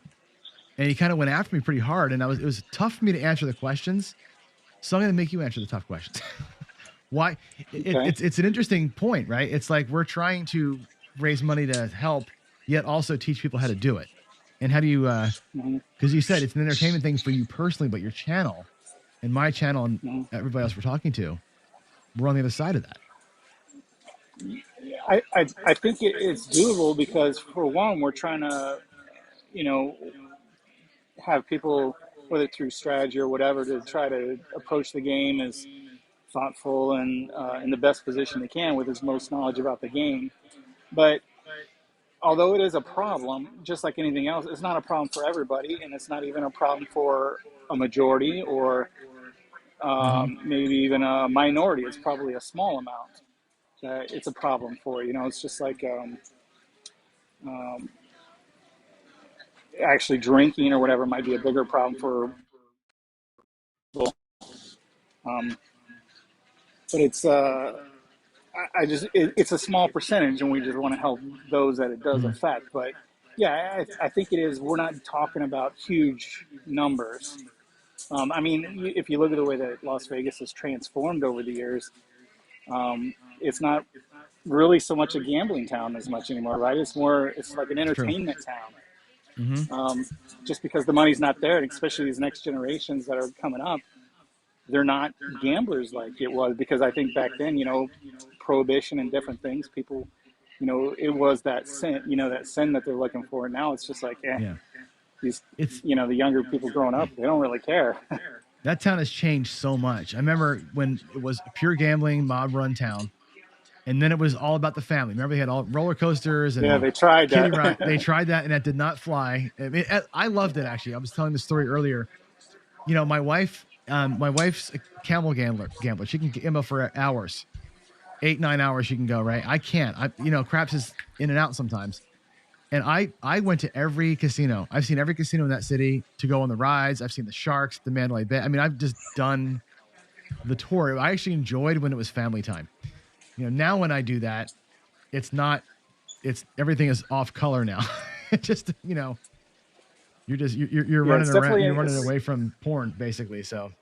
S1: And he kind of went after me pretty hard. And it was tough for me to answer the questions. So I'm going to make you answer the tough questions. Why?
S3: Okay.
S1: It's an interesting point, right? It's like we're trying to raise money to help, yet also teach people how to do it. And how do you, because you said it's an entertainment thing for you personally, but your channel and my channel and everybody else we're talking to, we're on the other side of that.
S3: I think it's doable because, for one, we're trying to have people, whether through strategy or whatever, to try to approach the game as thoughtful and in the best position they can with as most knowledge about the game. But although it is a problem, just like anything else, it's not a problem for everybody, and it's not even a problem for a majority or maybe even a minority. It's probably a small amount that it's a problem for. It's just like actually drinking or whatever might be a bigger problem for people. But it's it's a small percentage, and we just want to help those that it does affect. But yeah, I think it is. We're not talking about huge numbers. I mean, if you look at the way that Las Vegas has transformed over the years, it's not really so much a gambling town as much anymore, right? It's like an entertainment town. Just because the money's not there, and especially these next generations that are coming up, they're not gamblers like it was. Because I think back then, prohibition and different things, people, it was that sin, that they're looking for. Now it's just like, these, the younger people growing up, they don't really care.
S1: That town has changed so much. I remember when it was a pure gambling mob run town, and then it was all about the family. Remember, they had all roller coasters and
S3: they tried
S1: kiddie
S3: that.
S1: ride. They tried that, and that did not fly. I mean, I loved it, actually. I was telling the story earlier. My wife's a camel gambler. She can gamble for hours, 8-9 hours. She can go, right. I can't. Craps is in and out sometimes. And I went to every casino. I've seen every casino in that city to go on the rides. I've seen the Sharks, the Mandalay Bay. I mean, I've just done the tour. I actually enjoyed when it was family time. Now when I do that, everything is off color now. Just, you're running around, you're running away from porn basically. So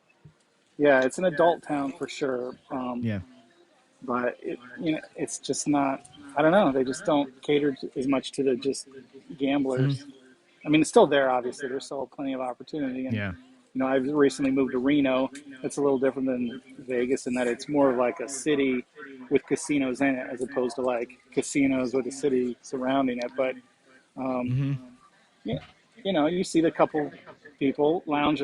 S3: yeah, it's an adult town for sure.
S1: Yeah.
S3: But it's just not, I don't know. They just don't cater as much to the just gamblers. I mean, it's still there, obviously. There's still plenty of opportunity. And, I've recently moved to Reno. It's a little different than Vegas in that it's more of like a city with casinos in it, as opposed to like casinos with a city surrounding it. But, you see the couple people lounge,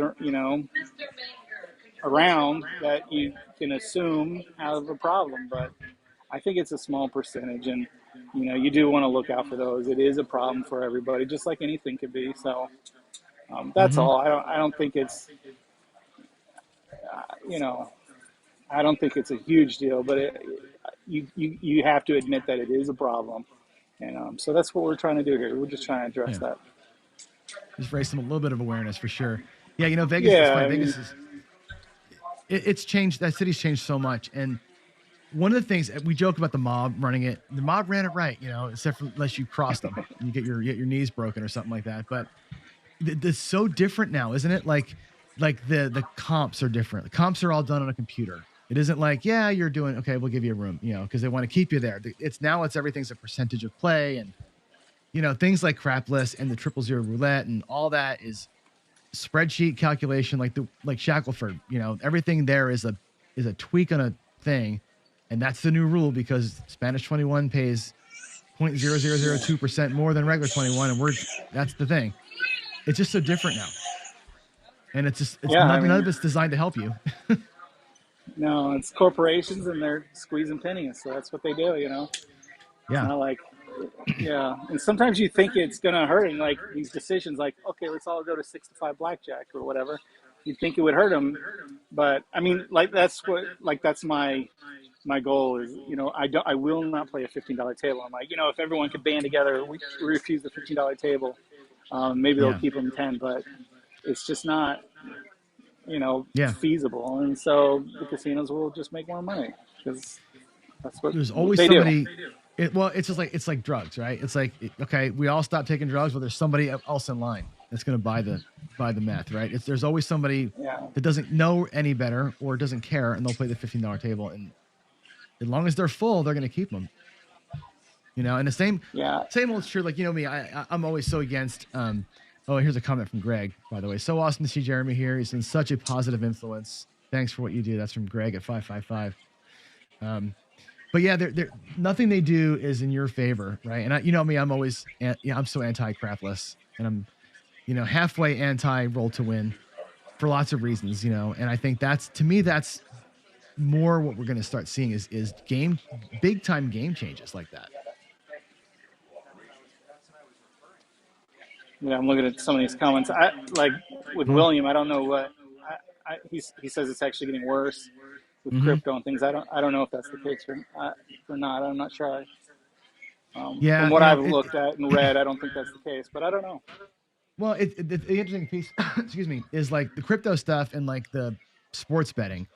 S3: around that you can assume have a problem. But I think it's a small percentage, and you do want to look out for those. It is a problem for everybody, just like anything could be. So that's all. I don't think it's you know, I don't think it's a huge deal, but you have to admit that it is a problem. And so that's what we're trying to do here. We're just trying to address that.
S1: Just raise some a little bit of awareness for sure. Yeah, you know, Vegas. It's
S3: Yeah,
S1: funny.
S3: I
S1: Vegas
S3: mean,
S1: is it's changed. That city's changed so much. And one of the things we joke about the mob running it. The mob ran it right, you know, except for unless you crossed them and you get your knees broken or something like that. But it's so different now, isn't it? Like the comps are different. The comps are all done on a computer. It isn't like, yeah, you're doing okay, we'll give you a room, you know, because they want to keep you there. It's everything's a percentage of play, and you know, things like crapless and the 000 roulette and all that is spreadsheet calculation, like Shackleford. You know, everything there is a tweak on a thing, and that's the new rule because Spanish 21 pays 0.0002% more than regular 21, and that's the thing. It's just so different now, and it's
S3: yeah, I
S1: none
S3: mean,
S1: of it's designed to help you.
S3: no, it's corporations and they're squeezing pennies, so that's what they do. You know, it's
S1: Yeah.
S3: not like, yeah. And sometimes you think it's gonna hurt, and like these decisions, like, okay, let's all go to 6 to 5 blackjack or whatever. You think it would hurt them, but I mean, that's my goal is, you know, I will not play a $15 table. I'm like, you know, if everyone could band together, we refuse the $15 table. Maybe they'll
S1: Yeah.
S3: keep them 10, but it's just not, you know,
S1: Yeah.
S3: feasible. And so the casinos will just make more money because that's what
S1: There's always
S3: they do.
S1: somebody. It's just like drugs, right? It's like okay, we all stop taking drugs, but there's somebody else in line that's going to buy the meth, right? There's always somebody
S3: Yeah.
S1: that doesn't know any better or doesn't care, and they'll play the $15 table, and as long as they're full, they're going to keep them. You know, and the same old true. Like, you know me, I'm always so against. Oh, here's a comment from Greg, by the way. So awesome to see Jeremy here. He's been such a positive influence. Thanks for what you do. That's from Greg at 555. But yeah, they're nothing they do is in your favor, right? And you know me, I'm always, I'm so anti-crapless, and I'm, you know, halfway anti-roll to win for lots of reasons, you know. And I think that's, to me, that's more what we're going to start seeing is big time game changes like that.
S3: Yeah, I'm looking at some of these comments. I like with William. I don't know what he says. It's actually getting worse with crypto and things. I don't know if that's the case or not. I'm not sure.
S1: Yeah,
S3: from what
S1: you know,
S3: I've looked at and read, I don't think that's the case, but I don't know.
S1: Well, the interesting piece, excuse me, is like the crypto stuff and like the sports betting.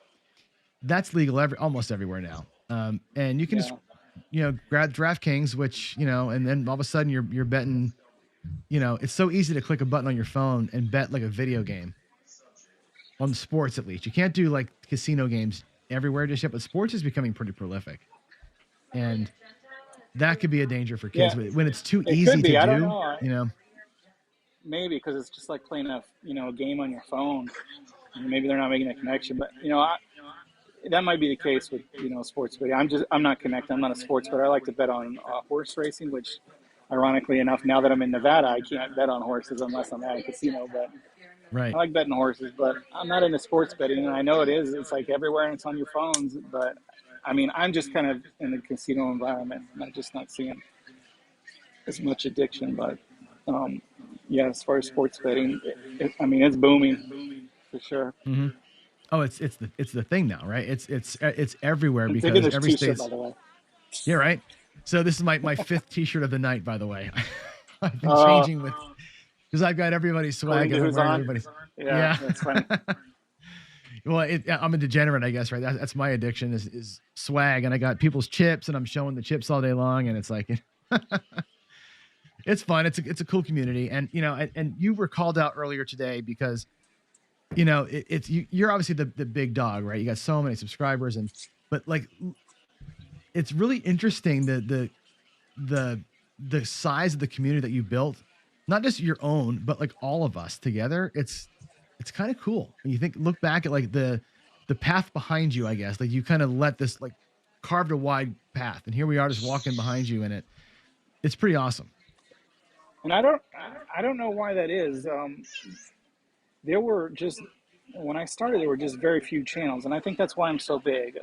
S1: That's legal almost everywhere now, and you can just, you know, grab DraftKings, which, you know, and then all of a sudden you're betting. You know, it's so easy to click a button on your phone and bet like a video game. On sports, at least, you can't do like casino games everywhere just yet, but sports is becoming pretty prolific, and that could be a danger for kids when it's too easy to
S3: I
S1: do.
S3: don't know.
S1: You know,
S3: maybe because it's just like playing a game on your phone. And maybe they're not making a connection, but you know, that might be the case with, you know, sports betting. I'm not connected. I'm not a sports bettor. I like to bet on horse racing, which, ironically enough, now that I'm in Nevada, I can't bet on horses unless I'm at a casino. But
S1: right,
S3: I like betting horses, but I'm not into sports betting, and I know it is. It's like everywhere, and it's on your phones. But I mean, I'm just kind of in the casino environment, and I'm just not seeing as much addiction. But yeah, as far as sports betting, I mean, it's booming for sure.
S1: Mm-hmm. Oh, it's the thing now, right? It's everywhere
S3: I'm
S1: because
S3: taking this
S1: every
S3: T-shirt,
S1: state's.
S3: by the way.
S1: Yeah, right. So this is my fifth T-shirt of the night, by the way. I've been changing with because I've got everybody's swag and I'm wearing everybody's.
S3: Yeah, that's funny.
S1: Well, I'm a degenerate, I guess, right? That's my addiction is swag, and I got people's chips, and I'm showing the chips all day long, and it's like, it's fun. It's a cool community, and you know, and you were called out earlier today because, you know, you're obviously the big dog, right? You got so many subscribers, but like, it's really interesting the size of the community that you built, not just your own, but like all of us together. It's kind of cool when you look back at like the path behind you, I guess. Like you kind of let this like carved a wide path, and here we are just walking behind you, and it's pretty awesome.
S3: And I don't know why that is. There were just, when I started, there were just very few channels, and I think that's why I'm so big.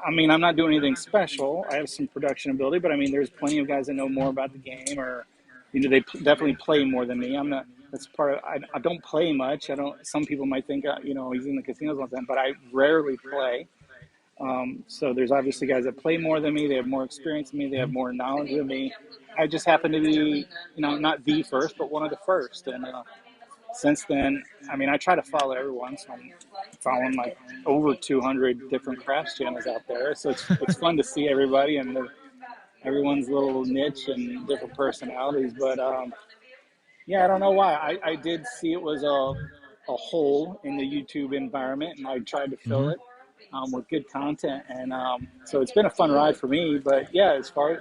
S3: I mean, I'm not doing anything special. I have some production ability, but I mean, there's plenty of guys that know more about the game, or, you know, they definitely play more than me. I'm not, That's part of. I don't play much. I don't. Some people might think he's in the casinos all the time, but I rarely play. So there's obviously guys that play more than me. They have more experience than me. They have more knowledge than me. I just happen to be, not the first, but one of the first. And since then, I mean, I try to follow everyone. So I'm following like over 200 different crafts channels out there. So it's fun to see everybody and everyone's little niche and different personalities. But yeah, I don't know why. I did see it was a hole in the YouTube environment, and I tried to fill it with good content. And so it's been a fun ride for me. But yeah, as far as,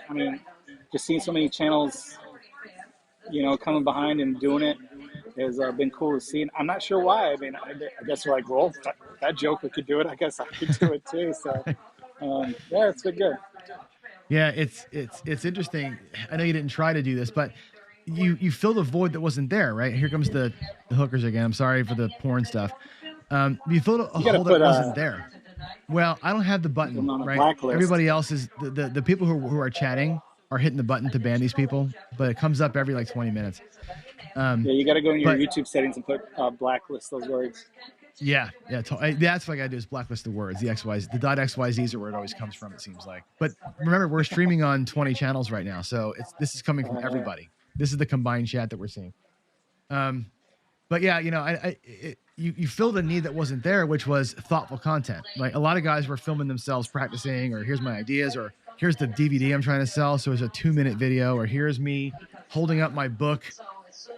S3: I mean, just seeing so many channels, coming behind and doing it has been cool to see. And I'm not sure why. I mean, I guess they're like, well, that Joker could do it. I guess I could do it too. So yeah, it's been good.
S1: Yeah, it's interesting. I know you didn't try to do this, but you filled a void that wasn't there, right? Here comes the hookers again. I'm sorry for the porn stuff. You filled a hole that wasn't there. Well, I don't have the button,
S3: on a
S1: right?
S3: blacklist.
S1: Everybody else is the people who are chatting are hitting the button to ban these people, but it comes up every like 20 minutes.
S3: Yeah, you got to go in your
S1: but-
S3: YouTube settings and put blacklist those words.
S1: Yeah, that's what I gotta do is blacklist the words, the XYZ, the .xyz's are where it always comes from. It seems like, but remember, we're streaming on 20 channels right now, so this is coming from everybody. This is the combined chat that we're seeing. But yeah, you filled a need that wasn't there, which was thoughtful content. Like a lot of guys were filming themselves practicing, or here's my ideas, or here's the DVD I'm trying to sell, so it's a 2-minute video, or here's me holding up my book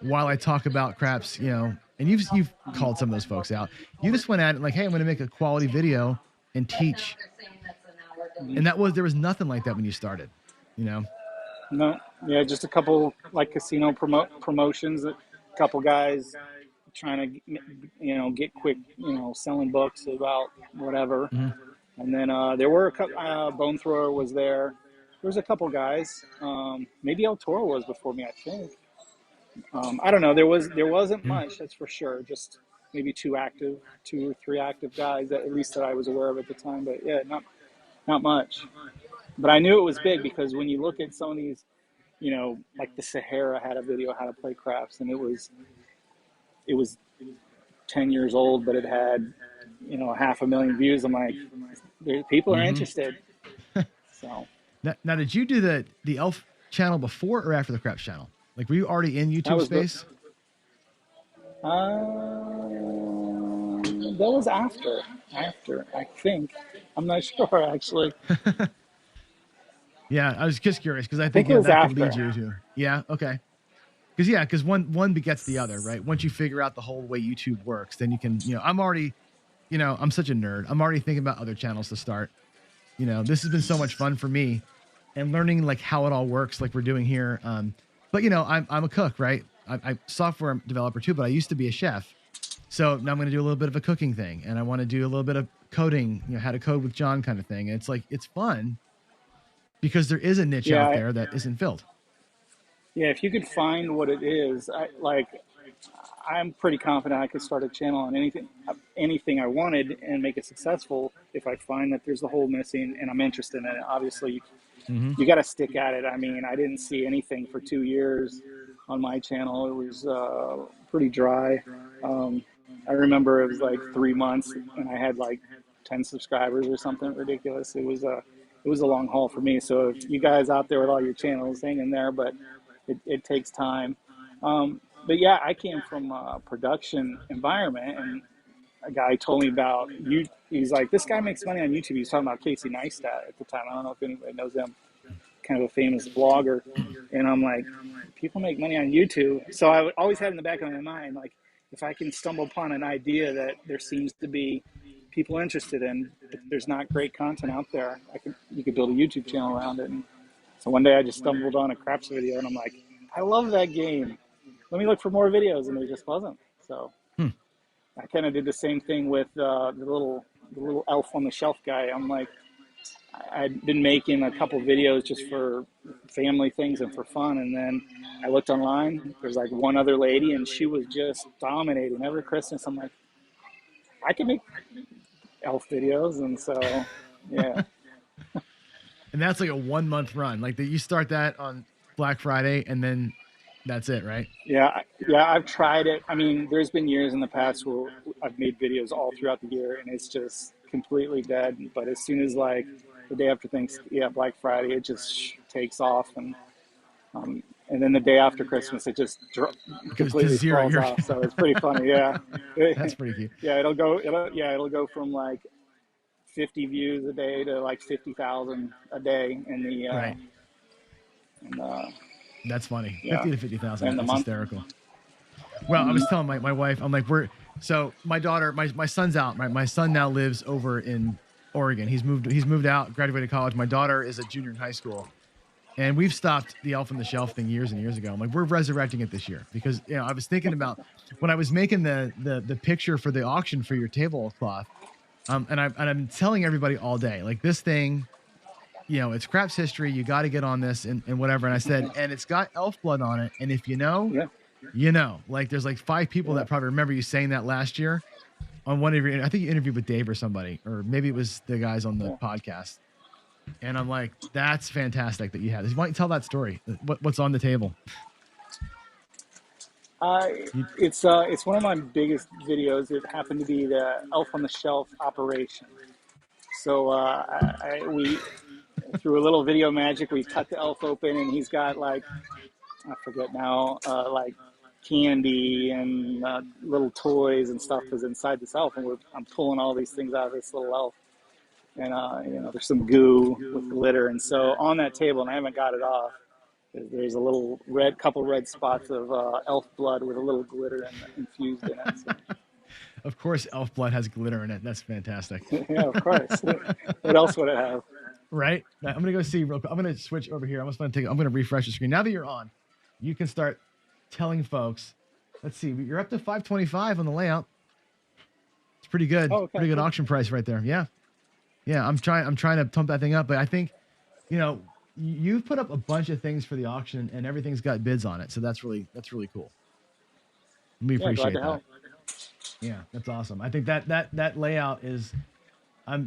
S1: while I talk about craps, and you've called some of those folks out. You just went at it like, hey, I'm going to make a quality video and teach. And there was nothing like that when you started,
S3: No, yeah, just a couple like casino promotions, a couple guys trying to, get quick, selling books about whatever. And then there were a couple, Bone Thrower was there. There was a couple guys. Maybe El Toro was before me, I think. I don't know. There wasn't much, that's for sure. Just maybe 2 or 3 active guys, at least that I was aware of at the time. But yeah, not much. But I knew it was big because when you look at some of these, like the Sahara had a video how to play craps, and it was 10 years old, but it had 500,000 views. I'm like, people are interested. So
S1: now, did you do the Elf channel before or after the Craps channel? Like, were you already in YouTube space?
S3: That was after, I think. I'm not sure, actually.
S1: Yeah, I was just curious because I think
S3: it was
S1: that
S3: after.
S1: could lead you to. Yeah, okay. Because one begets the other, right? Once you figure out the whole way YouTube works, then you can, I'm already, I'm such a nerd. I'm already thinking about other channels to start. This has been so much fun for me, and learning like how it all works, like we're doing here. But I'm a cook, right? I'm software developer too, but I used to be a chef. So now I'm going to do a little bit of a cooking thing, and I want to do a little bit of coding, how to code with John kind of thing. And it's like, it's fun because there is a niche out there that isn't filled.
S3: Yeah, if you could find what it is, I'm pretty confident I could start a channel on anything I wanted and make it successful if I find that there's a hole missing and I'm interested in it. Obviously, you got to stick at it. I mean, I didn't see anything for 2 years on my channel. It was pretty dry. I remember it was like 3 months and I had like 10 subscribers or something ridiculous. It was a long haul for me. So if you guys out there with all your channels, hang in there, but it takes time. But yeah, I came from a production environment, and a guy told me about you. He's like, this guy makes money on YouTube. He was talking about Casey Neistat at the time. I don't know if anybody knows him, kind of a famous blogger. And I'm like, people make money on YouTube. So I always had in the back of my mind, like, if I can stumble upon an idea that there seems to be people interested in, but there's not great content out there, you could build a YouTube channel around it. And so one day I just stumbled on a Craps video, and I'm like, I love that game. Let me look for more videos, and there just wasn't. So I kind of did the same thing with the little elf on the shelf guy. I'm like, I'd been making a couple videos just for family things and for fun, and then I looked online. There's like one other lady, and she was just dominating every Christmas. I'm like, I can make elf videos, and so yeah.
S1: And that's like a 1 month run. Like you start that on Black Friday, and then That's it, right?
S3: Yeah, I've tried it. I mean, there's been years in the past where I've made videos all throughout the year, and it's just completely dead. But as soon as like the day after Black Friday, it just takes off, and then the day after Christmas, it just
S1: It goes to
S3: completely
S1: zero.
S3: falls off. So it's pretty funny. Yeah,
S1: That's pretty cute.
S3: yeah, it'll go from like 50 views a day to like 50,000 a day in the
S1: Right.
S3: and,
S1: That's funny.
S3: yeah,
S1: 50 to 50,000.
S3: in the
S1: That's
S3: month.
S1: hysterical. Well, I was telling my wife, I'm like, so my daughter, my son's out. My son now lives over in Oregon. He's moved out, graduated college. My daughter is a junior in high school. And we've stopped the Elf on the Shelf thing years and years ago. I'm like, we're resurrecting it this year because I was thinking about when I was making the picture for the auction for your tablecloth. And I've been telling everybody all day, like this thing, it's Craps history. You got to get on this and whatever. And I said, and it's got elf blood on it. And if like there's like 5 people that probably remember you saying that last year on one of your, I think you interviewed with Dave or somebody, or maybe it was the guys on the podcast. And I'm like, that's fantastic that you have this. Why don't you tell that story? What's on the table?
S3: It's one of my biggest videos. It happened to be the Elf on the Shelf operation. So we through a little video magic, we cut the elf open, and he's got like, I forget now, like candy and little toys and stuff is inside this elf, and I'm pulling all these things out of this little elf. And there's some goo with glitter, and so on that table, and I haven't got it off. There's a little couple red spots of elf blood with a little glitter infused in it. So.
S1: Of course, elf blood has glitter in it. That's fantastic.
S3: Yeah, of course. What else would it have?
S1: Right. Now, I'm gonna go see real quick. I'm gonna switch over here. I'm gonna refresh the screen. Now that you're on, you can start telling folks. Let's see. You're up to 525 on the layout. It's pretty good.
S3: Oh, okay.
S1: Pretty good auction price right there. Yeah. Yeah. I'm trying to pump that thing up, but I think, you've put up a bunch of things for the auction and everything's got bids on it. So that's really cool. We appreciate that.
S3: Help.
S1: Yeah, that's awesome. I think that layout is, I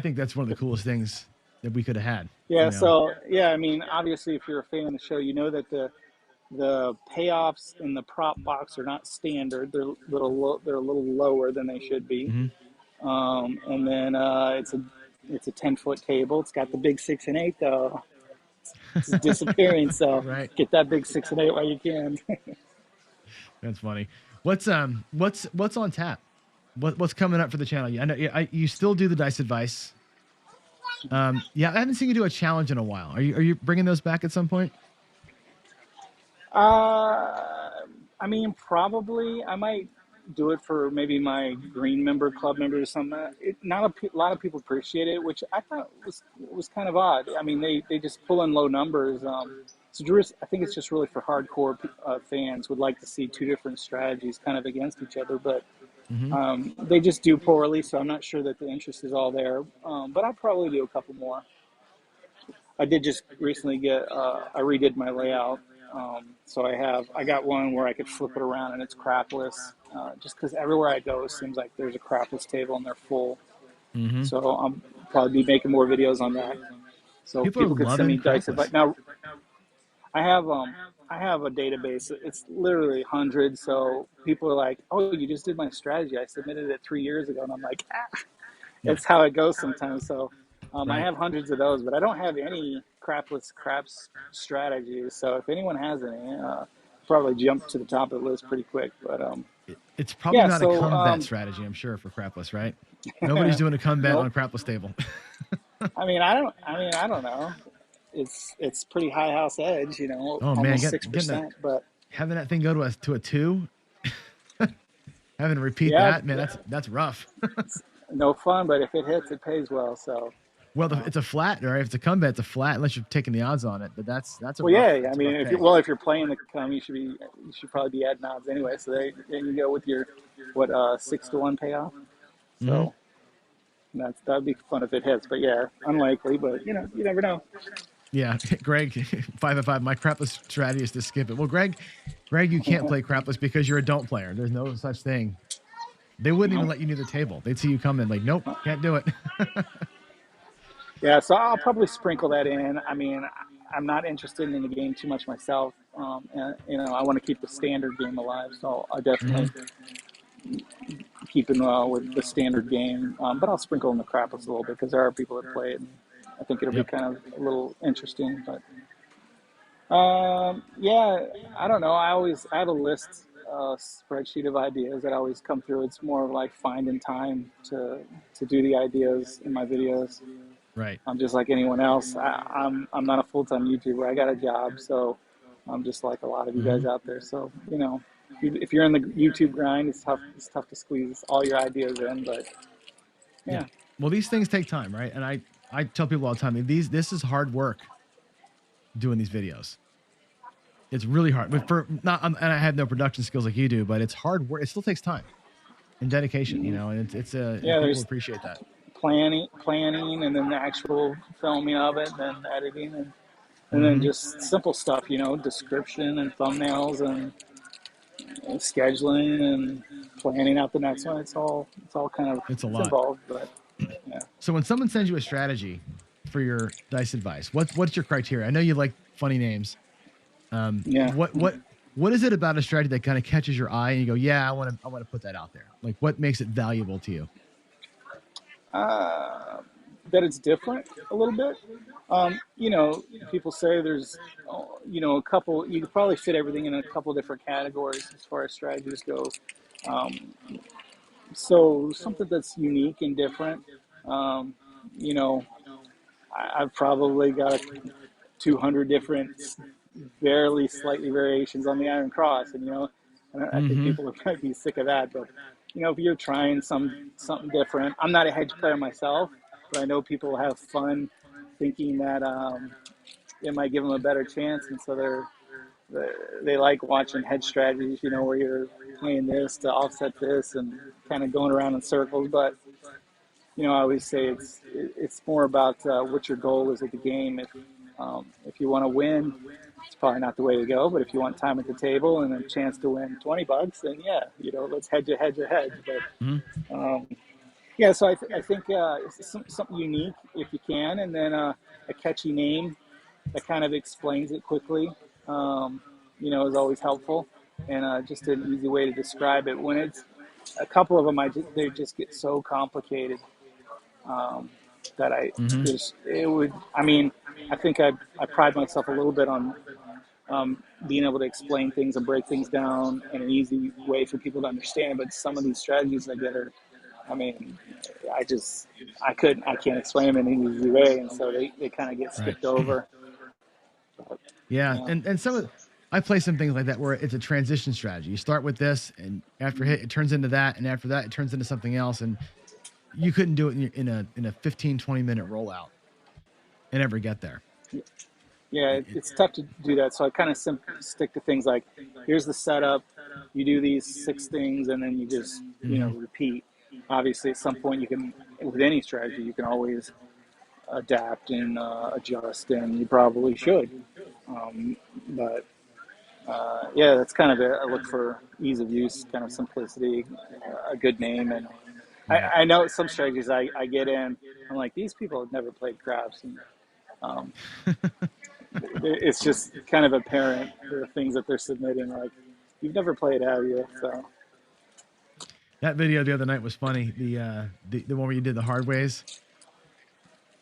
S1: think that's one of the coolest things that we could have had.
S3: Yeah. So I mean, obviously, if you're a fan of the show, you know that the payoffs in the prop box are not standard. They're a little lower than they should be.
S1: Mm-hmm.
S3: And then it's a 10-foot table. It's got the big 6 and 8 though. It's disappearing. So
S1: right.
S3: Get that big 6 and 8 while you can.
S1: That's funny. What's on tap? What's coming up for the channel? I know you still do the dice advice. I haven't seen you do a challenge in a while. Are you bringing those back at some point?
S3: I mean, probably I might do it for maybe my green club members or something. Not a lot of people appreciate it, which I thought was kind of odd. I mean, they just pull in low numbers. So I think it's just really for hardcore fans would like to see 2 different strategies kind of against each other, but they just do poorly. So I'm not sure that the interest is all there. But I'll probably do a couple more. I did just recently I redid my layout. So I got one where I could flip it around and it's crapless. Just because everywhere I go, it seems like there's a crapless table and they're full.
S1: Mm-hmm.
S3: So I'll probably be making more videos on that. So people could send me dice advice. Now, I have a database. It's literally hundreds. So people are like, "Oh, you just did my strategy. I submitted it 3 years ago," and I'm like, That's how it goes sometimes. So I have hundreds of those, but I don't have any craps strategies. So if anyone has any, probably jump to the top of the list pretty quick. But
S1: it's probably not a come-bet strategy, I'm sure, for crapless, right? Nobody's doing a come-bet on a crapless table.
S3: I mean, I don't know. It's pretty high house edge, almost 6%. But
S1: having that thing go to a 2, having to repeat that, man, that's rough.
S3: No fun, but if it hits, it pays well. So.
S1: Well, it's a flat, right? If it's a come bet, it's a flat unless you're taking the odds on it. But that's a
S3: well,
S1: rough,
S3: yeah. I mean, if you're playing the come, you should probably be adding odds anyway. So then you go with your 6-1 payoff. So that'd be fun if it hits. But yeah, unlikely. But you never know.
S1: Yeah, Greg, 5-5. My crapless strategy is to skip it. Well, Greg, you can't play crapless because you're a don't player. There's no such thing. They wouldn't even let you near the table. They'd see you come in like, nope, can't do it.
S3: Yeah, so I'll probably sprinkle that in. I mean, I'm not interested in the game too much myself. And I want to keep the standard game alive, so I definitely keep in with the standard game. But I'll sprinkle in the Crapless a little bit because there are people that play it. And I think it'll be kind of a little interesting. But yeah, I don't know. I have a list, spreadsheet of ideas that always come through. It's more of like finding time to do the ideas in my videos.
S1: Right.
S3: I'm just like anyone else. I'm not a full-time YouTuber. I got a job, so I'm just like a lot of you guys out there. So if you're in the YouTube grind, it's tough. It's tough to squeeze all your ideas in. But yeah.
S1: Well, these things take time, right? And I tell people all the time, this is hard work doing these videos. It's really hard. But and I have no production skills like you do, but it's hard work. It still takes time and dedication, and people appreciate that.
S3: Planning, and then the actual filming of it, then editing, and then just simple stuff, description and thumbnails and scheduling and planning out the next one. It's all kind of
S1: it's a lot
S3: involved, but yeah.
S1: So when someone sends you a strategy for your dice advice, what's your criteria? I know you like funny names. What is it about a strategy that kind of catches your eye and you go, yeah, I want to put that out there? Like, what makes it valuable to you?
S3: That it's different a little bit. People say there's, a couple. You could probably fit everything in a couple different categories as far as strategies go. So something that's unique and different. I've probably got 200 different, barely slightly variations on the Iron Cross, and I think people would probably be sick of that. But if you're trying something different, I'm not a hedge player myself, but I know people have fun thinking that it might give them a better chance, and so they like watching hedge strategies, where you're playing this to offset this and kind of going around in circles. But I always say it's more about what your goal is at the game. If you want to win, it's probably not the way to go. But if you want time at the table and a chance to win $20, then yeah, let's hedge. But yeah, so I think something unique if you can, and then a catchy name that kind of explains it quickly, is always helpful, and just an easy way to describe it. When it's a couple of them, they just get so complicated that I think I pride myself a little bit on being able to explain things and break things down in an easy way for people to understand. But some of these strategies I get are, I can't explain them in an easy way, and so they kind of get skipped over. But,
S1: and some of I play some things like that where it's a transition strategy. You start with this, and after it turns into that, and after that, it turns into something else, and you couldn't do it in a 15, 20-minute rollout and ever get there.
S3: Yeah, it's tough to do that. So I kind of stick to things like, here's the setup, you do these 6 things, and then you just, repeat. Obviously, at some point, you can, with any strategy, you can always adapt and adjust, and you probably should. But that's kind of I look for ease of use, kind of simplicity, a good name. And I know some strategies I get in, I'm like, these people have never played craps. And it's just kind of apparent, the things that they're submitting, like, you've never played, have you? So
S1: that video the other night was funny. The one where you did the hard ways.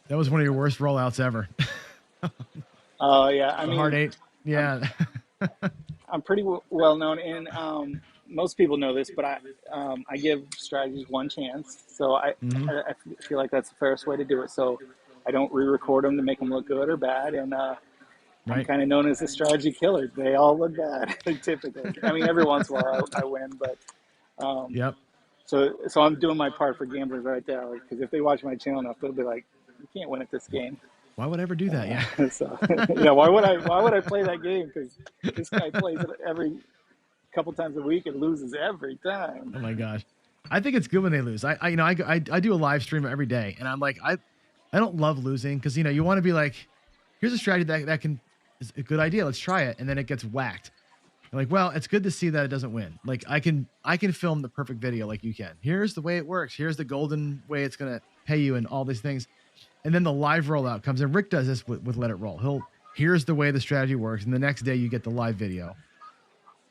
S1: That was one of your worst rollouts ever.
S3: Oh yeah,
S1: hard 8. Yeah.
S3: I'm pretty well known, and most people know this, but I give strategies one chance. So I feel like that's the fairest way to do it. So I don't re-record them to make them look good or bad, and I'm kind of known as the strategy killer. They all look bad, typically. Every once in a while I win, but So I'm doing my part for gamblers right there, because if they watch my channel enough, they'll be like, "You can't win at this game."
S1: Why would I ever do that?
S3: So why would I play that game? Because this guy plays it every couple times a week and loses every time.
S1: Oh my gosh, I think it's good when they lose. I do a live stream every day, and I'm like, I don't love losing, because you want to be like, here's a strategy that is a good idea, let's try it, and then it gets whacked. I'm like, well, it's good to see that it doesn't win. Like, I can film the perfect video like you can. Here's the way it works. Here's the golden way it's gonna pay you, and all these things. And then the live rollout comes, and Rick does this with Let It Roll. here's the way the strategy works, and the next day you get the live video,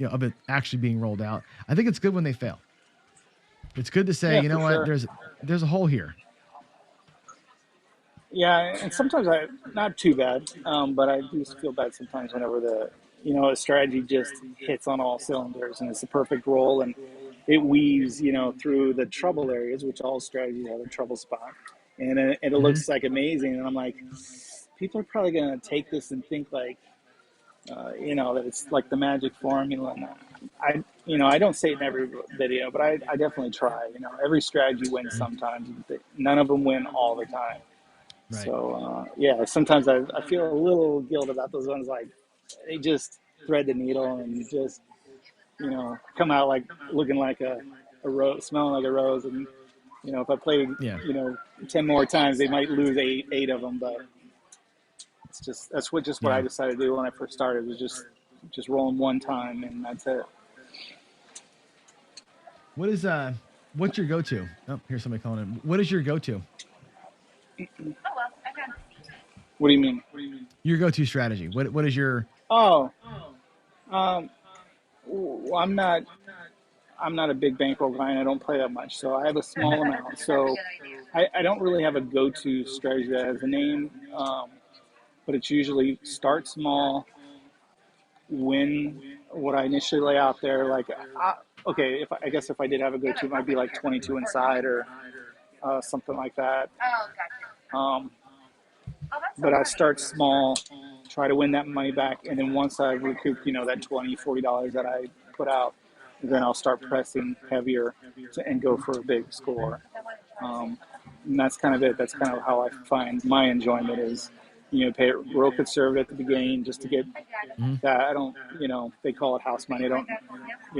S1: of it actually being rolled out. I think it's good when they fail. It's good to say,
S3: Yeah,
S1: you know
S3: for
S1: what,
S3: sure.
S1: there's a hole here.
S3: Yeah, and sometimes I not too bad, but I do feel bad sometimes whenever a strategy just hits on all cylinders and it's the perfect roll and it weaves through the trouble areas, which all strategies have a trouble spot, and it
S1: Mhm.
S3: looks like amazing, and I'm like, people are probably gonna take this and think like that it's like the magic formula. And I don't say it in every video, but I definitely try. Every strategy wins sometimes. None of them win all the time.
S1: Right.
S3: So yeah, sometimes I feel a little guilt about those ones. Like they just thread the needle and just come out like looking like a rose, smelling like a rose. And if I play
S1: Yeah.
S3: 10 more times, they might lose eight of them. But that's what I
S1: Yeah.
S3: decided to do when I first started, was just rolling one time, and that's it.
S1: What's your go-to? Oh, here's somebody calling in. What is your go-to?
S3: What do you mean?
S1: Your go-to strategy. What is your
S3: Oh, um, well, I'm not a big bankroll guy, and I don't play that much, so I have a small amount. So I don't really have a go-to strategy that has a name, but it's usually start small, win what I initially lay out there. Like, okay, I guess if I did have a go-to, it might be like 22 inside or something like that. Um, but I start small, try to win that money back, and then once I've recouped, that $20, $40 that I put out, then I'll start pressing heavier and go for a big score. And that's kind of it. That's kind of how I find my enjoyment is, pay it real conservative at the beginning just to get that. I don't, they call it house money. I don't,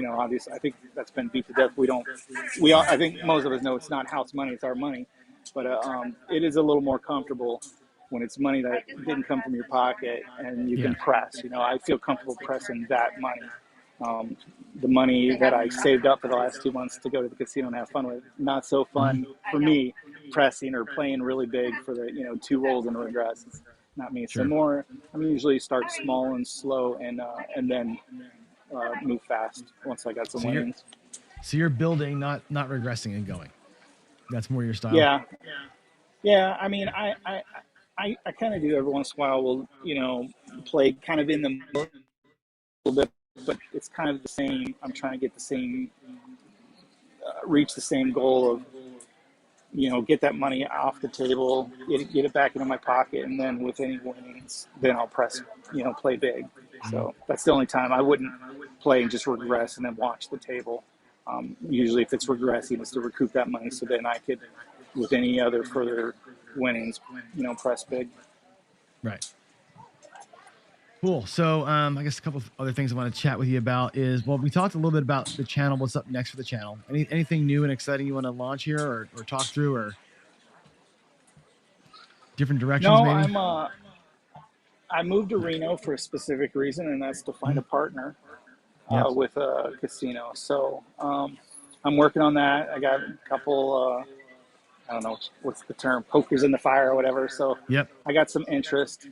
S3: obviously, I think that's been beat to death. I think most of us know it's not house money, it's our money. But it is a little more comfortable when it's money that didn't come from your pocket and you can press. I feel comfortable pressing that money. The money that I saved up for the last 2 months to go to the casino and have fun with, not so fun for me pressing or playing really big for the, two rolls in regress. It's not me. So
S1: Sure.
S3: I'm usually start small and slow and then move fast once I got some
S1: so you're
S3: winnings.
S1: so you're building, not regressing and going. That's more your style.
S3: Yeah. Yeah. I mean, I kind of do every once in a while. We'll, play kind of in the middle a little bit, but it's kind of the same. I'm trying to get the same, reach the same goal of, get that money off the table, get it back into my pocket, and then with any winnings, then I'll press, play big. So that's the only time I wouldn't play and just regress and then watch the table. Usually, if it's regressing, it's to recoup that money, so then I could, with any other further winnings, press big.
S1: Right. Cool. So I guess a couple of other things I want to chat with you about is, well, we talked a little bit about the channel. What's up next for the channel? Anything new and exciting you want to launch here or talk through, or different directions
S3: No,
S1: maybe?
S3: I moved to Reno for a specific reason, and that's to find a partner
S1: Yep.
S3: with a casino. So I'm working on that. I got a couple, I don't know what's the term, pokers in the fire or whatever. So
S1: Yep.
S3: I got some interest,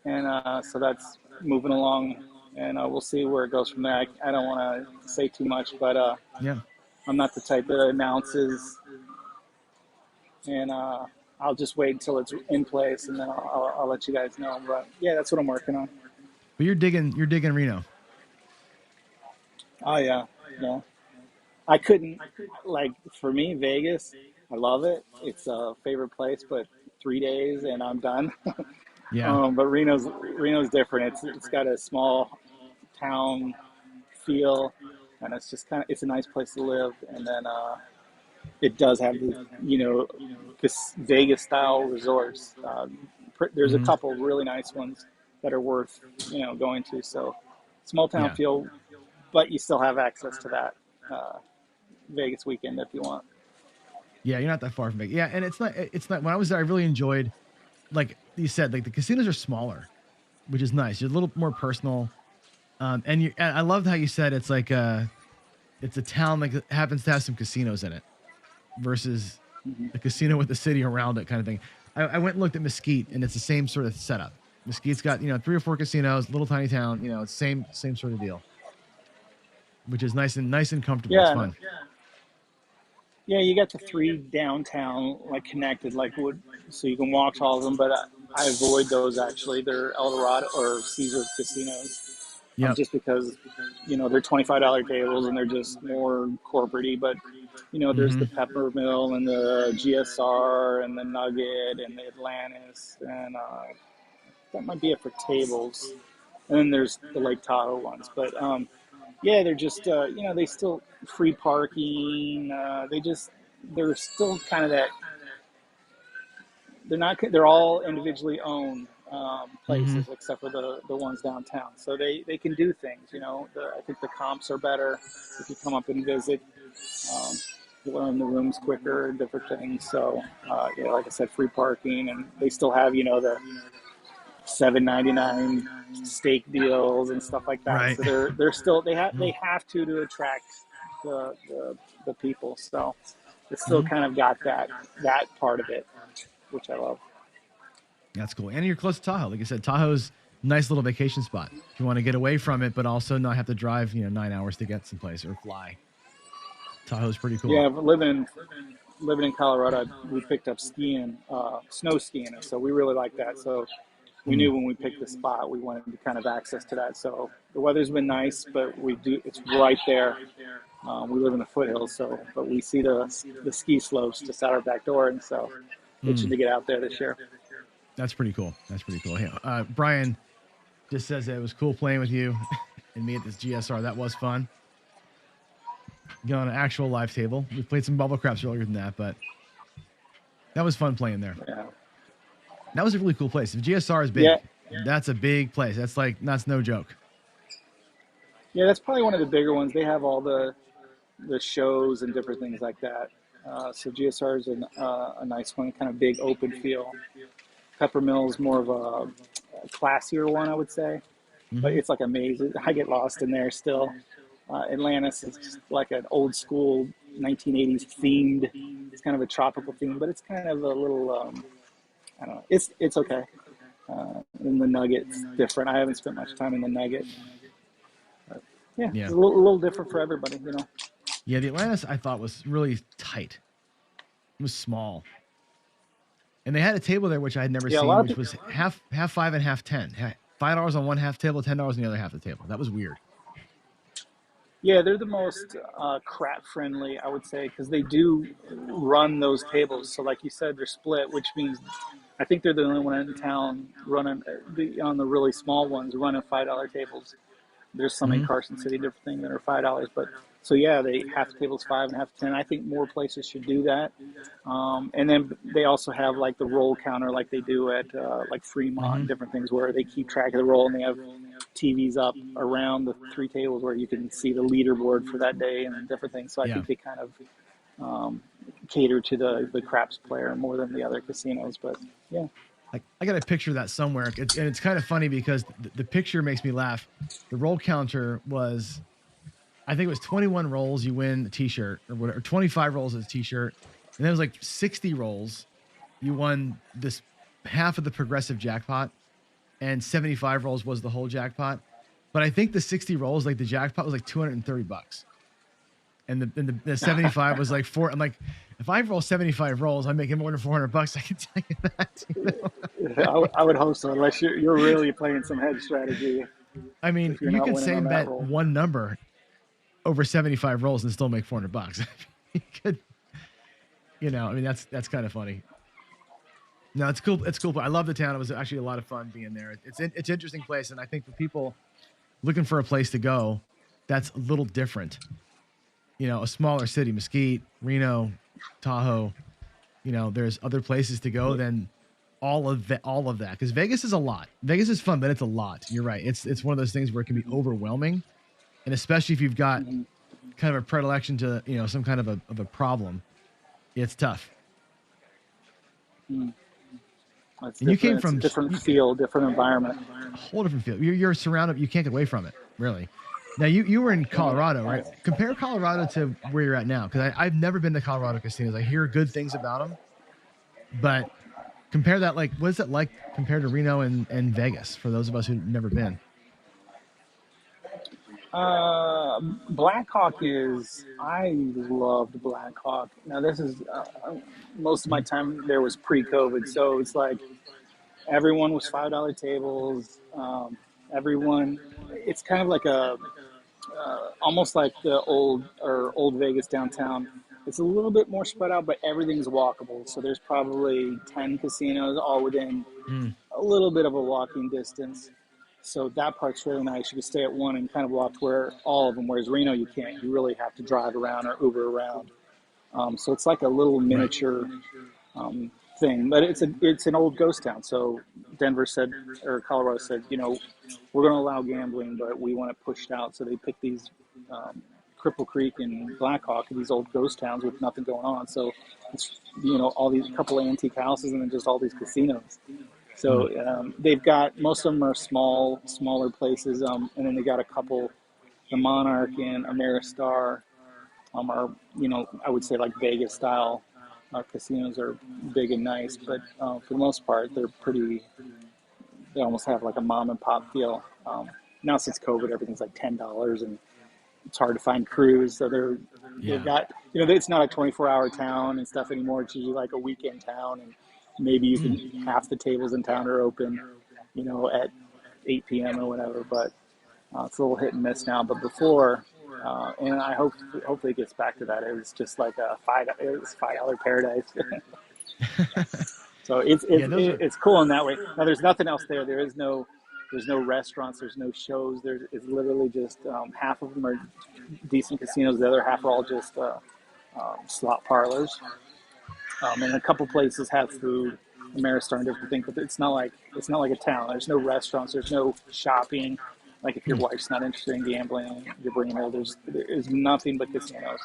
S3: and so that's moving along, and we'll see where it goes from there. I don't want to say too much, but
S1: Yeah.
S3: I'm not the type that announces, and I'll just wait until it's in place, and then I'll let you guys know. But yeah, that's what I'm working on.
S1: But you're digging Reno.
S3: Oh yeah, yeah. I couldn't, like, for me, Vegas, I love it. It's a favorite place, but 3 days and I'm done.
S1: Yeah.
S3: But Reno's different. It's got a small town feel, and it's just it's a nice place to live. And then it does have the this Vegas style resorts. There's a
S1: Mhm.
S3: couple really nice ones that are worth going to. So small town
S1: Yeah.
S3: feel, but you still have access to that Vegas weekend if you want.
S1: Yeah, you're not that far from Vegas. Yeah, and it's not when I was there, I really enjoyed, like you said, like the casinos are smaller, which is nice. You're a little more personal. And I loved how you said it's like it's a town like that happens to have some casinos in it versus
S3: Mm-hmm.
S1: a casino with the city around it kind of thing. I went and looked at Mesquite, and it's the same sort of setup. Mesquite's got 3 or 4 casinos, little tiny town. It's same sort of deal, which is nice and comfortable. It's
S3: Yeah,
S1: fun.
S3: yeah, you got the 3 downtown like connected, like would so you can walk to all of them. But I avoid those actually. They're El Dorado or Caesar casinos,
S1: Yep.
S3: just because they're $25 tables and they're just more corporate-y. But there's the Peppermill and the GSR and the Nugget and the Atlantis, and that might be it for tables. And then there's the Lake Tahoe ones. But yeah, they're just they still free parking. They're still kind of that. They're all individually owned places except for the ones downtown. So they can do things. I think the comps are better if you come up and visit. You learn the rooms quicker and different things. So like I said, free parking, and they still have the $7.99 steak deals and stuff like that.
S1: Right.
S3: So they're still they have to attract the people. So it's still kind of got that part of it, which I love.
S1: That's cool. And you're close to Tahoe. Like I said, Tahoe's a nice little vacation spot. If you want to get away from it, but also not have to drive 9 hours to get someplace or fly. Tahoe's pretty cool.
S3: Yeah, but living in Colorado, we picked up skiing, snow skiing, and so we really like that. So we knew when we picked the spot, we wanted to kind of access to that. So the weather's been nice, but it's right there. We live in the foothills, but we see the ski slopes just out our back door, and so itching to get out there this year.
S1: That's pretty cool. Hey, Brian just says that it was cool playing with you and me at this GSR. That was fun. Get on an actual live table. We played some bubble craps earlier than that, but that was fun playing there.
S3: Yeah.
S1: That was a really cool place. If GSR is big, that's a big place. That's no joke.
S3: Yeah, that's probably one of the bigger ones. They have all the shows and different things like that. So GSR is a nice one, kind of big open feel. Peppermill is more of a classier one, I would say, but it's like a maze. I get lost in there still. Atlantis is just like an old school 1980s themed. It's kind of a tropical theme, but it's kind of a little. I don't know. It's okay. And the Nugget's different. I haven't spent much time in the Nugget. But yeah, it's a little different for everybody,
S1: Yeah, the Atlantis I thought was really tight. It was small. And they had a table there which I had never seen, which was half 5 and half 10. $5 on one half table, $10 on the other half of the table. That was weird.
S3: Yeah, they're the most crap friendly, I would say, because they do run those tables. So like you said, they're split, which means I think they're the only one in town running on the really small ones, running $5 tables. There's some in Carson City, different thing that are $5, but so yeah, they half the table's 5 and half 10. I think more places should do that. And then they also have like the roll counter, like they do at like Fremont and different things, where they keep track of the roll, and they have TVs up around the 3 tables where you can see the leaderboard for that day and different things. So I think they kind of cater to the craps player more than the other casinos. But yeah.
S1: I got a picture of that somewhere. It's kind of funny because the picture makes me laugh. The roll counter was, I think it was 21 rolls, you win a t-shirt, or whatever, 25 rolls as a t-shirt. And then it was like 60 rolls, you won this half of the progressive jackpot, and 75 rolls was the whole jackpot. But I think the 60 rolls, like the jackpot was like $230. And the 75 was like 4. I'm like, if I roll 75 rolls, I'm making more than $400. I can tell you that.
S3: I would hope so, unless you're really playing some hedge strategy.
S1: I mean, you could say bet one number over 75 rolls and still make $400. You could, I mean, that's kind of funny. No, it's cool. It's cool. I love the town. It was actually a lot of fun being there. It's an interesting place, and I think for people looking for a place to go, that's a little different. A smaller city, Mesquite, Reno, Tahoe, there's other places to go than all of that, because Vegas is a lot. Vegas is fun, but it's a lot. You're right. It's one of those things where it can be overwhelming, and especially if you've got kind of a predilection to some kind of a problem, it's tough.
S3: And
S1: you came from
S3: different feel, different environment,
S1: a whole different feel. You're surrounded. You can't get away from it, really. Now you were in Colorado, right? Compare Colorado to where you're at now, because I've never been to Colorado casinos. I hear good things about them, but Compare that, like, what is it like compared to Reno and Vegas for those of us who've never been?
S3: Blackhawk is, I loved Blackhawk. Now, this is, most of my time there was pre-COVID, so it's like everyone was $5 tables. Everyone, it's kind of like almost like the old Vegas downtown. It's a little bit more spread out, but everything's walkable. So there's probably 10 casinos all within a little bit of a walking distance. So that part's really nice. You can stay at one and kind of walk to where all of them. Whereas Reno, you can't. You really have to drive around or Uber around. So it's like a little miniature thing, but it's an old ghost town. So Denver said, or Colorado said, we're going to allow gambling, but we want it pushed out. So they picked these Cripple Creek and Blackhawk, these old ghost towns with nothing going on. So it's all these couple of antique houses and then just all these casinos. So they've got, most of them are smaller places, and then they got a couple, the Monarch and Ameristar are, I would say like Vegas style casinos are big and nice, but for the most part, they almost have like a mom and pop feel. Now since COVID, everything's like $10 and it's hard to find crews. So they've got, it's not a 24-hour town and stuff anymore. It's usually like a weekend town, and maybe you can, half the tables in town are open, at 8 p.m. or whatever, but it's a little hit and miss now. But before, and I hopefully it gets back to that. It was just like it was $5 paradise. So it's cool in that way. Now there's nothing else there. There's no restaurants. There's no shows. It's literally just half of them are decent casinos. The other half are all just slot parlors. And a couple places have food, Ameristar and different things, but it's not like a town. There's no restaurants. There's no shopping. Like if your wife's not interested in gambling, you're bringing her. There's nothing but casinos.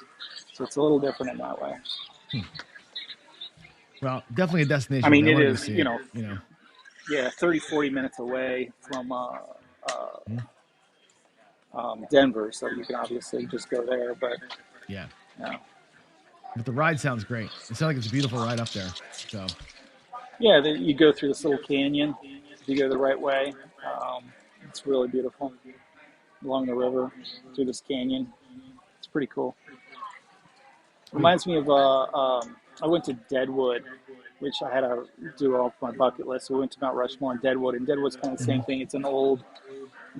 S3: So it's a little different in that way.
S1: Well, definitely a destination.
S3: I mean, it
S1: is,
S3: yeah, 30, 40 minutes away from Denver, so you can obviously just go there. But
S1: yeah. But the ride sounds great. It sounds like it's a beautiful ride up there. So
S3: yeah, you go through this little canyon. If you go the right way, it's really beautiful along the river through this canyon. It's pretty cool. Reminds me of I went to Deadwood, which I had to do off my bucket list. So we went to Mount Rushmore and Deadwood, and Deadwood's kind of the same thing. It's an old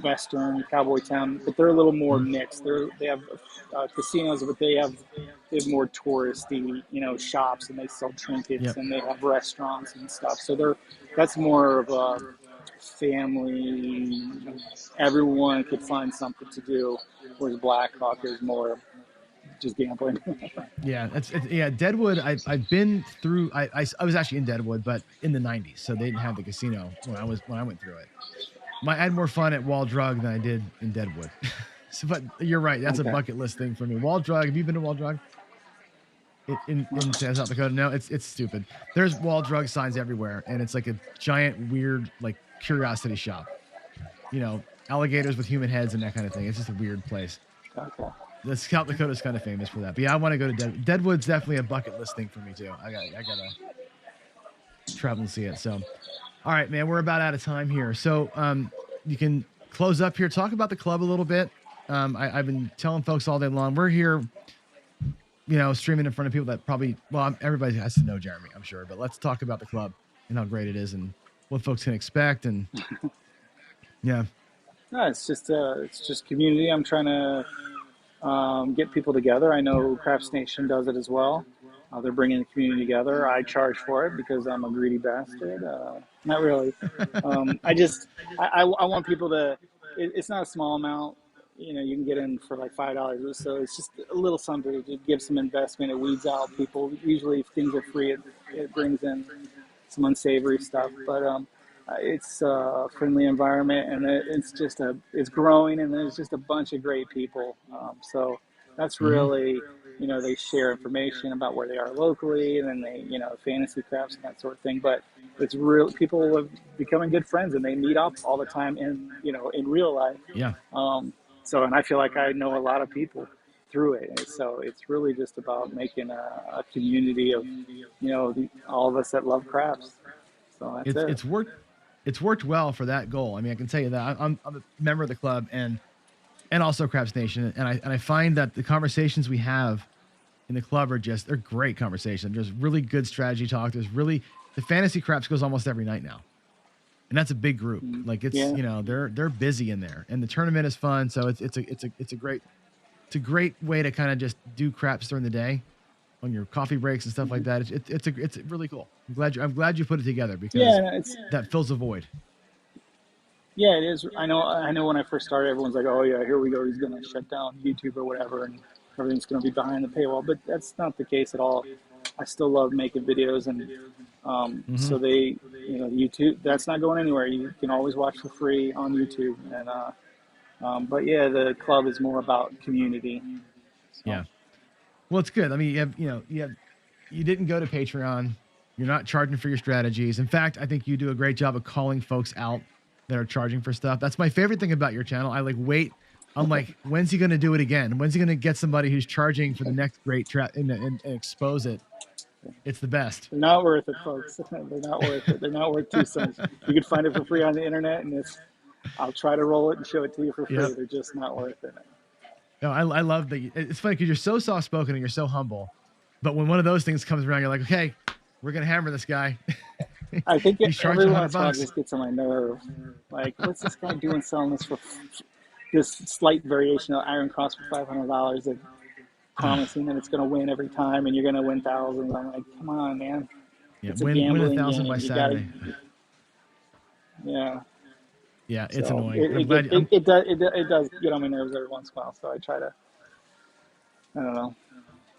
S3: Western cowboy town, but they're a little more mixed. They have casinos, but they have more touristy, shops, and they sell trinkets, and they have restaurants and stuff. So that's more of a family. Everyone could find something to do, whereas Blackhawk is more just gambling.
S1: Deadwood. I've been through. I was actually in Deadwood, but in the '90s, so they didn't have the casino when I went through it. I had more fun at Wall Drug than I did in Deadwood. But you're right. That's a bucket list thing for me. Wall Drug. Have you been to Wall Drug? In South Dakota? No, it's stupid. There's Wall Drug signs everywhere, and it's like a giant weird like curiosity shop. Alligators with human heads and that kind of thing. It's just a weird place.
S3: Okay.
S1: The South Dakota's kind of famous for that. But yeah, I want to go to Deadwood. Deadwood's definitely a bucket list thing for me too. I gotta travel and see it. So, all right, man, we're about out of time here. So you can close up here. Talk about the club a little bit. I've been telling folks all day long. We're here, streaming in front of people that probably, everybody has to know Jeremy, I'm sure. But let's talk about the club and how great it is and what folks can expect. And yeah.
S3: No, it's just community. I'm trying to get people together. I know Craps Nation does it as well. They're bringing the community together. I charge for it because I'm a greedy bastard. Not really. I want people to. It's not a small amount. You can get in for like $5. So it's just a little something to give some investment. It weeds out people. Usually, if things are free, it brings in some unsavory stuff. But it's a friendly environment, and it's growing, and there's just a bunch of great people. So that's really, they share information about where they are locally, and then they, fantasy craps and that sort of thing. But it's real. People are becoming good friends, and they meet up all the time in real life.
S1: Yeah.
S3: So, and I feel like I know a lot of people through it. And so it's really just about making a community of, all of us that love craps. So that's it.
S1: It's worked well for that goal. I mean, I can tell you that I'm a member of the club and also Craps Nation, and I find that the conversations we have in the club they're great conversations. There's really good strategy talk. The fantasy craps goes almost every night now. And that's a big group. Like they're busy in there, and the tournament is fun. So it's a great way to kind of just do craps during the day on your coffee breaks and stuff like that. It's really cool. I'm glad you put it together because that fills a void.
S3: Yeah, it is. I know when I first started, everyone's like, oh yeah, here we go. He's going to shut down YouTube or whatever, and everything's going to be behind the paywall. But that's not the case at all. I still love making videos, and so YouTube, that's not going anywhere. You can always watch for free on YouTube. And but yeah, the club is more about community. So.
S1: Yeah. Well, it's good. I mean, you didn't go to Patreon. You're not charging for your strategies. In fact, I think you do a great job of calling folks out that are charging for stuff. That's my favorite thing about your channel. I wait. I'm like, when's he going to do it again? When's he going to get somebody who's charging for the next great trap and expose it? It's the best.
S3: They're not worth it, folks. They're not worth it. They're not worth 2 cents. You can find it for free on the internet, and I'll try to roll it and show it to you for free. Yep. They're just not worth it.
S1: No, I love that. It's funny because you're so soft spoken and you're so humble, but when one of those things comes around, you're like, okay, we're gonna hammer this guy.
S3: I think every once in a while just gets on my nerve. Like, what's this guy doing selling this for this slight variation of Iron Cross for $500 and promising that it's going to win every time and you're going to win thousands? I'm like, come on, man.
S1: Yeah, win 1,000 by Saturday.
S3: Yeah.
S1: Yeah, it's annoying.
S3: It does get on my nerves every once in a while, so I try to, I don't know.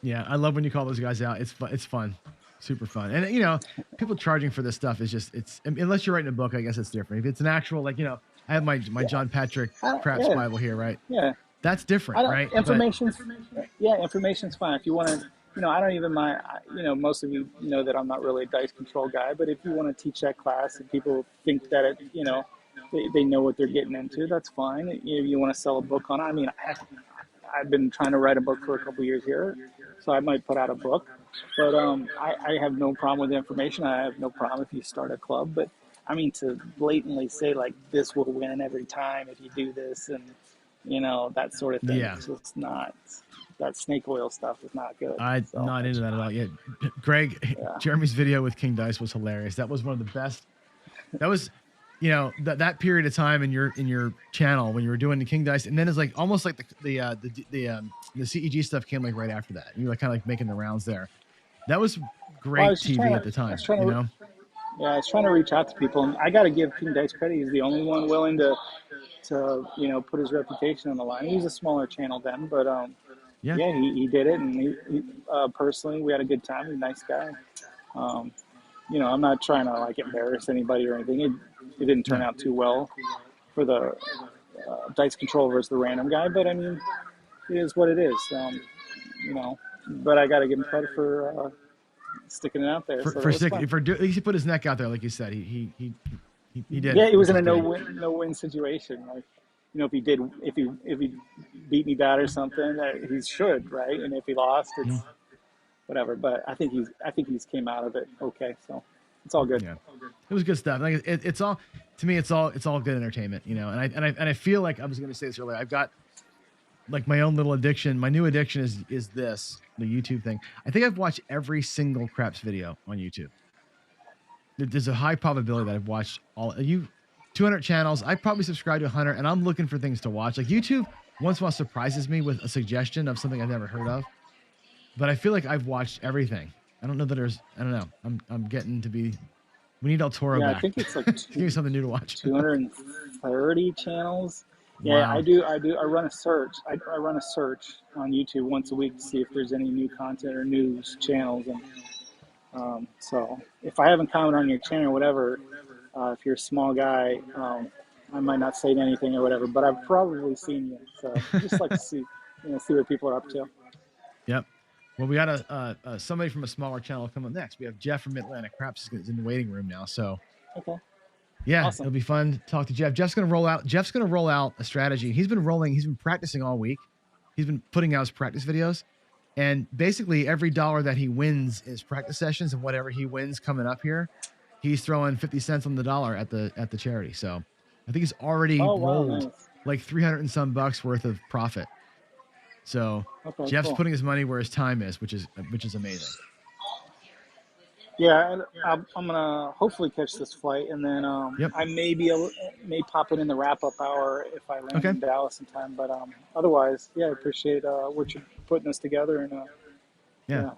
S1: Yeah, I love when you call those guys out. It's fun. It's fun. Super fun. And, people charging for this stuff is just, unless you're writing a book, I guess it's different. If it's an actual, I have my John Patrick Craps Bible here, right?
S3: Yeah.
S1: That's different, right?
S3: Information's fine. If you want to, I don't even mind, most of you know that I'm not really a dice control guy, but if you want to teach that class and people think that they know what they're getting into, that's fine. If you want to sell a book on it, I mean, I've been trying to write a book for a couple years here, so I might put out a book. But I have no problem with the information. I have no problem if you start a club. But I mean, to blatantly say like this will win every time if you do this and that sort of thing. Yeah. It's just not. That snake oil stuff is not good.
S1: I'm not into that at all. Yeah, Greg, Jeremy's video with King Dice was hilarious. That was one of the best. That was, that period of time in your channel when you were doing the King Dice, and then it's like almost like the CEG stuff came like right after that. You were kind of like making the rounds there. That was great TV at the time.
S3: Yeah, I was trying to reach out to people, and I got to give King Dice credit. He's the only one willing to put his reputation on the line. He was a smaller channel then, but he did it, and he personally, we had a good time. He's a nice guy. I'm not trying to like embarrass anybody or anything. It didn't turn out too well for the dice control versus the random guy, but I mean, it is what it is. But I got to give him credit for sticking it out there.
S1: At least he put his neck out there, like you said. He did.
S3: Yeah, he was in a no-win situation. Like, if he beat me bad or something, he should, right? And if he lost, it's whatever. But I think he's came out of it okay. So it's all good.
S1: Yeah, it was good stuff. Like it's all, to me, it's all good entertainment, And I feel like I was going to say this earlier. I've got like my own little addiction. My new addiction is the YouTube thing. I think I've watched every single Craps video on YouTube. There's a high probability that I've watched 200 channels. I probably subscribe to 100, and I'm looking for things to watch. Like YouTube once in a while surprises me with a suggestion of something I've never heard of, but I feel like I've watched everything. I don't know that I don't know. I'm getting to be. We need El Toro back.
S3: I think it's like
S1: give me something new to watch.
S3: 230 channels. Yeah, wow. I do. I run a search. I run a search on YouTube once a week to see if there's any new content or news channels. And so if I haven't commented on your channel or whatever, if you're a small guy, I might not say anything or whatever, but I've probably seen you. So I just like to see what people are up to.
S1: Yep. Well, we got somebody from a smaller channel coming next. We have Jeff from Atlantic Craps is in the waiting room now. So
S3: okay.
S1: Yeah,
S3: awesome.
S1: It'll be fun to talk to Jeff. Jeff's going to roll out a strategy. He's been practicing all week. He's been putting out his practice videos. And basically every dollar that he wins is practice sessions, and whatever he wins coming up here, he's throwing 50 cents on the dollar at the charity. So I think he's already
S3: Oh wow,
S1: rolled
S3: nice.
S1: like 300 and some bucks worth of profit. So
S3: Okay,
S1: Jeff's
S3: cool.
S1: putting his money where his time is, which is amazing.
S3: Yeah, and I'm gonna hopefully catch this flight, and then
S1: Yep.
S3: I may pop in the wrap up hour if I land
S1: Okay.
S3: in Dallas in time. But otherwise, yeah, I appreciate what you're putting this together, and
S1: Yeah.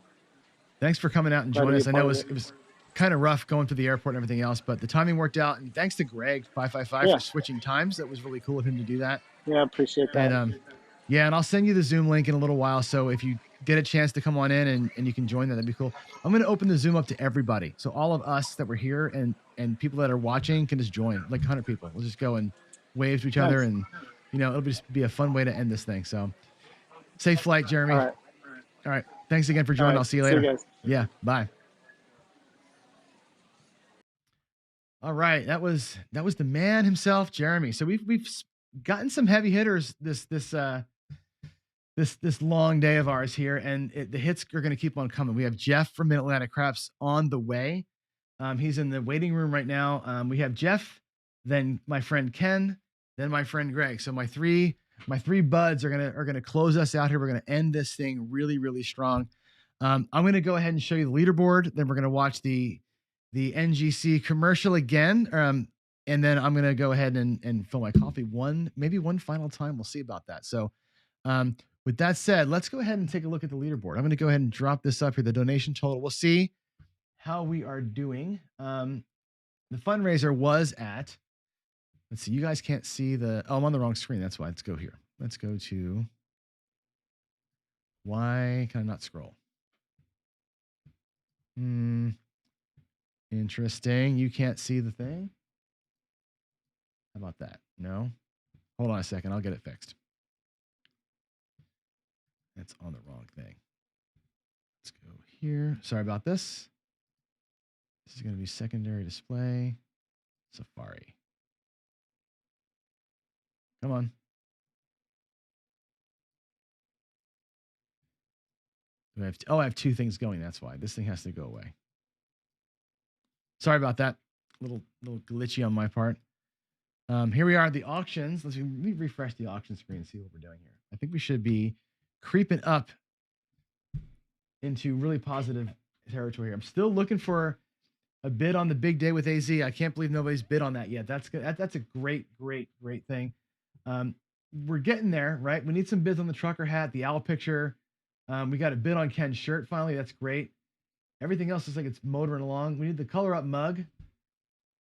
S1: Thanks for coming out and
S3: glad to
S1: joining
S3: be
S1: us.
S3: a
S1: I know
S3: part
S1: it
S3: of
S1: was
S3: it.
S1: it was kind of rough going to the airport and everything else, but the timing worked out. And thanks to Greg 555
S3: Yeah.
S1: for switching times. That was really cool of him to do that.
S3: Yeah, I appreciate that.
S1: And yeah, and I'll send you the Zoom link in a little while. So if you get a chance to come on in and you can join that'd be cool. I'm going to open the Zoom up to everybody. So all of us that were here and people that are watching can just join, like 100 people. We'll just go and wave to each other,
S3: Nice.
S1: and it'll just be a fun way to end this thing. So safe flight, Jeremy.
S3: All
S1: right. Thanks again for joining.
S3: right.
S1: I'll see you
S3: See
S1: later.
S3: you guys.
S1: Yeah. Bye. All right. That was the man himself, Jeremy. So we've gotten some heavy hitters this long day of ours here, and the hits are going to keep on coming. We have Jeff from Mid-Atlantic Craps on the way. He's in the waiting room right now. We have Jeff, then my friend Ken, then my friend Greg. So my three buds are gonna close us out here. We're gonna end this thing really, really strong. I'm gonna go ahead and show you the leaderboard. Then we're gonna watch the NGC commercial again. And then I'm gonna go ahead and fill my coffee maybe one final time. We'll see about that. So with that said, let's go ahead and take a look at the leaderboard. I'm going to go ahead and drop this up here, the donation total. We'll see how we are doing. The fundraiser was at, let's see, you guys can't see I'm on the wrong screen. That's why. Let's go here. Let's go to, why can I not scroll? Interesting. You can't see the thing. How about that? No? Hold on a second. I'll get it fixed. That's on the wrong thing. Let's go here. Sorry about this. This is going to be secondary display. Safari. Come on. I have two things going. That's why. This thing has to go away. Sorry about that. Little glitchy on my part. Here we are at the auctions. Let me refresh the auction screen and see what we're doing here. I think we should be creeping up into really positive territory here. I'm still looking for a bid on the big day with AZ. I can't believe nobody's bid on that yet. That's good. That's a great thing. We're getting there, right? We need some bids on the trucker hat, the owl picture. We got a bid on Ken's shirt finally. That's great. Everything else is like it's motoring along. We need the color up mug,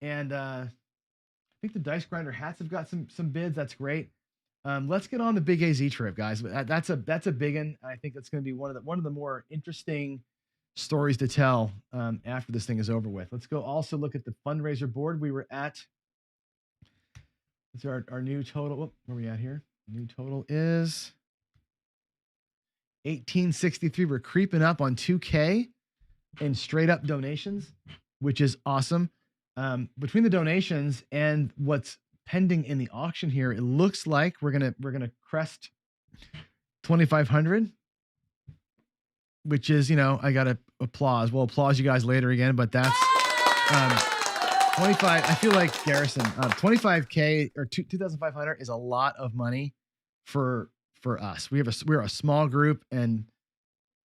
S1: and I think the dice grinder hats have got some bids. That's great. Let's get on the big AZ trip, guys. That's a big one. I think that's going to be one of the more interesting stories to tell after this thing is over with. Let's go also look at the fundraiser board. We were at, let's see our new total. Where are we at here? New total is 1863. We're creeping up on 2K in straight up donations, which is awesome. Between the donations and what's pending in the auction here, it looks like we're gonna crest 2,500. Which is, I got to applause. We'll applause you guys later again, but that's 25. I feel like Garrison, 25K or 2,500 is a lot of money for us. We're a small group, and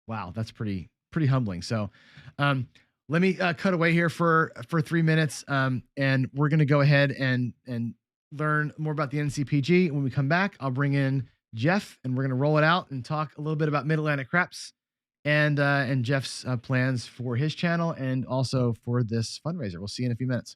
S1: wow, that's pretty humbling. So let me cut away here for 3 minutes, and we're going to go ahead and learn more about the NCPG. When we come back, I'll bring in Jeff, and we're going to roll it out and talk a little bit about Mid-Atlantic Craps and Jeff's plans for his channel and also for this fundraiser. We'll see you in a few minutes.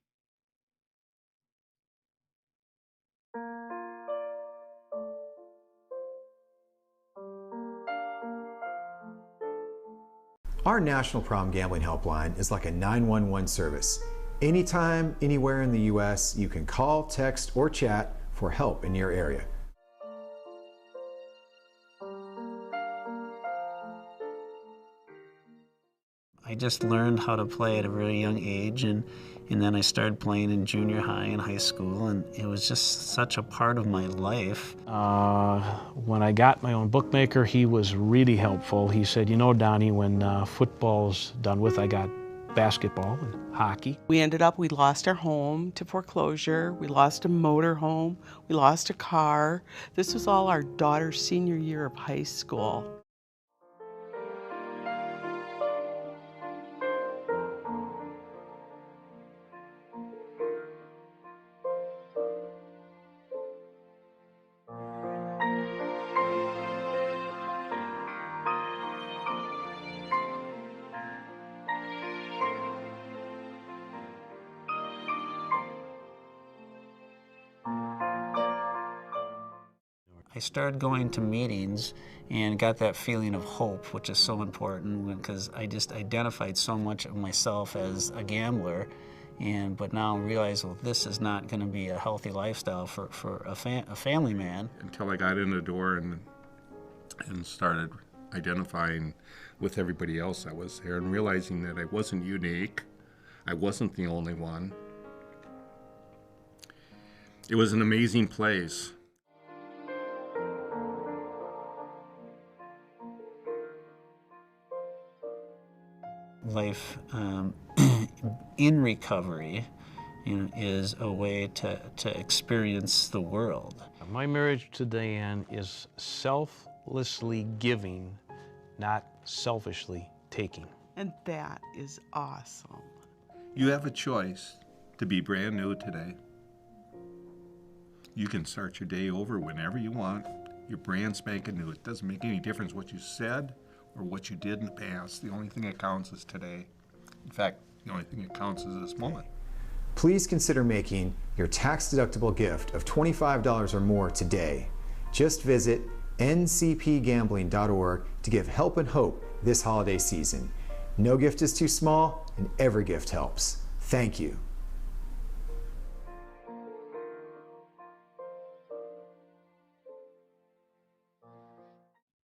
S20: Our National Problem Gambling Helpline is like a 911 service. Anytime, anywhere in the U.S., you can call, text, or chat for help in your area.
S5: I just learned how to play at a very young age, and then I started playing in junior high and high school, and it was just such a part of my life.
S6: When I got my own bookmaker, he was really helpful. He said, Donnie, when football's done with, I got basketball and hockey.
S7: We lost our home to foreclosure. We lost a motor home. We lost a car. This was all our daughter's senior year of high school.
S5: I started going to meetings and got that feeling of hope, which is so important because I just identified so much of myself as a gambler, but now I realize, well, this is not going to be a healthy lifestyle for a family man.
S8: Until I got in the door and started identifying with everybody else that was there and realizing that I wasn't unique. I wasn't the only one. It was an amazing place.
S5: Life in recovery, is a way to experience the world.
S6: My marriage to Diane is selflessly giving, not selfishly taking.
S7: And that is awesome.
S8: You have a choice to be brand new today. You can start your day over whenever you want. You're brand spanking new. It doesn't make any difference what you said or what you did in the past. The only thing that counts is today. In fact, the only thing that counts is this moment.
S20: Please consider making your tax-deductible gift of $25 or more today. Just visit ncpgambling.org to give help and hope this holiday season. No gift is too small, and every gift helps. Thank you.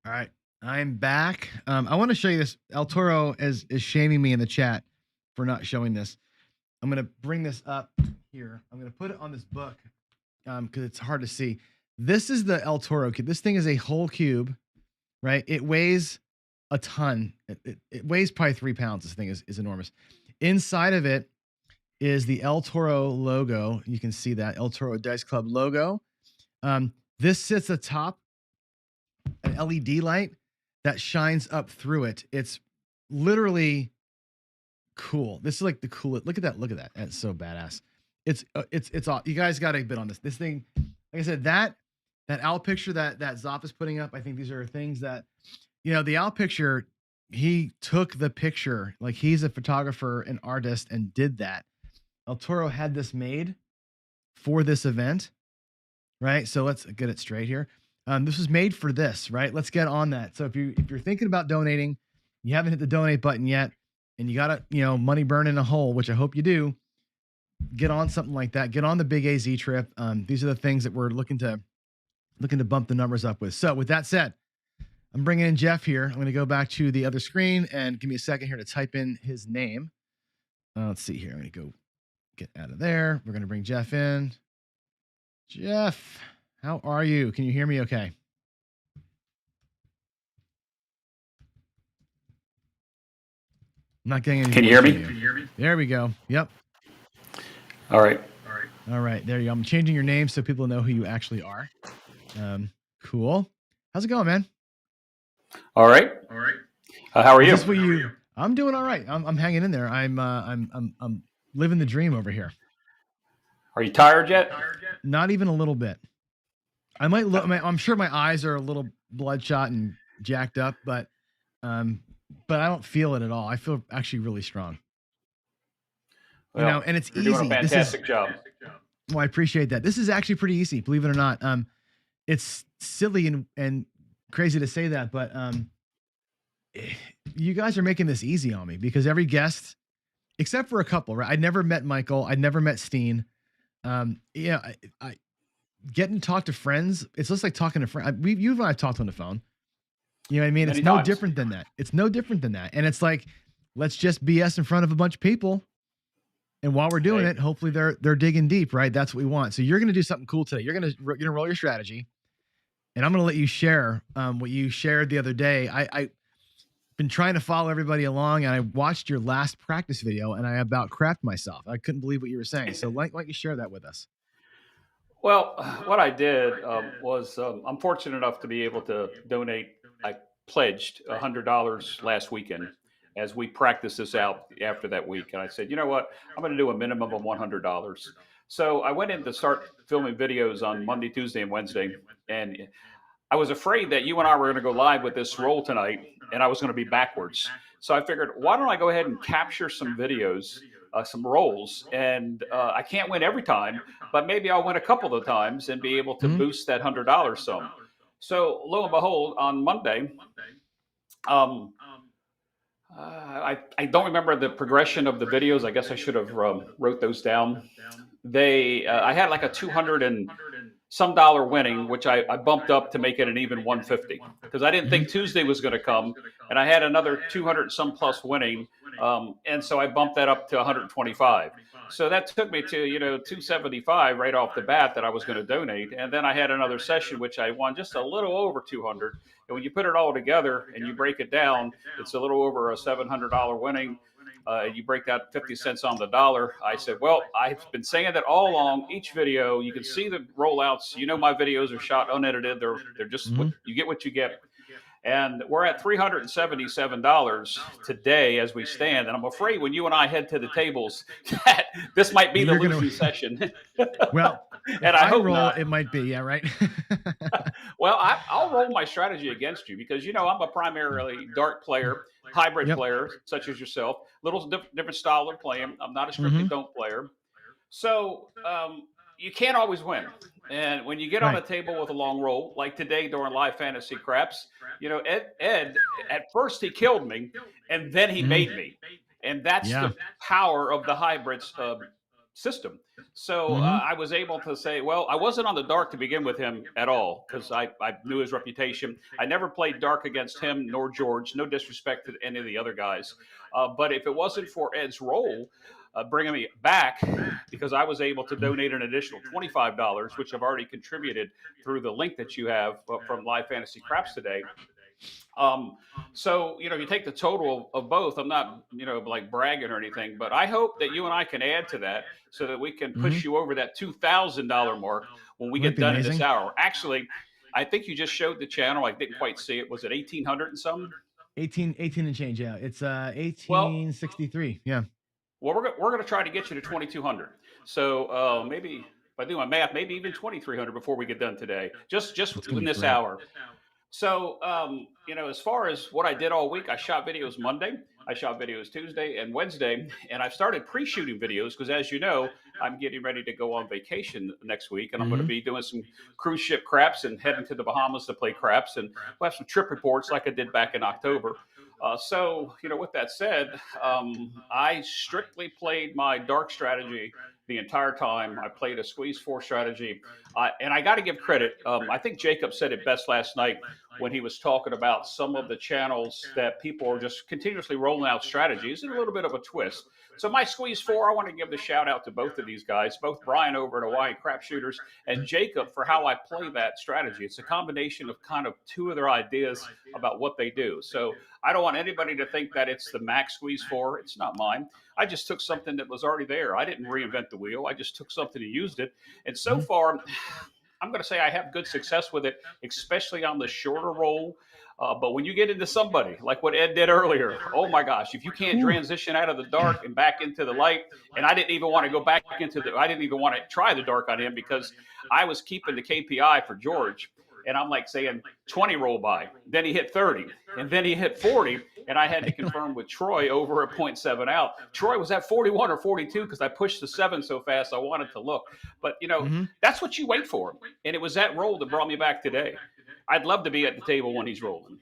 S1: All right, I'm back. I want to show you this. El Toro is shaming me in the chat for not showing this. I'm going to bring this up here. I'm going to put it on this book because it's hard to see. This is the El Toro cube. This thing is a whole cube, right? It weighs a ton. It weighs probably 3 pounds. This thing is enormous. Inside of it is the El Toro logo. You can see that El Toro Dice Club logo. This sits atop an LED light that shines up through it. It's literally cool. This is like the coolest. Look at that. Look at that. That's so badass. It's you guys got to bid on this. This thing, like I said, that owl picture that Zoff is putting up. I think these are things that, the owl picture, he took the picture, like he's a photographer and artist and did that. El Toro had this made for this event, right? So let's get it straight here. This was made for this, right? Let's get on that. So if you're thinking about donating, you haven't hit the donate button yet, and you got money burning a hole, which I hope you do, get on something like that. Get on the Big AZ trip. These are the things that we're looking to bump the numbers up with. So with that said, I'm bringing in Jeff here. I'm going to go back to the other screen and give me a second here to type in his name. Let's see here. I'm going to go get out of there. We're going to bring Jeff in. Jeff, how are you? Can you hear me okay? I'm not getting any.
S4: Can you hear me?
S1: Can you hear me? There we go. Yep.
S4: All right.
S1: All right. There you go. I'm changing your name so people know who you actually are. Cool. How's it going, man?
S4: All right. How are you?
S1: Is this what I'm doing all right. I'm hanging in there. I'm living the dream over here.
S4: Are you tired yet?
S1: Not even a little bit. I might look. I'm sure my eyes are a little bloodshot and jacked up, but I don't feel it at all. I feel actually really strong.
S4: Well,
S1: and it's
S4: you're
S1: easy.
S4: doing a fantastic job.
S1: Well, I appreciate that. This is actually pretty easy, believe it or not. It's silly and crazy to say that, but you guys are making this easy on me because every guest, except for a couple, right? I'd never met Michael. I'd never met Steen. I getting to talk to friends. It's just like talking to friends. You and I talked on the phone. You know what I mean? It's no different than that. It's no different than that. And it's like, let's just BS in front of a bunch of people. And while we're doing it, hopefully they're digging deep, right? That's what we want. So you're going to do something cool today. You're going to roll your strategy, and I'm going to let you share what you shared the other day. been trying to follow everybody along, and I watched your last practice video, and I about crapped myself. I couldn't believe what you were saying. So, why don't you share that with us?
S4: Well, what I did was I'm fortunate enough to be able to donate. I pledged $100 last weekend as we practiced this out after that week. And I said, you know what? I'm going to do a minimum of $100. So I went in to start filming videos on Monday, Tuesday, and Wednesday. And I was afraid that you and I were going to go live with this roll tonight, and I was going to be backwards. So I figured, why don't I go ahead and capture some videos, some rolls, and I can't win every time, but maybe I'll win a couple of times and be able to boost that $100 some. So lo and behold, on Monday, um, I don't remember the progression of the videos. I guess I should have wrote those down. I had like a 200 and some dollar winning, which I bumped up to make it an even 150 because I didn't think Tuesday was going to come, and I had another 200 and some plus winning, and so I bumped that up to 125. So that took me to 275 right off the bat that I was going to donate, and then I had another session which I won just a little over 200. And when you put it all together and you break it down, it's a little over a $700 winning. You break that 50 cents on the dollar. I said, well, I've been saying that all along. Each video, you can see the rollouts. My videos are shot unedited. They're just you get what you get. And we're at $377 today as we stand. And I'm afraid when you and I head to the tables, that this might be the losing session.
S1: Well,
S4: and I hope
S1: roll,
S4: not.
S1: it might be. Yeah, right.
S4: Well, I'll roll my strategy against you because I'm a primarily dark player, hybrid player, such as yourself. Little different style of playing. I'm not a strictly don't player. So you can't always win. And when you get on a table with a long roll, like today during Live Fantasy Craps, Ed, at first he killed me, and then he made me. And that's the power of the hybrids system. So I was able to say, well, I wasn't on the dark to begin with him at all because I knew his reputation. I never played dark against him nor George. No disrespect to any of the other guys. But if it wasn't for Ed's roll, bringing me back because I was able to donate an additional $25, which I've already contributed through the link that you have from Live Fantasy Craps today. So, you take the total of both. I'm not, like bragging or anything, but I hope that you and I can add to that so that we can push you over that $2,000 mark when we get done in this hour. Actually, I think you just showed the channel. I didn't quite see it. Was it 1,800 and something?
S1: 18 and change. Yeah, it's 1863. Yeah.
S4: Well, we're going to try to get you to 2,200. So maybe if I do my math, maybe even 2,300 before we get done today. Just in this hour. So as far as what I did all week, I shot videos Monday, I shot videos Tuesday and Wednesday, and I've started pre-shooting videos because, as you know, I'm getting ready to go on vacation next week, and I'm going to be doing some cruise ship craps and heading to the Bahamas to play craps, and we'll have some trip reports like I did back in October. So, with that said, I strictly played my dark strategy the entire time. I played a squeeze 4 strategy, and I got to give credit. I think Jacob said it best last night when he was talking about some of the channels that people are just continuously rolling out strategies and a little bit of a twist. So my squeeze 4, I want to give the shout out to both of these guys, both Brian over at Hawaii Crap Shooters and Jacob for how I play that strategy. It's a combination of kind of two of their ideas about what they do. So I don't want anybody to think that it's the Mac Squeeze 4. It's not mine. I just took something that was already there. I didn't reinvent the wheel. I just took something and used it. And so far, I'm going to say I have good success with it, especially on the shorter roll. But when you get into somebody like what Ed did earlier, oh my gosh, if you can't transition out of the dark and back into the light, and I didn't even want to go back I didn't even want to try the dark on him because I was keeping the KPI for George. And I'm like saying 20 roll by. Then he hit 30. And then he hit 40. And I had to confirm with Troy over a 0.7 out. Troy was at 41 or 42 because I pushed the 7 so fast I wanted to look. But, that's what you wait for. And it was that roll that brought me back today. I'd love to be at the table when he's rolling.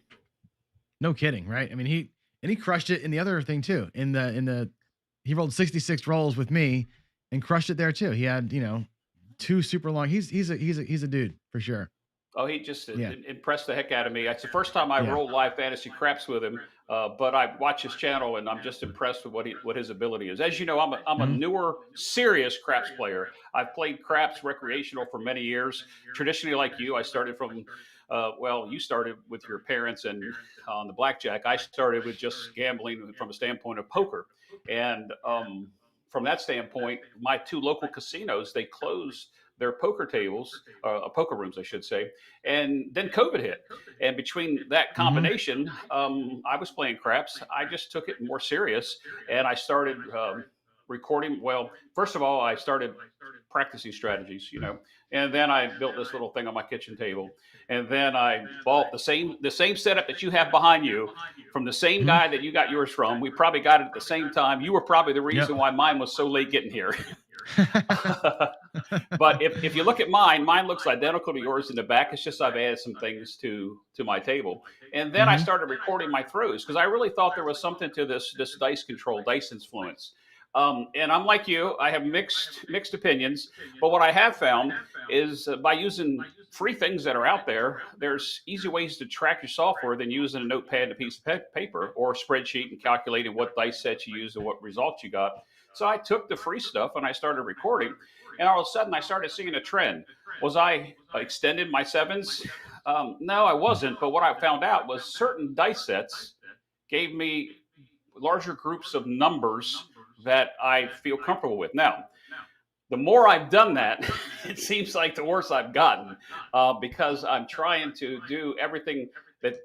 S1: No kidding, right? I mean, he crushed it in the other thing too. He rolled 66 rolls with me and crushed it there too. He had, 2 super long. He's a dude for sure.
S4: Oh, he just
S1: Yeah.
S4: impressed the heck out of me. It's the first time I
S1: Yeah.
S4: rolled live fantasy craps with him, but I watch his channel and I'm just impressed with what his ability is. As you know, I'm a
S1: Mhm.
S4: newer, serious craps player. I've played craps recreational for many years. Traditionally, like you, I started from well, you started with your parents and on the blackjack. I started with just gambling from a standpoint of poker, and from that standpoint, my two local casinos, they closed their poker tables, poker rooms, I should say. And then COVID hit. And between that
S1: Mhm.
S4: combination, I was playing craps. I just took it more serious and I started recording. Well, first of all, I started practicing strategies, and then I built this little thing on my kitchen table. And then I bought the same setup that you have behind you from the same
S1: Mhm.
S4: guy that you got yours from. We probably got it at the same time. You were probably the
S1: Yep.
S4: reason why mine was so late getting here. But if you look at mine looks identical to yours in the back. It's just I've added some things to my table. And then I
S1: Mhm.
S4: started recording my throws because I really thought there was something to this dice control, dice influence. And I'm like you, I have mixed opinions. But what I have found is by using free things that are out there, there's easy ways to track your software than using a notepad and a piece of paper or a spreadsheet and calculating what dice sets you used and what results you got. So I took the free stuff and I started recording, and all of a sudden I started seeing a trend. Was I extending my sevens? No, I wasn't. But what I found out was certain dice sets gave me larger groups of numbers that I feel comfortable with. Now, the more I've done that, it seems like the worse I've gotten because I'm trying to do everything that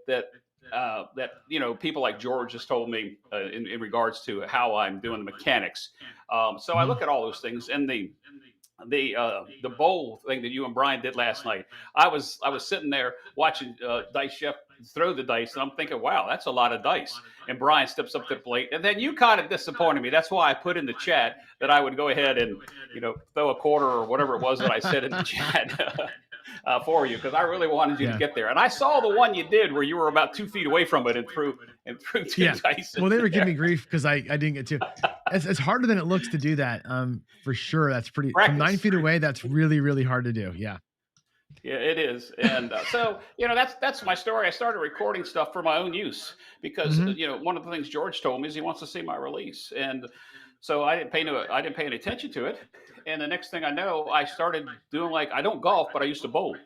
S4: people like George has told me in regards to how I'm doing the mechanics. So I
S1: Mhm.
S4: look at all those things and the bowl thing that you and Brian did last night. I was sitting there watching Dice Chef throw the dice, and I'm thinking, wow, that's a lot of dice. And Brian steps up to the plate, and then you kind of disappointed me. That's why I put in the chat that I would go ahead and throw a quarter or whatever it was that I said in the chat. For you, because I really wanted you to
S1: Yeah.
S4: get there, and I saw the one you did where you were about 2 feet away from it and threw two
S1: Yeah.
S4: dice in
S1: Well, they were giving
S4: there.
S1: me grief because I didn't get to. It's harder than it looks to do that. For sure. That's pretty from 9 feet
S4: Practice.
S1: away. That's really, really hard to do. Yeah.
S4: Yeah, it is, and so that's my story. I started recording stuff for my own use because
S1: Mhm.
S4: one of the things George told me is he wants to see my release, and so I didn't pay any attention to it. And the next thing I know, I started doing like I don't golf, but I used to bowl.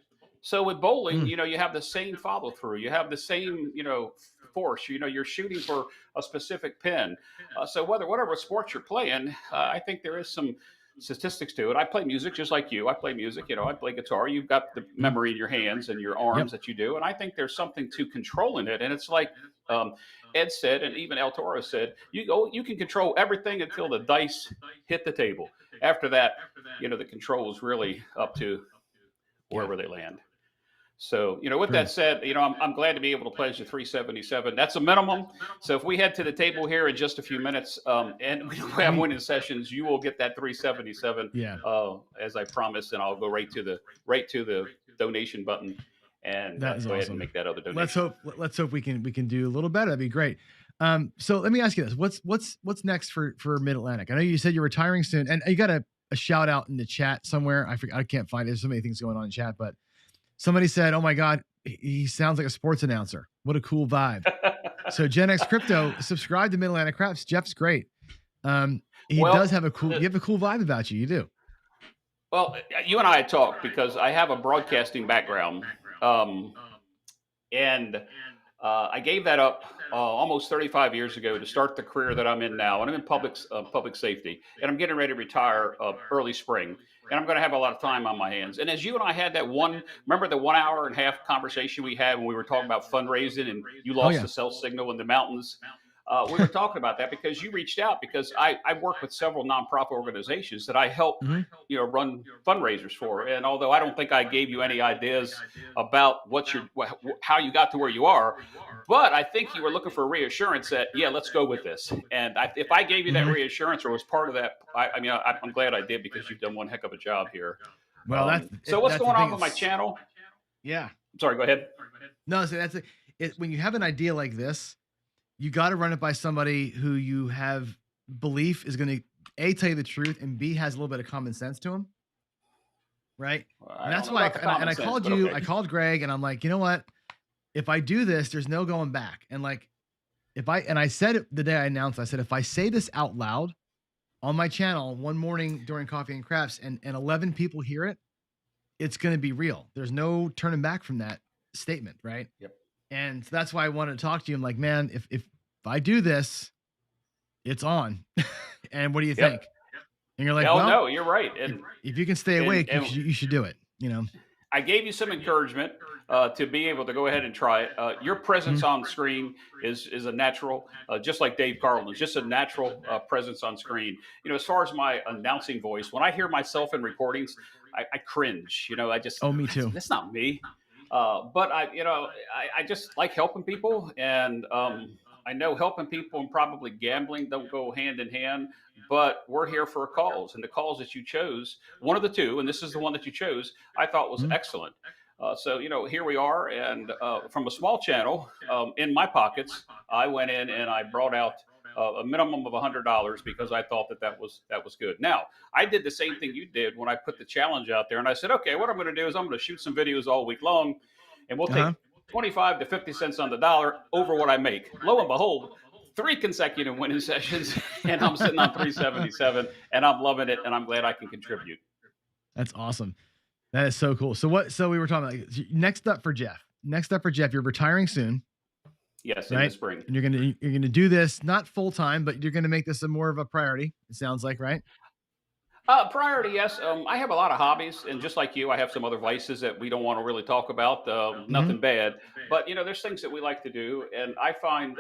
S4: So with bowling,
S1: Mm.
S4: you have the same follow through, you have the same force. You're shooting for a specific pin. So whatever sport you're playing, I think there is some statistics to it. I play music just like you. I play music. I play guitar. You've got the
S1: Mhm.
S4: memory in your hands and your
S1: Yep.
S4: arms that you do, and I think there's something to controlling it. And it's like Ed said, and even El Toro said, you can control everything until the dice hit the table. After that, the control is really up to
S1: Yeah.
S4: wherever they land. So, with that
S1: True.
S4: said, I'm glad to be able to pledge the 377. That's a minimum. So if we head to the table here in just a few minutes, and we don't have
S1: We.
S4: winning sessions, you will get that 377
S1: Yeah.
S4: as I promised, and I'll go right to the donation button and
S1: That is
S4: go ahead and
S1: awesome.
S4: make that other
S1: Let's
S4: donation.
S1: hope. Let's hope we can do a little better. That'd be great. So let me ask you this: what's next for Mid Atlantic? I know you said you're retiring soon, and you got a shout out in the chat somewhere. I forgot. I can't find it. There's so many things going on in chat, but somebody said, "Oh my God, he sounds like a sports announcer. What a cool vibe." So Gen X Crypto, subscribe to Mid Atlantic Craps. Jeff's great. He does
S4: Well,
S1: have you have a cool vibe about you. You do.
S4: well, you and I had talked because I have a broadcasting background. Um, and I gave that up almost 35 years ago to start the career that I'm in now, and I'm in public safety, and I'm getting ready to retire early spring, and I'm going to have a lot of time on my hands. And as you and I had that remember the 1 hour and a half conversation we had when we were talking about fundraising, and you
S1: Oh
S4: lost
S1: yeah.
S4: the cell signal in the mountains. We were talking about that because you reached out because I work with several nonprofit organizations that I help
S1: Mhm.
S4: run fundraisers for. And although I don't think I gave you any ideas about how you got to where you are, but I think you were looking for reassurance that let's go with this. And if I gave you that
S1: Mhm.
S4: reassurance or was part of that, I'm glad I did because you've done one heck of a job here.
S1: Well,
S4: So what's
S1: that's the
S4: going
S1: thing.
S4: on with my
S1: It's
S4: channel?
S1: yeah.
S4: Sorry, go ahead.
S1: No, so that's when you have an idea like this, you got to run it by somebody who you have belief is going to A, tell you the truth, and B, has a little bit of common sense to him. right?
S4: I
S1: And that's
S4: don't know
S1: why
S4: about the common
S1: I
S4: sense,
S1: called
S4: but
S1: you.
S4: okay.
S1: I called Greg, and I'm like, you know what? If I do this, there's no going back. And like, I said it the day I announced, I said, if I say this out loud on my channel one morning during Coffee and Craps, and 11 people hear it, it's going to be real. There's no turning back from that statement, right?
S4: Yep.
S1: And so that's why I wanted to talk to you. I'm like, man, if I do this, it's on. And what do you
S4: Yep.
S1: think? And you're like,
S4: Oh,
S1: well,
S4: no, you're right. And
S1: if you can stay awake,
S4: and
S1: you should do it. You know.
S4: I gave you some encouragement to be able to go ahead and try it. Your presence on screen is a natural, just like Dave Carlin's, just a natural presence on screen. You know, as far as my announcing voice, when I hear myself in recordings, I cringe. You know, I just,
S1: Oh, me too.
S4: that's not me. But I just like helping people, and I know helping people and probably gambling don't go hand in hand. But we're here for calls, and the calls that you chose, one of the two, and this is the one that you chose, I thought was excellent. So here we are, and from a small channel, in my pockets, I went in and I brought out a minimum of $100 because I thought that was good. Now, I did the same thing you did when I put the challenge out there, and I said, okay, what I'm going to do is I'm going to shoot some videos all week long, and we'll take 25 to 50 cents on the dollar over what I make. Lo and behold, 3 consecutive winning sessions, and I'm sitting on 377, and I'm loving it, and I'm glad I can contribute.
S1: That's awesome. That is so cool. So we were talking about next up for Jeff. You're retiring soon.
S4: Yes,
S1: right?
S4: in the spring.
S1: And you're gonna do this not full time, but you're gonna make this a more of a priority. It sounds like, right?
S4: Priority, yes. I have a lot of hobbies, and just like you, I have some other vices that we don't want to really talk about. Nothing bad, but there's things that we like to do, and I find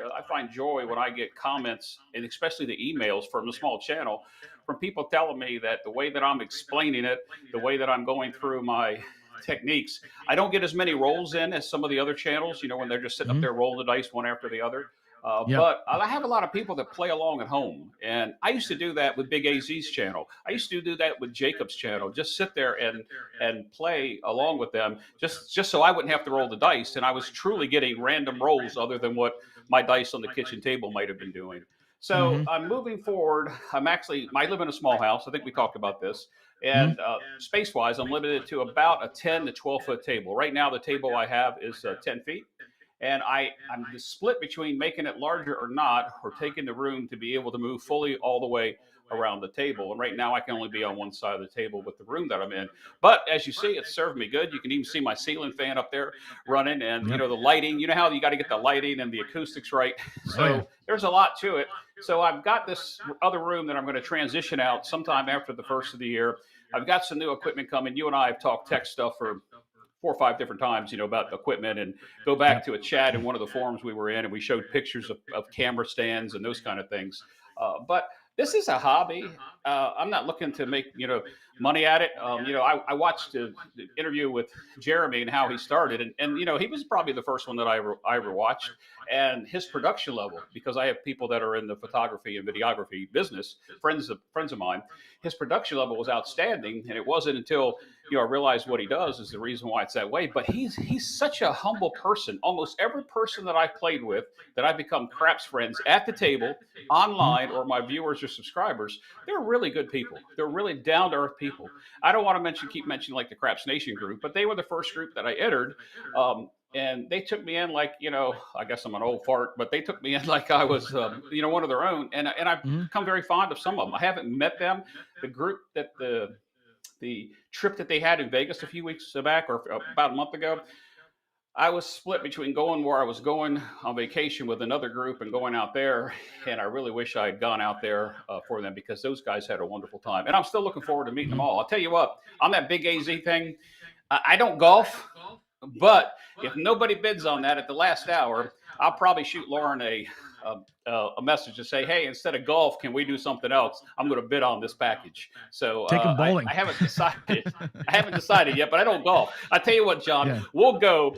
S4: joy when I get comments, and especially the emails from the small channel, from people telling me that the way that I'm explaining it, the way that I'm going through my techniques, I don't get as many rolls in as some of the other channels. When they're just sitting up there rolling the dice one after the other. But I have a lot of people that play along at home, and I used to do that with Big AZ's channel. I used to do that with Jacob's channel. Just sit there and play along with them, just so I wouldn't have to roll the dice, and I was truly getting random rolls other than what my dice on the kitchen table might have been doing. So I'm moving forward. I live in a small house. I think we talked about this. And space-wise, I'm limited to about a 10 to 12-foot table. Right now, the table I have is 10 feet. And I'm split between making it larger or not, or taking the room to be able to move fully all the way around the table. And right now I can only be on one side of the table with the room that I'm in. But as you see, it's served me good. You can even see my ceiling fan up there running, and the lighting. You know how you got to get the lighting and the acoustics right. So there's a lot to it. So I've got this other room that I'm going to transition out sometime after the first of the year. I've got some new equipment coming. You and I have talked tech stuff for 4 or 5 different times, about equipment, and go back to a chat in one of the forums we were in, and we showed pictures of camera stands and those kind of things. But this is a hobby. I'm not looking to make money at it. I watched the interview with Jeremy and how he started, and he was probably the first one that I ever watched. And his production level, because I have people that are in the photography and videography business, friends of mine, his production level was outstanding. And it wasn't until I realized what he does is the reason why it's that way. But he's such a humble person. Almost every person that I've played with, that I've become Craps friends at the table, online, or my viewers or subscribers, they're really good people. They're really down to earth people. I don't want to keep mentioning like the Craps Nation group, but they were the first group that I entered. And they took me in like, I guess I'm an old fart, but they took me in like I was, one of their own. And I've become very fond of some of them. I haven't met them. The group that the trip that they had in Vegas a few weeks back, or about a month ago, I was split between going where I was going on vacation with another group and going out there. And I really wish I had gone out there for them, because those guys had a wonderful time. And I'm still looking forward to meeting them all. I'll tell you what, on that Big AZ thing, I don't golf. But if nobody bids on that at the last hour, I'll probably shoot Lauren a message to say, hey, instead of golf, can we do something else? I'm going to bid on this package. So
S1: take him bowling.
S4: I haven't decided. I haven't decided yet, but I don't golf. I tell you what, John, we'll go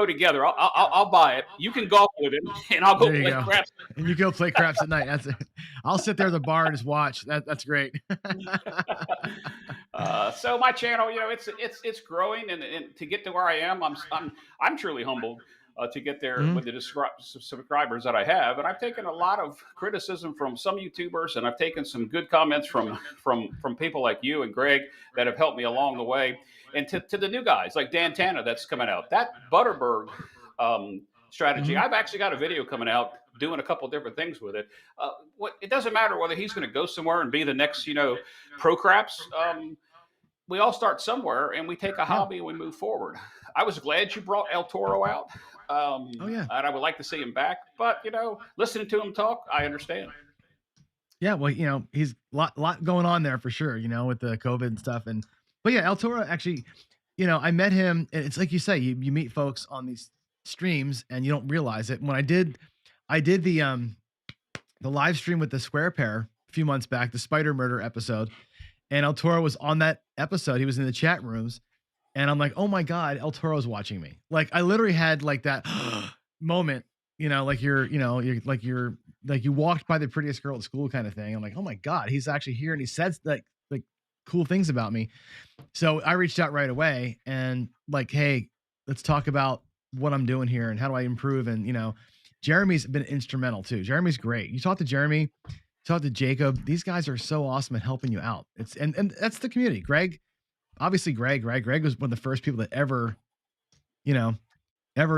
S4: together. I'll buy it. You can golf with him, and I'll go play craps.
S1: And you go play craps at night. That's it. I'll sit there at the bar and just watch. That's great.
S4: So my channel, it's growing, and to get to where I am, I'm truly humbled. to get there with the subscribers that I have. And I've taken a lot of criticism from some YouTubers, and I've taken some good comments from people like you and Greg that have helped me along the way. And to the new guys like Dan Tana that's coming out, that Butterberg strategy. I've actually got a video coming out doing a couple different things with it. It doesn't matter whether he's going to go somewhere and be the next, pro craps. We all start somewhere, and we take a hobby and we move forward. I was glad you brought El Toro out. And I would like to see him back, but listening to him talk, I understand.
S1: Yeah, well, he's lot going on there for sure, with the COVID and stuff. But yeah, El Toro actually, I met him. And it's like you say, you meet folks on these streams and you don't realize it. When I did the live stream with the Square Pair a few months back, the Spider Murder episode, and El Toro was on that episode. He was in the chat rooms, and I'm like, oh my God, El Toro's watching me. Like I literally had like that moment, like you walked by the prettiest girl at school kind of thing. I'm like, oh my God, he's actually here, and he said like cool things about me. So I reached out right away and like, hey, let's talk about what I'm doing here and how do I improve. And Jeremy's been instrumental too. Jeremy's great. You talk to Jeremy, talk to Jacob. These guys are so awesome at helping you out. It's and that's the community. Greg was one of the first people that ever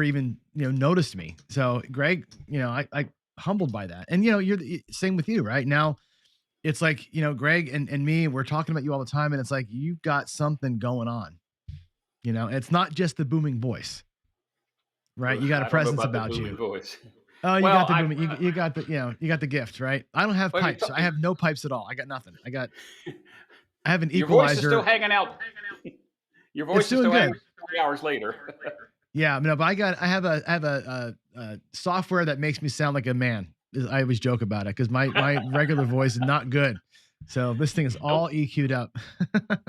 S1: even noticed me. So Greg, I humbled by that. And you're the same with you right now. It's like, Greg and me, we're talking about you all the time, and it's like you've got something going on. It's not just the booming voice, right? You got a presence about you.
S4: Voice.
S1: Oh, you got the booming. You got the you got the gift, right? I don't have pipes. I have no pipes at all. I got nothing. I have an equalizer.
S4: Your voice is still hanging out. Your voice is still hanging out 3 hours later.
S1: Yeah, no, but I have a software that makes me sound like a man. I always joke about it because my regular voice is not good. So this thing is all EQ'd up.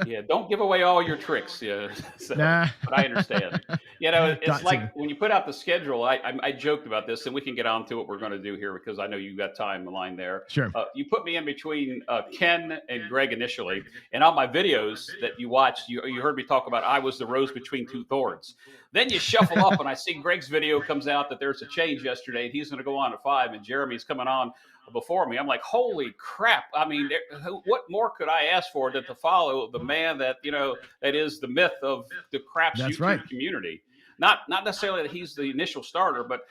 S4: Yeah, don't give away all your tricks. Yeah,
S1: nah.
S4: But I understand. It's like when you put out the schedule. I joked about this, and we can get on to what we're going to do here because I know you got time aligned there.
S1: Sure.
S4: You put me in between Ken and Greg initially, and on my videos that you watched, you heard me talk about I was the rose between two thorns. Then you shuffle up, and I see Greg's video comes out that there's a change yesterday, and he's going to go on at 5, and Jeremy's coming on before me. I'm like, holy crap. I mean, what more could I ask for than to follow the man that, that is the myth of the Craps YouTube community. Not necessarily that he's the initial starter, but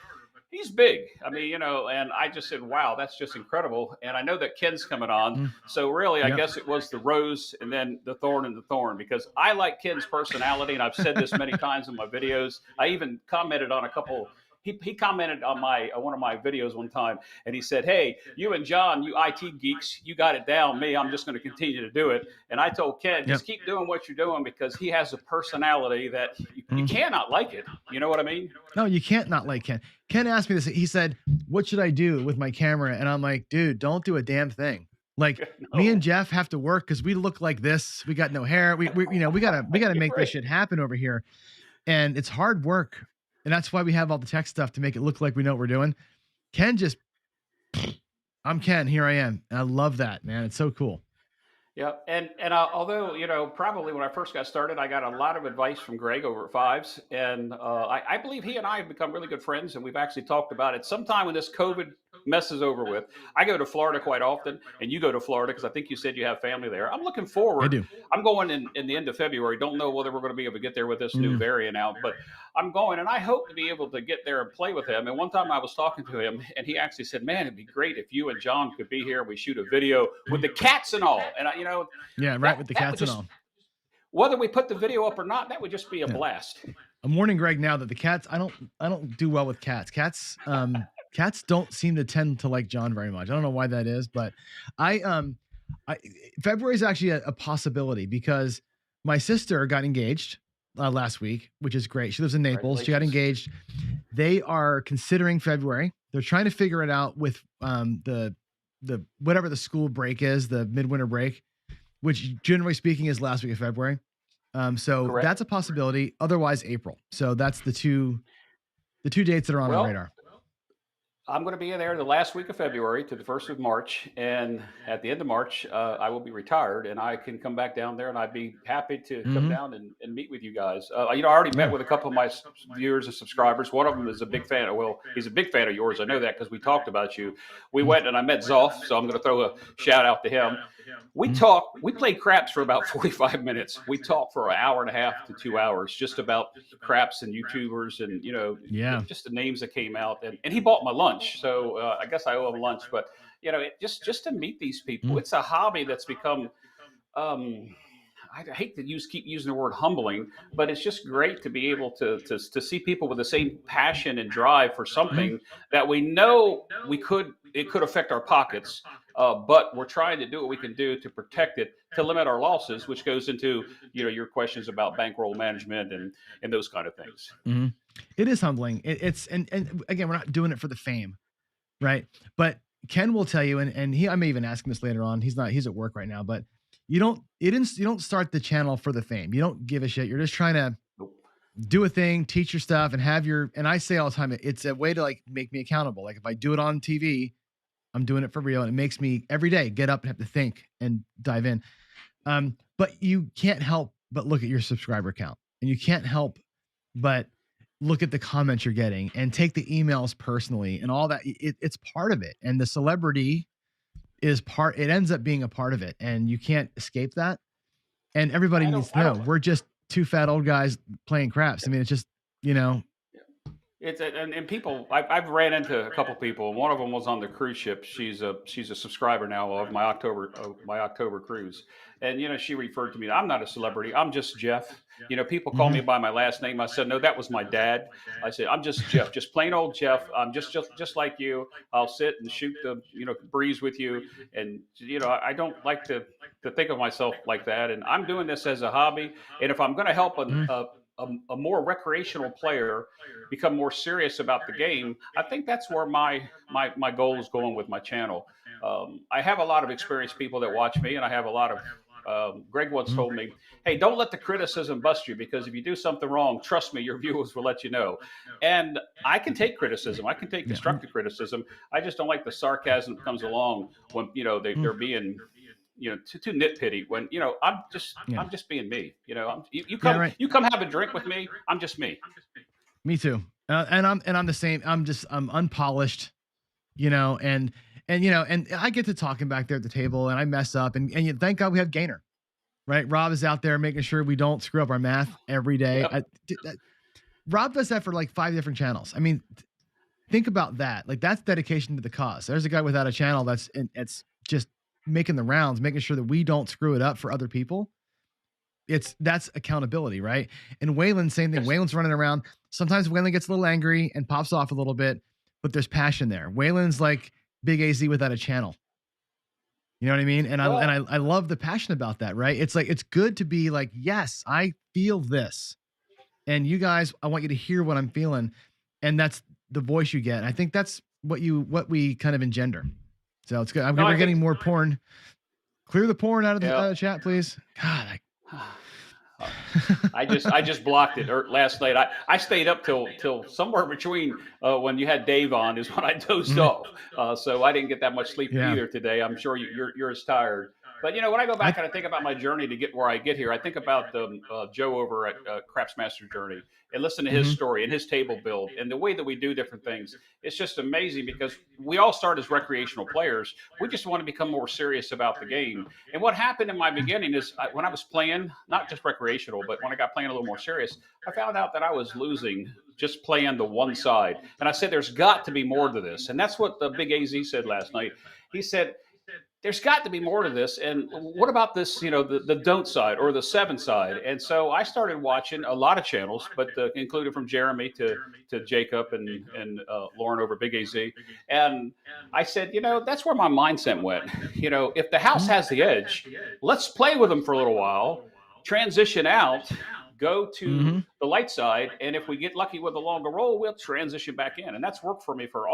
S4: he's big. I mean, and I just said, wow, that's just incredible. And I know that Ken's coming on. So really, I guess it was the rose and then the thorn and the thorn, because I like Ken's personality. And I've said this many times in my videos. I even commented on a couple. He commented on one of my videos one time, and he said, hey, you and John, you IT geeks, you got it down. Me, I'm just going to continue to do it. And I told Ken, just keep doing what you're doing, because he has a personality that you cannot like it. You know what I mean?
S1: No, you can't not like Ken. Ken asked me this. He said, what should I do with my camera? And I'm like, dude, don't do a damn thing. Like me and Jeff have to work because we look like this. We got no hair. We gotta make this shit happen over here. And it's hard work. And that's why we have all the tech stuff to make it look like we know what we're doing. Ken just, I'm Ken, here I am. And I love that, man. It's so cool.
S4: Yeah. And although, probably when I first got started, I got a lot of advice from Greg over at Fives. And I believe he and I have become really good friends. And we've actually talked about it. Sometime when this COVID mess is over with, I go to Florida quite often, and you go to Florida because I think you said you have family there. I'm looking forward.
S1: I do.
S4: I'm going in the end of February. Don't know whether we're going to be able to get there with this new variant out, but I'm going, and I hope to be able to get there and play with him. And one time I was talking to him, and he actually said, man, it'd be great if you and John could be here. We shoot a video with the cats and all. And
S1: yeah, right, with the cats and all.
S4: Whether we put the video up or not, that would just be a blast.
S1: I'm warning Greg now that the cats, I don't do well with cats. Cats don't seem to tend to like John very much. I don't know why that is, but February is actually a possibility because my sister got engaged last week, which is great. She lives in Naples. She got engaged. They are considering February. They're trying to figure it out with the whatever the school break is, the midwinter break, which generally speaking is last week of February. So that's a possibility. Otherwise, April. So that's the two dates that are on our radar.
S4: I'm going to be there the last week of February to the first of March, and at the end of March, I will be retired, and I can come back down there, and I'd be happy to come
S1: Mm-hmm.
S4: down and meet with you guys. I already met
S1: Yeah.
S4: with a couple of my viewers and subscribers. One of them is a big fan of, well, he's a big fan of yours. I know that because we talked about you. We went and I met Zoff, so I'm going to throw a shout out to him. We played craps for about 45 minutes. We talked for an hour and a half to 2 hours just about craps and YouTubers and,
S1: Yeah.
S4: just the names that came out. And he bought my lunch. So I guess I owe him lunch. But, just to meet these people, it's a hobby that's become, um, I hate to keep using the word humbling, but it's just great to be able to see people with the same passion and drive for something that we know it could affect our pockets, but we're trying to do what we can do to protect it, to limit our losses, which goes into your questions about bankroll management and those kind of things.
S1: Mm-hmm. It is humbling. It's and again, we're not doing it for the fame, right? But Ken will tell you, and I may even ask him this later on. He's at work right now, but you don't start the channel for the fame. You don't give a shit. You're just trying to do a thing, teach your stuff, and and I say all the time, it's a way to like make me accountable. Like if I do it on TV, I'm doing it for real, and it makes me every day get up and have to think and dive in. But you can't help but look at your subscriber count, and you can't help but look at the comments you're getting and take the emails personally and all that. It's part of it, and the celebrity it ends up being a part of it, and you can't escape that. And everybody needs to know we're just two fat old guys playing craps. I mean, it's just,
S4: It's and people I've ran into a couple people, and one of them was on the cruise ship. She's a subscriber now of my October cruise, and she referred to me. I'm not a celebrity. I'm just Jeff. People call me by my last name. I said no, that was my dad. I said I'm just Jeff, just plain old Jeff. I'm just like you. I'll sit and shoot the breeze with you, and I don't like to think of myself like that. And I'm doing this as a hobby, and if I'm going to help a more recreational player become more serious about the game, I think that's where my goal is going with my channel. I have a lot of experienced people that watch me, and I have a lot of. Greg once told me, "Hey, don't let the criticism bust you, because if you do something wrong, trust me, your viewers will let you know." And I can take criticism. I can take constructive criticism. I just don't like the sarcasm that comes along when they're being too nitpicky when I'm just being me. You come have a drink with me. I'm just me.
S1: Me too. And I'm the same. I'm unpolished, and I get to talking back there at the table, and I mess up, and thank God we have Gainer, right? Rob is out there making sure we don't screw up our math every day. Rob does that for like 5 different channels. I mean, think about that. Like that's dedication to the cause. There's a guy without a channel it's just making the rounds, making sure that we don't screw it up for other people. That's accountability, right? And Waylon, same thing. Waylon's running around. Sometimes Waylon gets a little angry and pops off a little bit, but there's passion there. Waylon's like Big AZ without a channel. You know what I mean? And I love the passion about that, right? It's like, it's good to be like, yes, I feel this. And you guys, I want you to hear what I'm feeling. And that's the voice you get. And I think that's what we kind of engender. So it's good. We're getting more porn. Clear the porn out of the chat, please. God,
S4: I just blocked it last night. I stayed up till somewhere between when you had Dave on is when I dozed off. So I didn't get that much sleep either today. I'm sure you're as tired. But when I go back and I think about my journey to get where I get here, I think about Joe over at Craps Master Journey and listen to his story and his table build and the way that we do different things. It's just amazing because we all start as recreational players. We just want to become more serious about the game. And what happened in my beginning is when I was playing, not just recreational, but when I got playing a little more serious, I found out that I was losing just playing the one side. And I said, there's got to be more to this. And that's what the Big AZ said last night. He said, there's got to be more to this. And what about this, the don't side or the 7 side? And so I started watching a lot of channels, but including from Jeremy to Jacob and Lauren over Big AZ. And I said, that's where my mindset went. If the house has the edge, let's play with them for a little while, transition out, go to the light side, and if we get lucky with a longer roll, we'll transition back in. And that's worked for me for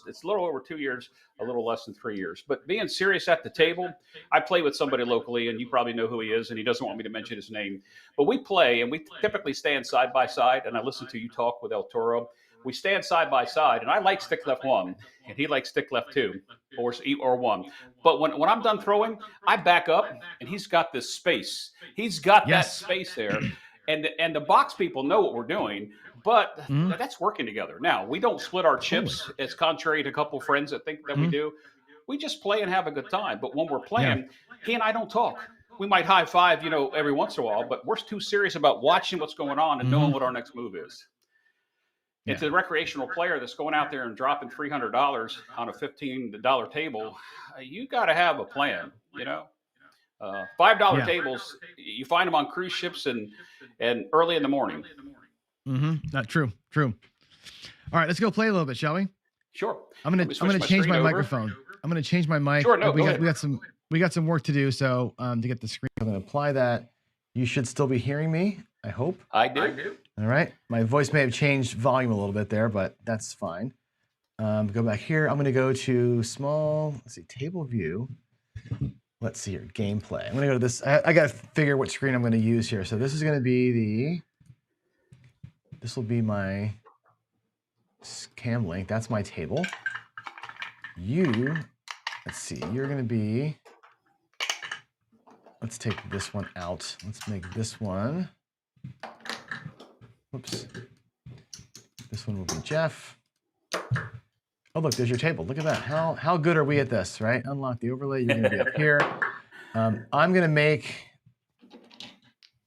S4: it's a little over 2 years, a little less than 3 years. But being serious at the table, I play with somebody locally, and you probably know who he is, and he doesn't want me to mention his name. But we play, and we typically stand side by side, and I listen to you talk with El Toro. We stand side by side, and I like stick left 1, and he likes stick left 2 or 1. But when I'm done throwing, I back up, and he's got this space. He's got that space there. And the box people know what we're doing, but that's working together. Now, we don't split our chips, as contrary to a couple of friends that think that we do. We just play and have a good time. But when we're playing, he and I don't talk. We might high five, every once in a while, but we're too serious about watching what's going on and knowing what our next move is. It's a recreational player that's going out there and dropping $300 on a $15 table. You got to have a plan, $5 tables, you find them on cruise ships and early in the morning.
S1: Not true. All right, let's go play a little bit, shall we?
S4: Sure.
S1: I'm gonna change my microphone. I'm gonna change my mic.
S4: Sure, no,
S1: we got some work to do. So to get the screen, I'm gonna apply that. You should still be hearing me, I hope.
S4: I do.
S1: All right. My voice may have changed volume a little bit there, but that's fine. Go back here. I'm gonna go to small. Let's see, table view. Let's see here, gameplay. I'm gonna go to this. I gotta figure what screen I'm gonna use here. So this is gonna be this will be my cam link. That's my table. Let's see, you're gonna be, let's take this one out. Let's make this one, whoops. This one will be Jeff. Oh, look, there's your table. Look at that. How good are we at this, right? Unlock the overlay. You're going to be up here. I'm going to make,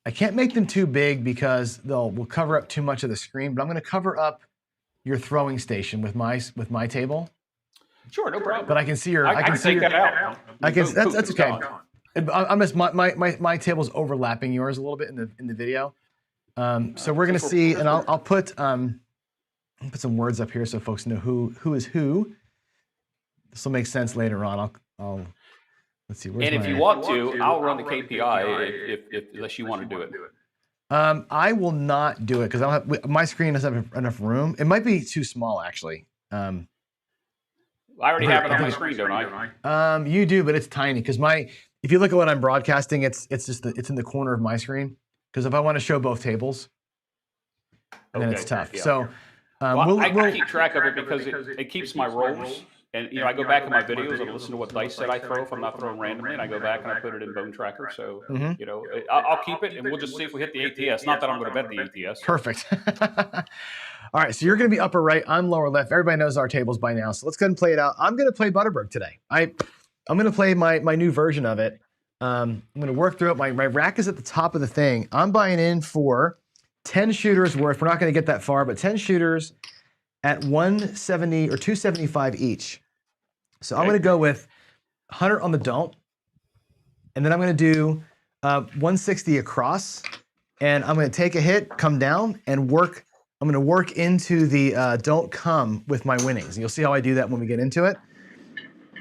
S1: I can't make them too big because we'll cover up too much of the screen, but I'm going to cover up your throwing station with my table.
S4: Sure, no problem.
S1: But I can see your,
S4: I can take that out.
S1: That's okay. I'm just, my table's overlapping yours a little bit in the video. So we're going to see, and I'll put some words up here so folks know who is who. This will make sense later on. I'll let's see.
S4: And if you want to, I'll run the KPI if unless you want to do it.
S1: I will not do it because my screen doesn't have enough room. It might be too small, actually.
S4: I already have it on my screen, don't I?
S1: You do, but it's tiny because if you look at what I'm broadcasting, it's in the corner of my screen. Because if I want to show both tables, then it's tough. Yeah. So.
S4: I keep track of it because it keeps my rolls. And, I go back in my videos and listen to what dice set I throw if I'm not throwing randomly. And I go back and I put it in Bone Tracker. So, I'll keep it and we'll just see if we hit the ATS. Not that I'm going to bet the ATS.
S1: Perfect. All right. So you're going to be upper right. I'm lower left. Everybody knows our tables by now. So let's go ahead and play it out. I'm going to play Butterberg today. I'm going to play my new version of it. I'm going to work through it. My rack is at the top of the thing. I'm buying in for 10 shooters worth. We're not going to get that far, but 10 shooters at 170 or 275 each. So I'm going to go with 100 on the don't, and then I'm going to do 160 across, and I'm going to take a hit, come down, and work. I'm going to work into the don't come with my winnings. And you'll see how I do that when we get into it.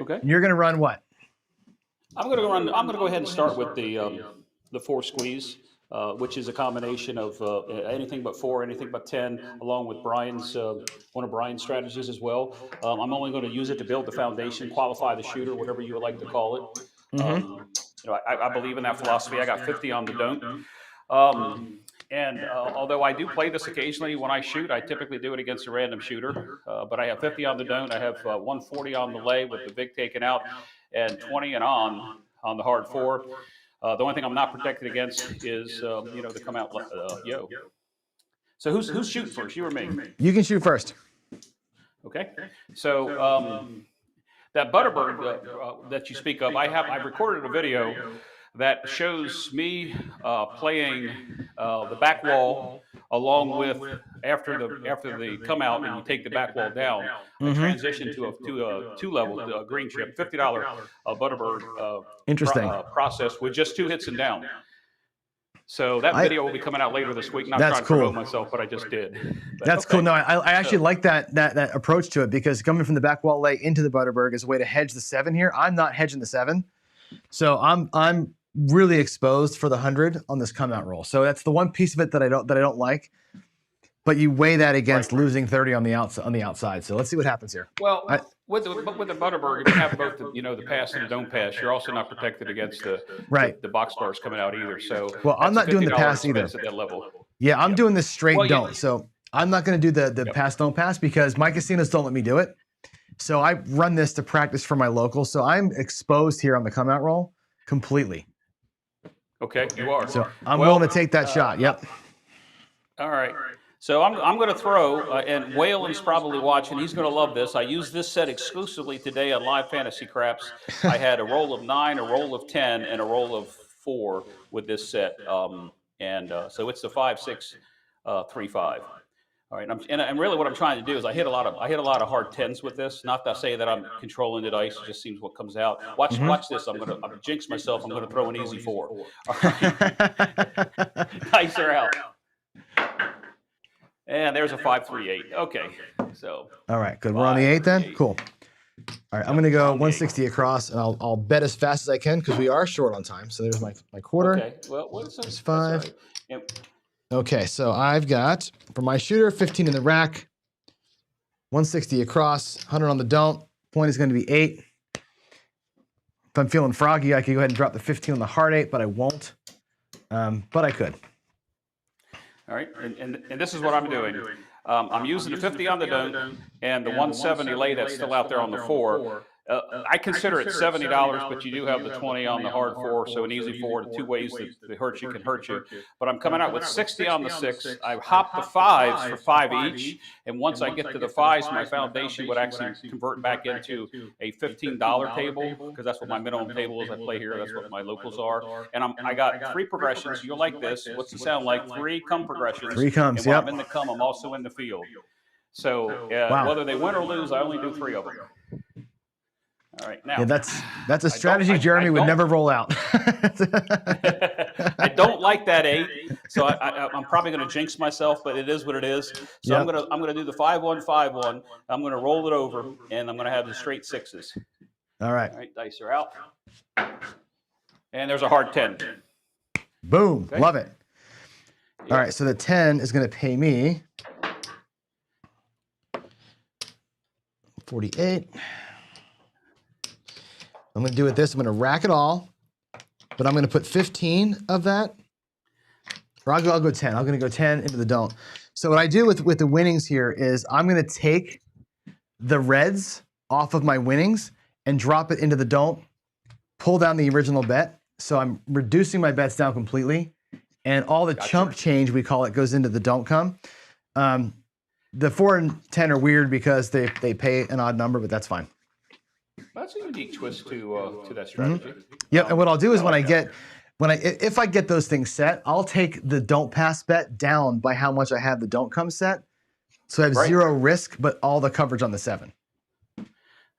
S4: Okay.
S1: And you're going to run what?
S4: I'm going to go ahead and start with the 4 squeeze. Which is a combination of anything but 4, anything but 10, along with Brian's one of Brian's strategies as well. I'm only going to use it to build the foundation, qualify the shooter, whatever you would like to call it. I believe in that philosophy. I got 50 on the don't. Although I do play this occasionally when I shoot, I typically do it against a random shooter. But I have 50 on the don't. I have 140 on the lay with the big taken out, and 20 and on the hard 4. The only thing I'm not protected against is, the come out yo. So who's shooting first, you or me?
S1: You can shoot first.
S4: Okay. So that Butterbird that you speak of, I've recorded a video that shows me playing the back wall along with after the come out and you take the back wall down. I transition to a 2-level green chip, $50 Butterbird
S1: Interesting
S4: process with just 2 hits and down. So that video will be coming out later this week. Not
S1: that's
S4: trying to
S1: cool.
S4: promote myself, but I just did. But,
S1: that's cool. No, I actually like that approach to it because coming from the back wall lay into the Butterbird is a way to hedge the 7 here. I'm not hedging the 7, so I'm really exposed for the 100 on this come out roll. So that's the one piece of it that I don't like. But you weigh that against losing 30 on the outside. So let's see what happens here.
S4: Well, with the Butterbird, if you have both the pass and the don't pass, you're also not protected against the box bars coming out either. So
S1: I'm not doing the pass either.
S4: At that level.
S1: Yeah, I'm doing this straight don't. So I'm not going to do the pass don't pass because my casinos don't let me do it. So I run this to practice for my local. So I'm exposed here on the come out roll completely.
S4: Okay, you are.
S1: So I'm willing to take that shot. Yep.
S4: All right. So I'm going to throw, and Waylon's probably watching. He's going to love this. I used this set exclusively today on Live Fantasy Craps. I had a roll of 9, a roll of 10, and a roll of 4 with this set. So it's the 5, 6, 3, 5. All right, and really what I'm trying to do is I hit a lot of hard 10s with this. Not to say that I'm controlling the dice; it just seems what comes out. Watch this. I'm jinx myself. I'm gonna throw an easy 4. All right, dice are out. And there's a 5, 3, 8. Okay, so.
S1: All right, good. We're on the 8 then. Cool. All right, I'm gonna go 160 across, and I'll bet as fast as I can because we are short on time. So there's my quarter.
S4: Okay. Well,
S1: there's 5.
S4: Right.
S1: Okay, so I've got for my shooter 15 in the rack, 160 across, 100 on the don't. Point is going to be 8. If I'm feeling froggy, I could go ahead and drop the 15 on the hard 8, but I won't. But I could.
S4: All right, and this is what I'm doing. I'm using the 50 on the don't and the 170 lay that's still out there on the 4. I consider it $70, but you do have the 20 on the hard 4, so an easy 4. The 2 ways that hurt you can hurt you. But I'm coming out with 60 on the 6. I hop the 5s for 5 each, and once I get to the 5s, my foundation would actually convert back into a $15 table because that's what my minimum table is. I play here. That's what my locals are. And I got 3 progressions. You'll like this. What's it sound like? 3 come progressions.
S1: 3 comes.
S4: And when I'm in the come, I'm also in the field. So whether they win or lose, I only do 3 of them. All right, now.
S1: Yeah, that's a strategy Jeremy would never roll out.
S4: I don't like that 8, so I'm probably going to jinx myself, but it is what it is. So I'm gonna do the 5-1, 5-1. I'm going to roll it over, and I'm going to have the straight 6s.
S1: All right.
S4: All right, dice are out, and there's a hard 10.
S1: Boom, love it. All right, so the 10 is going to pay me 48. I'm going to do it this. I'm going to rack it all, but I'm going to put 15 of that. Or I'll go 10. I'm going to go 10 into the don't. So what I do with the winnings here is I'm going to take the reds off of my winnings and drop it into the don't, pull down the original bet. So I'm reducing my bets down completely. And all the chump change, we call it, goes into the don't come. The 4 and 10 are weird because they pay an odd number, but that's fine.
S4: That's a unique twist to that strategy.
S1: Yep, and what I'll do is if I get those things set, I'll take the don't pass bet down by how much I have the don't come set. So I have 0 risk, but all the coverage on the 7.
S4: All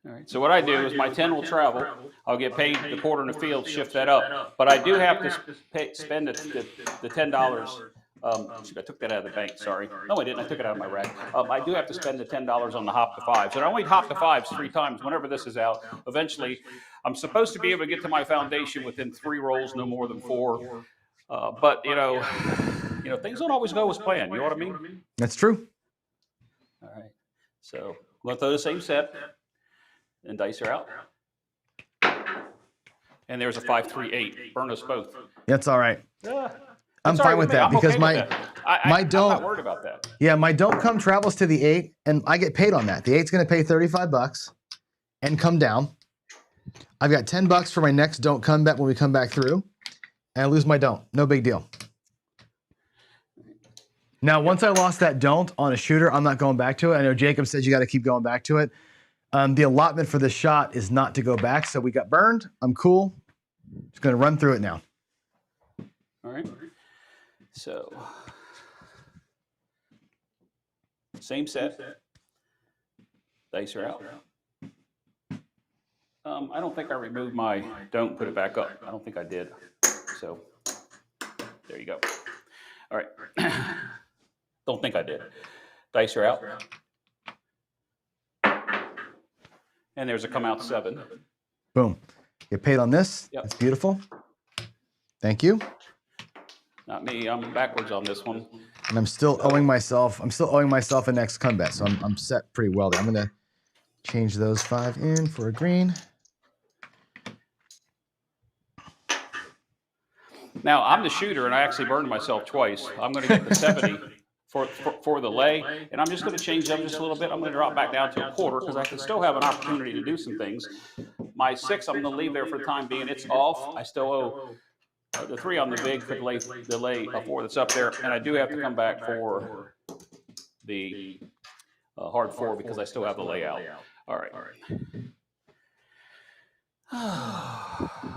S4: right. So what I do is my 10 will travel. I'll get paid the quarter in the field, shift that up. But I do have to spend the $10. I took that out of the bank, sorry. No, I didn't. I took it out of my rack. I do have to spend the $10 on the hop to 5s. And I only hop to 5s 3 times whenever this is out. Eventually, I'm supposed to be able to get to my foundation within 3 rolls, no more than 4. But, things don't always go as planned. You know what I mean?
S1: That's true.
S4: All right. So I'm going to throw the same set. And dice are out. And there's a 5, 3, 8. Burn us both.
S1: That's all right. I'm
S4: That's
S1: fine
S4: all right
S1: with that because
S4: okay
S1: my don't.
S4: I'm not worried about that.
S1: Yeah, my don't come travels to the 8, and I get paid on that. The 8's going to pay $35 and come down. I've got $10 for my next don't come bet when we come back through, and I lose my don't. No big deal. Now, once I lost that don't on a shooter, I'm not going back to it. I know Jacob says you got to keep going back to it. The allotment for this shot is not to go back, so we got burned. I'm cool. Just going to run through it now.
S4: All right. So, same set. Dice are out. I don't think I removed my don't put it back up. I don't think I did. So, there you go. All right. Don't think I did. Dice are out. And there's a come out 7.
S1: Boom. Get paid on this.
S4: Yep.
S1: That's beautiful. Thank you.
S4: Not me. I'm backwards on this one.
S1: And I'm still owing myself a next come bet. So I'm set pretty well there. I'm going to change those 5 in for a green.
S4: Now, I'm the shooter, and I actually burned myself twice. I'm going to get the 70. for the lay, and I'm just going to change up just a little bit. I'm going to drop back down to a quarter because I can still have an opportunity to do some things. My 6, I'm going to leave there for the time being. It's off. I still owe the 3 on the big for the lay 4 that's up there, and I do have to come back for the hard 4 because I still have the layout. All right.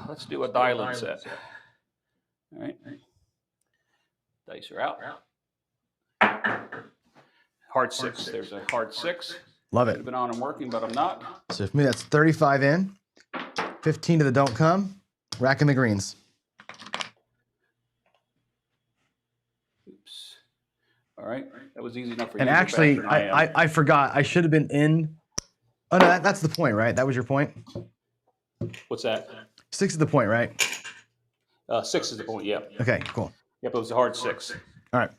S4: Let's do a dial-in set. All right. Dice are out. Hard 6. There's a hard 6.
S1: Love it.
S4: Should have been on and working, but I'm not.
S1: So for me, that's 35 in, 15 to the don't come, racking the greens.
S4: Oops. All right. That was easy enough for you.
S1: And actually, I forgot. I should have been in. Oh, no, that's the point, right? That was your point?
S4: What's that?
S1: 6 is the point, right?
S4: 6 is the point, yep.
S1: Okay, cool.
S4: Yep, it was a hard 6.
S1: All right.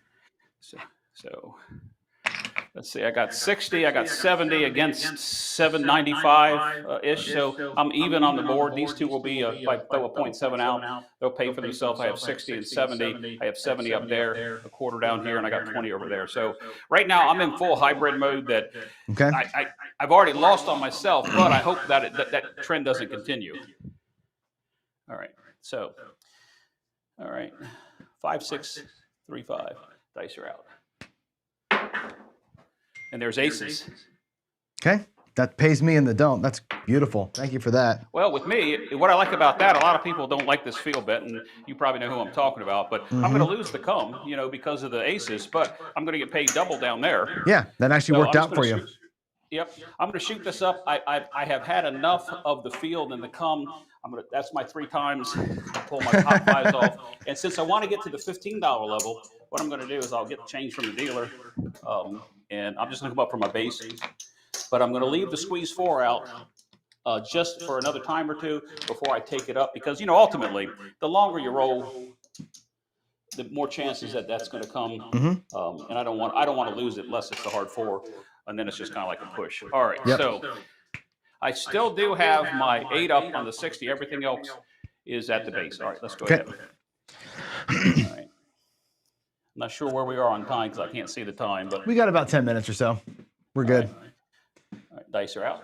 S4: So let's see. I got 60. I got 70 against 795-ish. So I'm even on the board. These two will be, if I throw a 0.7 out, they'll pay for themselves. I have 60 and 70. I have 70 up there, a quarter down here, and I got 20 over there. So right now I'm in full hybrid mode that I've already lost on myself, but I hope that that trend doesn't continue. All right. So, all right. 5, 6, 3, 5. Dice are out. And there's aces.
S1: Okay. That pays me in the don't. That's beautiful. Thank you for that.
S4: Well, with me, what I like about that, a lot of people don't like this field bet, and you probably know who I'm talking about, but I'm going to lose the come, because of the aces, but I'm going to get paid double down there.
S1: Yeah, that actually worked out for you.
S4: Yep. I'm going to shoot this up. I have had enough of the field and the come. That's my 3 times. I pull my top 5s off. And since I want to get to the $15 level, what I'm going to do is I'll get the change from the dealer. And I'm just going to come up for my base. But I'm going to leave the squeeze 4 out just for another time or 2 before I take it up. Because, ultimately, the longer you roll, the more chances that that's going to come. And I don't want to lose it unless it's the hard 4. And then it's just kind of like a push. All right.
S1: Yep.
S4: So I still do have my 8 up on the 60. Everything else is at the base. All right. Let's go ahead. All right. I'm not sure where we are on time because I can't see the time, but
S1: we got about 10 minutes or so. We're good.
S4: All right, dice are out.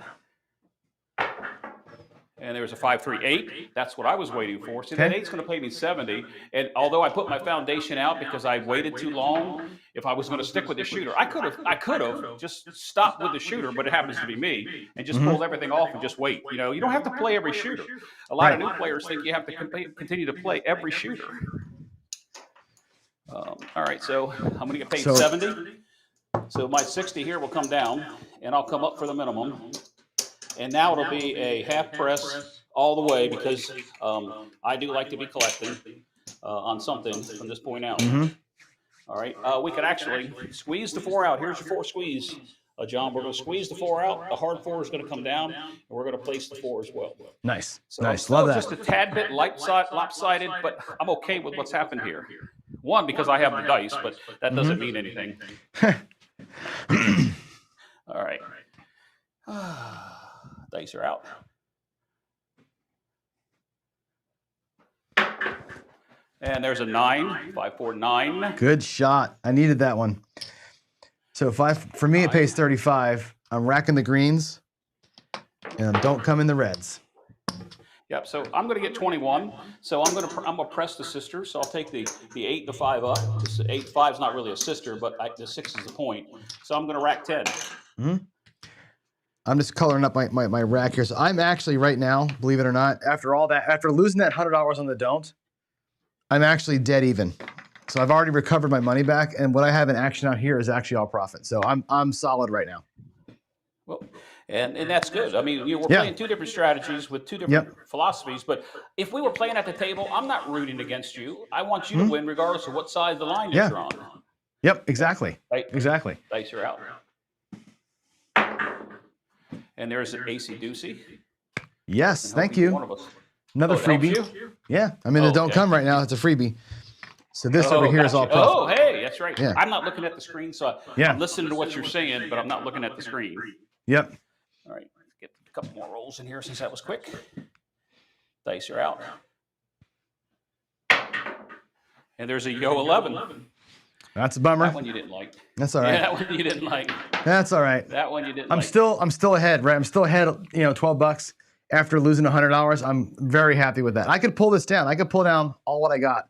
S4: And there's a 5, 3, 8. That's what I was waiting for. See, that 8's going to pay me 70. And although I put my foundation out because I waited too long, if I was going to stick with the shooter, I could have just stopped with the shooter, but it happens to be me, and just pulled everything off and just wait. You don't have to play every shooter. A lot of new players think you have to continue to play every shooter. All right, so I'm going to get paid 70. So my 60 here will come down, and I'll come up for the minimum. And now it'll be a half press all the way because I do like to be collecting on something from this point out. All right, we could actually squeeze the 4 out. Here's your 4 squeeze, John. We're going to squeeze the 4 out. The hard 4 is going to come down, and we're going to place the 4 as well.
S1: Nice,
S4: so
S1: nice. Love that.
S4: Just a tad bit lopsided, but I'm okay with what's happened here. One, because I have the dice, but that doesn't mean anything. All right. Dice are out. And there's a 9, 5, 4, 9.
S1: Good shot. I needed that one. So for me, it pays 35. I'm racking the greens, and don't come in the reds.
S4: Yep. So I'm going to get 21. So I'm going to press the sister. So I'll take the 8, the 5 up. The 8, 5 is not really a sister, but the 6 is the point. So I'm going to rack 10.
S1: I'm just coloring up my rack here. So I'm actually right now, believe it or not, after losing that $100 on the don't, I'm actually dead even. So I've already recovered my money back, and what I have in action out here is actually all profit. So I'm solid right now.
S4: Well, and that's good. I mean, we're playing 2 different strategies with 2 different philosophies. But if we were playing at the table, I'm not rooting against you. I want you to win regardless of what side of the line you're on.
S1: Yep, exactly. Exactly.
S4: Dice are out. And there's an AC Doocy.
S1: Yes, thank you.
S4: One of us.
S1: Another freebie. Yeah, I'm in the don't come right now. It's a freebie. So this over here is all profit.
S4: Oh, hey, that's right.
S1: Yeah.
S4: I'm not looking at the screen, so I'm listening to what you're saying, but I'm not looking at the screen.
S1: Yep.
S4: All right, get a couple more rolls in here since that was quick. Dice are out. And there's a Yo 11.
S1: That's a bummer.
S4: That one you didn't like.
S1: That's all right.
S4: Yeah, that one you didn't like.
S1: That's all right.
S4: That one you didn't
S1: I'm
S4: like.
S1: still ahead, right? I'm still ahead, $12 after losing $100. I'm very happy with that. I could pull this down. I could pull down all what I got,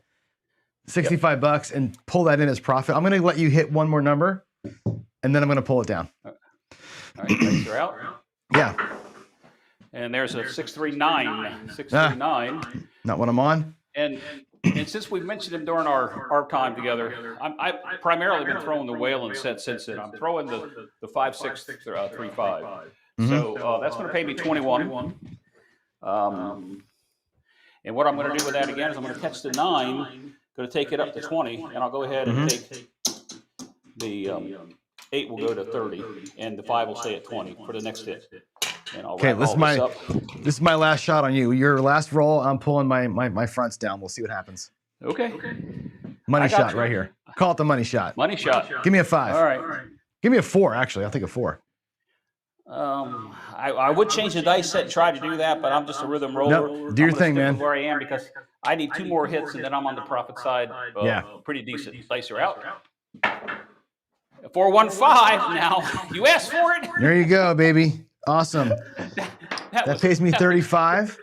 S1: $65, and pull that in as profit. I'm going to let you hit one more number, and then I'm going to pull it down.
S4: All right, dice are out.
S1: Yeah.
S4: And there's a 639. 639.
S1: Not what I'm on.
S4: And since we mentioned him during our time together, I've primarily been throwing the whale and set since then. I'm throwing the 5-6-3-5. So that's going to pay me 21. And what I'm going to do with that again is I'm going to catch the 9, going to take it up to 20, and I'll go ahead and take the 8 will go to 30, and the 5 will stay at 20 for the next hit. And I'll
S1: Okay,
S4: wrap all
S1: this is my last shot on you. Your last roll, I'm pulling my fronts down. We'll see what happens.
S4: Okay.
S1: Money shot right here. Call it the money shot.
S4: Money shot.
S1: Give me a 5.
S4: All right.
S1: Give me a 4, actually. I'll take a 4.
S4: I would change the dice set and try to do that, but I'm just a rhythm roller.
S1: No, do your thing, man.
S4: Where I am, because I need 2 more hits, and then I'm on the profit side. Pretty decent. Dice are out. 415 now. You asked for it.
S1: There you go, baby. Awesome. That pays me 35,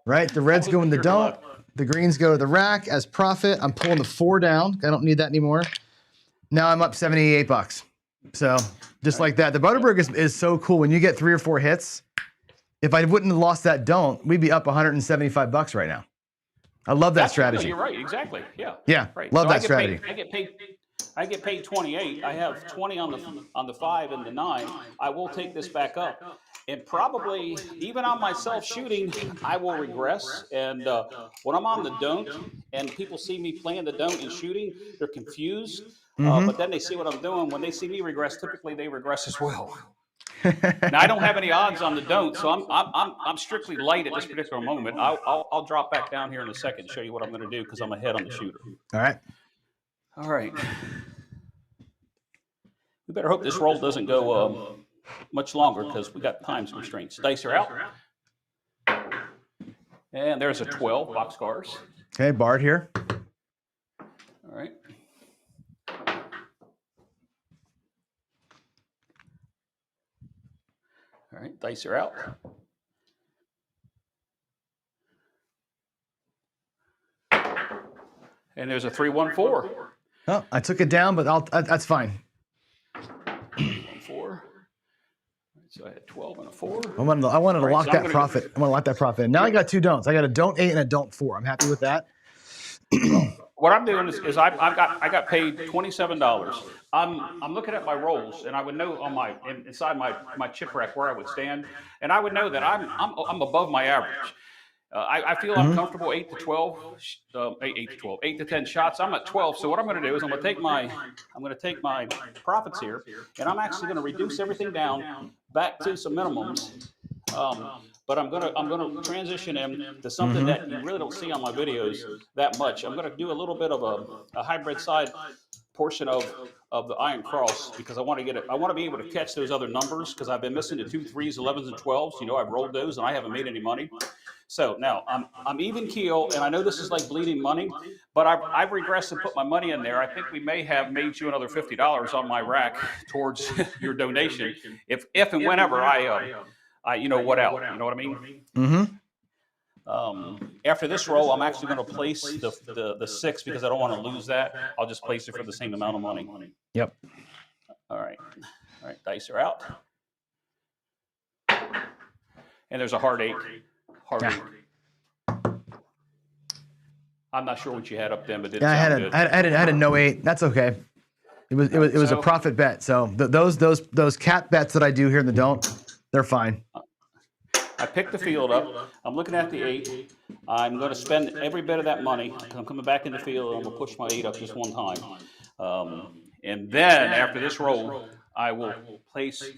S1: right? The reds go in the don't. The greens go to the rack as profit. I'm pulling the 4 down. I don't need that anymore. Now I'm up $78. So just like that. The Butterberg is so cool. When you get 3 or 4 hits, if I wouldn't have lost that don't, we'd be up $175 right now. I love that strategy.
S4: You're right. Exactly. Yeah.
S1: Yeah.
S4: Right.
S1: Love
S4: So
S1: that strategy.
S4: I get paid 28. I have 20 on the 5 and the 9. I will take this back up, and probably even on myself shooting, I will regress. And when I'm on the don't, and people see me playing the don't and shooting, they're confused. But then they see what I'm doing. When they see me regress, typically they regress as well. Now I don't have any odds on the don't, so I'm strictly light at this particular moment. I'll drop back down here in a second and show you what I'm going to do because I'm ahead on the shooter.
S1: All right.
S4: All right. We better hope this roll doesn't go much longer because we got time constraints. Dice are out. And there's a 12 boxcars.
S1: Okay, Bard here.
S4: All right. All right, dice are out. And there's a 3-1-4.
S1: Oh, I took it down, but that's fine.
S4: 4. So I had 12 and a 4.
S1: I wanted to lock that profit. I want to lock that profit in. Now I got 2 don'ts. I got a don't 8 and a don't 4. I'm happy with that.
S4: What I'm doing is I got paid $27. I'm looking at my rolls, and I would know on inside my chip rack where I would stand, and I would know that I'm above my average. I feel I'm comfortable 8 to 12, 8 to 10 shots. I'm at 12. So what I'm going to do is I'm going to take my profits here, and I'm actually going to reduce everything down back to some minimums. But I'm going to transition him to something that you really don't see on my videos that much. I'm going to do a little bit of a hybrid side portion of the Iron Cross because I want to be able to catch those other numbers because I've been missing the 2, 3s, 11s, and 12s. You know, I've rolled those and I haven't made any money. So now I'm even keel, and I know this is like bleeding money, but I've regressed and put my money in there. I think we may have made you another $50 on my rack towards your donation if and whenever I you know what out. You know what I mean?
S1: Mm-hmm.
S4: After this roll, I'm actually going to place the 6 because I don't want to lose that. I'll just place it for the same amount of money.
S1: Yep.
S4: All right. Dice are out. And there's a hard 8. I'm not sure what you had up then, but it sounded good.
S1: I had a no 8. That's okay. It was a profit bet. So those cat bets that I do here in the don't, they're fine.
S4: I picked the field up. I'm looking at the 8. I'm going to spend every bit of that money. I'm coming back in the field, and I'm going to push my 8 up just one time. And then after this roll, I will place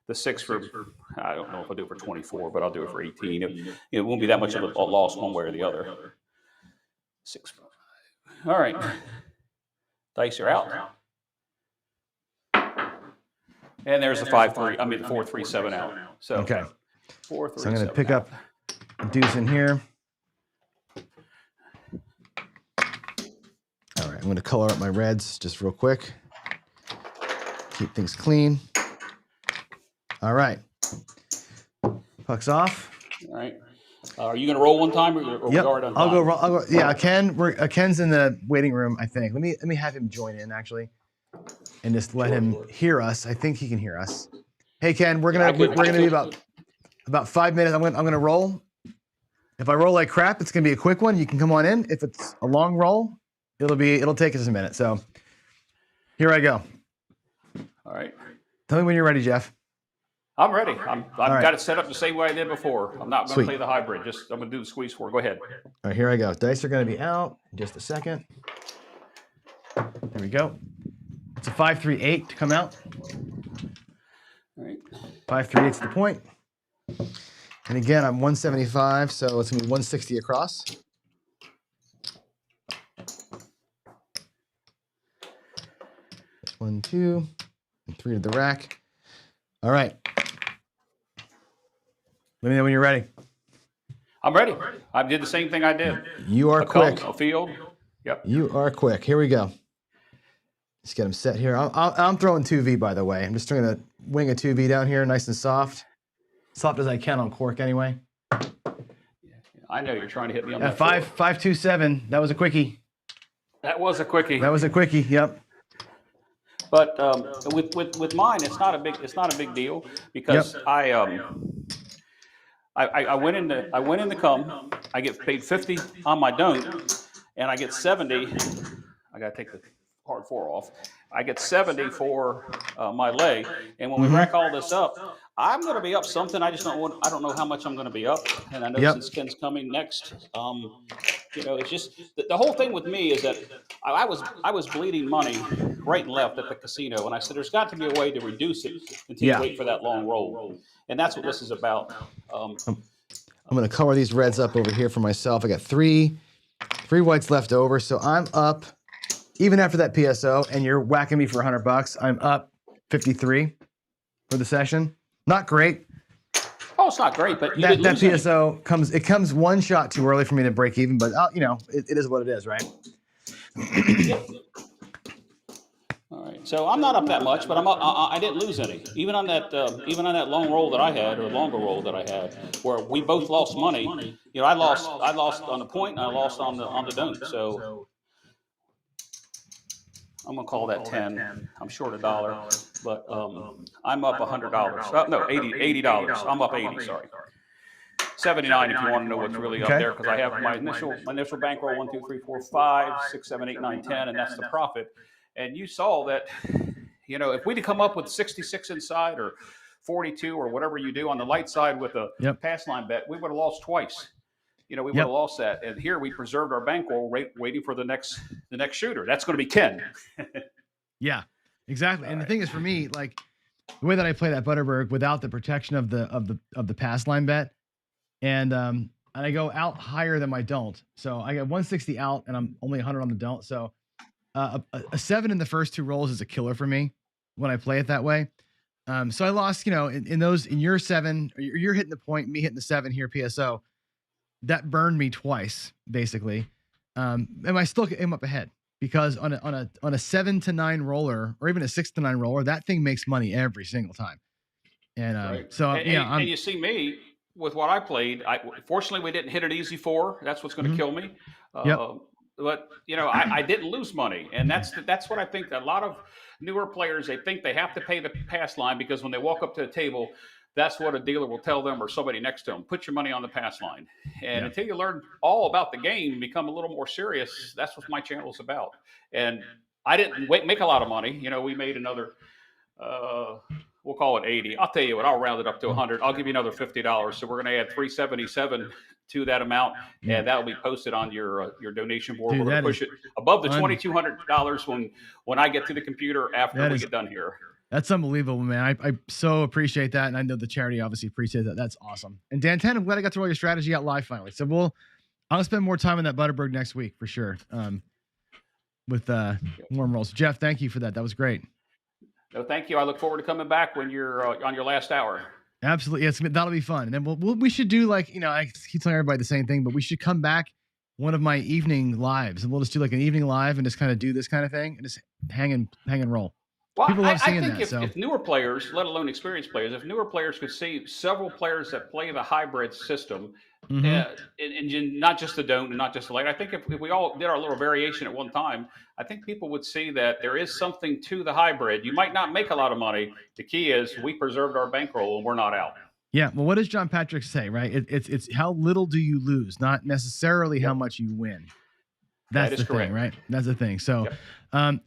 S4: the 6 for, I don't know if I'll do it for 24, but I'll do it for 18. It won't be that much of a loss one way or the other. 6. All right. Dice are out. And there's the 5-3. I mean, 4-3-7 out. So
S1: okay.
S4: 4-3-7.
S1: So I'm going to pick up a deuce in here. going to color up my reds just real quick. Keep things clean. All right. Puck's off.
S4: All right. Are you going to roll one time, or
S1: Yep.
S4: we already done
S1: I'll
S4: time?
S1: go. Yeah, Ken's in the waiting room, I think. Let me have him join in actually, and just let him hear us. I think he can hear us. Hey Ken, we're gonna be about 5 minutes. I'm gonna roll. If I roll like crap, it's gonna be a quick one. You can come on in. If it's a long roll, it'll take us a minute. So here I go.
S4: All right.
S1: Tell me when you're ready, Jeff.
S4: I'm ready. I've
S1: right.
S4: got it set up the same way I did before. I'm not going
S1: Sweet.
S4: to play the hybrid. I'm going to do the squeeze four. Go ahead.
S1: All right, here I go. Dice are going to be out in just a second. There we go. It's a 5-3-8 to come out.
S4: All right.
S1: 5-3-8's the point. And again, I'm 175, so it's going to be 160 across. That's 1, 2, and 3 to the rack. All right. Let me know when you're ready.
S4: I'm ready. I did the same thing I did.
S1: You are quick.
S4: A field. Yep.
S1: You are quick. Here we go. Let's get them set here. I'm throwing 2V, by the way. I'm just trying to wing a 2V down here, nice and soft. Soft as I can on cork, anyway.
S4: I know you're trying to hit me on
S1: At
S4: that.
S1: 5-2-7. That was a quickie.
S4: That was a quickie.
S1: That was a quickie. Yep.
S4: But with mine, it's not a big deal because
S1: Yep.
S4: I went in the cum. I get paid 50 on my don't, and I get 70. I got to take the hard four off. I get 70 for my lay, and when we rack all this up, I'm going to be up something. I don't know how much I'm going to be up, and I know since Ken's coming next, it's just the whole thing with me is that I was bleeding money right and left at the casino, and I said there's got to be a way to reduce it until you wait for that long roll, and that's what this is about.
S1: I'm going to color these reds up over here for myself. I got three whites left over, so I'm up. Even after that PSO, and you're whacking me for $100, I'm up 53 for the session. Not great.
S4: Oh, it's not great, but
S1: that PSO comes one shot too early for me to break even. But it is what it is, right?
S4: All right, so I'm not up that much, but I didn't lose any. Even on that long roll that I had, or longer roll that I had, where we both lost money. I lost on the point, and I lost on the don't. So I'm gonna call that 10. I'm short $1, but I'm up $100. No, $80. I'm up 80. Sorry, 79 if you want to know what's really up there, because I have my initial bankroll 1, 2, 3, 4, 5, 6, 7, 8, 9, 10, and that's the profit. And you saw that, if we'd come up with 66 inside or 42 or whatever you do on the light side with a pass line bet, we would have lost twice. We would have lost that. And here we preserved our bankroll waiting for the next shooter. That's going to be Ken.
S1: Yeah, exactly. And the thing is, for me, like the way that I play that Butterberg without the protection of the pass line bet, and I go out higher than my don't. So I got 160 out, and I'm only 100 on the don't. So a 7 in the first 2 rolls is a killer for me when I play it that way. So I lost, in your 7, you're hitting the point, me hitting the 7 here, PSO. That burned me twice, basically. And I still came up ahead because on a 7 to 9 roller, or even a 6 to 9 roller, that thing makes money every single time. And
S4: and you see me with what I played. Fortunately, we didn't hit an easy 4. That's what's going to kill me. But I didn't lose money, and that's what I think. A lot of newer players, they think they have to pay the pass line because when they walk up to the table, that's what a dealer will tell them or somebody next to them. Put your money on the pass line, and until you learn all about the game, become a little more serious. That's what my channel is about. And I didn't make a lot of money. We made another. We'll call it 80. I'll tell you what, I'll round it up to 100. I'll give you another $50. So we're going to add 377 to that amount, and that will be posted on your donation board.
S1: Dude,
S4: we're going to push it above the $2,200 when I get to the computer after we get done here.
S1: That's unbelievable, man. I so appreciate that, and I know the charity obviously appreciates that. That's awesome. And Dan 10, I'm glad I got to roll your strategy out live finally. So I'm gonna spend more time on that Butterberg next week for sure. With warm rolls. Jeff, thank you for that. That was great.
S4: No, thank you. I look forward to coming back when you're on your last hour.
S1: Absolutely. Yes, that'll be fun. And then we should do I keep telling everybody the same thing, but we should come back one of my evening lives, and we'll just do like an evening live and just kind of do this kind of thing and just hang and roll.
S4: Well,
S1: People love seeing
S4: I think
S1: that.
S4: if newer players, let alone experienced players, if newer players could see several players that play the hybrid system, and not just the don't and not just the light, I think if we all did our little variation at one time, I think people would see that there is something to the hybrid. You might not make a lot of money. The key is we preserved our bankroll and we're not out.
S1: Yeah. Well, what does John Patrick say, right? It's how little do you lose, not necessarily how much you win. That's the thing, right? That's the thing. So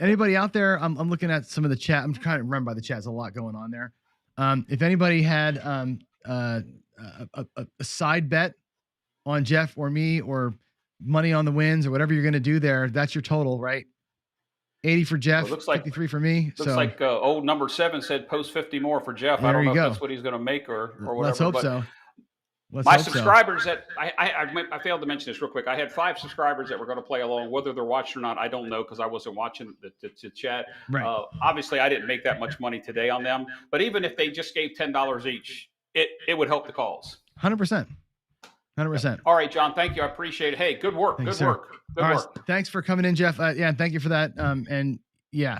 S1: anybody out there, I'm looking at some of the chat. I'm trying to run by the chat. There's a lot going on there. If anybody had a side bet on Jeff or me or money on the wins or whatever you're going to do there, that's your total, right? 80 for Jeff, well, 53 for me.
S4: Looks like old number 7 said post 50 more for Jeff. I don't know if that's what he's going to make or whatever.
S1: Let's hope so.
S4: My subscribers that I failed to mention this real quick. I had 5 subscribers that were going to play along. Whether they're watching or not, I don't know because I wasn't watching the chat.
S1: Right.
S4: Obviously, I didn't make that much money today on them. But even if they just gave $10 each, it would help the cause.
S1: 100%. 100%.
S4: All right, John. Thank you. I appreciate it. Hey, good work.
S1: Thanks,
S4: good work. Good
S1: All
S4: work.
S1: Right, thanks for coming in, Jeff. Yeah, thank you for that. And yeah,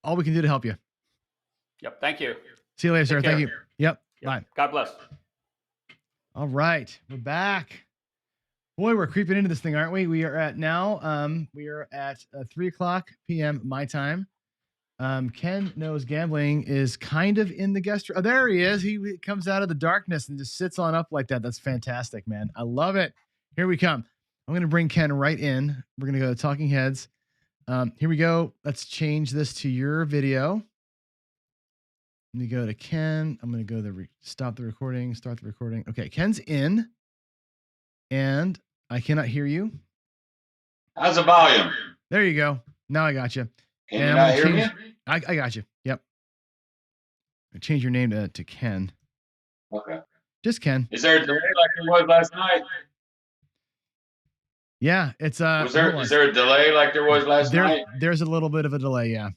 S1: all we can do to help you.
S4: Yep. Thank you.
S1: See you later, sir. Thank you. Yep. Bye.
S4: God bless.
S1: All right, we're back. Boy, we're creeping into this thing, aren't we? We are at 3:00 p.m. my time. Ken Knows Gambling is kind of in the guest room. Oh, there he is. He comes out of the darkness and just sits on up like that. That's fantastic, man. I love it. Here we come. I'm going to bring Ken right in. We're going to go to Talking Heads. Here we go. Let's change this to your video. Let me go to Ken. I'm going to go to stop the recording, start the recording. Okay, Ken's in, and I cannot hear you.
S9: How's the volume?
S1: There you go. Now I got you.
S9: Can you not hear me?
S1: I got you. Yep. I change your name to Ken.
S9: Okay.
S1: Just Ken.
S9: Is there a delay like there was last night?
S1: Yeah, it's
S9: is there a delay like there was last night?
S1: There's a little bit of a delay, yeah.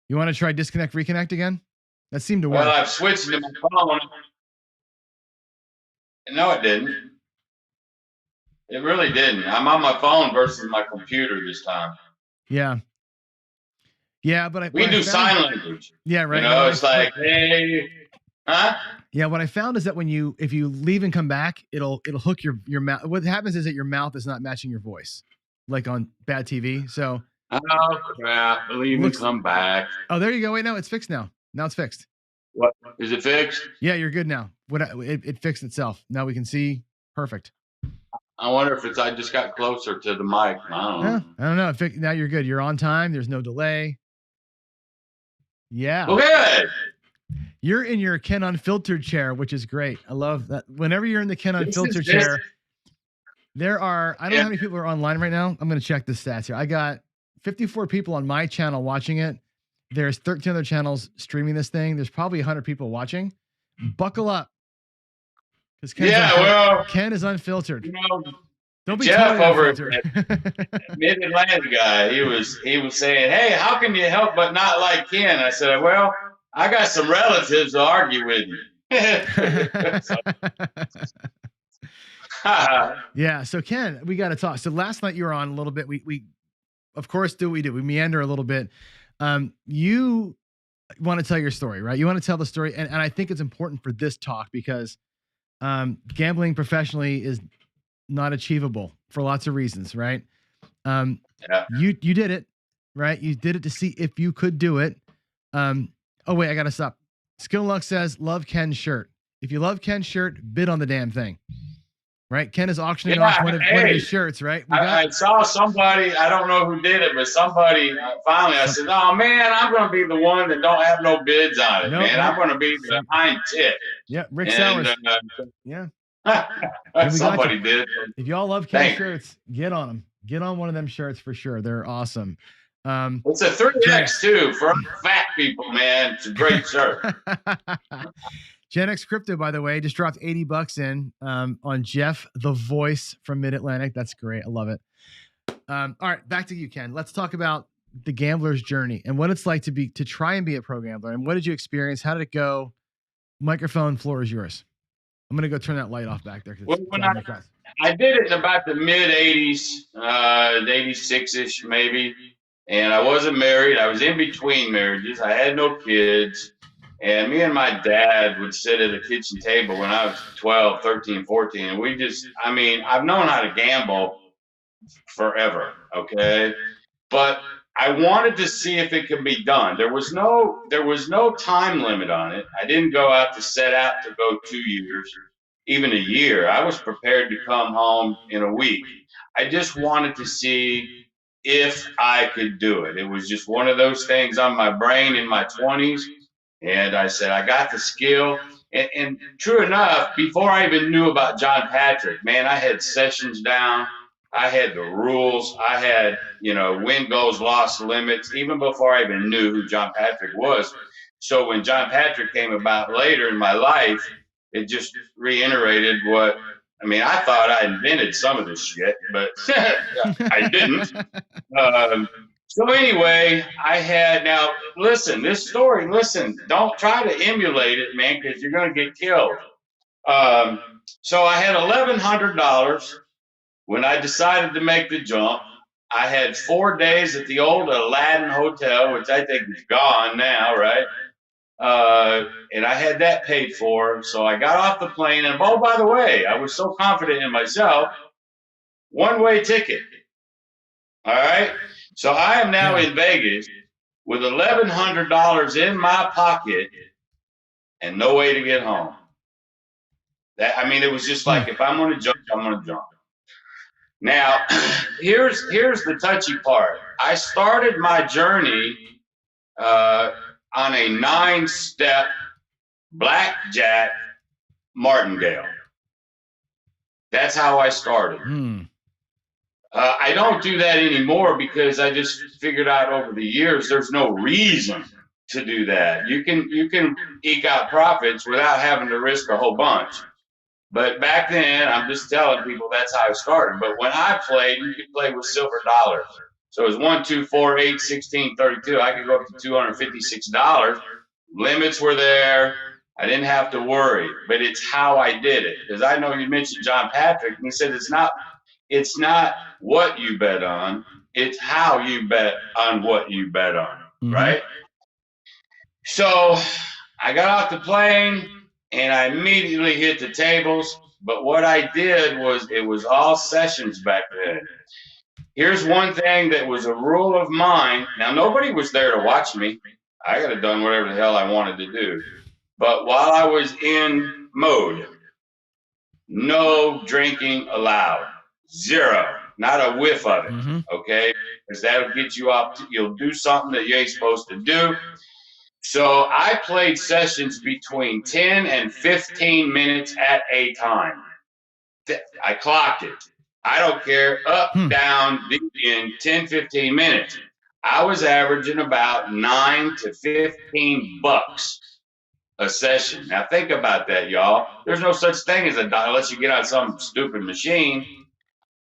S1: You want to try disconnect, reconnect again? That seemed to work.
S9: Well, I've switched to my phone. No, it didn't. It really didn't. I'm on my phone versus my computer this time.
S1: Yeah. Yeah, but
S9: we do sign language.
S1: Yeah, right.
S9: You know, it's like, hey, huh?
S1: Yeah, what I found is that if you leave and come back, it'll hook your mouth. What happens is that your mouth is not matching your voice, like on bad TV. So.
S9: Oh crap! Leave and come back.
S1: Oh, there you go. Wait, no, it's fixed now. Now it's fixed.
S9: What is it fixed?
S1: Yeah, you're good now. It fixed itself. Now we can see. Perfect.
S9: I wonder if I just got closer to the mic. I
S1: don't know. Now you're good. You're on time. There's no delay. Yeah.
S9: Well, good.
S1: You're in your Ken Unfiltered chair, which is great. I love that. Whenever you're in the Ken Unfiltered chair, there are, I don't know how many people are online right now. I'm going to check the stats here. I got 54 people on my channel watching it. There's 13 other channels streaming this thing. There's probably 100 people watching. Buckle up. Because Ken is unfiltered.
S9: You know,
S1: don't be
S9: Jeff
S1: totally
S9: over
S1: unfiltered.
S9: Mid-Atlantic guy. He was saying, "Hey, how can you help but not like Ken?" I said, "Well, I got some relatives to argue with me."
S1: Yeah. So Ken, we got to talk. So last night you were on a little bit. We of course do. We meander a little bit. You want to tell your story, right? You want to tell the story. And I think it's important for this talk because gambling professionally is not achievable for lots of reasons, right? You did it, right? You did it to see if you could do it. Oh wait, I got to stop. Skill Luck says, love Ken's shirt. If you love Ken's shirt, bid on the damn thing. Right? Ken is auctioning off one of his shirts, right?
S9: I saw somebody, I don't know who did it, but somebody finally, I said, "Oh man, I'm going to be the one that don't have no bids on it, man. I'm going to be the hind tip."
S1: Yeah, Rick Sowers. Yeah.
S9: Somebody did.
S1: If y'all love Ken's shirts, get on them. Get on one of them shirts for sure. They're awesome.
S9: It's a 3X too for fat people, man. It's a great shirt.
S1: Gen X Crypto, by the way, just dropped $80 in on Jeff, the voice from Mid-Atlantic. That's great. I love it. All right, back to you, Ken. Let's talk about the gambler's journey and what it's like to try and be a pro gambler. And what did you experience? How did it go? Microphone, floor is yours. I'm going to go turn that light off back there.
S9: When I did it in about the mid 80s, 86-ish maybe. And I wasn't married. I was in between marriages. I had no kids. And me and my dad would sit at a kitchen table when I was 12, 13, 14. And we just, I mean, I've known how to gamble forever. Okay. But I wanted to see if it could be done. There was no time limit on it. I didn't go out to set out to go 2 years, even a year. I was prepared to come home in a week. I just wanted to see if I could do it. It was just one of those things on my brain in my 20s. And I said, I got the skill. And true enough, before I even knew about John Patrick, man, I had sessions down. I had the rules. I had, win goals, loss limits, even before I even knew who John Patrick was. So when John Patrick came about later in my life, it just reiterated I thought I invented some of this shit, but I didn't. So anyway, now listen, this story, don't try to emulate it, man, because you're going to get killed. So I had $1,100 when I decided to make the jump. I had 4 days at the old Aladdin Hotel, which I think is gone now, right? And I had that paid for. So I got off the plane, and oh, by the way, I was so confident in myself, one-way ticket. All right. So I am now in Vegas with $1,100 in my pocket and no way to get home. It was just like, if I'm going to jump, I'm going to jump. Now, here's the touchy part. I started my journey on a 9-step blackjack martingale. That's how I started. I don't do that anymore because I just figured out over the years there's no reason to do that. You can eke out profits without having to risk a whole bunch. But back then, I'm just telling people that's how I started. But when I played, you could play with silver dollars. So it was 1, 2, 4, 8, 16, 32. I could go up to $256. Limits were there. I didn't have to worry. But it's how I did it. Because I know you mentioned John Patrick, and he said it's not what you bet on, it's how you bet on what you bet on, right? So I got off the plane and I immediately hit the tables. But what I did was, it was all sessions back then. Here's one thing that was a rule of mine. Now, nobody was there to watch me. I could have done whatever the hell I wanted to do. But while I was in mode, no drinking allowed. Zero. Not a whiff of it. Okay? Because that'll get you off. You'll do something that you ain't supposed to do. So I played sessions between 10 and 15 minutes at a time. I clocked it. I don't care. Up, down, in 10, 15 minutes. I was averaging about $9 to $15 a session. Now think about that, y'all. There's no such thing as unless you get on some stupid machine.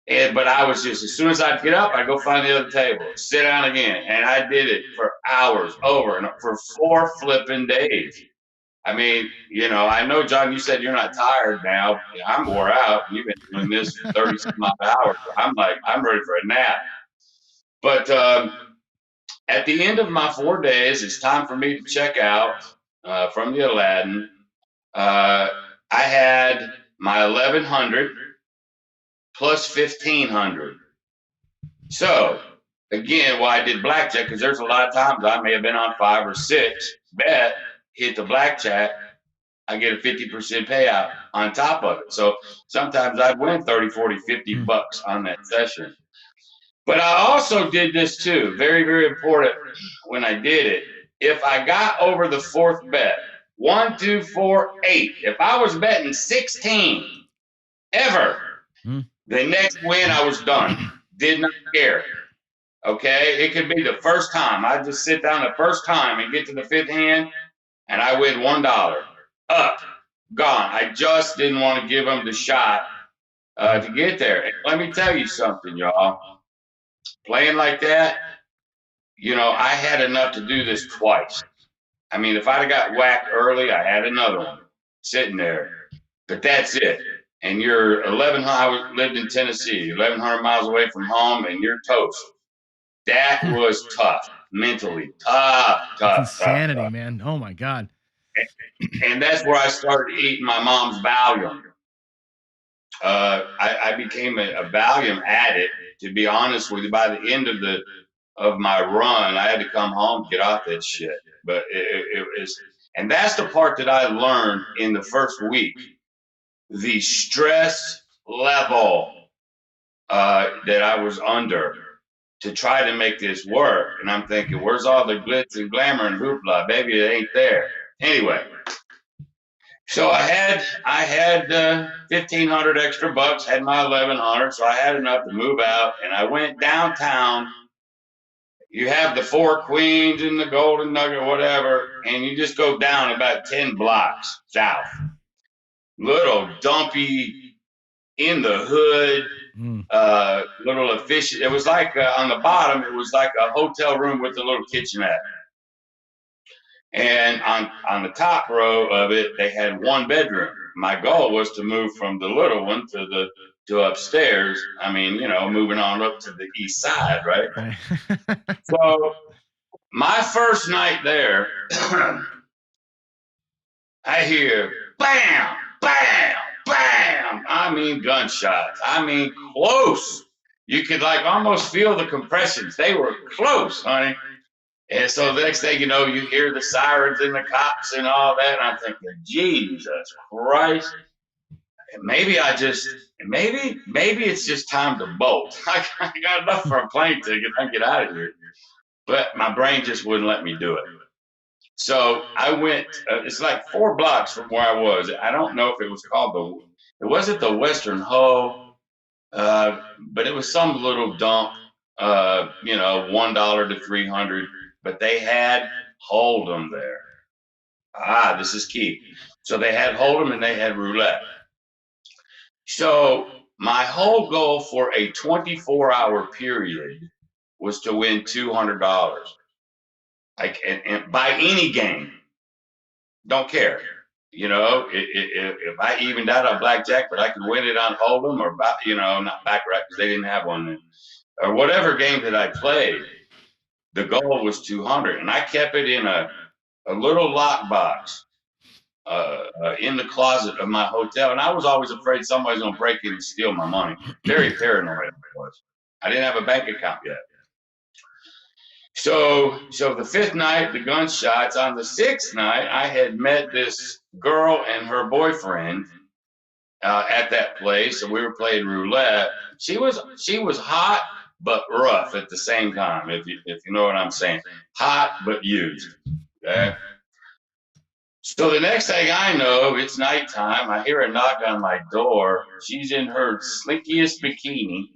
S9: But I was just, as soon as I'd get up, I'd go find the other table, sit down again. And I did it for hours over and for 4 flipping days. I know, John, you said you're not tired now. I'm wore out. You've been doing this 30-some odd hours. I'm ready for a nap. But at the end of my 4 days, it's time for me to check out from the Aladdin. I had my 1,100 plus 1,500. So again, I did blackjack, because there's a lot of times I may have been on 5 or 6, bet, hit the blackjack, I get a 50% payout on top of it. So sometimes I'd win 30, 40, $50 on that session. But I also did this too, very, very important when I did it. If I got over the 4th bet, 1, 2, 4, 8, if I was betting 16 ever, the next win, I was done. Did not care. Okay? It could be the first time. I just sit down the first time and get to the 5th hand, and I win $1. Up. Gone. I just didn't want to give them the shot to get there. And let me tell you something, y'all. Playing like that, I had enough to do this twice. If I'd have got whacked early, I had another one sitting there. But that's it. and you're 1,100. I lived in Tennessee, 1,100 miles away from home, and you're toast. That was tough, mentally tough.
S1: It's insanity, man. Oh my God.
S9: And that's where I started eating my mom's Valium. I became a Valium addict. To be honest with you, by the end of my run, I had to come home to get off that shit. But it was, and that's the part that I learned in the first week. The stress level that I was under to try to make this work. And I'm thinking, where's all the glitz and glamour and hoopla? Baby, it ain't there. Anyway, so I had 1,500 extra bucks, had my 1,100, so I had enough to move out, and I went downtown. You have the Four Queens and the Golden Nugget, whatever, and you just go down about 10 blocks south. Little dumpy, in the hood, little efficient. It was like on the bottom, it was like a hotel room with a little kitchenette. And on the top row of it, they had one bedroom. My goal was to move from the little one to upstairs. I mean, you know, moving on up to the east side, right? So my first night there, I hear bam, bam, bam. I mean gunshots. I mean close. You could like almost feel the compressions. They were close, honey. And so the next thing you know, you hear the sirens and the cops and all that. And I'm thinking, Jesus Christ. Maybe it's just time to bolt. I got enough for a plane ticket. I can get out of here. But my brain just wouldn't let me do it. So I went, it's like 4 blocks from where I was. I don't know if it was called it wasn't the Western Hoe, but it was some little dump, you know, $1 to 300, but they had Hold'em there. This is key. So they had Hold'em and they had roulette. So my whole goal for a 24-hour period was to win $200. Like, and by any game, don't care. You know, if I evened out on blackjack, but I could win it on Hold'em or, you know, not baccarat because they didn't have one then, or whatever game that I played, the goal was 200, and I kept it in a little lockbox in the closet of my hotel, and I was always afraid somebody's gonna break in and steal my money. Very paranoid I was. I didn't have a bank account yet. So the 5th night, the gunshots. On the 6th night, I had met this girl and her boyfriend at that place, and we were playing roulette. She was hot but rough at the same time, if you know what I'm saying. Hot but used. Okay. So the next thing I know, it's nighttime. I hear a knock on my door. She's in her slinkiest bikini.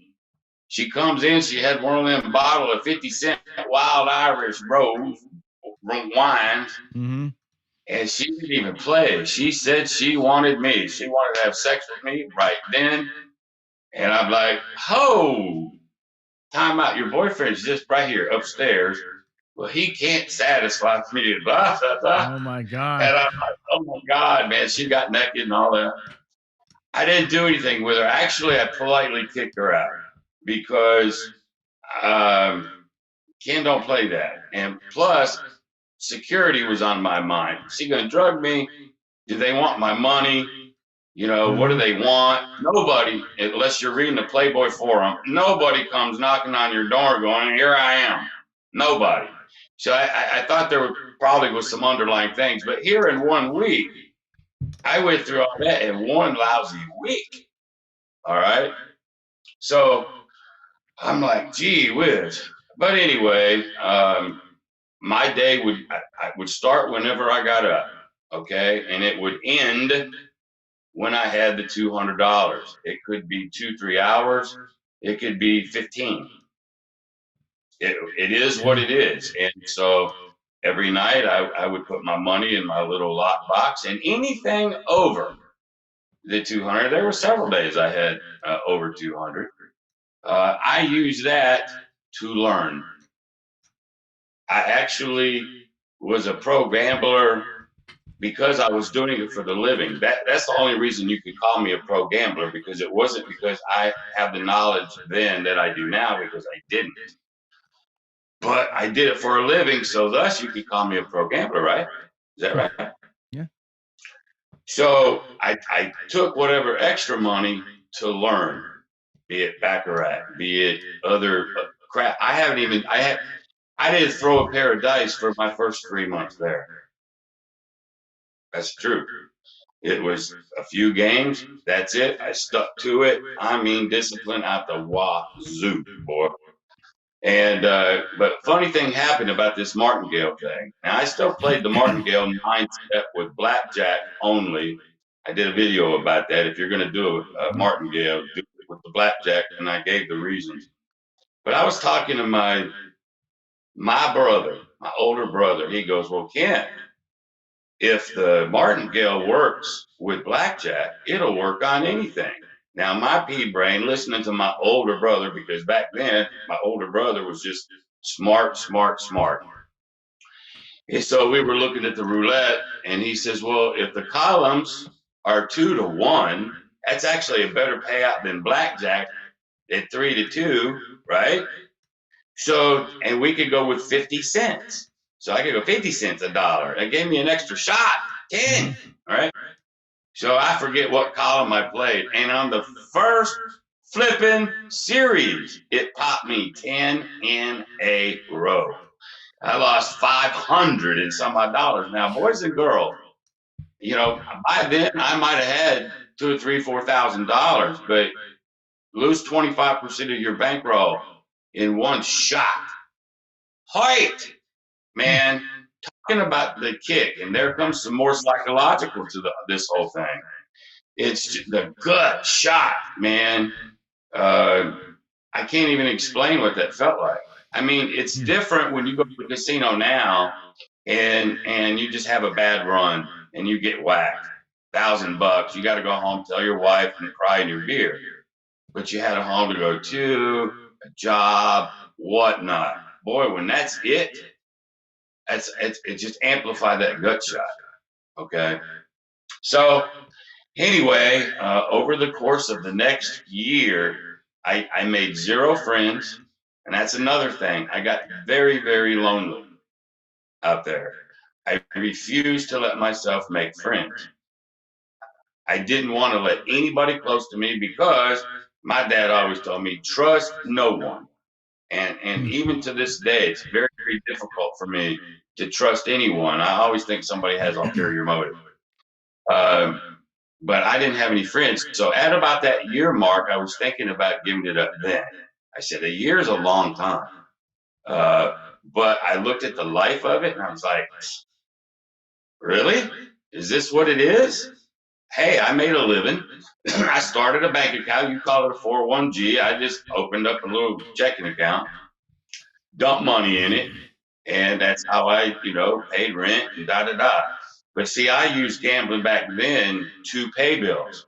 S9: She comes in. She had one of them bottle of 50-cent Wild Irish Rose wines, and she didn't even play. She said she wanted me. She wanted to have sex with me right then. And I'm like, "Ho, time out. Your boyfriend's just right here upstairs. Well, he can't satisfy me." Blah, blah, blah.
S1: Oh my God.
S9: And I'm like, "Oh my God, man." She got naked and all that. I didn't do anything with her. Actually, I politely kicked her out because Ken don't play that. And plus, security was on my mind. She gonna drug me? Do they want my money? You know, what do they want? Nobody, unless you're reading the Playboy Forum, nobody comes knocking on your door going, "Here I am." Nobody. So I thought there probably was some underlying things. But here in 1 week, I went through all that in 1 lousy week. All right. So I'm like, gee whiz. But anyway, my day would start whenever I got up. Okay. And it would end when I had the $200. It could be 2-3 hours. It could be 15. It is what it is. And so every night I would put my money in my little lock box, and anything over the 200, there were several days I had over 200. I used that to learn. I actually was a pro gambler because I was doing it for the living. That's the only reason you could call me a pro gambler, because it wasn't because I have the knowledge then that I do now, because I didn't. But I did it for a living, so thus you could call me a pro gambler, right? Is that right?
S1: Yeah.
S9: So I took whatever extra money to learn, be it baccarat, be it other crap. I didn't throw a pair of dice for my first 3 months there. That's true. It was a few games. That's it. I stuck to it. I mean, discipline out the wazoo, boy. And but funny thing happened about this martingale thing. Now I still played the martingale 9-step with blackjack only. I did a video about that. If you're going to do a martingale, do it with the blackjack, and I gave the reasons. But I was talking to my brother, my older brother. He goes, "Well, Ken, if the martingale works with blackjack, it'll work on anything." Now, my pea brain, listening to my older brother, because back then my older brother was just smart. And so we were looking at the roulette, and he says, "Well, if the columns are 2-1, that's actually a better payout than blackjack at 3-2, right? So, and we could go with 50 cents. So I could go 50 cents a dollar. That gave me an extra shot, 10, right? So I forget what column I played. And on the first flipping series, it popped me 10 in a row. I lost 500 and some odd dollars. Now, boys and girls, you know, by then I might have had $2,000, $3,000, $4,000, but lose 25% of your bankroll in one shot. Height, man, talking about the kick, and there comes some more psychological to this whole thing. It's the gut shot, man. I can't even explain what that felt like. I mean, it's different when you go to the casino now and you just have a bad run and you get whacked. $1,000. You got to go home, tell your wife, and cry in your beer. But you had a home to go to, a job, whatnot. Boy, when that's it, it just amplified that gut shot. Okay. So anyway, over the course of the next year, I made 0 friends, and that's another thing. I got very, very lonely out there. I refused to let myself make friends. I didn't want to let anybody close to me because my dad always told me, trust no one. And even to this day, it's very, very difficult for me to trust anyone. I always think somebody has ulterior motive. But I didn't have any friends. So at about that year mark, I was thinking about giving it up then. I said, a year is a long time. But I looked at the life of it and I was like, really? Is this what it is? Hey, I made a living. I started a bank account. You call it a 401g. I just opened up a little checking account, dumped money in it, and that's how I, paid rent and da-da-da. But see, I used gambling back then to pay bills,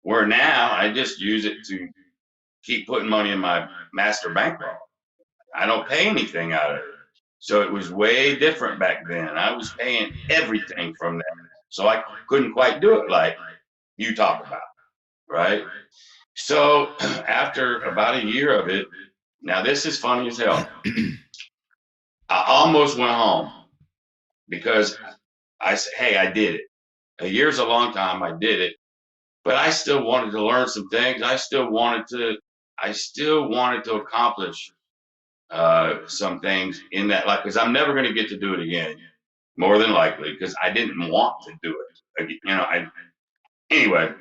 S9: where now I just use it to keep putting money in my master bankroll. I don't pay anything out of it. So it was way different back then. I was paying everything from that. So I couldn't quite do it like you talk about, right? So after about a year of it, now this is funny as hell. I almost went home because I said, hey, I did it. A year's a long time. I did it, but I still wanted to learn some things. I still wanted to accomplish some things in that life, because I'm never going to get to do it again, more than likely, because I didn't want to do it. Anyway,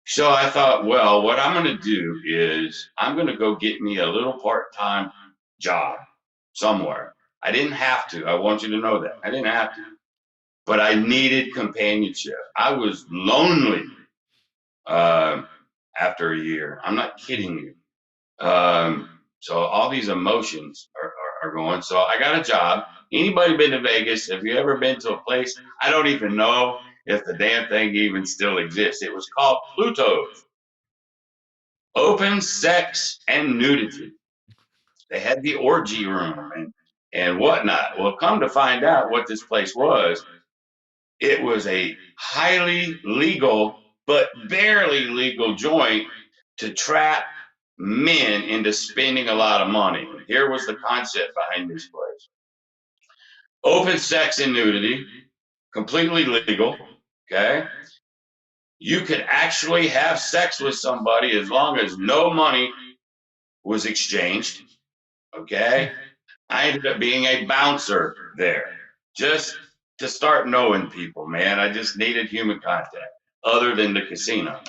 S9: so I thought, well, what I'm going to do is I'm going to go get me a little part-time job somewhere. I didn't have to. I want you to know that. I didn't have to. But I needed companionship. I was lonely after a year. I'm not kidding you. So all these emotions are going. So I got a job. Anybody been to Vegas? Have you ever been to a place? I don't even know if the damn thing even still exists. It was called Pluto's. Open sex and nudity. They had the orgy room and whatnot. Well, come to find out what this place was, It was a highly legal, but barely legal joint to trap men into spending a lot of money. Here was the concept behind this place. Open sex and nudity, completely legal, okay? You could actually have sex with somebody as long as no money was exchanged, okay? I ended up being a bouncer there just to start knowing people, man. I just needed human contact other than the casino.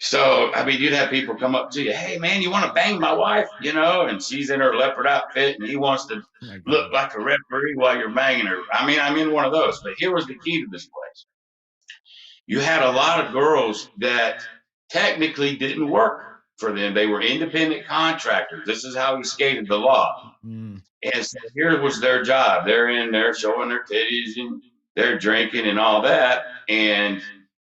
S9: So, I mean, you'd have people come up to you, hey, man, you want to bang my wife? You know, and she's in her leopard outfit and he wants to look like a referee while you're banging her. I mean, I'm in one of those. But here was the key to this place. You had a lot of girls that technically didn't work for them. They were independent contractors. This is how he skated the law. And so here was their job. They're in there showing their titties and they're drinking and all that. And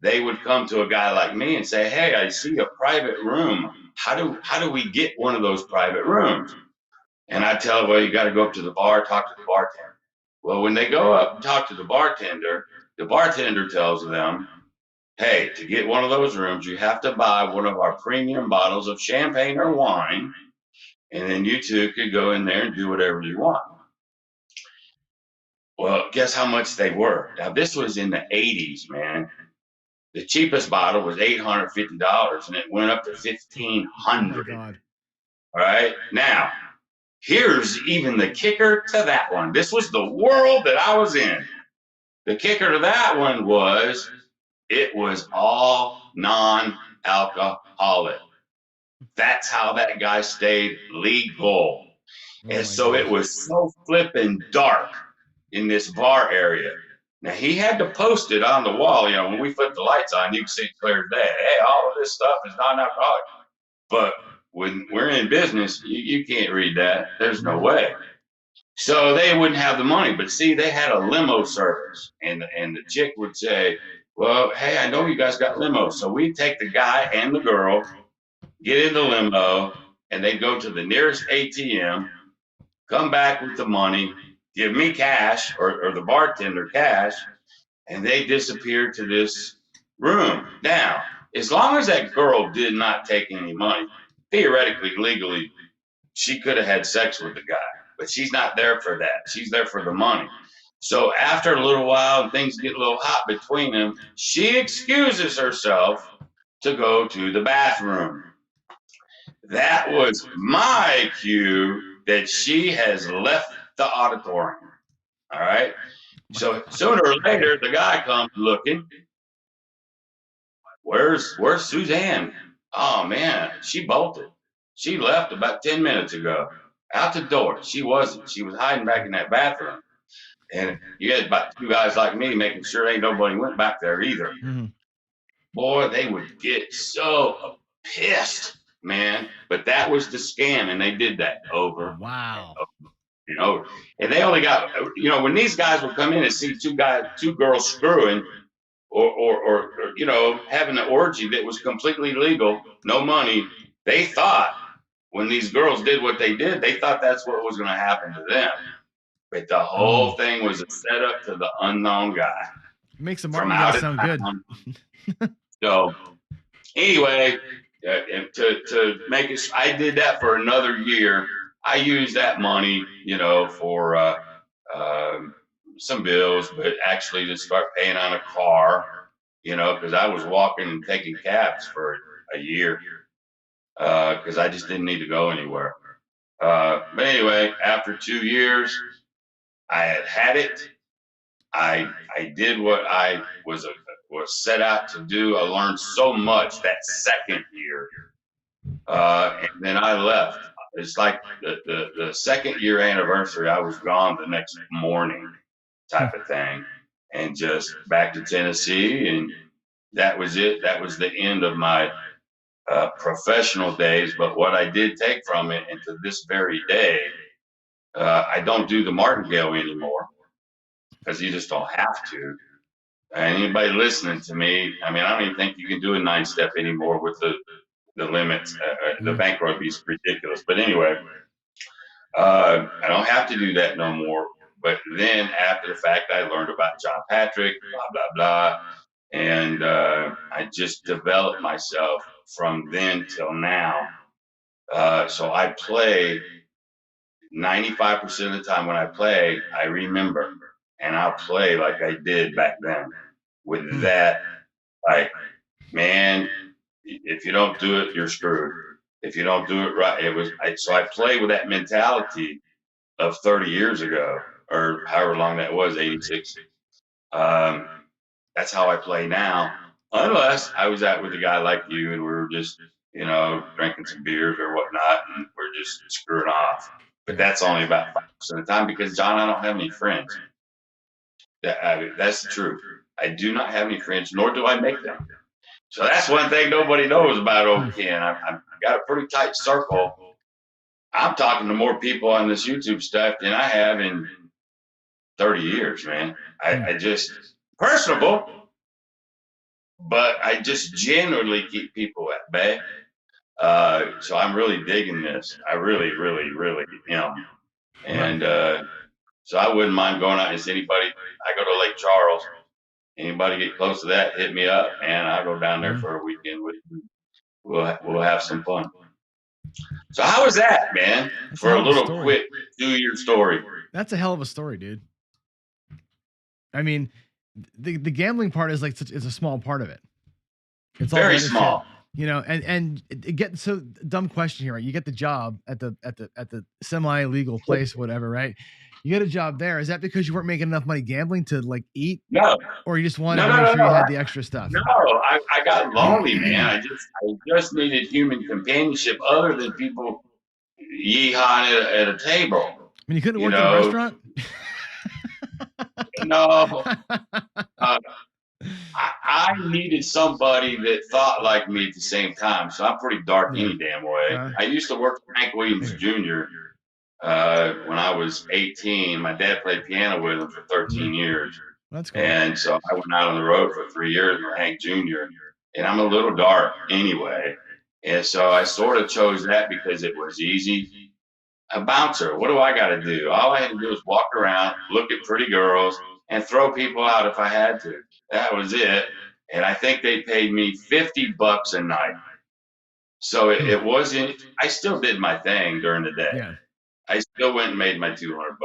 S9: they would come to a guy like me and say, hey, I see a private room. How do we get one of those private rooms? And I tell them, well, you got to go up to the bar, talk to the bartender. Well, when they go up and talk to the bartender tells them, hey, to get one of those rooms, you have to buy one of our premium bottles of champagne or wine. And then you two could go in there and do whatever you want. Well, guess how much they were? Now, this was in the 80s, man. The cheapest bottle was $850, and it went up to $1,500.
S1: Oh my God.
S9: All right. Now, here's even the kicker to that one. This was the world that I was in. The kicker to that one was it was all non-alcoholic. That's how that guy stayed legal. And so it was so flippin' dark in this bar area. Now, he had to post it on the wall. You know, when we flip the lights on, you can see clear as day. Hey, all of this stuff is non-alcoholic. But when we're in business, you can't read that. There's no way. So they wouldn't have the money. But see, they had a limo service. And the chick would say, well, hey, I know you guys got limos. So we'd take the guy and the girl, get in the limo, and they'd go to the nearest ATM, come back with the money, give me cash or the bartender cash, and they disappeared to this room. Now, as long as that girl did not take any money, theoretically, legally, she could have had sex with the guy, but she's not there for that. She's there for the money. So after a little while and things get a little hot between them, she excuses herself to go to the bathroom. That was my cue that she has left the auditorium. All right. So sooner or later, the guy comes looking. Where's Suzanne? Oh man, she bolted. She left about 10 minutes ago. Out the door. She wasn't. She was hiding back in that bathroom. And you had about two guys like me making sure ain't nobody went back there either. Boy, they would get so pissed, man. But that was the scam, and they did that over.
S1: Wow.
S9: And over. And they only got, you know, when these guys would come in and see two girls screwing or you know, having an orgy that was completely legal, no money, they thought when these girls did what they did, they thought that's what was going to happen to them. But the whole thing was a setup to the unknown guy.
S1: Makes the marketing sound good.
S9: So anyway, to make it, I did that for another year. I used that money, you know, for some bills, but actually to start paying on a car, you know, because I was walking and taking cabs for a year because I just didn't need to go anywhere. But anyway, after 2 years, I had it. I did what I was set out to do. I learned so much that second year, and then I left. It's like the second year anniversary. I was gone the next morning, type of thing, and just back to Tennessee, and that was it. That was the end of my professional days. But what I did take from it, and to this very day, I don't do the martingale anymore because you just don't have to. And anybody listening to me, I mean, I don't even think you can do a 9-step anymore with the limits. The bankroll is ridiculous. But anyway, I don't have to do that no more. But then after the fact, I learned about John Patrick, blah, blah, blah. And I just developed myself from then till now. So I play 95% of the time when I play, I remember. And I'll play like I did back then with that, like, man, if you don't do it, you're screwed. If you don't do it right, so I play with that mentality of 30 years ago, or however long that was, 86. That's how I play now, unless I was out with a guy like you and we were just, drinking some beers or whatnot, and we're just screwing off. But that's only about 5% of the time because, John, I don't have any friends. That's the truth. I do not have any friends, nor do I make them. So that's one thing nobody knows about old Ken. I've got a pretty tight circle. I'm talking to more people on this YouTube stuff than I have in 30 years, man. I just, personable, but I just genuinely keep people at bay. So I'm really digging this. I really, really, really am. And so I wouldn't mind going out and see anybody. I go to Lake Charles. Anybody get close to that, hit me up, and I'll go down there for a weekend with you. We'll have some fun. So how was that, man?
S1: That's
S9: for a little quick 2-year story.
S1: That's a hell of a story, dude. I mean, the gambling part is it's a small part of it. It's all
S9: very small.
S1: Shit, and get so dumb question here, right? You get the job at the semi-legal place, whatever, right? You get a job there. Is that because you weren't making enough money gambling to eat?
S9: No.
S1: Or you just wanted to make sure you had the extra stuff?
S9: No, I got lonely, man. I just needed human companionship other than people yeehawing at a table.
S1: I mean, you couldn't work in a restaurant?
S9: No. I needed somebody that thought like me at the same time. So I'm pretty dark any damn way. I used to work for Hank Williams Jr. When I was 18. My dad played piano with him for 13 years.
S1: That's cool.
S9: And so I went out on the road for 3 years with Hank Jr. And I'm a little dark anyway. And so I sort of chose that because it was easy. A bouncer, what do I got to do? All I had to do was walk around, look at pretty girls, and throw people out if I had to. That was it. And I think they paid me $50 a night. So it wasn't, I still did my thing during the day.
S1: Yeah.
S9: I still went and made my $200.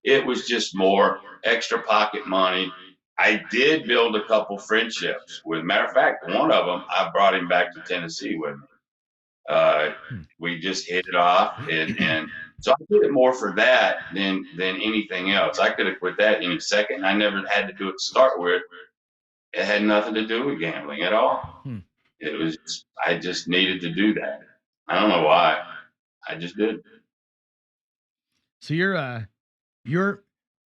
S9: It was just more extra pocket money. I did build a couple friendships with, matter of fact, one of them, I brought him back to Tennessee with me. We just hit it off. And so I did it more for that than anything else. I could have quit that any second. I never had to do it to start with. It had nothing to do with gambling at all. It was, I just needed to do that. I don't know why. I just did.
S1: So you're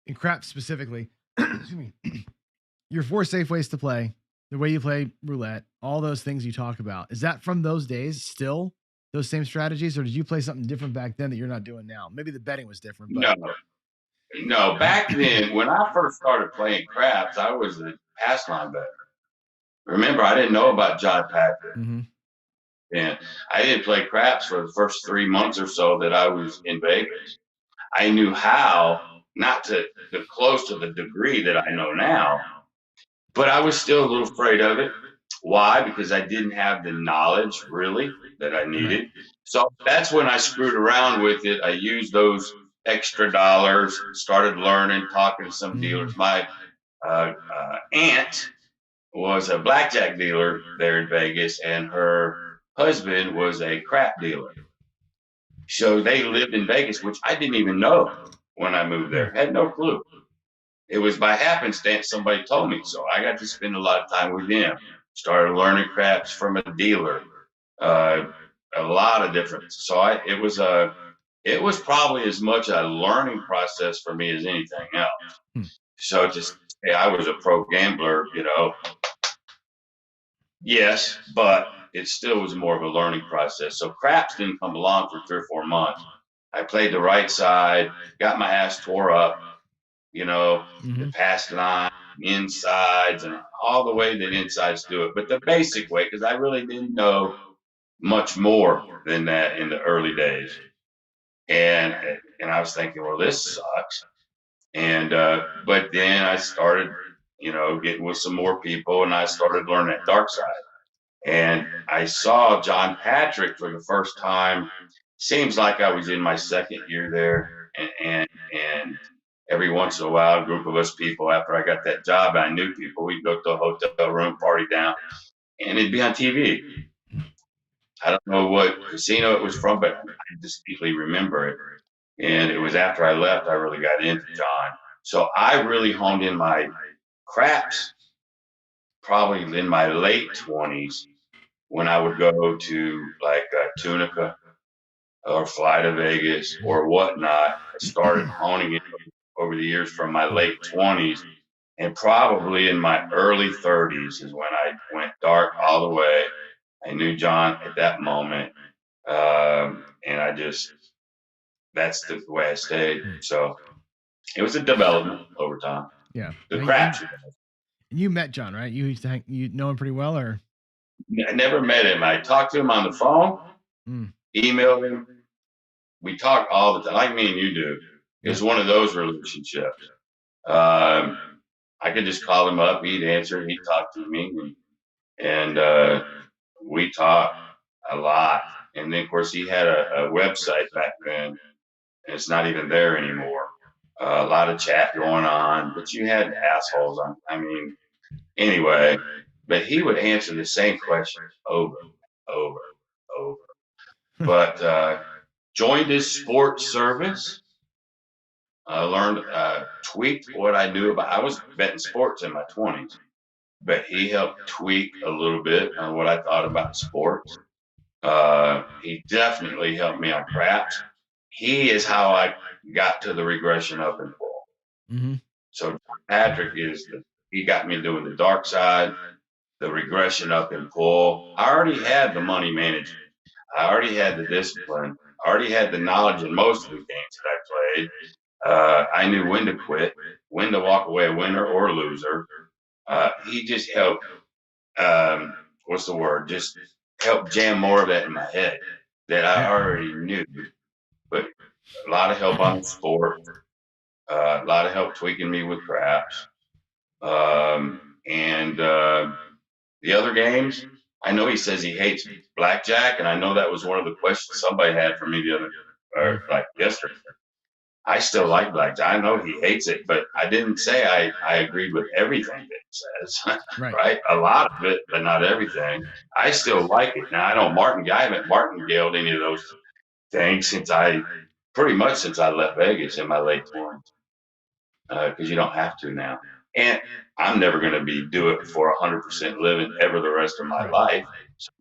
S1: in craps specifically, excuse me, your 4 safe ways to play, the way you play roulette, all those things you talk about. Is that from those days still, those same strategies, or did you play something different back then that you're not doing now? Maybe the betting was different. But...
S9: No, back then, when I first started playing craps, I was a pass line bettor. Remember, I didn't know about John Patrick. And I didn't play craps for the first 3 months or so that I was in Vegas. I knew how, not to close to the degree that I know now, but I was still a little afraid of it. Why? Because I didn't have the knowledge, really, that I needed. So that's when I screwed around with it. I used those extra dollars, started learning, talking to some dealers. My aunt was a blackjack dealer there in Vegas, and her husband was a crap dealer. So they lived in Vegas, which I didn't even know when I moved there. Had no clue. It was by happenstance somebody told me. So I got to spend a lot of time with him. Started learning craps from a dealer. A lot of different. So it was probably as much a learning process for me as anything else. So to say I was a pro gambler, yes, but it still was more of a learning process. So craps didn't come along for 3 or 4 months. I played the right side, got my ass tore up, the pass line, insides, and all the way that insides do it. But the basic way, because I really didn't know much more than that in the early days. And I was thinking, well, this sucks. And but then I started, getting with some more people, and I started learning that dark side. And I saw John Patrick for the first time. Seems like I was in my second year there, and every once in a while, a group of us people, after I got that job, I knew people. We'd go to a hotel room, party down, and it'd be on TV. I don't know what casino it was from, but I distinctly remember it. And it was after I left, I really got into John. So I really honed in my craps probably in my late 20s when I would go to like Tunica or fly to Vegas or whatnot. I started honing it over the years from my late 20s. And probably in my early 30s is when I went dark all the way. I knew John at that moment. And that's the way I stayed. So it was a development over time.
S1: Yeah.
S9: The
S1: And
S9: craps.
S1: you met John, right? You used to you know him pretty well, or?
S9: I never met him. I talked to him on the phone, emailed him. We talk all the time, like me and you do. It's one of those relationships. I could just call him up, he'd answer, he'd talk to me, and we talk a lot. And then, of course, he had a website back then, and it's not even there anymore. A lot of chat going on, but you had assholes on. I mean, anyway, but he would answer the same questions over, over, over. But joined his sports service. I learned, tweaked what I knew about. I was betting sports in my 20s, but he helped tweak a little bit on what I thought about sports. He definitely helped me on craps. He is how I got to the regression up and pull. So Patrick he got me doing the dark side, the regression up and pull. I already had the money management. I already had the discipline. I already had the knowledge in most of the games that I played. I knew when to quit, when to walk away a winner or a loser. He just helped, what's the word? Just helped jam more of that in my head that I already knew. But a lot of help on the sport, a lot of help tweaking me with craps. And the other games, I know he says he hates blackjack, and I know that was one of the questions somebody had for me like yesterday. I still like blackjack. I know he hates it, but I didn't say I agreed with everything that he says. Right? A lot of it, but not everything. I still like it. Now I haven't martingaled any of those things since I left Vegas in my late 20s. Because you don't have to now. And I'm never going to do it for 100% living ever the rest of my life. So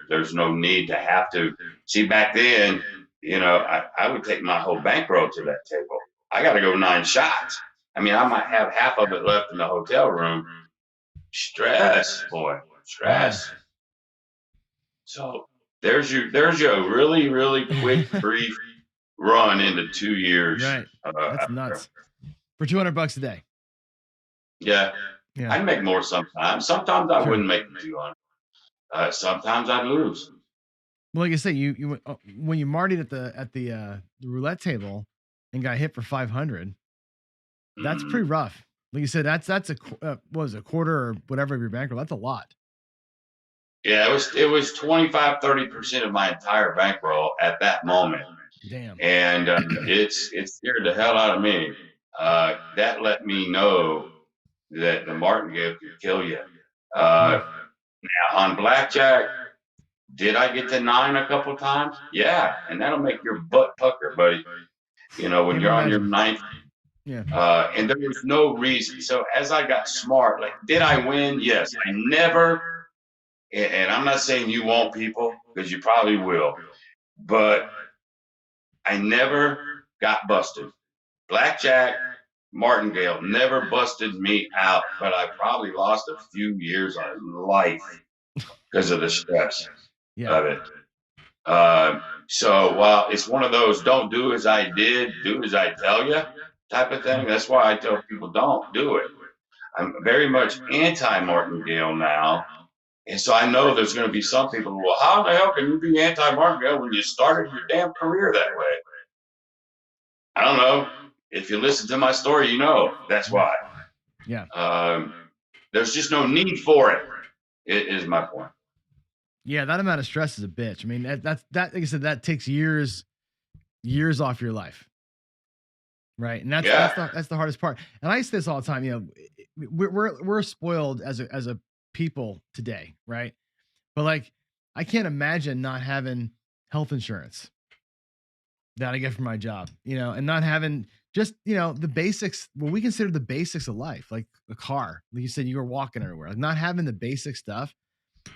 S9: there's no need to have to. See, back then, I would take my whole bankroll to that table. I got to go 9 shots. I mean, I might have half of it left in the hotel room. Stress, boy, stress. So there's your really, really quick, brief run into 2 years.
S1: Right. That's nuts. For $200 a day.
S9: Yeah. I'd make more sometimes. Sometimes I wouldn't make the 200. Sometimes I'd lose.
S1: Well, like I say, you when you martied at the roulette table and got hit for 500, that's pretty rough. Like you said, that's a quarter or whatever of your bankroll. That's a lot.
S9: Yeah, it was 25, 30% of my entire bankroll at that moment.
S1: Damn.
S9: And it scared the hell out of me. That let me know that the martingale could kill you. Now on blackjack, did I get to 9 a couple times? Yeah, and that'll make your butt pucker, buddy. When you're on your 9th.
S1: Yeah.
S9: And there was no reason. So as I got smart, like, did I win? Yes. I never, and I'm not saying you won't, people, because you probably will, but I never got busted. Blackjack, martingale never busted me out, but I probably lost a few years of life because of the stress of it. So while it's one of those don't do as I did, do as I tell you type of thing, that's why I tell people don't do it. I'm very much anti-martingale now. And so I know there's going to be some people who, well, how the hell can you be anti-martingale when you started your damn career that way? I don't know. if you listen to my story, you know that's why.
S1: Yeah.
S9: There's just no need for it. It is my point.
S1: Yeah, that amount of stress is a bitch. I mean, that's like I said, that takes years off your life. Right. And that's the hardest part. And I say this all the time, you know, we're spoiled as a people today, right? But like, I can't imagine not having health insurance that I get from my job, you know, and not having just, you know, the basics, what we consider the basics of life, like a car. Like you said, you were walking everywhere, like not having the basic stuff.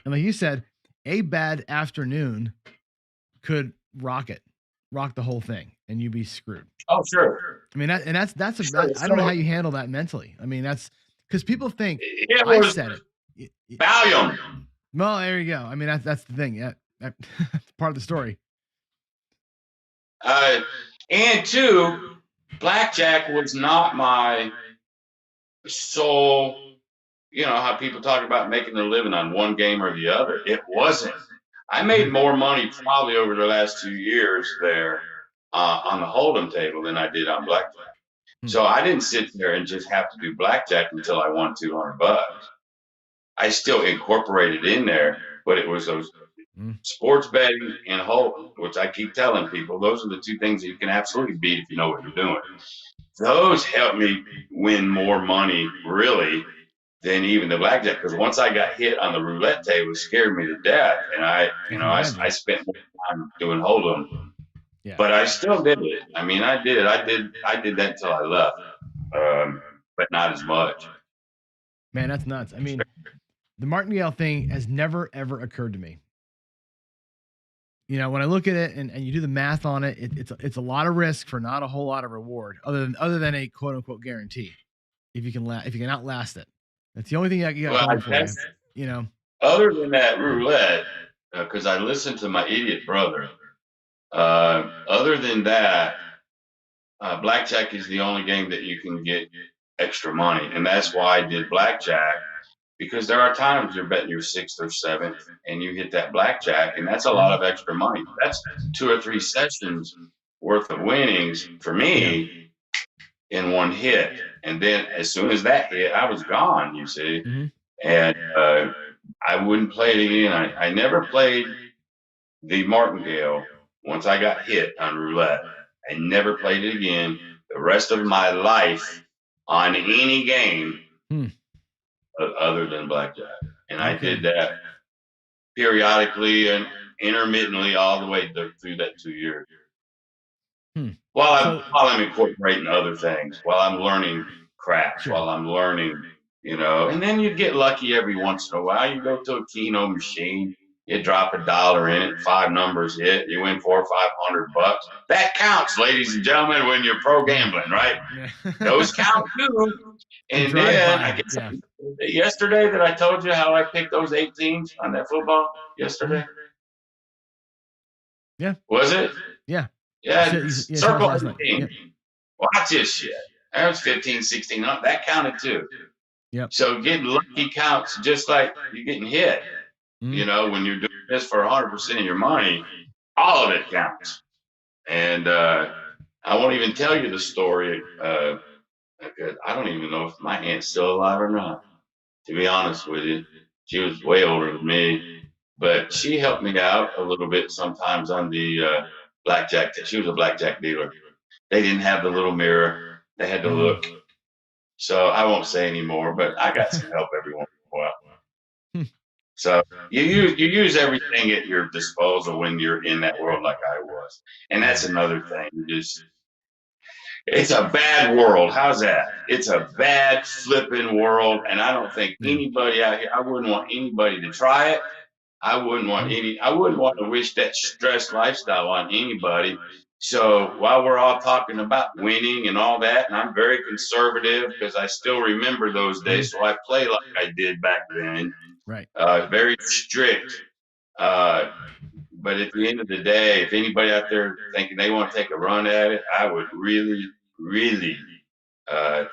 S1: And like you said, a bad afternoon could rock the whole thing, and you'd be screwed.
S9: Oh, sure.
S1: I mean, that's I don't know how you handle that mentally. I mean, that's because people think I said it.
S9: Valium.
S1: Well, there you go. I mean, that's the thing. Yeah, that's part of the story.
S9: And two, blackjack was not my sole. You know how people talk about making a living on one game or the other. It wasn't. I made more money probably over the last 2 years there on the hold'em table than I did on blackjack. So I didn't sit there and just have to do blackjack until I won $200. I still incorporated in there, but it was those sports betting and hold'em, which I keep telling people, those are the two things that you can absolutely beat if you know what you're doing. Those helped me win more money, really, than even the blackjack. Because once I got hit on the roulette table, it scared me to death, and I spent more time doing hold'em. Yeah. But I still did it. I mean, I did that until I left, but not as much.
S1: Man, that's nuts. I mean, the martingale thing has never ever occurred to me. You know, when I look at it and you do the math on it, it's a lot of risk for not a whole lot of reward, other than a quote unquote guarantee. If you can outlast it, that's the only thing you got going for you. You know,
S9: other than that roulette, because I listened to my idiot brother. Other than that, blackjack is the only game that you can get extra money, and that's why I did blackjack. Because there are times you're betting your sixth or seventh, and you hit that blackjack, and that's a lot of extra money. That's 2 or 3 sessions worth of winnings for me in one hit. And then as soon as that hit, I was gone. You see, and I wouldn't play it again. I never played the martingale once I got hit on roulette. I never played it again the rest of my life on any game. Other than blackjack. And I did that periodically and intermittently all the way through that 2 years. While I'm incorporating other things, while I'm learning craps, while I'm learning, you know, and then you get lucky every once in a while. You go to a Keno machine, you drop $1 in it, 5 numbers hit, you win $400 or $500. That counts, ladies and gentlemen, when you're pro gambling, right? Those count too. And then I guess yesterday that I told you how I picked those 8 teams on that football yesterday.
S1: Yeah.
S9: Was it?
S1: Yeah.
S9: Yeah. Circle 18. Watch this shit. That was 15, 16. That counted too.
S1: Yep.
S9: So getting lucky counts just like you're getting hit. You know, when you're doing this for 100% of your money, all of it counts. And I won't even tell you the story. I don't even know if my aunt's still alive or not, to be honest with you. She was way older than me, but she helped me out a little bit sometimes on the blackjack. She was a blackjack dealer. They didn't have the little mirror. They had to look. So I won't say anymore, but I got some help every once in a while. So you use everything at your disposal when you're in that world like I was. And that's another thing. It's a bad world. How's that? It's a bad flipping world, and I don't think anybody out here. I wouldn't want anybody to try it. I wouldn't want to wish that stress lifestyle on anybody. So while we're all talking about winning and all that, and I'm very conservative because I still remember those days, so I play like I did back then.
S1: Right.
S9: Very strict. But at the end of the day, if anybody out there thinking they want to take a run at it, I would really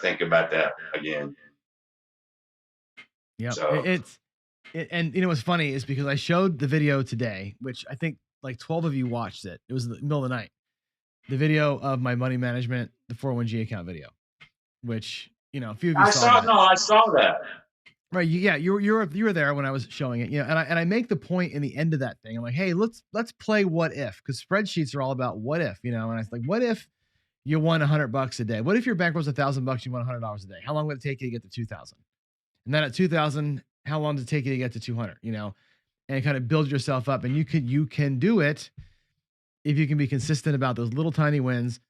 S9: think about that again.
S1: Yeah, so. And you know what's funny is because I showed the video today, which I think like 12 of you watched it. It was in the middle of the night, the video of my money management, the 401g account video, which, you know, a few of you
S9: I
S1: saw
S9: saw
S1: that.
S9: no, I saw that.
S1: Right. Yeah, you were there when I was showing it. You know, and I make the point in the end of that thing. I'm like, hey, let's play what if, because spreadsheets are all about what if, you know. And I was like, what if you won $100 a day? What if your bank was $1,000, you won $100 a day? How long would it take you to get to 2,000? And then at 2,000, how long does it take you to get to 200? You know, and kind of build yourself up. And you can do it if you can be consistent about those little tiny wins,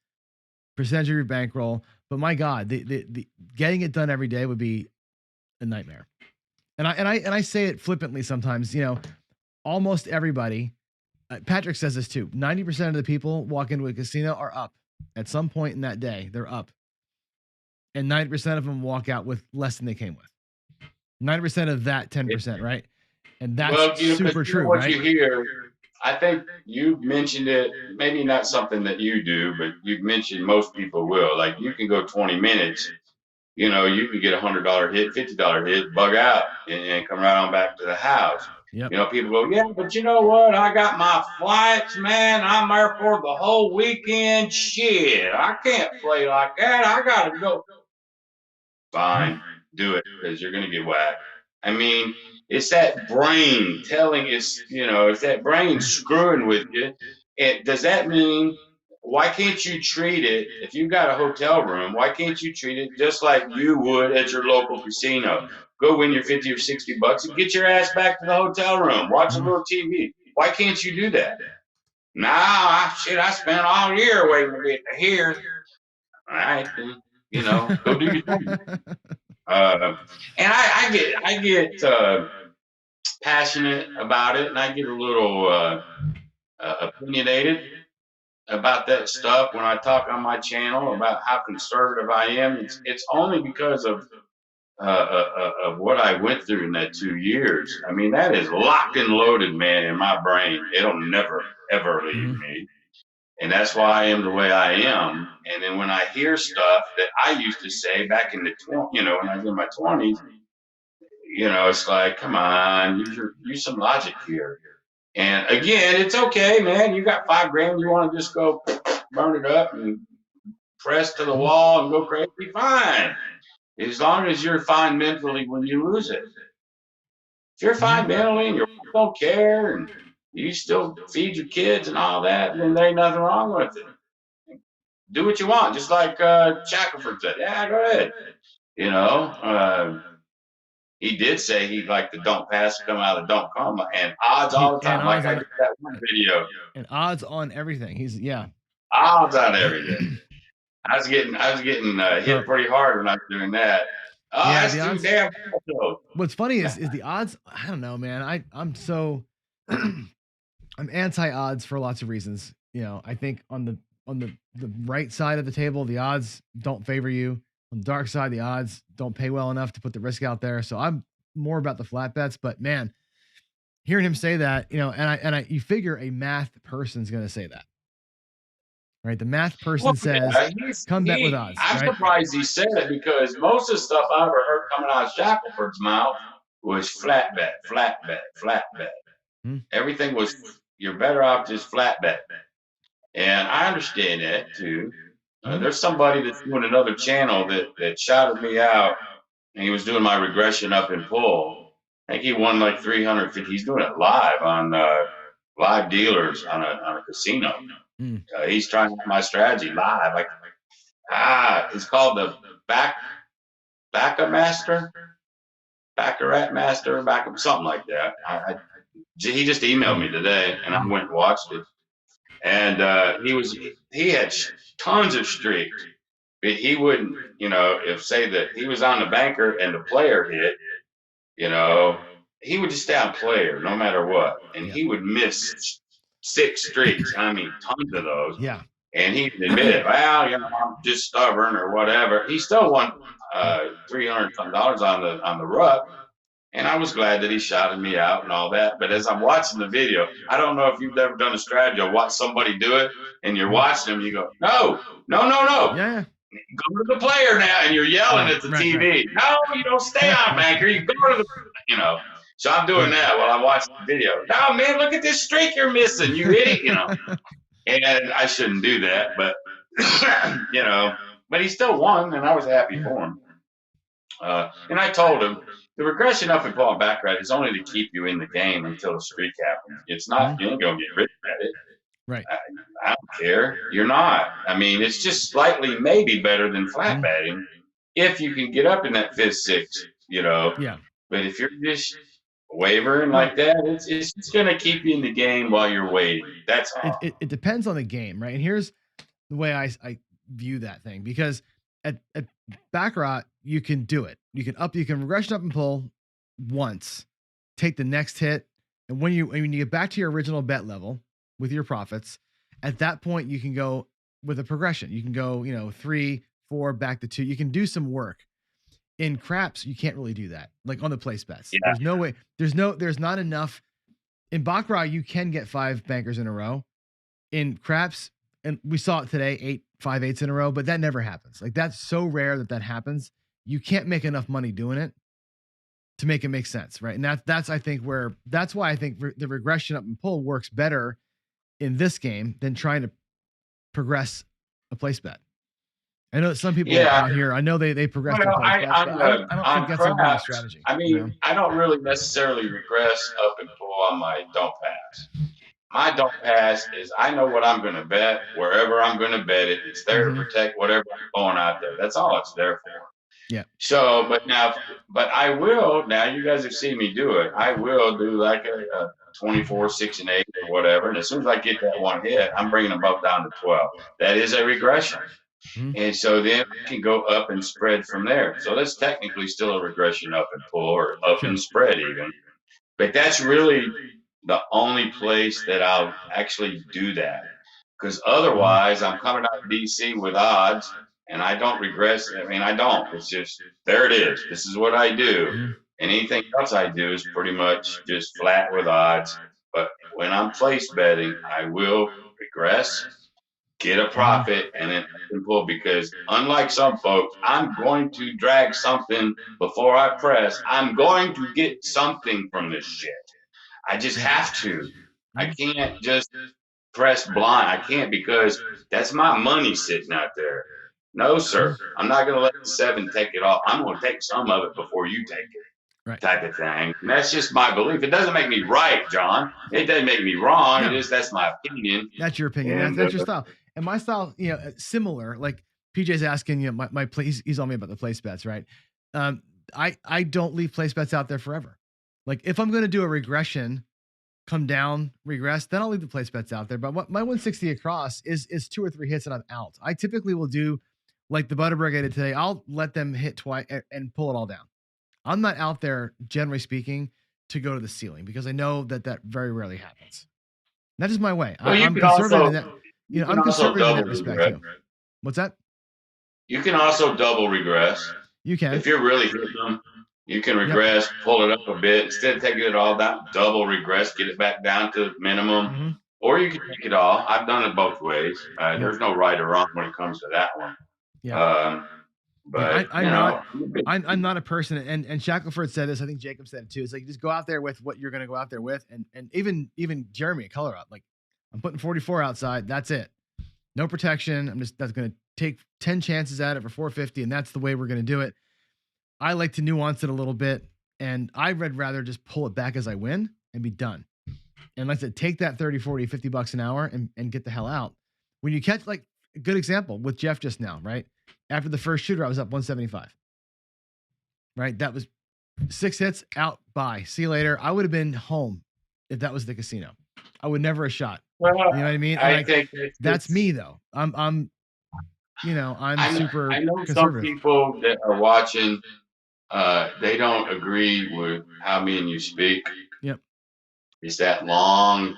S1: percentage of your bankroll. But my God, the getting it done every day would be a nightmare. And I say it flippantly sometimes, you know, almost everybody, Patrick says this too, 90% of the people walk into a casino are up at some point in that day. They're up. And 90% of them walk out with less than they came with. 90% of that 10%, right? And that's
S9: Well, you know, 'cause
S1: super
S9: you know
S1: true,
S9: what
S1: right?
S9: you hear. I think you mentioned it. Maybe not something that you do, but you've mentioned most people will. Like you can go 20 minutes. You know, you can get $100 hit, $50 hit, bug out, and come right on back to the house.
S1: Yep.
S9: You know, people go, yeah, but you know what? I got my flights, man. I'm there for the whole weekend. Shit, I can't play like that. I gotta go. Fine, do it, because you're gonna get whacked. I mean, it's that brain telling it's, you know, it's that brain screwing with you. And does that mean, why can't you treat it, if you got a hotel room, why can't you treat it just like you would at your local casino? Go win your 50 or 60 bucks and get your ass back to the hotel room. Watch a little TV. Why can't you do that? Nah, shit, I spent all year waiting to get to here. All right, then, you know, go do your thing. And I get passionate about it, and I get a little opinionated about that stuff when I talk on my channel about how conservative I am. It's only because of what I went through in that 2 years. I mean, that is locked and loaded, man, in my brain. It'll never ever leave me. And that's why I am the way I am. And then when I hear stuff that I used to say back in the you know, when I was in my 20s, you know, it's like, come on, use some logic here. And again, it's okay, man. You got $5 grand, you want to just go burn it up and press to the wall and go crazy, fine. As long as you're fine mentally when you lose it. If you're fine mentally and your wife don't care and you still feed your kids and all that, then there ain't nothing wrong with it. Do what you want, just like Shackelford said. Yeah, go ahead. You know, he did say he'd like the don't pass come out of the don't come, and odds all the time, like I did that one video.
S1: And odds on everything.
S9: Odds on everything. I was getting hit pretty hard when I was doing that. Oh,
S1: Yeah,
S9: that's
S1: the
S9: too
S1: odds-
S9: damn close.
S1: What's funny is the odds. I don't know, man. I'm so I'm anti odds for lots of reasons. You know, I think on the right side of the table, the odds don't favor you. On the dark side, the odds don't pay well enough to put the risk out there. So I'm more about the flat bets. But man, hearing him say that, you know, and I you figure a math person's going to say that, right? The math person says, "Come bet with odds."
S9: I'm
S1: right?
S9: surprised he said it, because most of the stuff I ever heard coming out of Shackelford's mouth was flat bet, flat bet, flat bet. Everything was, you're better off just flat bet. And I understand that too. There's somebody that's doing another channel that shouted me out, and he was doing my regression up in pull. I think he won like 350. He's doing it live on live dealers on a casino. He's trying my strategy live. Like, it's called the Baccarat Master, something like that. He just emailed me today, and I went and watched it. And he had tons of streaks, but he wouldn't, you know, if say that he was on the banker and the player hit, you know, he would just stay on player no matter what, and he would miss 6 streaks. I mean, tons of those.
S1: Yeah.
S9: And he admitted, well, you know, I'm just stubborn or whatever. He still won $300 some on the ruck. And I was glad that he shouted me out and all that. But as I'm watching the video, I don't know if you've ever done a strategy or watched somebody do it, and you're watching them, you go, no.
S1: Yeah.
S9: Go to the player now, and you're yelling at the TV. Right. No, you don't stay on banker. You go to the, you know. So I'm doing that while I'm watching the video. No, man, look at this streak you're missing, you idiot, you know. And I shouldn't do that, but you know, but he still won, and I was happy for him. And I told him the regression up and falling back right is only to keep you in the game until the streak happens. It's not you ain't gonna get rich at it.
S1: Right.
S9: I don't care. You're not. I mean, it's just slightly maybe better than flat betting if you can get up in that fifth, sixth, you know.
S1: Yeah.
S9: But if you're just wavering
S1: Well,
S9: like that, it's going to keep you in the game while you're waiting. That's all.
S1: It depends on the game, right? And here's the way I view that thing, because at Baccarat, you can do it. You can regression up and pull once, take the next hit, and when you get back to your original bet level with your profits, at that point you can go with a progression. You can go, 3, 4 back to 2. You can do some work. In craps, you can't really do that. Like on the place bets, there's no way. There's not enough. In Baccarat, you can get 5 bankers in a row. In craps, and we saw it today, 5 8s in a row, but that never happens. Like that's so rare that happens. You can't make enough money doing it to make it make sense, right? And that's why I think the regression up and pull works better in this game than trying to progress a place bet. I know that some people out here, I know they progress their place bets, but I don't think that's a winning strategy.
S9: I mean, I don't really necessarily regress up and pull on my don't pass. My don't pass is I know what I'm going to bet wherever I'm going to bet it. It's there to protect whatever I'm going out there. That's all it's there for.
S1: Yeah.
S9: So, but I will, now you guys have seen me do it. I will do like a 24, 6 and 8 or whatever. And as soon as I get that one hit, I'm bringing them both down to 12. That is a regression. And so then I can go up and spread from there. So that's technically still a regression up and pull or up and spread even. But that's really the only place that I'll actually do that. Because otherwise I'm coming out of DC with odds and I don't regress. I mean, I don't. It's just, there it is. This is what I do. And anything else I do is pretty much just flat with odds. But when I'm place betting, I will regress, get a profit, and then pull, because unlike some folks, I'm going to drag something before I press. I'm going to get something from this shit. I just have to. I can't just press blind. I can't, because that's my money sitting out there. No, sir. I'm not going to let the 7 take it all. I'm going to take some of it before you take it.
S1: Right.
S9: Type of thing. And that's just my belief. It doesn't make me right, John. It doesn't make me wrong.
S1: No.
S9: That's my opinion.
S1: That's your opinion.
S9: And,
S1: that's your style. And my style, similar. Like PJ's asking, my place. He's on me about the place bets, right? I don't leave place bets out there forever. Like if I'm going to do a regression, come down, regress, then I'll leave the place bets out there. But what my 160 across is 2 or 3 hits and I'm out. I typically will do like the Butterberg I did today. I'll let them hit twice and pull it all down. I'm not out there, generally speaking, to go to the ceiling, because I know that very rarely happens. That is my way.
S9: Well,
S1: I'm conservative in that. I'm conservative in that respect too. What's that?
S9: You can also double regress.
S1: You can.
S9: If you're really hitting them, you can regress, pull it up a bit. Instead of taking it all down, double regress, get it back down to minimum. Or you can take it all. I've done it both ways. There's no right or wrong when it comes to that one.
S1: Yeah.
S9: But
S1: I'm not a person, and Shackelford said this. I think Jacob said it too. It's like, just go out there with what you're going to go out there with, and even Jeremy at Color Up, like, I'm putting 44 outside. That's it. No protection. That's going to take 10 chances at it for 450, and that's the way we're going to do it. I like to nuance it a little bit, and I'd rather just pull it back as I win and be done. And like I said, take that 30, 40, $50 an hour and get the hell out. When you catch, like, a good example with Jeff just now, right? After the first shooter, I was up 175. Right? That was 6 hits, out, bye. See you later. I would have been home if that was the casino. I would never have shot.
S9: Well,
S1: you know what I mean?
S9: I think
S1: that's me though. I'm super
S9: I know
S1: conservative.
S9: some people that are watching, they don't agree with how me and you speak.
S1: Yep.
S9: It's that long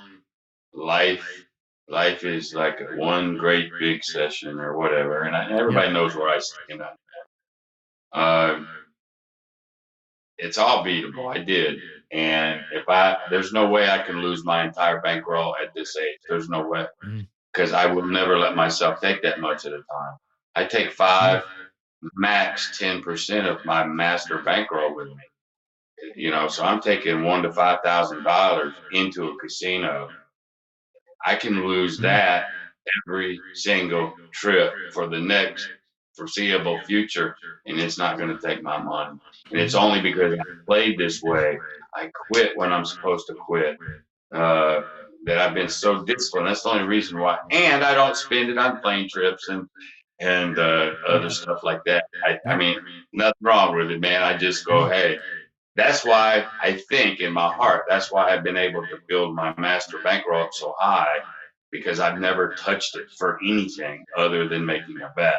S9: life. Life is like one great big session or whatever, and everybody knows where I stand on that. It's all beatable. I did, and there's no way I can lose my entire bankroll at this age. There's no way, because I will never let myself take that much at a time. I take 5, max 10% of my master bankroll with me. So I'm taking $1,000 to $5,000 into a casino. I can lose that every single trip for the next foreseeable future, and it's not going to take my money. And it's only because I played this way. I quit when I'm supposed to quit. That I've been so disciplined. That's the only reason why. And I don't spend it on plane trips and other stuff like that. I mean, nothing wrong with it, man. I just go, hey. That's why I think in my heart, that's why I've been able to build my master bankroll up so high, because I've never touched it for anything other than making a bet.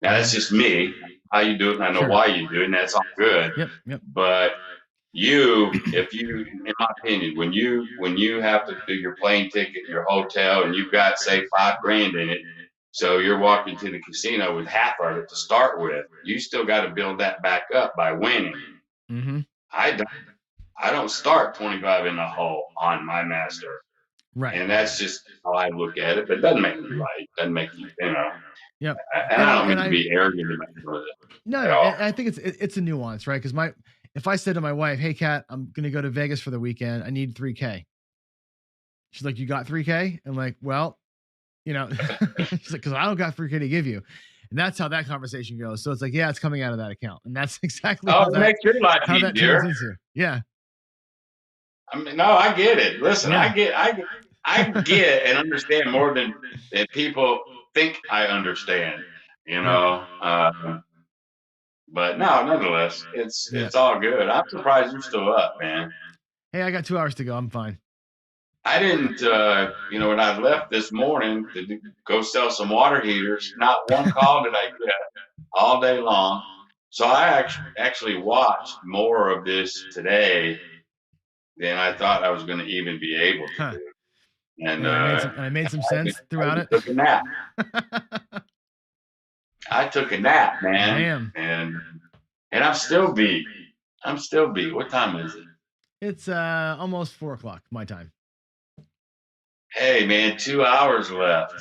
S9: Now that's just me, how you do it, and I know why you do it, and that's all good. But if you, in my opinion, when you have to do your plane ticket, your hotel, and you've got say $5,000 in it, so you're walking to the casino with half of it to start with, you still got to build that back up by winning.
S1: Mm-hmm.
S9: I don't start 25 in the hole on my master.
S1: Right.
S9: And that's just how I look at it, but it doesn't make me right. It doesn't make you know.
S1: Yep.
S9: And I don't mean to be arrogant about it.
S1: No, I think it's a nuance, right? Because if I said to my wife, "Hey, Kat, I'm gonna go to Vegas for the weekend. I need $3,000." She's like, "You got $3,000?" I'm like, "Well, she's like, because I don't got $3,000 to give you." And that's how that conversation goes. So it's like, yeah, it's coming out of that account, and that's exactly how that turns into. Yeah.
S9: I mean, no, I get it. Listen, I get and understand more than people think I understand. But no, nonetheless, it's all good. I'm surprised you're still up, man.
S1: Hey, I got 2 hours to go. I'm fine.
S9: I didn't, when I left this morning to go sell some water heaters, not one call did I get all day long. So I actually watched more of this today than I thought I was going to even be able to do. And
S1: I made some sense throughout it.
S9: Took a nap. I took a nap, man.
S1: Damn.
S9: And I'm still beat. What time is it?
S1: It's almost 4:00 my time.
S9: Hey, man, 2 hours left.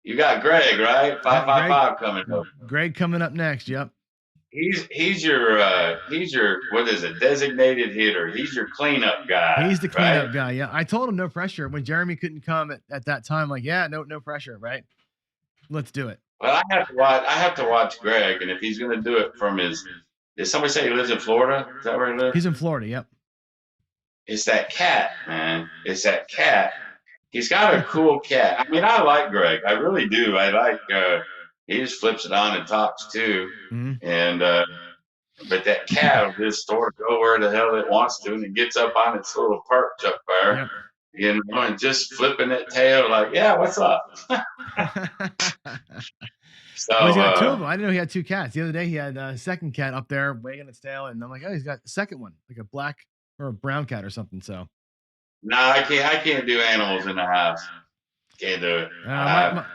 S9: You got Greg, right? 555 coming up.
S1: Greg coming up next. Yep.
S9: He's your what is it, designated hitter. He's your cleanup guy.
S1: He's the cleanup guy. Yeah, I told him no pressure when Jeremy couldn't come at that time. Like, yeah, no pressure, right? Let's do it.
S9: Well, I have to watch Greg, and if he's going to do it from his, did somebody say he lives in Florida? Is that where he lives?
S1: He's in Florida. Yep.
S9: It's that cat, man. It's that cat. He's got a cool cat. I mean, I like Greg. I really do. I like. He just flips it on and talks too.
S1: Mm-hmm.
S9: And but that cat will just sort of go where the hell it wants to, and it gets up on its little perch up there, and just flipping that tail like, yeah, what's up? So
S1: he's got 2 of them. I didn't know he had 2 cats. The other day he had a second cat up there wagging its tail, and I'm like, oh, he's got a second one, like a black or a brown cat or something. So.
S9: No, I can't do animals in the house. Can't do it.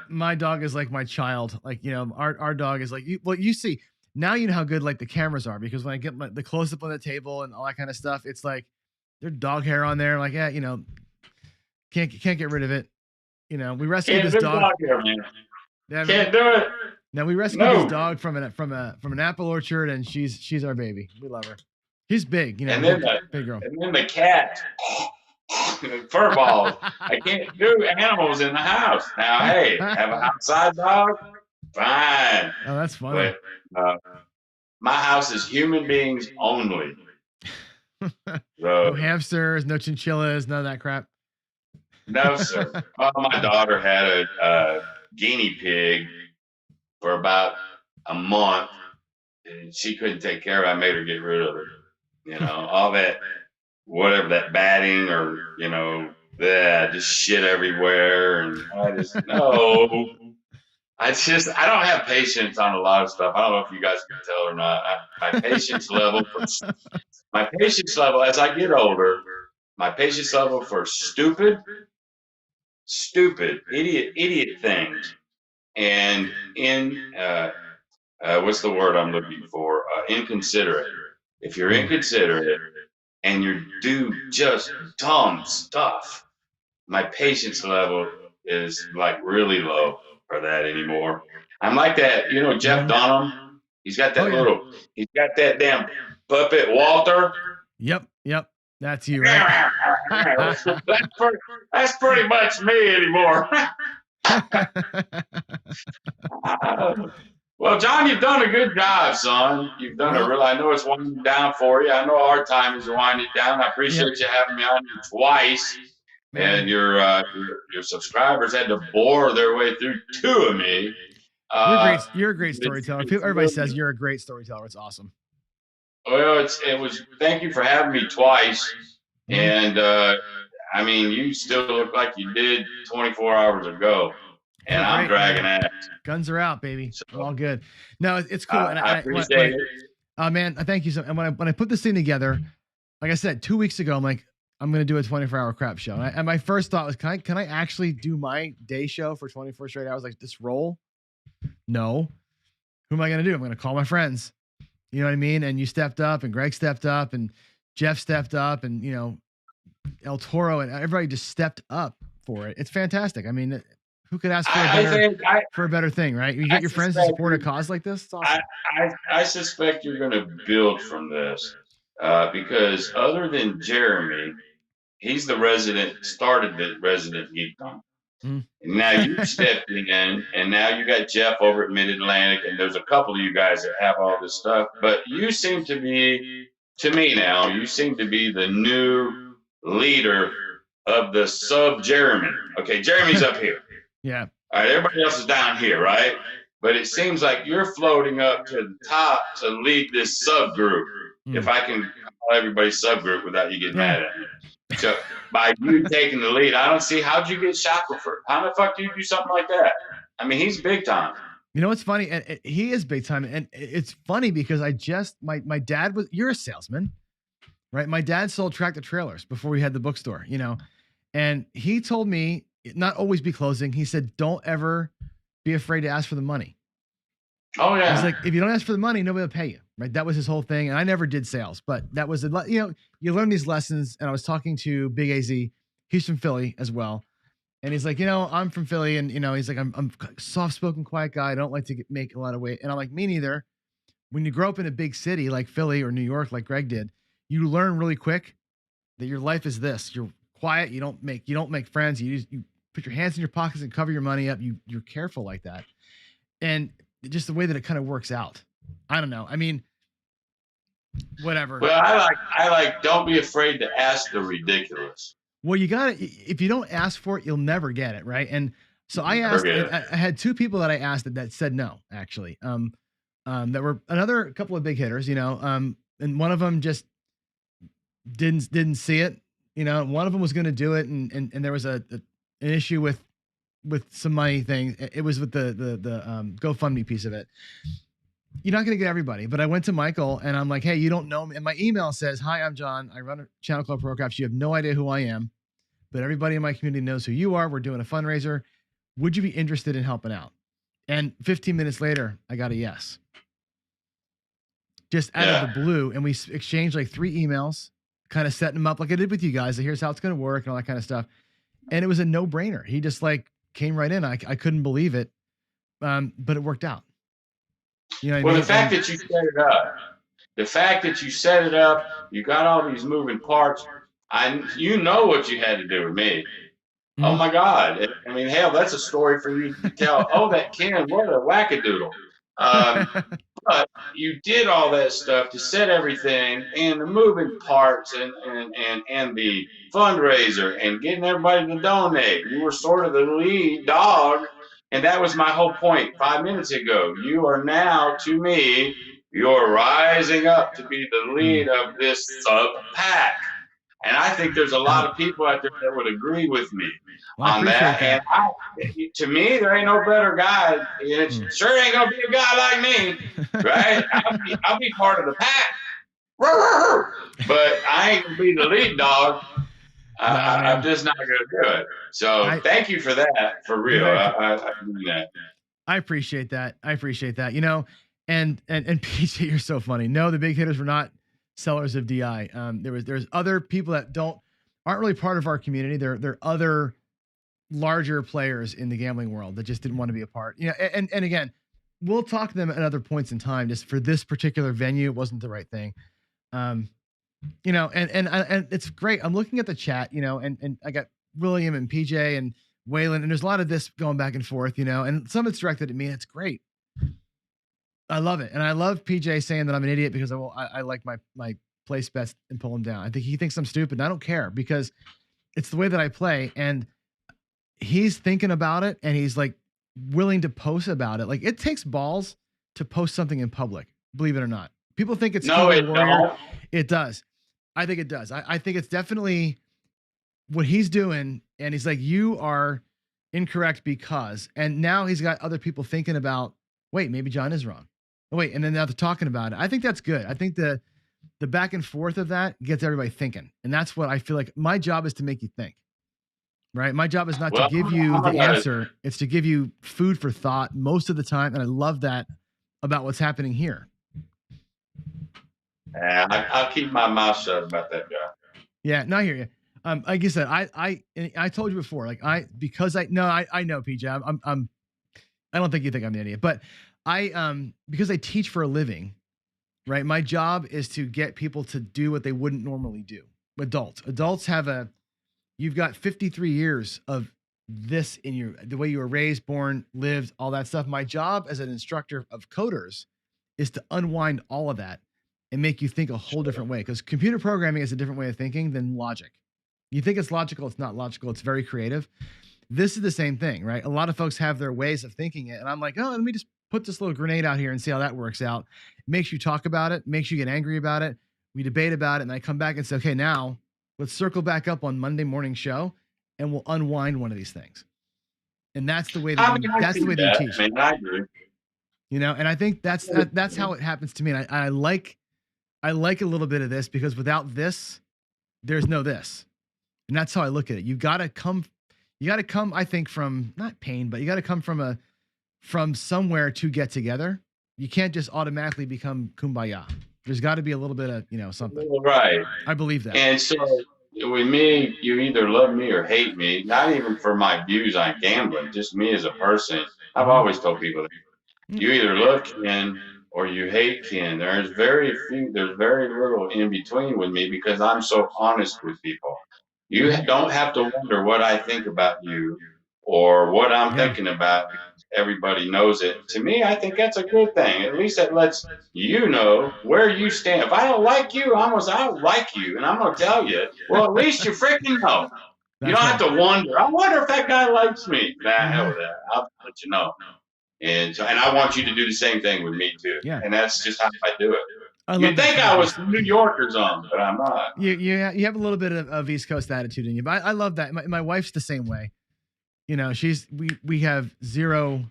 S1: My dog is like my child. Like, our dog is like, you see, now you know how good like the cameras are, because when I get the close up on the table and all that kind of stuff, it's like there's dog hair on there. Like, yeah, can't get rid of it. We rescued this dog.
S9: Hair, man. Can't do it.
S1: Now we rescued this dog from an apple orchard, and she's our baby. We love her. She's big,
S9: and then
S1: big girl.
S9: And then the cat. Fur balls. I can't do animals in the house. Now, hey, have an outside dog? Fine.
S1: Oh, that's funny.
S9: But my house is human beings only.
S1: No hamsters, no chinchillas, none of that crap.
S9: No, sir. Well, my daughter had a guinea pig for about a month, and she couldn't take care of it. I made her get rid of it. All that. Whatever, that batting or, just shit everywhere. And I don't have patience on a lot of stuff. I don't know if you guys can tell or not. My patience level, as I get older, my patience level for stupid, idiot things. And what's the word I'm looking for? Inconsiderate. If you're inconsiderate, and you do just dumb stuff, my patience level is like really low for that anymore. I'm like that, Jeff Dunham. He's got that he's got that damn puppet Walter.
S1: Yep. That's you, right?
S9: That's pretty much me anymore. Well, John, you've done a good job, son. You've done a real. I know it's winding down for you. I know our time is winding down. I appreciate you having me on twice.
S1: Man.
S9: And your subscribers had to bore their way through two of me.
S1: You're a great storyteller. Everybody says you're a great storyteller. It's awesome.
S9: Well, it was. Thank you for having me twice. And I mean, you still look like you did 24 hours ago, and I'm dragging ass.
S1: Guns are out, baby. So, all good. No, it's cool.
S9: I appreciate it.
S1: Man, I thank you so. And when I put this thing together, like I said, 2 weeks ago, I'm like, I'm going to do a 24-hour crap show. And my first thought was, can I actually do my day show for 24 straight hours? Like this roll? No. Who am I going to do? I'm going to call my friends. You know what I mean? And you stepped up, and Greg stepped up, and Jeff stepped up, and, you know, El Toro, and everybody just stepped up for it. It's fantastic. I mean, who could ask for a better thing, right? You get your friends to support a cause like this. It's awesome.
S9: I suspect you're going to build from this because other than Jeremy, he's started the resident geekdom. And now you stepped in, and now you got Jeff over at Mid-Atlantic, and there's a couple of you guys that have all this stuff. But you seem to be, to me now, you seem to be the new leader of the sub-Jeremy. Okay, Jeremy's up here.
S1: Yeah.
S9: All right, everybody else is down here, right? But it seems like you're floating up to the top to lead this subgroup. If I can call everybody subgroup without you getting mad at me. So by you taking the lead, I don't see, how'd you get Shackelford? How the fuck do you do something like that? I mean, he's big time.
S1: You know what's funny? And he is big time. And it's funny because my dad you're a salesman, right? My dad sold tractor trailers before we had the bookstore, you know, and he told me not always be closing. He said, don't ever be afraid to ask for the money.
S9: Oh yeah.
S1: He's like, if you don't ask for the money, nobody will pay you. Right. That was his whole thing. And I never did sales, but that was, you learn these lessons. And I was talking to Big AZ. He's from Philly as well. And he's like, I'm from Philly. And, he's like, I'm a soft-spoken, quiet guy. I don't like to make a lot of weight. And I'm like, me neither. When you grow up in a big city like Philly or New York, like Greg did, you learn really quick that your life is this. You're quiet. You don't make friends. You put your hands in your pockets and cover your money up. You're careful like that. And just the way that it kind of works out. I don't know. I mean, whatever.
S9: Well, I like don't be afraid to ask the ridiculous.
S1: Well, if you don't ask for it, you'll never get it, right? And so I asked, I had two people that I asked that said no, actually. That were another couple of big hitters, and one of them just didn't see it. One of them was going to do it, and there was an issue with some money thing. It was with the GoFundMe piece of it. You're not going to get everybody, but I went to Michael and I'm like, hey, you don't know me. And my email says, hi, I'm John. I run a channel called Pro Craps. You have no idea who I am, but everybody in my community knows who you are. We're doing a fundraiser. Would you be interested in helping out? And 15 minutes later, I got a yes. Just out of the blue. And we exchanged like 3 emails, kind of setting them up like I did with you guys. Here's how it's going to work and all that kind of stuff. And it was a no brainer. He just came right in. I couldn't believe it. But it worked out.
S9: The fact that you set it up, you got all these moving parts. You know what you had to do with me. Mm-hmm. Oh my God. I mean, hell, that's a story for you to tell. Oh, that Ken, what a wackadoodle. But you did all that stuff to set everything and the moving parts and the fundraiser and getting everybody to donate. You were sort of the lead dog. And that was my whole point 5 minutes ago. You are now, to me, you're rising up to be the lead of this sub-pack. And I think there's a lot of people out there that would agree with me on that. And to me, there ain't no better guy. It sure ain't going to be a guy like me, right? I'll be part of the pack. But I ain't going to be the lead dog. I'm just not going to do it. So thank you for that, for real. I mean that.
S1: I appreciate that. And PJ, you're so funny. No, the big hitters were not sellers of DI. There's other people that aren't really part of our community. They're other larger players in the gambling world that just didn't want to be a part. And again, we'll talk to them at other points in time. Just for this particular venue, it wasn't the right thing. You know, and it's great. I'm looking at the chat, you know, and I got William and PJ and Waylon, and there's a lot of this going back and forth, you know, and some of it's directed at me. It's great. I love it. And I love PJ saying that I'm an idiot because I like my place bets and pull him down. I think he thinks I'm stupid, and I don't care because it's the way that I play. And he's thinking about it, and he's like willing to post about it. Like, it takes balls to post something in public, believe it or not. People think it's
S9: No,
S1: keyboard
S9: it
S1: warrior.
S9: don't.
S1: It does. I think it does. I think it's definitely what he's doing. And he's like, you are incorrect because, and now he's got other people thinking about, wait, maybe John is wrong. Oh, wait, and then now they're talking about it. I think that's good. I think the back and forth of that gets everybody thinking. And that's what I feel like my job is, to make you think. Right? My job is not to give you the answer. It's to give you food for thought most of the time. And I love that about what's happening here.
S9: I'll keep my mouth shut about that guy.
S1: Yeah, no, I hear you. Like you said, I told you before, like I know, PJ. I don't think you think I'm an idiot, but because I teach for a living, right? My job is to get people to do what they wouldn't normally do. Adults have you've got 53 years of this in the way you were raised, born, lived, all that stuff. My job as an instructor of coders is to unwind all of that and make you think a whole different way. Because computer programming is a different way of thinking than logic. You think it's logical, it's not logical, it's very creative. This is the same thing, right? A lot of folks have their ways of thinking it. And I'm like, oh, let me just put this little grenade out here and see how that works out. It makes you talk about it, makes you get angry about it. We debate about it. And I come back and say, okay, now let's circle back up on Monday morning show and we'll unwind one of these things. And that's the way that you teach.
S9: Man, I agree.
S1: You know, and I think that's how it happens to me. And I like a little bit of this because without this, there's no this. And that's how I look at it. You got to come, I think, from not pain, but you got to come from somewhere to get together. You can't just automatically become kumbaya. There's got to be a little bit of, you know, something.
S9: Right.
S1: I believe that.
S9: And so with me, you either love me or hate me, not even for my views on gambling, just me as a person. I've always told people that you either love Ken or you hate Ken. There's very little in between with me because I'm so honest with people. You don't have to wonder what I think about you or what I'm thinking about because everybody knows it. To me, I think that's a good thing. At least that lets you know where you stand. If I don't like you, I don't like you, and I'm going to tell you. Well, at least you freaking know. You don't have to wonder. I wonder if that guy likes me. Nah, hell with that. I'll let you know. And I want you to do the same thing with me too.
S1: Yeah.
S9: And that's just how I do it. You'd think I was New Yorkers on, but I'm not.
S1: You have a little bit of East Coast attitude in you, but I love that. My wife's the same way. You know, we have zero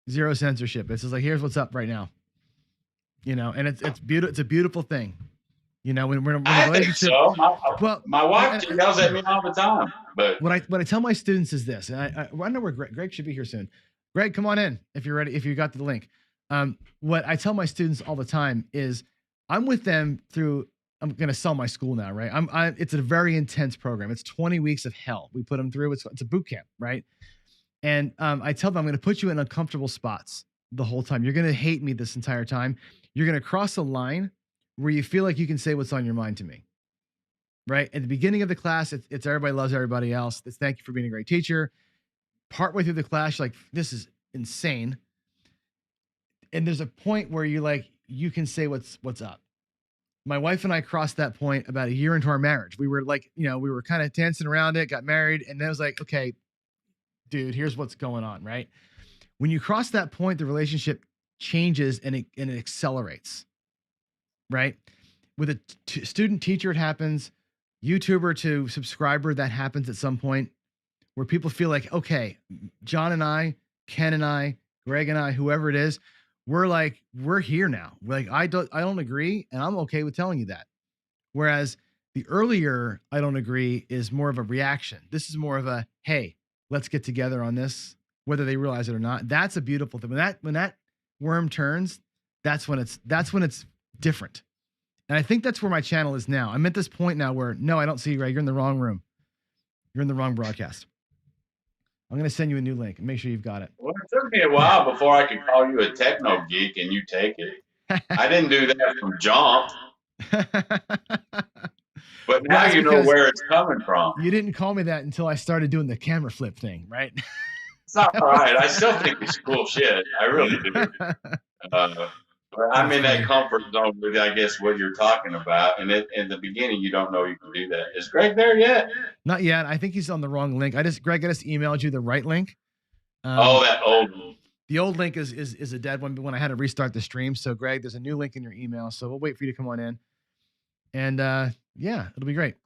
S1: censorship. It's just like, here's what's up right now. You know, and it's beautiful. It's a beautiful thing. You know, when we're in a relationship.
S9: So. My wife yells at me all the time. But
S1: what I tell my students is this, and I know where Greg should be here soon. Greg, come on in if you're ready. If you got the link. What I tell my students all the time is, I'm with them through. I'm going to sell my school now, right? It's a very intense program. It's 20 weeks of hell. We put them through. It's a boot camp, right? And I tell them, I'm going to put you in uncomfortable spots the whole time. You're going to hate me this entire time. You're going to cross a line where you feel like you can say what's on your mind to me, right? At the beginning of the class, it's everybody loves everybody else. It's thank you for being a great teacher. Partway through the class, you're like, this is insane. And there's a point where you can say what's up. My wife and I crossed that point about a year into our marriage. We were like, you know, we were kind of dancing around it, got married. And then it was like, okay, dude, here's what's going on, right? When you cross that point, the relationship changes and it accelerates, right? With a student teacher, it happens. YouTuber to subscriber, that happens at some point where people feel like, okay, John and I, Ken and I, Greg and I, whoever it is, we're here now. Like, I don't agree, and I'm okay with telling you that. Whereas the earlier I don't agree is more of a reaction. This is more of a, hey, let's get together on this, whether they realize it or not. That's a beautiful thing. When that worm turns, that's when it's different. And I think that's where my channel is now. I'm at this point now where, no, I don't see you, Greg. You're in the wrong room. You're in the wrong broadcast. I'm going to send you a new link and make sure you've got it.
S9: Well, it took me a while before I could call you a techno geek and you take it. I didn't do that from jump. But now
S1: That's
S9: you know
S1: because
S9: where it's coming from.
S1: you didn't call me that until I started doing the camera flip thing, right?
S9: It's all right. I still think it's cool shit. I really do. But I'm in that comfort zone with, I guess, what you're talking about. And in the beginning, you don't know you can do that. Is Greg there yet?
S1: Not yet. I think he's on the wrong link. Greg, I just emailed you the right link.
S9: That old one.
S1: The old link is a dead one, but when I had to restart the stream. So Greg, there's a new link in your email. So we'll wait for you to come on in. And yeah, it'll be great.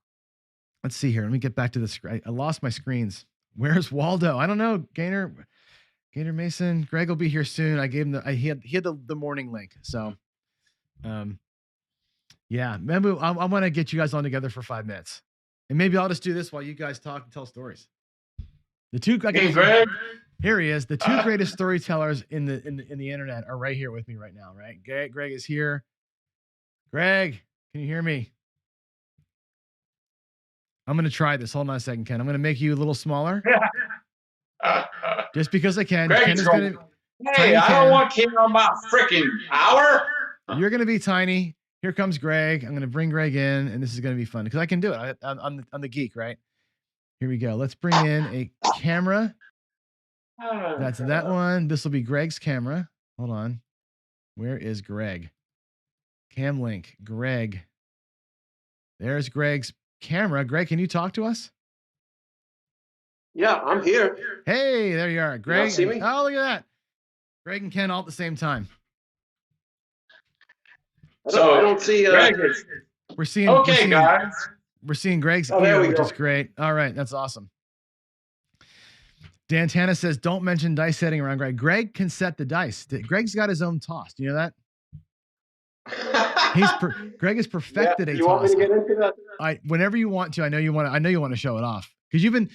S1: Let's see here. Let me get back to the screen. I lost my screens. Where's Waldo? I don't know. Gainer Mason. Greg will be here soon. I gave him he had the morning link. So yeah, maybe I want to get you guys on together for 5 minutes. And maybe I'll just do this while you guys talk and tell stories.
S9: Hey, Greg.
S1: Here he is. The two greatest storytellers in the internet are right here with me right now, right? Greg is here. Greg, can you hear me? I'm going to try this. Hold on a second, Ken. I'm going to make you a little smaller. Just because I can.
S9: Ken is going to... Hey, I don't want Ken on my freaking hour.
S1: You're going to be tiny. Here comes Greg. I'm going to bring Greg in, and this is going to be fun because I can do it. I'm the geek, right? Here we go. Let's bring in a camera. That's that one. This will be Greg's camera. Hold on. Where is Greg? Cam link. Greg. There's Greg's camera. Greg, can you talk to us?
S11: Yeah, I'm here.
S1: Hey, there you are. Greg.
S11: You see me?
S1: Oh, look at that. Greg and Ken all at the same time.
S11: I don't see.
S1: Greg we're seeing.
S9: Guys.
S1: We're seeing Greg's
S11: ear,
S1: which is great. All right, that's awesome. Dan Tana says, "Don't mention dice setting around Greg. Greg can set the dice. Greg's got his own toss. Do you know that? Greg has perfected a toss.
S11: You want me to get into that?
S1: Whenever you want to. I know you want to show it off because